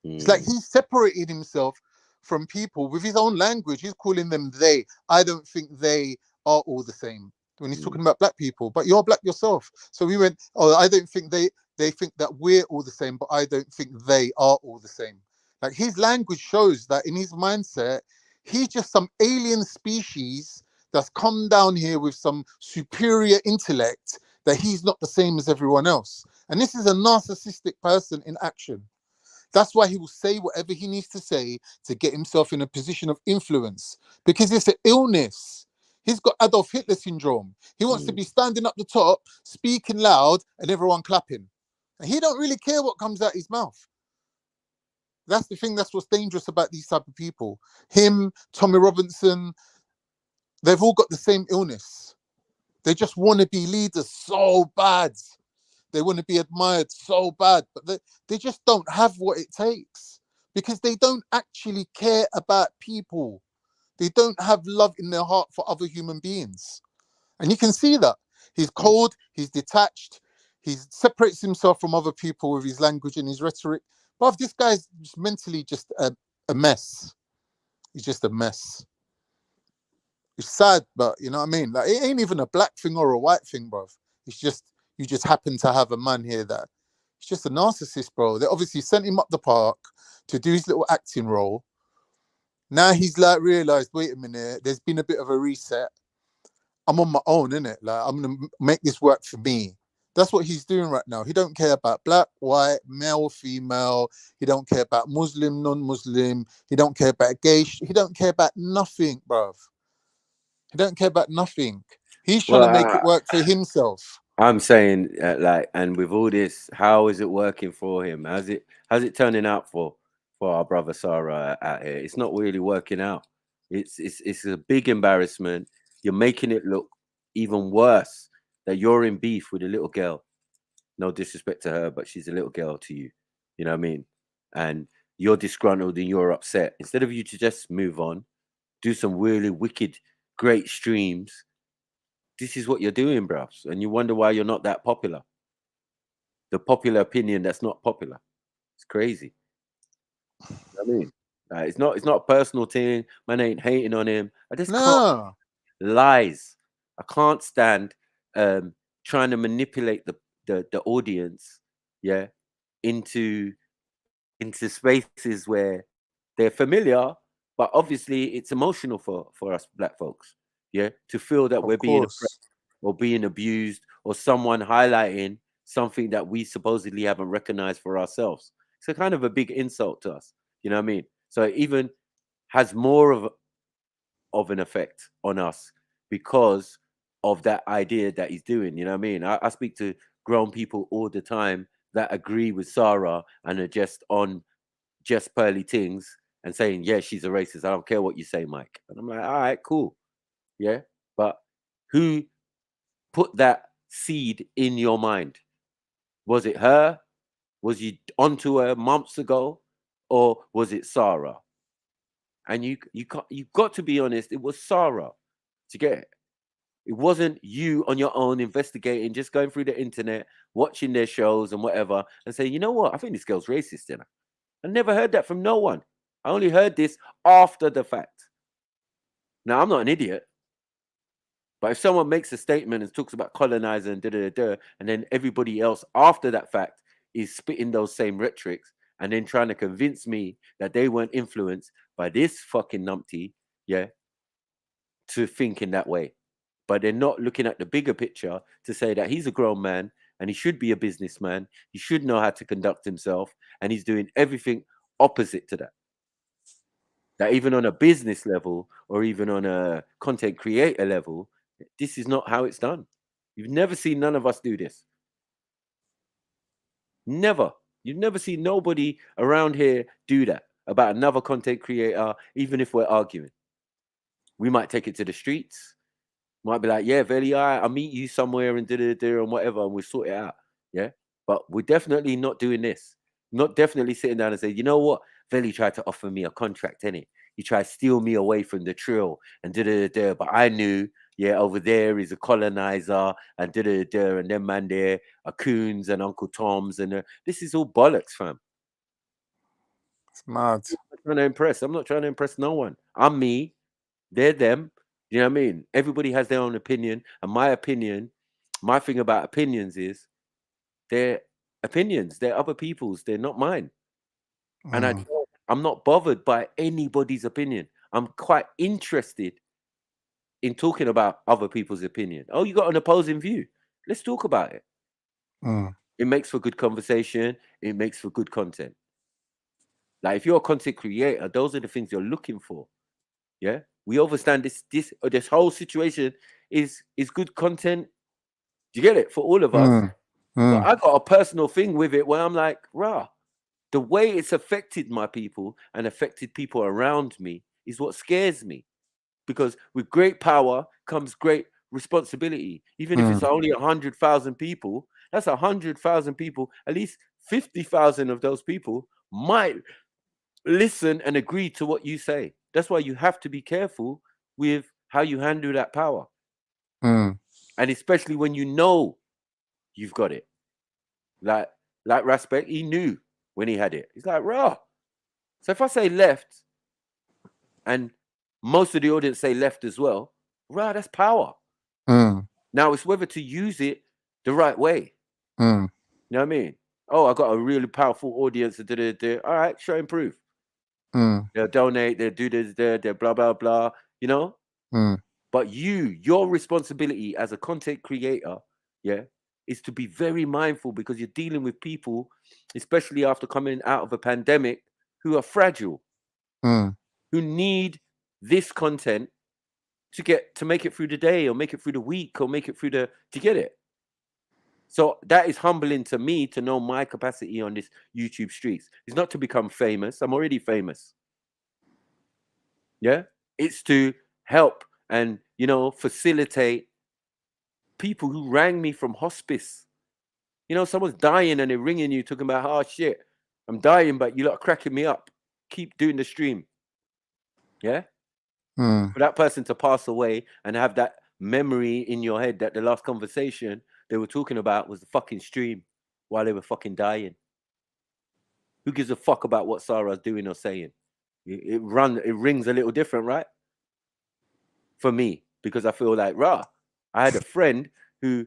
It's like he's separated himself from people with his own language. He's calling them they. I don't think they are all the same when he's talking about black people, but you're black yourself. So we went, oh, I don't think they think that we're all the same, but I don't think they are all the same. Like, his language shows that in his mindset, he's just some alien species that's come down here with some superior intellect, that he's not the same as everyone else. And this is a narcissistic person in action. That's why he will say whatever he needs to say to get himself in a position of influence, because it's an illness. He's got Adolf Hitler syndrome. He wants to be standing up the top, speaking loud, and everyone clapping. And he don't really care what comes out his mouth. That's the thing. That's what's dangerous about these type of people. Him, Tommy Robinson, they've all got the same illness. They just want to be leaders so bad. They want to be admired so bad, but they just don't have what it takes, because they don't actually care about people. They don't have love in their heart for other human beings. And you can see that. He's cold, he's detached, he separates himself from other people with his language and his rhetoric. But this guy's just mentally just a mess. He's just a mess. It's sad, but you know what I mean? Like, it ain't even a black thing or a white thing, bro. It's just, you just happen to have a man here that he's just a narcissist, bro. They obviously sent him up the park to do his little acting role. Now he's like realized, wait a minute, there's been a bit of a reset. I'm on my own, innit? Like, I'm gonna make this work for me. That's what he's doing right now. He don't care about black, white, male, female. He don't care about Muslim, non-Muslim. He don't care about gay. He don't care about nothing, bruv. He don't care about nothing. He's trying to make it work for himself. I'm saying, like, and with all this, how is it working for him? How's it turning out for our brother Sarah out here? It's not really working out. It's a big embarrassment. You're making it look even worse that you're in beef with a little girl. No disrespect to her, but she's a little girl to you. You know what I mean? And you're disgruntled and you're upset. Instead of you to just move on, do some really wicked, great streams. This is what you're doing, bros. And you wonder why you're not that popular. The popular opinion that's not popular. It's crazy. You know what I mean? It's not a personal thing. Man ain't hating on him. I just can't. Lies. I can't stand trying to manipulate the audience, yeah, into spaces where they're familiar, but obviously it's emotional for us black folks, yeah, to feel that we're being oppressed or being abused, or someone highlighting something that we supposedly haven't recognized for ourselves. It's a kind of a big insult to us, you know what I mean? So it even has more of an effect on us because of that idea that he's doing, you know what I mean? I speak to grown people all the time that agree with Sarah and are just on just pearly things and saying, yeah, she's a racist. I don't care what you say, Mike. And I'm like, all right, cool. Yeah. But who put that seed in your mind? Was it her? Was you onto her months ago? Or was it Sarah? And you got to be honest, it was Sarah. To get it. It wasn't you on your own investigating, just going through the internet, watching their shows and whatever, and saying, you know what, I think this girl's racist, you know. I never heard that from no one. I only heard this after the fact. Now, I'm not an idiot. But if someone makes a statement and talks about colonizing and and then everybody else after that fact is spitting those same rhetorics and then trying to convince me that they weren't influenced by this fucking numpty, yeah, to think in that way. But they're not looking at the bigger picture to say that he's a grown man and he should be a businessman. He should know how to conduct himself, and he's doing everything opposite to that. that even on a business level or even on a content creator level, this is not how it's done. You've never seen none of us do this. Never. You've never seen nobody around here do that about another content creator, even if we're arguing. We might take it to the streets. Might be like, yeah, Veli, I'll meet you somewhere and and whatever, and we'll sort it out. Yeah. But we're definitely not doing this. Not definitely sitting down and say, you know what? Veli tried to offer me a contract, innit? He tried to steal me away from the trill and but I knew, yeah, over there is a colonizer and and them man there are Coons and Uncle Toms and this is all bollocks, fam. It's mad. I'm not trying to impress. I'm not trying to impress no one. I'm me. They're them. You know what I mean? Everybody has their own opinion, and my opinion, my thing about opinions is they're opinions. They're other people's. They're not mine. And I'm not bothered by anybody's opinion. I'm quite interested in talking about other people's opinion. Oh, you got an opposing view? Let's talk about it. It makes for good conversation. It makes for good content. Like if you're a content creator, those are the things you're looking for. Yeah, we understand this whole situation is good content. Do you get it? For all of us. But I got a personal thing with it where I'm like, rah, the way it's affected my people and affected people around me is what scares me. Because with great power comes great responsibility. Even if it's only 100,000 people, that's 100,000 people. At least 50,000 of those people might listen and agree to what you say. That's why you have to be careful with how you handle that power. And especially when you know you've got it. Like Respect, he knew when he had it. He's like, rah. So if I say left, and most of the audience say left as well, rah, that's power. Now it's whether to use it the right way. You know what I mean? Oh, I got a really powerful audience. All right, show and prove. They'll donate, they'll do this, they'll blah, blah, blah, you know? But your responsibility as a content creator, yeah, is to be very mindful because you're dealing with people, especially after coming out of a pandemic, who are fragile, who need this content to make it through the day or make it through the week or make it through to get it. So that is humbling to me to know my capacity on this YouTube streets. It's not to become famous. I'm already famous. Yeah, it's to help and, you know, facilitate people who rang me from hospice. You know, someone's dying and they're ringing you talking about, oh shit, I'm dying, but you lot are cracking me up. Keep doing the stream. Yeah. For that person to pass away and have that memory in your head that the last conversation they were talking about was the fucking stream while they were fucking dying. Who gives a fuck about what Sarah's doing or saying? It rings a little different, right? For me, because I feel like, rah, I had a friend who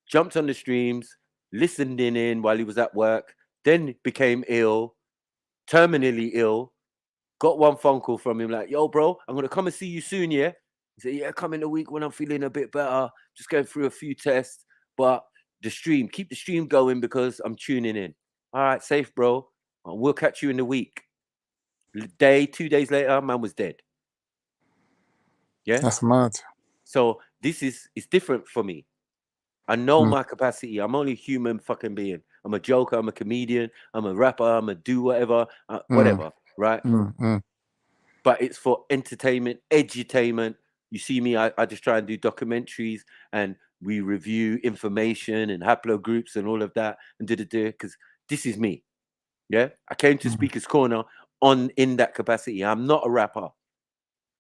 jumped on the streams, listened in while he was at work, then became ill, terminally ill, got one phone call from him like, yo, bro, I'm going to come and see you soon, yeah? He said, yeah, come in a week when I'm feeling a bit better, just going through a few tests, but keep the stream going because I'm tuning in. All right, safe, bro. We'll catch you in the week. 2 days later, man was dead. Yeah, that's mad. So it's different for me. I know my capacity. I'm only a human fucking being. I'm a joker. I'm a comedian. I'm a rapper. I'm a do whatever, whatever. Right? But it's for entertainment, edutainment. You see me, I just try and do documentaries and we review information and haplogroups and all of that and because this is me. Yeah, I came to Speaker's Corner in that capacity. I'm not a rapper.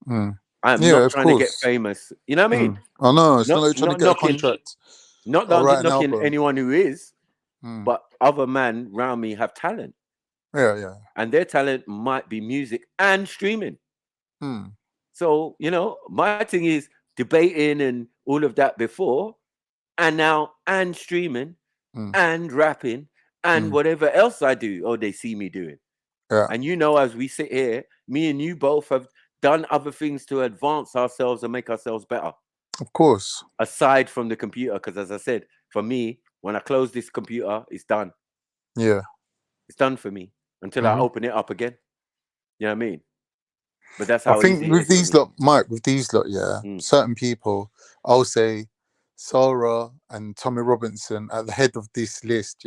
I am not trying to get famous. You know what I mean? I know. It's not like trying to get a contract. Not knocking anyone who is, but other men around me have talent. Yeah. And their talent might be music and streaming. So, you know, my thing is debating and all of that before, and now and streaming and rapping and whatever else I do or they see me doing. And you know, as we sit here, me and you both have done other things to advance ourselves and make ourselves better. Of course. Aside from the computer, because as I said, for me, when I close this computer, it's done. Yeah. It's done for me until I open it up again. You know what I mean? But that's I how think easy it with is for these me. lot, Mike, with these lot, certain people, I'll say Sarah and Tommy Robinson at the head of this list,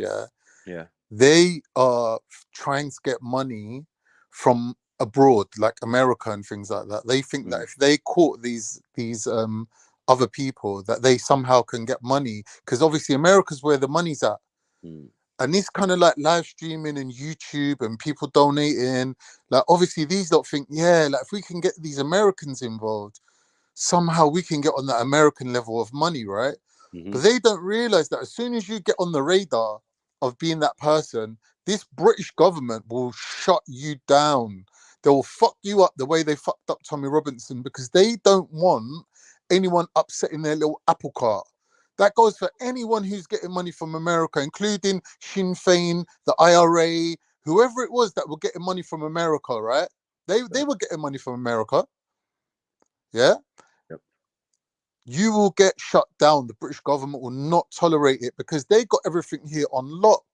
Yeah. they are trying to get money from abroad, like America and things like that. They think that if they caught these other people, that they somehow can get money, because obviously America's where the money's at. And this kind of like live streaming and YouTube and people donating, like obviously these lot think, like if we can get these Americans involved, somehow we can get on that American level of money, right? But they don't realize that as soon as you get on the radar of being that person, this British government will shut you down. They will fuck you up the way they fucked up Tommy Robinson, because they don't want anyone upsetting their little apple cart. That goes for anyone who's getting money from America, including Sinn Féin, the IRA, whoever it was that were getting money from America, right? They were getting money from America. Yeah? Yep. You will get shut down. The British government will not tolerate it, because they got everything here on lock.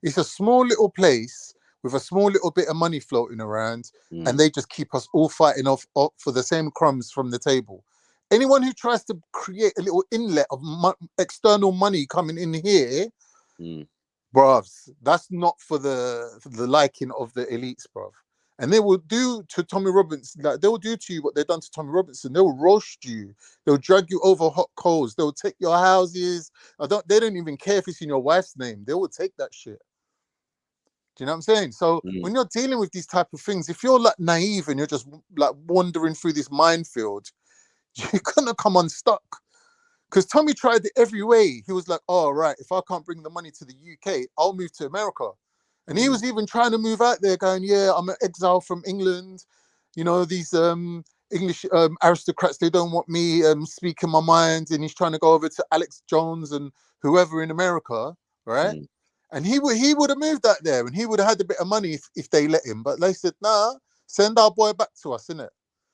It's a small little place with a small little bit of money floating around, and they just keep us all fighting off for the same crumbs from the table. Anyone who tries to create a little inlet of external money coming in here, bruvs, that's not for the liking of the elites, bruv. And they will do to Tommy Robinson, like they will do to you what they've done to Tommy Robinson. They will roast you. They'll drag you over hot coals. They'll take your houses. They don't even care if it's in your wife's name. They will take that shit. Do you know what I'm saying? So when you're dealing with these type of things, if you're like naive and you're just like wandering through this minefield, you're gonna come unstuck. Because Tommy tried it every way. He was like, oh, right, if I can't bring the money to the UK, I'll move to America. And he was even trying to move out there going, yeah, I'm an exile from England. You know, these English aristocrats, they don't want me speaking my mind. And he's trying to go over to Alex Jones and whoever in America, right? And he would have moved out there, and he would have had a bit of money if they let him. But they said, nah, send our boy back to us, innit?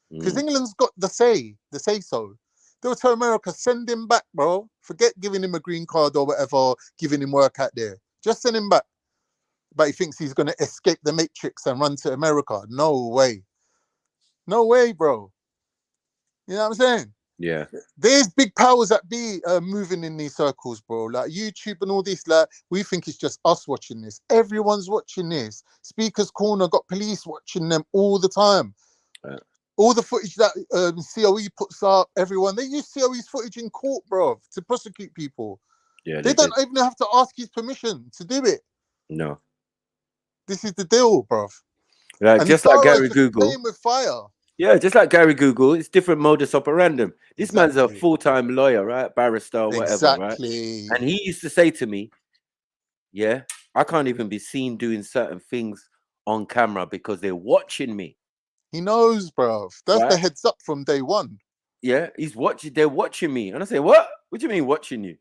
Because England's got the say so. They'll tell America, send him back, bro. Forget giving him a green card or whatever, giving him work out there. Just send him back. But he thinks he's going to escape the matrix and run to America. No way. No way, bro. You know what I'm saying? Yeah. There's big powers that be moving in these circles, bro. Like YouTube and all this, like we think it's just us watching this. Everyone's watching this. Speaker's Corner got police watching them all the time. All the footage that COE puts up, everyone, they use COE's footage in court, bro, to prosecute people. Yeah, they don't even have to ask his permission to do it. No. This is the deal, bro. Like, and just like Gary just Google. playing with fire. Yeah, just like Gary Google, it's different modus operandum. This man's a full-time lawyer, right? Barrister or whatever, right? And he used to say to me, yeah, I can't even be seen doing certain things on camera because they're watching me. He knows, bro. That's the heads up from day one. Yeah, they're watching me. And I say, what? What do you mean watching you?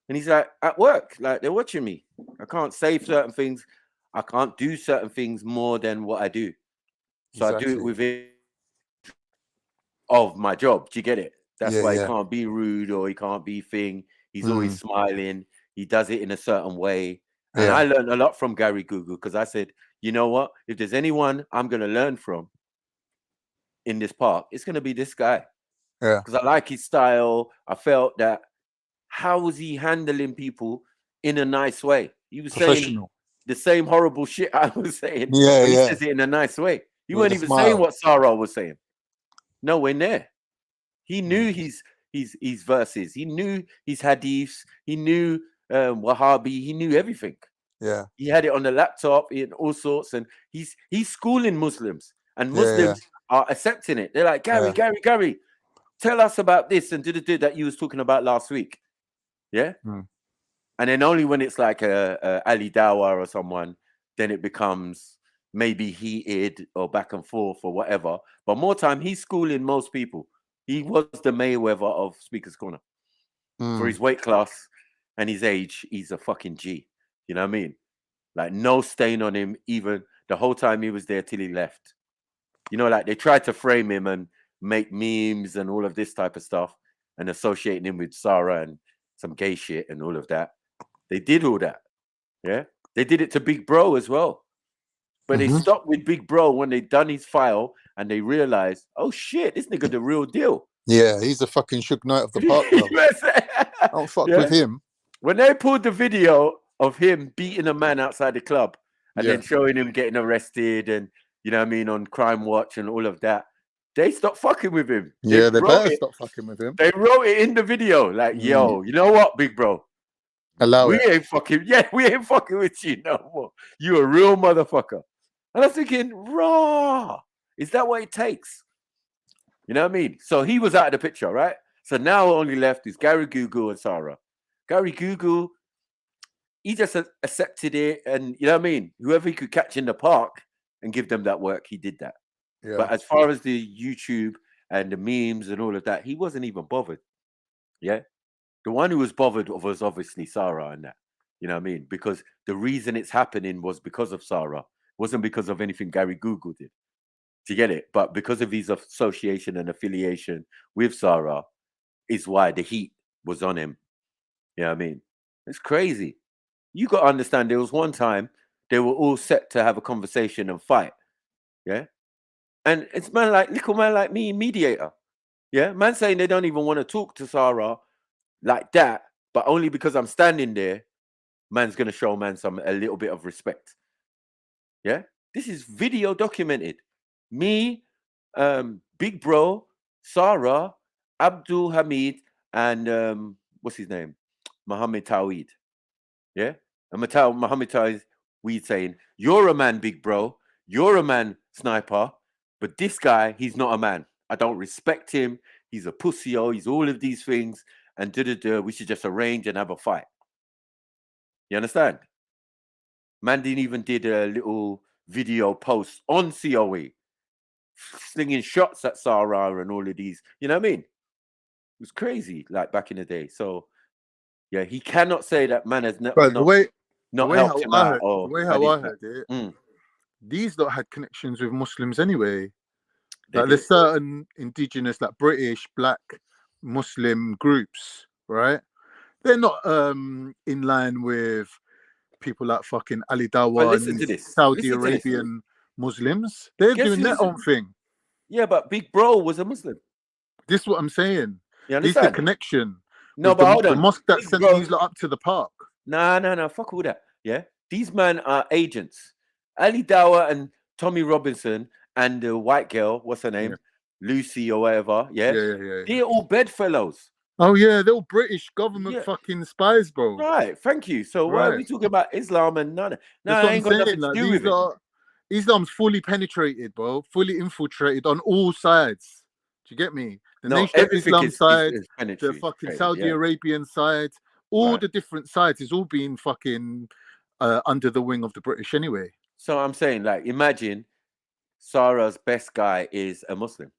And he's like, at work, like they're watching me. I can't say certain things. I can't do certain things more than what I do. So I do it within of my job. Do you get it? That's why he can't be rude or he can't be thing. He's always smiling. He does it in a certain way. And I learned a lot from Gary Google, because I said, you know what? If there's anyone I'm going to learn from in this park, it's going to be this guy. Yeah. Because I like his style. I felt that how was he handling people in a nice way? He was saying the same horrible shit I was saying. Yeah, but he says it in a nice way. He weren't even saying what Sarah was saying. Nowhere near. He knew his verses. He knew his hadiths. He knew Wahhabi. He knew everything. Yeah. He had it on the laptop in all sorts, and he's schooling Muslims, and Muslims are accepting it. They're like, Gary, tell us about this and that you was talking about last week. Yeah. And then only when it's like a Ali Dawah or someone, then it becomes maybe heated or back and forth or whatever. But more time, he's schooling most people. He was the Mayweather of Speaker's Corner. For his weight class and his age, he's a fucking G. You know what I mean? Like no stain on him, even the whole time he was there till he left. You know, like they tried to frame him and make memes and all of this type of stuff and associating him with Sarah and some gay shit and all of that. They did all that. Yeah. They did it to Big Bro as well. But they stopped with Big Bro when they done his file and they realize, oh shit, this nigga the real deal. Yeah, he's the fucking Suge Knight of the park, bro. Don't fuck with him. When they pulled the video of him beating a man outside the club and then showing him getting arrested and, you know what I mean, on Crime Watch and all of that, they stopped fucking with him. Yeah, they better stop fucking with him. They wrote it in the video, like, yo, you know what, big bro? We ain't fucking, we ain't fucking with you no more. You a real motherfucker. And I'm thinking, raw, is that what it takes? You know what I mean? So he was out of the picture, right? So now only left is Gary Google and Sarah. Gary Google, he just accepted it, and you know what I mean? Whoever he could catch in the park and give them that work, he did that. Yeah. But as far as the YouTube and the memes and all of that, he wasn't even bothered. Yeah. The one who was bothered was obviously Sarah and that. You know what I mean? Because the reason it's happening was because of Sarah. It wasn't because of anything Gary Google did. Do you get it? But because of his association and affiliation with Sarah is why the heat was on him. You know what I mean? It's crazy. You got to understand, there was one time they were all set to have a conversation and fight. Yeah. And it's little man like me, mediator. Yeah. Man saying they don't even want to talk to Sarah like that, but only because I'm standing there, man's going to show man a little bit of respect. Yeah. This is video documented. Me, Big Bro, Sarah, Abdul Hamid, and what's his name? Muhammad Tawid. Yeah? And Muhammad Tawid saying, you're a man, Big Bro. You're a man, Sniper. But this guy, he's not a man. I don't respect him. He's a pussy-o. He's all of these things. And we should just arrange and have a fight. You understand? Man didn't even did a little video post on COE. Slinging shots at Sarah and all of these. You know what I mean? It was crazy, like back in the day. So, yeah, he cannot say that man has not helped him out. The way how I heard it, these lot had connections with Muslims anyway. Like there's certain indigenous, like British, black, Muslim groups, right? They're not in line with people like fucking Ali Dawa and Saudi Arabian Muslims. They're doing their own thing. Yeah, but Big Bro was a Muslim. This is what I'm saying. You understand? This the connection. No, but hold on. The mosque that sent these lot up to the park. No. Fuck all that. Yeah, these men are agents. Ali Dawa and Tommy Robinson and the white girl, what's her name? Lucy or whatever. Yeah. They're all bedfellows. Oh yeah, they're all British government fucking spies, bro. Right. Thank you. So why are we talking about Islam and none? No, I ain't got nothing to do with it. Islam's fully penetrated, bro. Fully infiltrated on all sides. Do you get me? The Nation of Islam side, the fucking Saudi Arabian side, all the different sides is all being fucking under the wing of the British anyway. So I'm saying, like, imagine Sarah's best guy is a Muslim.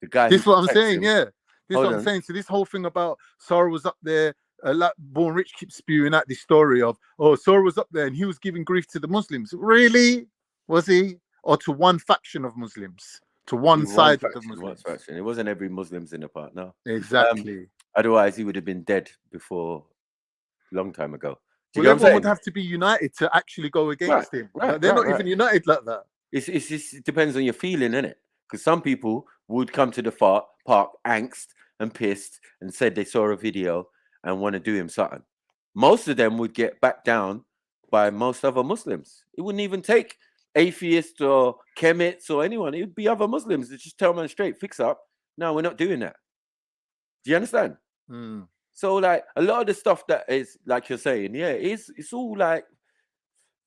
The guy. This is what I'm saying, yeah. This is what I'm saying. So this whole thing about Sarah was up there, like Born Rich keeps spewing out this story of, oh, Sarah was up there and he was giving grief to the Muslims. Really? Was he? Or to one faction of Muslims? To one side of the Muslims? It wasn't every Muslim's in the part, no. Exactly. Otherwise, he would have been dead before a long time ago. Well, everyone would have to be united to actually go against him. They're not even united like that. It depends on your feeling, innit? Because some people would come to the park angst and pissed and said they saw a video and want to do him something. Most of them would get backed down by most other Muslims. It wouldn't even take atheists or chemists or anyone. It would be other Muslims that just tell man straight, fix up. No, we're not doing that. Do you understand? So like a lot of the stuff that is like you're saying, it's all like,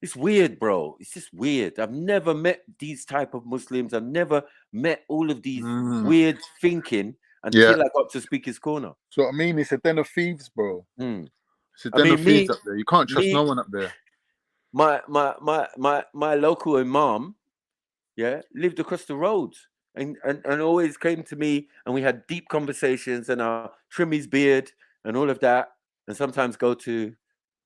it's weird, bro. It's just weird. I've never met these type of Muslims. I've never met all of these weird thinking until I got to Speaker's Corner. So I mean, it's a den of thieves, bro. It's a den of thieves up there. You can't trust no one up there. My local imam, lived across the road and always came to me and we had deep conversations and I'll trim his beard and all of that and sometimes go to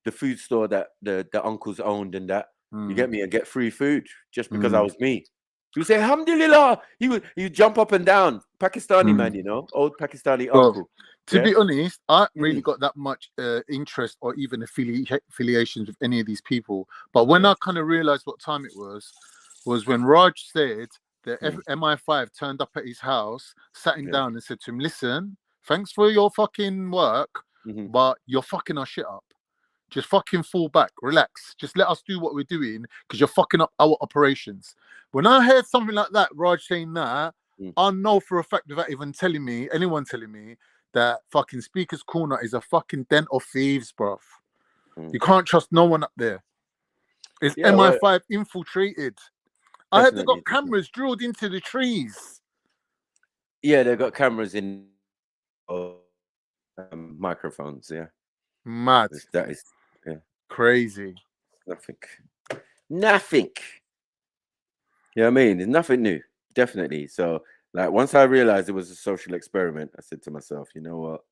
the food store that the uncles owned and that you get me and get free food just because I was me. He would say, Alhamdulillah. He would jump up and down. Pakistani man, old Pakistani uncle. To be honest, I ain't really got that much interest or even affiliations with any of these people. But when I kind of realized what time it was when Raj said the MI5 turned up at his house, sat him down and said to him, listen, thanks for your fucking work, but you're fucking our shit up. Just fucking fall back, relax. Just let us do what we're doing because you're fucking up our operations. When I heard something like that, Raj saying that, I know for a fact without even anyone telling me, that fucking Speaker's Corner is a fucking den of thieves, bruv. You can't trust no one up there. It's MI5 infiltrated. I heard they got cameras drilled into the trees. Yeah, they got cameras in microphones. Yeah, mad. That is crazy. Nothing. You know what I mean? There's nothing new. Definitely. So, like, once I realized it was a social experiment, I said to myself, you know what?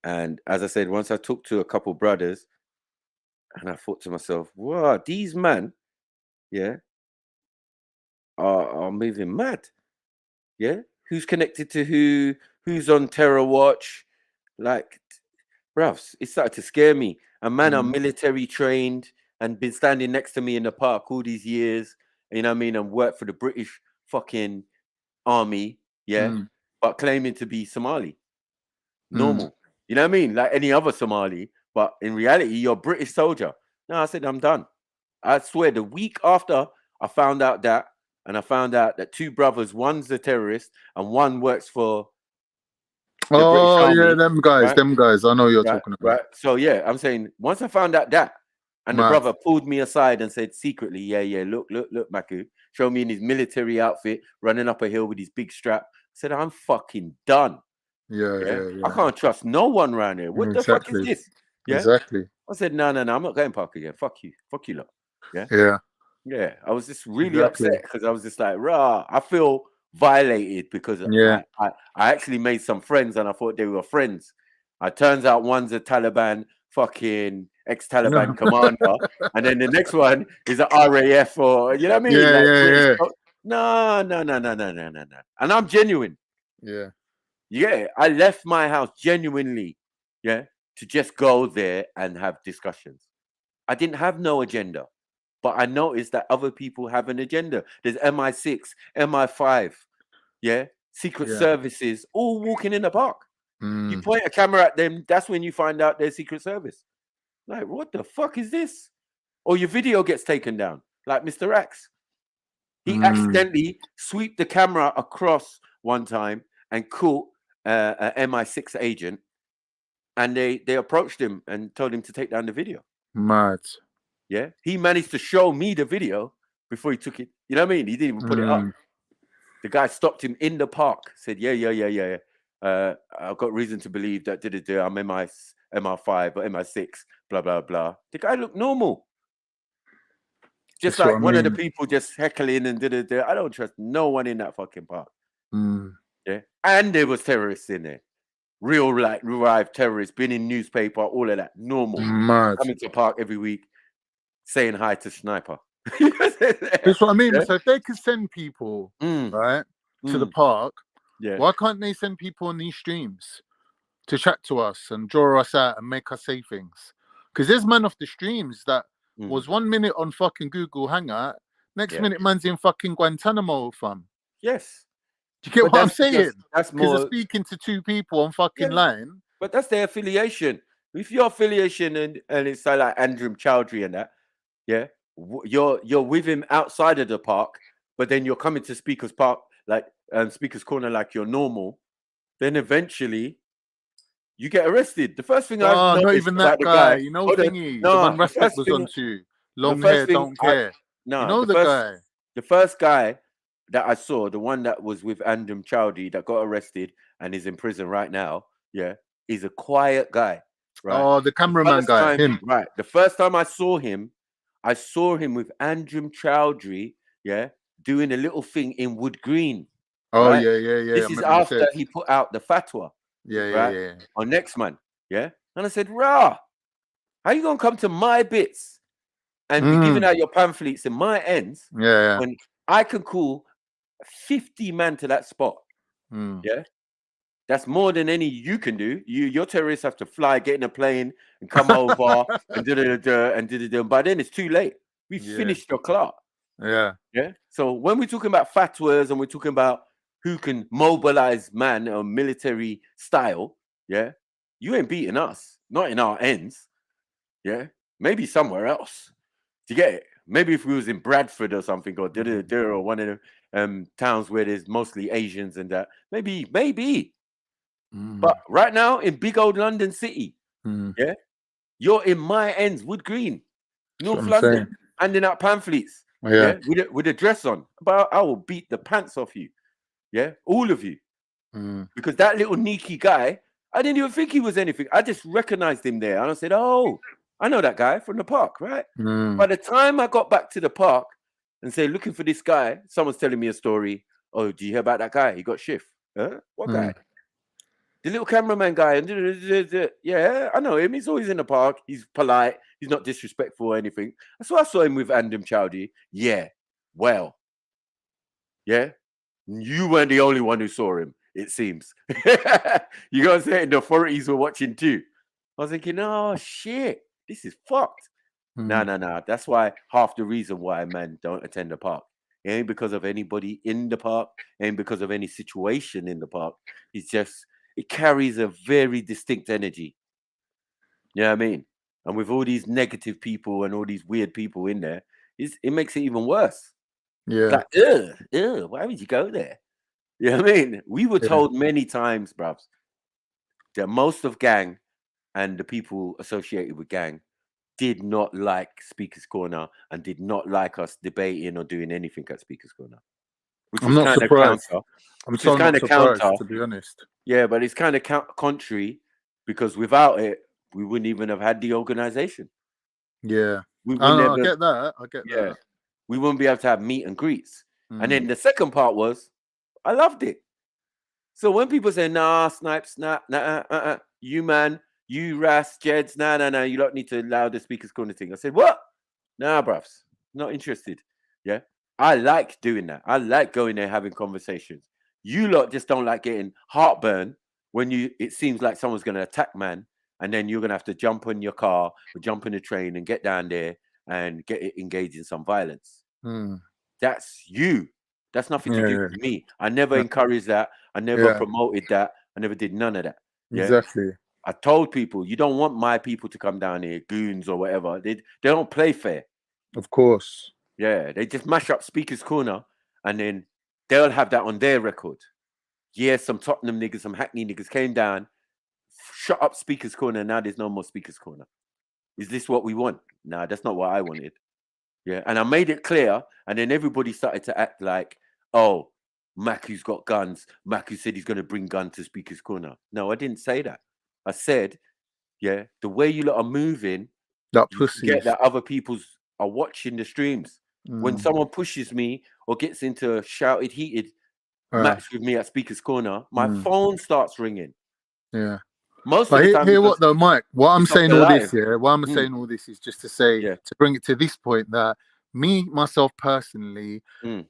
And as I said, once I talked to a couple brothers, and I thought to myself, wow, these men, are moving mad. Yeah, who's connected to who? Who's on terror watch? Like, bruv, it started to scare me. A man are military trained and been standing next to me in the park all these years. You know what I mean? And worked for the British fucking army. But claiming to be Somali. Normal. You know what I mean? Like any other Somali. But in reality, you're a British soldier. No, I said, I'm done. I swear, the week after I found out that, and I found out that two brothers, one's a terrorist and one works for the British Army. Yeah, them guys. I know you're talking about. Right. So yeah, I'm saying once I found out that, and the brother pulled me aside and said secretly, look, Maku, show me in his military outfit, running up a hill with his big strap. I said, I'm fucking done. Yeah. I can't trust no one around here. What the fuck is this? Yeah. Exactly. I said, no, I'm not going park again. Fuck you, lot. Yeah. I was just really upset because I was just like, rah, I feel violated because I actually made some friends and I thought they were friends. It turns out one's a Taliban fucking ex-Taliban commander, and then the next one is an RAF or you know what I mean? No. And I'm genuine. Yeah, I left my house genuinely, to just go there and have discussions. I didn't have no agenda, but I noticed that other people have an agenda. There's MI6, MI5, Secret Services, all walking in the park. You point a camera at them, that's when you find out they're Secret Service. Like, what the fuck is this? Or your video gets taken down, like Mr. Axe. He accidentally swept the camera across one time and caught an MI6 agent, and they approached him and told him to take down the video. Mad. Yeah, he managed to show me the video before he took it. You know what I mean? He didn't even put it up. The guy stopped him in the park, said, yeah. I've got reason to believe that I'm MI5 or MI6, blah, blah, blah. The guy looked normal. Just like one of the people just heckling and I don't trust no one in that fucking park. Yeah. And there was terrorists in there. Real, like, revived terrorists, been in newspaper, all of that. Normal. Mad. Coming to the park every week, saying hi to Sniper. That's what I mean. So if they could send people, right, to the park, why can't they send people on these streams to chat to us and draw us out and make us say things? Because there's man off the streams that was 1 minute on fucking Google Hangout, next minute man's in fucking Guantanamo, fam. Yes. Do you get what I'm saying? That's because more they're speaking to two people on fucking line. But that's their affiliation. If your affiliation and it's like Andrew Chowdhury and that, you're with him outside of the park, but then you're coming to Speaker's Park, like Speaker's Corner, like you're normal, then eventually you get arrested. The first thing I've not even that guy. You know, thingy. The one Respect was on to. Long hair, don't care. No, you know the guy. The first guy that I saw, the one that was with Andrew Chowdhury that got arrested and is in prison right now, is a quiet guy. Right? Oh, the cameraman guy. Him. Right. The first time I saw him with Andrew Chowdhury, doing a little thing in Wood Green. Oh, right? yeah. This is after he put out the fatwa. Yeah. On next man. Yeah. And I said, rah, how you gonna come to my bits and be giving out your pamphlets in my ends when I can call 50 man to that spot? Yeah. That's more than any you can do. Your terrorists have to fly, get in a plane, and come over and and by then it's too late. We finished your clock. Yeah. Yeah. So when we're talking about fatwas and we're talking about who can mobilize man or military style, yeah, you ain't beating us. Not in our ends. Yeah. Maybe somewhere else. Do you get it? Maybe if we was in Bradford or something, or or one of the towns where there's mostly Asians and that. Maybe. But right now in big old London City, yeah, you're in my ends, Wood Green, North London, handing out pamphlets, yeah, with a dress on. But I will beat the pants off you, yeah, all of you, because that little Niki guy, I didn't even think he was anything. I just recognized him there, and I said, "Oh, I know that guy from the park, right?" By the time I got back to the park and say, looking for this guy, someone's telling me a story. Oh, do you hear about that guy? He got shift. Huh? What guy? The little cameraman guy. Yeah, I know him. He's always in the park. He's polite. He's not disrespectful or anything. So I saw him with Andem Chowdhury. Yeah, well, yeah, you weren't the only one who saw him, it seems. You know what I'm saying? The authorities were watching too. I was thinking, oh, shit, this is fucked. No. That's why half the reason why men don't attend the park. It ain't because of anybody in the park, ain't because of any situation in the park. It's just, it carries a very distinct energy. You know what I mean? And with all these negative people and all these weird people in there, it makes it even worse. Yeah. Like, why would you go there? You know what I mean? We were told many times, bruv, that most of gang and the people associated with gang did not like Speaker's Corner and did not like us debating or doing anything at Speaker's Corner. Which I'm is not kind of surprised. counter. I'm so not surprised, to be honest. Yeah, but it's kind of contrary, because without it, we wouldn't even have had the organization. Yeah. We I get that. I get that. We wouldn't be able to have meet and greets. And then the second part was, I loved it. So when people say, nah, snipes, nah, you man, you Ras, Jeds, nah, you don't need to allow the Speaker's Corner thing. I said, what? Nah, bruv, not interested. Yeah. I like doing that. I like going there, having conversations. You lot just don't like getting heartburn when it seems like someone's going to attack man, and then you're going to have to jump on your car or jump in the train and get down there and get engaged in some violence. That's you. That's nothing to do with me. I never encouraged that. I never promoted that. I never did none of that. Yeah? Exactly. I told people, you don't want my people to come down here, goons or whatever. They don't play fair. Of course. Yeah, they just mash up Speaker's Corner, and then they'll have that on their record. Yeah, some Tottenham niggas, some Hackney niggas came down, shut up Speaker's Corner, and now there's no more Speaker's Corner. Is this what we want? Nah, that's not what I wanted. Yeah, and I made it clear, and then everybody started to act like, oh, Maku's got guns. Maku said he's going to bring guns to Speaker's Corner. No, I didn't say that. I said, yeah, the way you lot are moving, that you forget that other people are watching the streams. When someone pushes me or gets into a shouted, heated match with me at Speaker's Corner, my phone starts ringing. Yeah. Most but of the time, hear what though, Mike? What I'm saying all this, why I'm saying all this is just to say, to bring it to this point, that me, myself personally,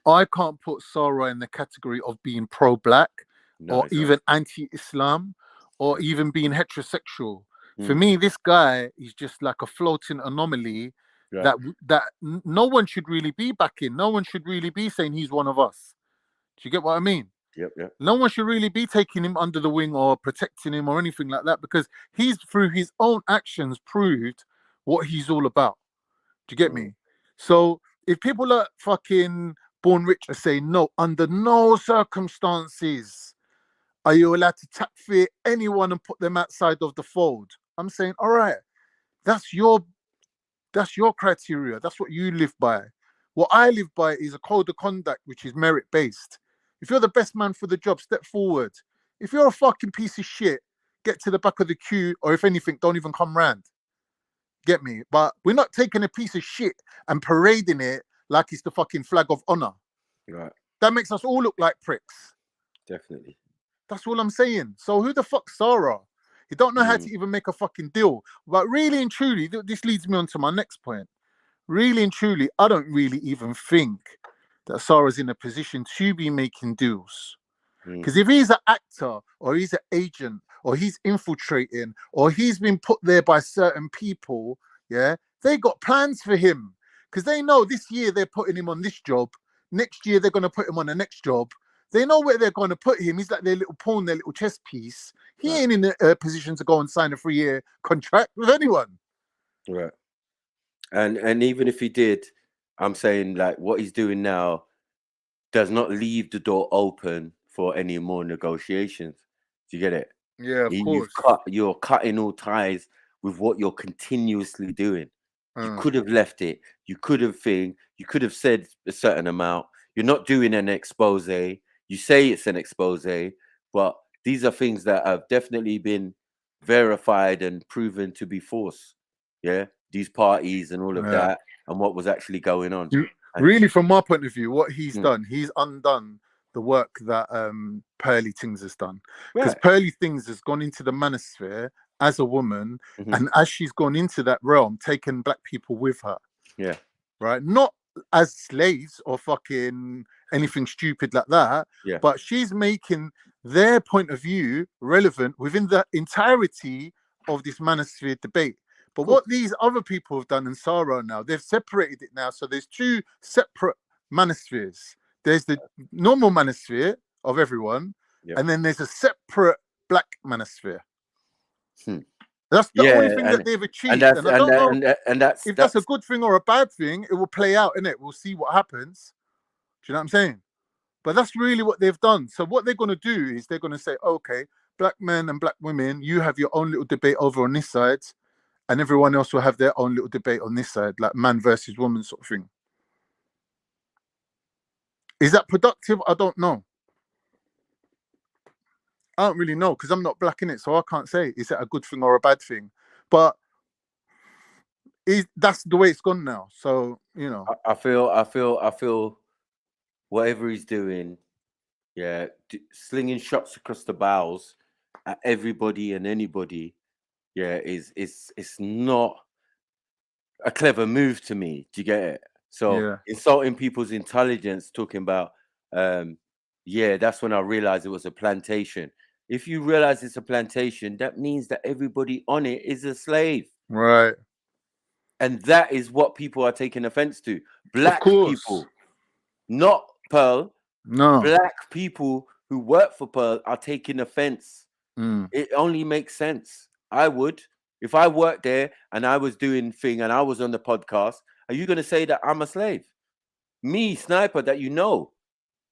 I can't put Sarah in the category of being pro-black or even anti-Islam or even being heterosexual. For me, this guy is just like a floating anomaly that no one should really be backing. No one should really be saying he's one of us. Do you get what I mean? Yep. No one should really be taking him under the wing or protecting him or anything like that, because he's, through his own actions, proved what he's all about. Do you get me? So if people are fucking born rich and say, no, under no circumstances are you allowed to tap fear anyone and put them outside of the fold, I'm saying, all right, that's your criteria. That's what you live by. What I live by is a code of conduct which is merit-based. If you're the best man for the job, step forward. If you're a fucking piece of shit, get to the back of the queue, or if anything, don't even come round. Get me? But we're not taking a piece of shit and parading it like it's the fucking flag of honor. Right. That makes us all look like pricks. Definitely. That's all I'm saying. So who the fuck's Sarah? He don't know how to even make a fucking deal. But really and truly, this leads me on to my next point. Really and truly, I don't really even think that Sarah's in a position to be making deals. Because if he's an actor or he's an agent or he's infiltrating or he's been put there by certain people, they got plans for him. because they know this year they're putting him on this job. Next year they're going to put him on the next job. They know where they're going to put him. He's like their little pawn, their little chess piece. He ain't in a position to go and sign a 3-year contract with anyone. Right. And even if he did, I'm saying like what he's doing now does not leave the door open for any more negotiations. Do you get it? Yeah, of course. You're cutting all ties with what you're continuously doing. You could have left it. You could have said a certain amount. You're not doing an expose. You say it's an expose, but these are things that have definitely been verified and proven to be false. Yeah, these parties and all of that, and what was actually going on. Really, from my point of view, what he's done, he's undone the work that Pearly Things has done. Because Pearly Things has gone into the manosphere as a woman, and as she's gone into that realm, taken black people with her. Yeah. Right? Not as slaves or fucking anything stupid like that. Yeah. But she's making their point of view relevant within the entirety of this manosphere debate. But what these other people have done in Sarah now, they've separated it now. So there's 2 separate manospheres. There's the normal manosphere of everyone, and then there's a separate black manosphere. That's the only thing that they've achieved. And I don't know if that's a good thing or a bad thing. It will play out, innit? We'll see what happens. Do you know what I'm saying? But that's really what they've done. So what they're going to do is they're going to say, okay, black men and black women, you have your own little debate over on this side, and everyone else will have their own little debate on this side, like man versus woman sort of thing. Is that productive? I don't know. I don't really know because I'm not black in it, so I can't say is that a good thing or a bad thing. But that's the way it's gone now. So you know, I feel whatever he's doing, slinging shots across the bows at everybody and anybody, it's not a clever move to me. Do you get it? So insulting people's intelligence, talking about, that's when I realized it was a plantation. If you realize it's a plantation, that means that everybody on it is a slave. Right. And that is what people are taking offense to. Black people, not Pearl. No. Black people who work for Pearl are taking offense. It only makes sense. I would. If I worked there and I was doing thing and I was on the podcast, are you going to say that I'm a slave? Me, Sniper, that you know.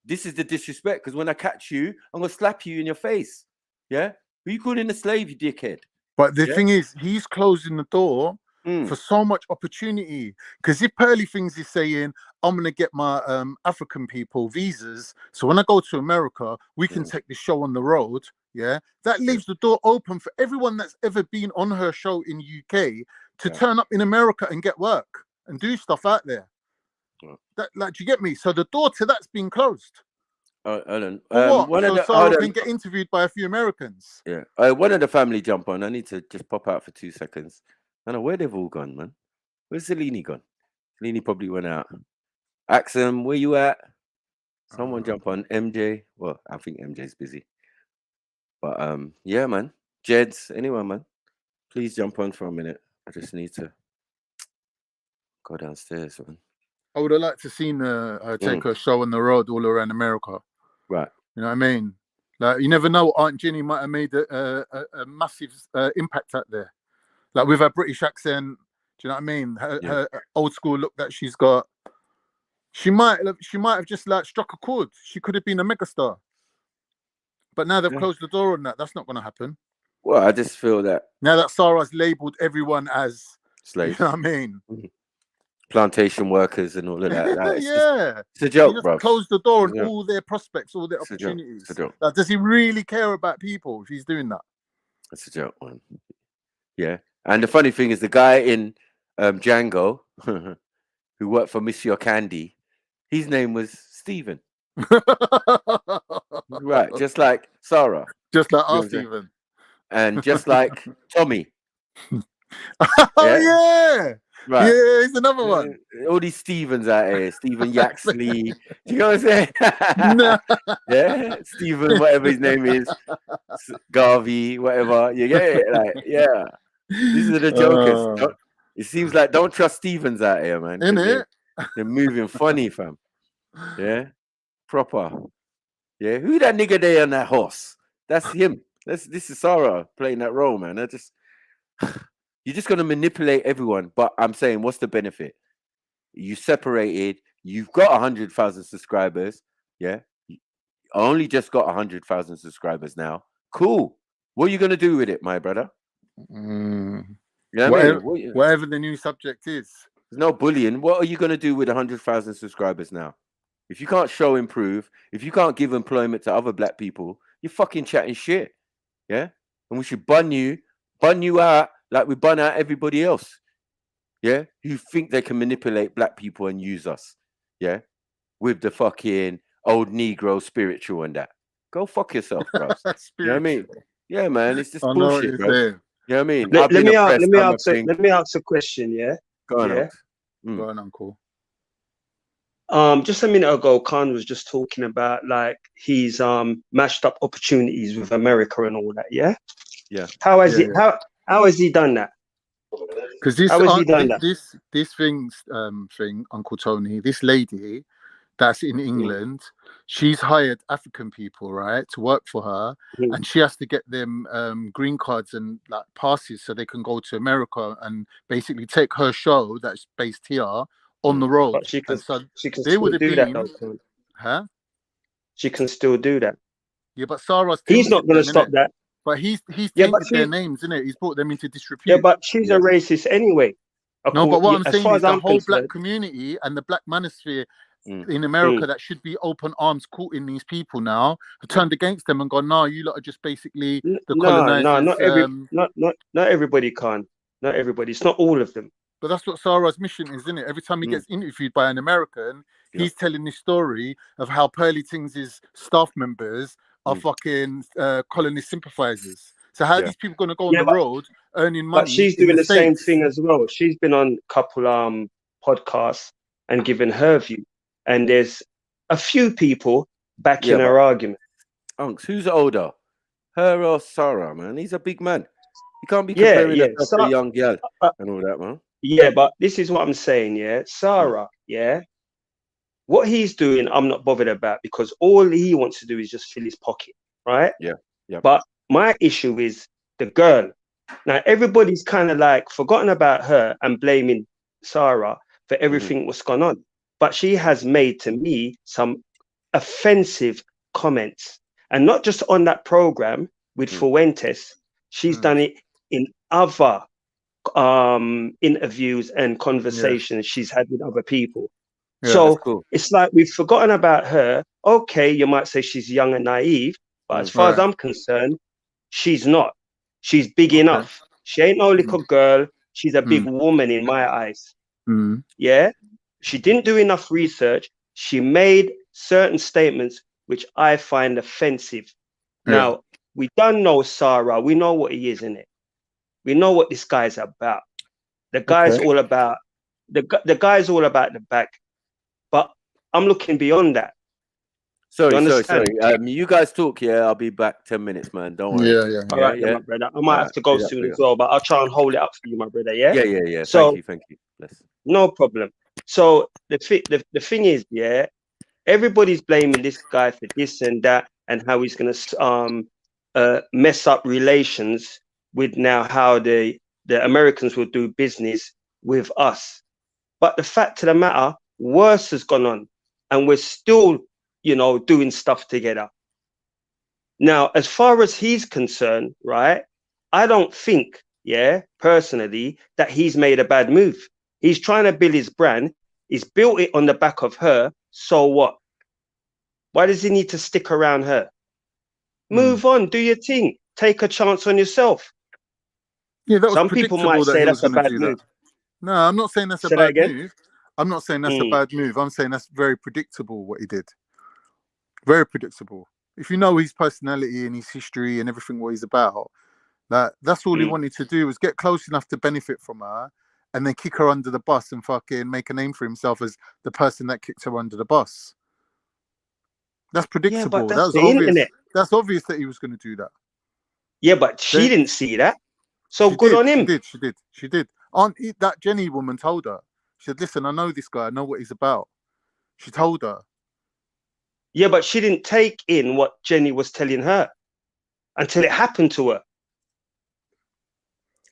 This is the disrespect, because when I catch you, I'm going to slap you in your face. Yeah? Who you calling a slave, you dickhead? But the thing is, he's closing the door for so much opportunity. Because if Pearly Things is saying, I'm going to get my African people visas, so when I go to America, we can take the show on the road, that leaves the door open for everyone that's ever been on her show in UK to turn up in America and get work and do stuff out there. That, like, do you get me? So the door to that's been closed. Ellen, so Sarah can get interviewed by a few Americans. Yeah. One of the family jump on. I need to just pop out for 2 seconds. I don't know where they've all gone, man. Where's Zelini gone? Zelini probably went out. Axum, where you at? Someone jump on. MJ. Well, I think MJ's busy. But yeah, man. Jeds, anyone, man. Please jump on for a minute. I just need to go downstairs, man. I would have liked to seen her take her show on the road all around America. Right. You know what I mean? Like, you never know. Aunt Ginny might have made a massive impact out there. Like with her British accent, do you know what I mean? Her old school look that she's got. She might have just like struck a chord. She could have been a megastar. But now they've closed the door on that. That's not going to happen. Well, I just feel that now that Sarah's labelled everyone as slaves. You know what I mean? Plantation workers and all of that. It's a He joke, just bro. closed the door on all their prospects, all their opportunities. It's a joke. Like, does he really care about people if he's doing that? It's a joke, man. Yeah. And the funny thing is, the guy in Django who worked for Monsieur Candy, his name was Stephen. Right, just like Sarah. Just like our Stephen. And just like Tommy. Yeah. Right. Yeah, he's another one. All these Stevens out here. Stephen Yaxley. Do you know what I'm saying? No. Yeah. Stephen, whatever his name is. Garvey, whatever. You get it? Like, yeah. These are the jokers. It seems like don't trust Stevens out here, man. Innit? They're moving funny, fam. Yeah, proper. Yeah, who that nigga there on that horse? That's him. This is Sarah playing that role, man. You're just gonna manipulate everyone. But I'm saying, what's the benefit? You separated. You've got 100,000 subscribers. Yeah, you only just got 100,000 subscribers now. Cool. What are you gonna do with it, my brother? You know what I mean? Whatever the new subject is. There's no bullying. What are you gonna do with 100,000 subscribers now? If you can't show improve, if you can't give employment to other black people, you're fucking chatting shit. Yeah? And we should bun you out like we bun out everybody else. Yeah? Who think they can manipulate black people and use us. Yeah? With the fucking old Negro spiritual and that. Go fuck yourself, bro. You know what I mean? Yeah, man. It's just bullshit, bro. You know what I mean? Let me ask a question, yeah? Go on, yeah? Go on, Uncle. Just a minute ago, Khan was just talking about like he's mashed up opportunities with America and all that. Yeah. Yeah. How has he done that? Because this thing, Uncle Tony, this lady that's in England, she's hired African people, right, to work for her, and she has to get them green cards and like passes so they can go to America and basically take her show that's based here on the road. But she can still do that, though. Huh? She can still do that. Yeah, but Sarah's he's not going to stop that. But he's tainted their names, isn't it? He's brought them into disrepute. Yeah, but she's a racist anyway. No, but what I'm saying is the whole black community and the black manosphere in America that should be open arms courting these people now have turned against them and gone, no, you lot are just basically the colonizers. No, not everybody can. Not everybody. It's not all of them. But that's what Sarah's mission is, isn't it? Every time he gets interviewed by an American, he's telling this story of how Pearly Tings's staff members are fucking colonist sympathizers. So how are these people going to go on the road earning money? But she's doing the same thing as well. She's been on a couple podcasts and given her view. And there's a few people backing her argument. Unks, who's older? Her or Sarah, man? He's a big man. You can't be comparing herself to a young girl and all that, man. Yeah, but this is what I'm saying, yeah? Sarah, what he's doing, I'm not bothered about because all he wants to do is just fill his pocket, right? Yeah. But my issue is the girl. Now, everybody's kind of like forgotten about her and blaming Sarah for everything what's gone on. But she has made, to me, some offensive comments. And not just on that program with Fuentes. She's done it in other interviews and conversations she's had with other people. So it's like we've forgotten about her. Okay, you might say she's young and naive, but as far as I'm concerned, she's not. She's big enough. She ain't no little girl. She's a big woman in my eyes. Yeah. She didn't do enough research. She made certain statements which I find offensive. Now, we don't know Sarah. We know what he is, innit? We know what this guy's about. The guy's all about the guy's all about the bag. But I'm looking beyond that. Sorry. You guys talk here. I'll be back 10 minutes, man. Don't worry. All right, my brother. I might have to go soon as well, but I'll try and hold it up for you, my brother. Yeah. Yeah. So, thank you. No problem. So the thing is, everybody's blaming this guy for this and that, and how he's going to mess up relations with now how the Americans will do business with us. But the fact of the matter, worse has gone on, and we're still, doing stuff together. Now, as far as he's concerned, right, I don't think, personally, that he's made a bad move. He's trying to build his brand. He's built it on the back of her. So what? Why does he need to stick around her? Move on, do your thing. Take a chance on yourself. Yeah, that was some people might say that's a bad move. No, I'm not saying that's a bad move. I'm not saying that's a bad move. I'm saying that's very predictable what he did. Very predictable. If you know his personality and his history and everything what he's about, that's all he wanted to do was get close enough to benefit from her and then kick her under the bus and fucking make a name for himself as the person that kicked her under the bus. That's predictable. Yeah, but that's obvious. Internet. That's obvious that he was going to do that. Yeah, but she didn't see that. So good on him. She did. That Jenny woman told her. She said, "Listen, I know this guy. I know what he's about." She told her. Yeah, but she didn't take in what Jenny was telling her until it happened to her.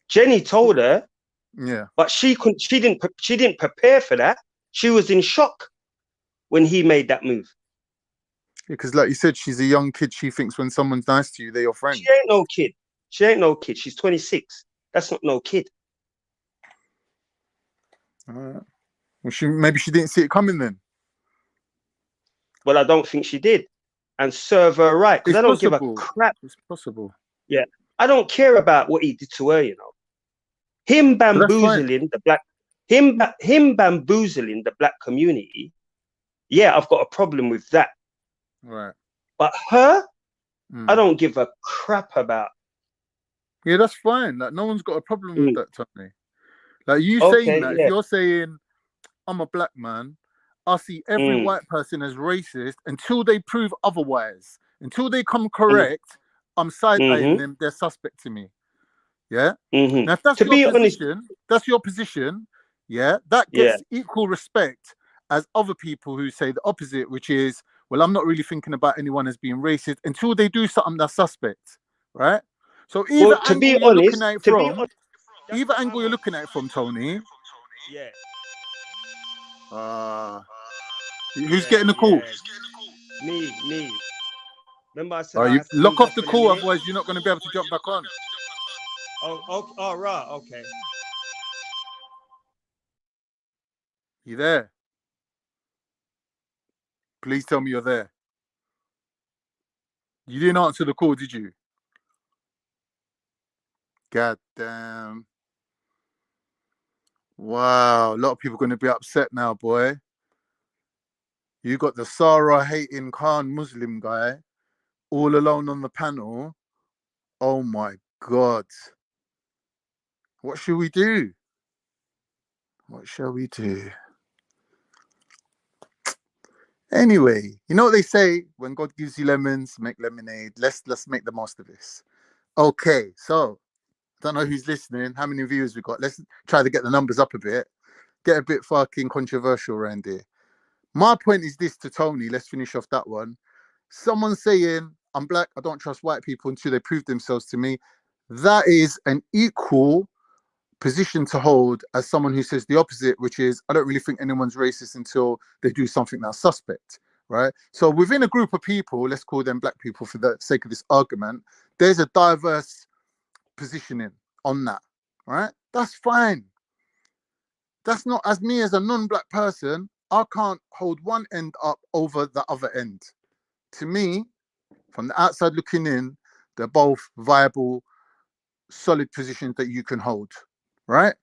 Jenny told her, yeah, but she couldn't. She didn't prepare for that. She was in shock when he made that move. Because, like you said, she's a young kid. She thinks when someone's nice to you, they're your friend. She ain't no kid. She ain't no kid. She's 26. That's not no kid. Well, maybe she didn't see it coming then. Well, I don't think she did, and serve her right, because I don't give a crap. It's possible. Yeah, I don't care about what he did to her. You know, him bamboozling the black, him bamboozling the black community. Yeah, I've got a problem with that. Right. But her, I don't give a crap about. Yeah, that's fine. Like, no one's got a problem with that, Tony. Like, you saying that, if you're saying, I'm a black man, I see every white person as racist until they prove otherwise. Until they come correct, I'm side-eyeing them, they're suspect to me. Yeah? Now, if that's that's your position, yeah, that gets equal respect as other people who say the opposite, which is, well, I'm not really thinking about anyone as being racist until they do something that's suspect, right? So either angle you're looking at it from, Tony. Yeah. Who's getting the call? Me. Remember I said you lock off the call, otherwise you're not going to be able to jump back on. Oh, right, okay. You there? Please tell me you're there. You didn't answer the call, did you? God damn. Wow, a lot of people are going to be upset now, boy. You got the Sarah hating Khan Muslim guy all alone on the panel. Oh my God. What should we do? What shall we do? Anyway, you know what they say, when God gives you lemons, make lemonade. Let's make the most of this. Okay, so I don't know who's listening, how many viewers we got. Let's try to get the numbers up a bit. Get a bit fucking controversial around here. My point is this to Tony. Let's finish off that one. Someone saying, I'm black, I don't trust white people until they prove themselves to me. That is an equal position to hold as someone who says the opposite, which is, I don't really think anyone's racist until they do something that's suspect, right? So within a group of people, let's call them black people for the sake of this argument, there's a diverse positioning on that, right? That's fine. That's not, as me as a non-black person, I can't hold one end up over the other end. To me, from the outside looking in, they're both viable, solid positions that you can hold, right?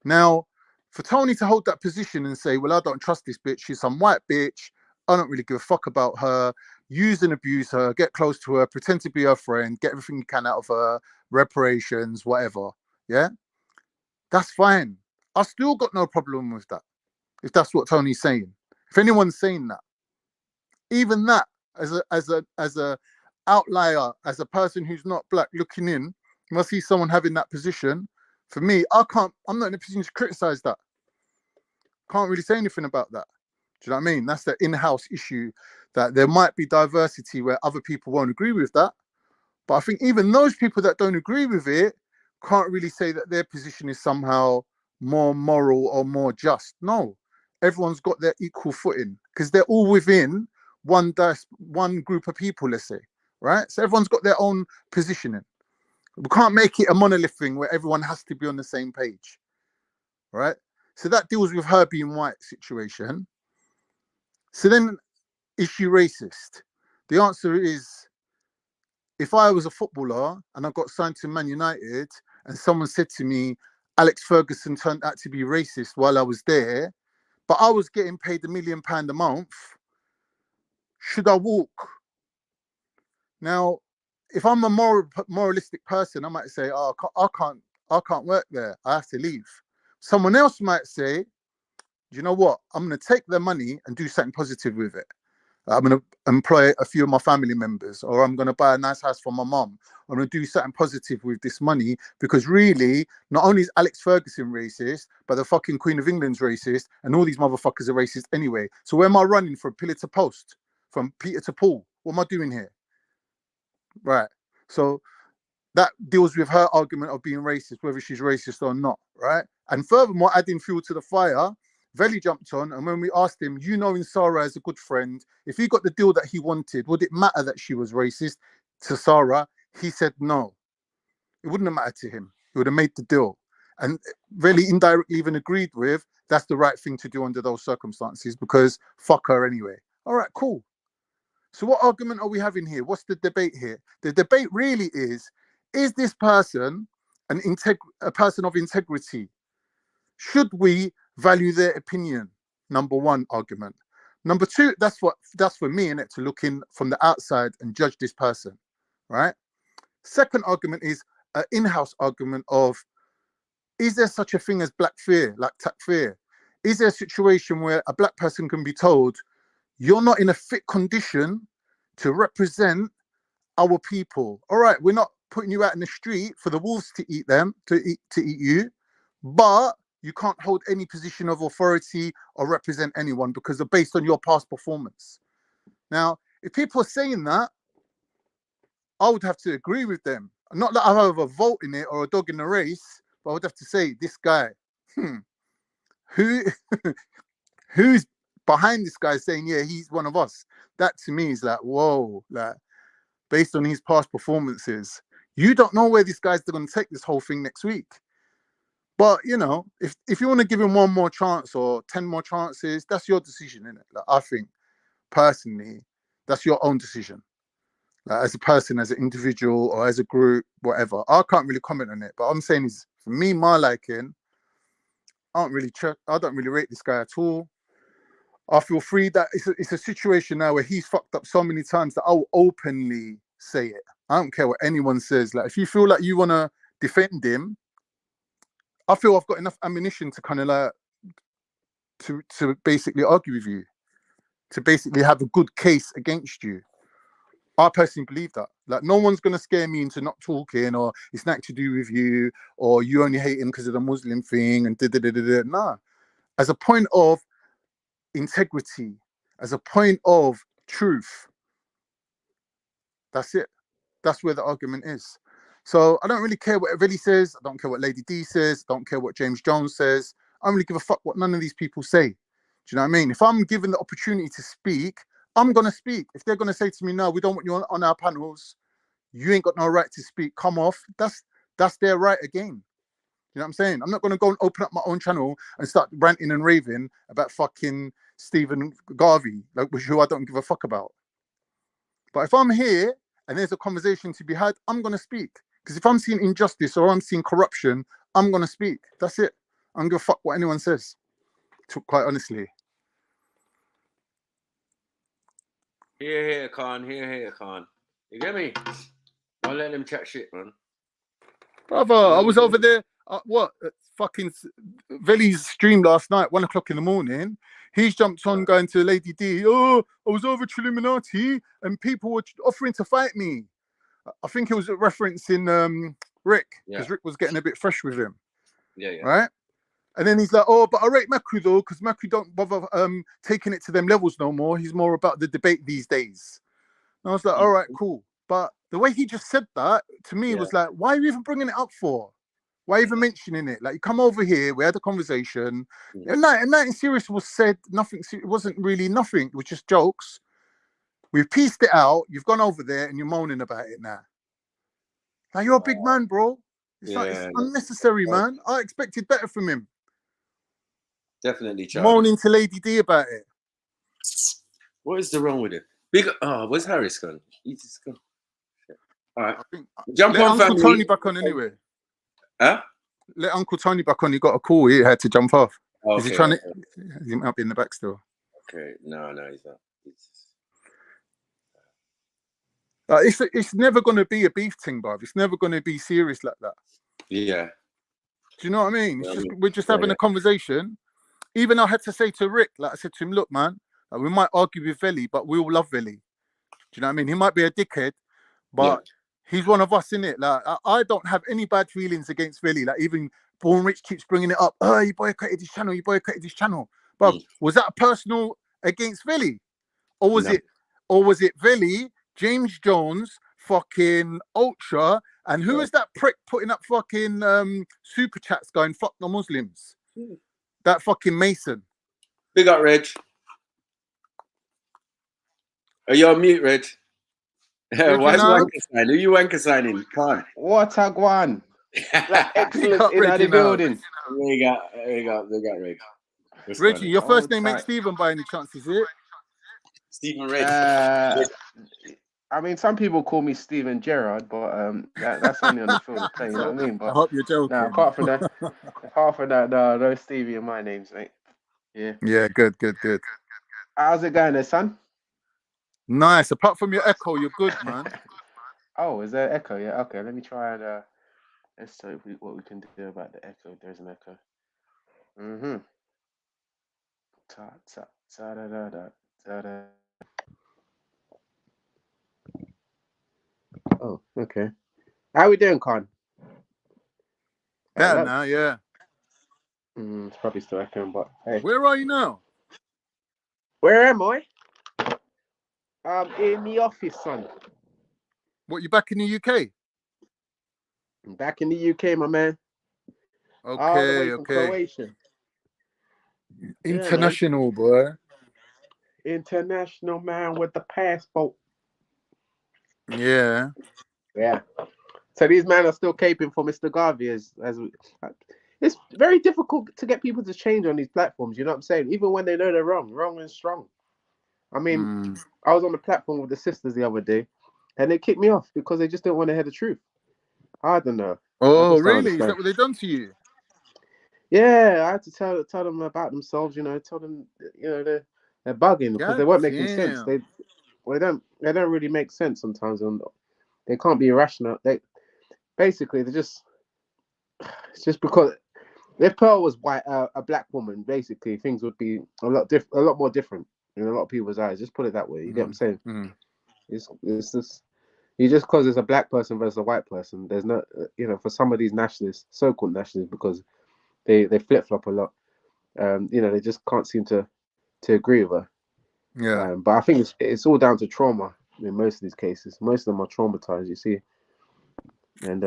Now, for Tony to hold that position and say, well, I don't trust this bitch, she's some white bitch, I don't really give a fuck about her, use and abuse her, get close to her, pretend to be her friend, get everything you can out of her, reparations, whatever, yeah? That's fine. I still got no problem with that, if that's what Tony's saying. If anyone's saying that, even that, as a outlier, as a person who's not black looking in, when I see someone having that position, for me, I'm not in a position to criticize that. Can't really say anything about that. Do you know what I mean? That's the in-house issue, that there might be diversity where other people won't agree with that. But I think even those people that don't agree with it can't really say that their position is somehow more moral or more just. No, everyone's got their equal footing because they're all within one group of people, let's say, right? So everyone's got their own positioning. We can't make it a monolith thing where everyone has to be on the same page, right? So that deals with her being white situation. So then, is she racist? The answer is, if I was a footballer and I got signed to Man United and someone said to me, Alex Ferguson turned out to be racist while I was there, but I was getting paid £1 million a month, should I walk? Now, if I'm a moralistic person, I might say, oh, I can't work there. I have to leave. Someone else might say, do you know what? I'm going to take their money and do something positive with it. I'm going to employ a few of my family members, or I'm going to buy a nice house for my mum. I'm going to do something positive with this money, because really, not only is Alex Ferguson racist, but the fucking Queen of England's racist, and all these motherfuckers are racist anyway. So where am I running from pillar to post, from Peter to Paul? What am I doing here? Right. So that deals with her argument of being racist, whether she's racist or not, right? And furthermore, adding fuel to the fire, Veli jumped on, and when we asked him, you knowing Sarah as a good friend, if he got the deal that he wanted, would it matter that she was racist to Sarah? He said no. It wouldn't have mattered to him. He would have made the deal. And Veli indirectly even agreed with, that's the right thing to do under those circumstances, because fuck her anyway. All right, cool. So what argument are we having here? What's the debate here? The debate really is this person a person of integrity? Should we value their opinion? Number one argument. Number two, that's for me, innit, to look in from the outside and judge this person, right? Second argument is an in-house argument of, is there such a thing as black fear, like takfir? Is there a situation where a black person can be told, you're not in a fit condition to represent our people? All right, we're not putting you out in the street for the wolves to eat you, but you can't hold any position of authority or represent anyone because they're based on your past performance. Now, if people are saying that, I would have to agree with them. Not that I have a vote in it or a dog in the race, but I would have to say, this guy, who's behind this guy saying, yeah, he's one of us? That to me is like, whoa, like, based on his past performances, you don't know where this guy's going to take this whole thing next week. But, you know, if you want to give him one more chance or 10 more chances, that's your decision, isn't it? Like, I think, personally, that's your own decision. Like, as a person, as an individual, or as a group, whatever. I can't really comment on it. But I'm saying is, for me, my liking, I don't really rate this guy at all. I feel free that it's a situation now where he's fucked up so many times that I'll openly say it. I don't care what anyone says. Like, if you feel like you want to defend him, I feel I've got enough ammunition to kind of like to basically argue with you, to basically have a good case against you. I personally believe that. Like, no one's going to scare me into not talking, or it's nothing to do with you, or you only hate him because of the Muslim thing, and da-da-da-da-da. Nah. As a point of integrity, as a point of truth, that's it. That's where the argument is. So I don't really care what Veli says. I don't care what Lady D says. I don't care what James Jones says. I don't really give a fuck what none of these people say. Do you know what I mean? If I'm given the opportunity to speak, I'm going to speak. If they're going to say to me, no, we don't want you on our panels, you ain't got no right to speak, come off, that's their right again. You know what I'm saying? I'm not going to go and open up my own channel and start ranting and raving about fucking Stephen Garvey, like, who I don't give a fuck about. But if I'm here and there's a conversation to be had, I'm going to speak. Because if I'm seeing injustice or I'm seeing corruption, I'm going to speak. That's it. I don't give a fuck what anyone says, quite honestly. Here, Khan. Here, Khan. You get me? Don't let them chat shit, man. Brother, I was over there, fucking Veli's stream last night, 1 o'clock in the morning. He's jumped on going to Lady D. Oh, I was over to Illuminati and people were offering to fight me. I think it was referencing Rick, because Rick was getting a bit fresh with him. Yeah. Right? And then he's like, oh, but I rate Maku though, because Maku don't bother taking it to them levels no more. He's more about the debate these days. And I was like, all right, cool. But the way he just said that, to me, was like, why are you even bringing it up for? Why even mentioning it? Like, you come over here, we had a conversation. And nothing serious was said. Nothing. It wasn't really nothing. It was just jokes. We've pieced it out. You've gone over there and you're moaning about it now. Like, you're a big man, bro. It's unnecessary, man. I expected better from him. Definitely, Charlie. Moaning to Lady D about it. What is the wrong with it? Where's Harris gone? He's just gone. All right. Jump on, Uncle family. Tony back on anyway. Huh? Let Uncle Tony back on. He got a call. He had to jump off. Okay, is he trying to? He might be in the back still. Okay. No, he's not. It's never going to be a beef thing, bruv. It's never going to be serious like that. Yeah. Do you know what I mean? We're just having a conversation. Even I had to say to Rick, like I said to him, look, man, Like, we might argue with Veli, but we all love Veli. Do you know what I mean? He might be a dickhead, but he's one of us, innit? Like, I don't have any bad feelings against Veli. Like, even Born Rich keeps bringing it up. Oh, you boycotted his channel. You boycotted his channel. But was that personal against Veli, or was it Veli, James Jones, fucking Ultra, and who is that prick putting up fucking super chats going fuck the Muslims? That fucking Mason. Big up, Reg. Are you on mute, Reg? Why is wanker sign? Who you wanker signing? Come on. What a guan. Like excellence in the building. We got Reg. Reggie, your first name ain't Stephen by any chance, is it? Stephen Reg. I mean, some people call me Steven Gerrard, but that's only on the field of play, you know what I mean? But I hope you're joking. Nah, apart from that, no Stevie in my names, mate. Yeah. Yeah, good. How's it going there, son? Nice. Apart from your echo, you're good, man. Oh, is there echo? Yeah, okay. Let me try and let's see what we can do about the echo. There's an echo. Oh, okay. How we doing, Con? Better now, yeah. It's probably still echoing, but hey. Where are you now? Where am I? In the office, son. What, you back in the UK? I'm back in the UK, my man. All the way from Croatia. International, boy. International man with the passport. Yeah. Yeah. So these men are still caping for Mr. Garvey it's very difficult to get people to change on these platforms, you know what I'm saying? Even when they know they're wrong and strong. I mean, I was on the platform with the sisters the other day and they kicked me off because they just didn't want to hear the truth. I don't know. Oh, really? Is that what they done to you? Yeah, I had to tell them about themselves, you know, tell them, you know, they're bugging because they weren't making sense. They don't really make sense sometimes, and they can't be irrational. It's just because if Pearl was white, a black woman, basically things would be a lot more different in a lot of people's eyes. Just put it that way. You get what I'm saying? It's just because it's a black person versus a white person. There's no, you know, for some of these nationalists, so-called nationalists, because they flip-flop a lot. You know, they just can't seem to agree with her. Yeah. But I think it's all down to trauma in most of these cases. Most of them are traumatized, you see. And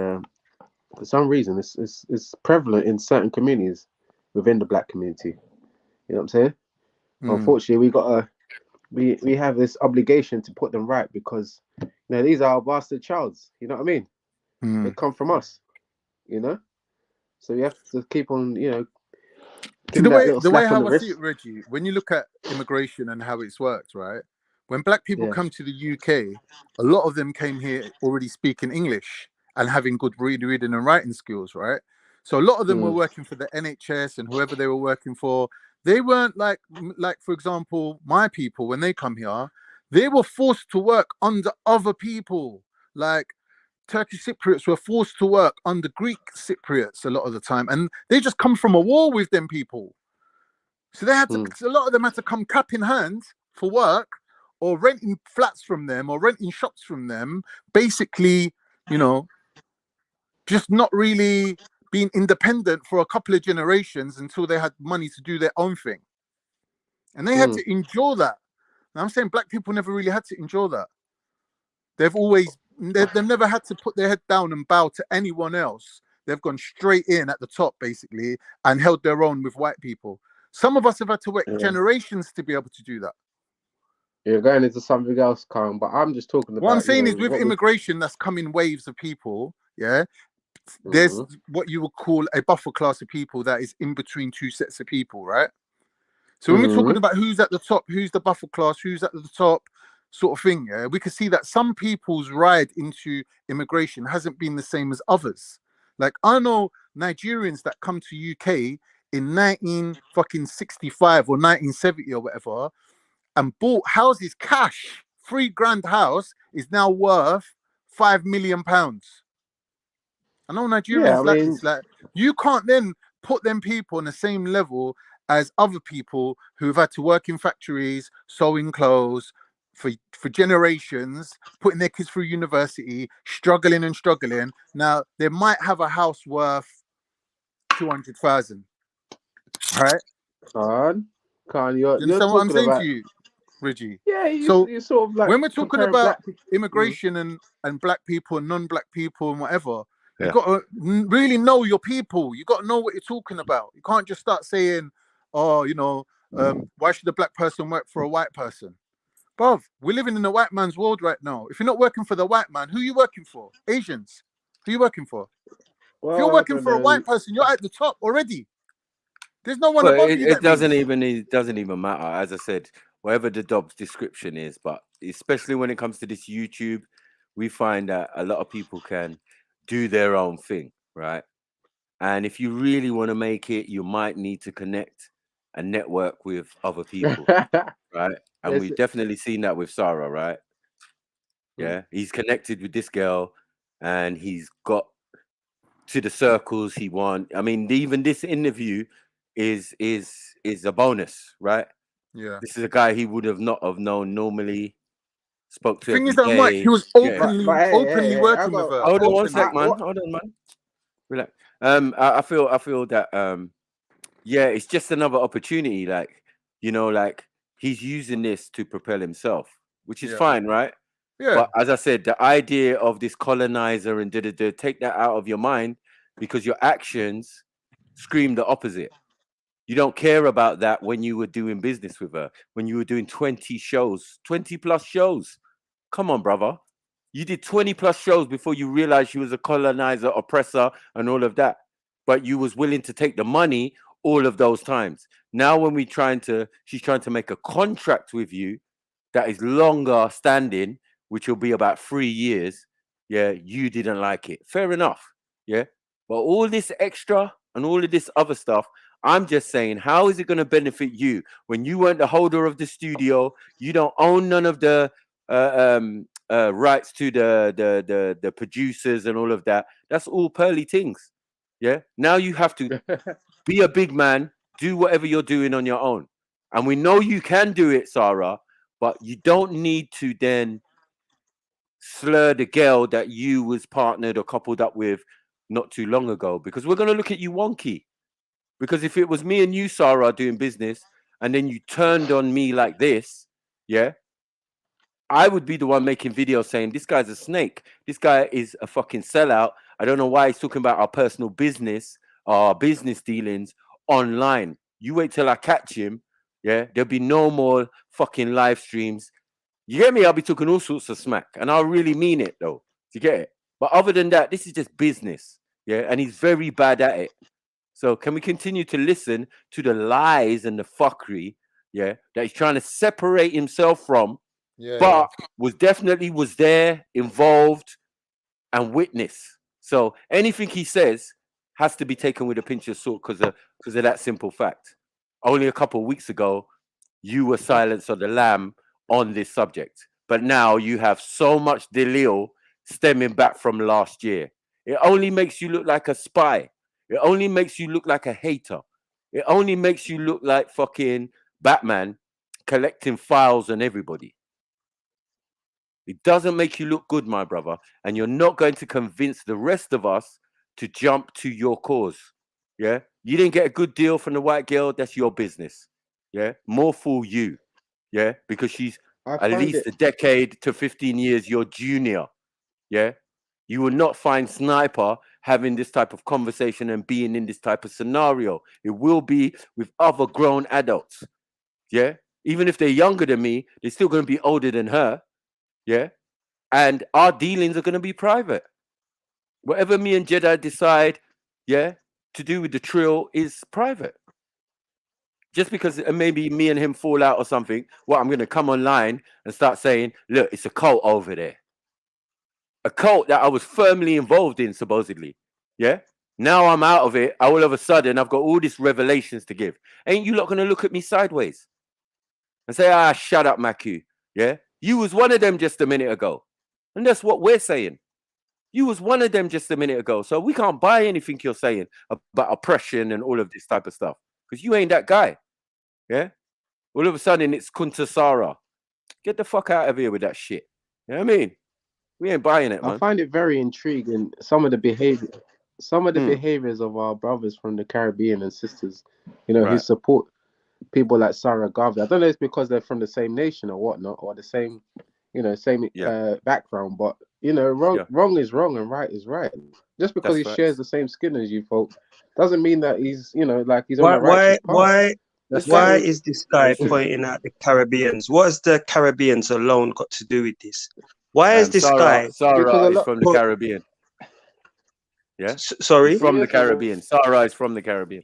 for some reason, it's prevalent in certain communities within the black community. You know what I'm saying? Unfortunately, we have this obligation to put them right because, you know, these are our bastard childs. You know what I mean? They come from us. You know, so you have to keep on, you know. The way how I see it, Reggie, when you look at immigration and how it's worked, right? When black people come to the UK, a lot of them came here already speaking English and having good reading and writing skills, right? So a lot of them were working for the NHS and whoever they were working for. They weren't like for example, my people, when they come here, they were forced to work under other people. Like Turkish Cypriots were forced to work under Greek Cypriots a lot of the time, and they just come from a war with them people. So they had to, a lot of them had to come cap in hand for work, or renting flats from them, or renting shops from them. Basically, you know, just not really being independent for a couple of generations until they had money to do their own thing, and they had to endure that. Now, I'm saying black people never really had to endure that. They've never had to put their head down and bow to anyone else. They've gone straight in at the top, basically, and held their own with white people. Some of us have had to wait generations to be able to do that. You're going into something else, Karen, but I'm just talking about... What I'm saying is with immigration, that's come in waves of people, yeah? There's what you would call a buffer class of people that is in between two sets of people, right? So when we're talking about who's at the top, who's the buffer class, who's at the top, sort of thing, yeah, we can see that some people's ride into immigration hasn't been the same as others. Like, I know Nigerians that come to UK in 1965 or 1970 or whatever, and bought houses cash. £3,000 house is now worth £5 million. I know Nigerians this. Like, you can't then put them people on the same level as other people who've had to work in factories, sewing clothes for generations, putting their kids through university, struggling. Now they might have a house worth 200,000, right? Khan, Do you're you understand what I'm talking saying about. to you, Reggie? Yeah, So you're sort of like when we're talking comparing about black people. immigration and black people and non-black people and whatever, you Yeah. got to really know your people. You got to know what you're talking about. You can't just start saying, "Oh, why should a black person work for a white person?" Bruv, we're living in a white man's world right now. If you're not working for the white man, who are you working for? Asians. Who are you working for? If you're Well, working for a white person, you're at the top already. There's no one Well, above you. it That means. it doesn't even matter. As I said, whatever the job description is, but especially when it comes to this YouTube, we find that a lot of people can do their own thing, right? And if you really want to make it, you might need to connect and network with other people, right? And we've definitely seen that with Sarah, right? Yeah, he's connected with this girl, and he's got to the circles he wants. I mean, even this interview is a bonus, right? Yeah. This is a guy he would have not have known normally. Spoke to Thing every is that Mike, day. he was Yeah. openly working with her. Hold on one Openly. sec, man. Hold on, man. Relax. I feel that yeah, it's just another opportunity. Like, like he's using this to propel himself, which is Yeah. fine, right? Yeah. But as I said, the idea of this colonizer and take that out of your mind, because your actions scream the opposite. You don't care about that when you were doing business with her, when you were doing 20 shows, 20 plus shows. Come on, brother. You did 20 plus shows before you realized she was a colonizer, oppressor, and all of that. But you was willing to take the money all of those times. Now when she's trying to make a contract with you that is longer standing, which will be about 3 years. Yeah, you didn't like it. Fair enough. Yeah. But all this extra and all of this other stuff, I'm just saying, how is it going to benefit you when you weren't the holder of the studio? You don't own none of the rights to the producers and all of that. That's all pearly things. Yeah. Now you have to be a big man, do whatever you're doing on your own. And we know you can do it, Sarah, but you don't need to then slur the girl that you was partnered or coupled up with not too long ago, because we're going to look at you wonky. Because if it was me and you, Sarah, doing business, and then you turned on me like this, yeah, I would be the one making videos saying, this guy's a snake. This guy is a fucking sellout. I don't know why he's talking about our personal business, our business dealings online. You wait till I catch him. Yeah, there'll be no more fucking live streams. You get me? I'll be talking all sorts of smack, and I'll really mean it, though. Do you get it? But other than that, this is just business. Yeah, and he's very bad at it. So can we continue to listen to the lies and the fuckery, yeah, that he's trying to separate himself from, but was there, involved, and witness. So anything he says has to be taken with a pinch of salt because of that simple fact. Only a couple of weeks ago, you were Silence of the Lamb on this subject, but now you have so much delil stemming back from last year. It only makes you look like a spy. It only makes you look like a hater. It only makes you look like fucking Batman collecting files on everybody. It doesn't make you look good, my brother, and you're not going to convince the rest of us to jump to your cause. Yeah, you didn't get a good deal from the white girl. That's your business. Yeah, more fool you. Yeah, because she's at least a decade to 15 years your junior. Yeah, you will not find Sniper having this type of conversation and being in this type of scenario. It will be with other grown adults. Yeah, even if they're younger than me, they're still going to be older than her. Yeah, and our dealings are going to be private. Whatever me and Jedi decide, yeah, to do with the trill is private. Just because maybe me and him fall out or something, well, I'm going to come online and start saying, look, it's a cult over there. A cult that I was firmly involved in, supposedly. Yeah? Now I'm out of it. All of a sudden, I've got all these revelations to give. Ain't you lot going to look at me sideways and say, shut up, Maku. Yeah? You was one of them just a minute ago. And that's what we're saying. You was one of them just a minute ago. So we can't buy anything you're saying about oppression and all of this type of stuff. because you ain't that guy. Yeah. All of a sudden it's Kuntasara. Get the fuck out of here with that shit. You know what I mean? We ain't buying it, man. I find it very intriguing. Some of the behaviors of our brothers from the Caribbean and sisters, you know, who support people like Sarah Garvey. I don't know if it's because they're from the same nation or whatnot, or the same, you know, same background. But you know, wrong is wrong and right is right. Just because he shares the same skin as you folk doesn't mean that he's, you know, like he's on the righteous path. Why is this guy pointing out the Caribbeans? What has the Caribbeans alone got to do with this? Why is this guy? Sarah is from the Caribbean. Yeah. Sorry? He's from the Caribbean. Sarah is from the Caribbean.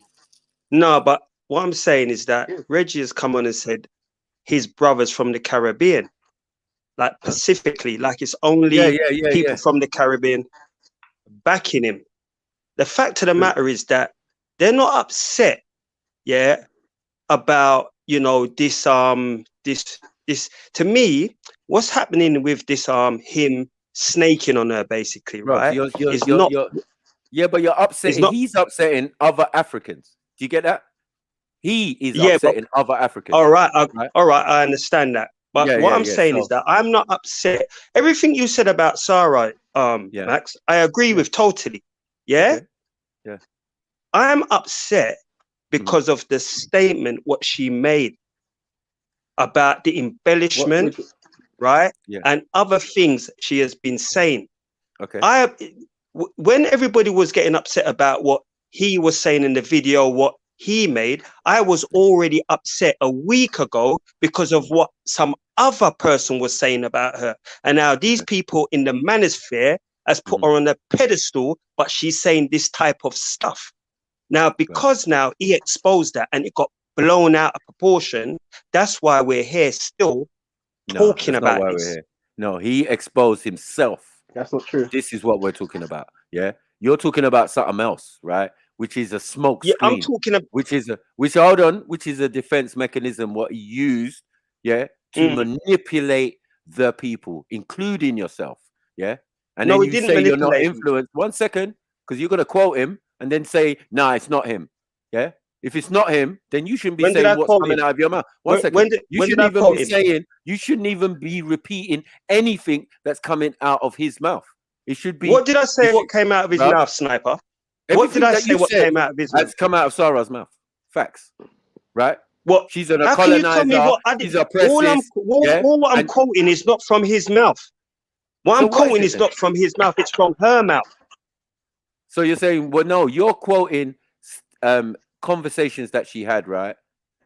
No, but what I'm saying is that Reggie has come on and said his brothers from the Caribbean, like specifically, like it's only people from the Caribbean backing him. The fact of the matter is that they're not upset, about, you know, this to me, what's happening with this him snaking on her basically, right? But you're upsetting. He's upsetting other Africans. Do you get that? He is upsetting other Africans. All right, I understand that. But what I'm saying is that I'm not upset. Everything you said about Sarah, Max, I agree with totally. Yeah? Okay. Yeah. I'm upset because of the statement what she made about the embellishment, right? Yeah. And other things she has been saying. Okay. When everybody was getting upset about what he was saying in the video, what he made, I was already upset a week ago because of what some other person was saying about her. And now these people in the manosphere has put her on a pedestal, but she's saying this type of stuff. Now, because now he exposed that and it got blown out of proportion, that's why we're here still talking about this. No, he exposed himself. That's not true. This is what we're talking about. Yeah. You're talking about something else, right? Which is a smoke screen. I'm talking about which is a defense mechanism what he used, to manipulate the people, including yourself. Yeah. And then you say you're not influenced. 1 second, because you're gonna quote him and then say, nah, it's not him. Yeah. If it's not him, then you shouldn't be saying what's coming out of your mouth. One second. You shouldn't even be repeating anything that's coming out of his mouth. It should be. What did I say? What came out of his mouth, Sniper? What did I say? What came out of his mouth? That's come out of Sarah's mouth. Facts, right? What? She's a colonizer. She's oppressive. All what I'm quoting is not from his mouth. What I'm quoting is not from his mouth. It's from her mouth. So you're saying, well, no, you're quoting conversations that she had, right?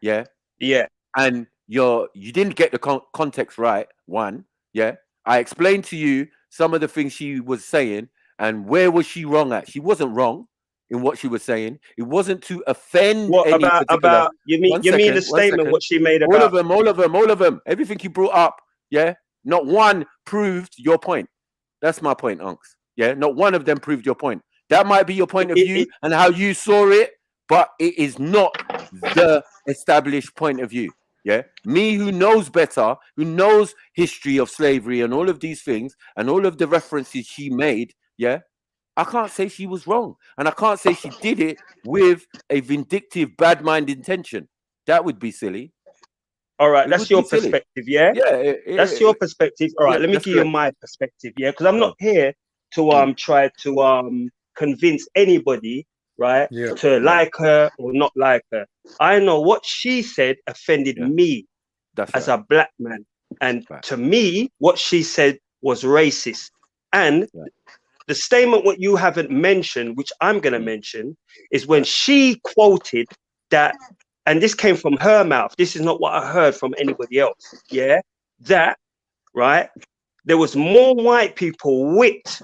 Yeah. Yeah. And you didn't get the context right. One. Yeah. I explained to you some of the things she was saying and where was she wrong at? She wasn't wrong in what she was saying. It wasn't to offend. What about you mean the statement what she made about all of them. Everything you brought up, yeah. Not one proved your point. That's my point, Unks. Yeah, not one of them proved your point. That might be your point of view and how you saw it, but it is not the established point of view. Yeah, me who knows better, who knows history of slavery and all of these things and all of the references she made. Yeah, I can't say she was wrong, and I can't say she did it with a vindictive, bad mind intention. That would be silly. All right, that's your perspective, yeah? That's your perspective. All right, let me give you my perspective, yeah? Because I'm not here to try to convince anybody, right, to like her or not like her. I know what she said offended me as a black man. And to me, what she said was racist. And the statement what you haven't mentioned, which I'm going to mention, is when she quoted that, and this came from her mouth. This is not what I heard from anybody else. Yeah, that right. There was more white people whipped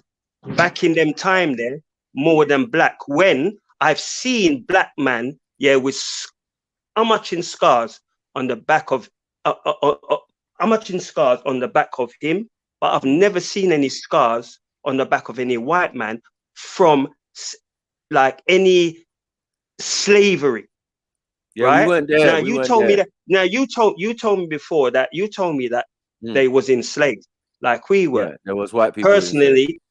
back in them time there more than black. When I've seen black man, with how much in scars on the back of how much in scars on the back of him, but I've never seen any scars on the back of any white man from like any slavery. Yeah, right? we weren't there. Now you told me that. Now you told me before that they was enslaved, like we were. Yeah, there was white people. Personally,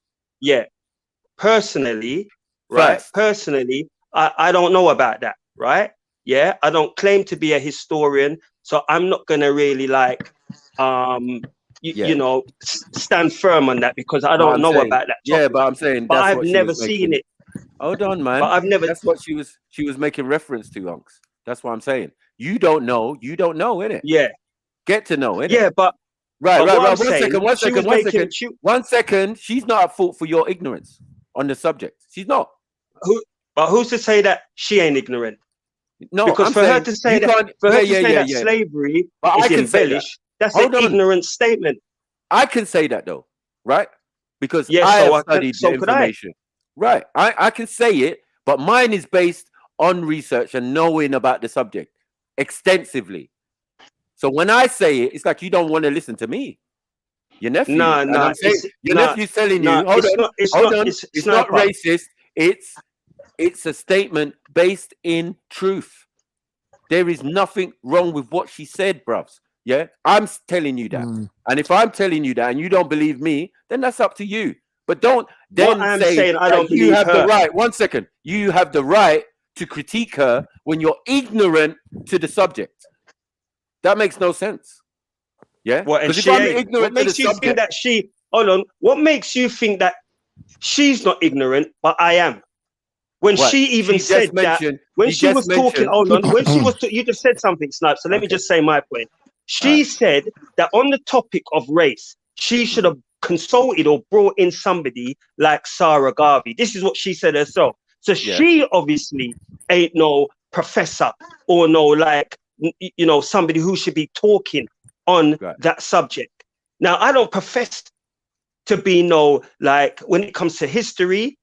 right? Personally, I don't know about that, right? Yeah, I don't claim to be a historian, so I'm not gonna really like, you know, stand firm on that because I don't know about that topic. Yeah, but I'm saying But that's I've what she never was seen making. it. Hold on, man. But I've never. That's what she was making reference to, Unks. That's what I'm saying. You don't know, innit? Yeah. Get to know, innit? Yeah, but right. what I'm 1 saying, second, 1 she second, was 1 making- second. she- 1 second. She's not at fault for your ignorance on the subject. She's not. But who's to say that she ain't ignorant? No, because I'm for her saying to say you that, can't. for her to Yeah, say yeah, that yeah. slavery But I is can say that. embellished, that's Hold an on. ignorant statement. I can say that though, right? Because Yeah, I so have studied the could I. information. Right. I can say it, but mine is based on research and knowing about the subject extensively. So when I say it, it's like you don't want to listen to me. Your nephew. No, and I'm saying your nephew's telling you, hold on, hold on. It's not racist. It's a statement based in truth. There is nothing wrong with what she said, bruvs. Yeah, I'm telling you that. And if I'm telling you that and you don't believe me, then that's up to you. But don't then I'm say saying I that don't you believe have her. the right. 1 second. You have the right to critique her when you're ignorant to the subject. That makes no sense. Yeah. What, and Because if she I'm ain't? ignorant What to the makes you think subject, that she? Hold on. What makes you think that she's not ignorant, but I am? When What? she even She just said that, mentioned- when she she just was talking, mentioned- hold on, when she was, you just said something, Snipe. So let me Okay. just say my point. She said that on the topic of race, she should have consulted or brought in somebody like Sarah Garvey. This is what she said herself. So she obviously ain't no professor or no like, you know, somebody who should be talking on that subject. Now, I don't profess to be no, like, when it comes to history,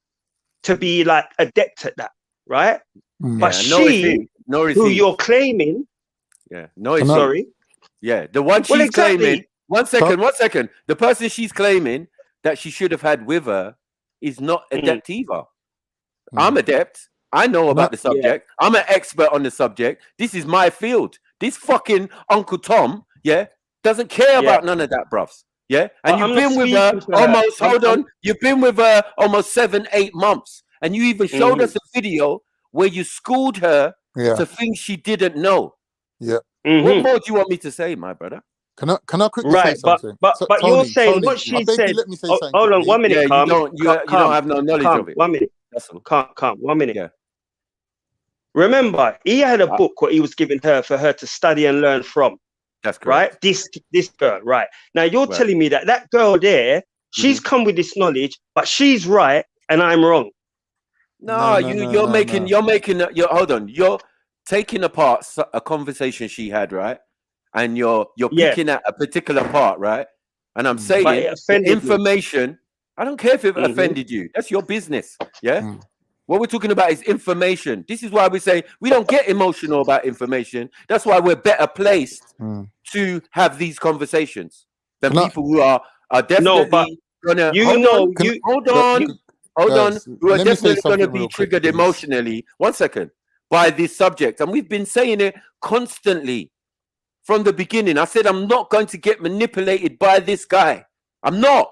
to be like adept at that, right? But she, who you're claiming, yeah, no, Can I- sorry, yeah, the one Well, she's exactly. claiming. 1 second, 1 second. The person she's claiming that she should have had with her is not adept either. I'm adept. I know about the subject. I'm an expert on the subject. This is my field. This fucking Uncle Tom, yeah, doesn't care about none of that, bruv. Yeah, and But you've I'm not been with her speaking to her. almost. Hold on, you've been with her almost 7-8 months, and you even showed us a video where you schooled her to things she didn't know. Yeah. What more do you want me to say, my brother? Can I quickly say something? But Tony, you're saying Tony, what she I beg you, said. let me say Oh, something hold on, quickly. 1 minute. Yeah, calm, you don't have no knowledge calm, of it. 1 minute. That's all. Calm. 1 minute. Yeah. Remember, he had a book what he was giving her for her to study and learn from. That's correct. Right? This girl, right? Now you're telling me that girl there, she's come with this knowledge, but she's right and I'm wrong. No, you're making hold on. You're taking apart a conversation she had, right? And you're picking at a particular part, right? And I'm saying But it the offended me. information. I don't care if it offended you. That's your business. Yeah. What we're talking about is information. This is why we say we don't get emotional about information. That's why we're better placed to have these conversations than people who are definitely gonna hold on, who are definitely gonna be triggered emotionally. 1 second, by this subject. And we've been saying it constantly from the beginning. I said I'm not going to get manipulated by this guy. I'm not.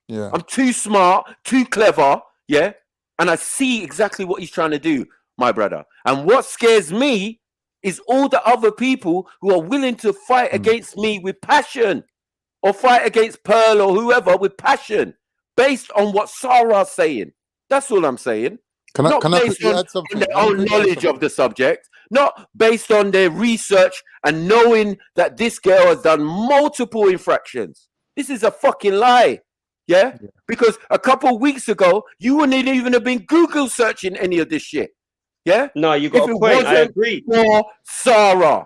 Yeah. I'm too smart, too clever, yeah? And I see exactly what he's trying to do, my brother. And what scares me is all the other people who are willing to fight against me with passion, or fight against Pearl or whoever with passion, based on what Sarah's saying. That's all I'm saying. Can I based quickly on, add something? on their own knowledge of the subject, not based on their research and knowing that this girl has done multiple infractions. This is a fucking lie. Yeah? Because a couple of weeks ago, you wouldn't even have been Google searching any of this shit. Yeah? No, you got a point. I agree. For Sarah.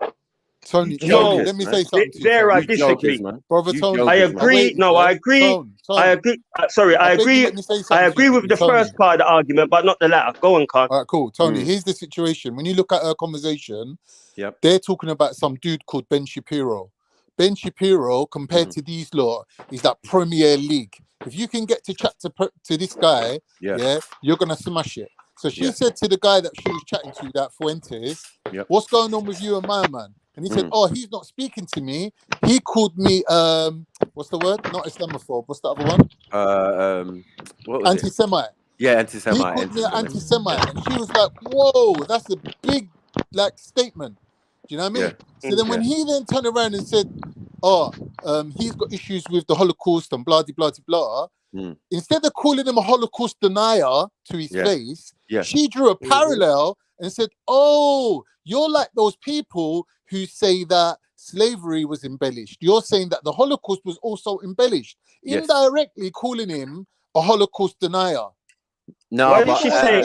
Tony, No, let me say something to you. there I Tony. disagree. Brother Tony, I agree. No, I agree. I agree. Sorry, I agree. I agree with the first part of the argument, but not the latter. Go on, Carl. All right, cool. Tony, here's the situation. When you look at her conversation, yep, they're talking about some dude called Ben Shapiro. Ben Shapiro, compared to these lot, is that Premier League. If you can get to chat to this guy, yeah, you're gonna smash it. So she said to the guy that she was chatting to, that Fuentes, what's going on with you and my man? And he said, oh, he's not speaking to me. He called me, what's the word? Not Islamophobe. What's the other one? What was Anti-Semite. Yeah, anti-Semite. He called me an anti-Semite. And she was like, whoa, that's a big like statement. Do you know what I mean? Yeah. So then when he then turned around and said, "Oh, he's got issues with the Holocaust and blah blah blah," instead of calling him a Holocaust denier to his face, she drew a parallel and said, "Oh, you're like those people who say that slavery was embellished. You're saying that the Holocaust was also embellished, indirectly calling him a Holocaust denier." No, Why did but she say?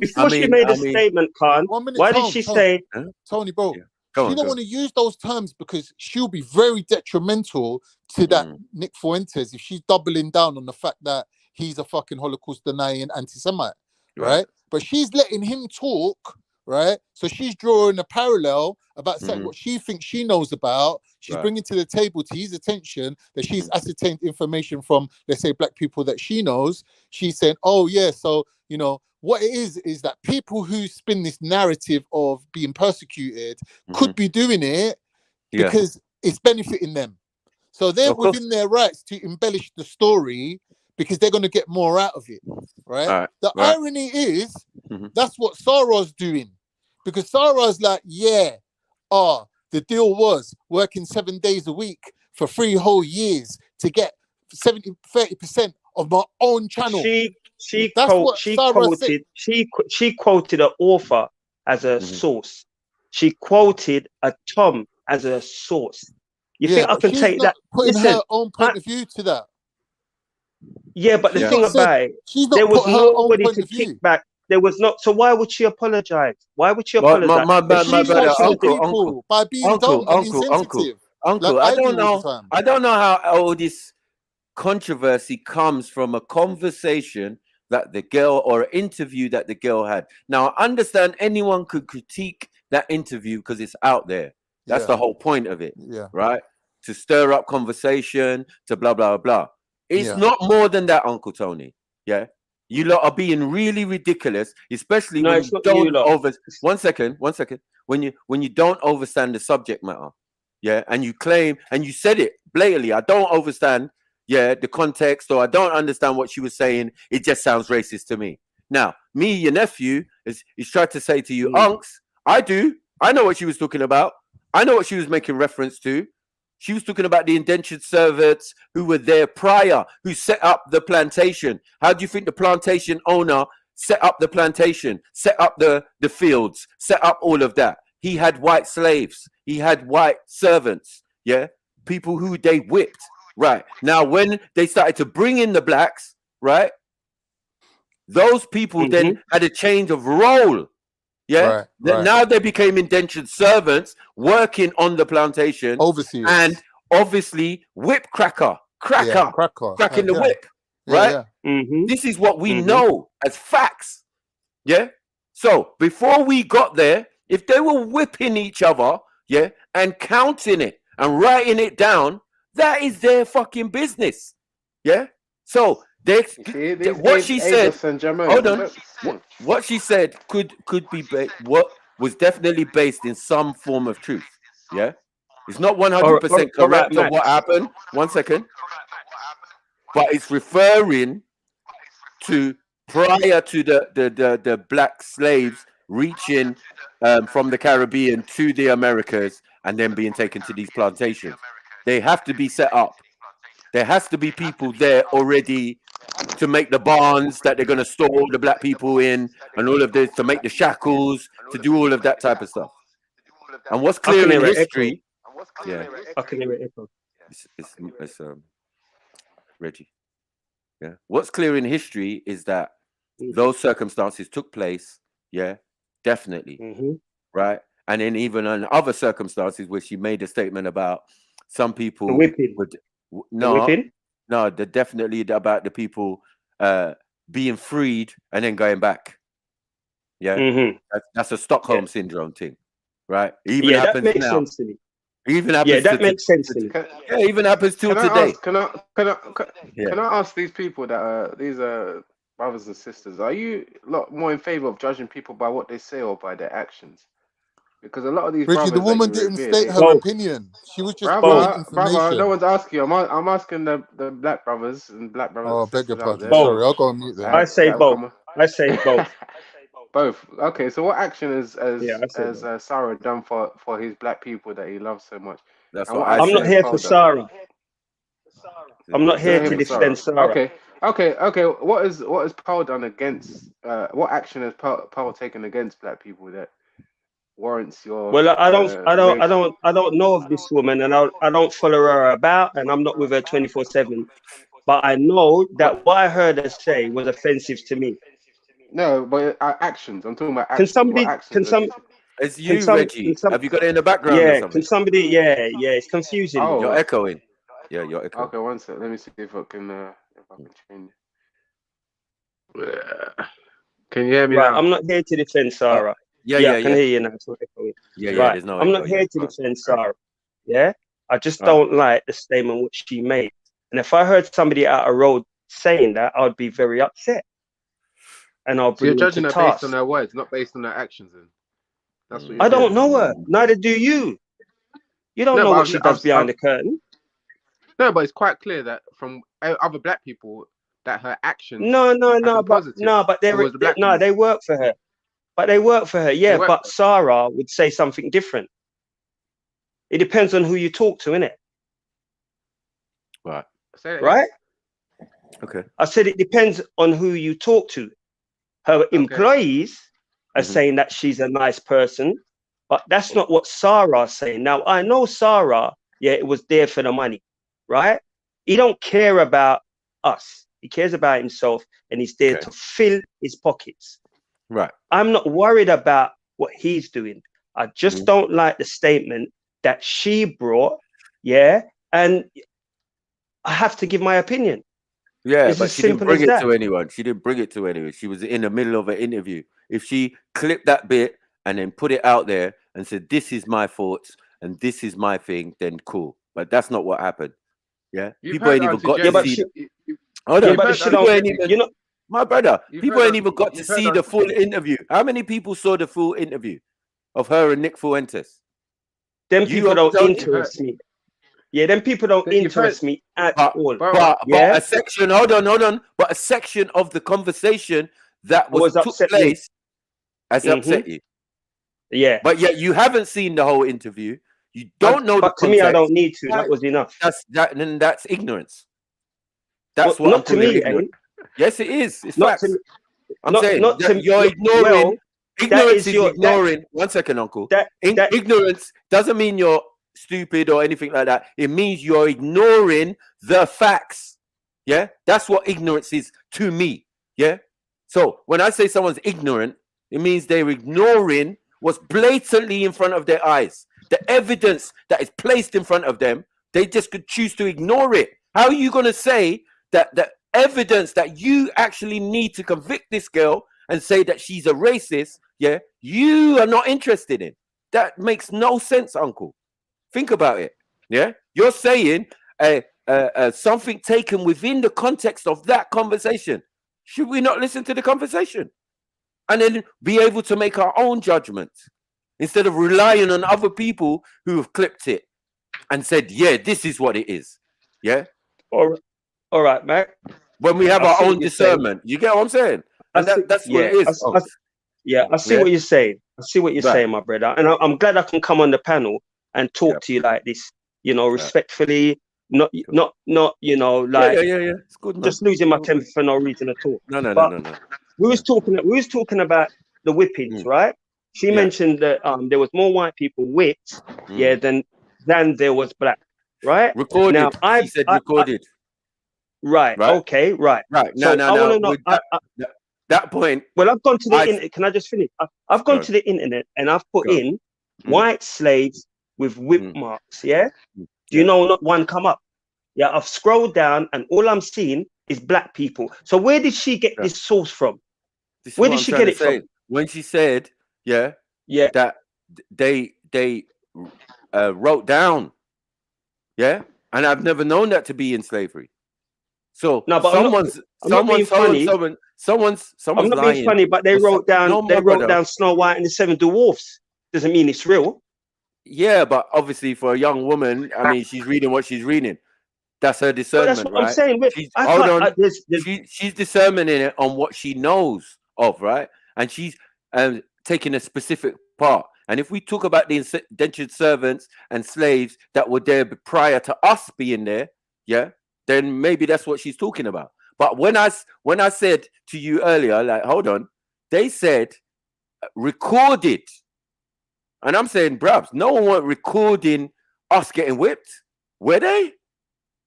Before she made a statement, Khan. 1 minute, Why did she say? Tony, bro? Go She on, don't go want to use those terms because she'll be very detrimental to that Nick Fuentes if she's doubling down on the fact that he's a fucking Holocaust denying anti-Semite, right? But she's letting him talk, right? So she's drawing a parallel about something what she thinks she knows about. She's bringing to the table to his attention that she's ascertained information from, let's say, black people that she knows. She's saying, "Oh yeah, so you know." What it is that people who spin this narrative of being persecuted could be doing it because it's benefiting them. So they're within their rights to embellish the story because they're going to get more out of it, right? The irony is that's what Sarah's doing, because Sarah's like, the deal was working 7 days a week for 3 whole years to get 30% of my own channel. She quoted an author as a source. She quoted a Tom as a source. You think I can take that? Putting her own point of view to that. Yeah, but the thing about it, there was nobody to kick back. There was not. So why would she apologize? Why would she apologize? My brother, uncle, by being dumb and insensitive. Uncle, I don't know how all this controversy comes from a conversation that the girl or an interview that the girl had. Now, I understand anyone could critique that interview because it's out there. That's the whole point of it, right? To stir up conversation, to blah, blah, blah. It's not more than that, Uncle Tony. Yeah. You lot are being really ridiculous, especially when you don't one second. When you don't understand the subject matter. Yeah. And you claim, and you said it blatantly, I don't understand the context, or I don't understand what she was saying. It just sounds racist to me. Now, me, your nephew, is tried to say to you, Unks, I do. I know what she was talking about. I know what she was making reference to. She was talking about the indentured servants who were there prior, who set up the plantation. How do you think the plantation owner set up the plantation, set up the fields, set up all of that? He had white slaves. He had white servants. Yeah. People who they whipped. Right. Now, when they started to bring in the blacks, right, those people then had a change of role. Yeah. Now they became indentured servants working on the plantation. Overseers. And obviously whip cracking the whip. Right. This is what we know as facts. Yeah. So before we got there, if they were whipping each other, and counting it and writing it down, that is their fucking business. Yeah. So what she said. Hold on. What she said could be what was definitely based in some form of truth. Yeah. It's not 100% correct of what happened. 1 second. But it's referring to prior to the black slaves reaching from the Caribbean to the Americas and then being taken to these plantations. They have to be set up. There has to be people there already to make the barns that they're going to store all the black people in and all of this, to make the shackles, to do all of that type of stuff. And what's clear in history... I can hear it echo. It's Reggie. Yeah. What's clear in history is that those circumstances took place. Yeah, definitely. Right. And then even in other circumstances where she made a statement about some people they're definitely about the people being freed and then going back. Yeah. That's a Stockholm syndrome thing. Right. It even happens that makes now. sense to me. Even happens that makes sense to me. Yeah, even happens till today. Can I ask these people that these brothers and sisters, are you a lot more in favor of judging people by what they say or by their actions? Because a lot of these Richie, the woman didn't state her opinion. She was just bringing information. Brother, no one's asking you. I'm asking the black brothers and black brothers. Oh, beg your pardon. Sorry, I'll go on mute then. I say both. Both. Okay, so what action Yeah, I said has Sarah done for his black people that he loves so much? That's And what what I I'm action not said. has here Pearl for done? Sarah. I'm not You're here not to here for Sarah. defend Sarah. Okay. What has Pearl done against? What action has Pearl taken against black people that warrants your Well, reaction? I don't know of this woman, and I don't follow her about, and I'm not with her 24/7. But I know that what I heard her say was offensive to me. No, but actions. I'm talking about Can actions. What somebody? actions has she? It's Can you, some? Can Reggie. some? Have you got it in the background or Yeah. Can something? somebody? Yeah. It's confusing me. Oh, You're echoing. Yeah, you're echoing. okay. One sec. Let me see if I can change. Can you hear me Right. now? I'm not here to defend Sarah. Yeah. I can hear you now. It's not echoing. Yeah. Right. There's no I'm echo. not here Yeah. to defend Sarah. Yeah. I just All right. don't like the statement which she made. And if I heard somebody out a road saying that, I'd be very upset. And I'll So you're bring them to judging her based on task. her words, not based on her actions. Then that's what you're I doing. don't know her. Neither do you. You don't No, know but what she does behind the curtain. no, but it's quite clear that from other black people that her actions No, have been positive but towards the black community. they work for her. But they work for her, yeah. work But Sarah would say something different. It depends on who you talk to, innit? Right. Right? Okay. I said it depends on who you talk to. Her employees are saying that she's a nice person, but that's not what Sarah's saying. Now, I know Sarah, yeah, it was there for the money, right? He don't care about us. He cares about himself, and he's there to fill his pockets. Right. I'm not worried about what he's doing. I just don't like the statement that she brought, yeah, and I have to give my opinion. Yeah, It's but as she didn't simple bring as it that. to anyone. She didn't bring it to anyone. She was in the middle of an interview. If she clipped that bit and then put it out there and said, "This is my thoughts and this is my thing," then cool. But that's not what happened. Yeah, people ain't even got to see. Hold on, people ain't even. You know, my brother, people ain't even got to see the full interview. How many people saw the full interview of her and Nick Fuentes? Them people don't interest me. Yeah, them people don't interest me at all. But a section, hold on. But a section of the conversation that took place has upset you. Yeah. But yet you haven't seen the whole interview. You don't know the context. But to me, I don't need to. That was enough. That's ignorance. That's what I'm not to me, ignorant. Yes, it is. It's not facts. to, I'm not, saying not to, you're ignoring. Well, ignorance is ignoring. One second, Uncle. Ignorance doesn't mean you're stupid or anything like that. It means you're ignoring the facts. Yeah, that's what ignorance is to me. Yeah. So when I say someone's ignorant, it means they're ignoring what's blatantly in front of their eyes. The evidence that is placed in front of them, they just could choose to ignore it. How are you going to say that the evidence that you actually need to convict this girl and say that she's a racist, yeah, you are not interested in? That makes no sense, Uncle. Think about it. Yeah, you're saying something taken within the context of that conversation. Should we not listen to the conversation and then be able to make our own judgment instead of relying on other people who have clipped it and said, "Yeah, this is what it is." Yeah. All right, Mac. When we have our own discernment, you get what I'm saying? And that's what it is. I see what you're saying. I see what you're saying, my brother. And I'm glad I can come on the panel and talk to you like this, you know, respectfully, not, you know, like it's good, man. just losing my temper for no reason at all. No. We was talking about the whippings, right? She mentioned that there was more white people whipped, than there was black, right? Recorded. Now, she said recorded. Right. Okay. Right. No. I want to know. That point. Well, I've gone to the internet. Can I just finish? I've gone to the internet and I've put in white slaves with whip marks. Yeah. Do you know not one come up? Yeah. I've scrolled down and all I'm seeing is black people. So where did she get this source from? Where did she get it from? When she said, that they wrote down, and I've never known that to be in slavery. So no, but someone's I'm not being funny, but they wrote down Snow White and the Seven Dwarfs. Doesn't mean it's real. Yeah, but obviously for a young woman, I mean, she's reading what she's reading. That's her discernment, that's what right? I'm saying. She's discerning it on what she knows of, right? And she's taking a specific part. And if we talk about the indentured servants and slaves that were there prior to us being there, yeah, then maybe that's what she's talking about. But when I said to you earlier, like, hold on, they said recorded. And I'm saying, bruvs, no one was recording us getting whipped. Were they?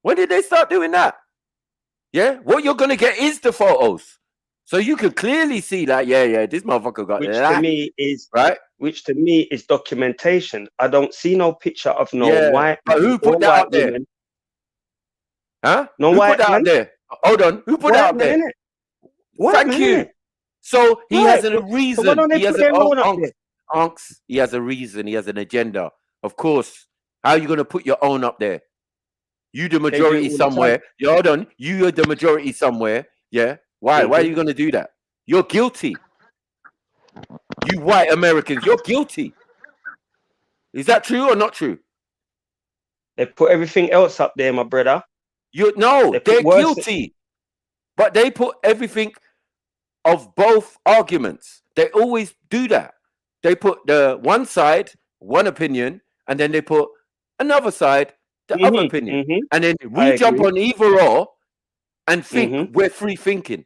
When did they start doing that? Yeah, what you're going to get is the photos. So you can clearly see that, yeah, this motherfucker got which that. to me is right. Which to me is documentation. I don't see no picture of no white but man who put or that white out there? women. Huh? No who white put that man? out there? Hold on. Who put White that out man, there? innit? White Thank man, you. innit? So he Right. has a reason. So why don't they he has put their own up there? Unks, he has a reason. He has an agenda. Of course. How are you going to put your own up there? You the majority all the time. somewhere. Yeah, hold on. You are the majority somewhere. Yeah. Why? Why are you going to do that? You're guilty. You white Americans, you're guilty. Is that true or not true? They put everything else up there, my brother. They're guilty. But they put everything of both arguments. They always do that. They put the one side, one opinion, and then they put another side, the other opinion. And then we jump on either or and think we're free thinking.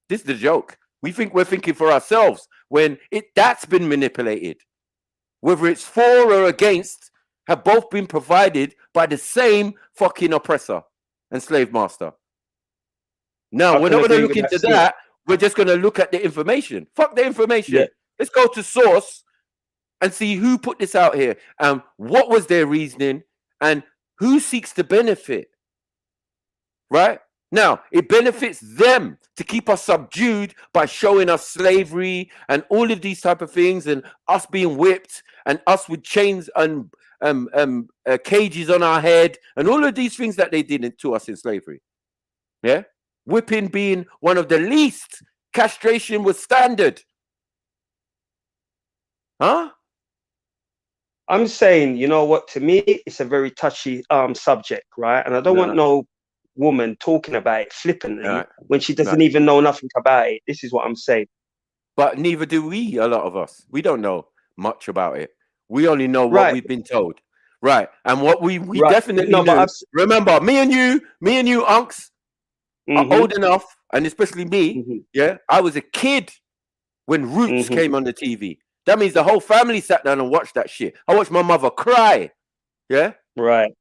This is the joke. We think we're thinking for ourselves when that's been manipulated. Whether it's for or against have both been provided by the same fucking oppressor and slave master. Now, we're not going to look into that. We're just going to look at the information. Fuck the information. Yeah. Let's go to source and see who put this out here and what was their reasoning and who seeks to benefit. Right? Now, it benefits them to keep us subdued by showing us slavery and all of these type of things and us being whipped and us with chains and cages on our head and all of these things that they did to us in slavery. Yeah? Whipping being one of the least. Castration was standard. Huh? I'm saying, you know what, to me, it's a very touchy subject, right? And I don't want no woman talking about it flippantly when she doesn't even know nothing about it. This is what I'm saying. But neither do we, a lot of us. We don't know much about it. We only know what we've been told. Right. And what we definitely know. Remember, me and you, Unks, are old enough, and especially me, yeah, I was a kid when Roots came on the TV. That means the whole family sat down and watched that shit. I watched my mother cry, yeah? Right.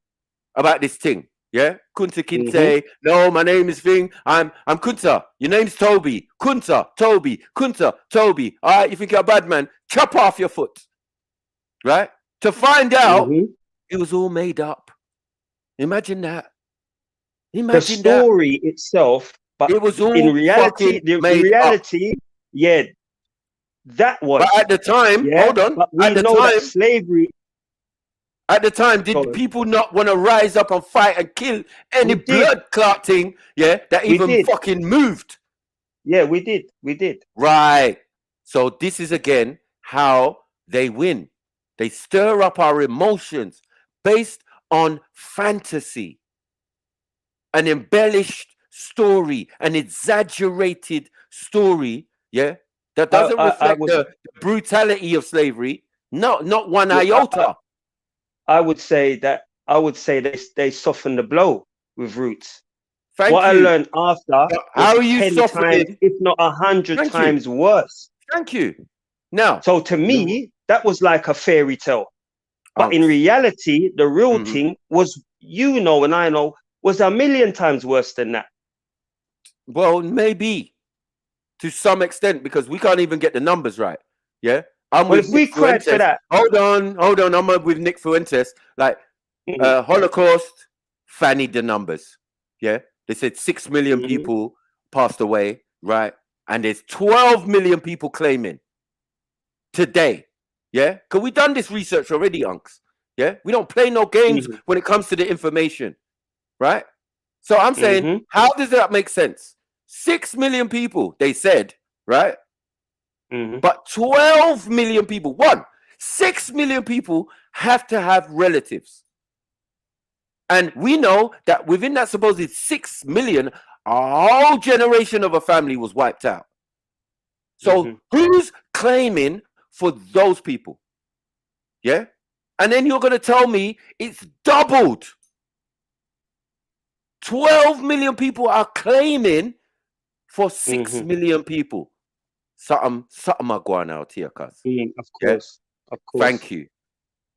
About this thing, yeah? Kunta Kinte, no, my name is Thing. I'm Kunta. Your name's Toby. Kunta, Toby. Kunta, Toby. All right, you think you're a bad man? Chop off your foot. Right? To find out, it was all made up. Imagine that. The story itself, but it was all in reality, yeah, that was. But at the time, hold on. At the time, slavery. At the time, did people not want to rise up and fight and kill any blood clotting? Yeah, that even fucking moved. Yeah, we did. We did. Right. So this is again how they win. They stir up our emotions based on fantasy, an embellished story, an exaggerated story. Yeah. That doesn't reflect the brutality of slavery. No, not one iota. I would say they softened the blow with Roots. Thank you. I learned after, how are you 10 softening? times, if not 100 times worse. Thank you. Now, so to me, that was like a fairy tale. But in reality, the real thing was, you know, and I know, was 1,000,000 times worse than that. Well, maybe. To some extent, because we can't even get the numbers right. Yeah. If we cried for that. Hold on. I'm with Nick Fuentes. Like, Holocaust, fannied the numbers. Yeah. They said 6 million people passed away, right? And there's 12 million people claiming today. Yeah. Because we done this research already, Unks. Yeah. We don't play no games when it comes to the information. Right. So I'm saying, how does that make sense? 6 million people, they said, right? But 12 million people, 6 million people have to have relatives. And we know that within that supposed 6 million, a whole generation of a family was wiped out. So who's claiming for those people? Yeah? And then you're going to tell me it's doubled. 12 million people are claiming for 6 million people. Something are going out here, cuz. Of course. Yeah? Of course. Thank you.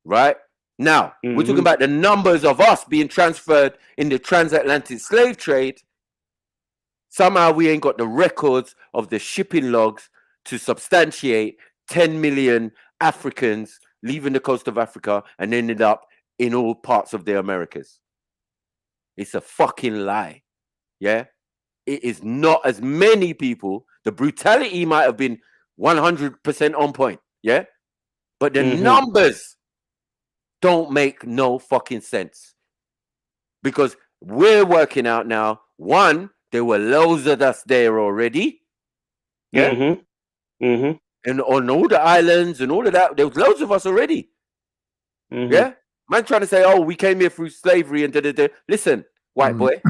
Right? Now, we're talking about the numbers of us being transferred in the transatlantic slave trade. Somehow we ain't got the records of the shipping logs to substantiate 10 million Africans leaving the coast of Africa and ended up in all parts of the Americas. It's a fucking lie. Yeah? It is not as many people. The brutality might have been 100% on point. Yeah? But the numbers don't make no fucking sense. Because we're working out now, one, there were loads of us there already. Yeah? And on all the islands and all of that, there was loads of us already. Yeah? Man trying to say, oh, we came here through slavery and da-da-da. Listen, white boy,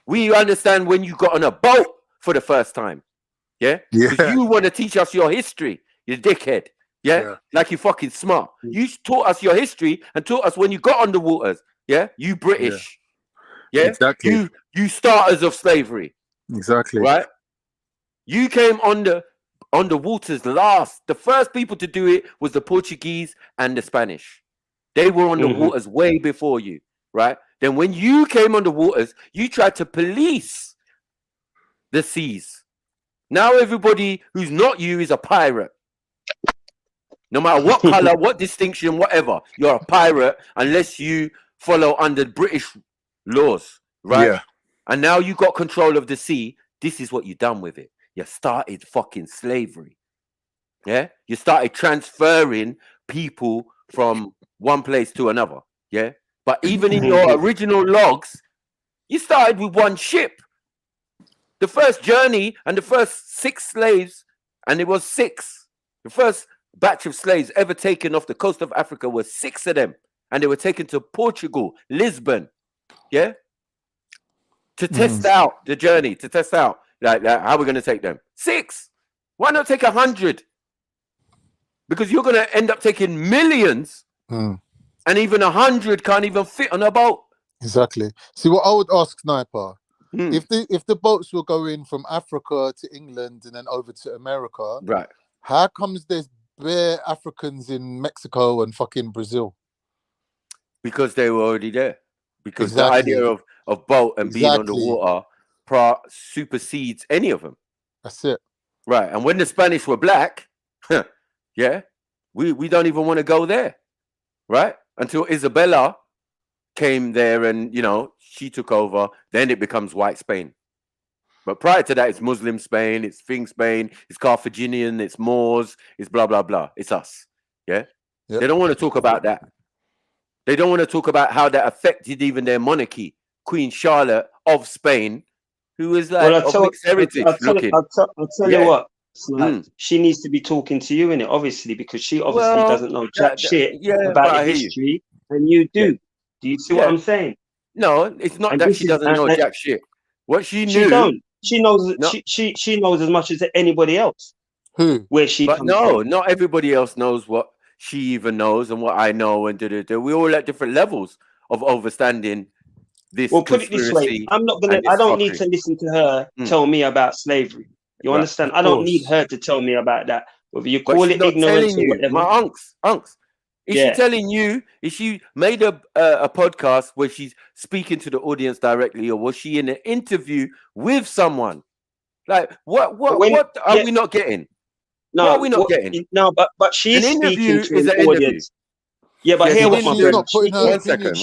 we understand when you got on a boat for the first time. Yeah? Because you want to teach us your history, you dickhead. Yeah? Like you fucking smart. You taught us your history and taught us when you got on the waters. Yeah? You British. Yeah? Exactly. You starters of slavery. Exactly. Right? You came on the waters last. The first people to do it was the Portuguese and the Spanish. They were on the waters way before you, right? Then when you came on the waters, you tried to police the seas. Now everybody who's not you is a pirate. No matter what color, what distinction, whatever, you're a pirate unless you follow under British laws, right? Yeah. And now you got control of the sea. This is what you done with it. You started fucking slavery. Yeah? You started transferring people from one place to another. Yeah? But even in your original logs, you started with one ship. The first journey and the first 6 slaves, and it was 6. The first batch of slaves ever taken off the coast of Africa was 6 of them. And they were taken to Portugal, Lisbon. Yeah? To test out the journey, to test out like how we're going to take them. 6. Why not take 100? Because you're going to end up taking millions, and even 100 can't even fit on a boat. Exactly. See, what I would ask Sniper, if the boats were going from Africa to England and then over to America, right? How comes there's bare Africans in Mexico and fucking Brazil? Because they were already there. Because the idea of boat and being on the water supersedes any of them. That's it. Right. And when the Spanish were black, yeah, we don't even want to go there. Right? Until Isabella came there and, she took over. Then it becomes white Spain. But prior to that, it's Muslim Spain, it's Fing Spain, it's Carthaginian, it's Moors, it's blah, blah, blah. It's us. Yeah? Yep. They don't want to talk about that. They don't want to talk about how that affected even their monarchy. Queen Charlotte of Spain, who is like of mixed heritage looking. I'll tell you what. She needs to be talking to you in it, obviously, because she obviously doesn't know jack shit about the history, and you do. Yeah. Do you see what I'm saying? No, it's not that she doesn't know jack shit. What she knew, she knows. No. She knows as much as anybody else. Who? Where she comes from. Not everybody else knows what she even knows and what I know, and we all at different levels of understanding this. Well, put it this way: I don't need to listen to her tell me about slavery. You understand? I don't need her to tell me about that. Whether you call it ignorance or whatever. My unks. Is she telling you? Is she made a podcast where she's speaking to the audience directly, or was she in an interview with someone? Like what are we not getting? No, what are we not getting? No, but she's an interview speaking to an audience. Interview. Yeah, but here what my friend. One second.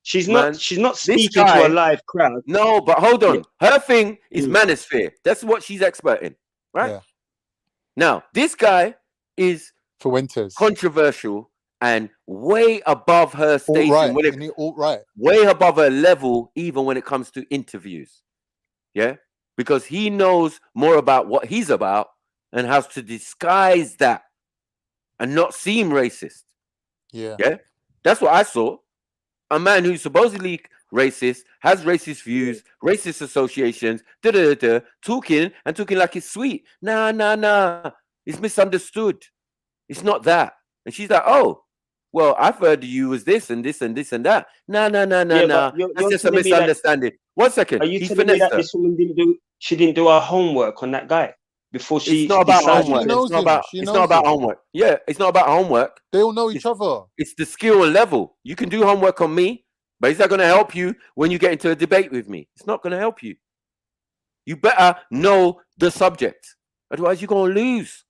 She's not speaking to a live crowd. No, but hold on. Her thing is manosphere. That's what she's expert in, right? Yeah. Now, this guy is Fuentes, controversial and way above her station. Right. Way above her level, even when it comes to interviews. Yeah? Because he knows more about what he's about and how to disguise that and not seem racist. Yeah. Yeah? That's what I saw. A man who supposedly racist, has racist views, racist associations, talking like it's sweet. Nah. It's misunderstood. It's not that. And she's like, oh, well, I've heard you was this and this and this and that. Nah. Yeah, but That's you're just a telling me that. misunderstanding. 1 second. Are you He telling me finessed that her. this woman didn't do her homework on that guy before It's she not about decided homework. to? It's not about homework. Yeah, it's not about homework. They all know each other. It's the skill level. You can do homework on me, but is that going to help you when you get into a debate with me? It's not going to help you. You better know the subject. Otherwise, you're going to lose.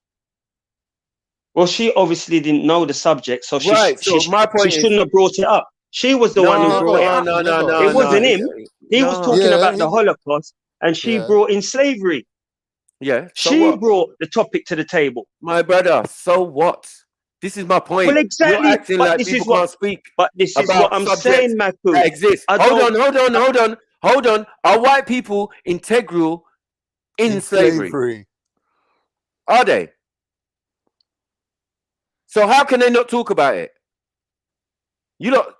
Well, she obviously didn't know the subject, so Right, so my point she shouldn't have brought it up. She was the one who brought it up. No. It wasn't him. He was talking about the Holocaust, and she brought in slavery. Yeah. So she what? brought the topic to the table. My brother, so what? This is my point. Well, exactly. You're acting But like this people is what, can't speak. But this is about what I'm saying, Maku. that exist. Hold on. Are white people integral in slavery? Are they? So how can they not talk about it? You don't.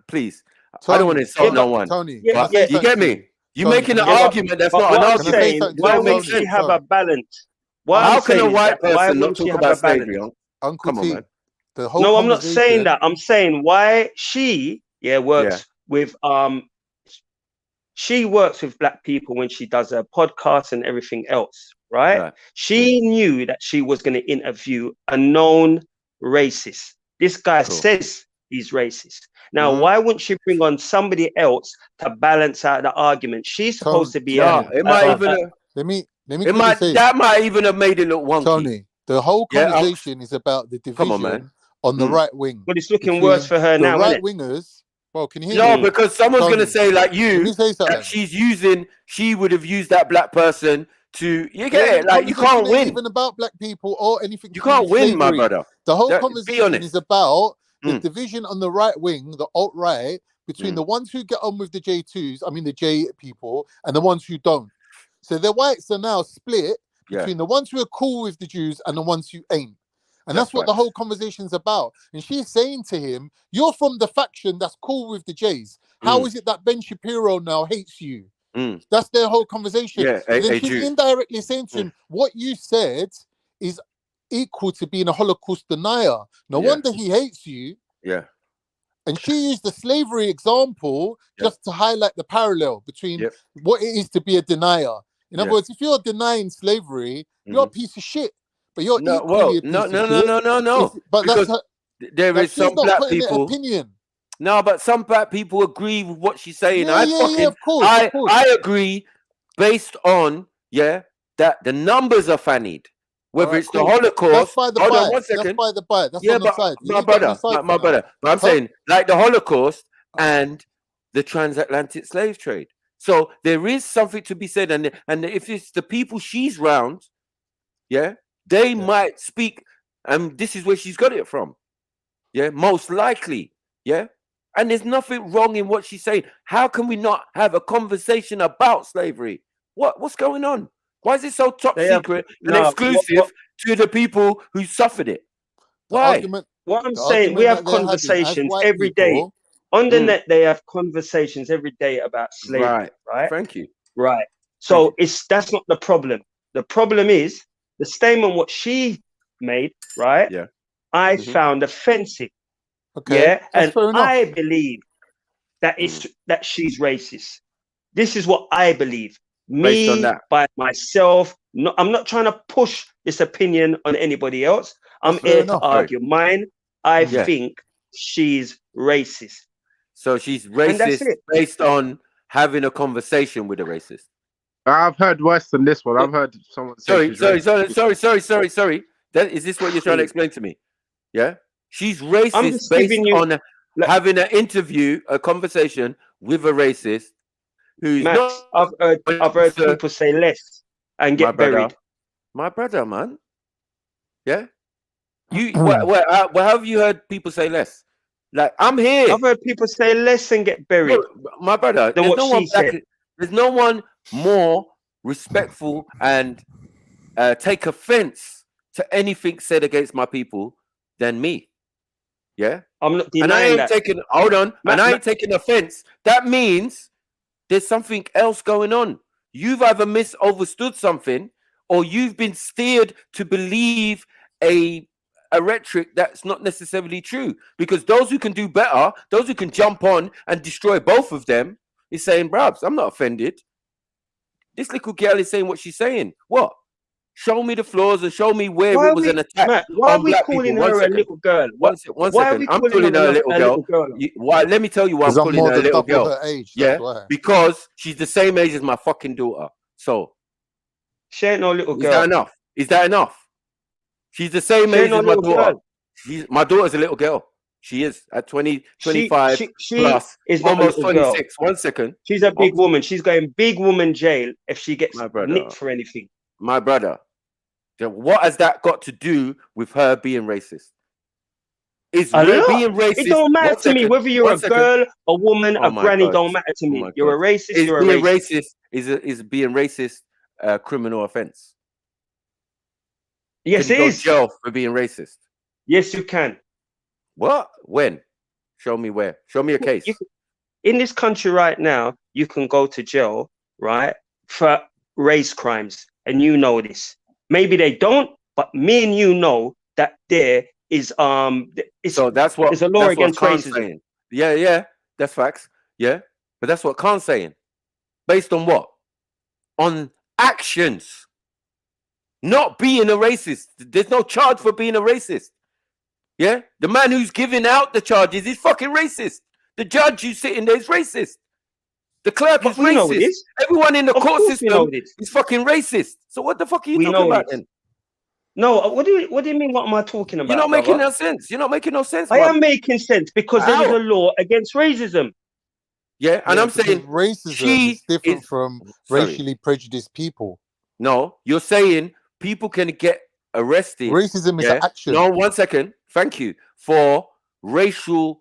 Please. Tony, I don't want to insult no one. Tony, But you get me? You're making an argument that's not an argument. Saying, why would she have a balance? How can a white person not talk about slavery? Uncle Come on, man. The whole no, I'm not saying that. I'm saying why she works with she works with black people when she does her podcast and everything else, right? She knew that she was going to interview a known racist. This guy says he's racist. Now, why wouldn't she bring on somebody else to balance out the argument? She's supposed to be that might even have made it look wonky. Tony, the whole conversation is about the division on the right wing. But it's looking worse for her now, right isn't it? wingers. Well, can you hear me? No, because someone's going to say like you say that she would have used that black person to. You get it? Like you can't win. Even about black people or anything. You can't win, my brother. The whole conversation is about the division on the right wing, the alt right, between the ones who get on with the J2s, I mean the J people, and the ones who don't. So the whites are now split between the ones who are cool with the Jews and the ones who ain't. And that's what the whole conversation's about. And she's saying to him, you're from the faction that's cool with the Jays. How is it that Ben Shapiro now hates you? That's their whole conversation. Yeah, then she's indirectly saying to him, what you said is equal to being a Holocaust denier. No wonder he hates you. Yeah. And she used the slavery example just to highlight the parallel between what it is to be a denier. In other words, if you're denying slavery, you're a piece of shit. But you're equally a piece of shit. No. But because there is some black people. Opinion. No, but some black people agree with what she's saying. Of course. I agree based on that the numbers are fannied. Whether it's the Holocaust, that's by the hold by. on 1 second. That's by the by. That's on the side. My brother. But I'm saying like the Holocaust and the transatlantic slave trade. So there is something to be said, and if it's the people she's round, they might speak, and this is where she's got it from. Most likely. And there's nothing wrong in what she's saying. How can we not have a conversation about slavery? What's going on? Why is it so top secret and exclusive to the people who suffered it? Why? What I'm saying, we have conversations every day. On the net, they have conversations every day about slavery, right? Thank you. Right. So that's not the problem. The problem is the statement what she made, right? Yeah. I found offensive. Okay. And I believe that that she's racist. This is what I believe. Me by myself. No, I'm not trying to push this opinion on anybody else. I'm here to argue mine. I think she's racist. So she's racist based on having a conversation with a racist. I've heard worse than this one. I've heard someone say sorry. Is this what you're trying to explain to me? Yeah? She's racist based on having an interview, a conversation with a racist who's Max, I've heard people say less and get buried. My brother, man. Yeah? What have you heard people say less? Like, I'm here. I've heard people say less and get buried. Look, my brother, there's no one more respectful and take offense to anything said against my people than me. Yeah, I'm not and I denying ain't that. taking. Hold on, and I ain't taking offense. That means there's something else going on. You've either misunderstood something, or you've been steered to believe a rhetoric that's not necessarily true. Because those who can do better, those who can jump on and destroy both of them, is saying, "Brabs, I'm not offended. This little girl is saying what she's saying. What? Show me the flaws and show me where Why it are was we, an attack Matt? Why are on we black people." calling One her a second. little girl? One Why are second. we I'm calling calling her her a little girl. girl? Why? Let me tell you why I'm Because I'm calling more her a than little double girl. her age. Yeah, That's why. because she's the same age as my fucking daughter. So She ain't no little is girl. that enough? Is that enough? She's the same She age ain't no as my little daughter. girl. My daughter's a little girl. She is at 20, 25 She plus, is not a almost little girl. 26. 1 second. She's a big woman. She's going big woman jail if she gets My brother. nicked for anything. My brother. What has that got to do with her being racist? Is being racist? It don't matter to me whether you're a girl, a woman, a granny. Don't matter to me. You're a racist. Is You're a being racist. Is being racist a criminal offense? Yes, can you it go is. jail for being racist? Yes, you can. What? When? Show me where. Show me a case. In this country right now, you can go to jail, right, for race crimes, and you know this. Maybe they don't, but me and you know that there is so that's what there's a law against racism. Saying. Yeah, that's facts. Yeah, but that's what Khan's saying. Based on what? On actions. Not being a racist. There's no charge for being a racist. Yeah, the man who's giving out the charges is fucking racist. The judge who's sitting there is racist. The clerk is racist. Everyone in the court system is fucking racist. So what the fuck are you talking about then? No, what do you mean? What am I talking about? You're not making no sense. You're not making no sense. I am making sense because there is a law against racism. Yeah, and I'm saying racism is different from racially prejudiced people. No, you're saying people can get arrested. Racism is an action. No, 1 second. Thank you. For racial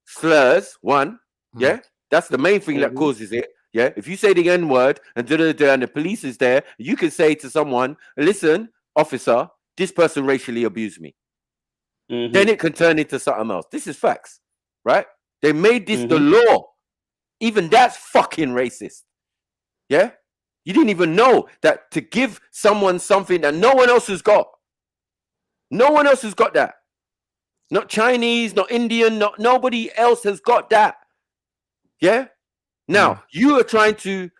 slurs, yeah, that's the main thing that causes it. Yeah, if you say the N-word and the police is there, you can say to someone, "Listen, officer, this person racially abused me." Then it can turn into something else. This is facts, right? They made this the law. Even that's fucking racist. Yeah, you didn't even know that to give someone something that no one else has got. No one else has got that. Not Chinese, not Indian, nobody else has got that. Yeah? Now, you are trying to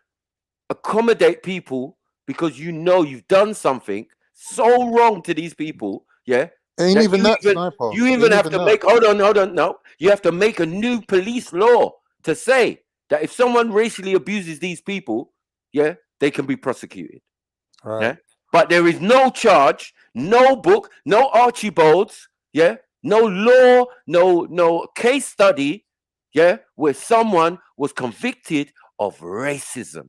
accommodate people because you know you've done something so wrong to these people. Yeah? Ain't even that, Sniper. You even have to make, hold on. No. You have to make a new police law to say that if someone racially abuses these people, yeah, they can be prosecuted. Right. Yeah? But there is no charge, no book, no Archibalds, yeah, no law, no case study, yeah, where someone was convicted of racism.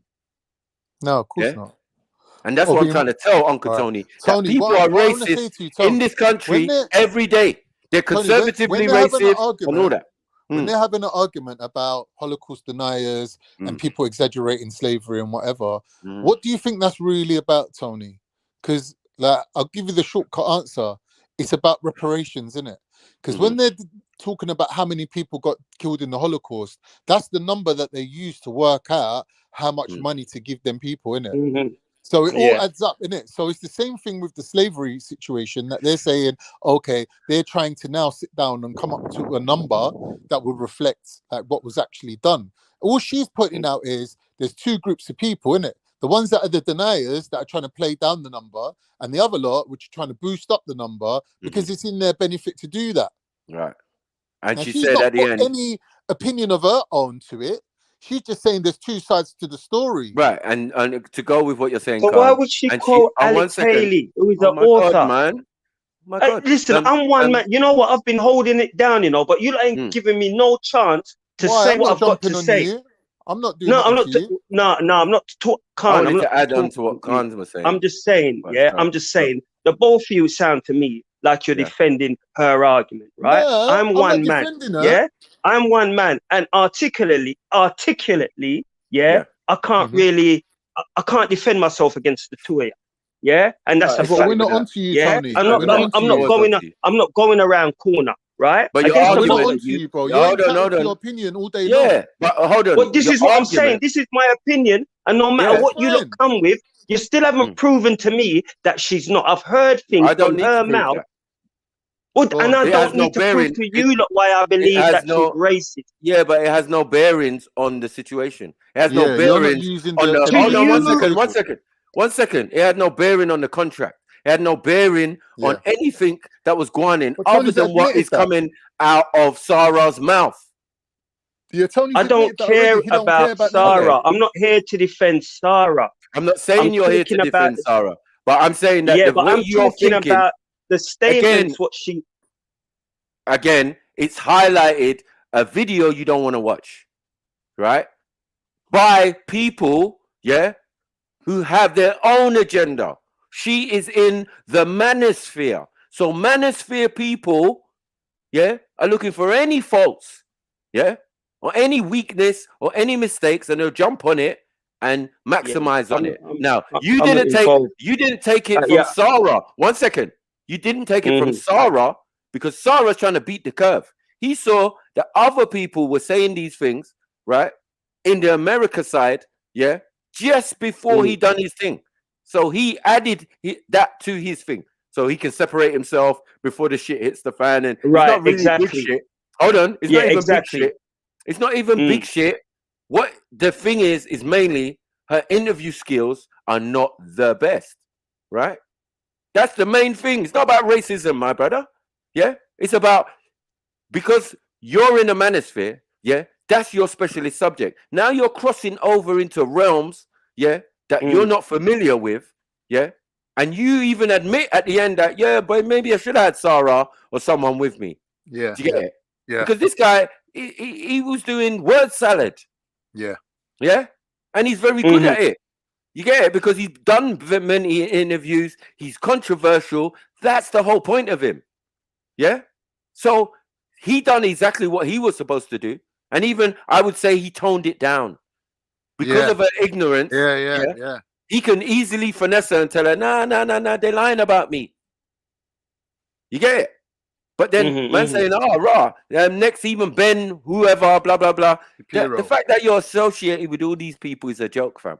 No, of course not. And that's what I'm trying to tell Uncle Tony. That people are racist in this country every day. They're conservatively racist and all that. When they're having an argument about Holocaust deniers and people exaggerating slavery and whatever, what do you think that's really about, Tony? Because I'll give you the shortcut answer. It's about reparations, isn't it? Because when they're talking about how many people got killed in the Holocaust, that's the number that they use to work out how much money to give them people, innit? So it all adds up, innit? So it's the same thing with the slavery situation that they're saying, okay, they're trying to now sit down and come up to a number that will reflect what was actually done. All she's putting out is there's two groups of people, innit? The ones that are the deniers that are trying to play down the number, and the other lot which are trying to boost up the number because it's in their benefit to do that. Right. And now, she she's said not at the put end, any opinion of her own to it. She's just saying there's two sides to the story. Right, and to go with what you're saying, So why would she call Alex Haley, who is the author? God, man. My God. Listen, I'm one man. You know what? I've been holding it down, but you ain't giving me no chance to say what I've got to say. You. I'm not doing I'm not talking. I wanted to add on to what Khan was saying. I'm just saying, I'm just saying, the both of you sound to me like you're defending her argument, right? No, I'm one man, I'm one man, and articulately, I can't really, I can't defend myself against the two of you, and that's but we're not onto you, Tony. I'm not going around corner. right? But your Against the We're not both argument, of onto you. you, bro. You're hold entitled to on. your opinion all day Yeah, long. but hold on. Well, this Your is what I'm saying. argument, This is my opinion, and no matter yeah. what you lot come with, you still haven't proven to me that she's not. I've heard things I don't from need to her prove mouth. that. Well, Go and on. I It don't has no need to prove bearing. to you lot why I It believe has that she's no. racist. Yeah, but it has no bearings on the situation. It has no Yeah, you're not bearings using on the the. To Hold on, evidence on the you, table. one second. It had no bearing on the contract. It had no bearing on Yeah. anything that was going in But other Tony's than what admitted is that. coming out of Sarah's mouth. Yeah, Tony's I don't admitted that care already. He don't care about about none of Okay, that. Sarah. I'm not here to defend Sarah. I'm not I'm saying you're here to talking about, defend Sarah, but I'm saying that yeah, the but way I'm you're talking thinking, about the again, statements, what she, it's highlighted a video you don't want to watch, right? By people, yeah, who have their own agenda. She is in the manosphere. So manosphere people, yeah, are looking for any faults, yeah, or any weakness or any mistakes, and they'll jump on it and yeah, maximize on it. Now, I'm not involved. you didn't take it from Yeah. Sarah. 1 second. You didn't take it from Sarah because Sarah's trying to beat the curve. He saw that other people were saying these things, right, in the America side, yeah, just before he done his thing. So he added that to his thing, so he can separate himself before the shit hits the fan. And it's Right, not really big exactly. shit. Hold on, it's Yeah, not even big exactly. shit. It's not even big shit. What the thing is mainly her interview skills are not the best, right? That's the main thing. It's not about racism, my brother. Yeah, it's about, because you're in a manosphere, yeah, that's your specialist subject. Now you're crossing over into realms, yeah, that you're not familiar with, yeah, and you even admit at the end that, yeah, but maybe I should have had Sarah or someone with me. Yeah. Do you get it? Yeah. Because this guy, he was doing word salad, Yeah. yeah, and he's very good at it. You get it? Because he's done many interviews. He's controversial. That's the whole point of him. Yeah. So he done exactly what he was supposed to do, and even I would say he toned it down because of her ignorance. Yeah. He can easily finesse her and tell her, nah, they're lying about me. You get it? But then man saying, oh, raw. Next, even Ben, whoever, blah, blah, blah. The fact that you're associated with all these people is a joke, fam.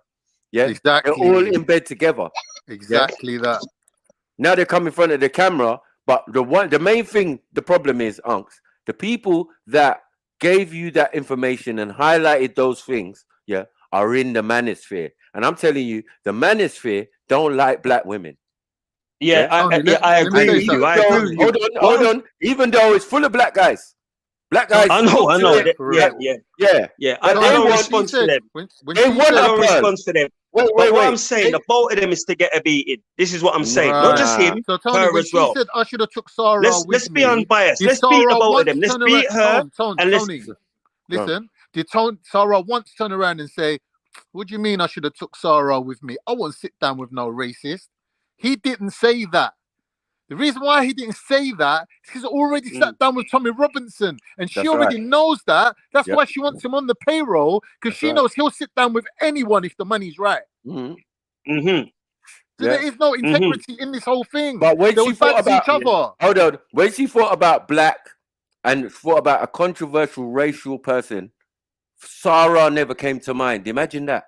Yeah. Exactly. They're all in bed together. Exactly that. Now they come in front of the camera, but the main thing, the problem is, Unks, the people that gave you that information and highlighted those things, yeah, are in the manosphere. And I'm telling you, the manosphere don't like black women. Yeah, I agree with you. I agree with you. Hold on. Even though it's full of black guys. Black guys. I know. Yeah. I don't respond to them. They want I a don't pearl. respond to them. Wait. What I'm saying, the both of them is to get a beating. This is what I'm saying. Not just him, So Tony, her when as she well. said I should have took Sarah Let's with be me, unbiased. did Let's beat the Sarah both of once them. Let's turn beat her. around, Tony, Let's listen. Did Sarah once turn around and say, "What do you mean I should have took Sarah with me? I won't sit down with no racist." He didn't say that. The reason why he didn't say that is because he already sat down with Tommy Robinson, and she already knows that. That's why she wants him on the payroll, because she knows he'll sit down with anyone if the money's right. So there is no integrity in this whole thing. But when she thought about each other. Hold on, when she thought about black and thought about a controversial racial person, Sarah never came to mind. Imagine that.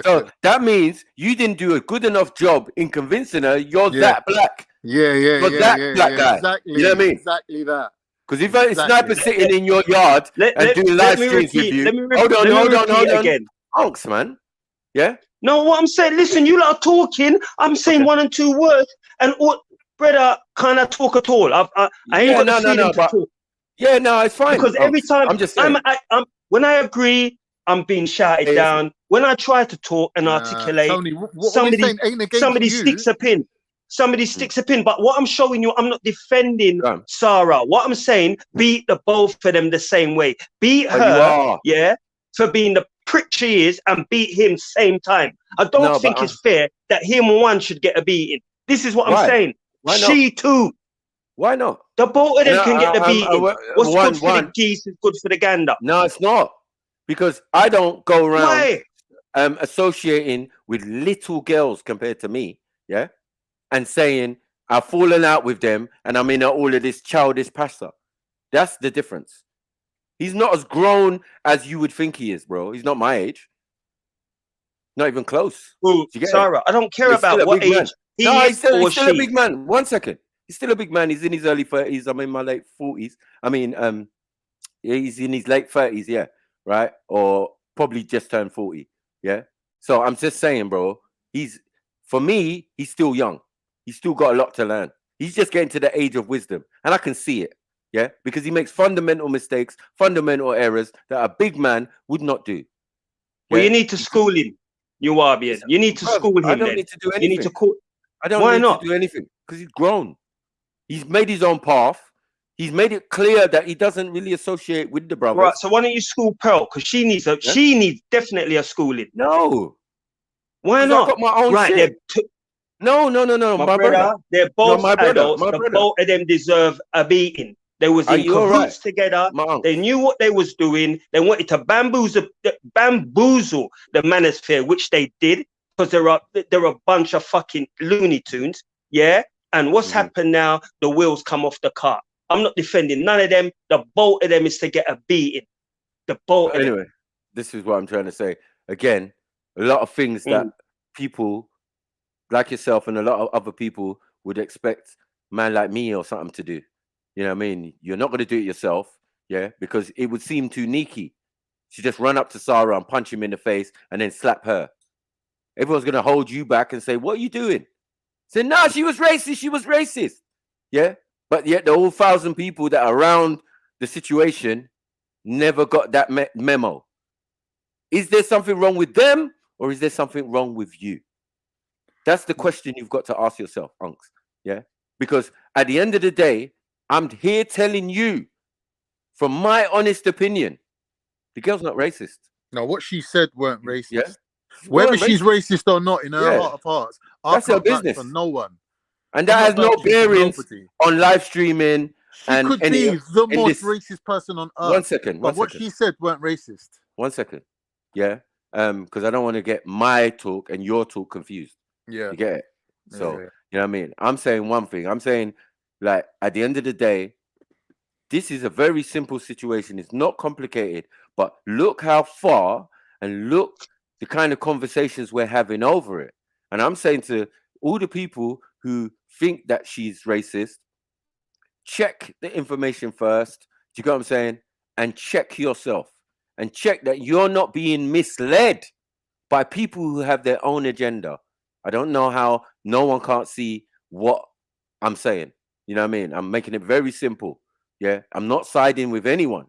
So that means you didn't do a good enough job in convincing her you're that black. You're that black guy. Exactly. You know what I mean? Exactly that. Because if a sniper sitting in your yard and doing live streams with you, hold on, again. Unks, man. Yeah. No, what I'm saying, listen, you lot are talking. I'm saying 1 and 2 words, and brother can't talk at all. I ain't got the freedom to talk. Yeah, no, it's fine. Because every time I'm just saying. when I agree, I'm being shouted down. When I try to talk and articulate, Tony, somebody sticks a pin. Somebody sticks a pin. But what I'm showing you, I'm not defending Sarah. What I'm saying, beat the both of them the same way. Beat her, for being the prick she is, and beat him same time. I don't think it's fair that him one should get a beating. This is what I'm saying. Why not? She too. Why not? The both of them can get the beating. What's good for the geese is good for the gander. No, it's not. Because I don't go around associating with little girls compared to me, yeah, and saying I've fallen out with them, and I'm in all of this childish pasta. That's the difference. He's not as grown as you would think he is, bro. He's not my age. Not even close. Well, Sarah, I don't care about what age he is or he's still a she. big man. 1 second. He's still a big man. He's in his early 30s. I'm in my late 40s. I mean, he's in his late 30s, yeah, right? Or probably just turned 40, yeah? So I'm just saying, bro, for me, he's still young. He's still got a lot to learn. He's just getting to the age of wisdom. And I can see it, yeah? Because he makes fundamental mistakes, fundamental errors that a big man would not do. Well, you need to school him. You are being. You need to school him. I don't need to do anything. You need to call. I don't Why need not? to do anything because he's grown. He's made his own path. He's made it clear that he doesn't really associate with the brothers. Right. So why don't you school Pearl? Because she needs she needs definitely a schooling. No. Why not? I got my own shit. No. My brother. They're both my brother, adults. Both of them deserve a beating. They was in cahoots together. They knew what they was doing. They wanted to bamboozle the manosphere, which they did, because they're a bunch of fucking Looney Tunes. Yeah. And what's happened now? The wheels come off the car. I'm not defending none of them. The both of them is to get a beating. The both of them. Anyway, this is what I'm trying to say. Again, a lot of things that people like yourself and a lot of other people would expect man like me or something to do. You know what I mean? You're not going to do it yourself, yeah? Because it would seem too sneaky. You just run up to Sarah and punch him in the face and then slap her. Everyone's going to hold you back and say, what are you doing? Say, no, she was racist. She was racist. Yeah? But yet the whole 1,000 people that are around the situation never got that memo. Is there something wrong with them or is there something wrong with you? That's the question you've got to ask yourself, Unks. Yeah? Because at the end of the day, I'm here telling you, from my honest opinion, the girl's not racist. No, what she said weren't racist. Yeah? Whether she's racist or not, in her heart of hearts, that's her business. For no one. And that has no bearings on live streaming. She could be the most racist person on earth. 1 second. But what she said weren't racist. 1 second. Yeah? Because I don't want to get my talk and your talk confused. Yeah. You get it? So, you know what I mean? I'm saying one thing. I'm saying, like, at the end of the day, this is a very simple situation. It's not complicated. But look how far and look the kind of conversations we're having over it. And I'm saying to all the people who think that she's racist, check the information first. Do you get what I'm saying? And check yourself. And check that you're not being misled by people who have their own agenda. I don't know how no one can't see what I'm saying. You know what I mean? I'm making it very simple. Yeah. I'm not siding with anyone.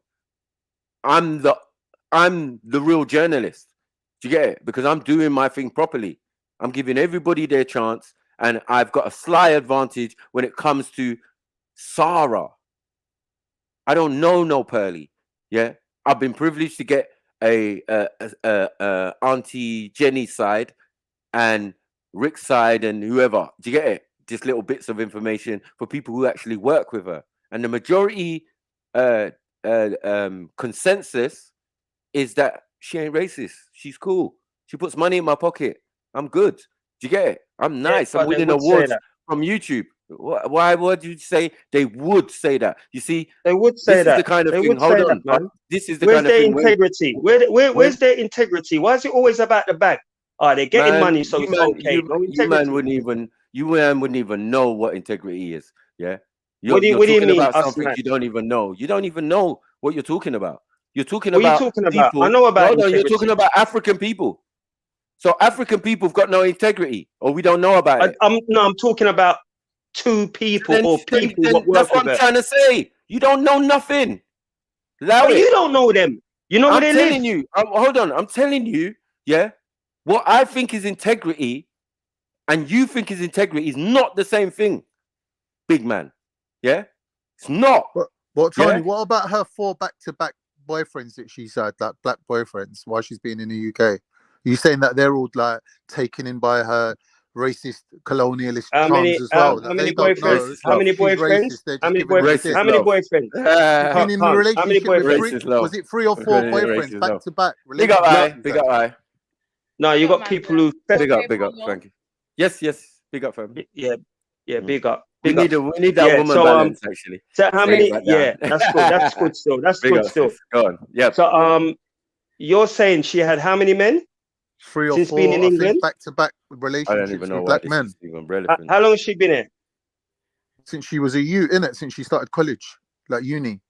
I'm the real journalist. Do you get it? Because I'm doing my thing properly. I'm giving everybody their chance. And I've got a slight advantage when it comes to Sarah. I don't know no Pearly. Yeah. I've been privileged to get a Auntie Jenny's side and Rick's side and whoever. Do you get it? Just little bits of information for people who actually work with her. And the majority consensus is that she ain't racist. She's cool. She puts money in my pocket. I'm good. Do you get it? I'm nice. I'm winning awards from YouTube. Why would you say they would say that? You see, they would say this that. Is the kind of they thing. would Hold say on, that, man. This is the where's kind of their thing. Integrity? Where's their integrity? Why is it always about the bag? They're getting money, so it's okay. No integrity. You man wouldn't even know what integrity is. Yeah. What do you mean? About something you don't even know. You don't even know what you're talking about. You're talking about. What are you talking about? People. I know about. No, you're talking about African people. So African people have got no integrity, or we don't know about it. I'm talking about two people or people. That's what I'm trying to say. You don't know nothing. You don't know them. You know where they live. I'm telling you. Hold on. I'm telling you. Yeah. What I think is integrity, and you think is integrity, is not the same thing. Big man. Yeah. It's not. But Tony, what about her 4 back-to-back boyfriends that she's had, like black boyfriends, while she's been in the UK? Are you saying that they're all like taken in by her racist colonialist charms as well? How many boyfriends? How many boyfriends? How many boyfriends? How many boyfriends? Been in a relationship with was it 3 or 4 boyfriends back to back? Big up, I. No, you got people who big up. Thank you. Yes. Big up, family. Yeah. Yeah, big up. We Big up. need that Yeah, woman so balance actually. so how Bring many? it back Yeah, down. that's good. That's good still. That's Big good up, still. sis. Go on. Yep. So you're saying she had how many men 3 or since being 4, in I England? think, back-to-back I don't relationships even know with why black this men. is even relevant. How long has she been here? Since she was a youth, innit? Since she started college, like uni.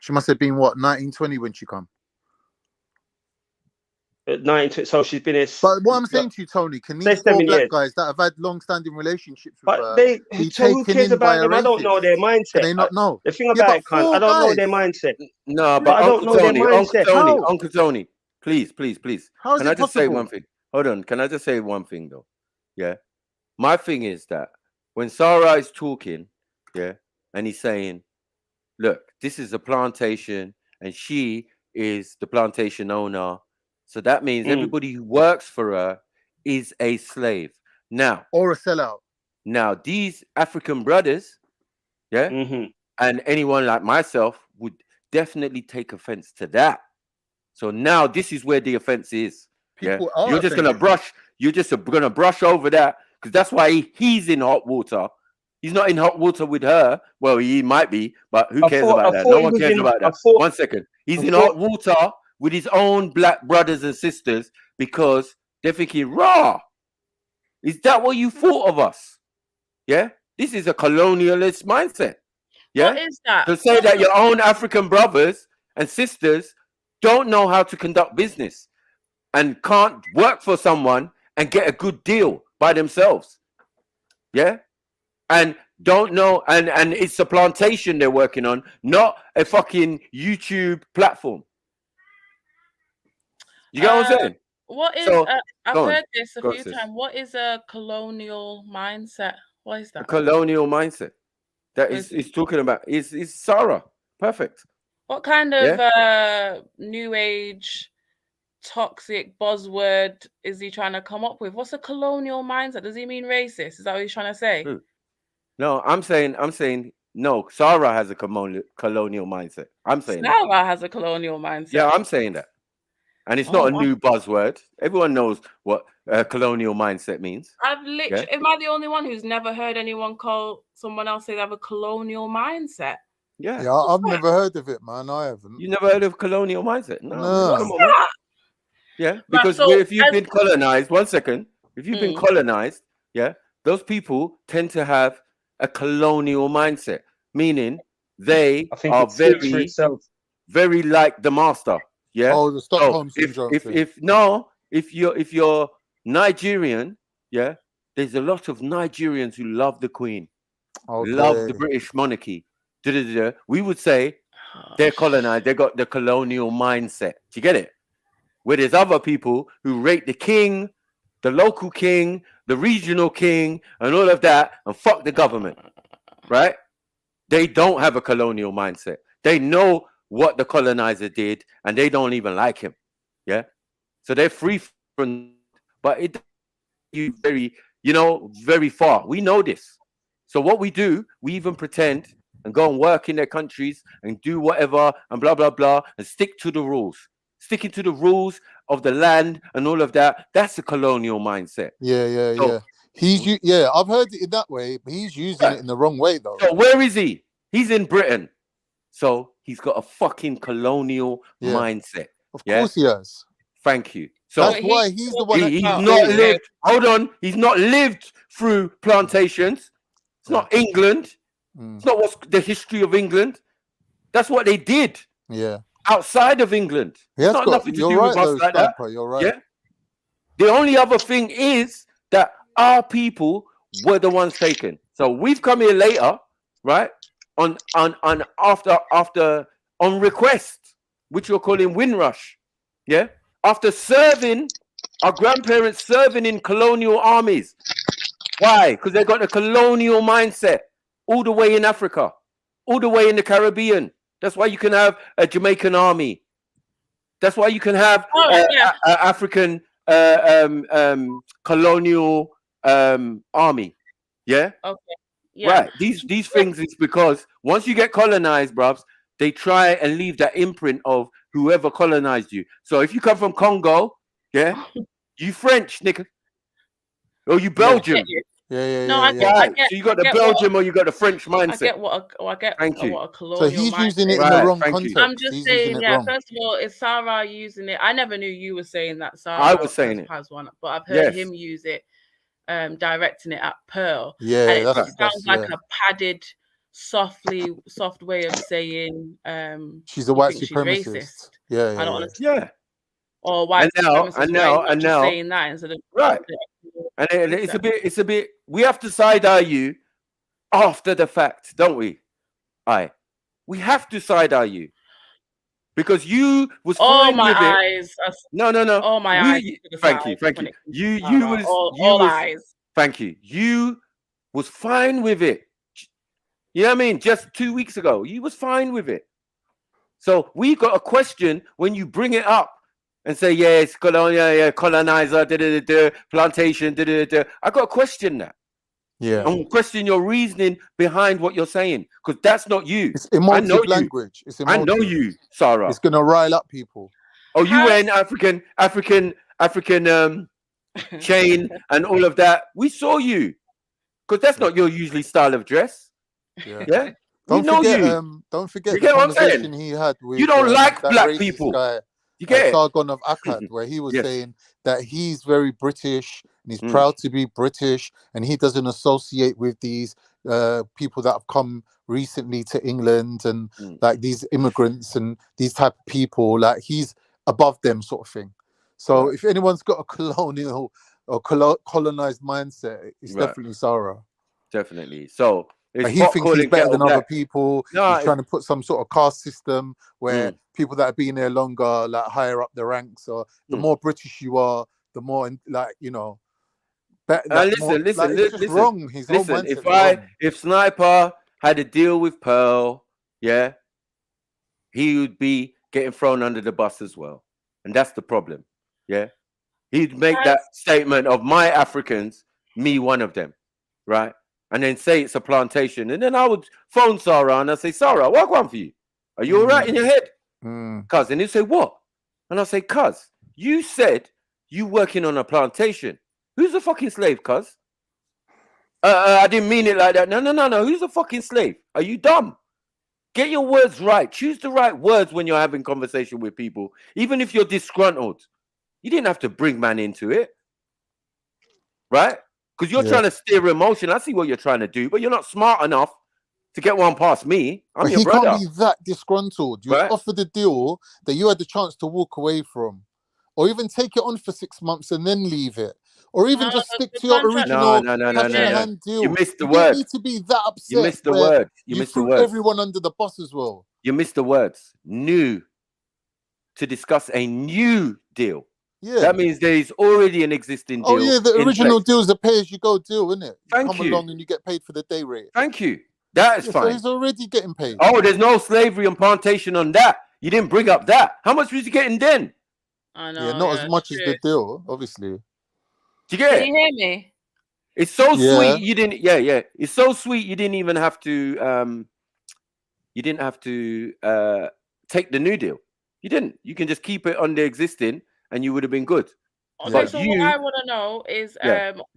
She must have been, what, 19, 20 when she come. At 19. So she's been here. But what I'm saying to you, Tony, can Say these 4 7 black years. guys that have had long-standing relationships with But her they. be So who taken cares in by about a them? I don't know rapist? their Can mindset. they not know? The thing Yeah, about but it, cunt, I 4 don't know guys. their mindset. No, But but I don't know their mindset. How? Uncle Tony, please. How is Can I it just say possible? one thing? Hold on. Can I just say one thing though? Yeah. My thing is that when Sarah is talking, yeah, and he's saying, look, this is a plantation and she is the plantation owner. So that means everybody who works for her is a slave. Now, or a sellout. Now, these African brothers, yeah, and anyone like myself would definitely take offense to that. So now this is where the offense is. People Yeah, are you're just gonna offended. brush. You're just gonna brush over that because that's why he's in hot water. He's not in hot water with her. Well, he might be, but who cares about that? No one cares about that. 1 second. He's in hot water with his own black brothers and sisters because they're thinking, raw. Is that what you thought of us? Yeah, this is a colonialist mindset. Yeah, what is that? To say that your own African brothers and sisters don't know how to conduct business and can't work for someone and get a good deal by themselves. Yeah, and don't know, and it's a plantation they're working on, not a fucking YouTube platform. You get what I'm saying? What is? So, I've go on. heard this a Go on, few sis. times. What is a colonial mindset? What is A that? colonial mindset. That What is is talking about is Sarah. Perfect. What kind of Yeah. new age toxic buzzword is he trying to come up with? What's a colonial mindset? Does he mean racist? Is that what he's trying to say? No, I'm saying no. Sarah has a colonial mindset. I'm saying that. Sarah has a colonial mindset. Yeah, I'm saying that. And it's not a new buzzword. Everyone knows what colonial mindset means. I've literally. Am I the only one who's never heard anyone call someone else say they have a colonial mindset? Yeah. I've never heard of it, man. I haven't. You never heard of colonial mindset? No. No. Come on, man. Yeah, because if you've been colonized, 1 second, if you've been colonized, yeah, those people tend to have a colonial mindset, meaning they are very like the master. Yeah. Oh, the Stockholm syndrome. If you're Nigerian, yeah, there's a lot of Nigerians who love the Queen, love the British monarchy. We would say they're colonized. They got the colonial mindset. Do you get it? Where there's other people who rate the king, the local king, the regional king, and all of that, and fuck the government, right? They don't have a colonial mindset. They know what the colonizer did, and they don't even like him. Yeah, so they're free from, but it you very far. We know this. So what we do, we even pretend and go and work in their countries and do whatever and blah blah blah and stick to the rules. Sticking to the rules of the land and all of that. That's a colonial mindset. Yeah. I've heard it in that way, but he's using it in the wrong way, though. So where is he? He's in Britain. So he's got a fucking colonial mindset. Of course he has. Thank you. So that's why he's the one. He's not lived. Hold on. He's not lived through plantations. It's not England. It's not what's the history of England. That's what they did. Yeah. Outside of England. It's not nothing to do with us like that. You're right. Yeah. The only other thing is that our people were the ones taken. So we've come here later, right? On request, which you're calling Windrush. Yeah. After serving, our grandparents serving in colonial armies. Why? Because they got a colonial mindset all the way in Africa, all the way in the Caribbean. That's why you can have a Jamaican army. That's why you can have African colonial army. Yeah. Okay. Yeah. Right. These things is because once you get colonized, bruvs, they try and leave that imprint of whoever colonized you. So if you come from Congo, yeah, you French, nigga, or you Belgium, No, I get. So you got the get Belgium or you got the French mindset. I get what Thank you. what a colonial So he's mindset using it is. in the wrong Thank you. context. I'm just He's using saying, it yeah. wrong. First of all, is Sarah using it? I never knew you were saying that Sarah. I was saying it. Has one, but I've heard Yes. him use it, directing it at Pearl. Yeah, and it that's sounds like yeah. a padded, soft way of saying She's a you white think she's supremacist. racist. Yeah, I don't yeah. understand. Or white supremacist. Why are you not just saying that instead of right? And it's a bit. We have to side-eye you after the fact, don't we? We have to side-eye you because you was fine with it. No. All my eyes. Thank you. You was all eyes. Thank you. You was fine with it. You know what I mean? Just 2 weeks ago, you was fine with it. So we got a question when you bring it up and say, yeah, it's colonizer, plantation, I got a question that. Yeah. And question your reasoning behind what you're saying, because that's not you. It's emotive language. It's emotive. I know you, Sarah. It's gonna rile up people. Oh, you were in African chain and all of that. We saw you, because that's not your usually style of dress. Yeah. Don't forget You the get what I'm conversation saying? he had with You don't like that black racist people. guy, You get it? Sargon of Akkad, where he was Yes. saying that he's very British and he's Mm. proud to be British, and he doesn't associate with these people that have come recently to England and like these immigrants and these type of people. Like he's above them, sort of thing. So if anyone's got a colonial or colonized mindset, it's definitely Sarah. Definitely. So he thinks he's better than other people. No, he's trying to put some sort of caste system where people that have been there longer, like higher up the ranks, or the more British you are, the more like listen. Wrong. His whole mindset's wrong. If Sniper had a deal with Pearl, yeah, he would be getting thrown under the bus as well, and that's the problem. Yeah, he'd make that statement of my Africans, me one of them, right? And then say it's a plantation. And then I would phone Sarah and I say, Sarah, what one for you? Are you all right in your head? Cuz. And he'd say, what? And I say, cuz, you said you working on a plantation. Who's a fucking slave, cuz? I didn't mean it like that. No. Who's a fucking slave? Are you dumb? Get your words right. Choose the right words when you're having conversation with people. Even if you're disgruntled. You didn't have to bring man into it. Right? Because you're trying to steer emotion. I see what you're trying to do, but you're not smart enough to get one past me. I'm your brother. Can't be that disgruntled. You was offered a deal that you had the chance to walk away from, or even take it on for 6 months and then leave it, or even just stick to your original hand deal. You missed the you word. Don't need to be that upset. You missed the word. You threw everyone under the bus as well. You missed the words. New. To discuss a new deal. Yeah. That means there is already an existing deal. Oh yeah, the original deal is a pay-as-you-go deal, isn't it? Thank you. Come along and you get paid for the day rate. Thank you. That is fine. So he's already getting paid. Oh, there's no slavery and plantation on that. You didn't bring up that. How much was you getting then? I know. Yeah, not as much as the deal, obviously. Do you get it? Can you hear me? It's so sweet. You didn't. Yeah. It's so sweet. You didn't even have to. You didn't have to take the new deal. You didn't. You can just keep it on the existing, and you would have been good. Okay, but so what I want to know is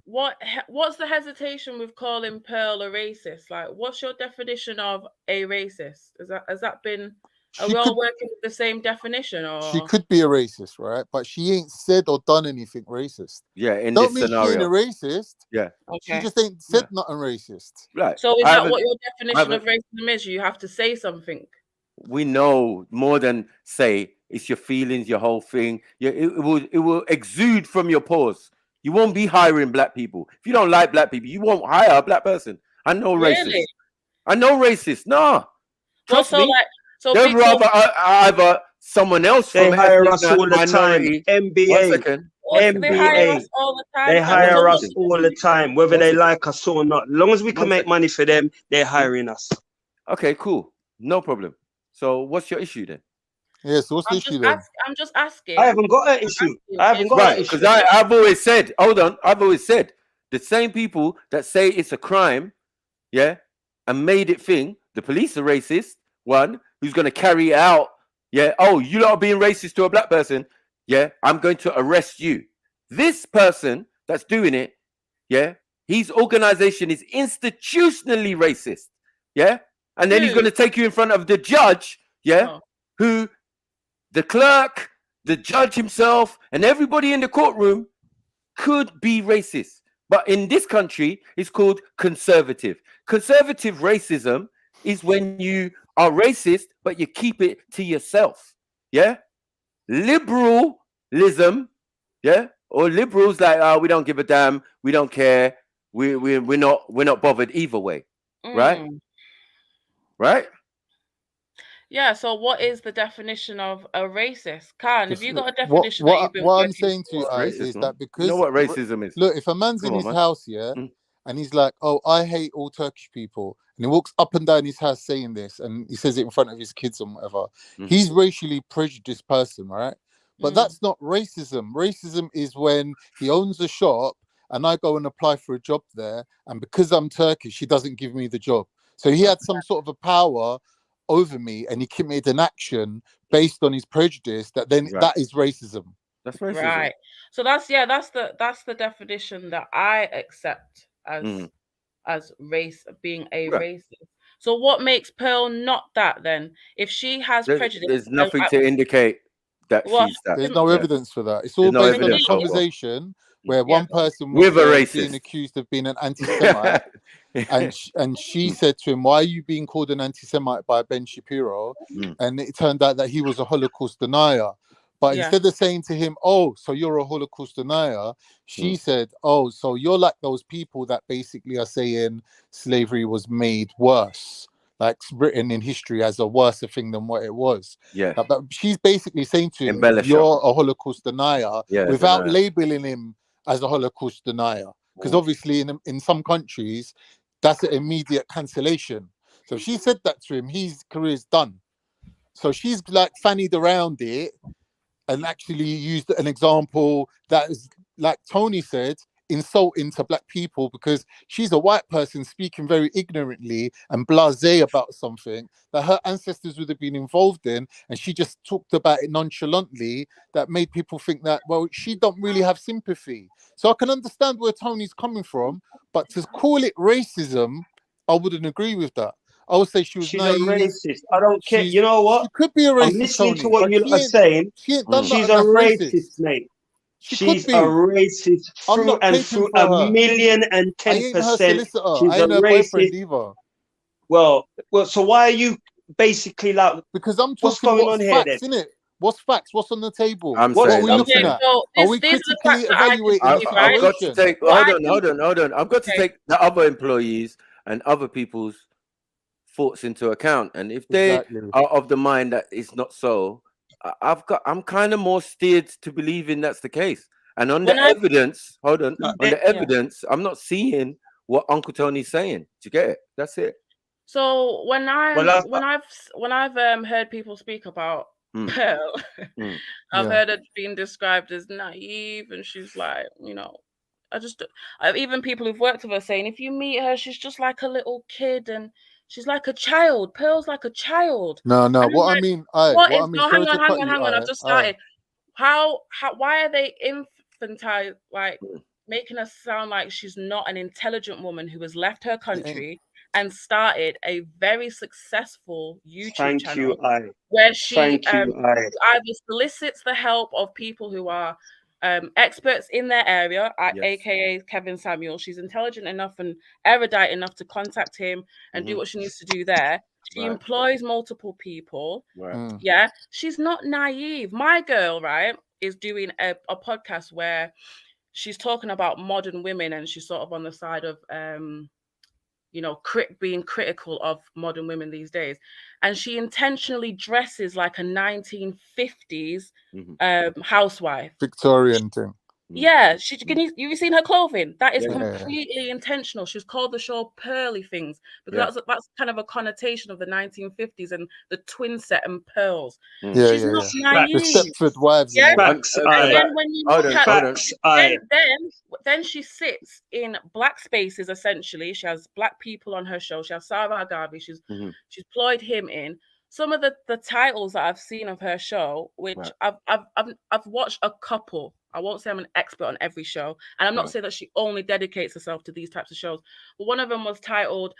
what's the hesitation with calling Pearl a racist? Like, what's your definition of a racist? Has that been? Are we all working with the same definition? Or she could be a racist, right? But she ain't said or done anything racist. Yeah, in Don't this mean scenario, she ain't a racist. Yeah, she just ain't said nothing racist. Right. So is that what your definition of racism is? You have to say something. We know more than say. It's your feelings, your whole thing. Yeah, it will exude from your pores. You won't be hiring black people. If you don't like black people, you won't hire a black person. I know racist. I know racist. Nah. Trust me. They'd rather either someone else they from hire us all the time. MBA. They hire us all the time, whether they like us or not. As long as we can make money for them, they're hiring us. Okay, cool. No problem. So what's your issue then? Yeah, so what's the issue then? I'm just asking. I haven't got an issue. Because I've always said, hold on, I've always said the same people that say it's a crime, and made it thing, the police are racist, one who's going to carry it out, oh, you lot are being racist to a black person, I'm going to arrest you. This person that's doing it, his organization is institutionally racist. Yeah. And then he's going to take you in front of the judge. Yeah. Who the clerk, the judge himself, and everybody in the courtroom could be racist. But in this country, it's called conservative. Conservative racism is when you are racist, but you keep it to yourself. Yeah. Liberalism, yeah, or liberals like, oh, we don't give a damn, we don't care, we're not bothered either way, right? Right? Yeah. So, what is the definition of a racist? Khan, have you got a definition that you've been what I'm working saying to you towards? is that You know because what racism is? look, if a man's Come in on, his man. house, yeah, and he's like, "Oh, I hate all Turkish people," and he walks up and down his house saying this, and he says it in front of his kids and whatever, he's racially prejudiced person, right? But that's not racism. Racism is when he owns a shop and I go and apply for a job there, and because I'm Turkish, he doesn't give me the job. So he had some sort of a power over me, and he committed an action based on his prejudice. That is racism. That's racism. Right. So that's the definition that I accept as race being a racist. So what makes Pearl not that then? If she has prejudice, there's nothing to indicate that she's that. There's no evidence for that. It's all There's no based on a evidence for it. conversation where one person was With a racist. being accused of being an anti-Semite, and she said to him, "Why are you being called an anti-Semite by Ben Shapiro?" And it turned out that he was a Holocaust denier. But instead of saying to him, "Oh, so you're a Holocaust denier," she said, "Oh, so you're like those people that basically are saying slavery was made worse, like written in history as a worse thing than what it was." Yeah. But she's basically saying to him, Embellish "You're a Holocaust denier," without denier. labeling him as a Holocaust denier. Because obviously in some countries, that's an immediate cancellation. So if she said that to him, his career's done. So she's like fannied around it and actually used an example that is, like Tony said, insulting to black people, because she's a white person speaking very ignorantly and blasé about something that her ancestors would have been involved in, and she just talked about it nonchalantly. That made people think that, well, she don't really have sympathy. So I can understand where Tony's coming from, but to call it racism, I wouldn't agree with that. I would say she was She's naive. a racist. I don't care. You know what? She could be a racist. I'm listening Tony, to what but you are saying. She ain't done She's nothing a that's racist, racist. mate. She She's could be. a racist I'm through not and caping through for her. 1,010%. I ain't her solicitor. She's I ain't a her boyfriend racist. either. Well, so why are you basically like? Because I'm what's talking going what's on here facts, then? innit? What's facts? What's on the table? I'm What saying, are we I'm looking saying. at? So Are we these are the critically facts that I can evaluating the see, right? I've got to situation? take. Hold on. I've got to take the other employees and other people's thoughts into account, and if they are of the mind that it's not so, I'm kind of more steered to believing that's the case. And on the evidence, hold on the evidence, I'm not seeing what Uncle Tony's saying. Do you get it? That's it. So when I've heard people speak about Pearl, I've heard it being described as naive, and she's like, even people who've worked with her saying, if you meet her, she's just like a little kid, and she's like a child. Pearl's like a child. No. And What like, I mean, no, sorry to cut hang you. on. I've just started. Why are they infantile, like making her sound like she's not an intelligent woman who has left her country and started a very successful YouTube channel where she either solicits the help of people who are experts in their area, aka Kevin Samuel. She's intelligent enough and erudite enough to contact him and do what she needs to do there. She employs multiple people. Yeah, she's not naive. My girl, right, is doing a podcast where she's talking about modern women, and she's sort of on the side of being critical of modern women these days. And she intentionally dresses like a 1950s housewife. Victorian thing. Yeah, you've seen her clothing. That is completely intentional. She's called the show Pearly Things because that's kind of a connotation of the 1950s and the twin set and pearls. She's not naive. The Stepford Wives. Yeah, and then when you look at then she sits in black spaces. Essentially, she has black people on her show. She has Sarah Agavi. She's ployed him in. Some of the titles that I've seen of her show, which I've watched a couple. I won't say I'm an expert on every show, and I'm not saying that she only dedicates herself to these types of shows, but one of them was titled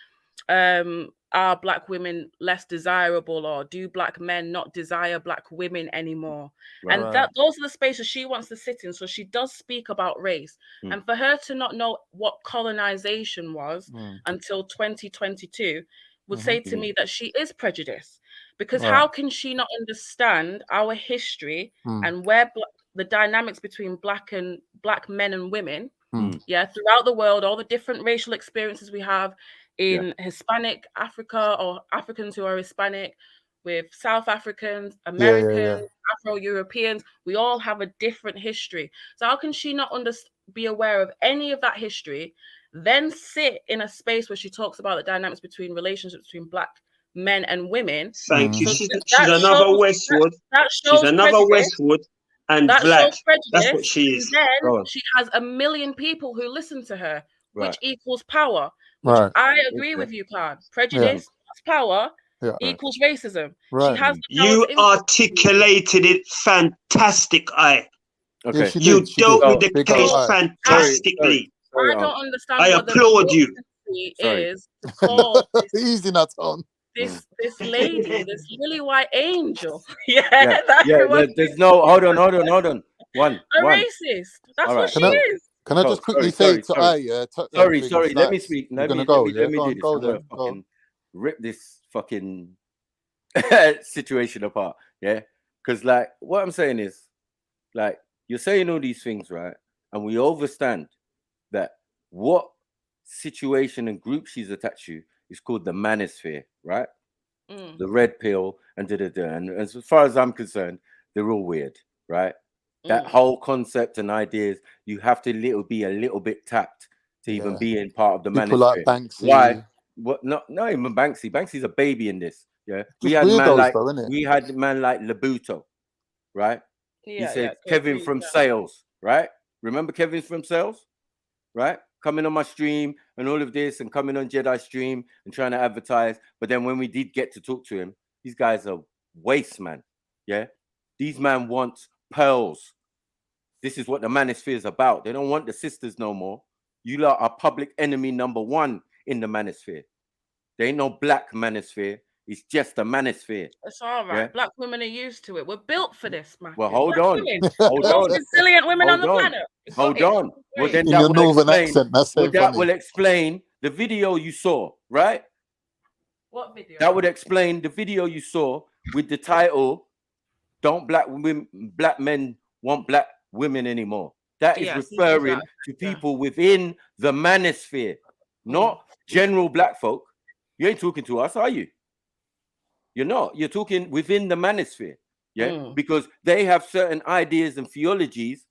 "Are Black Women Less Desirable?" or "Do Black Men Not Desire Black Women Anymore?" Right. And that those are the spaces she wants to sit in. So she does speak about race. And for her to not know what colonization was until 2022 would say to me that she is prejudiced. Because how can she not understand our history and where the dynamics between black men and women, throughout the world, all the different racial experiences we have in Hispanic Africa, or Africans who are Hispanic, with South Africans, Americans, Afro-Europeans, we all have a different history. So how can she not be aware of any of that history, then sit in a space where she talks about the dynamics between relationships between black men and women? Thank you. So She's another Westwood. She's another Westwood and that black. shows prejudice. That's what she is. And then she has 1 million people who listen to her, which equals power. Which Right. I agree with you, Card. Prejudice plus power equals racism. She has the power You to influence articulated it fantastic, Okay. Yeah, she You did. dealt with the Big case up, aye. fantastically. I don't understand I what the applaud you. decency is to call Easy not on. this lady, this lily white angel, There's no. Hold on. One. a racist. That's what she is. Can I just quickly say to I, sorry. Let me speak. Let me do this. I'm Go gonna then. fucking rip this fucking situation apart. Yeah, because like what I'm saying is, like you're saying all these things, right? And we understand that what situation and group she's attached to is called the manosphere, right? The red pill and and as far as I'm concerned, they're all weird, right? That whole concept and ideas, you have to be a little bit tapped to even be in part of the People manosphere. like Banksy. Why? What? Not even Banksy. Banksy's a baby in this. Yeah, we Just had weirdos, man like Labuto, right? He said Kevin from Sales, right? Remember Kevin from Sales, right? Coming on my stream and all of this, and coming on Jedi stream and trying to advertise. But then when we did get to talk to him, these guys are waste, man. Yeah, these man want pearls. This is what the manosphere is about. They don't want the sisters no more. You lot are public enemy number 1 in the manosphere. There ain't no black manosphere. It's just a manosphere. It's all right. Yeah? Black women are used to it. We're built for this, man. Well, hold black on. Women, Hold the most on. resilient women on the Hold on. planet. Hold on. Well, then In that your will northern explain. accent, that's so that funny. will explain the video you saw, right? What video? That would explain the video you saw with the title "Don't Black Men Want Black Women Anymore." That is referring to people within the manosphere, not general black folk. You ain't talking to us, are you? You're not. You're talking within the manosphere, because they have certain ideas and theologies,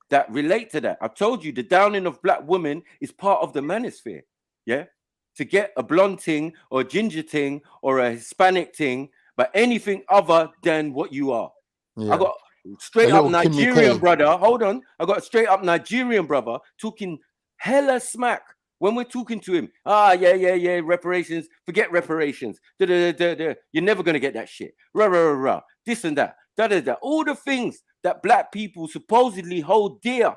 that relate to that. I've told you the downing of black women is part of the manosphere, to get a blonde thing or a ginger thing or a Hispanic thing, but anything other than what you are. I got straight up Nigerian brother. Hold on. I got a straight up Nigerian brother talking hella smack when we're talking to him. Reparations. Forget reparations. You're never going to get that shit. This and that. All the things that black people supposedly hold dear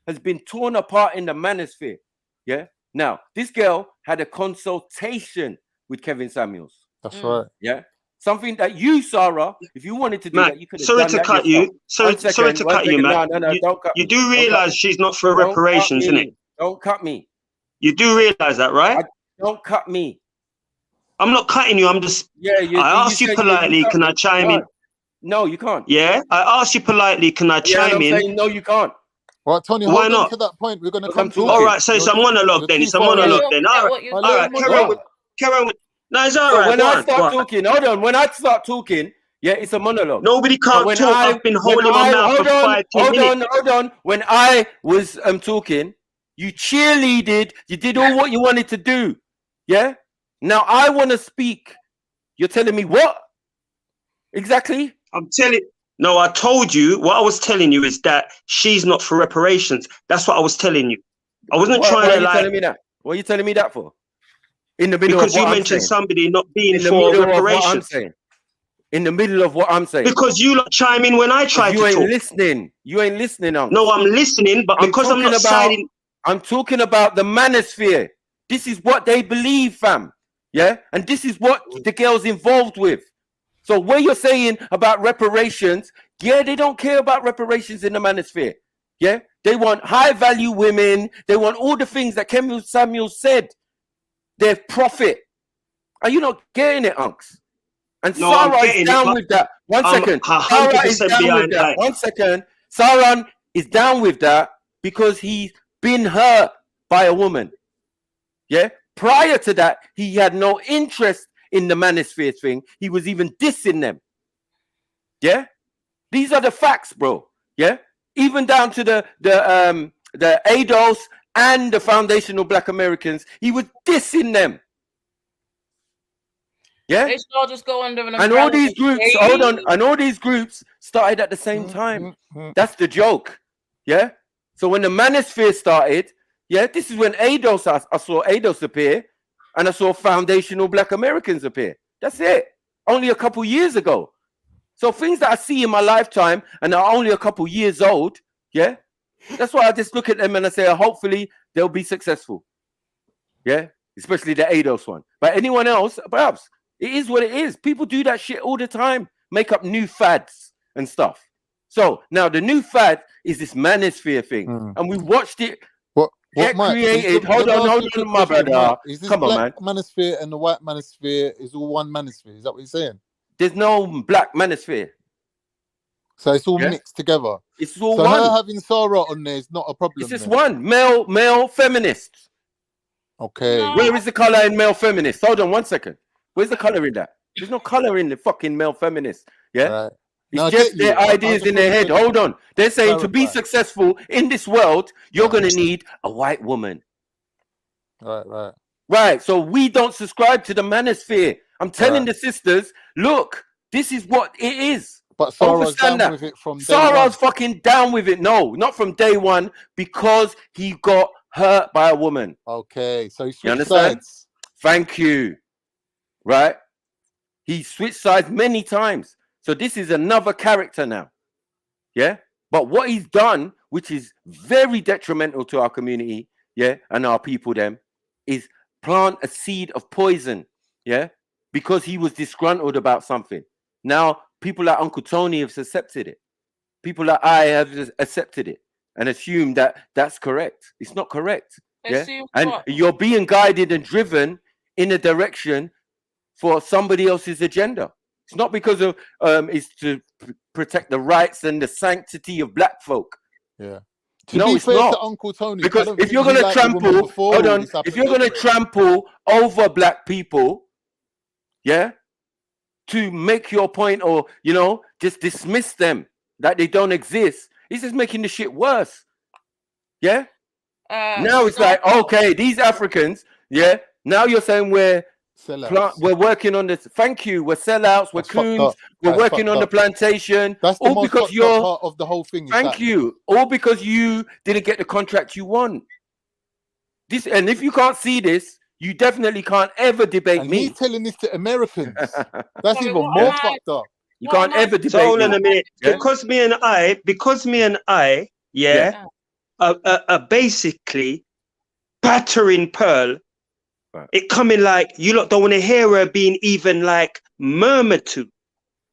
has been torn apart in the manosphere. Yeah. Now, this girl had a consultation with Kevin Samuels. That's right. Yeah. Something that you, Sarah, if you wanted to do Matt, that, you could have sorry done to that cut yourself. you. Sorry to cut you, Matt. No, don't cut you me. do realize she's not for reparations, isn't it? Don't cut me. You do realize that, right? Don't cut me. I'm not cutting you. I'm just. I asked you politely. Can I chime in? No, you can't. Yeah, I asked you politely. Can I chime in? Saying, no, you can't. Well, Tony, why hold not? on to that point. We're going to come to all right, so it's a monologue then. It's a monologue then. All right, carry on. No, it's all right. When I start talking, hold on. When I start talking, it's a monologue. Nobody can't talk. I've been holding my mouth for 5-10 minutes. Hold on. When I was talking, you cheerleaded. You did all what you wanted to do. Yeah. Now I want to speak. You're telling me what? Exactly. I'm telling. No, I told you. What I was telling you is that she's not for reparations. That's what I was telling you. I wasn't trying to like. Telling me that? What are you telling me that for? In the middle because of what you mentioned I'm saying. somebody not being in the for middle reparations. Of what I'm saying. in the middle of what I'm saying? Because you lot chime in when I try to You ain't talk. listening. You ain't listening, Unc. No, I'm listening, but because I'm not siding. I'm talking about the manosphere. This is what they believe, fam. Yeah? And this is what the girl's involved with. So what you're saying about reparations, yeah, they don't care about reparations in the manosphere. Yeah? They want high-value women. They want all the things that Kevin Samuel said. They're profit. Are you not getting it, Unks? And No, Sarah is down with that. One second. Sarah is down with that. 1 second. Sarah is down with that because he's been hurt by a woman. Yeah. Prior to that, he had no interest in the manosphere thing. He was even dissing them. Yeah. These are the facts, bro. Yeah. Even down to the ADOS and the Foundational Black Americans, he was dissing them. Yeah. They should all just go under an And umbrella. all these groups, hold on, and all these groups started at the same time. That's the joke. Yeah. So when the manosphere started, yeah, this is when ADOS, I saw ADOS appear, and I saw Foundational Black Americans appear. That's it. Only a couple years ago. So things that I see in my lifetime and are only a couple years old, yeah, that's why I just look at them and I say, hopefully they'll be successful. Yeah, especially the ADOS one. But anyone else, perhaps. It is what it is. People do that shit all the time. Make up new fads and stuff. So now the new fad is this manosphere thing. And we watched it get created. Hold on, my brother. Is this Come on, black man. manosphere and the white manosphere is all one manosphere? Is that what you're saying? There's no black manosphere. So it's all mixed together. It's all so one. her having Sarah on there is not a problem. It's just then. one. Male feminists. Okay. Where is the color in male feminists? Hold on 1 second. Where's the color in that? There's no color in the fucking male feminists. Yeah. Right. It's No, I just get you. their I ideas just in their want head. to Hold on. They're saying to be clarify. successful in this world, you're going to need a white woman. Right. Right. So we don't subscribe to the manosphere. I'm telling the sisters, look, this is what it is. But Sarah's Understand down that. with it from day Sarah's one. fucking down with it. No, not from day one, because he got hurt by a woman. Okay. So he You switched understand? sides. Thank you. Right? He switched sides many times. So this is another character now. Yeah? But what he's done, which is very detrimental to our community, yeah, and our people them, is plant a seed of poison, yeah, because he was disgruntled about something. Now, people like Uncle Tony have accepted it. People like I have accepted it and assumed that that's correct. It's not correct. Yeah? And you're being guided and driven in a direction for somebody else's agenda. It's not because of it's to protect the rights and the sanctity of black folk. Yeah. No, be it's fair not. to Uncle Tony, Because I don't if think you're he going to liked the woman trample, before hold all on, this happened if you're going to anyway. trample over black people, yeah, to make your point or, you know, just dismiss them, that they don't exist, it's just making the shit worse. Yeah? Now it's like, okay, these Africans, yeah, now you're saying we're working on this. Thank you. We're sellouts. We're coons. We're working on the plantation. That's the all most because fucked you're up part of the whole thing. Is thank that you. All because you didn't get the contract you want. This, and if you can't see this, you definitely can't ever debate and me. he's telling this to Americans. That's even more fucked up. You can't ever debate So hold on me. a minute. Yeah? Because me and I, yeah, are basically battering Pearl. Right. It coming like you lot don't want to hear her being even like murmured to.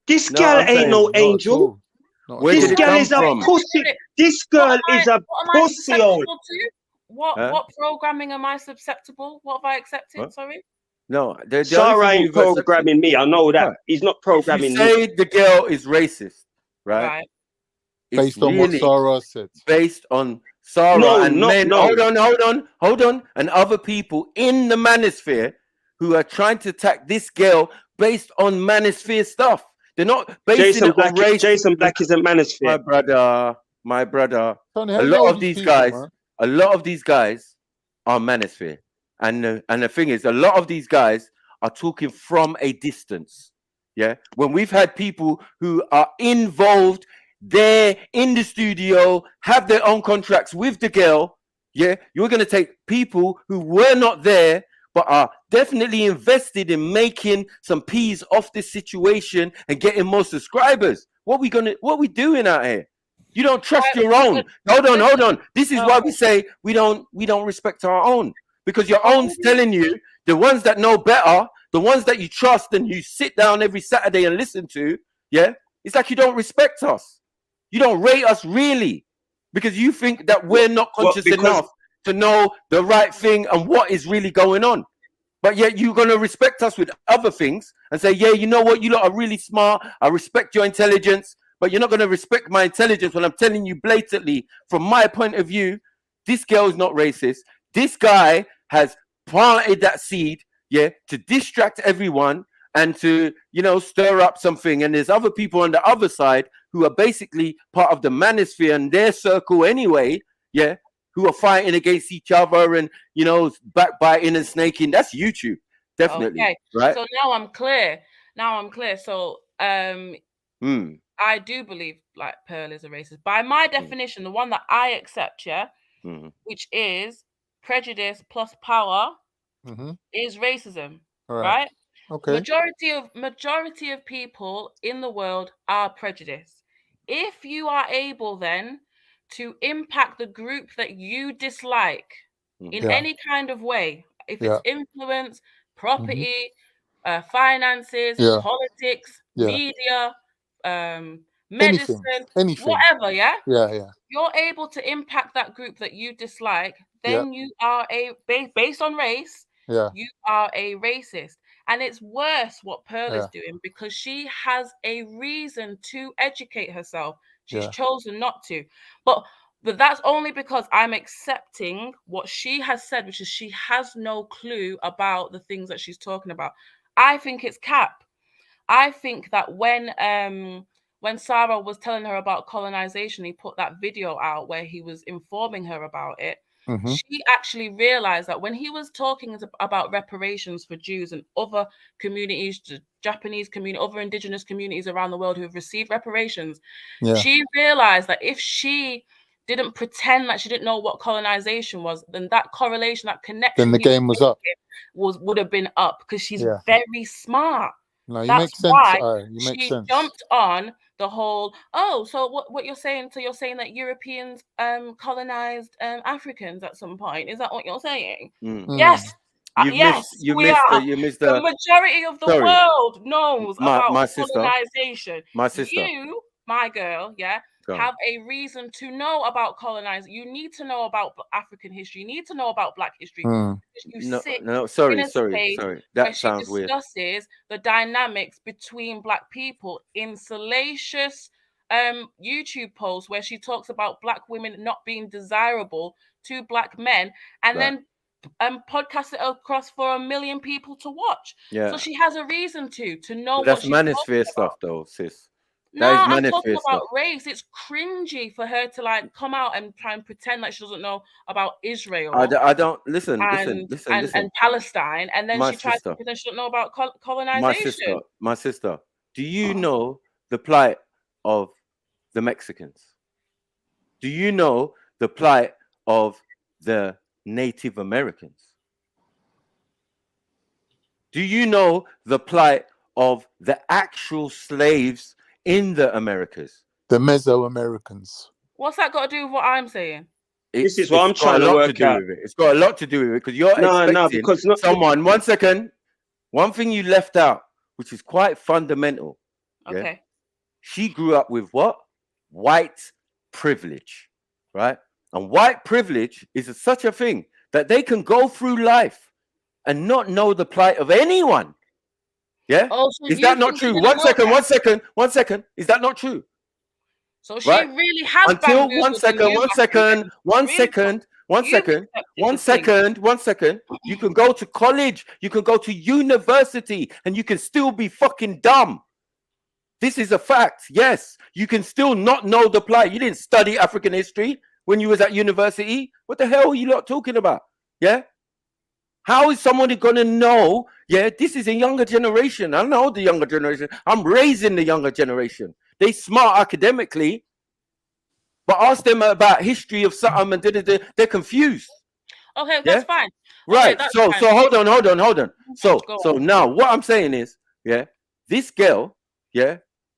This No, girl I'm ain't saying no not at angel. Where This did it girl come is a from? pussy. This girl is a pussy hole. What programming am I susceptible? What have I accepted? What? Sorry. No, the Sarah only thing ain't you've accepted- programming me. I know that. Right. He's not If programming you me. say the girl is racist, right? It's Based on what really Sarah said. based on Sarah No, and no, men. no. Hold on, and other people in the manosphere who are trying to attack this girl based on manosphere stuff. They're not basing it on race. Jason Black isn't manosphere. My brother. Tony, A how you know lot of these these people, guys, man? a lot of these guys are manosphere, and the thing is, a lot of these guys are talking from a distance. Yeah, when we've had people who are involved, they're in the studio, have their own contracts with the girl. Yeah, you're going to take people who were not there but are definitely invested in making some peas off this situation and getting more subscribers. What we doing out here? You don't trust your own. Hold on. This is why we say we don't respect our own, because your own's telling you, the ones that know better, the ones that you trust and you sit down every Saturday and listen to, yeah, it's like you don't respect us. You don't rate us really, because you think that we're not conscious enough to know the right thing and what is really going on. But yet you're going to respect us with other things and say, yeah, you know what? You lot are really smart. I respect your intelligence, but you're not going to respect my intelligence when I'm telling you blatantly, from my point of view, this girl is not racist. This guy has planted that seed, yeah, to distract everyone and to, stir up something. And there's other people on the other side who are basically part of the manosphere and their circle anyway, yeah, who are fighting against each other and, backbiting and snaking. That's YouTube, definitely. Okay. Right? So now I'm clear. So I do believe like Pearl is a racist. By my definition, the one that I accept, which is prejudice plus power, is racism, right? Okay. Majority of people in the world are prejudiced. If you are able then to impact the group that you dislike in any kind of way, if it's influence, property, finances, politics, media, medicine, anything, whatever, yeah, you're able to impact that group that you dislike, then you are based on race, you are a racist. And it's worse what Pearl is doing, because she has a reason to educate herself. She's chosen not to. But that's only because I'm accepting what she has said, which is she has no clue about the things that she's talking about. I think it's cap. I think that when Sarah was telling her about colonization, he put that video out where he was informing her about it. She actually realized that when he was talking about reparations for Jews and other communities, the Japanese community, other indigenous communities around the world who have received reparations, she realized that if she didn't pretend that she didn't know what colonization was, then that correlation, that connection, then the game was up. Would have been up, because she's very smart. No, you That's make sense. why You make she sense. jumped on the whole, so what you're saying? So you're saying that Europeans colonized Africans at some point? Is that what you're saying? Yes. You missed the majority of the world knows about sister, colonization. My sister. You, my girl, have a reason to know about colonizing. You need to know about African history. You need to know about Black history. Sorry. That sounds weird. Discusses the dynamics between Black people in salacious YouTube posts where she talks about Black women not being desirable to Black men, and then podcast it across for 1 million people to watch. So she has a reason to know what she's manosphere talking stuff, about. though, sis. No, I'm talking about race. It's cringy for her to like come out and try and pretend like she doesn't know about Israel. I don't listen. And Palestine, and then she tries to pretend she doesn't know about colonization. My sister, do you know the plight of the Mexicans? Do you know the plight of the Native Americans? Do you know the plight of the actual slaves in the Americas? The Mesoamericans. What's that got to do with what I'm saying? This is what I'm trying to work out. It's got a lot to do with it, because you're expecting someone. 1 second. One thing you left out, which is quite fundamental. Okay. Yeah? She grew up with what? White privilege, right? And white privilege is such a thing that they can go through life and not know the plight of anyone. Yeah? Is that not true? 1 second. Is that not true? So she really has until 1 second. You can go to college, you can go to university, and you can still be fucking dumb. This is a fact. Yes, you can still not know the plight. You didn't study African history when you was at university. What the hell are you lot talking about? Yeah. How is somebody going to know? Yeah, this is a younger generation. I know the younger generation. I'm raising the younger generation. They smart academically, but ask them about history of something and they're confused. Okay, that's fine. Right. Okay, that's so fine. hold on. So Go on. now what I'm saying is, this girl,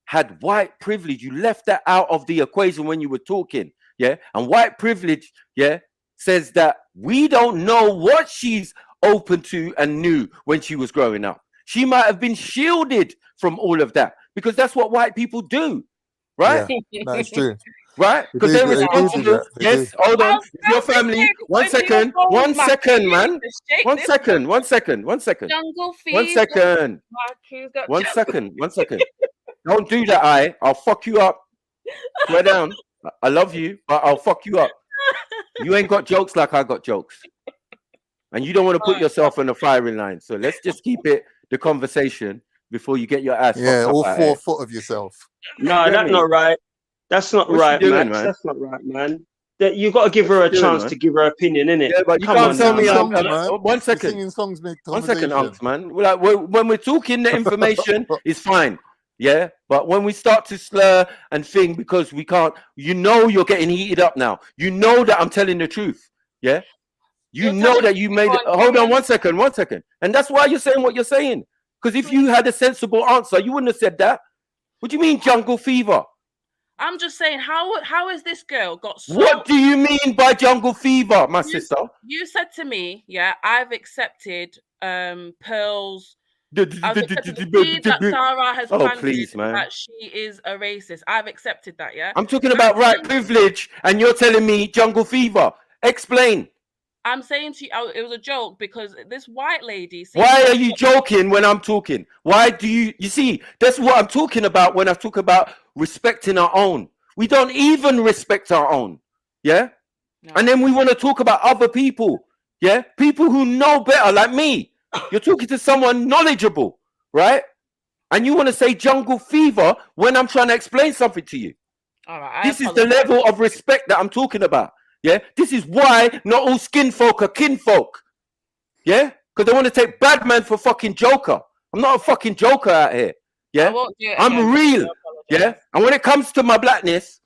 had white privilege. You left that out of the equation when you were talking, and white privilege, says that we don't know what she's open to and knew when she was growing up. She might have been shielded from all of that because that's what white people do, right? Yeah, that is true. Right? They Because do they're do responsible. that. They Yes, do. hold on. If your family, one second, man. One second. Jungle One fever. second. One second. Don't do that, I'll fuck you up. Swear down. I love you, but I'll fuck you up. You ain't got jokes like I got jokes. And you don't want to put yourself on the firing line. So let's just keep it the conversation before you get your ass Yeah, fucked all up. 4 foot of yourself. No, that's not right. That's not What's she right, doing, Max. man? That's not right, man. That you got to give her a chance to give her opinion, innit? Yeah, but you Come can't on tell now, me. man. One You're second. singing songs mid 1 second, conversation. Unks, man. Like when we're talking, the information is fine. Yeah, but when we start to slur and thing because we can't, you're getting heated up now. You know that I'm telling the truth. Yeah, you know that you made it. Hold on 1 second. And that's why you're saying what you're saying. Because if you had a sensible answer, you wouldn't have said that. What do you mean, jungle fever? I'm just saying, how is this girl got so... What do you mean by jungle fever, my sister? You said to me, I've accepted Pearl's... I've accepted the plea that Sarah has planted that she is a racist. I've accepted that, I'm talking about right privilege, and you're telling me jungle fever. Explain. I'm saying to you, it was a joke because this white lady... Why are you joking when I'm talking? Why do you see, that's what I'm talking about when I talk about respecting our own. We don't even respect our own. Yeah? No. And then we want to talk about other people. Yeah? People who know better, like me. You're talking to someone knowledgeable, right? And you want to say jungle fever when I'm trying to explain something to you. All right, this is the level of respect that I'm talking about. Yeah, this is why not all skin folk are kinfolk. Yeah, because they want to take bad man for fucking joker. I'm not a fucking joker out here. Yeah, I'm real. Yeah, and when it comes to my blackness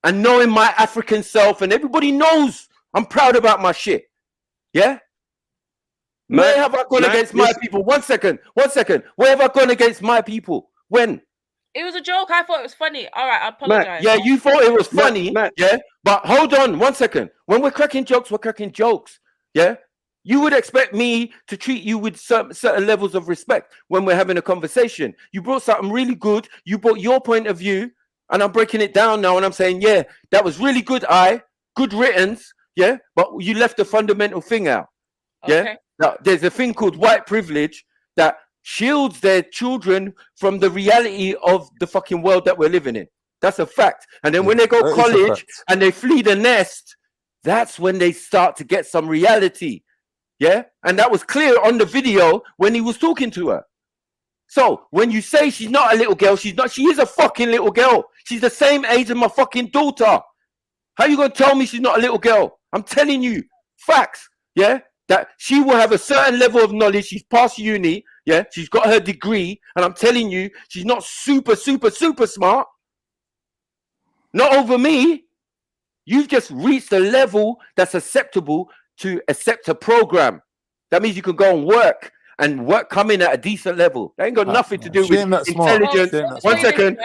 and knowing my African self, and everybody knows I'm proud about my shit. Yeah. Where have I gone against my people? 1 second. Where have I gone against my people? When? It was a joke. I thought it was funny. All right, I apologize. Yeah, you thought it was funny. Yeah, but hold on 1 second. When we're cracking jokes, we're cracking jokes. Yeah, you would expect me to treat you with certain levels of respect when we're having a conversation. You brought something really good. You brought your point of view, and I'm breaking it down now, and I'm saying, yeah, that was really good. Good riddance. Yeah, but you left the fundamental thing out. Yeah, okay. Now, there's a thing called white privilege that shields their children from the reality of the fucking world that we're living in. That's a fact. And then when they go college and they flee the nest, that's when they start to get some reality. Yeah. And that was clear on the video when he was talking to her. So when you say she's not a little girl, she is a fucking little girl. She's the same age as my fucking daughter. How you going to tell me she's not a little girl? I'm telling you facts. Yeah. That she will have a certain level of knowledge. She's past uni. Yeah, she's got her degree. And I'm telling you, she's not super smart. Not over me. You've just reached a level that's acceptable to accept a program. That means you can go and work come in at a decent level. That ain't got nothing to do with intelligence. 1 second.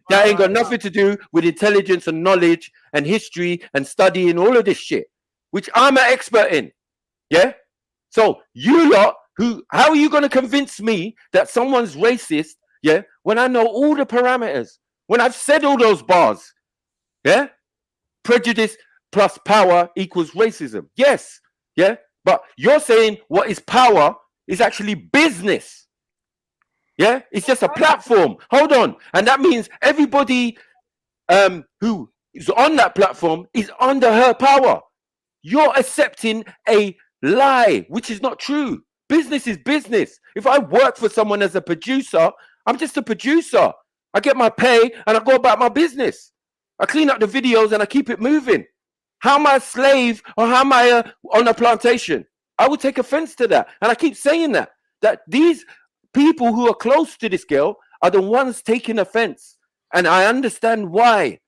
That ain't got nothing to do with intelligence and knowledge and history and studying all of this shit, which I'm an expert in. Yeah? So you lot, how are you going to convince me that someone's racist, yeah, when I know all the parameters, when I've said all those bars? Yeah? Prejudice plus power equals racism. Yes. Yeah? But you're saying what is power is actually business. Yeah? It's just a platform. Hold on. And that means everybody who is on that platform is under her power. You're accepting a lie, which is not true. Business is business. If I work for someone as a producer, I'm just a producer. I get my pay and I go about my business. I clean up the videos and I keep it moving. How am I a slave or how am I on a plantation? I would take offense to that. And I keep saying that these people who are close to this girl are the ones taking offense. And I understand why.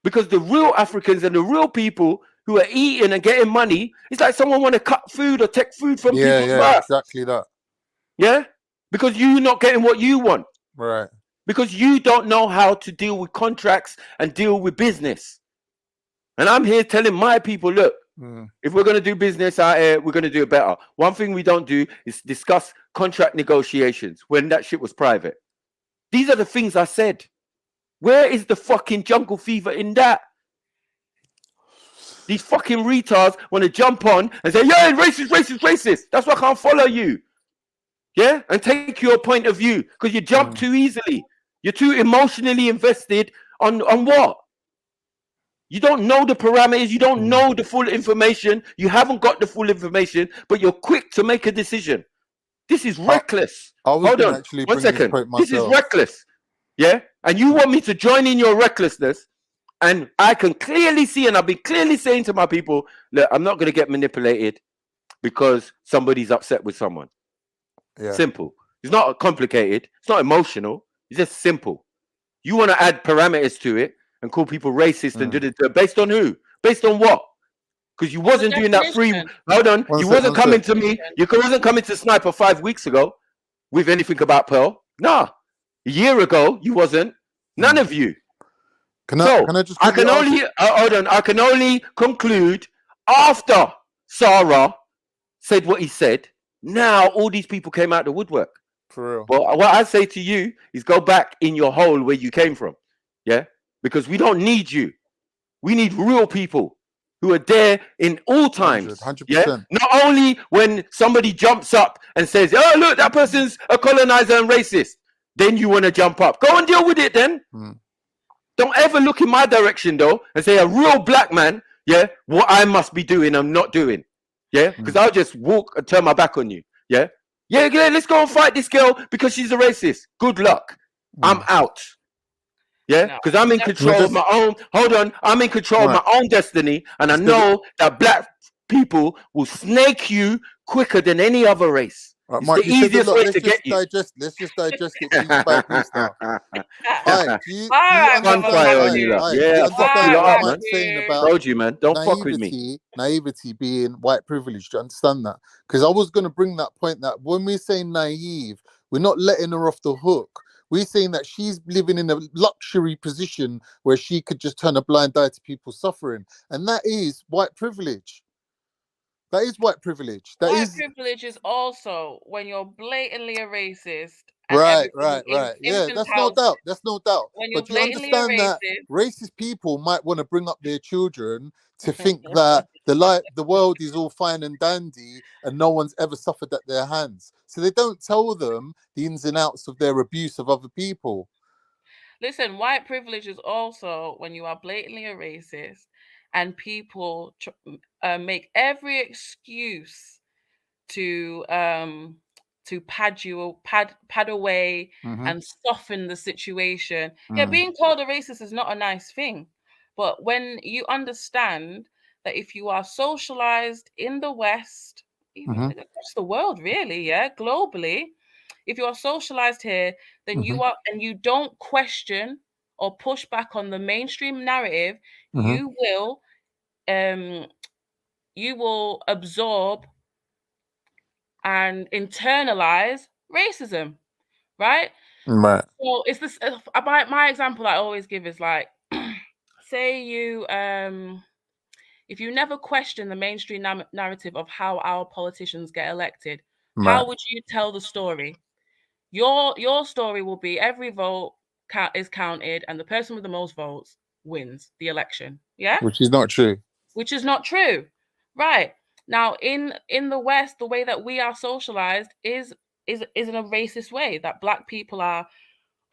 Because the real Africans and the real people who are eating and getting money. It's like someone want to cut food or take food from people's mouth. Exactly that. Yeah, because you're not getting what you want. Right. Because you don't know how to deal with contracts and deal with business. And I'm here telling my people, look, if we're going to do business out here, we're going to do it better. One thing we don't do is discuss contract negotiations when that shit was private. These are the things I said. Where is the fucking jungle fever in that? These fucking retards want to jump on and say, yeah, racist, racist, racist. That's why I can't follow you. Yeah? And take your point of view because you jump too easily. You're too emotionally invested on what? You don't know the parameters. You don't know the full information. You haven't got the full information, but you're quick to make a decision. This is reckless. Hold on. 1 second. This is reckless. Yeah? And you want me to join in your recklessness? And I can clearly see, and I've been clearly saying to my people, look, I'm not going to get manipulated because somebody's upset with someone. Yeah. Simple. It's not complicated. It's not emotional. It's just simple. You want to add parameters to it and call people racist and do it based on who? Based on what? Because you wasn't doing that free. Hold on. You wasn't coming to me. You wasn't coming to Sniper 5 weeks ago with anything about Pearl. Nah. A year ago, you wasn't. None of you. I can only hold on. I can only conclude after Sarah said what he said. Now all these people came out the woodwork. For real. Well, what I say to you is go back in your hole where you came from. Yeah, because we don't need you. We need real people who are there in all times. 100%. Yeah, not only when somebody jumps up and says, "Oh, look, that person's a colonizer and racist." Then you want to jump up. Go and deal with it. Then. Don't ever look in my direction though and say a real black man, yeah, what I must be doing, I'm not doing. Yeah, because I'll just walk and turn my back on you. Yeah, let's go and fight this girl because she's a racist. Good luck. I'm out. Yeah, because I'm in control of my own. Hold on, I'm in control of my own destiny, and I know that black people will snake you quicker than any other race. It's Mike, the easiest way to get you. Let's just digest it piece by piece now. Do you understand what Mike's saying about told you, man. Don't fuck with me. Naivety being white privilege. Do you understand that? Because I was going to bring that point that when we say naive, we're not letting her off the hook. We're saying that she's living in a luxury position where she could just turn a blind eye to people suffering. And that is white privilege. That is white privilege. White privilege is also when you're blatantly a racist. Right. Yeah, that's no doubt. That's no doubt. But you understand that racist people might want to bring up their children to think that the world is all fine and dandy and no one's ever suffered at their hands. So they don't tell them the ins and outs of their abuse of other people. Listen, white privilege is also when you are blatantly a racist and people make every excuse to pad away and soften the situation. Yeah, being called a racist is not a nice thing, but when you understand that if you are socialized in the West, even across the world, really, yeah, globally, if you are socialized here, then you are, and you don't question or push back on the mainstream narrative, you will absorb and internalize racism, right? Right. So it's this. My example I always give is like, say you if you never question the mainstream narrative of how our politicians get elected, how would you tell the story? Your story will be every vote is counted and the person with the most votes wins the election. Yeah, which is not true. Which is not true, right? Now, in the West, the way that we are socialized is in a racist way. That Black people are,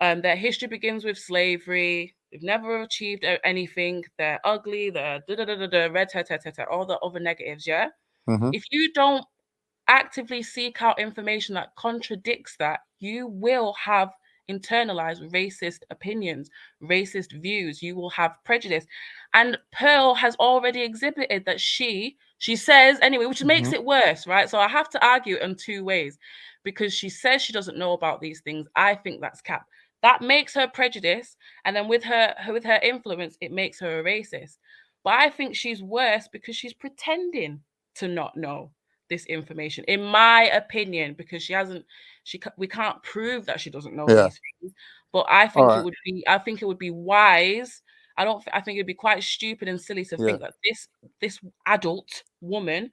their history begins with slavery. They've never achieved anything. They're ugly. They're red, all the other negatives. Yeah. If you don't actively seek out information that contradicts that, you will have internalized racist opinions, racist views. You will have prejudice. And Pearl has already exhibited that she says anyway, which makes it worse, right? So I have to argue in two ways, because she says she doesn't know about these things. I think that's cap. That makes her prejudice, and then with her influence, it makes her a racist. But I think she's worse because she's pretending to not know this information, in my opinion, because we can't prove that she doesn't know these things. But I think it would be wise. I think it'd be quite stupid and silly to think that this adult woman,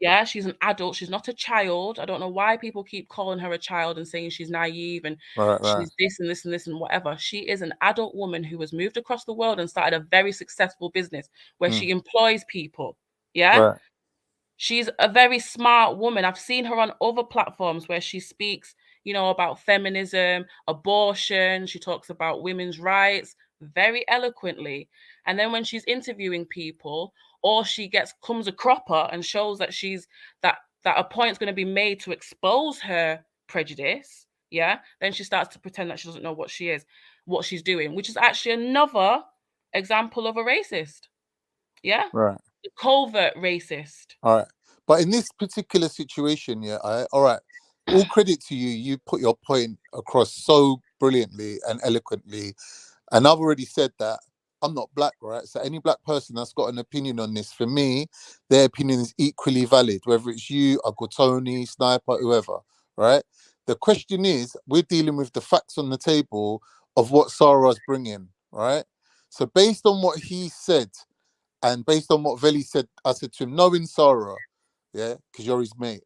yeah, she's an adult. She's not a child. I don't know why people keep calling her a child and saying she's naive and she's this and this and this and whatever. She is an adult woman who has moved across the world and started a very successful business where she employs people. Yeah. She's a very smart woman. I've seen her on other platforms where she speaks, about feminism, abortion. She talks about women's rights very eloquently. And then when she's interviewing people, or she comes a cropper and shows that that a point's going to be made to expose her prejudice, yeah, then she starts to pretend that she doesn't know what she's doing, which is actually another example of a racist. Yeah. Right. The covert racist. All right. But in this particular situation, all right. All credit to you. You put your point across so brilliantly and eloquently. And I've already said that I'm not black, right? So any black person that's got an opinion on this, for me, their opinion is equally valid, whether it's you, Uncle Tony, Sniper, whoever, right? The question is, we're dealing with the facts on the table of what Sarah's bringing, right? So based on what he said, and based on what Veli said, I said to him, knowing Sarah, yeah, because you're his mate,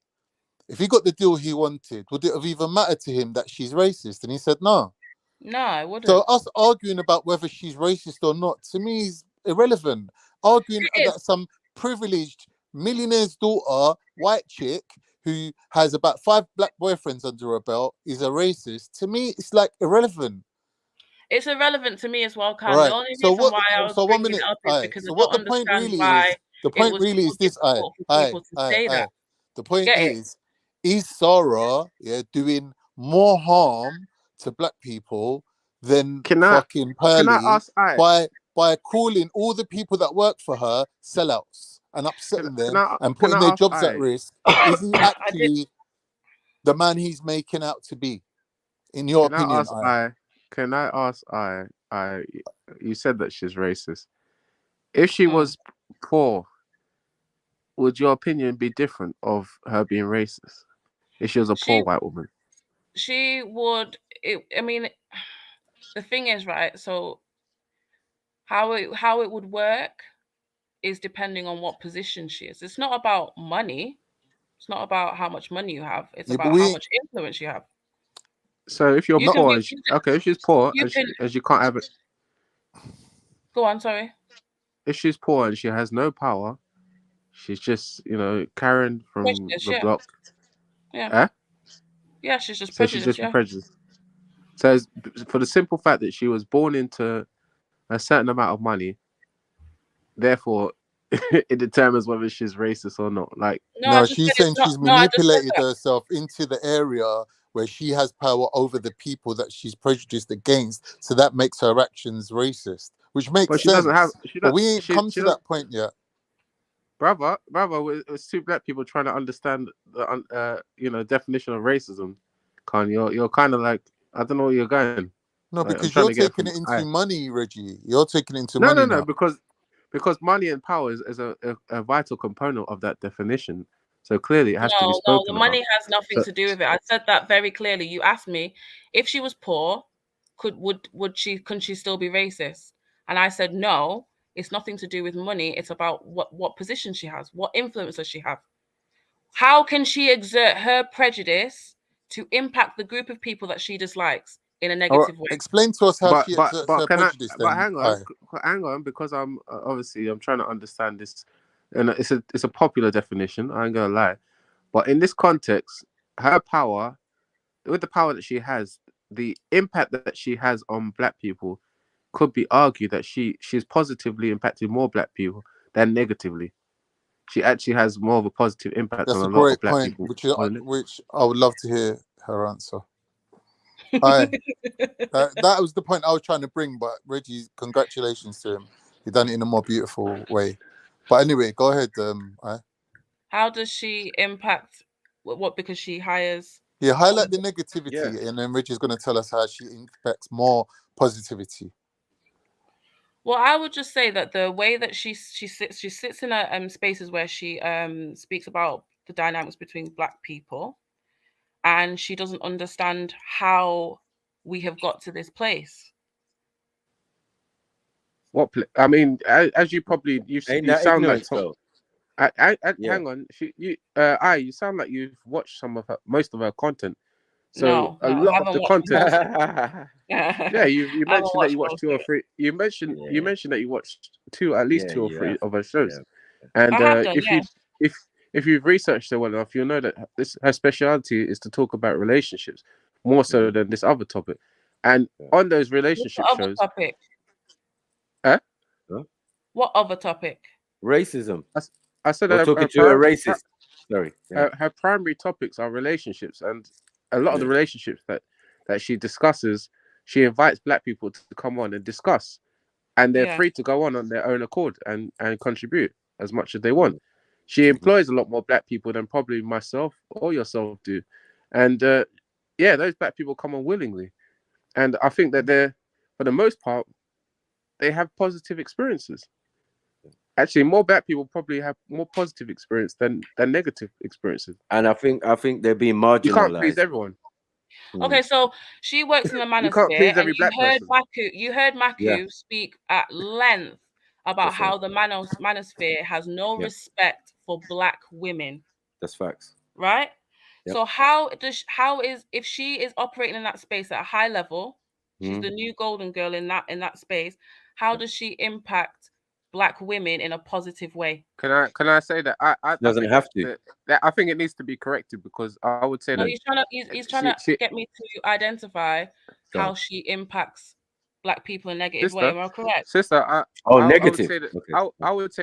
if he got the deal he wanted, would it have even mattered to him that she's racist? And he said, no. No, I wouldn't. So us arguing about whether she's racist or not, to me, is irrelevant. Arguing that some privileged millionaire's daughter, white chick, who has about 5 black boyfriends under her belt, is a racist, to me, it's like irrelevant. It's irrelevant to me as well, Khan. Right. The only reason why I was bringing it up is because I don't understand why the point it was really so is this. difficult for people to say that. The point is Sarah doing more harm to black people than fucking Pearly by calling all the people that work for her sellouts and upsetting them and putting their jobs at risk? Is he actually the man he's making out to be, in your opinion? Can I ask you said that she's racist. If she was poor, would your opinion be different of her being racist? If she was a poor white woman? She would. I mean, the thing is, right, so how it would work is depending on what position she is. It's not about money. It's not about how much money you have. It's about how much influence you have. So if you're poor, if she's poor and she can't have it. Go on, sorry. If she's poor and she has no power, she's just, Karen from the block. Yeah. Yeah, she's just prejudiced. So she's just prejudiced. So for the simple fact that she was born into a certain amount of money, therefore it determines whether she's racist or not. Like no, she's saying she's manipulated herself into the area where she has power over the people that she's prejudiced against. So that makes her actions racist, which makes sense. But we ain't come to that point yet. Brother, it's two black people trying to understand the definition of racism. You're kind of like, I don't know where you're going. No, because you're taking it into money, Reggie. You're taking it into money. No, because money and power is a vital component of that definition. So clearly it has to be spoken about. No, the money has nothing to do with it. I said that very clearly. You asked me if she was poor, couldn't she still be racist? And I said no, it's nothing to do with money. It's about what position she has, what influence does she have. How can she exert her prejudice to impact the group of people that she dislikes in a negative way? Explain to us how she exerts her prejudice. But hang on, because I'm trying to understand this, and it's a popular definition. I ain't gonna lie, but in this context, her power, with the power that she has, the impact that she has on black people, could be argued that she's positively impacted more black people than negatively. She actually has more of a positive impact on a lot of black people. Which I would love to hear her answer. That was the point I was trying to bring, but Reggie, congratulations to him. He done it in a more beautiful way. But anyway, go ahead. How does she impact what? Because she hires. Yeah, highlight the negativity, and then Reggie's going to tell us how she impacts more positivity. Well, I would just say that the way that she sits in a spaces where she speaks about the dynamics between black people, and she doesn't understand how we have got to this place. I mean, as you probably you sound ignorance, like though. hang on, you sound like you've watched most of her content. So a lot I of haven't the watched content. Yeah, you I haven't mentioned that you watched most 2 of or it. 3. You mentioned that you watched at least 2 or 3 of her shows. I And have done, yeah. if you've researched her well enough, you'll know that her speciality is to talk about relationships more so than this other topic. And on those relationship What other shows, topic? Huh? What other topic? Racism. I said Or talking to a racist. Sorry. her primary topics are relationships, and a lot of the relationships that she discusses, she invites black people to come on and discuss, and they're free to go on their own accord and contribute as much as they want. She employs a lot more black people than probably myself or yourself do, and those black people come on willingly, and I think that they're, for the most part, they have positive experiences. Actually, more black people probably have more positive experience than negative experiences. And I think they're being marginalized. You can't please everyone. Okay, so she works in the You can't manosphere, please and every black person. You heard Maku speak at length about That's how right. the manosphere has no respect for black women. That's facts. Right? Yep. So if she is operating in that space at a high level, she's the new golden girl in that space, how does she impact black women in a positive way? Can I say that I doesn't think have to. that I think it needs to be corrected, because I would say No, that he's trying to get me to identify how she impacts black people in a negative way. Am I correct? Sister, I would negative. say that Okay. I would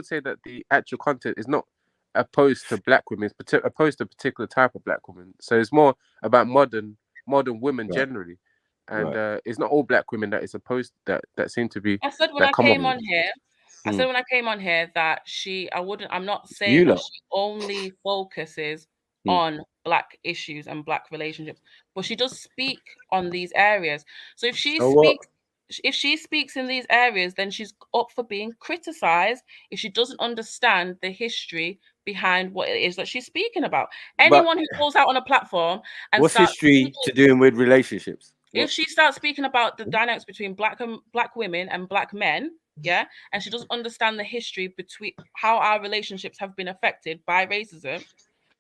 say that the actual content is not opposed to black women, it's opposed to a particular type of black woman. So it's more about modern women generally, and it's not all black women that is opposed that seem to be. I said when I came on here. I said when I came on here that I'm not saying that she only focuses on black issues and black relationships, but she does speak on these areas. So if she speaks in these areas, then she's up for being criticized if she doesn't understand the history behind what it is that she's speaking about. Anyone who goes out on a platform and what's starts history to doing with relationships? If she starts speaking about the dynamics between black women and black men, and she doesn't understand the history between how our relationships have been affected by racism,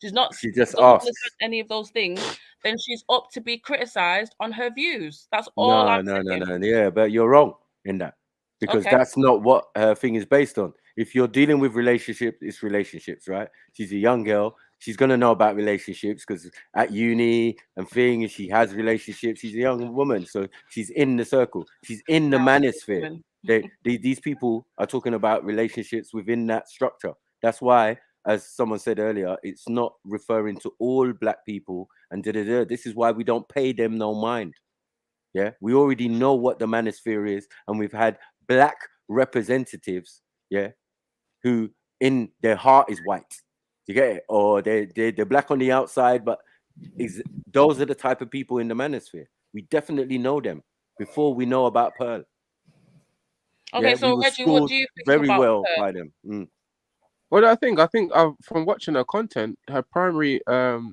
she just understand any of those things, then she's up to be criticized on her views. That's all I'm saying. Yeah, but you're wrong in that, because that's not what her thing is based on. If you're dealing with relationships, it's relationships, right? She's a young girl. She's gonna know about relationships because at uni and things, she has relationships. She's a young woman, so she's in the circle. She's in the manosphere. These people are talking about relationships within that structure. That's why, as someone said earlier, it's not referring to all black people and This is why we don't pay them no mind. Yeah, we already know what the manosphere is, and we've had black representatives, who in their heart is white. You get it? Or they're black on the outside, but those are the type of people in the manosphere. We definitely know them before we know about Pearl. Okay, so Reggie, what do you think very about well Pearl? by them? Well, I think from watching her content, her primary area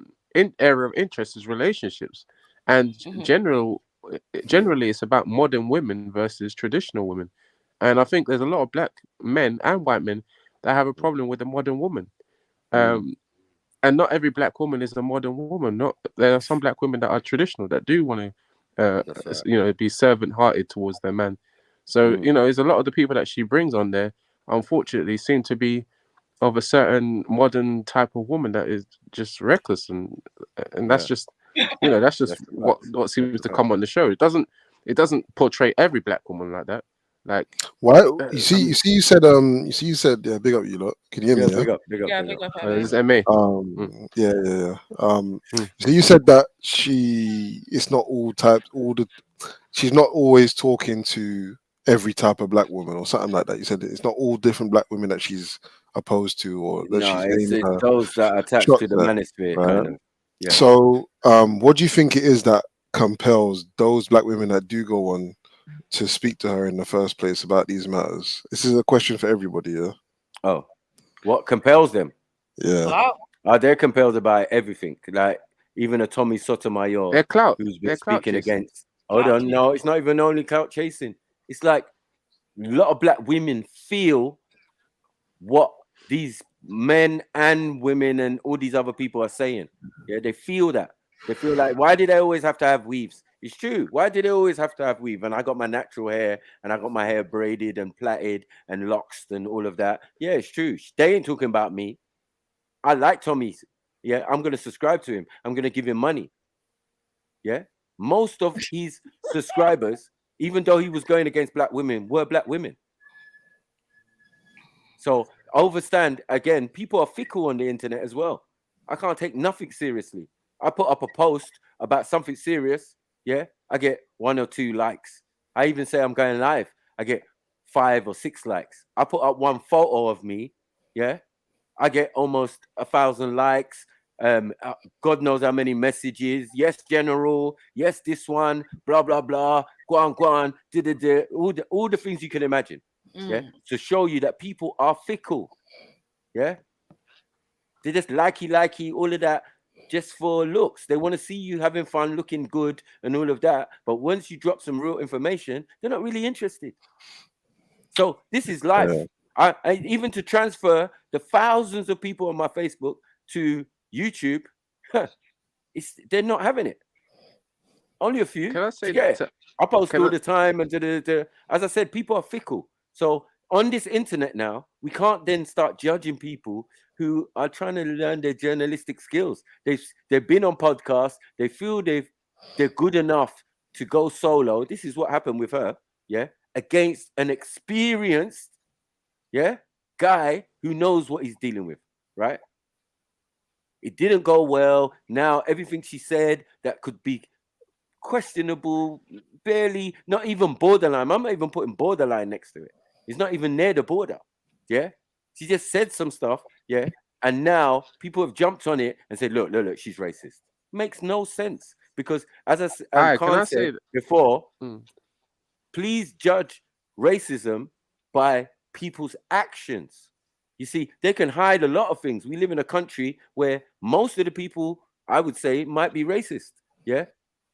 of interest is relationships, and generally it's about modern women versus traditional women, and I think there's a lot of black men and white men that have a problem with the modern woman, and not every black woman is a modern woman. There are some black women that are traditional that do want to, be servant-hearted towards their man. So there's a lot of the people that she brings on there, unfortunately, seem to be of a certain modern type of woman that is just reckless, and that's just that's just what seems to come on the show. It doesn't portray every black woman like that. Like why you said big up you lot. Can you hear me? Big up. This is MA. So you said that it's not all types, she's not always talking to every type of black woman or something like that. You said it's not all different black women that she's opposed to, or that she's those that are attached to the manosphere, right? kind of. Yeah. So what do you think it is that compels those black women that do go on to speak to her in the first place about these matters? This is a question for everybody, yeah? Oh, what compels them? Yeah. Wow. They're compelled by everything. Like even a Tommy Sotomayor They're clout. who's been They're clout speaking chasing. against. Hold on, no, it's not even only clout chasing. It's like a lot of black women feel what these men and women and all these other people are saying. Yeah, they feel that. They feel like, why did I always have to have weaves? It's true. Why did I always have to have weave? And I got my natural hair and I got my hair braided and plaited and locks and all of that. Yeah, it's true. They ain't talking about me. I like Tommy's. Yeah, I'm going to subscribe to him. I'm going to give him money. Yeah. Most of his subscribers, even though he was going against black women, were black women. So overstand, again, people are fickle on the internet as well. I can't take nothing seriously. I put up a post about something serious. Yeah. I get 1 or 2 likes. I even say I'm going live. I get 5 or 6 likes. I put up one photo of me. Yeah. I get almost 1,000 likes. God knows how many messages. Yes, general. Yes, this one. Blah blah blah. Guan guan. All the things you can imagine. Yeah, to show you that people are fickle. Yeah, they just likey all of that just for looks. They want to see you having fun, looking good, and all of that. But once you drop some real information, they're not really interested. So this is life. Yeah. I even to transfer the thousands of people on my Facebook to YouTube, they're not having it. Only a few. Can I say yeah. that? I post all the time, and as I said, people are fickle. So on this internet now, we can't then start judging people who are trying to learn their journalistic skills. They've been on podcasts. They feel they're good enough to go solo. This is what happened with her. Yeah, against an experienced guy who knows what he's dealing with, right? It didn't go well. Now everything she said that could be questionable, barely, not even borderline. I'm not even putting borderline next to it. It's not even near the border. Yeah, she just said some stuff. Yeah, and now people have jumped on it and said, look, she's racist. Makes no sense because, as Khan said before, please judge racism by people's actions. You see, they can hide a lot of things. We live in a country where most of the people, I would say, might be racist. Yeah,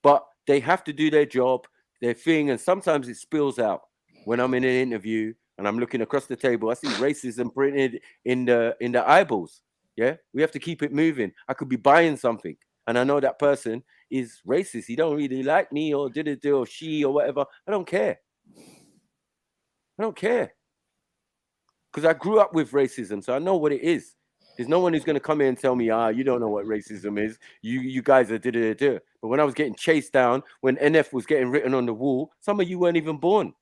but they have to do their job, their thing, and sometimes it spills out. When I'm in an interview and I'm looking across the table, I see racism printed in the eyeballs. Yeah, we have to keep it moving. I could be buying something, and I know that person is racist. He don't really like me, or or she, or whatever. I don't care. I don't care. Because I grew up with racism, so I know what it is. There's no one who's going to come in and tell me, you don't know what racism is. You guys are But when I was getting chased down, when NF was getting written on the wall, some of you weren't even born.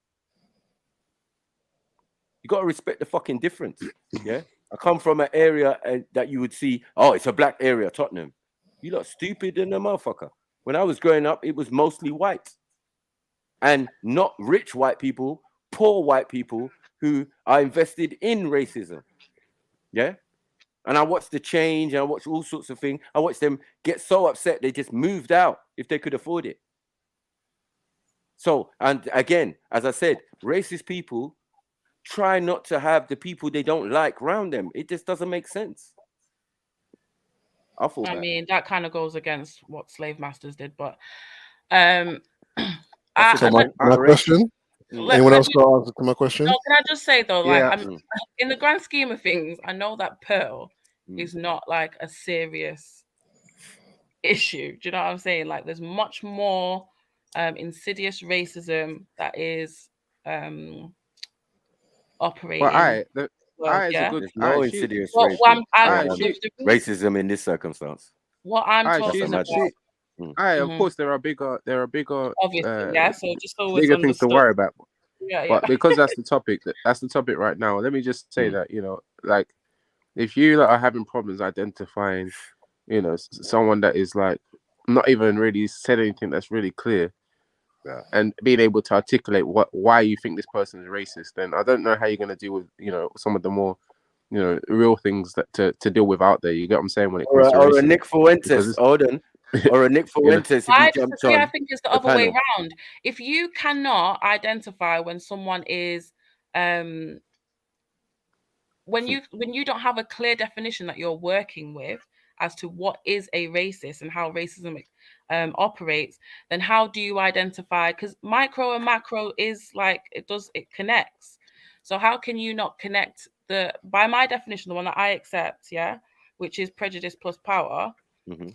You got to respect the fucking difference. Yeah. I come from an area that you would see, it's a black area, Tottenham. You lot stupid than a motherfucker. When I was growing up, it was mostly white. And not rich white people, poor white people who are invested in racism. Yeah. And I watched the change, and I watched all sorts of things. I watched them get so upset they just moved out if they could afford it. So, and again, as I said, racist people try not to have the people they don't like around them. It just doesn't make sense. I mean, that kind of goes against what slave masters did, but so my question. Anyone else got to answer to my question? No, can I just say though, like, in the grand scheme of things, I know that Pearl is not like a serious issue. Do you know what I'm saying? Like, there's much more insidious racism that is operating. There's no insidious racism in this circumstance. What I'm talking about. Of course, there are bigger, obviously, so just always bigger things to worry about. Yeah. But because that's the topic right now, let me just say that, like, if you are having problems identifying, someone that is like not even really said anything that's really clear, and being able to articulate why you think this person is racist, then I don't know how you're going to deal with some of the more real things that to deal with out there. You get what I'm saying when it comes to racism. Nick Fuentes, hold on. or a Nick Fuentes if he jumped on I think it's the other way round. If you cannot identify when someone is when you don't have a clear definition that you're working with as to what is a racist and how racism operates, then how do you identify? Because micro and macro is like it connects. So how can you not connect by my definition, the one that I accept, which is prejudice plus power?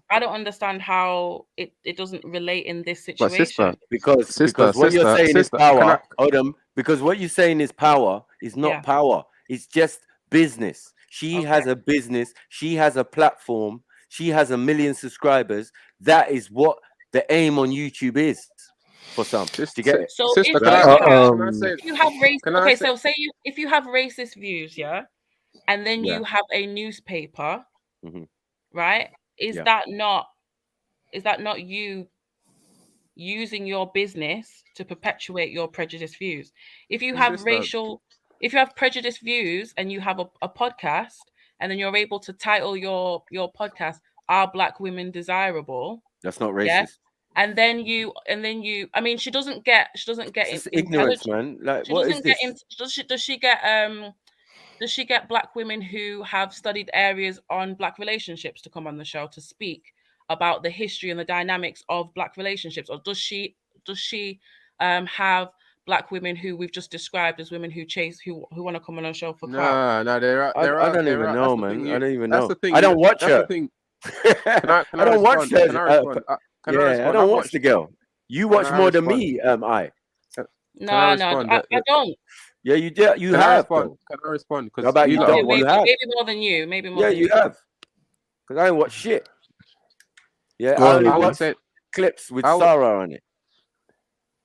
I don't understand how it doesn't relate in this situation. Because what you're saying is power. Hold on. Because what you're saying is power is not power. It's just business. She has a business. She has a platform. She has 1 million subscribers. That is what the aim on YouTube is for some. Do you get it? So if you have if you have racist views, and then you have a newspaper, right? Is that not you using your business to perpetuate your prejudiced views? If you have if you have prejudiced views and you have a podcast, and then you're able to title your podcast "Are Black Women Desirable?" That's not racist. And then you, I mean, she doesn't get ignorance, man. Like, what is this? Does she get Black women who have studied areas on Black relationships to come on the show to speak about the history and the dynamics of Black relationships, or does she have Black women who we've just described as women who want to come on a show for clout? No, there are. I don't even know, man. I don't even know. That's the thing. I don't watch her. Can I don't watch her. I don't watch the girl. You watch more than me, I. No, I don't. Yeah, you do. You have. Can I respond? How about you don't? Maybe, You have. maybe more than you. Maybe more. Yeah, than you have. Because I ain't watch shit. Yeah, Go I only on, watch clips with Sarah on it.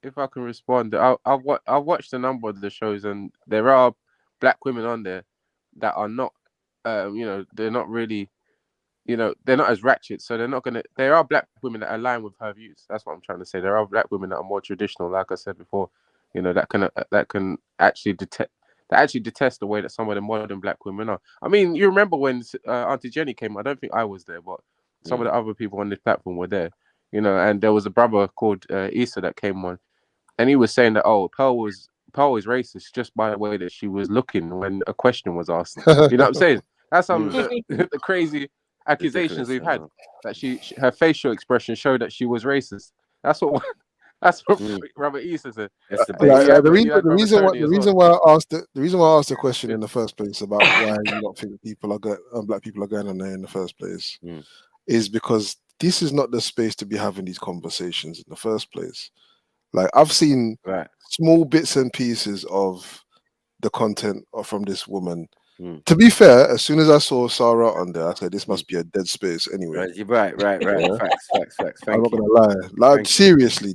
If I can respond, I've watched a number of the shows, and there are Black women on there that are not, they're not really, they're not as ratchet. So they're not gonna. There are Black women that align with her views. That's what I'm trying to say. There are Black women that are more traditional, like I said before. That can actually detest the way that some of the modern Black women are. I mean, you remember when Auntie Jenny came? I don't think I was there, but some of the other people on this platform were there. And there was a brother called Issa that came on, and he was saying that Pearl was racist just by the way that she was looking when a question was asked. You know what I'm saying? That's some of the crazy accusations we've had, that her facial expression showed that she was racist. That's what Robert Issa said. The reason why I asked the question in the first place about why you don't think Black people are going on there in the first place is because this is not the space to be having these conversations in the first place. Like, I've seen small bits and pieces of the content from this woman. To be fair, as soon as I saw Sarah on there, I said this must be a dead space anyway. Right. Yeah. Facts. I'm not gonna lie. Like, seriously,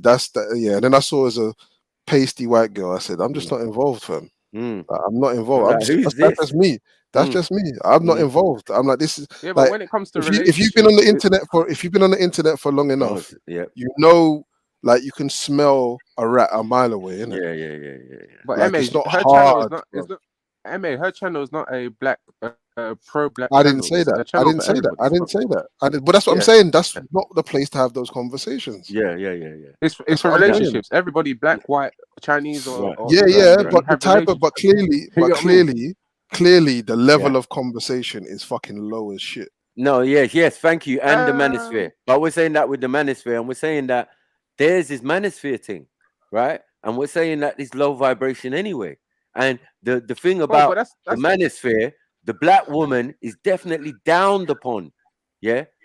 yeah. And then I saw as a pasty white girl, I said, I'm just not involved, fam. Like, I'm not involved. That's just me. That's just me. I'm not involved. I'm like, this is but like, when it comes to if you've been on the internet for long enough, like, you can smell a rat a mile away, innit? Yeah. But like, it's not hard. Her channel is not a Black pro-Black. I didn't say that. I didn't say that. But that's what I'm saying. That's not the place to have those conversations. Yeah. It's for relationships. Everybody, Black, white, Chinese, or but clearly, the level of conversation is fucking low as shit. No, yes, thank you. And the manosphere. But we're saying that with the manosphere, and we're saying that there's this manosphere thing, right? And we're saying that it's low vibration anyway. And the thing about the manosphere, the Black woman is definitely downed upon,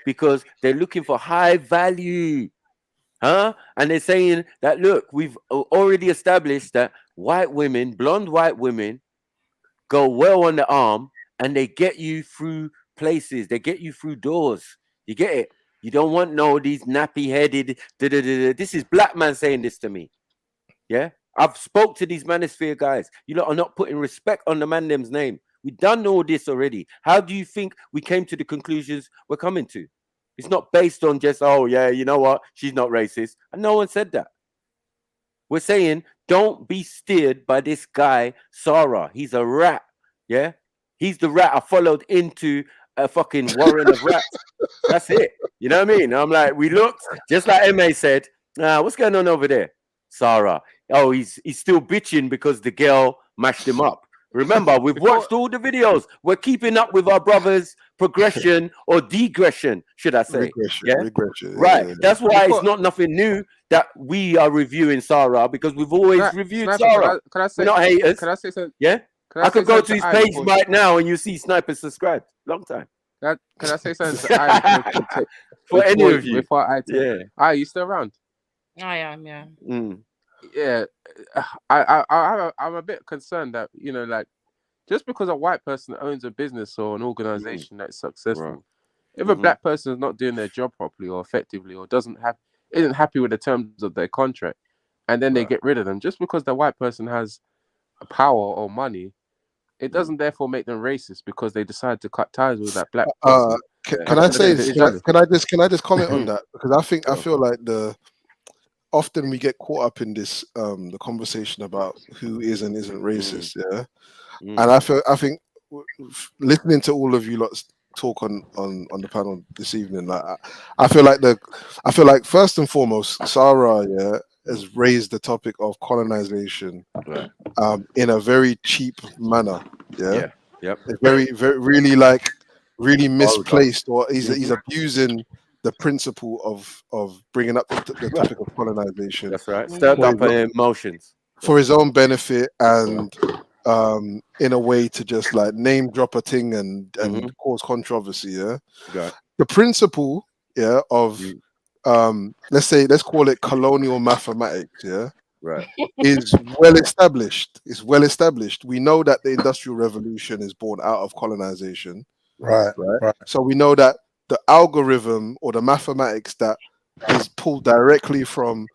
because they're looking for high value, and they're saying that, look, we've already established that white women, blonde white women, go well on the arm, and they get you through places, they get you through doors. You get it? You don't want these nappy-headed. This is Black man saying this to me. Yeah, I've spoke to these manosphere guys. You lot are not putting respect on the man them's name. We've done all this already. How do you think we came to the conclusions we're coming to? It's not based on just, you know what, she's not racist. And no one said that. We're saying, don't be steered by this guy, Sarah. He's a rat. Yeah, he's the rat I followed into a fucking warren of rats. That's it. You know what I mean? I'm like, we looked just like Ma said. What's going on over there, Sarah? Oh, he's still bitching because the girl mashed him up. Remember, we've watched all the videos. We're keeping up with our brother's progression or degression, should I say? Regression. Right. Yeah. That's why it's not nothing new that we are reviewing Sarah, because we've always reviewed Sniper, Sarah. We're not haters. Can I say something? Yeah. I could go to his page right now and you see Sniper subscribed. Long time. Can I say something to I for any of you? Before I take, yeah. You still around? I am, yeah. Yeah, I'm a bit concerned that, you know, like, just because a white person owns a business or an organization that's successful, if a black person is not doing their job properly or effectively, or isn't happy with the terms of their contract, and then they get rid of them just because the white person has power or money, it doesn't therefore make them racist because they decide to cut ties with that black person. Can I say? Can I just comment on that? Because I feel like often we get caught up in this the conversation about who is and isn't racist, and I think listening to all of you lots talk on the panel this evening, like I feel like first and foremost, Sarah has raised the topic of colonization in a very cheap manner. It's very really really misplaced, or he's abusing the principle of bringing up the topic of colonization. That's right. Stirred up emotions for his own benefit, and in a way to just like name drop a thing and cause controversy. The principle of let's call it colonial mathematics. Is well established. It's well established. We know that the Industrial Revolution is born out of colonization. Right. So we know that the algorithm or the mathematics that is pulled directly from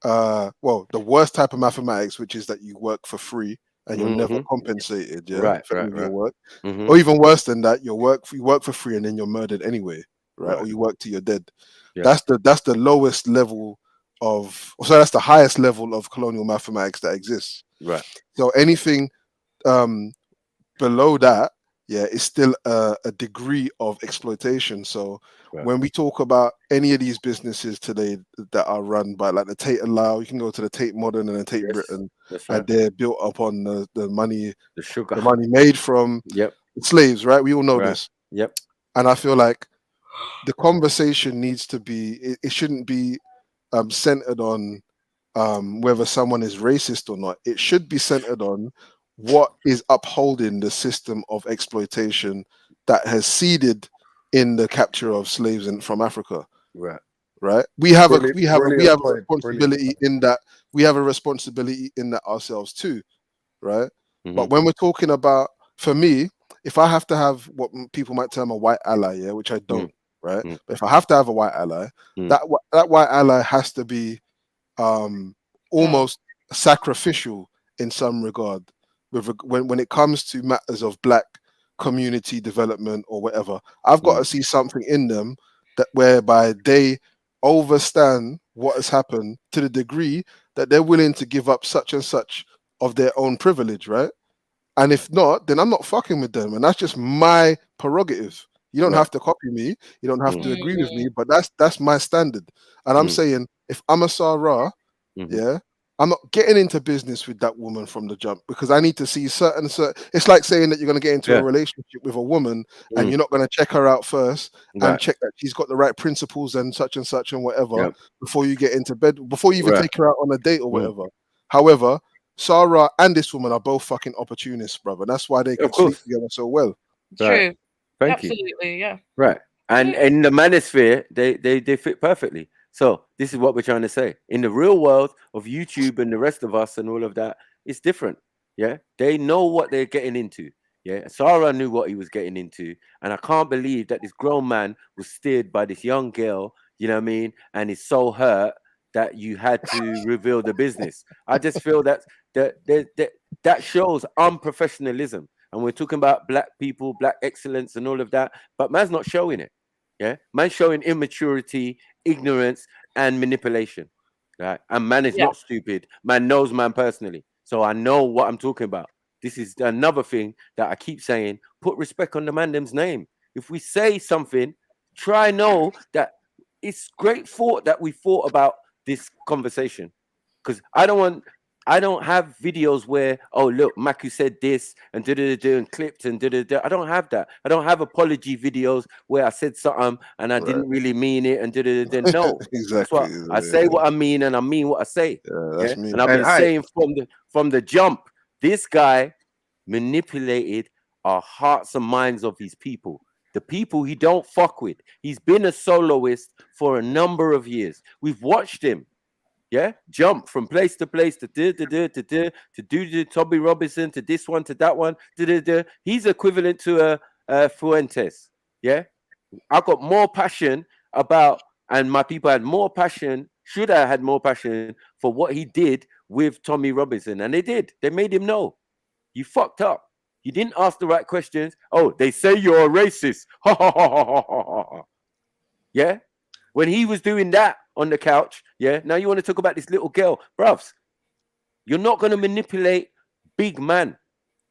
the worst type of mathematics, which is that you work for free and you're never compensated for your work. Or even worse than that, you work for free and then you're murdered anyway, or you work till you're dead. That's the lowest level that's the highest level of colonial mathematics that exists. So anything below that is still a degree of exploitation. So when we talk about any of these businesses today that are run by like the Tate and Lau, you can go to the Tate Modern and the Tate Britain, and they're built upon the money, the money made from slaves, right? We all know this. And I feel like the conversation needs to be, it shouldn't be centered on whether someone is racist or not. It should be centered on what is upholding the system of exploitation that has seeded in the capture of slaves from Africa. Right. We have a responsibility in that. We have a responsibility in that ourselves too. Right. But when we're talking about, for me, if I have to have what people might term a white ally, which I don't, right? But if I have to have a white ally, that white ally has to be almost sacrificial in some regard when it comes to matters of black community development or whatever. I've got to see something in them that whereby they overstand what has happened to the degree that they're willing to give up such and such of their own privilege, right? And if not, then I'm not fucking with them, and that's just my prerogative. You don't have to copy me, you don't have to agree with me, but that's my standard. And I'm saying, if I'm a Sarah, I'm not getting into business with that woman from the jump, because I need to see certain. It's like saying that you're going to get into a relationship with a woman and you're not going to check her out first and check that she's got the right principles and such and whatever before you get into bed, before you even take her out on a date or whatever. However, Sarah and this woman are both fucking opportunists, brother. That's why they can sleep together so well. True. Thank you. Absolutely, yeah. Right. And in the manosphere, they fit perfectly. So this is what we're trying to say. In the real world of YouTube and the rest of us and all of that, it's different. Yeah. They know what they're getting into. Yeah. Sarah knew what he was getting into. And I can't believe that this grown man was steered by this young girl, you know what I mean? And is so hurt that you had to reveal the business. I just feel that shows unprofessionalism. And we're talking about black people, black excellence and all of that, but man's not showing it. Yeah, man's showing immaturity, ignorance, and manipulation. Right, and man is not stupid. Man knows man personally, so I know what I'm talking about. This is another thing that I keep saying: put respect on the man them's name. if we say something, try know that it's great thought that we thought about this conversation. Because I don't have videos where, oh look, Maku said this and and clipped and I don't have that. I don't have apology videos where I said something and I didn't really mean it and no. That's what I say what I mean and I mean what I say. That's me. And I've been saying from the jump, this guy manipulated our hearts and minds of his people. The people he don't fuck with. He's been a soloist for a number of years. We've watched him. Yeah, jump from place to place to do Tommy Robinson to this one to that one. He's equivalent to a Fuentes. Yeah, I got more passion about, and my people had more passion. Should have had more passion for what he did with Tommy Robinson, and they did. They made him know you fucked up. You didn't ask the right questions. Oh, they say you're a racist. Ha ha ha ha ha ha ha. Yeah, when he was doing that on the couch, yeah. Now you want to talk about this little girl, bruvs. You're not going to manipulate big man.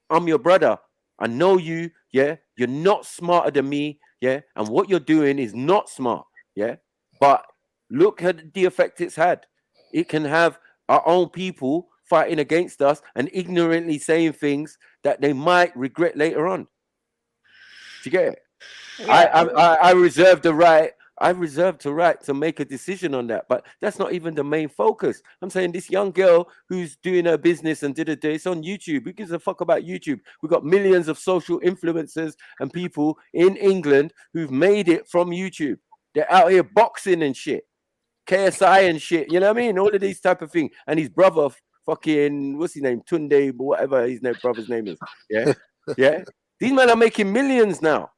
I'm your brother. I know you, yeah. You're not smarter than me, yeah. And what you're doing is not smart, yeah. But look at the effect it's had. It can have our own people fighting against us and ignorantly saying things that they might regret later on. Do you get it? Yeah. I reserve the right. I reserve the right to make a decision on that, but that's not even the main focus. I'm saying this young girl who's doing her business and it's on YouTube. Who gives a fuck about YouTube? We've got millions of social influencers and people in England who've made it from YouTube. They're out here boxing and shit, KSI and shit. You know what I mean? All of these type of things. And his brother, fucking what's his name, Tunde, whatever his brother's name is. Yeah, yeah. These men are making millions now.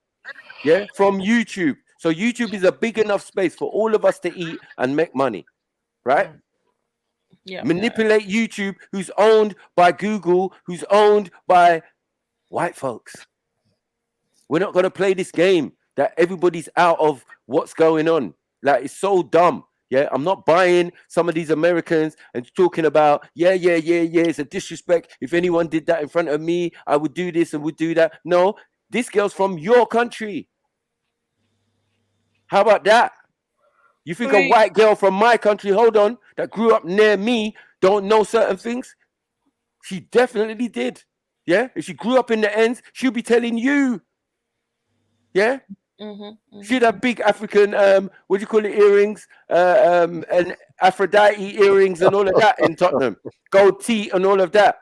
Yeah, from YouTube. So YouTube is a big enough space for all of us to eat and make money, right? Yeah. Manipulate YouTube, who's owned by Google, who's owned by white folks. We're not going to play this game that everybody's out of what's going on. Like, it's so dumb. Yeah, I'm not buying some of these Americans and talking about, yeah, it's a disrespect. If anyone did that in front of me, I would do this and would do that. No, this girl's from your country. How about that? You think a white girl from my country, hold on, that grew up near me, don't know certain things? She definitely did. Yeah? If she grew up in the ends, she'll be telling you. Yeah? She'd have big African, what do you call it, earrings, and Aphrodite earrings and all of that in Tottenham. Gold teeth and all of that.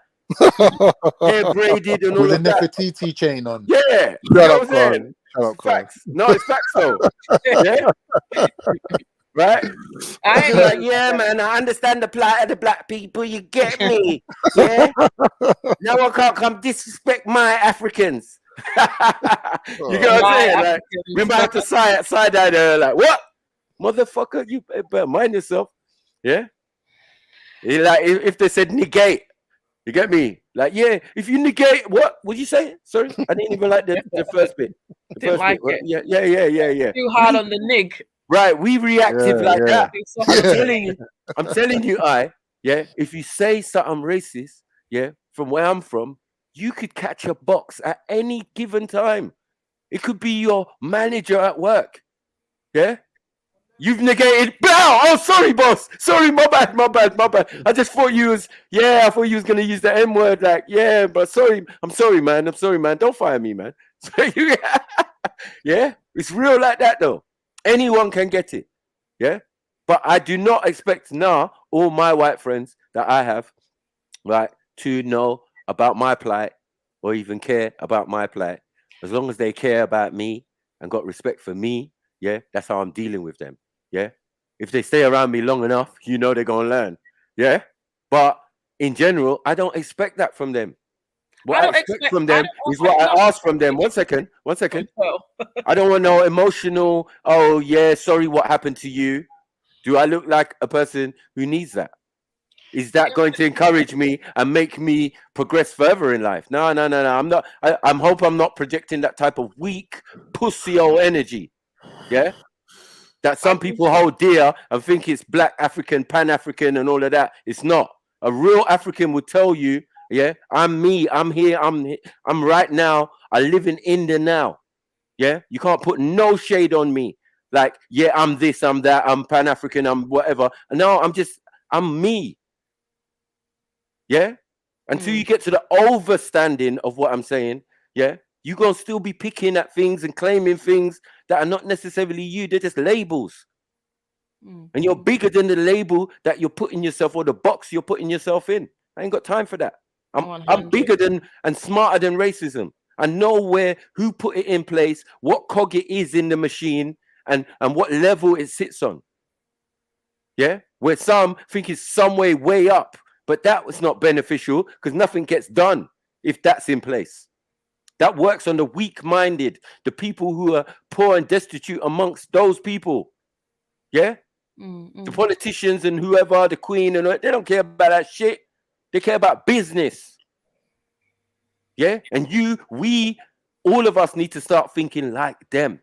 Hair braided and all with of that. With a Nefertiti chain on. Yeah. Shut up, facts. No, it's facts though. Yeah. Right? I like, yeah, man, I understand the plight of the black people. You get me? Yeah. No one can't come disrespect my Africans. You get what I'm saying? Like, we might have to side eye there, like, what? Motherfucker, you better mind yourself. Yeah. Like, if they said negate, you get me? Like, yeah, if you negate, what you say? Sorry, I didn't even like the first bit. Didn't like it. Yeah. Too hard on the nig. Right, we reactive like that. I'm telling you, if you say something racist, yeah, from where I'm from, you could catch a box at any given time. It could be your manager at work. Yeah. You've negated. Oh, sorry, boss. Sorry, my bad. I just thought you was, I thought you was gonna use the M word. Like, yeah, but sorry. I'm sorry, man. Don't fire me, man. Yeah, it's real like that though. Anyone can get it. Yeah, but I do not expect now all my white friends that I have, right, to know about my plight or even care about my plight. As long as they care about me and got respect for me, yeah, that's how I'm dealing with them. Yeah, if they stay around me long enough, they're gonna learn. Yeah, but in general, I don't expect that from them. What I expect from them is what I ask from them. One second. I don't want no emotional, oh yeah, sorry, what happened to you? Do I look like a person who needs that? Is that going to encourage me and make me progress further in life? No. I'm not. I hope I'm not projecting that type of weak, pussy old energy. Yeah. That some people hold dear and think it's black African, Pan-African and all of that. It's not. A real African would tell you, yeah, I'm me, I'm here, I'm right now, I live in the now. Yeah, you can't put no shade on me. Like, yeah, I'm this, I'm that, I'm Pan-African, I'm whatever. No, I'm me. Yeah, until you get to the overstanding of what I'm saying, yeah, you're gonna still be picking at things and claiming things that are not necessarily you. They're just labels. And you're bigger than the label that you're putting yourself, or the box you're putting yourself in. I ain't got time for that. I'm bigger than and smarter than racism. I know who put it in place, what cog it is in the machine, and what level it sits on. Yeah, where some think it's some way up, but that was not beneficial because nothing gets done if that's in place. That works on the weak-minded, the people who are poor and destitute amongst those people. Yeah, the politicians and whoever, the queen, and they don't care about that shit. They care about business. Yeah, and all of us need to start thinking like them.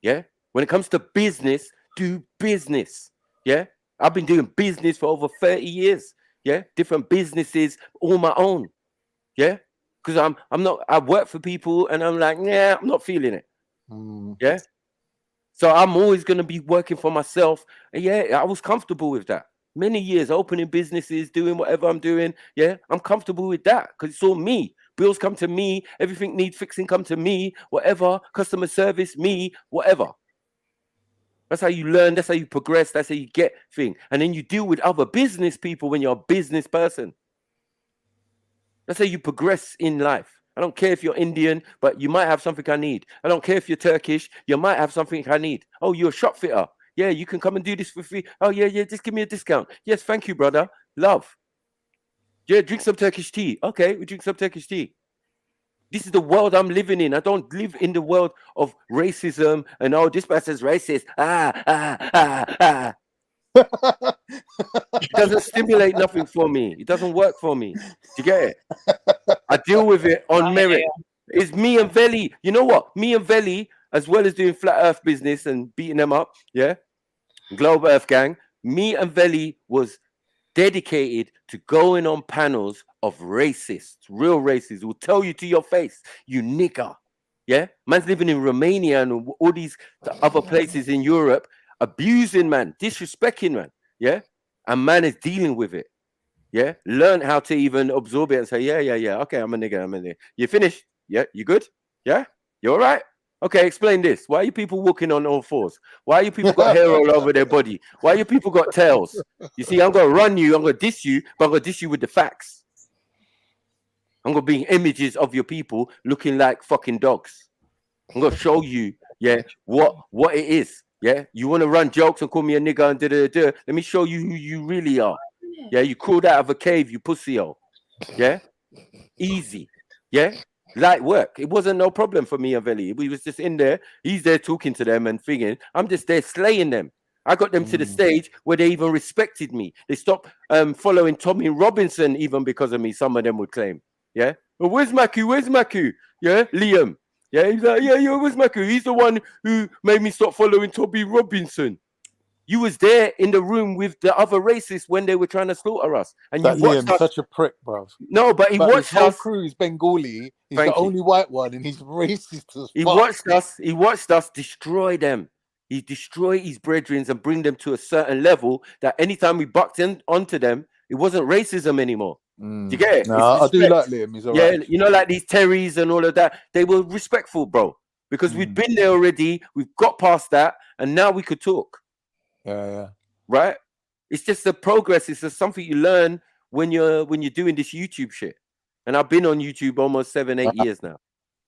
Yeah, when it comes to business, do business. Yeah, I've been doing business for over 30 years. Yeah, different businesses, all my own. Yeah, because I work for people and I'm like, yeah, I'm not feeling it. Yeah, so I'm always going to be working for myself. And yeah, I was comfortable with that. Many years opening businesses, doing whatever I'm doing. Yeah, I'm comfortable with that because it's all me. Bills come to me. Everything needs fixing come to me. Whatever, customer service, me, whatever. That's how you learn. That's how you progress. That's how you get things. And then you deal with other business people when you're a business person. That's how you progress in life. I don't care if you're Indian, but you might have something I need. I don't care if you're Turkish, you might have something I need. Oh, you're a shop fitter. Yeah, you can come and do this for free. Oh, yeah, just give me a discount. Yes, thank you, brother. Love. Yeah, drink some Turkish tea. Okay, we drink some Turkish tea. This is the world I'm living in. I don't live in the world of racism and, oh, this person's racist. It doesn't stimulate nothing for me. It doesn't work for me. Do you get it? I deal with it on merit. It's me and Veli. You know what? Me and Veli, as well as doing flat earth business and beating them up, yeah, Globe Earth Gang, me and Veli was dedicated to going on panels of racists, real racists, who will tell you to your face, you nigger. Yeah, man's living in Romania and all these other places in Europe, abusing man, disrespecting man. Yeah, and man is dealing with it. Yeah, learn how to even absorb it and say, yeah. Okay, I'm a nigger. You finished? Yeah, you good? Yeah, you all right? Okay, explain this. Why are you people walking on all fours? Why are you people got hair all over their body? Why are you people got tails? You see, I'm gonna run you, I'm gonna diss you, but I'm gonna diss you with the facts. I'm gonna bring images of your people looking like fucking dogs. I'm gonna show you, yeah, what it is. Yeah, you want to run jokes and call me a nigger and da. Let me show you who you really are. Yeah, you crawled out of a cave, you pussy-o. Yeah, easy. Yeah, light work. It wasn't no problem for me and Veli. We was just in there. He's there talking to them and thinking, I'm just there slaying them. I got them to the stage where they even respected me. They stopped following Tommy Robinson even because of me. Some of them would claim. Yeah, well, where's Maku? Where's Maku? Yeah, Liam. Yeah, he's like, yeah, where's Maku? He's the one who made me stop following Tommy Robinson. You was there in the room with the other racists when they were trying to slaughter us, and that you watched Liam's us. such a prick, bruv. No, but he Like, watched his whole us. crew is Bengali. He's Thank the you. only white one, and he's racist as He fuck. watched us. He watched us destroy them. He destroyed his brethren and bring them to a certain level that anytime we bucked in onto them, it wasn't racism anymore. Do you get it? No, It's I do respect. like Liam. He's Yeah, alright. you know, like these Terrys and all of that. They were respectful, bro, because we'd been there already. We've got past that, and now we could talk. Yeah. Right? It's just the progress. It's just something you learn when you're doing this YouTube shit. And I've been on YouTube almost 7-8 years now.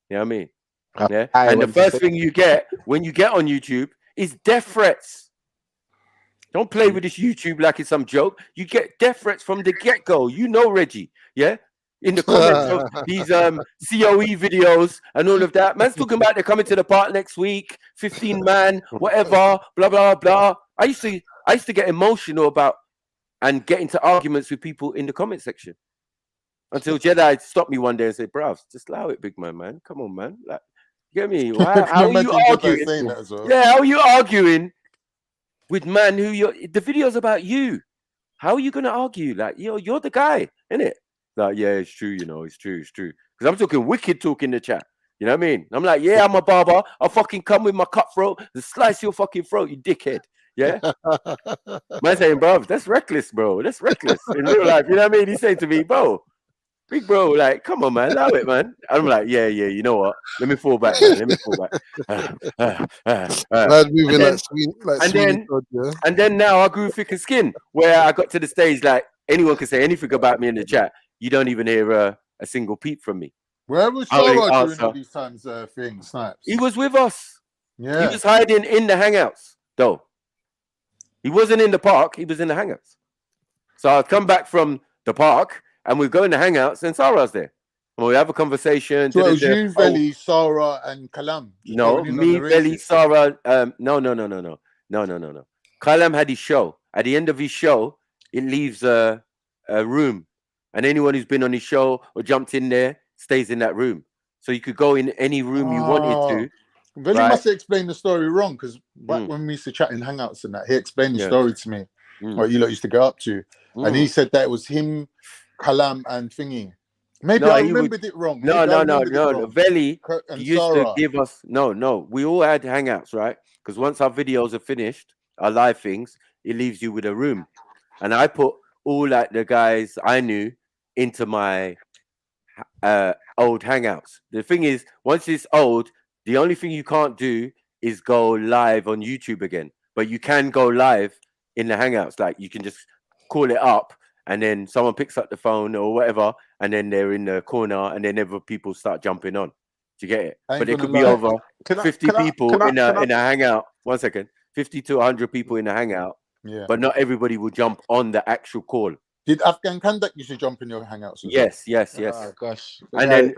You know what I mean? Yeah. And the first thing you get when you get on YouTube is death threats. Don't play with this YouTube like it's some joke. You get death threats from the get-go. You know, Reggie. Yeah. In the comments of these COE videos and all of that. Man's talking about they're coming to the park next week, 15 man, whatever, blah, blah, blah. I used to get emotional about and get into arguments with people in the comment section. Until Jedi stopped me one day and said, bruv, just allow it, big man. Come on, man. Like, you get me? How are you arguing? Saying that as well. Yeah, how are you arguing with man who the video's about you? How are you gonna argue? Like, you're the guy, innit? Like, yeah, it's true, it's true. Because I'm talking wicked talk in the chat. You know what I mean? I'm like, yeah, I'm a barber. I'll fucking come with my cutthroat and slice your fucking throat, you dickhead. Yeah. Man saying, bro, that's reckless, bro. That's reckless in real life. You know what I mean? He's saying to me, bro, big bro, like, come on, man, allow it, man. I'm like, yeah, you know what? Let me fall back, man. Let me fall back. Man's moving like Sweeney Todd, yeah? And then now I grew thick and skin where I got to the stage like anyone can say anything about me in the chat. You don't even hear a single peep from me. Where was Sarah during all these times? Snipes. He was with us. Yeah. He was hiding in the hangouts, though. He wasn't in the park. He was in the hangouts. So I'd come back from the park and we'd go in the hangouts and Sarah's there. And we have a conversation. So it was you, Veli, Sarah, and Kalam. No, me, Veli, Sarah. No. Kalam had his show. At the end of his show, it leaves a room. And anyone who's been on his show or jumped in there stays in that room. So you could go in any room you wanted to. Veli must have explained the story wrong, because back when we used to chat in hangouts and that, he explained the story to me, what you lot used to go up to. And he said that it was him, Kalam, and Thingy. Maybe I remembered it wrong. No. Veli used to give us no. We all had hangouts, right? Because once our videos are finished, our live things, it leaves you with a room. And I put all like the guys I knew into my old hangouts. The thing is, once it's old, the only thing you can't do is go live on YouTube again. But you can go live in the hangouts. Like you can just call it up and then someone picks up the phone or whatever, and then they're in the corner and then other people start jumping on. Do you get it? But it could be over 50 people in a hangout. 1 second. 50 to 100 people in a hangout. Yeah. But not everybody will jump on the actual call. Did Afghan Kandak used to jump in your hangouts? Yes. Oh, gosh. And then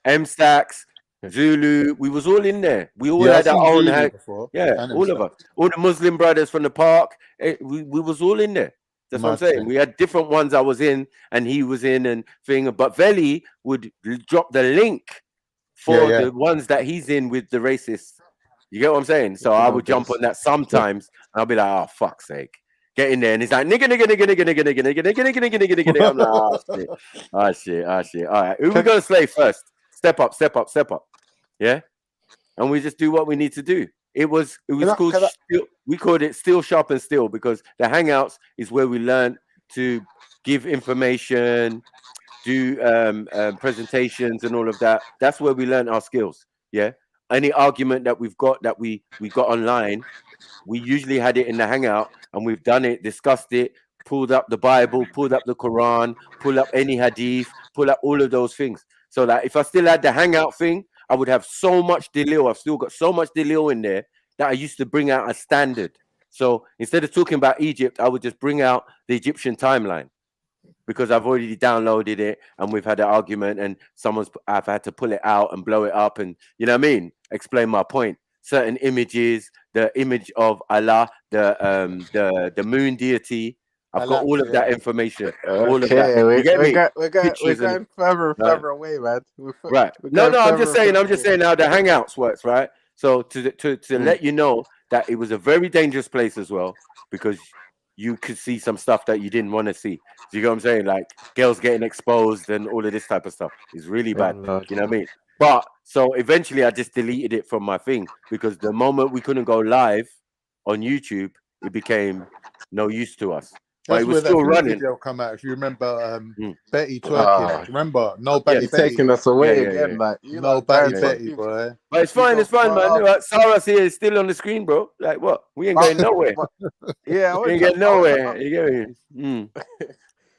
M-Stacks, Zulu, we was all in there. We all had our own all of us. All the Muslim brothers from the park, we was all in there. That's what I'm saying. We had different ones I was in and he was in and thing. But Veli would drop the link for the ones that he's in with the racists. You get what I'm saying? So I would jump on that sometimes and I'll be like, oh, fuck's sake. Get in there and he's like, nigga. I'm like, oh shit. All right, who we gonna slay first? Step up. Yeah? And we just do what we need to do. It was called we called it Still Sharp and Still because the hangouts is where we learn to give information, do presentations and all of that. That's where we learn our skills. Yeah. Any argument that we've got that we got online, we usually had it in the hangout and we've done it, discussed it, pulled up the Bible, pulled up the Quran, pull up any hadith, pull up all of those things. So that if I still had the hangout thing, I would have so much Dalil. I've still got so much Dalil in there that I used to bring out a standard. So instead of talking about Egypt, I would just bring out the Egyptian timeline because I've already downloaded it and we've had an argument and I've had to pull it out and blow it up and, you know what I mean? Explain my point. Certain images, the image of Allah, the moon deity. I've got all of that information. All of that. You get me? We're going further and further away, man. Right. No, I'm just saying how the hangouts works, right? So to let you know that it was a very dangerous place as well, because you could see some stuff that you didn't want to see. Do you get what I'm saying? Like girls getting exposed and all of this type of stuff is really bad. You know what I mean? But so eventually I just deleted it from my thing because the moment we couldn't go live on YouTube, it became no use to us. But That's it was where still that running. video come out. If you remember, Betty twerking. Remember, no Betty, taking us away again. Like no Betty, boy. But it's fine, man. Like, Sarah's here is still on the screen, bro. Like what? We ain't going nowhere. We ain't getting nowhere. You get me?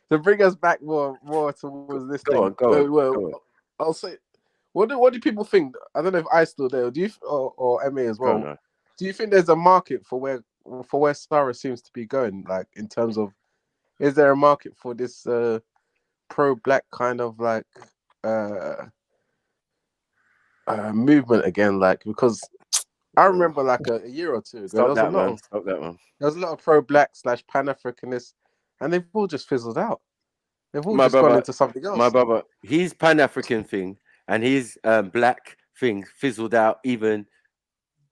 To bring us back more towards this thing. Go on. I'll say, what do people think? I don't know if I still there. Do you or MA as well? No. Do you think there's a market for where Sarah seems to be going? Like in terms of, is there a market for this pro-black kind of like movement again? Like because I remember like a year or two ago, Stop that one. There was a lot of pro-black / Pan-Africanists, and they've all just fizzled out. They've all gone into something else. My brother, his Pan-African thing and his black thing fizzled out even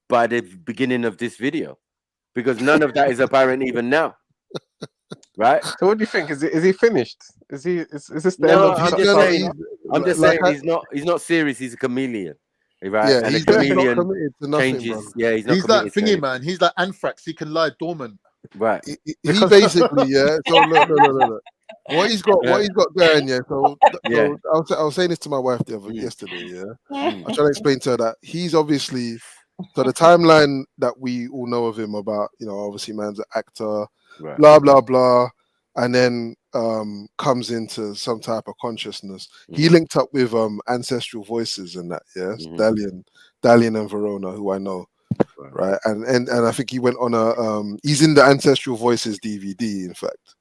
by the beginning of this video, because none of that is apparent even now. Right? So what do you think? Is he finished? Is this the No, end of I'm just saying. I'm just like saying he's not serious. He's a chameleon, right? yeah, And a he's not chameleon committed to nothing, changes. bro. Yeah, he's not He's like committed to thingy, anything. man. He's like anthrax. He can lie dormant. Right. He basically, yeah. So look. What he's got going, yeah. So Yeah. I was saying this to my wife yesterday, yeah. I'm trying to explain to her that he's obviously, so the timeline that we all know of him about, you know, obviously man's an actor, Right. blah blah blah, and then comes into some type of consciousness. He linked up with Ancestral Voices and that, yeah. Dalian and Verona, who I know. Right, and I think he went on a he's in the Ancestral Voices DVD, in fact,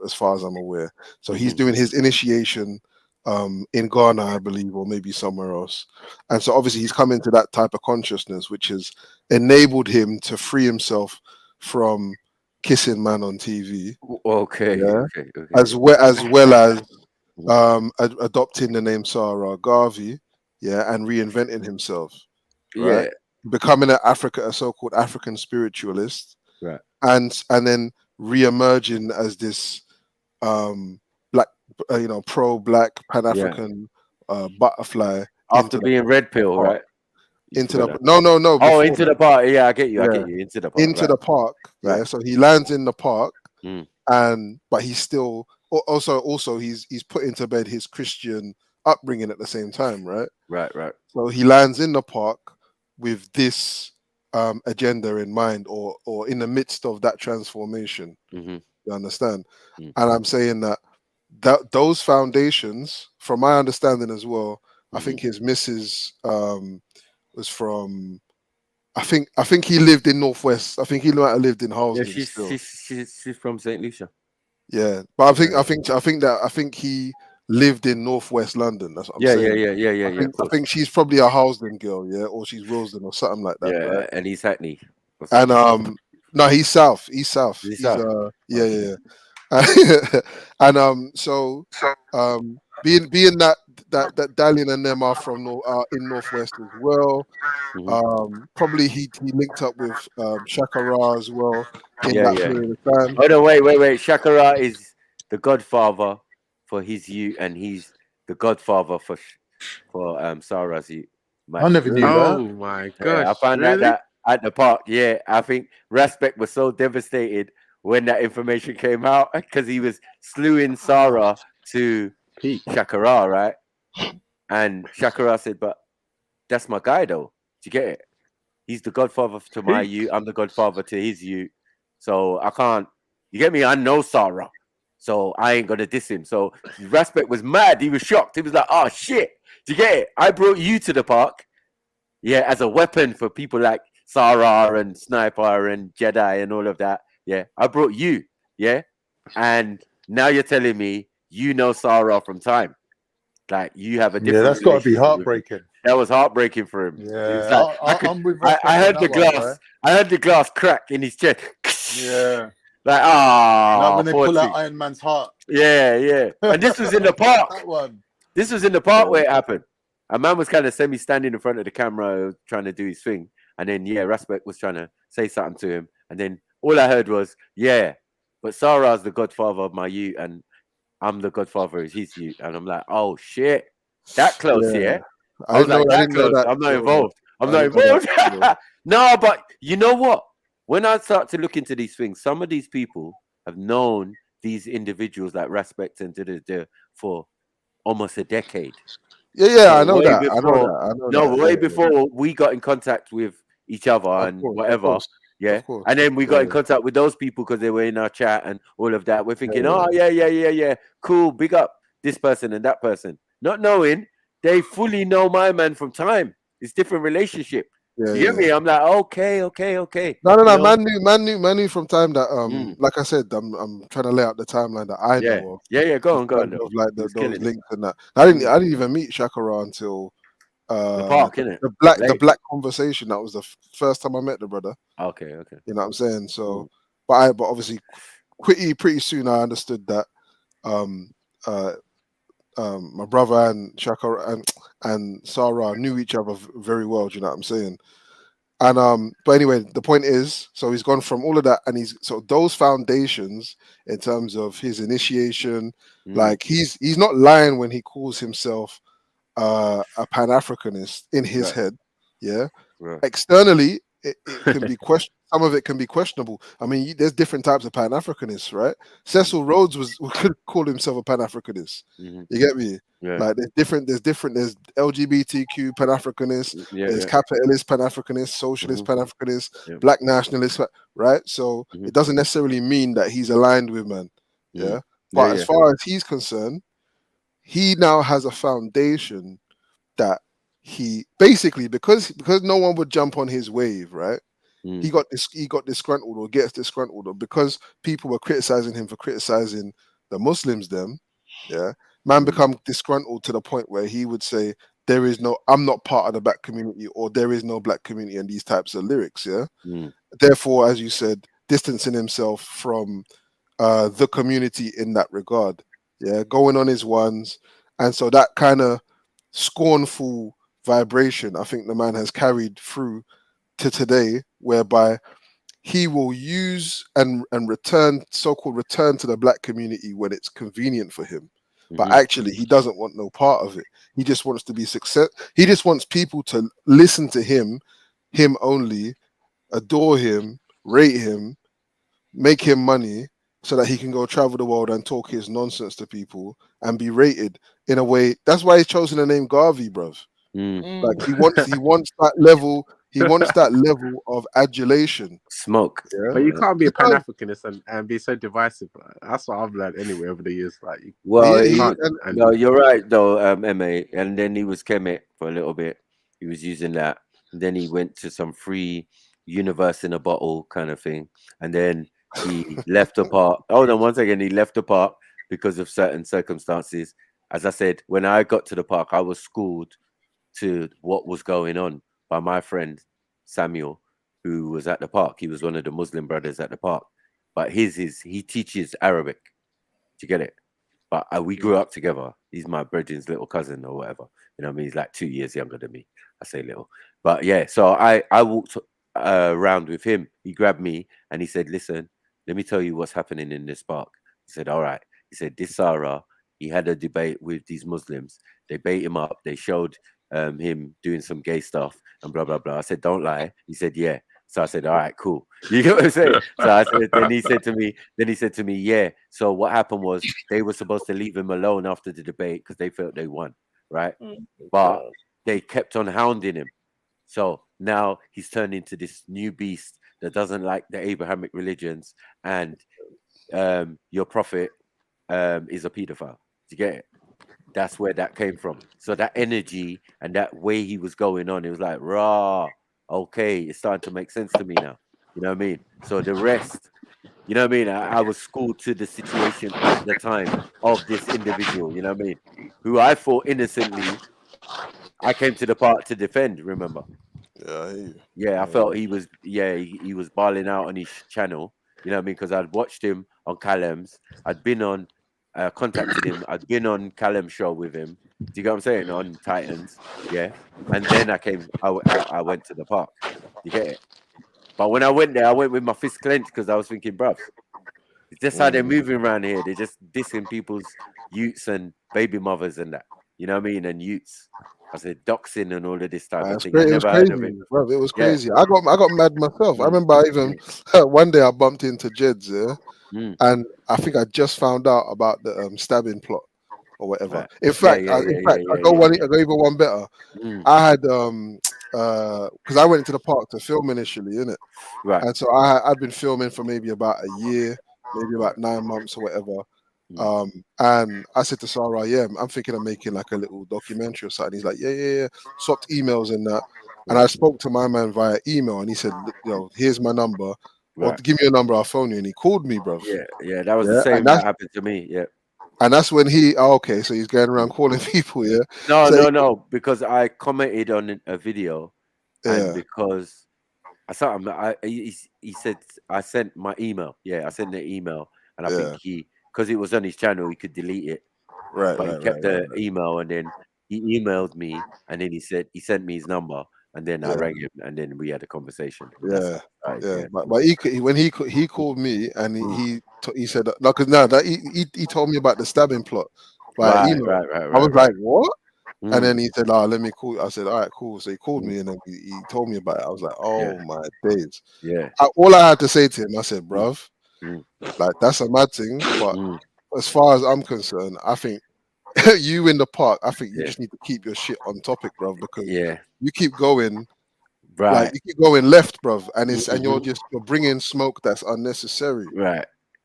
as far as I'm aware. So he's doing his initiation in Ghana, I believe, or maybe somewhere else. And so obviously he's come into that type of consciousness, which has enabled him to free himself from kissing man on TV. Okay. Yeah. Okay. As well as adopting the name Sarah Garvey, yeah, and reinventing himself. Right. Yeah. Becoming a so-called African spiritualist, Right. and then re-emerging as this black, pro-black Pan-African butterfly After being red pill, right? Into the no. Oh, into the park. Yeah, I get you. I get you. Into the park. Into the park. Yeah. Right. So he lands in the park, but he's still also he's putting to bed his Christian upbringing at the same time, right? Right. So he lands in the park with this agenda in mind, or in the midst of that transformation. You understand? And I'm saying that those foundations, from my understanding as well, I think his missus was from. I think he lived in Northwest. I think he might have lived in Harlesden. Yeah, she's from St. Lucia. Yeah, but I think he lived in Northwest London. That's what I'm saying. Yeah. I think she's probably a Harlesden girl, yeah, or she's Willesden or something like that. Yeah, right? and he's Hackney. And no, he's South. He's South. He's He's South? yeah. And being that Dalian and them are from in Northwest as well. Probably he linked up with Shakara as well in that period of time. Oh no, wait. Shakara is the godfather for his youth, and he's the godfather for Sarah's youth. I never knew that. Oh my gosh! I found out that at the park. Yeah, I think Respect was so devastated when that information came out because he was slewing Sarah to Shakara, right? And Shakara said, "But that's my guy, though. Do you get it? He's the godfather to my youth. I'm the godfather to his youth. So I can't. You get me? I know Sarah, so I ain't gonna diss him." So Respect was mad. He was shocked. He was like, "Oh shit! Do you get it? I brought you to the park, yeah, as a weapon for people like Sarah and Sniper and Jedi and all of that. Yeah, I brought you, yeah, and now you're telling me you know Sarah from time, like you have a different. Yeah, that's got to be relationship with him. heartbreaking. That was heartbreaking for him. Yeah, Like, I'm with I heard the on that one, glass. right? I heard the glass crack in his chest. Yeah. Like, Like when they pull 40. out Iron Man's heart. Yeah. And this was in the park. That one. This was in the park where it happened. A man was kind of standing in front of the camera trying to do his thing. And then, Respect was trying to say something to him. And then all I heard was, but Sarah's the godfather of my youth and I'm the godfather of his youth. And I'm like, oh, shit. That close, yeah? I was like, that close. I'm not involved. I'm not involved. No, but you know what? When I start to look into these things, some of these people have known these individuals like Respect and for almost a decade. Yeah, I know that. Way before we got in contact with each other and whatever. Yeah. And then we got in contact with those people because they were in our chat and all of that. We're thinking, yeah. Cool, big up this person and that person. Not knowing they fully know my man from time. It's different relationship. You hear me? I'm like, okay. No. Man knew from time that like I said, I'm trying to lay out the timeline that I know of. Yeah. Go on. Of like those links and that. I didn't even meet Shakara until the park, innit? The black conversation. That was the first time I met the brother. Okay. You know what I'm saying? So, but obviously pretty soon I understood that my brother and Shakara and Sarah knew each other very well. Do you know what I'm saying? And but anyway, the point is, so he's gone from all of that, and so those foundations in terms of his initiation, like he's not lying when he calls himself a Pan-Africanist in his head. Yeah. Externally, it can be questioned. Some of it can be questionable. I mean, there's different types of Pan-Africanists, right? Cecil Rhodes could call himself a Pan-Africanist. You get me? Yeah. Like there's LGBTQ Pan-Africanists, there's capitalist Pan-Africanists, socialist Pan-Africanists, black nationalists, right? So it doesn't necessarily mean that he's aligned with man. Yeah. But as far as he's concerned, he now has a foundation that he basically, because no one would jump on his wave, right? He got disgruntled or gets disgruntled, or because people were criticizing him for criticizing the Muslims, man become disgruntled to the point where he would say, I'm not part of the black community, or there is no black community, and these types of lyrics. Therefore, as you said, distancing himself from the community in that regard, going on his ones. And so that kind of scornful vibration, I think the man has carried through to today, whereby he will use and return, so-called return to the black community when it's convenient for him. But actually, he doesn't want no part of it. He just wants to be success. He just wants people to listen to him only, adore him, rate him, make him money, so that he can go travel the world and talk his nonsense to people and be rated in a way. That's why he's chosen the name Garvey, bruv. Like he wants that level. He wants that level of adulation. Smoke. But you can't be a Pan Africanist and be so divisive. That's what I've learned anyway over the years. Like, no, you're right though, MA. And then he was Kemet for a little bit. He was using that, and then he went to some free universe in a bottle kind of thing, and then he left the park. Hold on, once again, he left the park because of certain circumstances. As I said, when I got to the park, I was schooled to what was going on by my friend Samuel, who was at the park. He was one of the Muslim brothers at the park, but he teaches Arabic. Do you get it? But we grew up together. He's my brethren's little cousin or whatever. You know what I mean? He's like 2 years younger than me. I say little, but yeah. So I walked around with him. He grabbed me and he said, "Listen, let me tell you what's happening in this park." He said, "All right." He said, "This Sarah, he had a debate with these Muslims. They bait him up. They showed him doing some gay stuff and blah blah blah." I said, "Don't lie." He said, "Yeah." So I said, "All right, cool." You get what I'm saying? So I said, then he said to me, "Yeah." So what happened was they were supposed to leave him alone after the debate because they felt they won, right? But they kept on hounding him. So now he's turned into this new beast that doesn't like the Abrahamic religions, and your prophet is a pedophile. Do you get it? That's where that came from. So that energy and that way he was going on, it was like, raw, okay, it's starting to make sense to me now. You know what I mean? So the rest, you know what I mean? I was schooled to the situation at the time of this individual, you know what I mean? Who I thought innocently, I came to the park to defend, remember? Yeah, I felt he was, he was balling out on his channel, you know what I mean? Because I'd watched him on Callum's, I'd been on, contacted him, I'd been on Callum's show with him. Do you get what I'm saying? On Titans, yeah. And then I went to the park. You get it? But when I went there, I went with my fist clenched because I was thinking, bruv, it's just how they're moving around here. They're just dissing people's youths and baby mothers and that. You know what I mean? And youths. I said doxing and all of this type of thing. I It was never heard of crazy, it. bro. It was crazy. I got mad myself. I remember I even one day I bumped into Jed's, and I think I just found out about the stabbing plot or whatever. In fact, I go even one better. I had because I went into the park to film initially, innit? Right. And so I'd been filming for maybe about a year, maybe about 9 months or whatever. And I said to Sarah, "Yeah, I'm thinking of making like a little documentary or something." He's like, "Yeah." Swapped emails and that. And I spoke to my man via email, and he said, "Here's my number. Or give me your number, I'll phone you." And he called me, bro. Yeah, that was the same that happened to me. Yeah. And that's when okay, so he's going around calling people, yeah. No, because I commented on a video, and because I saw him, he said I sent my email. Yeah, I sent the email, and I think because it was on his channel, he could delete it. But he kept the email, and then he emailed me, and then he said he sent me his number, And then I rang him, and then we had a conversation. Yeah. But when he called me, and he said, no, because he told me about the stabbing plot by email. I was like, what? And then he said, let me call. I said, all right, cool. So he called me, and then he told me about it. I was like, oh my days. Yeah. All I had to say to him, I said, bruv, like that's a mad thing, but as far as I'm concerned, I think you in the park, I think you just need to keep your shit on topic, bruv, because you keep going, like you keep going left, bruv, and you're bringing smoke that's unnecessary,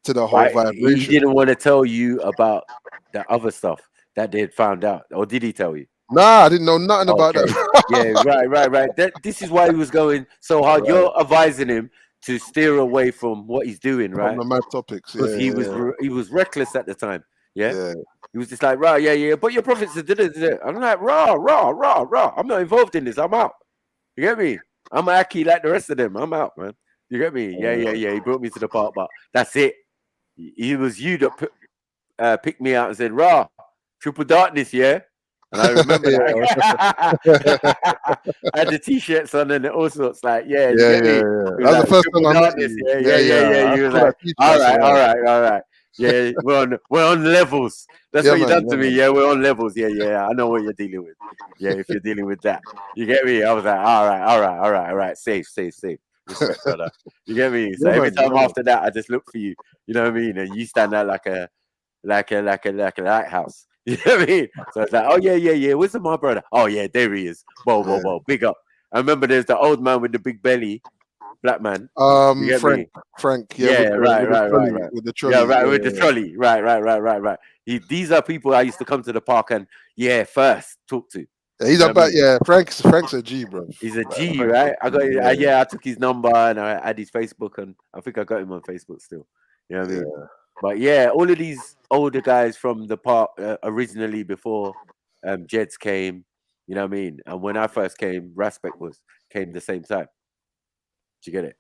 to the whole vibration. He didn't want to tell you about the other stuff that they had found out, or did he tell you? Nah, I didn't know nothing about that. Yeah, right. This is why he was going so hard. You're advising him to steer away from what he's doing, right? From the mad topics, because he was reckless at the time. Yeah. He was just like, rah, but your prophets did it. I'm like, rah. I'm not involved in this. I'm out. You get me? I'm Aki like the rest of them. I'm out, man. You get me? Yeah. He brought me to the park, but that's it. It was you that picked me out and said, rah, triple darkness, yeah? And I remember that. I had the t-shirts on and all sorts, like, you get me? That was the first time I met you. Yeah. You was like, all right. Yeah, we're on levels. That's what you done to me. Yeah, we're on levels. Yeah. I know what you're dealing with. Yeah, if you're dealing with that, you get me. I was like, all right. Safe. Respect, brother. You get me. So every time after that, I just look for you. You know what I mean? And you stand out like a lighthouse. You know what I mean? So it's like, oh yeah. Where's my brother? Oh yeah, there he is. Whoa. Big up. I remember there's the old man with the big belly. Black man. Frank. Right. With the trolley. With the trolley. Right. These are people I used to come to the park and first talk to. He's about Frank's a G, bro. He's a G, right? I got I took his number and I had his Facebook, and I think I got him on Facebook still. You know what I mean? But all of these older guys from the park originally before Jeds came, you know what I mean? And when I first came, Raspek came the same time. You get it?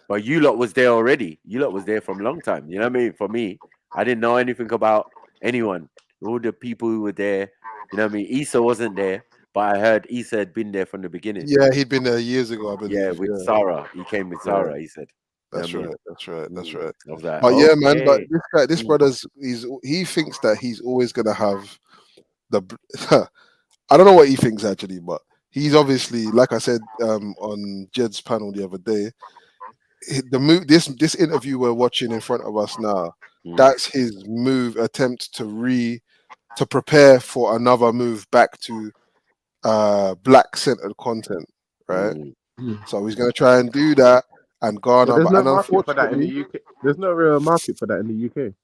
But you lot was there already. You lot was there from a long time. You know what I mean? For me, I didn't know anything about anyone. All the people who were there, you know what I mean? Issa wasn't there, but I heard Issa had been there from the beginning. Yeah, he'd been there years ago, I believe. Yeah, with Sarah. He came with Sarah, he said. That's right. I was like, but yeah, man, but this brother's he thinks that he's always gonna have the I don't know what he thinks actually, but he's obviously, like I said on Jed's panel the other day, this interview we're watching in front of us now, that's his attempt to prepare for another move back to black centered content, right? So he's gonna try and do that and garner. There's no market for that in the UK. There's no real market for that in the UK.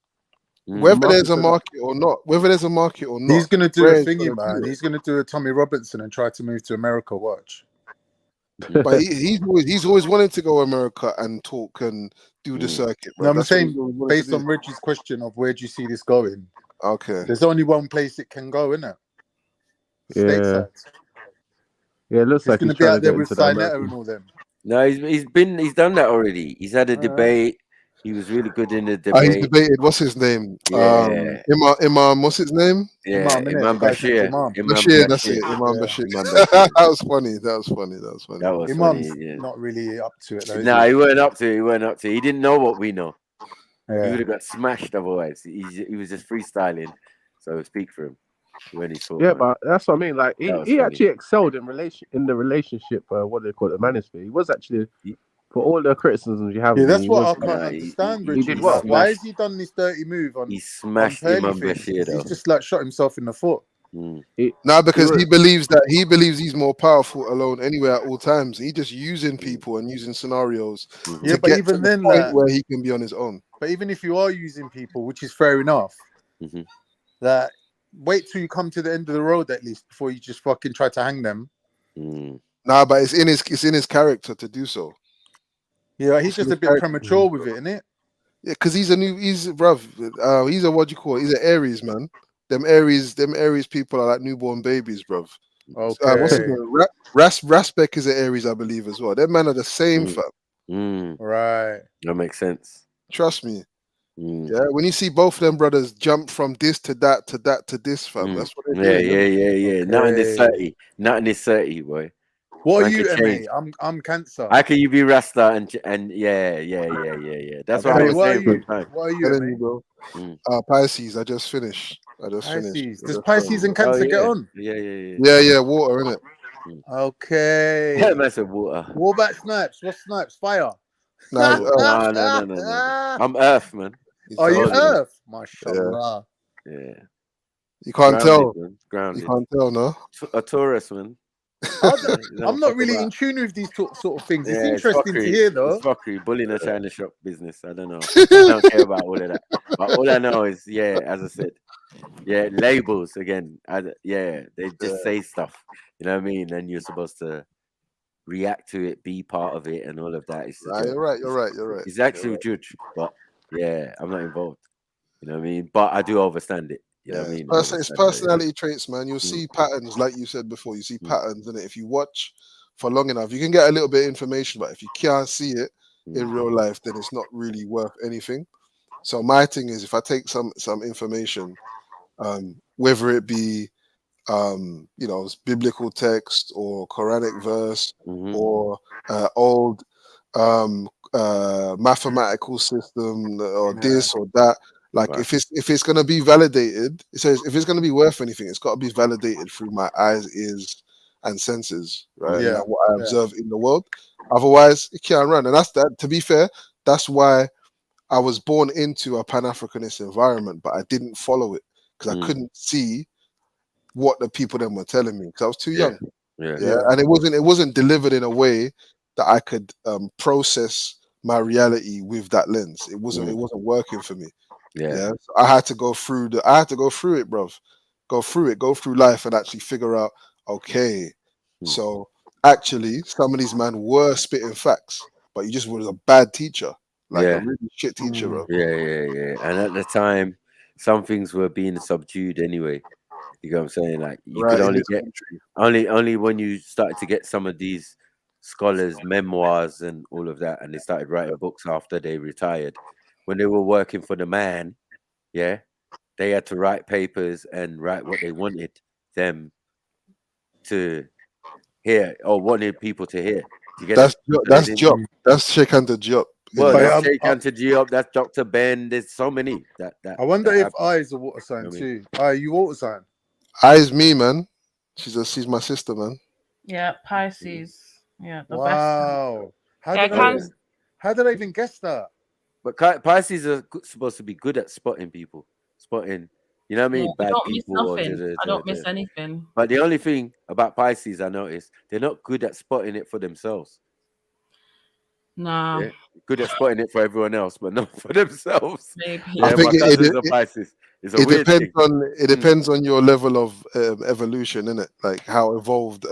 Whether there's a market or not, he's gonna do a thingy, man. He's gonna do a Tommy Robinson and try to move to America. Watch. But he's always wanted to go to America and talk and do the circuit. No, I'm saying based on Reggie's question of where do you see this going? Okay. There's only one place it can go, isn't it? Stateside. Yeah, it looks like he's gonna be out there with Sinetta and all them. No, he's done that already. He's had a debate. He was really good in the debate. He's debated. What's his name? Yeah. Imam. What's his name? Yeah, Imam Bashir. Bashir. That's it. Imam Bashir. That was funny. Imam's not really up to it, though. No, he weren't up to it. He didn't know what we know. Yeah. He would have got smashed otherwise. He was just freestyling. So speak for him when he thought. Yeah, but that's what I mean. Like he actually excelled in the relationship. What they call it, the manosphere. He was actually. For all the criticisms you have, that's what I can't understand. He did well. Why has he done this dirty move on? He smashed him on Bashir. He's just like shot himself in the foot. Because he believes he's more powerful alone anywhere at all times. He just using people and using scenarios. Yeah, but even then, where he can be on his own. But even if you are using people, which is fair enough, that wait till you come to the end of the road at least before you just fucking try to hang them. But it's in his character to do so. Yeah, he's just a bit premature with it, isn't it? Yeah, because he's a what you call it? He's an Aries, man. Them Aries people are like newborn babies, bruv. Okay. What's his name? Raspek is an Aries, I believe, as well. Them men are the same, fam. Right. That makes sense. Trust me. Yeah, when you see both of them brothers jump from this to that to this, fam, that's what they're doing. Yeah. Not in this 30, boy. What are Man you, can change. MA? I'm Cancer. How can you be Rasta and yeah. That's what I MA, was what are saying from you? time. What are you, Telling MA? you, bro. Mm. Pisces. I just finished. Pisces. I Does just Pisces and Oh Cancer get yeah. on? Yeah. Water, innit? Okay. Massive water. What about Snipes? What's Snipes? Fire. Nah, No. I'm Earth, man. Are you Totally. Earth? Mashallah. Yeah. You can't Grounded, tell. man. You Grounded. can't tell, no. A Taurus, man. I'm not really in tune with these sort of things. It's Yeah, it's interesting to fuckery. hear, It's though. fuckery. Bullying a China shop business. I don't know. I don't care about all of that. But all I know is, as I said, labels again. They just say stuff. You know what I mean? And you're supposed to react to it, be part of it, and all of that. It's a joke. You're right. It's actually judge, but I'm not involved. You know what I mean? But I do understand it. You know what I mean? It's personality traits, man. You'll see patterns, like you said before. You see patterns, and if you watch for long enough, you can get a little bit of information. But if you can't see it in real life, then it's not really worth anything. So my thing is, if I take some information, whether it be biblical text or Quranic verse or old mathematical system or this or that. Like if it's gonna be validated, it says if it's gonna be worth anything, it's got to be validated through my eyes, ears, and senses, right? Yeah. Like what I observe in the world. Otherwise, it can't run. And that's that. To be fair, that's why I was born into a Pan-Africanist environment, but I didn't follow it because I couldn't see what the people then were telling me because I was too young. And it wasn't delivered in a way that I could process my reality with that lens. It wasn't working for me. So I had to go through it, bruv. Go through life and actually figure out, okay, so actually some of these men were spitting facts, but you just was a bad teacher. Like a really shit teacher, bro. Yeah. And at the time, some things were being subdued anyway. You know what I'm saying? Like you could only get only when you started to get some of these scholars' memoirs and all of that, and they started writing books after they retired. When they were working for the man, they had to write papers and write what they wanted them to hear or wanted people to hear. Do you get That's it? that's Job. That's Sheikh Anta Diop. Well, that's Sheikh Anta Diop. That's Dr. Ben. There's so many that. I wonder if happened. I is a water sign too. Are you water sign? I is me, man. She's my sister, man. Yeah, Pisces. Yeah, the wow. best. How did I even guess that? But Pisces are supposed to be good at spotting people, you know what I mean? Bad people. I don't miss anything. But the only thing about Pisces, I noticed, they're not good at spotting it for themselves. Nah. Good at spotting it for everyone else, but not for themselves. Maybe. I think my cousins are Pisces. It's a weird thing. It depends on your level of evolution, innit? Like how evolved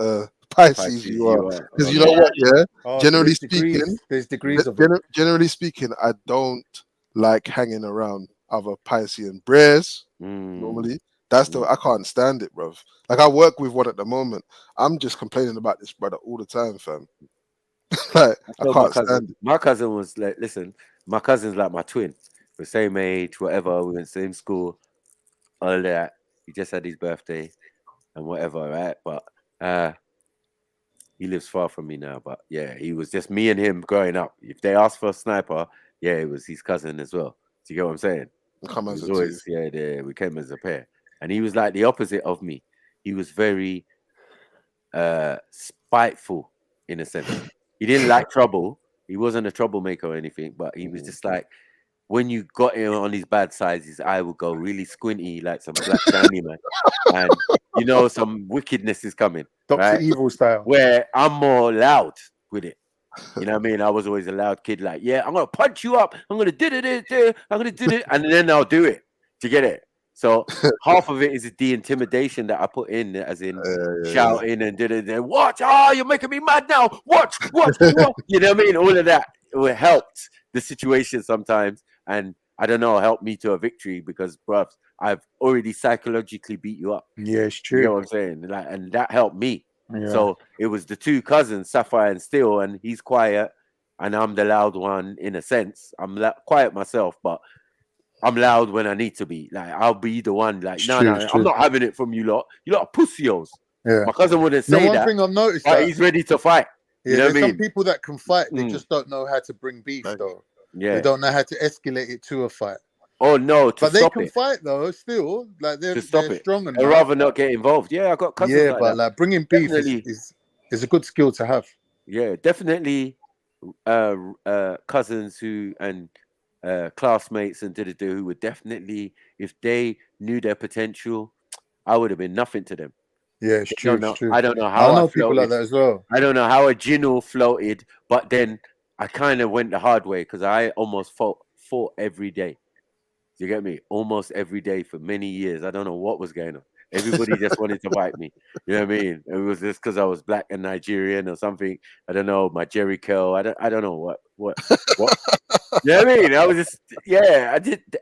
Pisces you are. Because you know what, generally speaking, there's degrees of it. Generally speaking, I don't like hanging around other Piscean bears. Normally, I can't stand it, bro. Like I work with one at the moment. I'm just complaining about this brother all the time, fam. Like I can't stand it. My cousin was like, listen, my cousin's like my twin. We're same age, whatever. We went same school, all that. He just had his birthday and whatever, right? But he lives far from me now. But he was just me and him growing up. If they asked for a sniper, it was his cousin as well. Do you get what I'm saying? Come as always, we came as a pair. And he was like the opposite of me. He was very spiteful in a sense. He didn't like trouble. He wasn't a troublemaker or anything, but he was just like, when you got him on his bad side, his eye would go really squinty like some black shiny man. And you know some wickedness is coming. Dr. Evil style. Where I'm more loud with it. You know what I mean? I was always a loud kid, like, I'm gonna punch you up, I'm gonna do it, I'm gonna do it, and then I'll do it. Do you get it? So half of it is the intimidation that I put in, as in shouting and did it. Watch! Oh, you're making me mad now. Watch! You know what I mean? All of that helped the situation sometimes, and I don't know, helped me to a victory because, bruv, I've already psychologically beat you up. Yeah, it's true. You know what I'm saying? Like, and that helped me. Yeah. So it was the two cousins, Sapphire and Steel, and he's quiet, and I'm the loud one in a sense. I'm quiet myself, but I'm loud when I need to be. Like, I'll be the one like, no, I'm not having it from you lot. You lot are pussios. Yeah. My cousin wouldn't No, say one that, thing I've noticed but that he's ready to fight. yeah, You know there's what I some mean? people that can fight, they just don't know how to bring beef though. They Yeah. don't know how to escalate it to a fight. Oh no, to But they stop can it. fight though, still. Like To they're stop it. strong I'd enough. rather not get involved. Yeah, I got cousins Yeah, like but that. like bringing beef Definitely. is a good skill to have. Yeah, definitely cousins who and classmates and who would definitely, if they knew their potential, I would have been nothing to them. Yeah, it's true. It's true. I don't know I how I know people like floated. that as well. I don't know how a Gino floated, but then I kind of went the hard way because I almost fought every day. Do you get me? Almost every day for many years. I don't know what was going on. Everybody just wanted to fight me. You know what I mean? It was just because I was black and Nigerian or something. I don't know, my Jerry curl. I don't know what. You know what I mean? I was just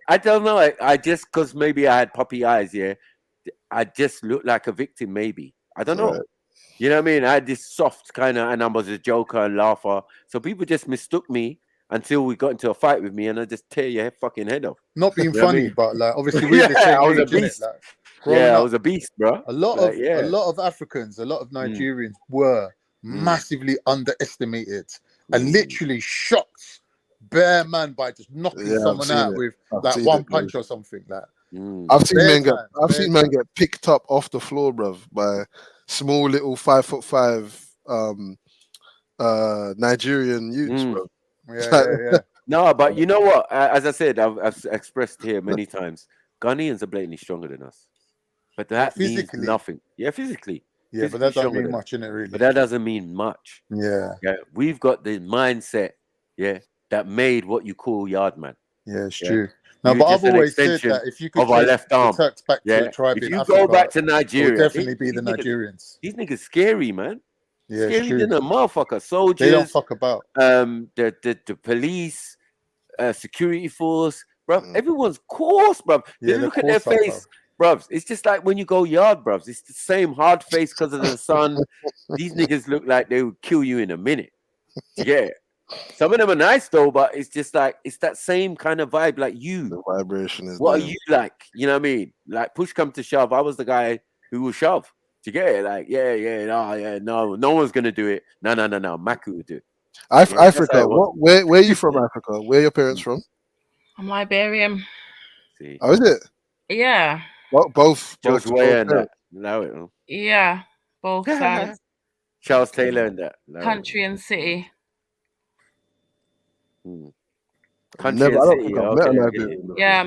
I don't know. I just because maybe I had puppy eyes, I just looked like a victim, maybe. I don't know. Right. You know what I mean? I had this soft kind of, and I was a joker and laugher. So people just mistook me until we got into a fight with me, and I just tear your fucking head off. Not being You know what I funny, mean? but like obviously we're the same I was a age, innit? beast. Like growing I up, was a beast, bro. a lot Like, of Africans, a lot of Nigerians were massively underestimated and literally shocked bare man by just knocking Yeah, I've someone seen out it. with I've like seen one it, man. punch or something. Like I've seen bare men get time, I've bare seen men time. get picked up off the floor, bruv, by small little 5'5" Nigerian youths, bro. Yeah. No, but you know what? As I said, I've expressed here many times. Ghanaians are blatantly stronger than us, but that means physically? nothing. Yeah, physically. Yeah, but Physically that don't stronger mean than much, us. innit, really? But that doesn't mean much. Yeah. Yeah, we've got the mindset. Yeah, that made what you call yardman. Yeah, it's Yeah. true. No, You're but just I've an always said extension that if you could of our trace left the arm. Turks back to a Yeah. tribe If in you go Africa, back to it would Nigeria, definitely be the Nigerians. these niggas scary, man. Yeah, it's Scary true. than a motherfucker. They don't Soldiers, fuck about. the police, security force, bruv. Everyone's coarse, bruv. Yeah, They they're look at their coarse up, face, bruv. It's just like when you go yard, bruv. It's the same hard face because of the sun. These niggas look like they would kill you in a minute. Yeah. Some of them are nice though, but it's just like it's that same kind of vibe. Like you, the vibration is what there. are you like? You know what I mean? Like push come to shove, I was the guy who will shove. Do you get it? Like no one's gonna do it. No, Maku would do it. Africa. Where are you from? Africa? Where are your parents from? I'm Liberian. See. Oh, is it? Yeah. Both George Weah and that. Allow it. Huh? Yeah. Both sides. Charles Taylor and that. Country and city. Country and I don't city. think I've met a Liberian before. Yeah,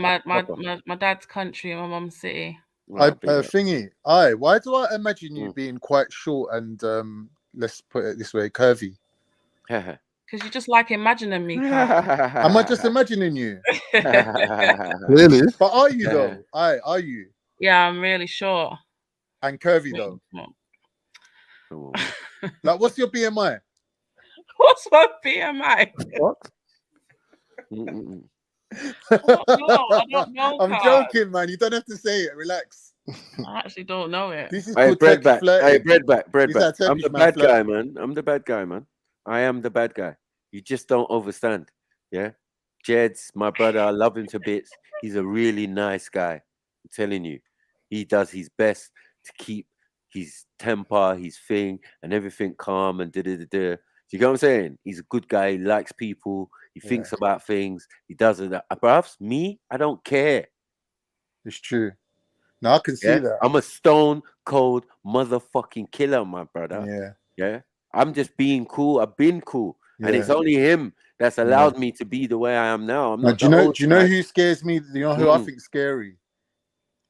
my dad's country and my mum's city. Thingy, why do I imagine you being quite short and let's put it this way, curvy? Because you just like imagining me. Am I just imagining you? Really? But are you though? Are you? Yeah, I'm really short. And curvy though. Like, what's your BMI? What's my BMI? What? I don't know. I'm joking, man. You don't have to say it. Relax. I actually don't know it. This is Hey, called bread back. flirting. Hey, bread back. He's that I'm Turkish the man bad guy, flirting. man. I'm the bad guy, man. I am the bad guy. You just don't overstand. Yeah. Jed's my brother. I love him to bits. He's a really nice guy. I'm telling you. He does his best to keep his temper, his thing, and everything calm and da-da-da-da. Do you get what I'm saying? He's a good guy. He likes people. He thinks about things. He does it. Perhaps me, I don't care. It's true. No, I can see that. I'm a stone cold motherfucking killer, my brother. Yeah. I'm just being cool. I've been cool. And it's only him that's allowed me to be the way I am now. I'm not do you know who scares me? You know who I think scary?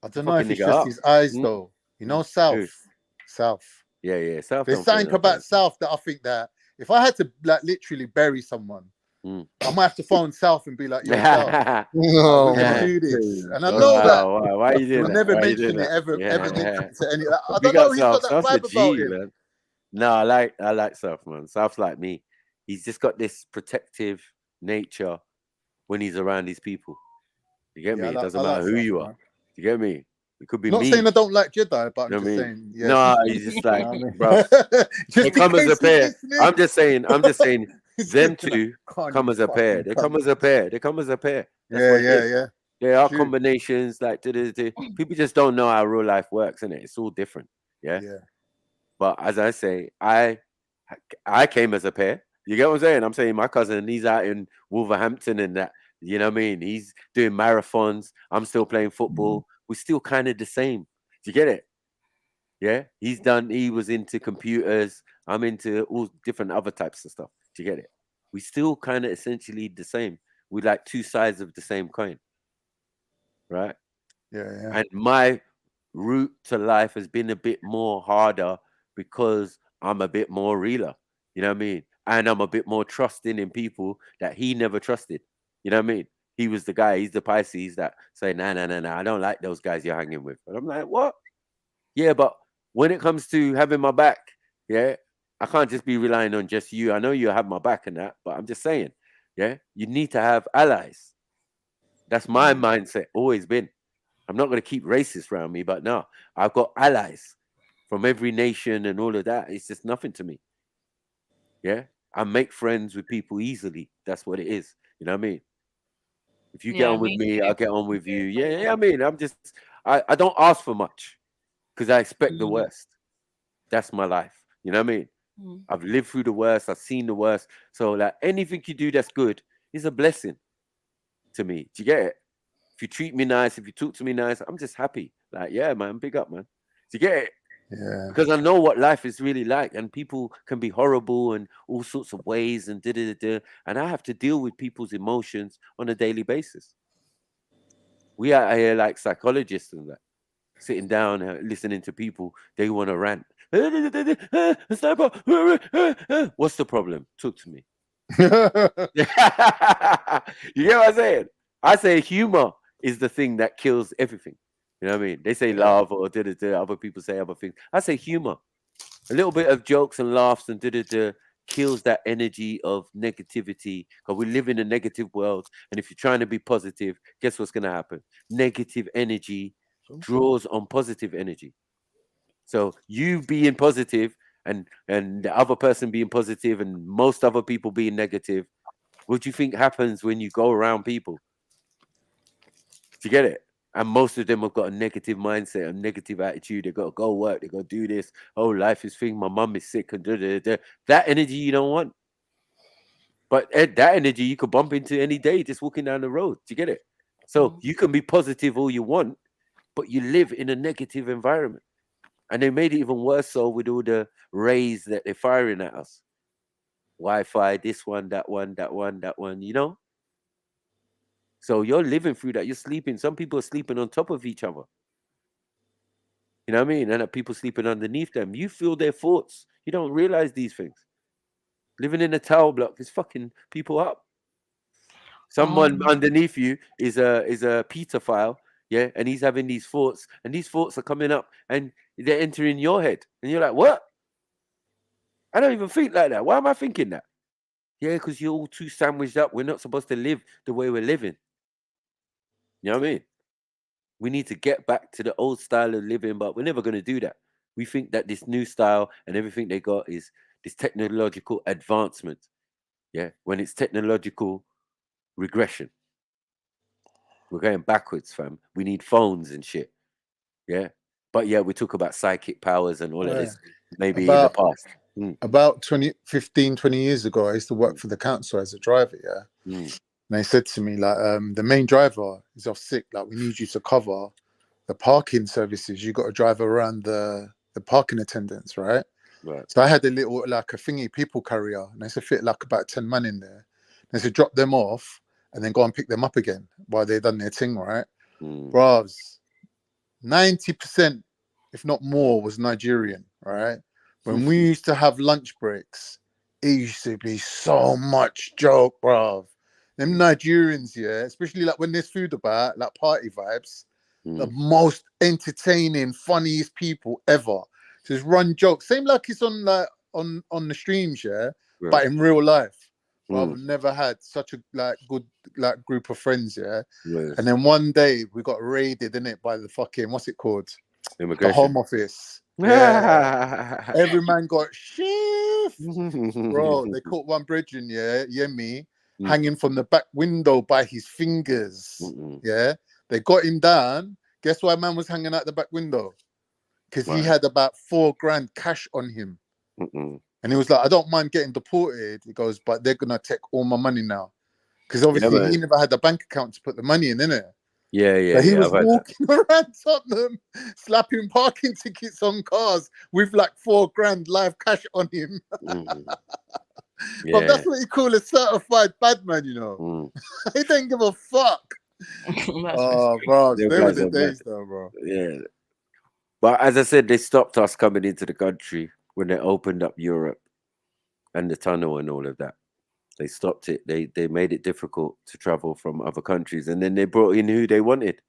I don't know if it's just his eyes though. You know, South. Yeah. South. There's something about South that I think that if I had to like literally bury someone, I might have to phone South and be like, "Yo, South, we're gonna do this." And I know that why are you doing we'll that? never Why are you mention doing it that? ever mention it to any. I Big don't know. up He's got South. that South's a vibe G, about him. man. No, I like South, man. South's like me. He's just got this protective nature when he's around these people. You get me? It doesn't matter who you are. You get me? It could be Not me. saying I don't like Jedi, but I'm You know just what I mean? saying. Yeah. No, he's just like, You know what I mean? bro. They Just come in as a case he's pair. listening. I'm just saying. Them two Can't come you as a pair. fucking They come as a pair. They come as a pair. That's Yeah, what it yeah, is. yeah. There are True. combinations like people just don't know how real life works, innit? It's all different. Yeah. But as I say, I came as a pair. You get what I'm saying? I'm saying my cousin, he's out in Wolverhampton and that. You know what I mean? He's doing marathons. I'm still playing football. We're still kind of the same. Do you get it? Yeah. He was into computers. I'm into all different other types of stuff. Do you get it? We still kind of essentially the same. We like two sides of the same coin. Right? Yeah. And my route to life has been a bit more harder because I'm a bit more realer. You know what I mean? And I'm a bit more trusting in people that he never trusted. You know what I mean? He was the guy, he's the Pisces that say, nah, I don't like those guys you're hanging with. And I'm like, what? Yeah, but when it comes to having my back, yeah, I can't just be relying on just you. I know you have my back and that, but I'm just saying, yeah, you need to have allies. That's my mindset, always been. I'm not going to keep racists around me, but no, I've got allies from every nation and all of that. It's just nothing to me. Yeah. I make friends with people easily. That's what it is. You know what I mean? If you get on with me, I'll get on with you. Yeah. I mean, I don't ask for much because I expect the worst. That's my life. You know what I mean? I've lived through the worst. I've seen the worst. So like anything you do that's good is a blessing to me. Do you get it? If you treat me nice, if you talk to me nice, I'm just happy. Like, yeah, man, big up, man. Do you get it? Yeah. Because I know what life is really like, and people can be horrible in all sorts of ways, and and I have to deal with people's emotions on a daily basis. We are here like psychologists and that, sitting down, listening to people. They want to rant. What's the problem? Talk to me. You get what I'm saying? I say humor is the thing that kills everything. You know what I mean? They say love or other people say other things. I say humor. A little bit of jokes and laughs and kills that energy of negativity, because we live in a negative world. And if you're trying to be positive, guess what's going to happen? Negative energy draws on positive energy. So you being positive and the other person being positive and most other people being negative, what do you think happens when you go around people? Do you get it? And most of them have got a negative mindset, a negative attitude. They got to go work. They got to do this. Oh, life is thing. My mum is sick. And that energy you don't want. But that energy you could bump into any day just walking down the road. Do you get it? So you can be positive all you want, but you live in a negative environment. And they made it even worse so with all the rays that they're firing at us. Wi-Fi, this one, that one, that one, that one, you know? So you're living through that. You're sleeping. Some people are sleeping on top of each other. You know what I mean? And people sleeping underneath them. You feel their thoughts. You don't realize these things. Living in a tower block is fucking people up. Someone underneath you is a pedophile, yeah, and he's having these thoughts, and these thoughts are coming up, and they're entering your head, and you're like, what? I don't even think like that. Why am I thinking that? Yeah, because you're all too sandwiched up. We're not supposed to live the way we're living. You know what I mean? We need to get back to the old style of living, but we're never going to do that. We think that this new style and everything they got is this technological advancement. Yeah, when it's technological regression. We're going backwards, fam. We need phones and shit. Yeah. But yeah, we talk about psychic powers and all of this maybe in the past. About 20 years ago, I used to work for the council as a driver, yeah. And they said to me, like, the main driver is off sick, like, we need you to cover the parking services. You got to drive around the parking attendants, right? So I had a little, like, a thingy people carrier, and they said fit like about 10 men in there. They said drop them off and then go and pick them up again while they done their thing, right? Bravs, 90%, if not more, was Nigerian, right? When we used to have lunch breaks, it used to be so much joke, bruv. Them Nigerians, yeah, especially like when there's food about, like party vibes, the most entertaining, funniest people ever. Just run jokes. Same like it's on like on the streams, yeah, but in real life. Bruv, I've never had such a like good like group of friends, yeah. And then one day we got raided in it by the fucking what's it called? The Home Office. Yeah. Every man got shift. Bro, they caught one brethren, yeah, Yemi, hanging from the back window by his fingers. Yeah. They got him down. Guess why man was hanging out the back window? because he had about $4,000 cash on him. And he was like, I don't mind getting deported. He goes, but they're gonna take all my money now. Because obviously he never had a bank account to put the money in, innit? Yeah. So he was walking around Tottenham, slapping parking tickets on cars with like $4,000 live cash on him. But that's what you call a certified bad man, you know. He didn't give a fuck. Bro, they were the days though, bro. Yeah. But as I said, they stopped us coming into the country when they opened up Europe and the tunnel and all of that. They stopped it. They made it difficult to travel from other countries, and then they brought in who they wanted.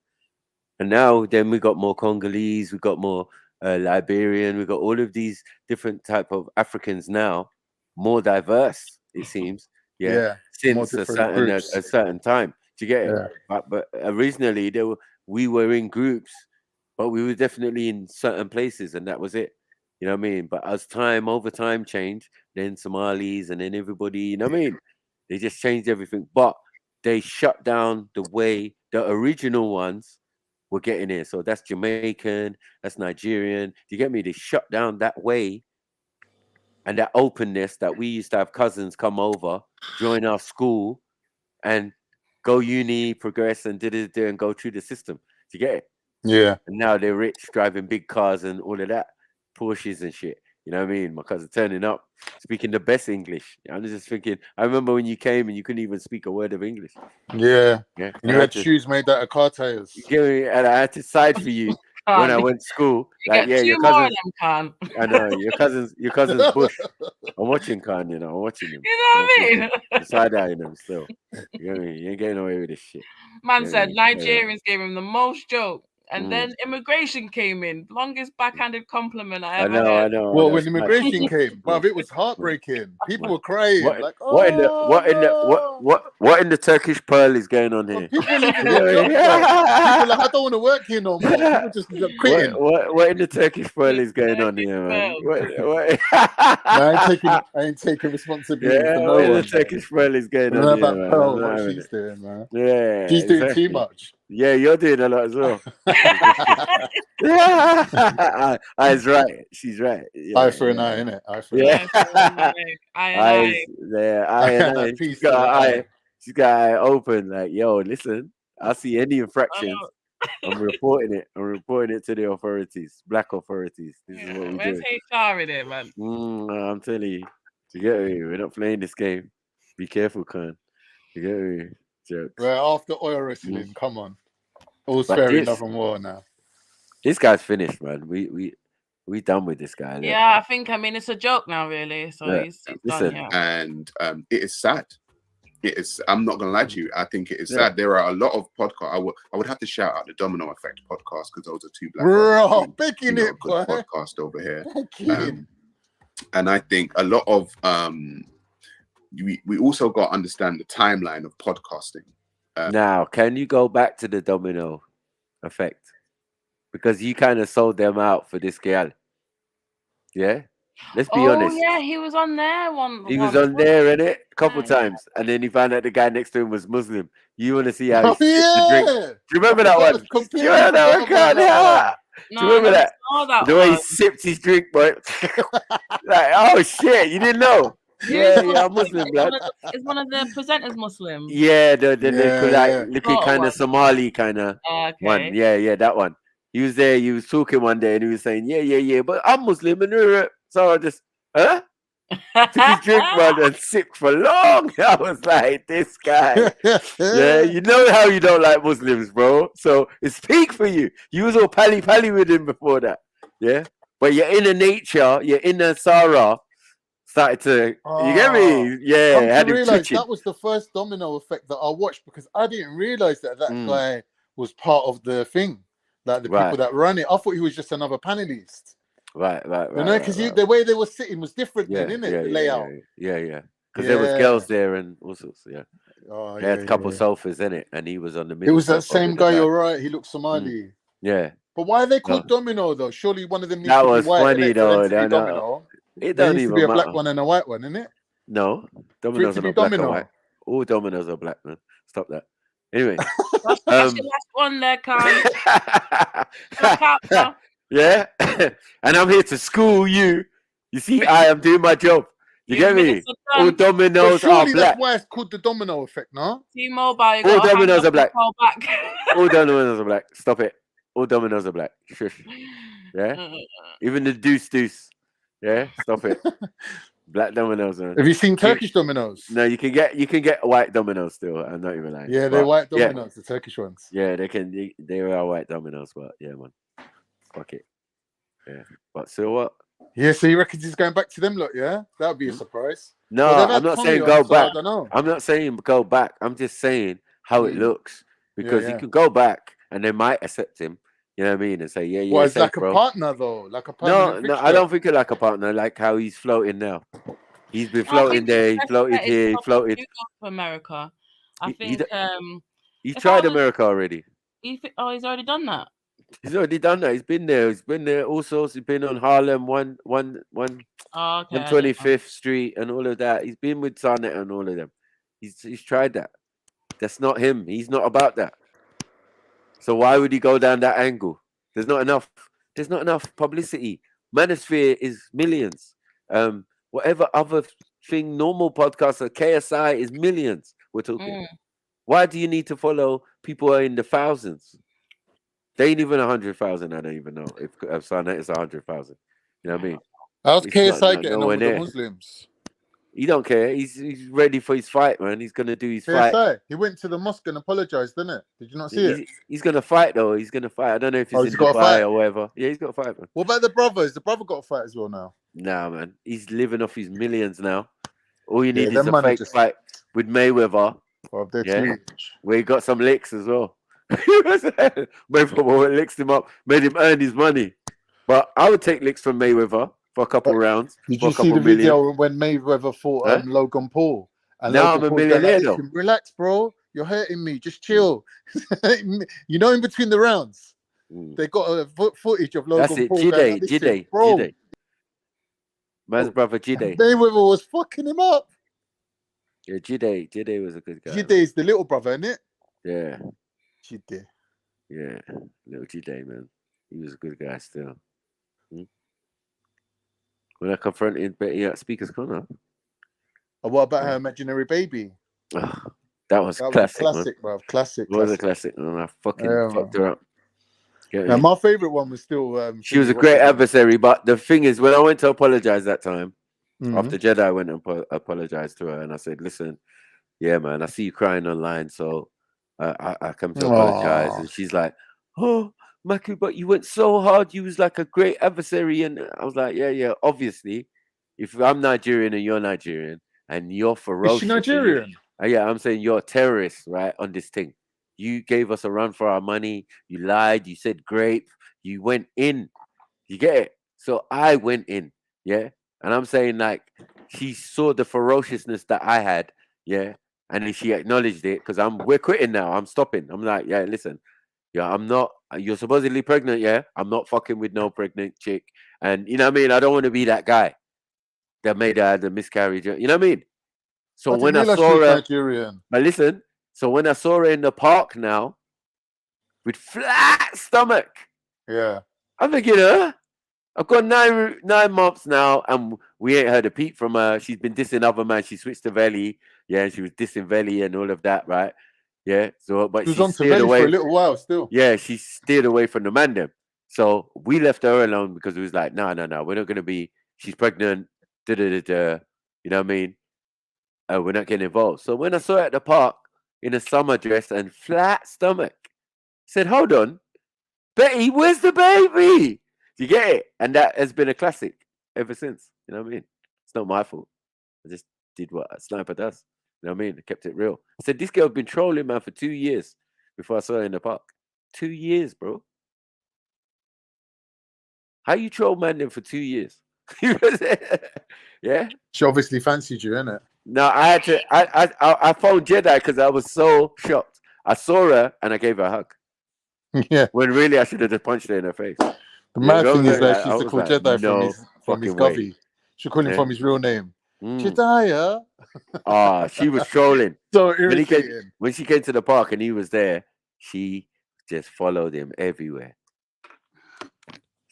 And now then we got more Congolese, we got more Liberian, we got all of these different type of Africans now, more diverse it seems. Since a certain time. Do you get it? But originally we were in groups, but we were definitely in certain places, and that was it. You know what I mean? But as over time changed, then Somalis and then everybody, you know what I mean? They just changed everything. But they shut down the way the original ones were getting in. So that's Jamaican, that's Nigerian. Do you get me? They shut down that way and that openness that we used to have cousins come over, join our school, and go uni, progress, and and go through the system. Do you get it? Yeah. And now they're rich, driving big cars and all of that, Porsches and shit. You know what I mean? My cousin turning up, speaking the best English. I'm just thinking, I remember when you came and you couldn't even speak a word of English. Yeah. Yeah. You had shoes made out of car tires. And I had to side for you when I went to school. You like, get your two more of cousins. them, Khan. I know your cousin's bush. I'm watching Khan, I'm watching him. You know what I mean? I'm side-eyeing him still. You know what I mean? You ain't getting away with this shit. Man said Nigerians gave him the most joke. And then immigration came in. Longest backhanded compliment I ever heard. I know. Well, when immigration came, bruv, it was heartbreaking. People were crying. What in the Turkish pearl is going on here? People were leaving their jobs. People like, I don't want to work here no more. People just quitting. What in the Turkish pearl is going on here, man? What? I ain't taking responsibility for no what in one. the Turkish pearl is going I on know here, about man? Pearl, what she's doing, man. Yeah, she's doing too much. Yeah, you're doing a lot as well. I's right. She's right. Eye for an eye, innit? Eye for an eye. Eye and eye. She's got an eye. She's got an eye open. Like, yo, listen. I see any infractions. I'm reporting it. I'm reporting it to the authorities, black authorities. This is what we do. Where's HR in it, man? I'm telling you. You get me? We're not playing this game. Be careful, Khan. You get me? Jokes. Well, after oil wrestling, come on. All's fair in love and war now. This guy's finished, man. We done with this guy. Yeah, I mean, it's a joke now, really. So he's done, yeah. And it is sad. It is. I'm not gonna lie to you. I think it is sad. There are a lot of podcasts. I would have to shout out the Domino Effect podcast because those are two black good podcast over here. And I think a lot of we also got to understand the timeline of podcasting. Now, can you go back to the Domino Effect? Because you kind of sold them out for this girl. Yeah? Let's be honest. Oh, yeah, he was on there one. He was on there, innit? A couple times. And then he found out the guy next to him was Muslim. You want to see how he sipped the drink. Do you remember that one? Do you remember that? Do you remember that? The way he sipped his drink, boy. Like, oh, shit, you didn't know? Yeah, I'm Muslim, blood. Is one of the presenters Muslim? Yeah, looking kind of Somali kind of one. Yeah, that one. He was there. He was talking one day, and he was saying, "Yeah, but I'm Muslim." And so I just, took his drink, man, and sipped for long. I was like, "This guy, yeah, you know how you don't like Muslims, bro. So it's peak for you. You was all pally with him before that, yeah. But your inner nature, your inner Sarah." Started to, you get me? Yeah, I realized that was the first Domino Effect that I watched because I didn't realize that guy was part of the thing, like the people that run it. I thought he was just another panelist. Right. You know, because the way they were sitting was different then, isn't it? The layout. Yeah. Because there was girls there and all sorts. Yeah. They had a couple sofas in it, and he was on the middle. It was that same guy. You're right. He looked Somali. Yeah. But why are they called Domino though? Surely one of them needs that to was be white. Funny though. Domino. It there don't needs even to be a matter. black one and a white one, isn't it? No, dominoes are not black and white. All dominoes are black, man. Stop that. Anyway, that's your last one there, Khan. Yeah, and I'm here to school you. You see, I am doing my job. You get me? All But dominoes are surely that's black. why it's called the domino effect, no? T-Mobile, you All got to hang dominoes up are and black. call back. All dominoes are black. Stop it. All dominoes are black. Shush. Yeah. Even the deuce. Yeah. Stop it. Black dominoes, man. Have you seen Turkish dominoes? No, you can get white dominoes still. I'm not even lying. Yeah, they're But, white dominoes, the Turkish ones. Yeah, they are white dominoes, but yeah, man. Fuck it. Yeah. But so what? Yeah, so you reckon he's going back to them, look, yeah? That would be a surprise. No, Well, they've I'm had not Tommy saying on, go so I back. don't know. I'm not saying go back. I'm just saying how it looks. Because Yeah. he could go back and they might accept him. You know what I mean? And say, yeah, Well, it's safe, like a bro. partner, though. Like a permanent No, fixture. I don't think it like a partner, like how he's floating now. He's been I floating think there, he it's floated best here, he that floated. you go to America. I He think He's if tried I was, America already. he's already done that. He's already done that. He's been there. He's been there all sorts. He's been on Harlem, Oh, okay. I didn't know. 125th Street and all of that. He's been with Sonnet and all of them. He's tried that. That's not him. He's not about that. So why would he go down that angle? There's not enough publicity. Manosphere is millions. Whatever other thing, normal podcasts or KSI is millions. We're talking. Why do you need to follow people who are in the thousands? They ain't even 100,000. I don't even know if Sonnet is 100,000. You know what I mean? How's It's KSI getting on nowhere with the near. Muslims? He don't care. He's ready for his fight, man. He's gonna do his fight. KSI, he went to the mosque and apologized, didn't it? Did you not see it? He's gonna fight though. He's gonna fight. I don't know if he's in he's got a Dubai fight. or whatever. Yeah, he's got a fight, man. What about the brother? Is the brother got a fight as well now? Nah, man. He's living off his millions now. All you need them is a man are fake just- fight with Mayweather. They're Yeah, too- where he got some licks as well. Mayweather licked him up, made him earn his money. But I would take licks from Mayweather for a couple rounds. Did for you a see couple the million. video when Mayweather fought Huh? Logan Paul? And Now Logan I'm a Paul's going like, millionaire, though. "Listen, relax, bro. You're hurting me. Just chill." You know, in between the rounds, they got a footage of Logan That's it. Paul going like, "Listen, bro." Jide. Man's brother Jide. Mayweather was fucking him up. Yeah, Jide was a good guy. Jide is the little brother, isn't it? Yeah. Jide. Yeah, little Jide, man. He was a good guy still. When I confronted Betty at Speaker's Corner. And what about her imaginary baby? That was classic, bro. Classic. It was a classic, and I fucking fucked her up. Now, my favorite one was still. She was a great adversary, but the thing is, when I went to apologize that time, Mhm. after Jedi, I went and apologized to her, and I said, "Listen, yeah, man, I see you crying online, so I come to apologize." Aww. And she's like, "Oh, Maku, but you went so hard. You was like a great adversary." And I was like, "Yeah, obviously, if I'm Nigerian and you're Nigerian and you're ferocious, Is she Nigerian? yeah, I'm saying you're a terrorist, right? On this thing, you gave us a run for our money. You lied. You said grape. You went in. You get it? So I went in, yeah." And I'm saying, like, she saw the ferociousness that I had, yeah, and then she acknowledged it because we're quitting now. I'm stopping. I'm like, yeah, listen, yeah, I'm not. You're supposedly pregnant, yeah. I'm not fucking with no pregnant chick, and you know what I mean. I don't want to be that guy that made her the miscarriage. You know what I mean? So when I saw her, Nigerian. but listen, so when I saw her in the park now, with flat stomach, yeah, I'm thinking, huh? I've got 9 months now, and we ain't heard a peep from her. She's been dissing other man. She switched to Veli, yeah, and she was dissing Veli and all of that, right? Yeah. So, but She was she on to steered Veli away for a little while still. Yeah, she steered away from the man them. So we left her alone because it was like, no, we're not gonna be. She's pregnant. You know what I mean? We're not getting involved. So when I saw her at the park in a summer dress and flat stomach, I said, "Hold on, Betty, where's the baby?" You get it? And that has been a classic ever since. You know what I mean? It's not my fault. I just did what a sniper does. You know what I mean? I kept it real. I said, this girl been trolling, man, for 2 years before I saw her in the park. 2 years, bro. How you troll man then for 2 years? Yeah? She obviously fancied you, innit? No, I had to. I phoned Jedi because I was so shocked. I saw her and I gave her a hug. Yeah. When really I should have just punched her in her face. The mad thing is that I she used to was call like, Jedi no from his fucking way. govy. She called him Yeah. from his real name. Mm. Jediah. She was trolling. So When irritating. when she came to the park and he was there, she just followed him everywhere.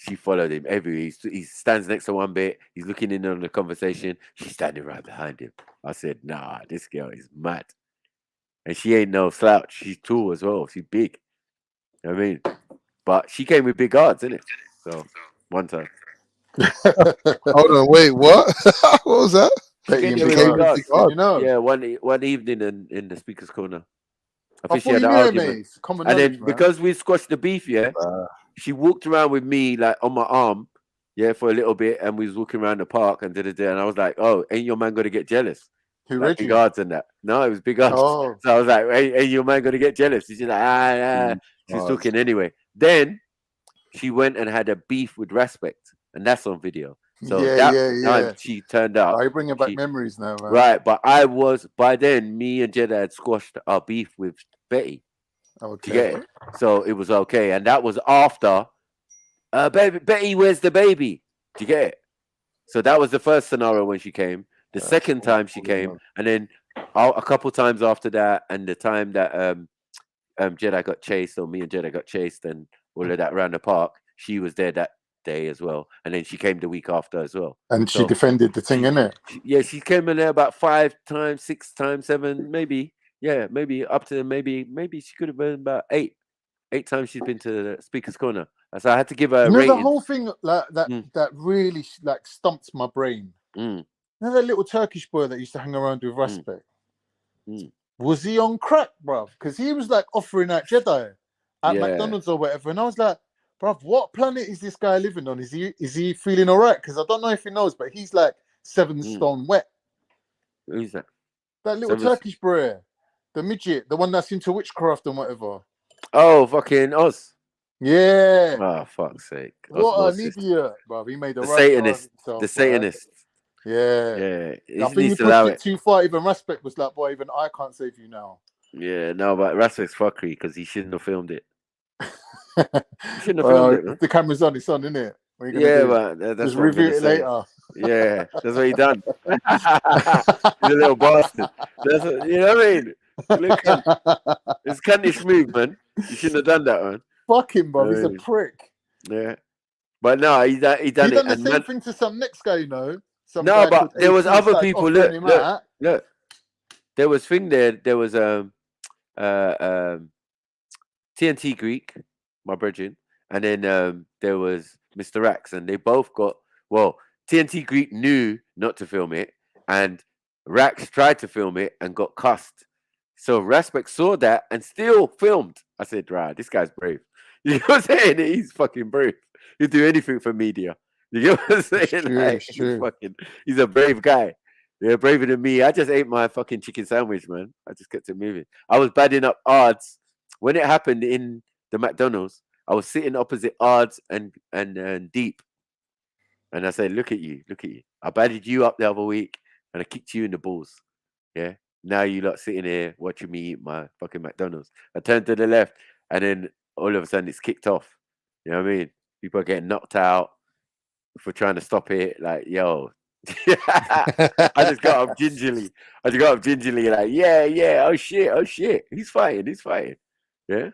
She followed him everywhere. He stands next to one bit. He's looking in on the conversation. She's standing right behind him. I said, nah, this girl is mad. And she ain't no slouch. She's tall as well. She's big. You know what I mean? But she came with big odds, innit? So, one time. Hold on, wait, what? What was that? She came with big odds. Yeah, one evening in the speaker's corner. I think she had an argument. And then because we squashed the beef, she walked around with me like on my arm, for a little bit, and we was walking around the park and and I was like, "Oh, ain't your man gonna get jealous?" Who, like Reggie? big odds and that. No, it was big odds. Oh. So I was like, "Ain't your man gonna get jealous?" She's like, She was talking anyway. Then she went and had a beef with Respect, and that's on video. So that time she turned up. You're bringing back memories now, man. Right, but by then, me and Jeddah had squashed our beef with Betty. Okay. You get it? So it was okay. And that was after Betty, where's the baby? Do you get it? So that was the first scenario when she came. The second time she came, and then a couple times after that, and the time that Jeddah got chased, or me and Jeddah got chased, and all of that around the park, she was there that day as well. And then she came the week after as well. And she defended the thing, innit? Yeah, she came in there about 5 times, 6 times, 7, maybe. Yeah, maybe up to maybe she could have been about 8 times she's been to the speaker's corner. So I had to give her a rating. The whole thing that really like stumped my brain. You know that little Turkish boy that used to hang around with Respect? Was he on crack, bruv? Because he was like offering out Jedi at McDonald's or whatever, and I was like, bruv, what planet is this guy living on? Is he feeling all right? Because I don't know if he knows, but he's like 7 stone wet. Who's that? That little Turkish boy, the midget, the one that's into witchcraft and whatever. Oh, fucking Oz. Yeah. Oh, fuck's sake. What an idiot, bruv. He made the Satanist. The Satanist. Yeah. Yeah. I think he pushed it too far. Even Respect was like, boy, even I can't save you now. Yeah, no, but Respect's fuckery because he shouldn't have filmed it. He shouldn't have filmed it, man. The camera's on, it's on, isn't it? Yeah, but that's just what review it later. Yeah, that's what he done. He's a little bastard. That's what, you know what I mean? Look, it's cuntish move, man. You shouldn't have done that, man. Fuck him, bro. He's a prick. Yeah, but no, he done he it. He done the same thing to some next guy, you know. No, but there was other people. Look. There was thing there. There was TNT Greek, my brethren, and then there was Mr. Rax, and they both got TNT Greek knew not to film it, and Rax tried to film it and got cussed. So Respect saw that and still filmed. I said, right, this guy's brave. You know what I'm saying? He's fucking brave. He'll do anything for media. You know what I'm saying? He's a brave guy. Yeah, braver than me. I just ate my fucking chicken sandwich, man. I just kept it moving. I was badding up odds. When it happened in the McDonald's, I was sitting opposite odds and Deep. And I said, look at you. I badded you up the other week and I kicked you in the balls. Yeah. Now you lot sitting here watching me eat my fucking McDonald's. I turned to the left and then all of a sudden it's kicked off. You know what I mean? People are getting knocked out for trying to stop it. Like, yo. I just got up gingerly. Like, yeah. Oh shit. He's fighting. Yeah.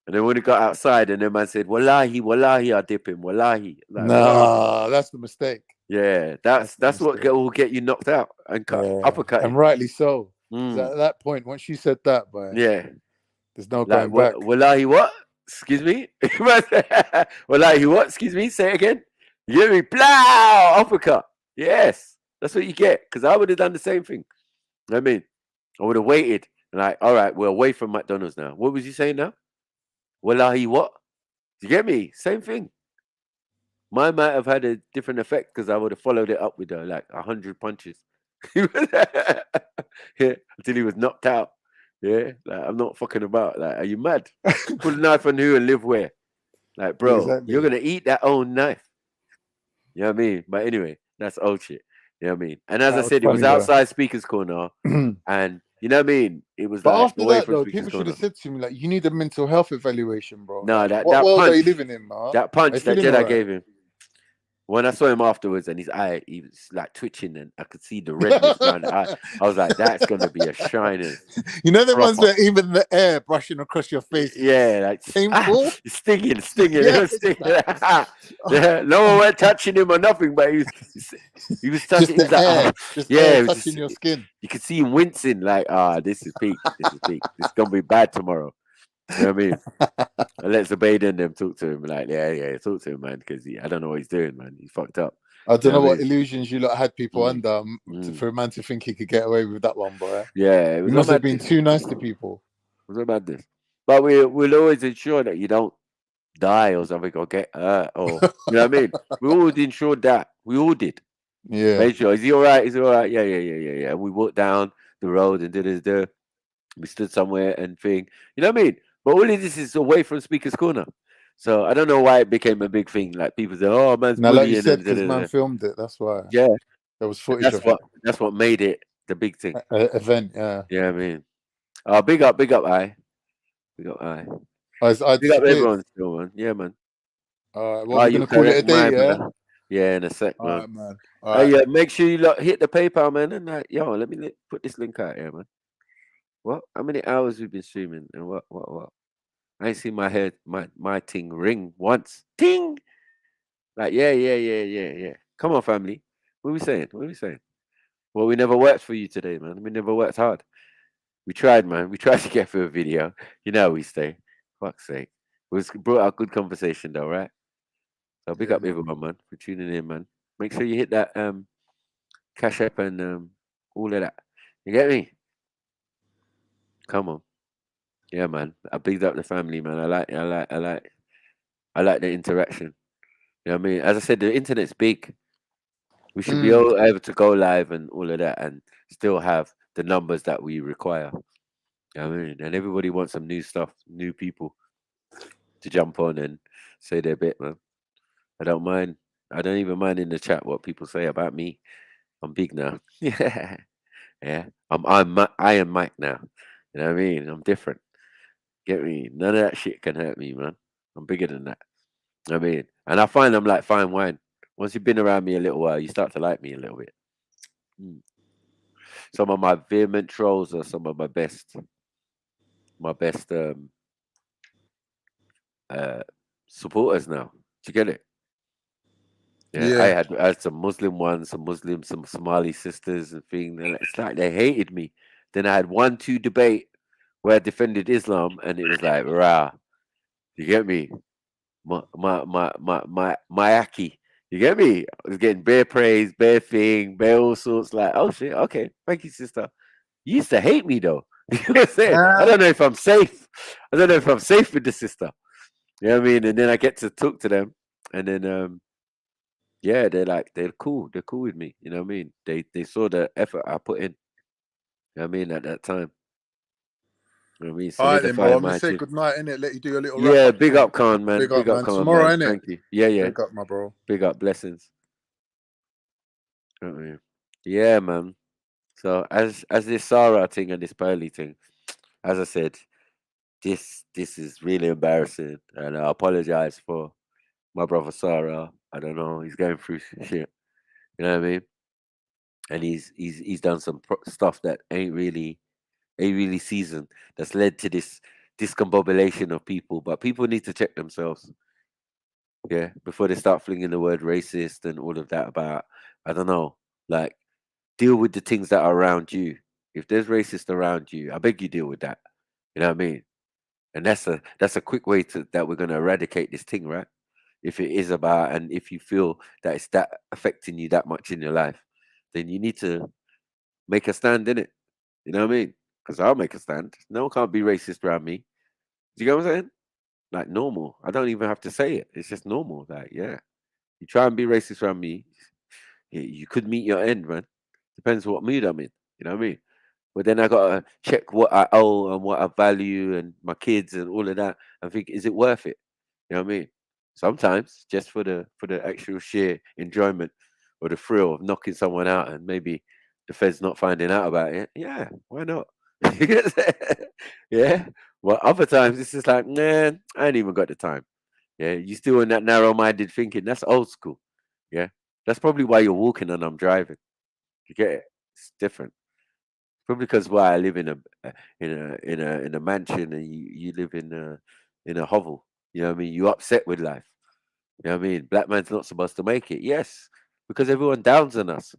And then when he got outside and the man said, Wallahi, I'll dip him. Wallahi. Like, nah, that's the mistake. Yeah, that's what will get you knocked out and uppercut. And rightly so. At that point, once you said that, boy, there's no going back. Wallahi, what? Excuse me? Wallahi, what? Excuse me? Say it again. You hear me? Blow! Uppercut. Yes, that's what you get. Because I would have done the same thing. You know what I mean? I would have waited. Like, all right, we're away from McDonald's now. What was you saying now? Wallahi, what? You get me? Same thing. Mine might have had a different effect because I would have followed it up with like 100 punches. Until he was knocked out. Yeah, like, I'm not fucking about. Like, are you mad? Put a knife on who and live where? Like, bro, you're gonna eat that own knife. You know what I mean? But anyway, that's old shit. You know what I mean? And as I said, it was outside Speaker's Corner, and you know what I mean? It was but like after away that, from though, Speaker's people should Corner. have said to me, like, you need a mental health evaluation, bro. No, like, that what world punch, are you living in, man? that punch that Jedi gave him. When I saw him afterwards and his eye, he was like twitching and I could see the redness around the eye. I was like, that's going to be a shining. You know the ones proper. where even the air brushing across your face is Yeah, like painful? it's stinging. Yeah, It was stinging. Yeah, no one went touching him or nothing, but he was touching. just He was the like, air, oh, just yeah. air It was touching your skin. you could see him wincing, like, this is peak. This is peak. This is gonna be bad tomorrow. You know what I mean? I let Zubaydah and them talk to him, like, yeah, talk to him, man, because I don't know what he's doing, man. He's fucked up. I don't know what what illusions you lot had people under for a man to think he could get away with that one, boy. Yeah, it was He must have been too nice to people. It was about this, but we'll always ensure that you don't die or something or get hurt or you know what I mean. We always ensured that. We all did. Yeah. Made sure. Is he all right? Is he all right? Yeah. We walked down the road and did. We stood somewhere and thing. You know what I mean? But all of this is away from Speaker's Corner. So I don't know why it became a big thing. Like people say, "Oh, man's Now, like bullying." you said, because man filmed it. That's why. Yeah, there was footage of that's what made it the big thing. Event. Yeah. Yeah, I mean, big up, I. Big up, I. Big up everyone still, man. Yeah, man. All right, well, we're gonna call it a day, yeah. Yeah, in a sec, man. All right, man. All right. Yeah, make sure you hit the PayPal, man, and let me put this link out here, man. What? How many hours we've been streaming and what? I ain't seen my head, my ting ring once. Ting. Like yeah. Come on, family. What are we saying? Well, we never worked for you today, man. We never worked hard. We tried, man. We tried to get through a video. You know how we stay. Fuck's sake. It brought out good conversation though, right? So big up everyone, man, for tuning in, man. Make sure you hit that Cash App and all of that. You get me? Come on. Yeah, man. I bigged up the family, man. I like the interaction. You know what I mean? As I said, the internet's big. We should be able to go live and all of that and still have the numbers that we require. You know what I mean? And everybody wants some new stuff, new people to jump on and say their bit, man. I don't mind. I don't even mind in the chat what people say about me. I'm big now. Yeah. I'm Iron Mike now. You know what I mean? I'm different. Get me? None of that shit can hurt me, man. I'm bigger than that. I mean, and I find I'm like fine wine. Once you've been around me a little while, you start to like me a little bit. Some of my vehement trolls are some of my best supporters now. Do you get it? Yeah. I had some Muslim ones, some Somali sisters and things, and it's like they hated me. Then I had 1-2 debate where I defended Islam, and it was like rah. You get me? My Aki. You get me? I was getting bare praise, bare thing, bare all sorts. Like, oh shit, okay, thank you, sister. You used to hate me though. You know what I'm saying? I don't know if I'm safe. I don't know if I'm safe with the sister. You know what I mean? And then I get to talk to them, and then they're cool. They're cool with me. You know what I mean? They saw the effort I put in. You know what I mean? At that time. You know what I mean? All right, then, bro. I'm gonna my say truth. good night, innit? Let you do your little Yeah, wrap up. big up, Khan, man. Big up, man. Khan, Tomorrow, man. innit? Thank you. Yeah. Big up, my bro. Big up, blessings. You know what I mean? Yeah, man. So as this Sarah thing and this Pearly thing, as I said, this is really embarrassing, and I apologize for my brother Sarah. I don't know, he's going through shit. You know what I mean? And he's done some stuff that ain't really seasoned. That's led to this discombobulation of people. But people need to check themselves. Yeah, before they start flinging the word racist and all of that about, I don't know, like deal with the things that are around you. If there's racist around you, I beg you deal with that. You know what I mean? And that's a quick way that we're gonna eradicate this thing, right? If it is about, and if you feel that it's that affecting you that much in your life, then you need to make a stand in it. You know what I mean? Because I'll make a stand. No one can't be racist around me. Do you get what I'm saying? Like normal. I don't even have to say it. It's just normal. Like, yeah. You try and be racist around me, you could meet your end, man. Depends what mood I'm in. You know what I mean? But then I gotta check what I owe and what I value and my kids and all of that and think, is it worth it? You know what I mean? Sometimes just for the actual sheer enjoyment or the thrill of knocking someone out and maybe the Fed's not finding out about it. Yeah, why not? Yeah. Well, other times it's just like, man, I ain't even got the time. Yeah, you still in that narrow-minded thinking. That's old school. Yeah, that's probably why you're walking and I'm driving. You get it? It's different. Probably because why I live in a mansion and you live in a hovel. You know what I mean? You're upset with life. You know what I mean? Black man's not supposed to make it. Yes, because everyone downs on us.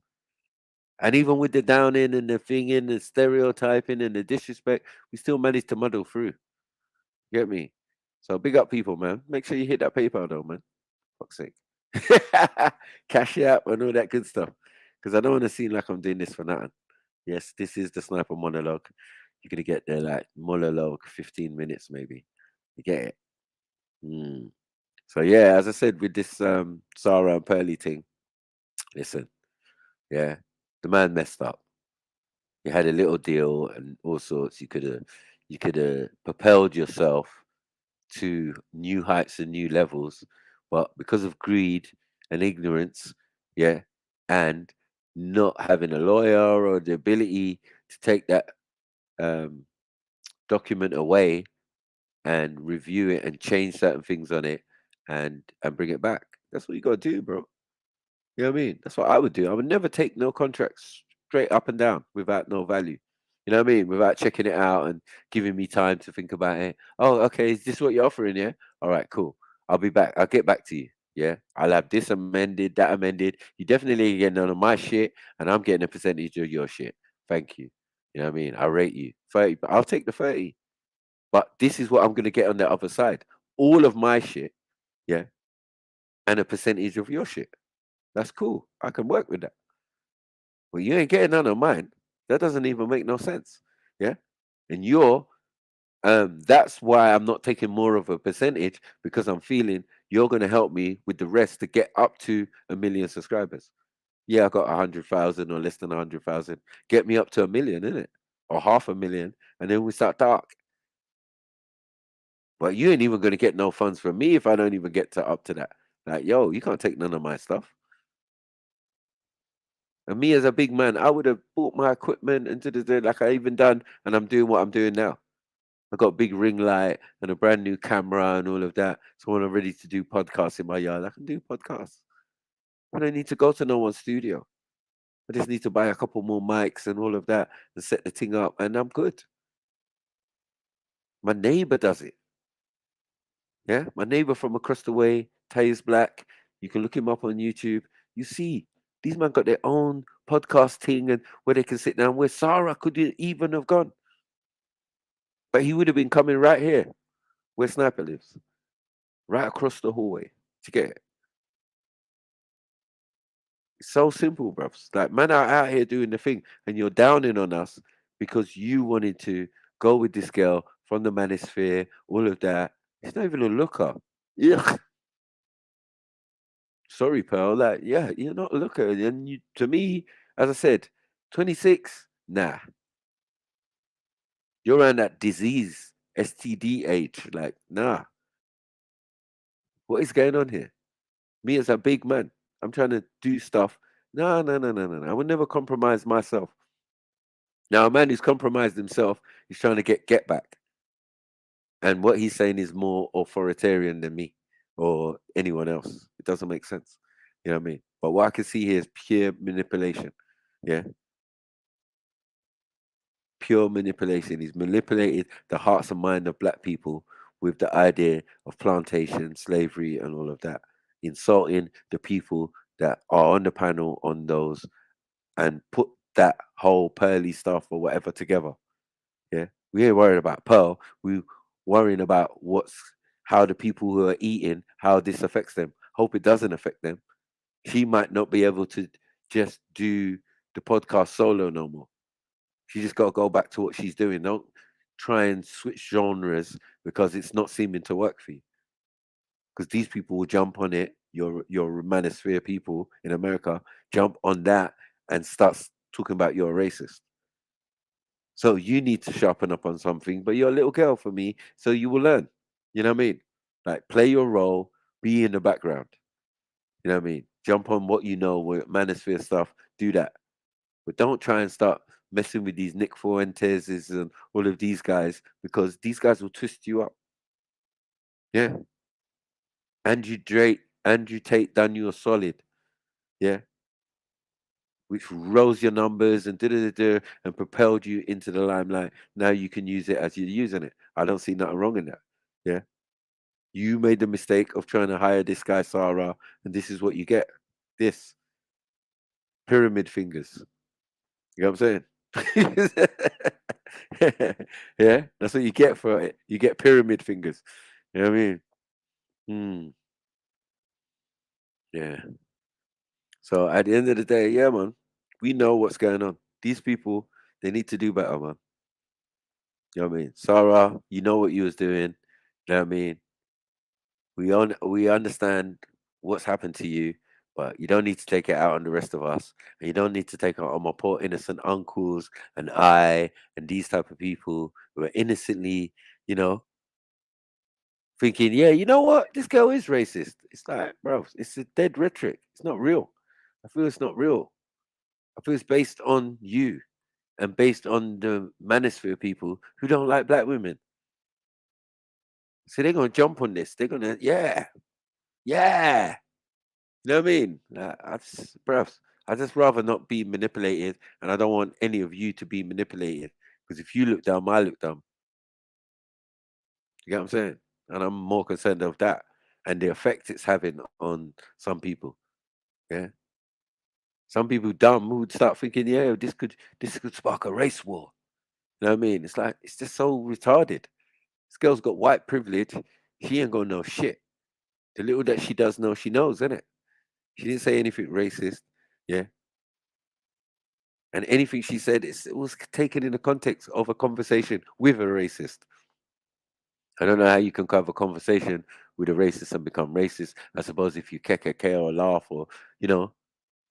And even with the downing and the thinging, the stereotyping and the disrespect, we still manage to muddle through. Get me? So big up people, man. Make sure you hit that PayPal though, man. Fuck's sake. Cash out and all that good stuff. Because I don't want to seem like I'm doing this for nothing. Yes, this is the sniper monologue. You're gonna get there like monologue, 15 minutes maybe. You get it? Mm. So yeah, as I said with this Sarah and Pearly thing, listen, yeah, the man messed up. You had a little deal and all sorts. You could have propelled yourself to new heights and new levels, but because of greed and ignorance, yeah, and not having a lawyer or the ability to take that um, document away and review it and change certain things on it and bring it back. That's what you got to do, bro. You know what I mean? That's what I would do. I would never take no contracts straight up and down without no value. You know what I mean? Without checking it out and giving me time to think about it. Oh, okay. Is this what you're offering? Yeah. All right, cool. I'll be back. I'll get back to you. Yeah. I'll have this amended, that amended. You definitely get none of my shit, and I'm getting a percentage of your shit. Thank you. You know what I mean? I rate you 30, but I'll take the 30. But this is what I'm going to get on the other side. All of my shit. Yeah. And a percentage of your shit. That's cool. I can work with that. Well, you ain't getting none of mine. That doesn't even make no sense. Yeah. And that's why I'm not taking more of a percentage because I'm feeling you're going to help me with the rest to get up to 1 million subscribers. Yeah, I got 100,000 or less than 100,000. Get me up to 1 million, innit? Or 500,000. And then we start dark. But you ain't even going to get no funds from me if I don't even get to up to that. Like, yo, you can't take none of my stuff. And me as a big man, I would have bought my equipment and like I even done, and I'm doing what I'm doing now. I got a big ring light and a brand new camera and all of that. So when I'm ready to do podcasts in my yard, I can do podcasts. I don't need to go to no one's studio. I just need to buy a couple more mics and all of that and set the thing up, and I'm good. My neighbor does it. Yeah, my neighbor from across the way, Taze Black. You can look him up on YouTube. You see, these men got their own podcast thing and where they can sit down. Where Sarah couldn't even have gone, but he would have been coming right here, where Sniper lives, right across the hallway. To get it. It's so simple, bruv. Like man are out here doing the thing, and you're downing on us because you wanted to go with this girl from the manosphere, all of that. It's not even a looker. Yeah. Sorry, Pearl. Like, yeah, you're not a looker. And you, to me, as I said, 26, nah. You're around that disease, STD age. Like, nah. What is going on here? Me as a big man, I'm trying to do stuff. No, no, no, no, no, no. I would never compromise myself. Now, a man who's compromised himself is trying to get back. And what he's saying is more authoritarian than me or anyone else. It doesn't make sense. You know what I mean? But what I can see here is pure manipulation. Yeah. Pure manipulation. He's manipulated the hearts and mind of black people with the idea of plantation, slavery, and all of that, insulting the people that are on the panel on those and put that whole pearly stuff or whatever together. Yeah. We ain't worried about Pearl. We worrying about how the people who are eating, how this affects them. Hope it doesn't affect them. She might not be able to just do the podcast solo no more. She just got to go back to what she's doing. Don't try and switch genres because it's not seeming to work for you. Because these people will jump on it. Your manosphere people in America jump on that and start talking about you're a racist. So you need to sharpen up on something, but you're a little girl for me, so you will learn. You know what I mean? Like play your role, be in the background. You know what I mean? Jump on what you know with manosphere stuff, do that. But don't try and start messing with these Nick Fuentes and all of these guys because these guys will twist you up. Yeah. Andrew Tate done you a solid. yeah, which rose your numbers and and propelled you into the limelight. Now you can use it as you're using it. I don't see nothing wrong in that. Yeah. You made the mistake of trying to hire this guy, Sarah, and this is what you get. This pyramid fingers. You know what I'm saying? Yeah, that's what you get for it. You get pyramid fingers. You know what I mean? Yeah. So at the end of the day, yeah, man, we know what's going on. These people, they need to do better, man. You know what I mean? Sarah, you know what you was doing. You know what I mean? We understand what's happened to you, but you don't need to take it out on the rest of us. And you don't need to take it on my poor innocent uncles and I and these type of people who are innocently, you know, thinking, yeah, you know what? This girl is racist. It's like, bro, it's a dead rhetoric. It's not real. I feel it's not real. I feel it's based on you and based on the manosphere people who don't like black women. So they're gonna jump on this. They're gonna, yeah, yeah. You know what I mean? I just rather not be manipulated, and I don't want any of you to be manipulated. Because if you look dumb, I look dumb. You get what I'm saying? And I'm more concerned of that and the effect it's having on some people. Yeah. Some people dumb who would start thinking, yeah, this could spark a race war. You know what I mean? It's like it's just so retarded. This girl's got white privilege. She ain't gonna know shit. The little that she does know, she knows, innit? She didn't say anything racist. Yeah. And anything she said, it was taken in the context of a conversation with a racist. I don't know how you can have a conversation with a racist and become racist. I suppose if you KKK or laugh or, you know,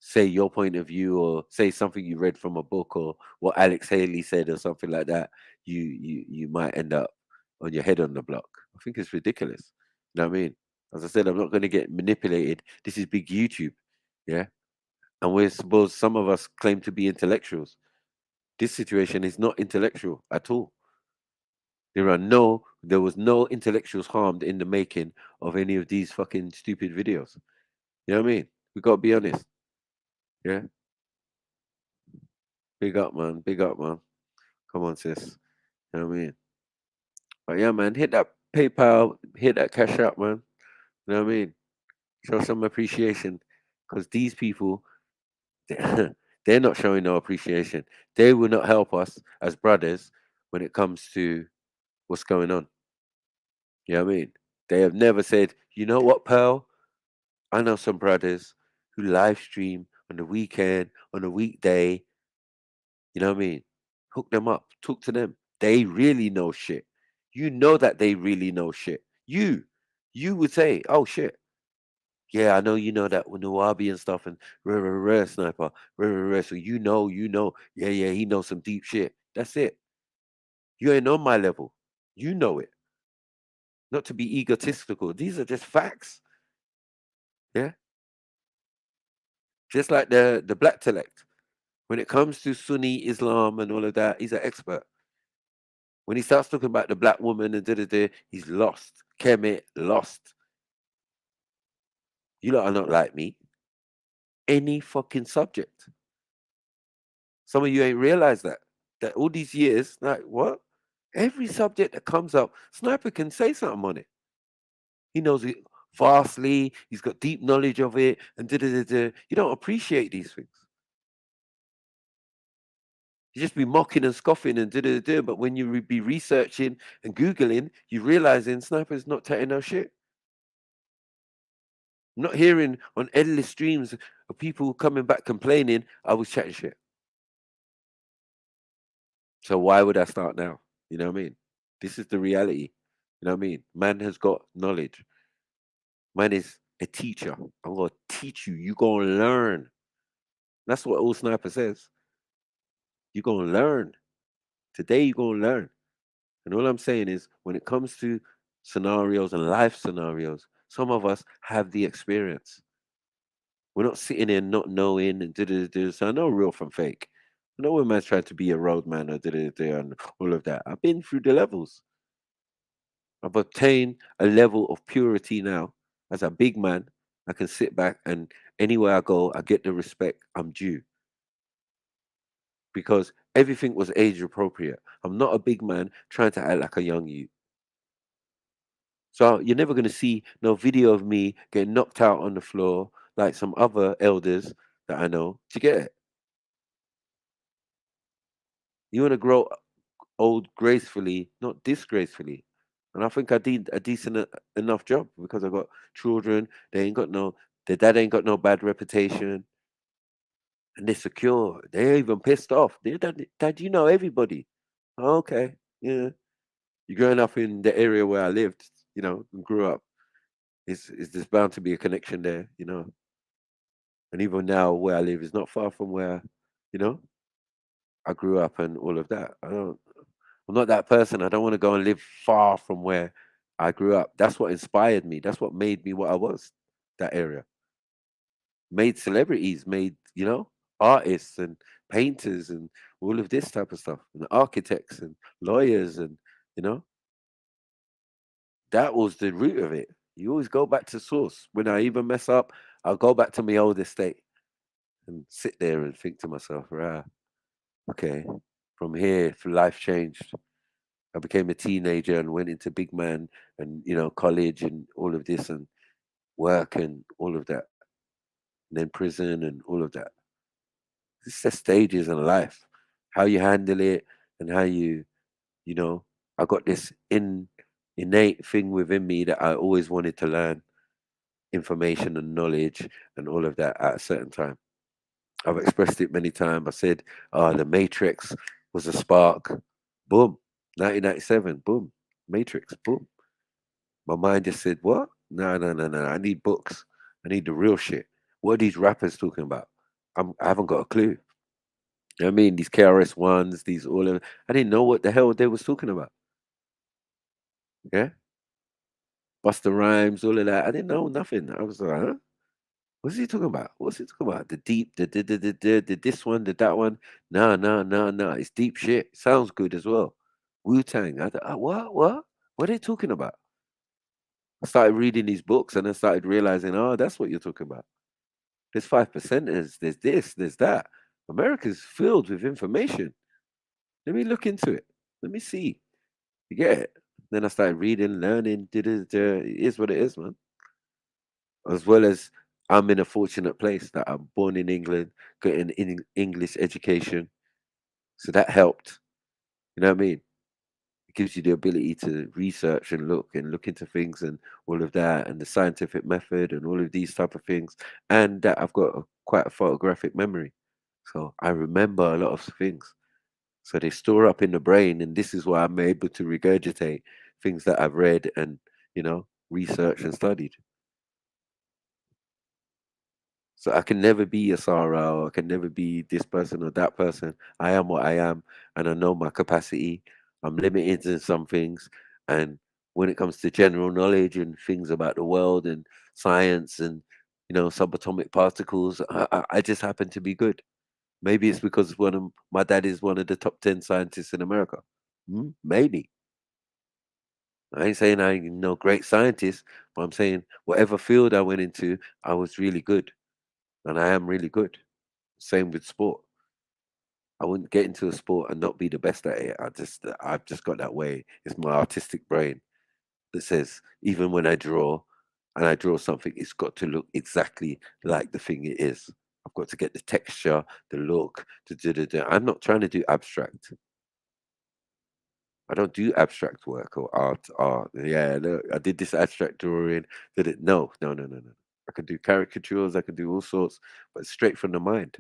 say your point of view or say something you read from a book or what Alex Haley said or something like that, you might end up on your head on the block. I think it's ridiculous. You know what I mean? As I said, I'm not going to get manipulated. This is big YouTube. Yeah. And we're supposed, some of us claim to be intellectuals. This situation is not intellectual at all. There was no intellectuals harmed in the making of any of these fucking stupid videos. You know what I mean? We got to be honest. Yeah. Big up, man. Big up, man. Come on, sis. You know what I mean? But yeah, man, hit that PayPal, hit that cash out, man. You know what I mean? Show some appreciation. Because these people, they're not showing no appreciation. They will not help us as brothers when it comes to what's going on. You know what I mean? They have never said, you know what, Pearl? I know some brothers who live stream on the weekend, on a weekday. You know what I mean? Hook them up, talk to them. They really know shit. You know that they really know shit. You would say, oh shit. Yeah, I know you know that with Nawabi and stuff and rare sniper, rare. So you know. Yeah, he knows some deep shit. That's it. You ain't on my level. You know it. Not to be egotistical. These are just facts. Yeah. Just like the black select. When it comes to Sunni Islam and all of that, he's an expert. When he starts talking about the black woman and he's lost. Kemet lost. You lot are not like me. Any fucking subject. Some of you ain't realized that. That all these years, like what? Every subject that comes up, Sniper can say something on it. He knows it vastly. He's got deep knowledge of it, and You don't appreciate these things. You just be mocking and scoffing and But when you be researching and googling, you realizing Sniper's not taking no shit. I'm not hearing on endless streams of people coming back complaining I was chatting shit. So why would I start now? You know what I mean? This is the reality. You know what I mean? Man has got knowledge. Man is a teacher. I'm gonna teach you. You gonna learn. That's what old Sniper says. You gonna learn. Today you gonna learn. And all I'm saying is when it comes to scenarios and life scenarios, some of us have the experience. We're not sitting there not knowing and. So I know real from fake. I know when man's trying to be a roadman or and all of that. I've been through the levels. I've obtained a level of purity now as a big man, I can sit back and anywhere I go, I get the respect I'm due because everything was age appropriate. I'm not a big man trying to act like a young youth. So you're never going to see no video of me getting knocked out on the floor like some other elders that I know. Do you get it? You want to grow old gracefully, not disgracefully. And I think I did a decent enough job because I got children. They ain't got no, their dad ain't got no bad reputation. And they're secure. They're even pissed off. Dad, you know everybody. "Oh, okay, yeah. You're growing up in the area where I lived, and grew up. Is there's bound to be a connection there. And even now where I live is not far from where, you know, I grew up and all of that. I'm not that person. I don't want to go and live far from where I grew up. That's what inspired me. That's what made me what I was, that area. Made celebrities, made, artists and painters and all of this type of stuff, and architects and lawyers and, you know, that was the root of it. You always go back to source. When I even mess up, I'll go back to my old estate and sit there and think to myself, right, okay, from here, life changed. I became a teenager and went into big man and, college and all of this and work and all of that. And then prison and all of that. It's the stages in life, how you handle it and how you, I got this innate thing within me that I always wanted to learn information and knowledge and all of that at a certain time. I've expressed it many times. I said, the Matrix was a spark. Boom. 1997. Boom. Matrix. Boom. My mind just said, what? No, no, no, no. I need books. I need the real shit. What are these rappers talking about? I haven't got a clue. You know what I mean? These KRS ones, these all of I didn't know what the hell they was talking about. Yeah? Buster Rhymes, all of that. I didn't know nothing. I was like, huh? What's he talking about? What's he talking about? The deep, the this one, the that one. No, no, no, no. It's deep shit. Sounds good as well. Wu-Tang. I thought, what? What are they talking about? I started reading these books and I started realizing, that's what you're talking about. There's 5%ers, there's this, there's that. America's filled with information. Let me look into it. Let me see. You get it? Then I started reading, learning. It is what it is, man. As well as I'm in a fortunate place that I'm born in England, got an English education. So that helped. You know what I mean? It gives you the ability to research and look into things and all of that and the scientific method and all of these type of things. And that I've got quite a photographic memory. So I remember a lot of things. So they store up in the brain, and this is why I'm able to regurgitate things that I've read and, researched and studied. So I can never be a Sarah, or I can never be this person or that person. I am what I am, and I know my capacity. I'm limited in some things, and when it comes to general knowledge and things about the world and science and subatomic particles, I just happen to be good. Maybe it's because my dad is one of the top 10 scientists in America. Maybe. I ain't saying I'm no great scientist, but I'm saying whatever field I went into, I was really good, and I am really good. Same with sport. I wouldn't get into a sport and not be the best at it. I've just got that way. It's my artistic brain that says even when I draw and I draw something, it's got to look exactly like the thing it is. I've got to get the texture, the look, I'm not trying to do abstract. I don't do abstract work or art. Yeah, look, I did this abstract drawing. Did it? No, no, no, no, no. I can do caricatures. I can do all sorts, but straight from the mind.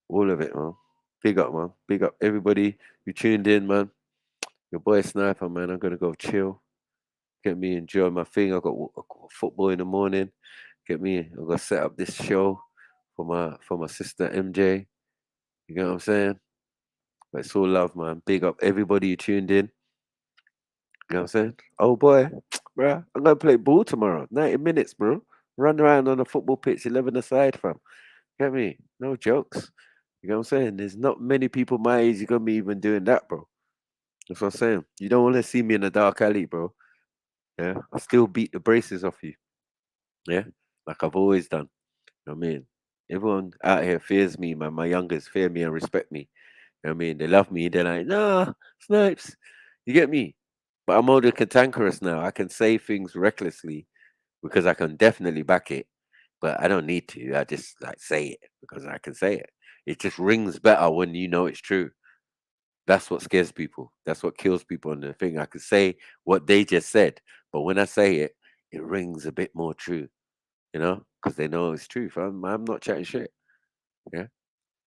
All of it, man. Big up, man. Big up everybody who tuned in, man. Your boy Sniper, man. I'm gonna go chill. Get me enjoy my thing. I got football in the morning. Get me. I'm gonna set up this show for my sister MJ. You know what I'm saying? But it's all love, man. Big up everybody who tuned in. You know what I'm saying? Oh boy, bro, I'm gonna play ball tomorrow. 90 minutes, bro. Run around on a football pitch, 11 aside, fam. Get me? No jokes. You know what I'm saying? There's not many people my age gonna be even doing that, bro. That's what I'm saying. You don't want to see me in a dark alley, bro. Yeah, I still beat the braces off you. Yeah, like I've always done. You know what I mean? Everyone out here fears me, man. My youngers fear me and respect me. You know what I mean? They love me. They're like, nah, Snipes. You get me? But I'm older cantankerous now. I can say things recklessly because I can definitely back it. But I don't need to. I just like say it because I can say it. It just rings better when you know it's true. That's what scares people. That's what kills people on the thing. I can say what they just said, but when I say it, it rings a bit more true, because they know it's truth. I'm not chatting shit. Yeah.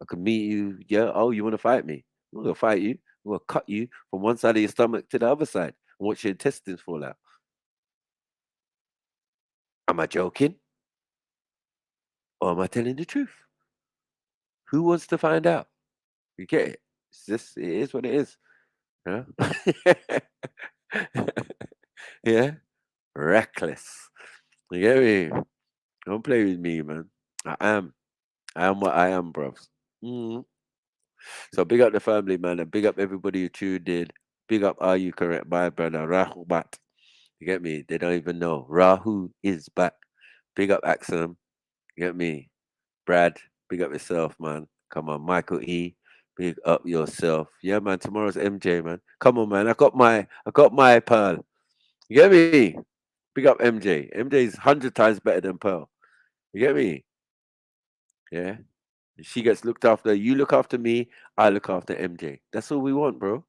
I could meet you. Yeah. Oh, you want to fight me? I'm not gonna fight you. I'm gonna cut you from one side of your stomach to the other side and watch your intestines fall out. Am I joking? Or am I telling the truth? Who wants to find out? You get it? It's just, it is what it is. Yeah. Yeah. Reckless. You get me? Don't play with me, man. I am. I am what I am, bros. Mm. So big up the family, man, and big up everybody who tuned in. Big up Are You Correct, my brother, Rahu Bat. You get me? They don't even know. Rahu is back. Big up Axum. You get me? Brad, big up yourself, man. Come on, Michael E. Big up yourself. Yeah, man. Tomorrow's MJ, man. Come on, man. I got my pearl. You get me? Big up MJ. MJ's 100 times better than Pearl. You get me? Yeah. She gets looked after. You look after me. I look after MJ. That's all we want, bro.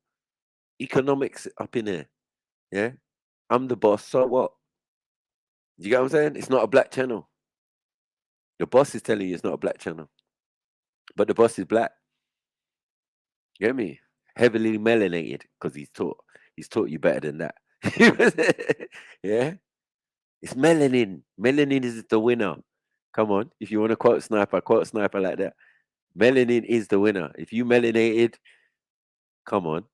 Economics up in there. Yeah. I'm the boss. So what? You get what I'm saying? It's not a black channel. The boss is telling you it's not a black channel, but the boss is black. You get me? Heavily melanated because he's taught you better than that. Yeah. It's melanin. Melanin is the winner. Come on. If you want to quote sniper like that. Melanin is the winner. If you melanated, come on.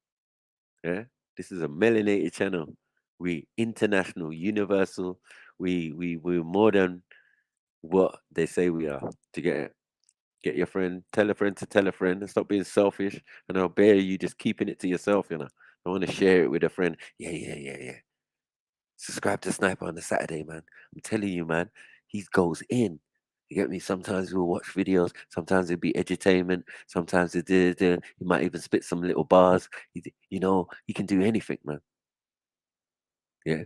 Yeah. This is a melanated channel. We international, universal. We're more than what they say we are. To get your friend, tell a friend to tell a friend, and stop being selfish. And I'll bear you just keeping it to yourself. I want to share it with a friend. Yeah. Subscribe to Sniper on the Saturday, man. I'm telling you, man, he goes in. You get me? Sometimes we'll watch videos. Sometimes it'll be edutainment. Sometimes he might even spit some little bars. He can do anything, man. Yeah.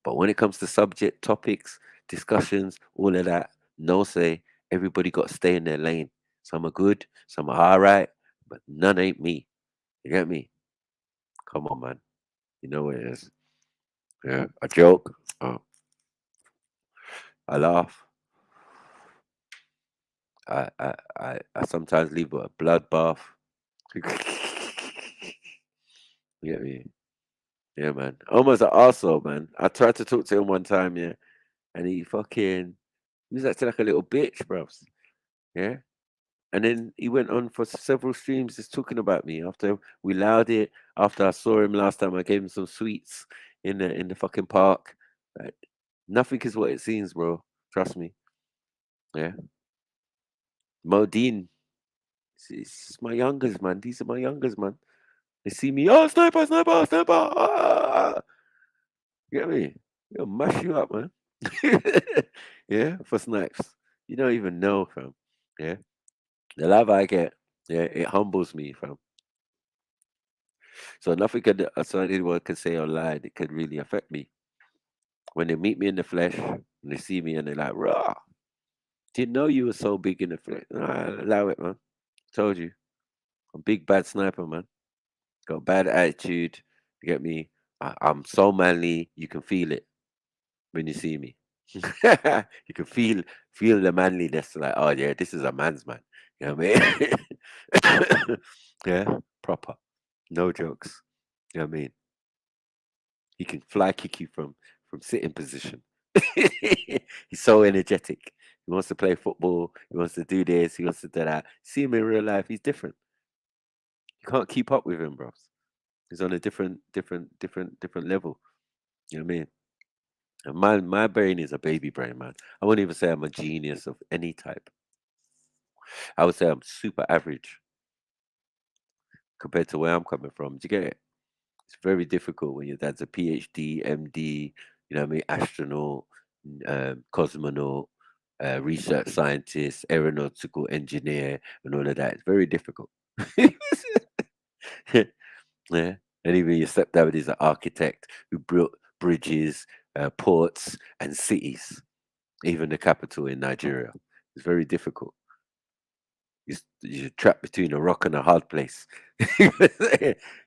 But when it comes to subject, topics, discussions, all of that, no say, everybody got to stay in their lane. Some are good, some are all right, but none ain't me. You get me? Come on, man. You know what it is. Yeah. I joke. I laugh. I sometimes leave a bloodbath. You get me? Yeah, man. Almost an arsehole, man. I tried to talk to him one time, yeah, and he was acting like a little bitch, bros. Yeah. And then he went on for several streams just talking about me after we allowed it. After I saw him last time, I gave him some sweets in the fucking park. Like, nothing is what it seems, bro. Trust me. Yeah. Modine. It's my youngers, man. These are my youngers, man. They see me, oh, sniper, sniper, sniper. You get me? They'll mash you up, man. Yeah, for snipes. You don't even know, fam. Yeah. The love I get, yeah, it humbles me, fam. So so anyone can say online, it can really affect me. When they meet me in the flesh, and they see me and they're like, raw, didn't know you were so big in the flesh. Nah, allow it, man. Told you. I'm a big bad sniper, man. Got bad attitude. You get me? I'm so manly, you can feel it when you see me. You can feel the manliness, like, oh yeah, this is a man's man. You know what I mean? Yeah, proper. No jokes. You know what I mean? He can fly kick you from sitting position. He's so energetic. He wants to play football. He wants to do this. He wants to do that. See him in real life. He's different. You can't keep up with him, bros. He's on a different level. You know what I mean? And my brain is a baby brain, man. I wouldn't even say I'm a genius of any type. I would say I'm super average compared to where I'm coming from. Do you get it? It's very difficult when your dad's a PhD, MD, you know what I mean, astronaut, cosmonaut, research scientist, aeronautical engineer, and all of that. It's very difficult. Yeah. And even your stepdad is an architect who built bridges, ports, and cities, even the capital in Nigeria. It's very difficult. You're trapped between a rock and a hard place.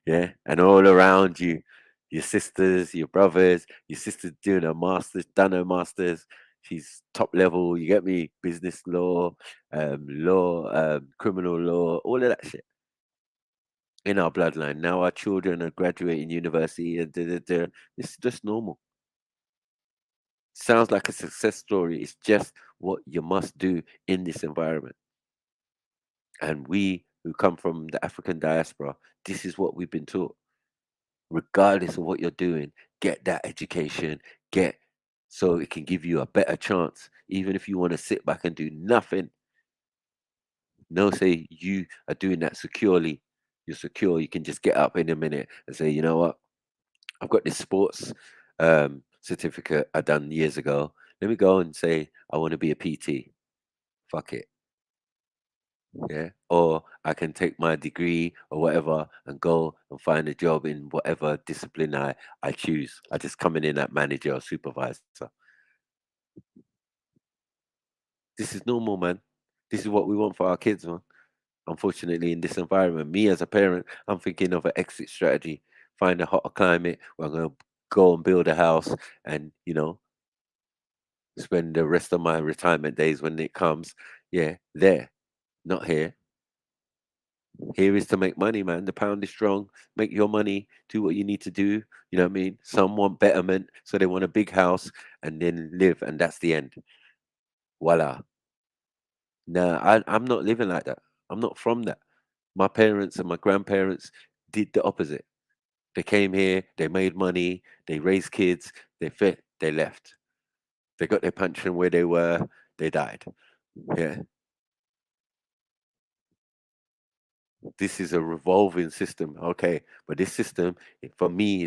Yeah. And all around you, your sisters, your brothers, your sister's doing her masters, done her masters. She's top level, you get me? Business law, criminal law, all of that shit in our bloodline. Now our children are graduating university and it's just normal. Sounds like a success story. It's just what you must do in this environment. And we who come from the African diaspora, this is what we've been taught. Regardless of what you're doing, get that education, so it can give you a better chance. Even if you want to sit back and do nothing, say you are doing that securely. You're secure. You can just get up in a minute and say, you know what? I've got this sports certificate I done years ago. Let me go and say I want to be a PT. Fuck it. Yeah. Or I can take my degree or whatever and go and find a job in whatever discipline I choose. I just come in that manager or supervisor. This is normal, man. This is what we want for our kids, man. Unfortunately, in this environment, me as a parent, I'm thinking of an exit strategy. Find a hotter climate where I'm going to go and build a house and, spend the rest of my retirement days when it comes. Yeah, there, not here. Here is to make money, man. The pound is strong. Make your money. Do what you need to do. You know what I mean? Some want betterment, so they want a big house and then live, and that's the end. Voila. Nah, I'm not living like that. I'm not from that. My parents and my grandparents did the opposite. They came here, they made money, they raised kids, they fit, they left. They got their pension where they were, they died. Yeah. This is a revolving system. Okay. But this system, for me,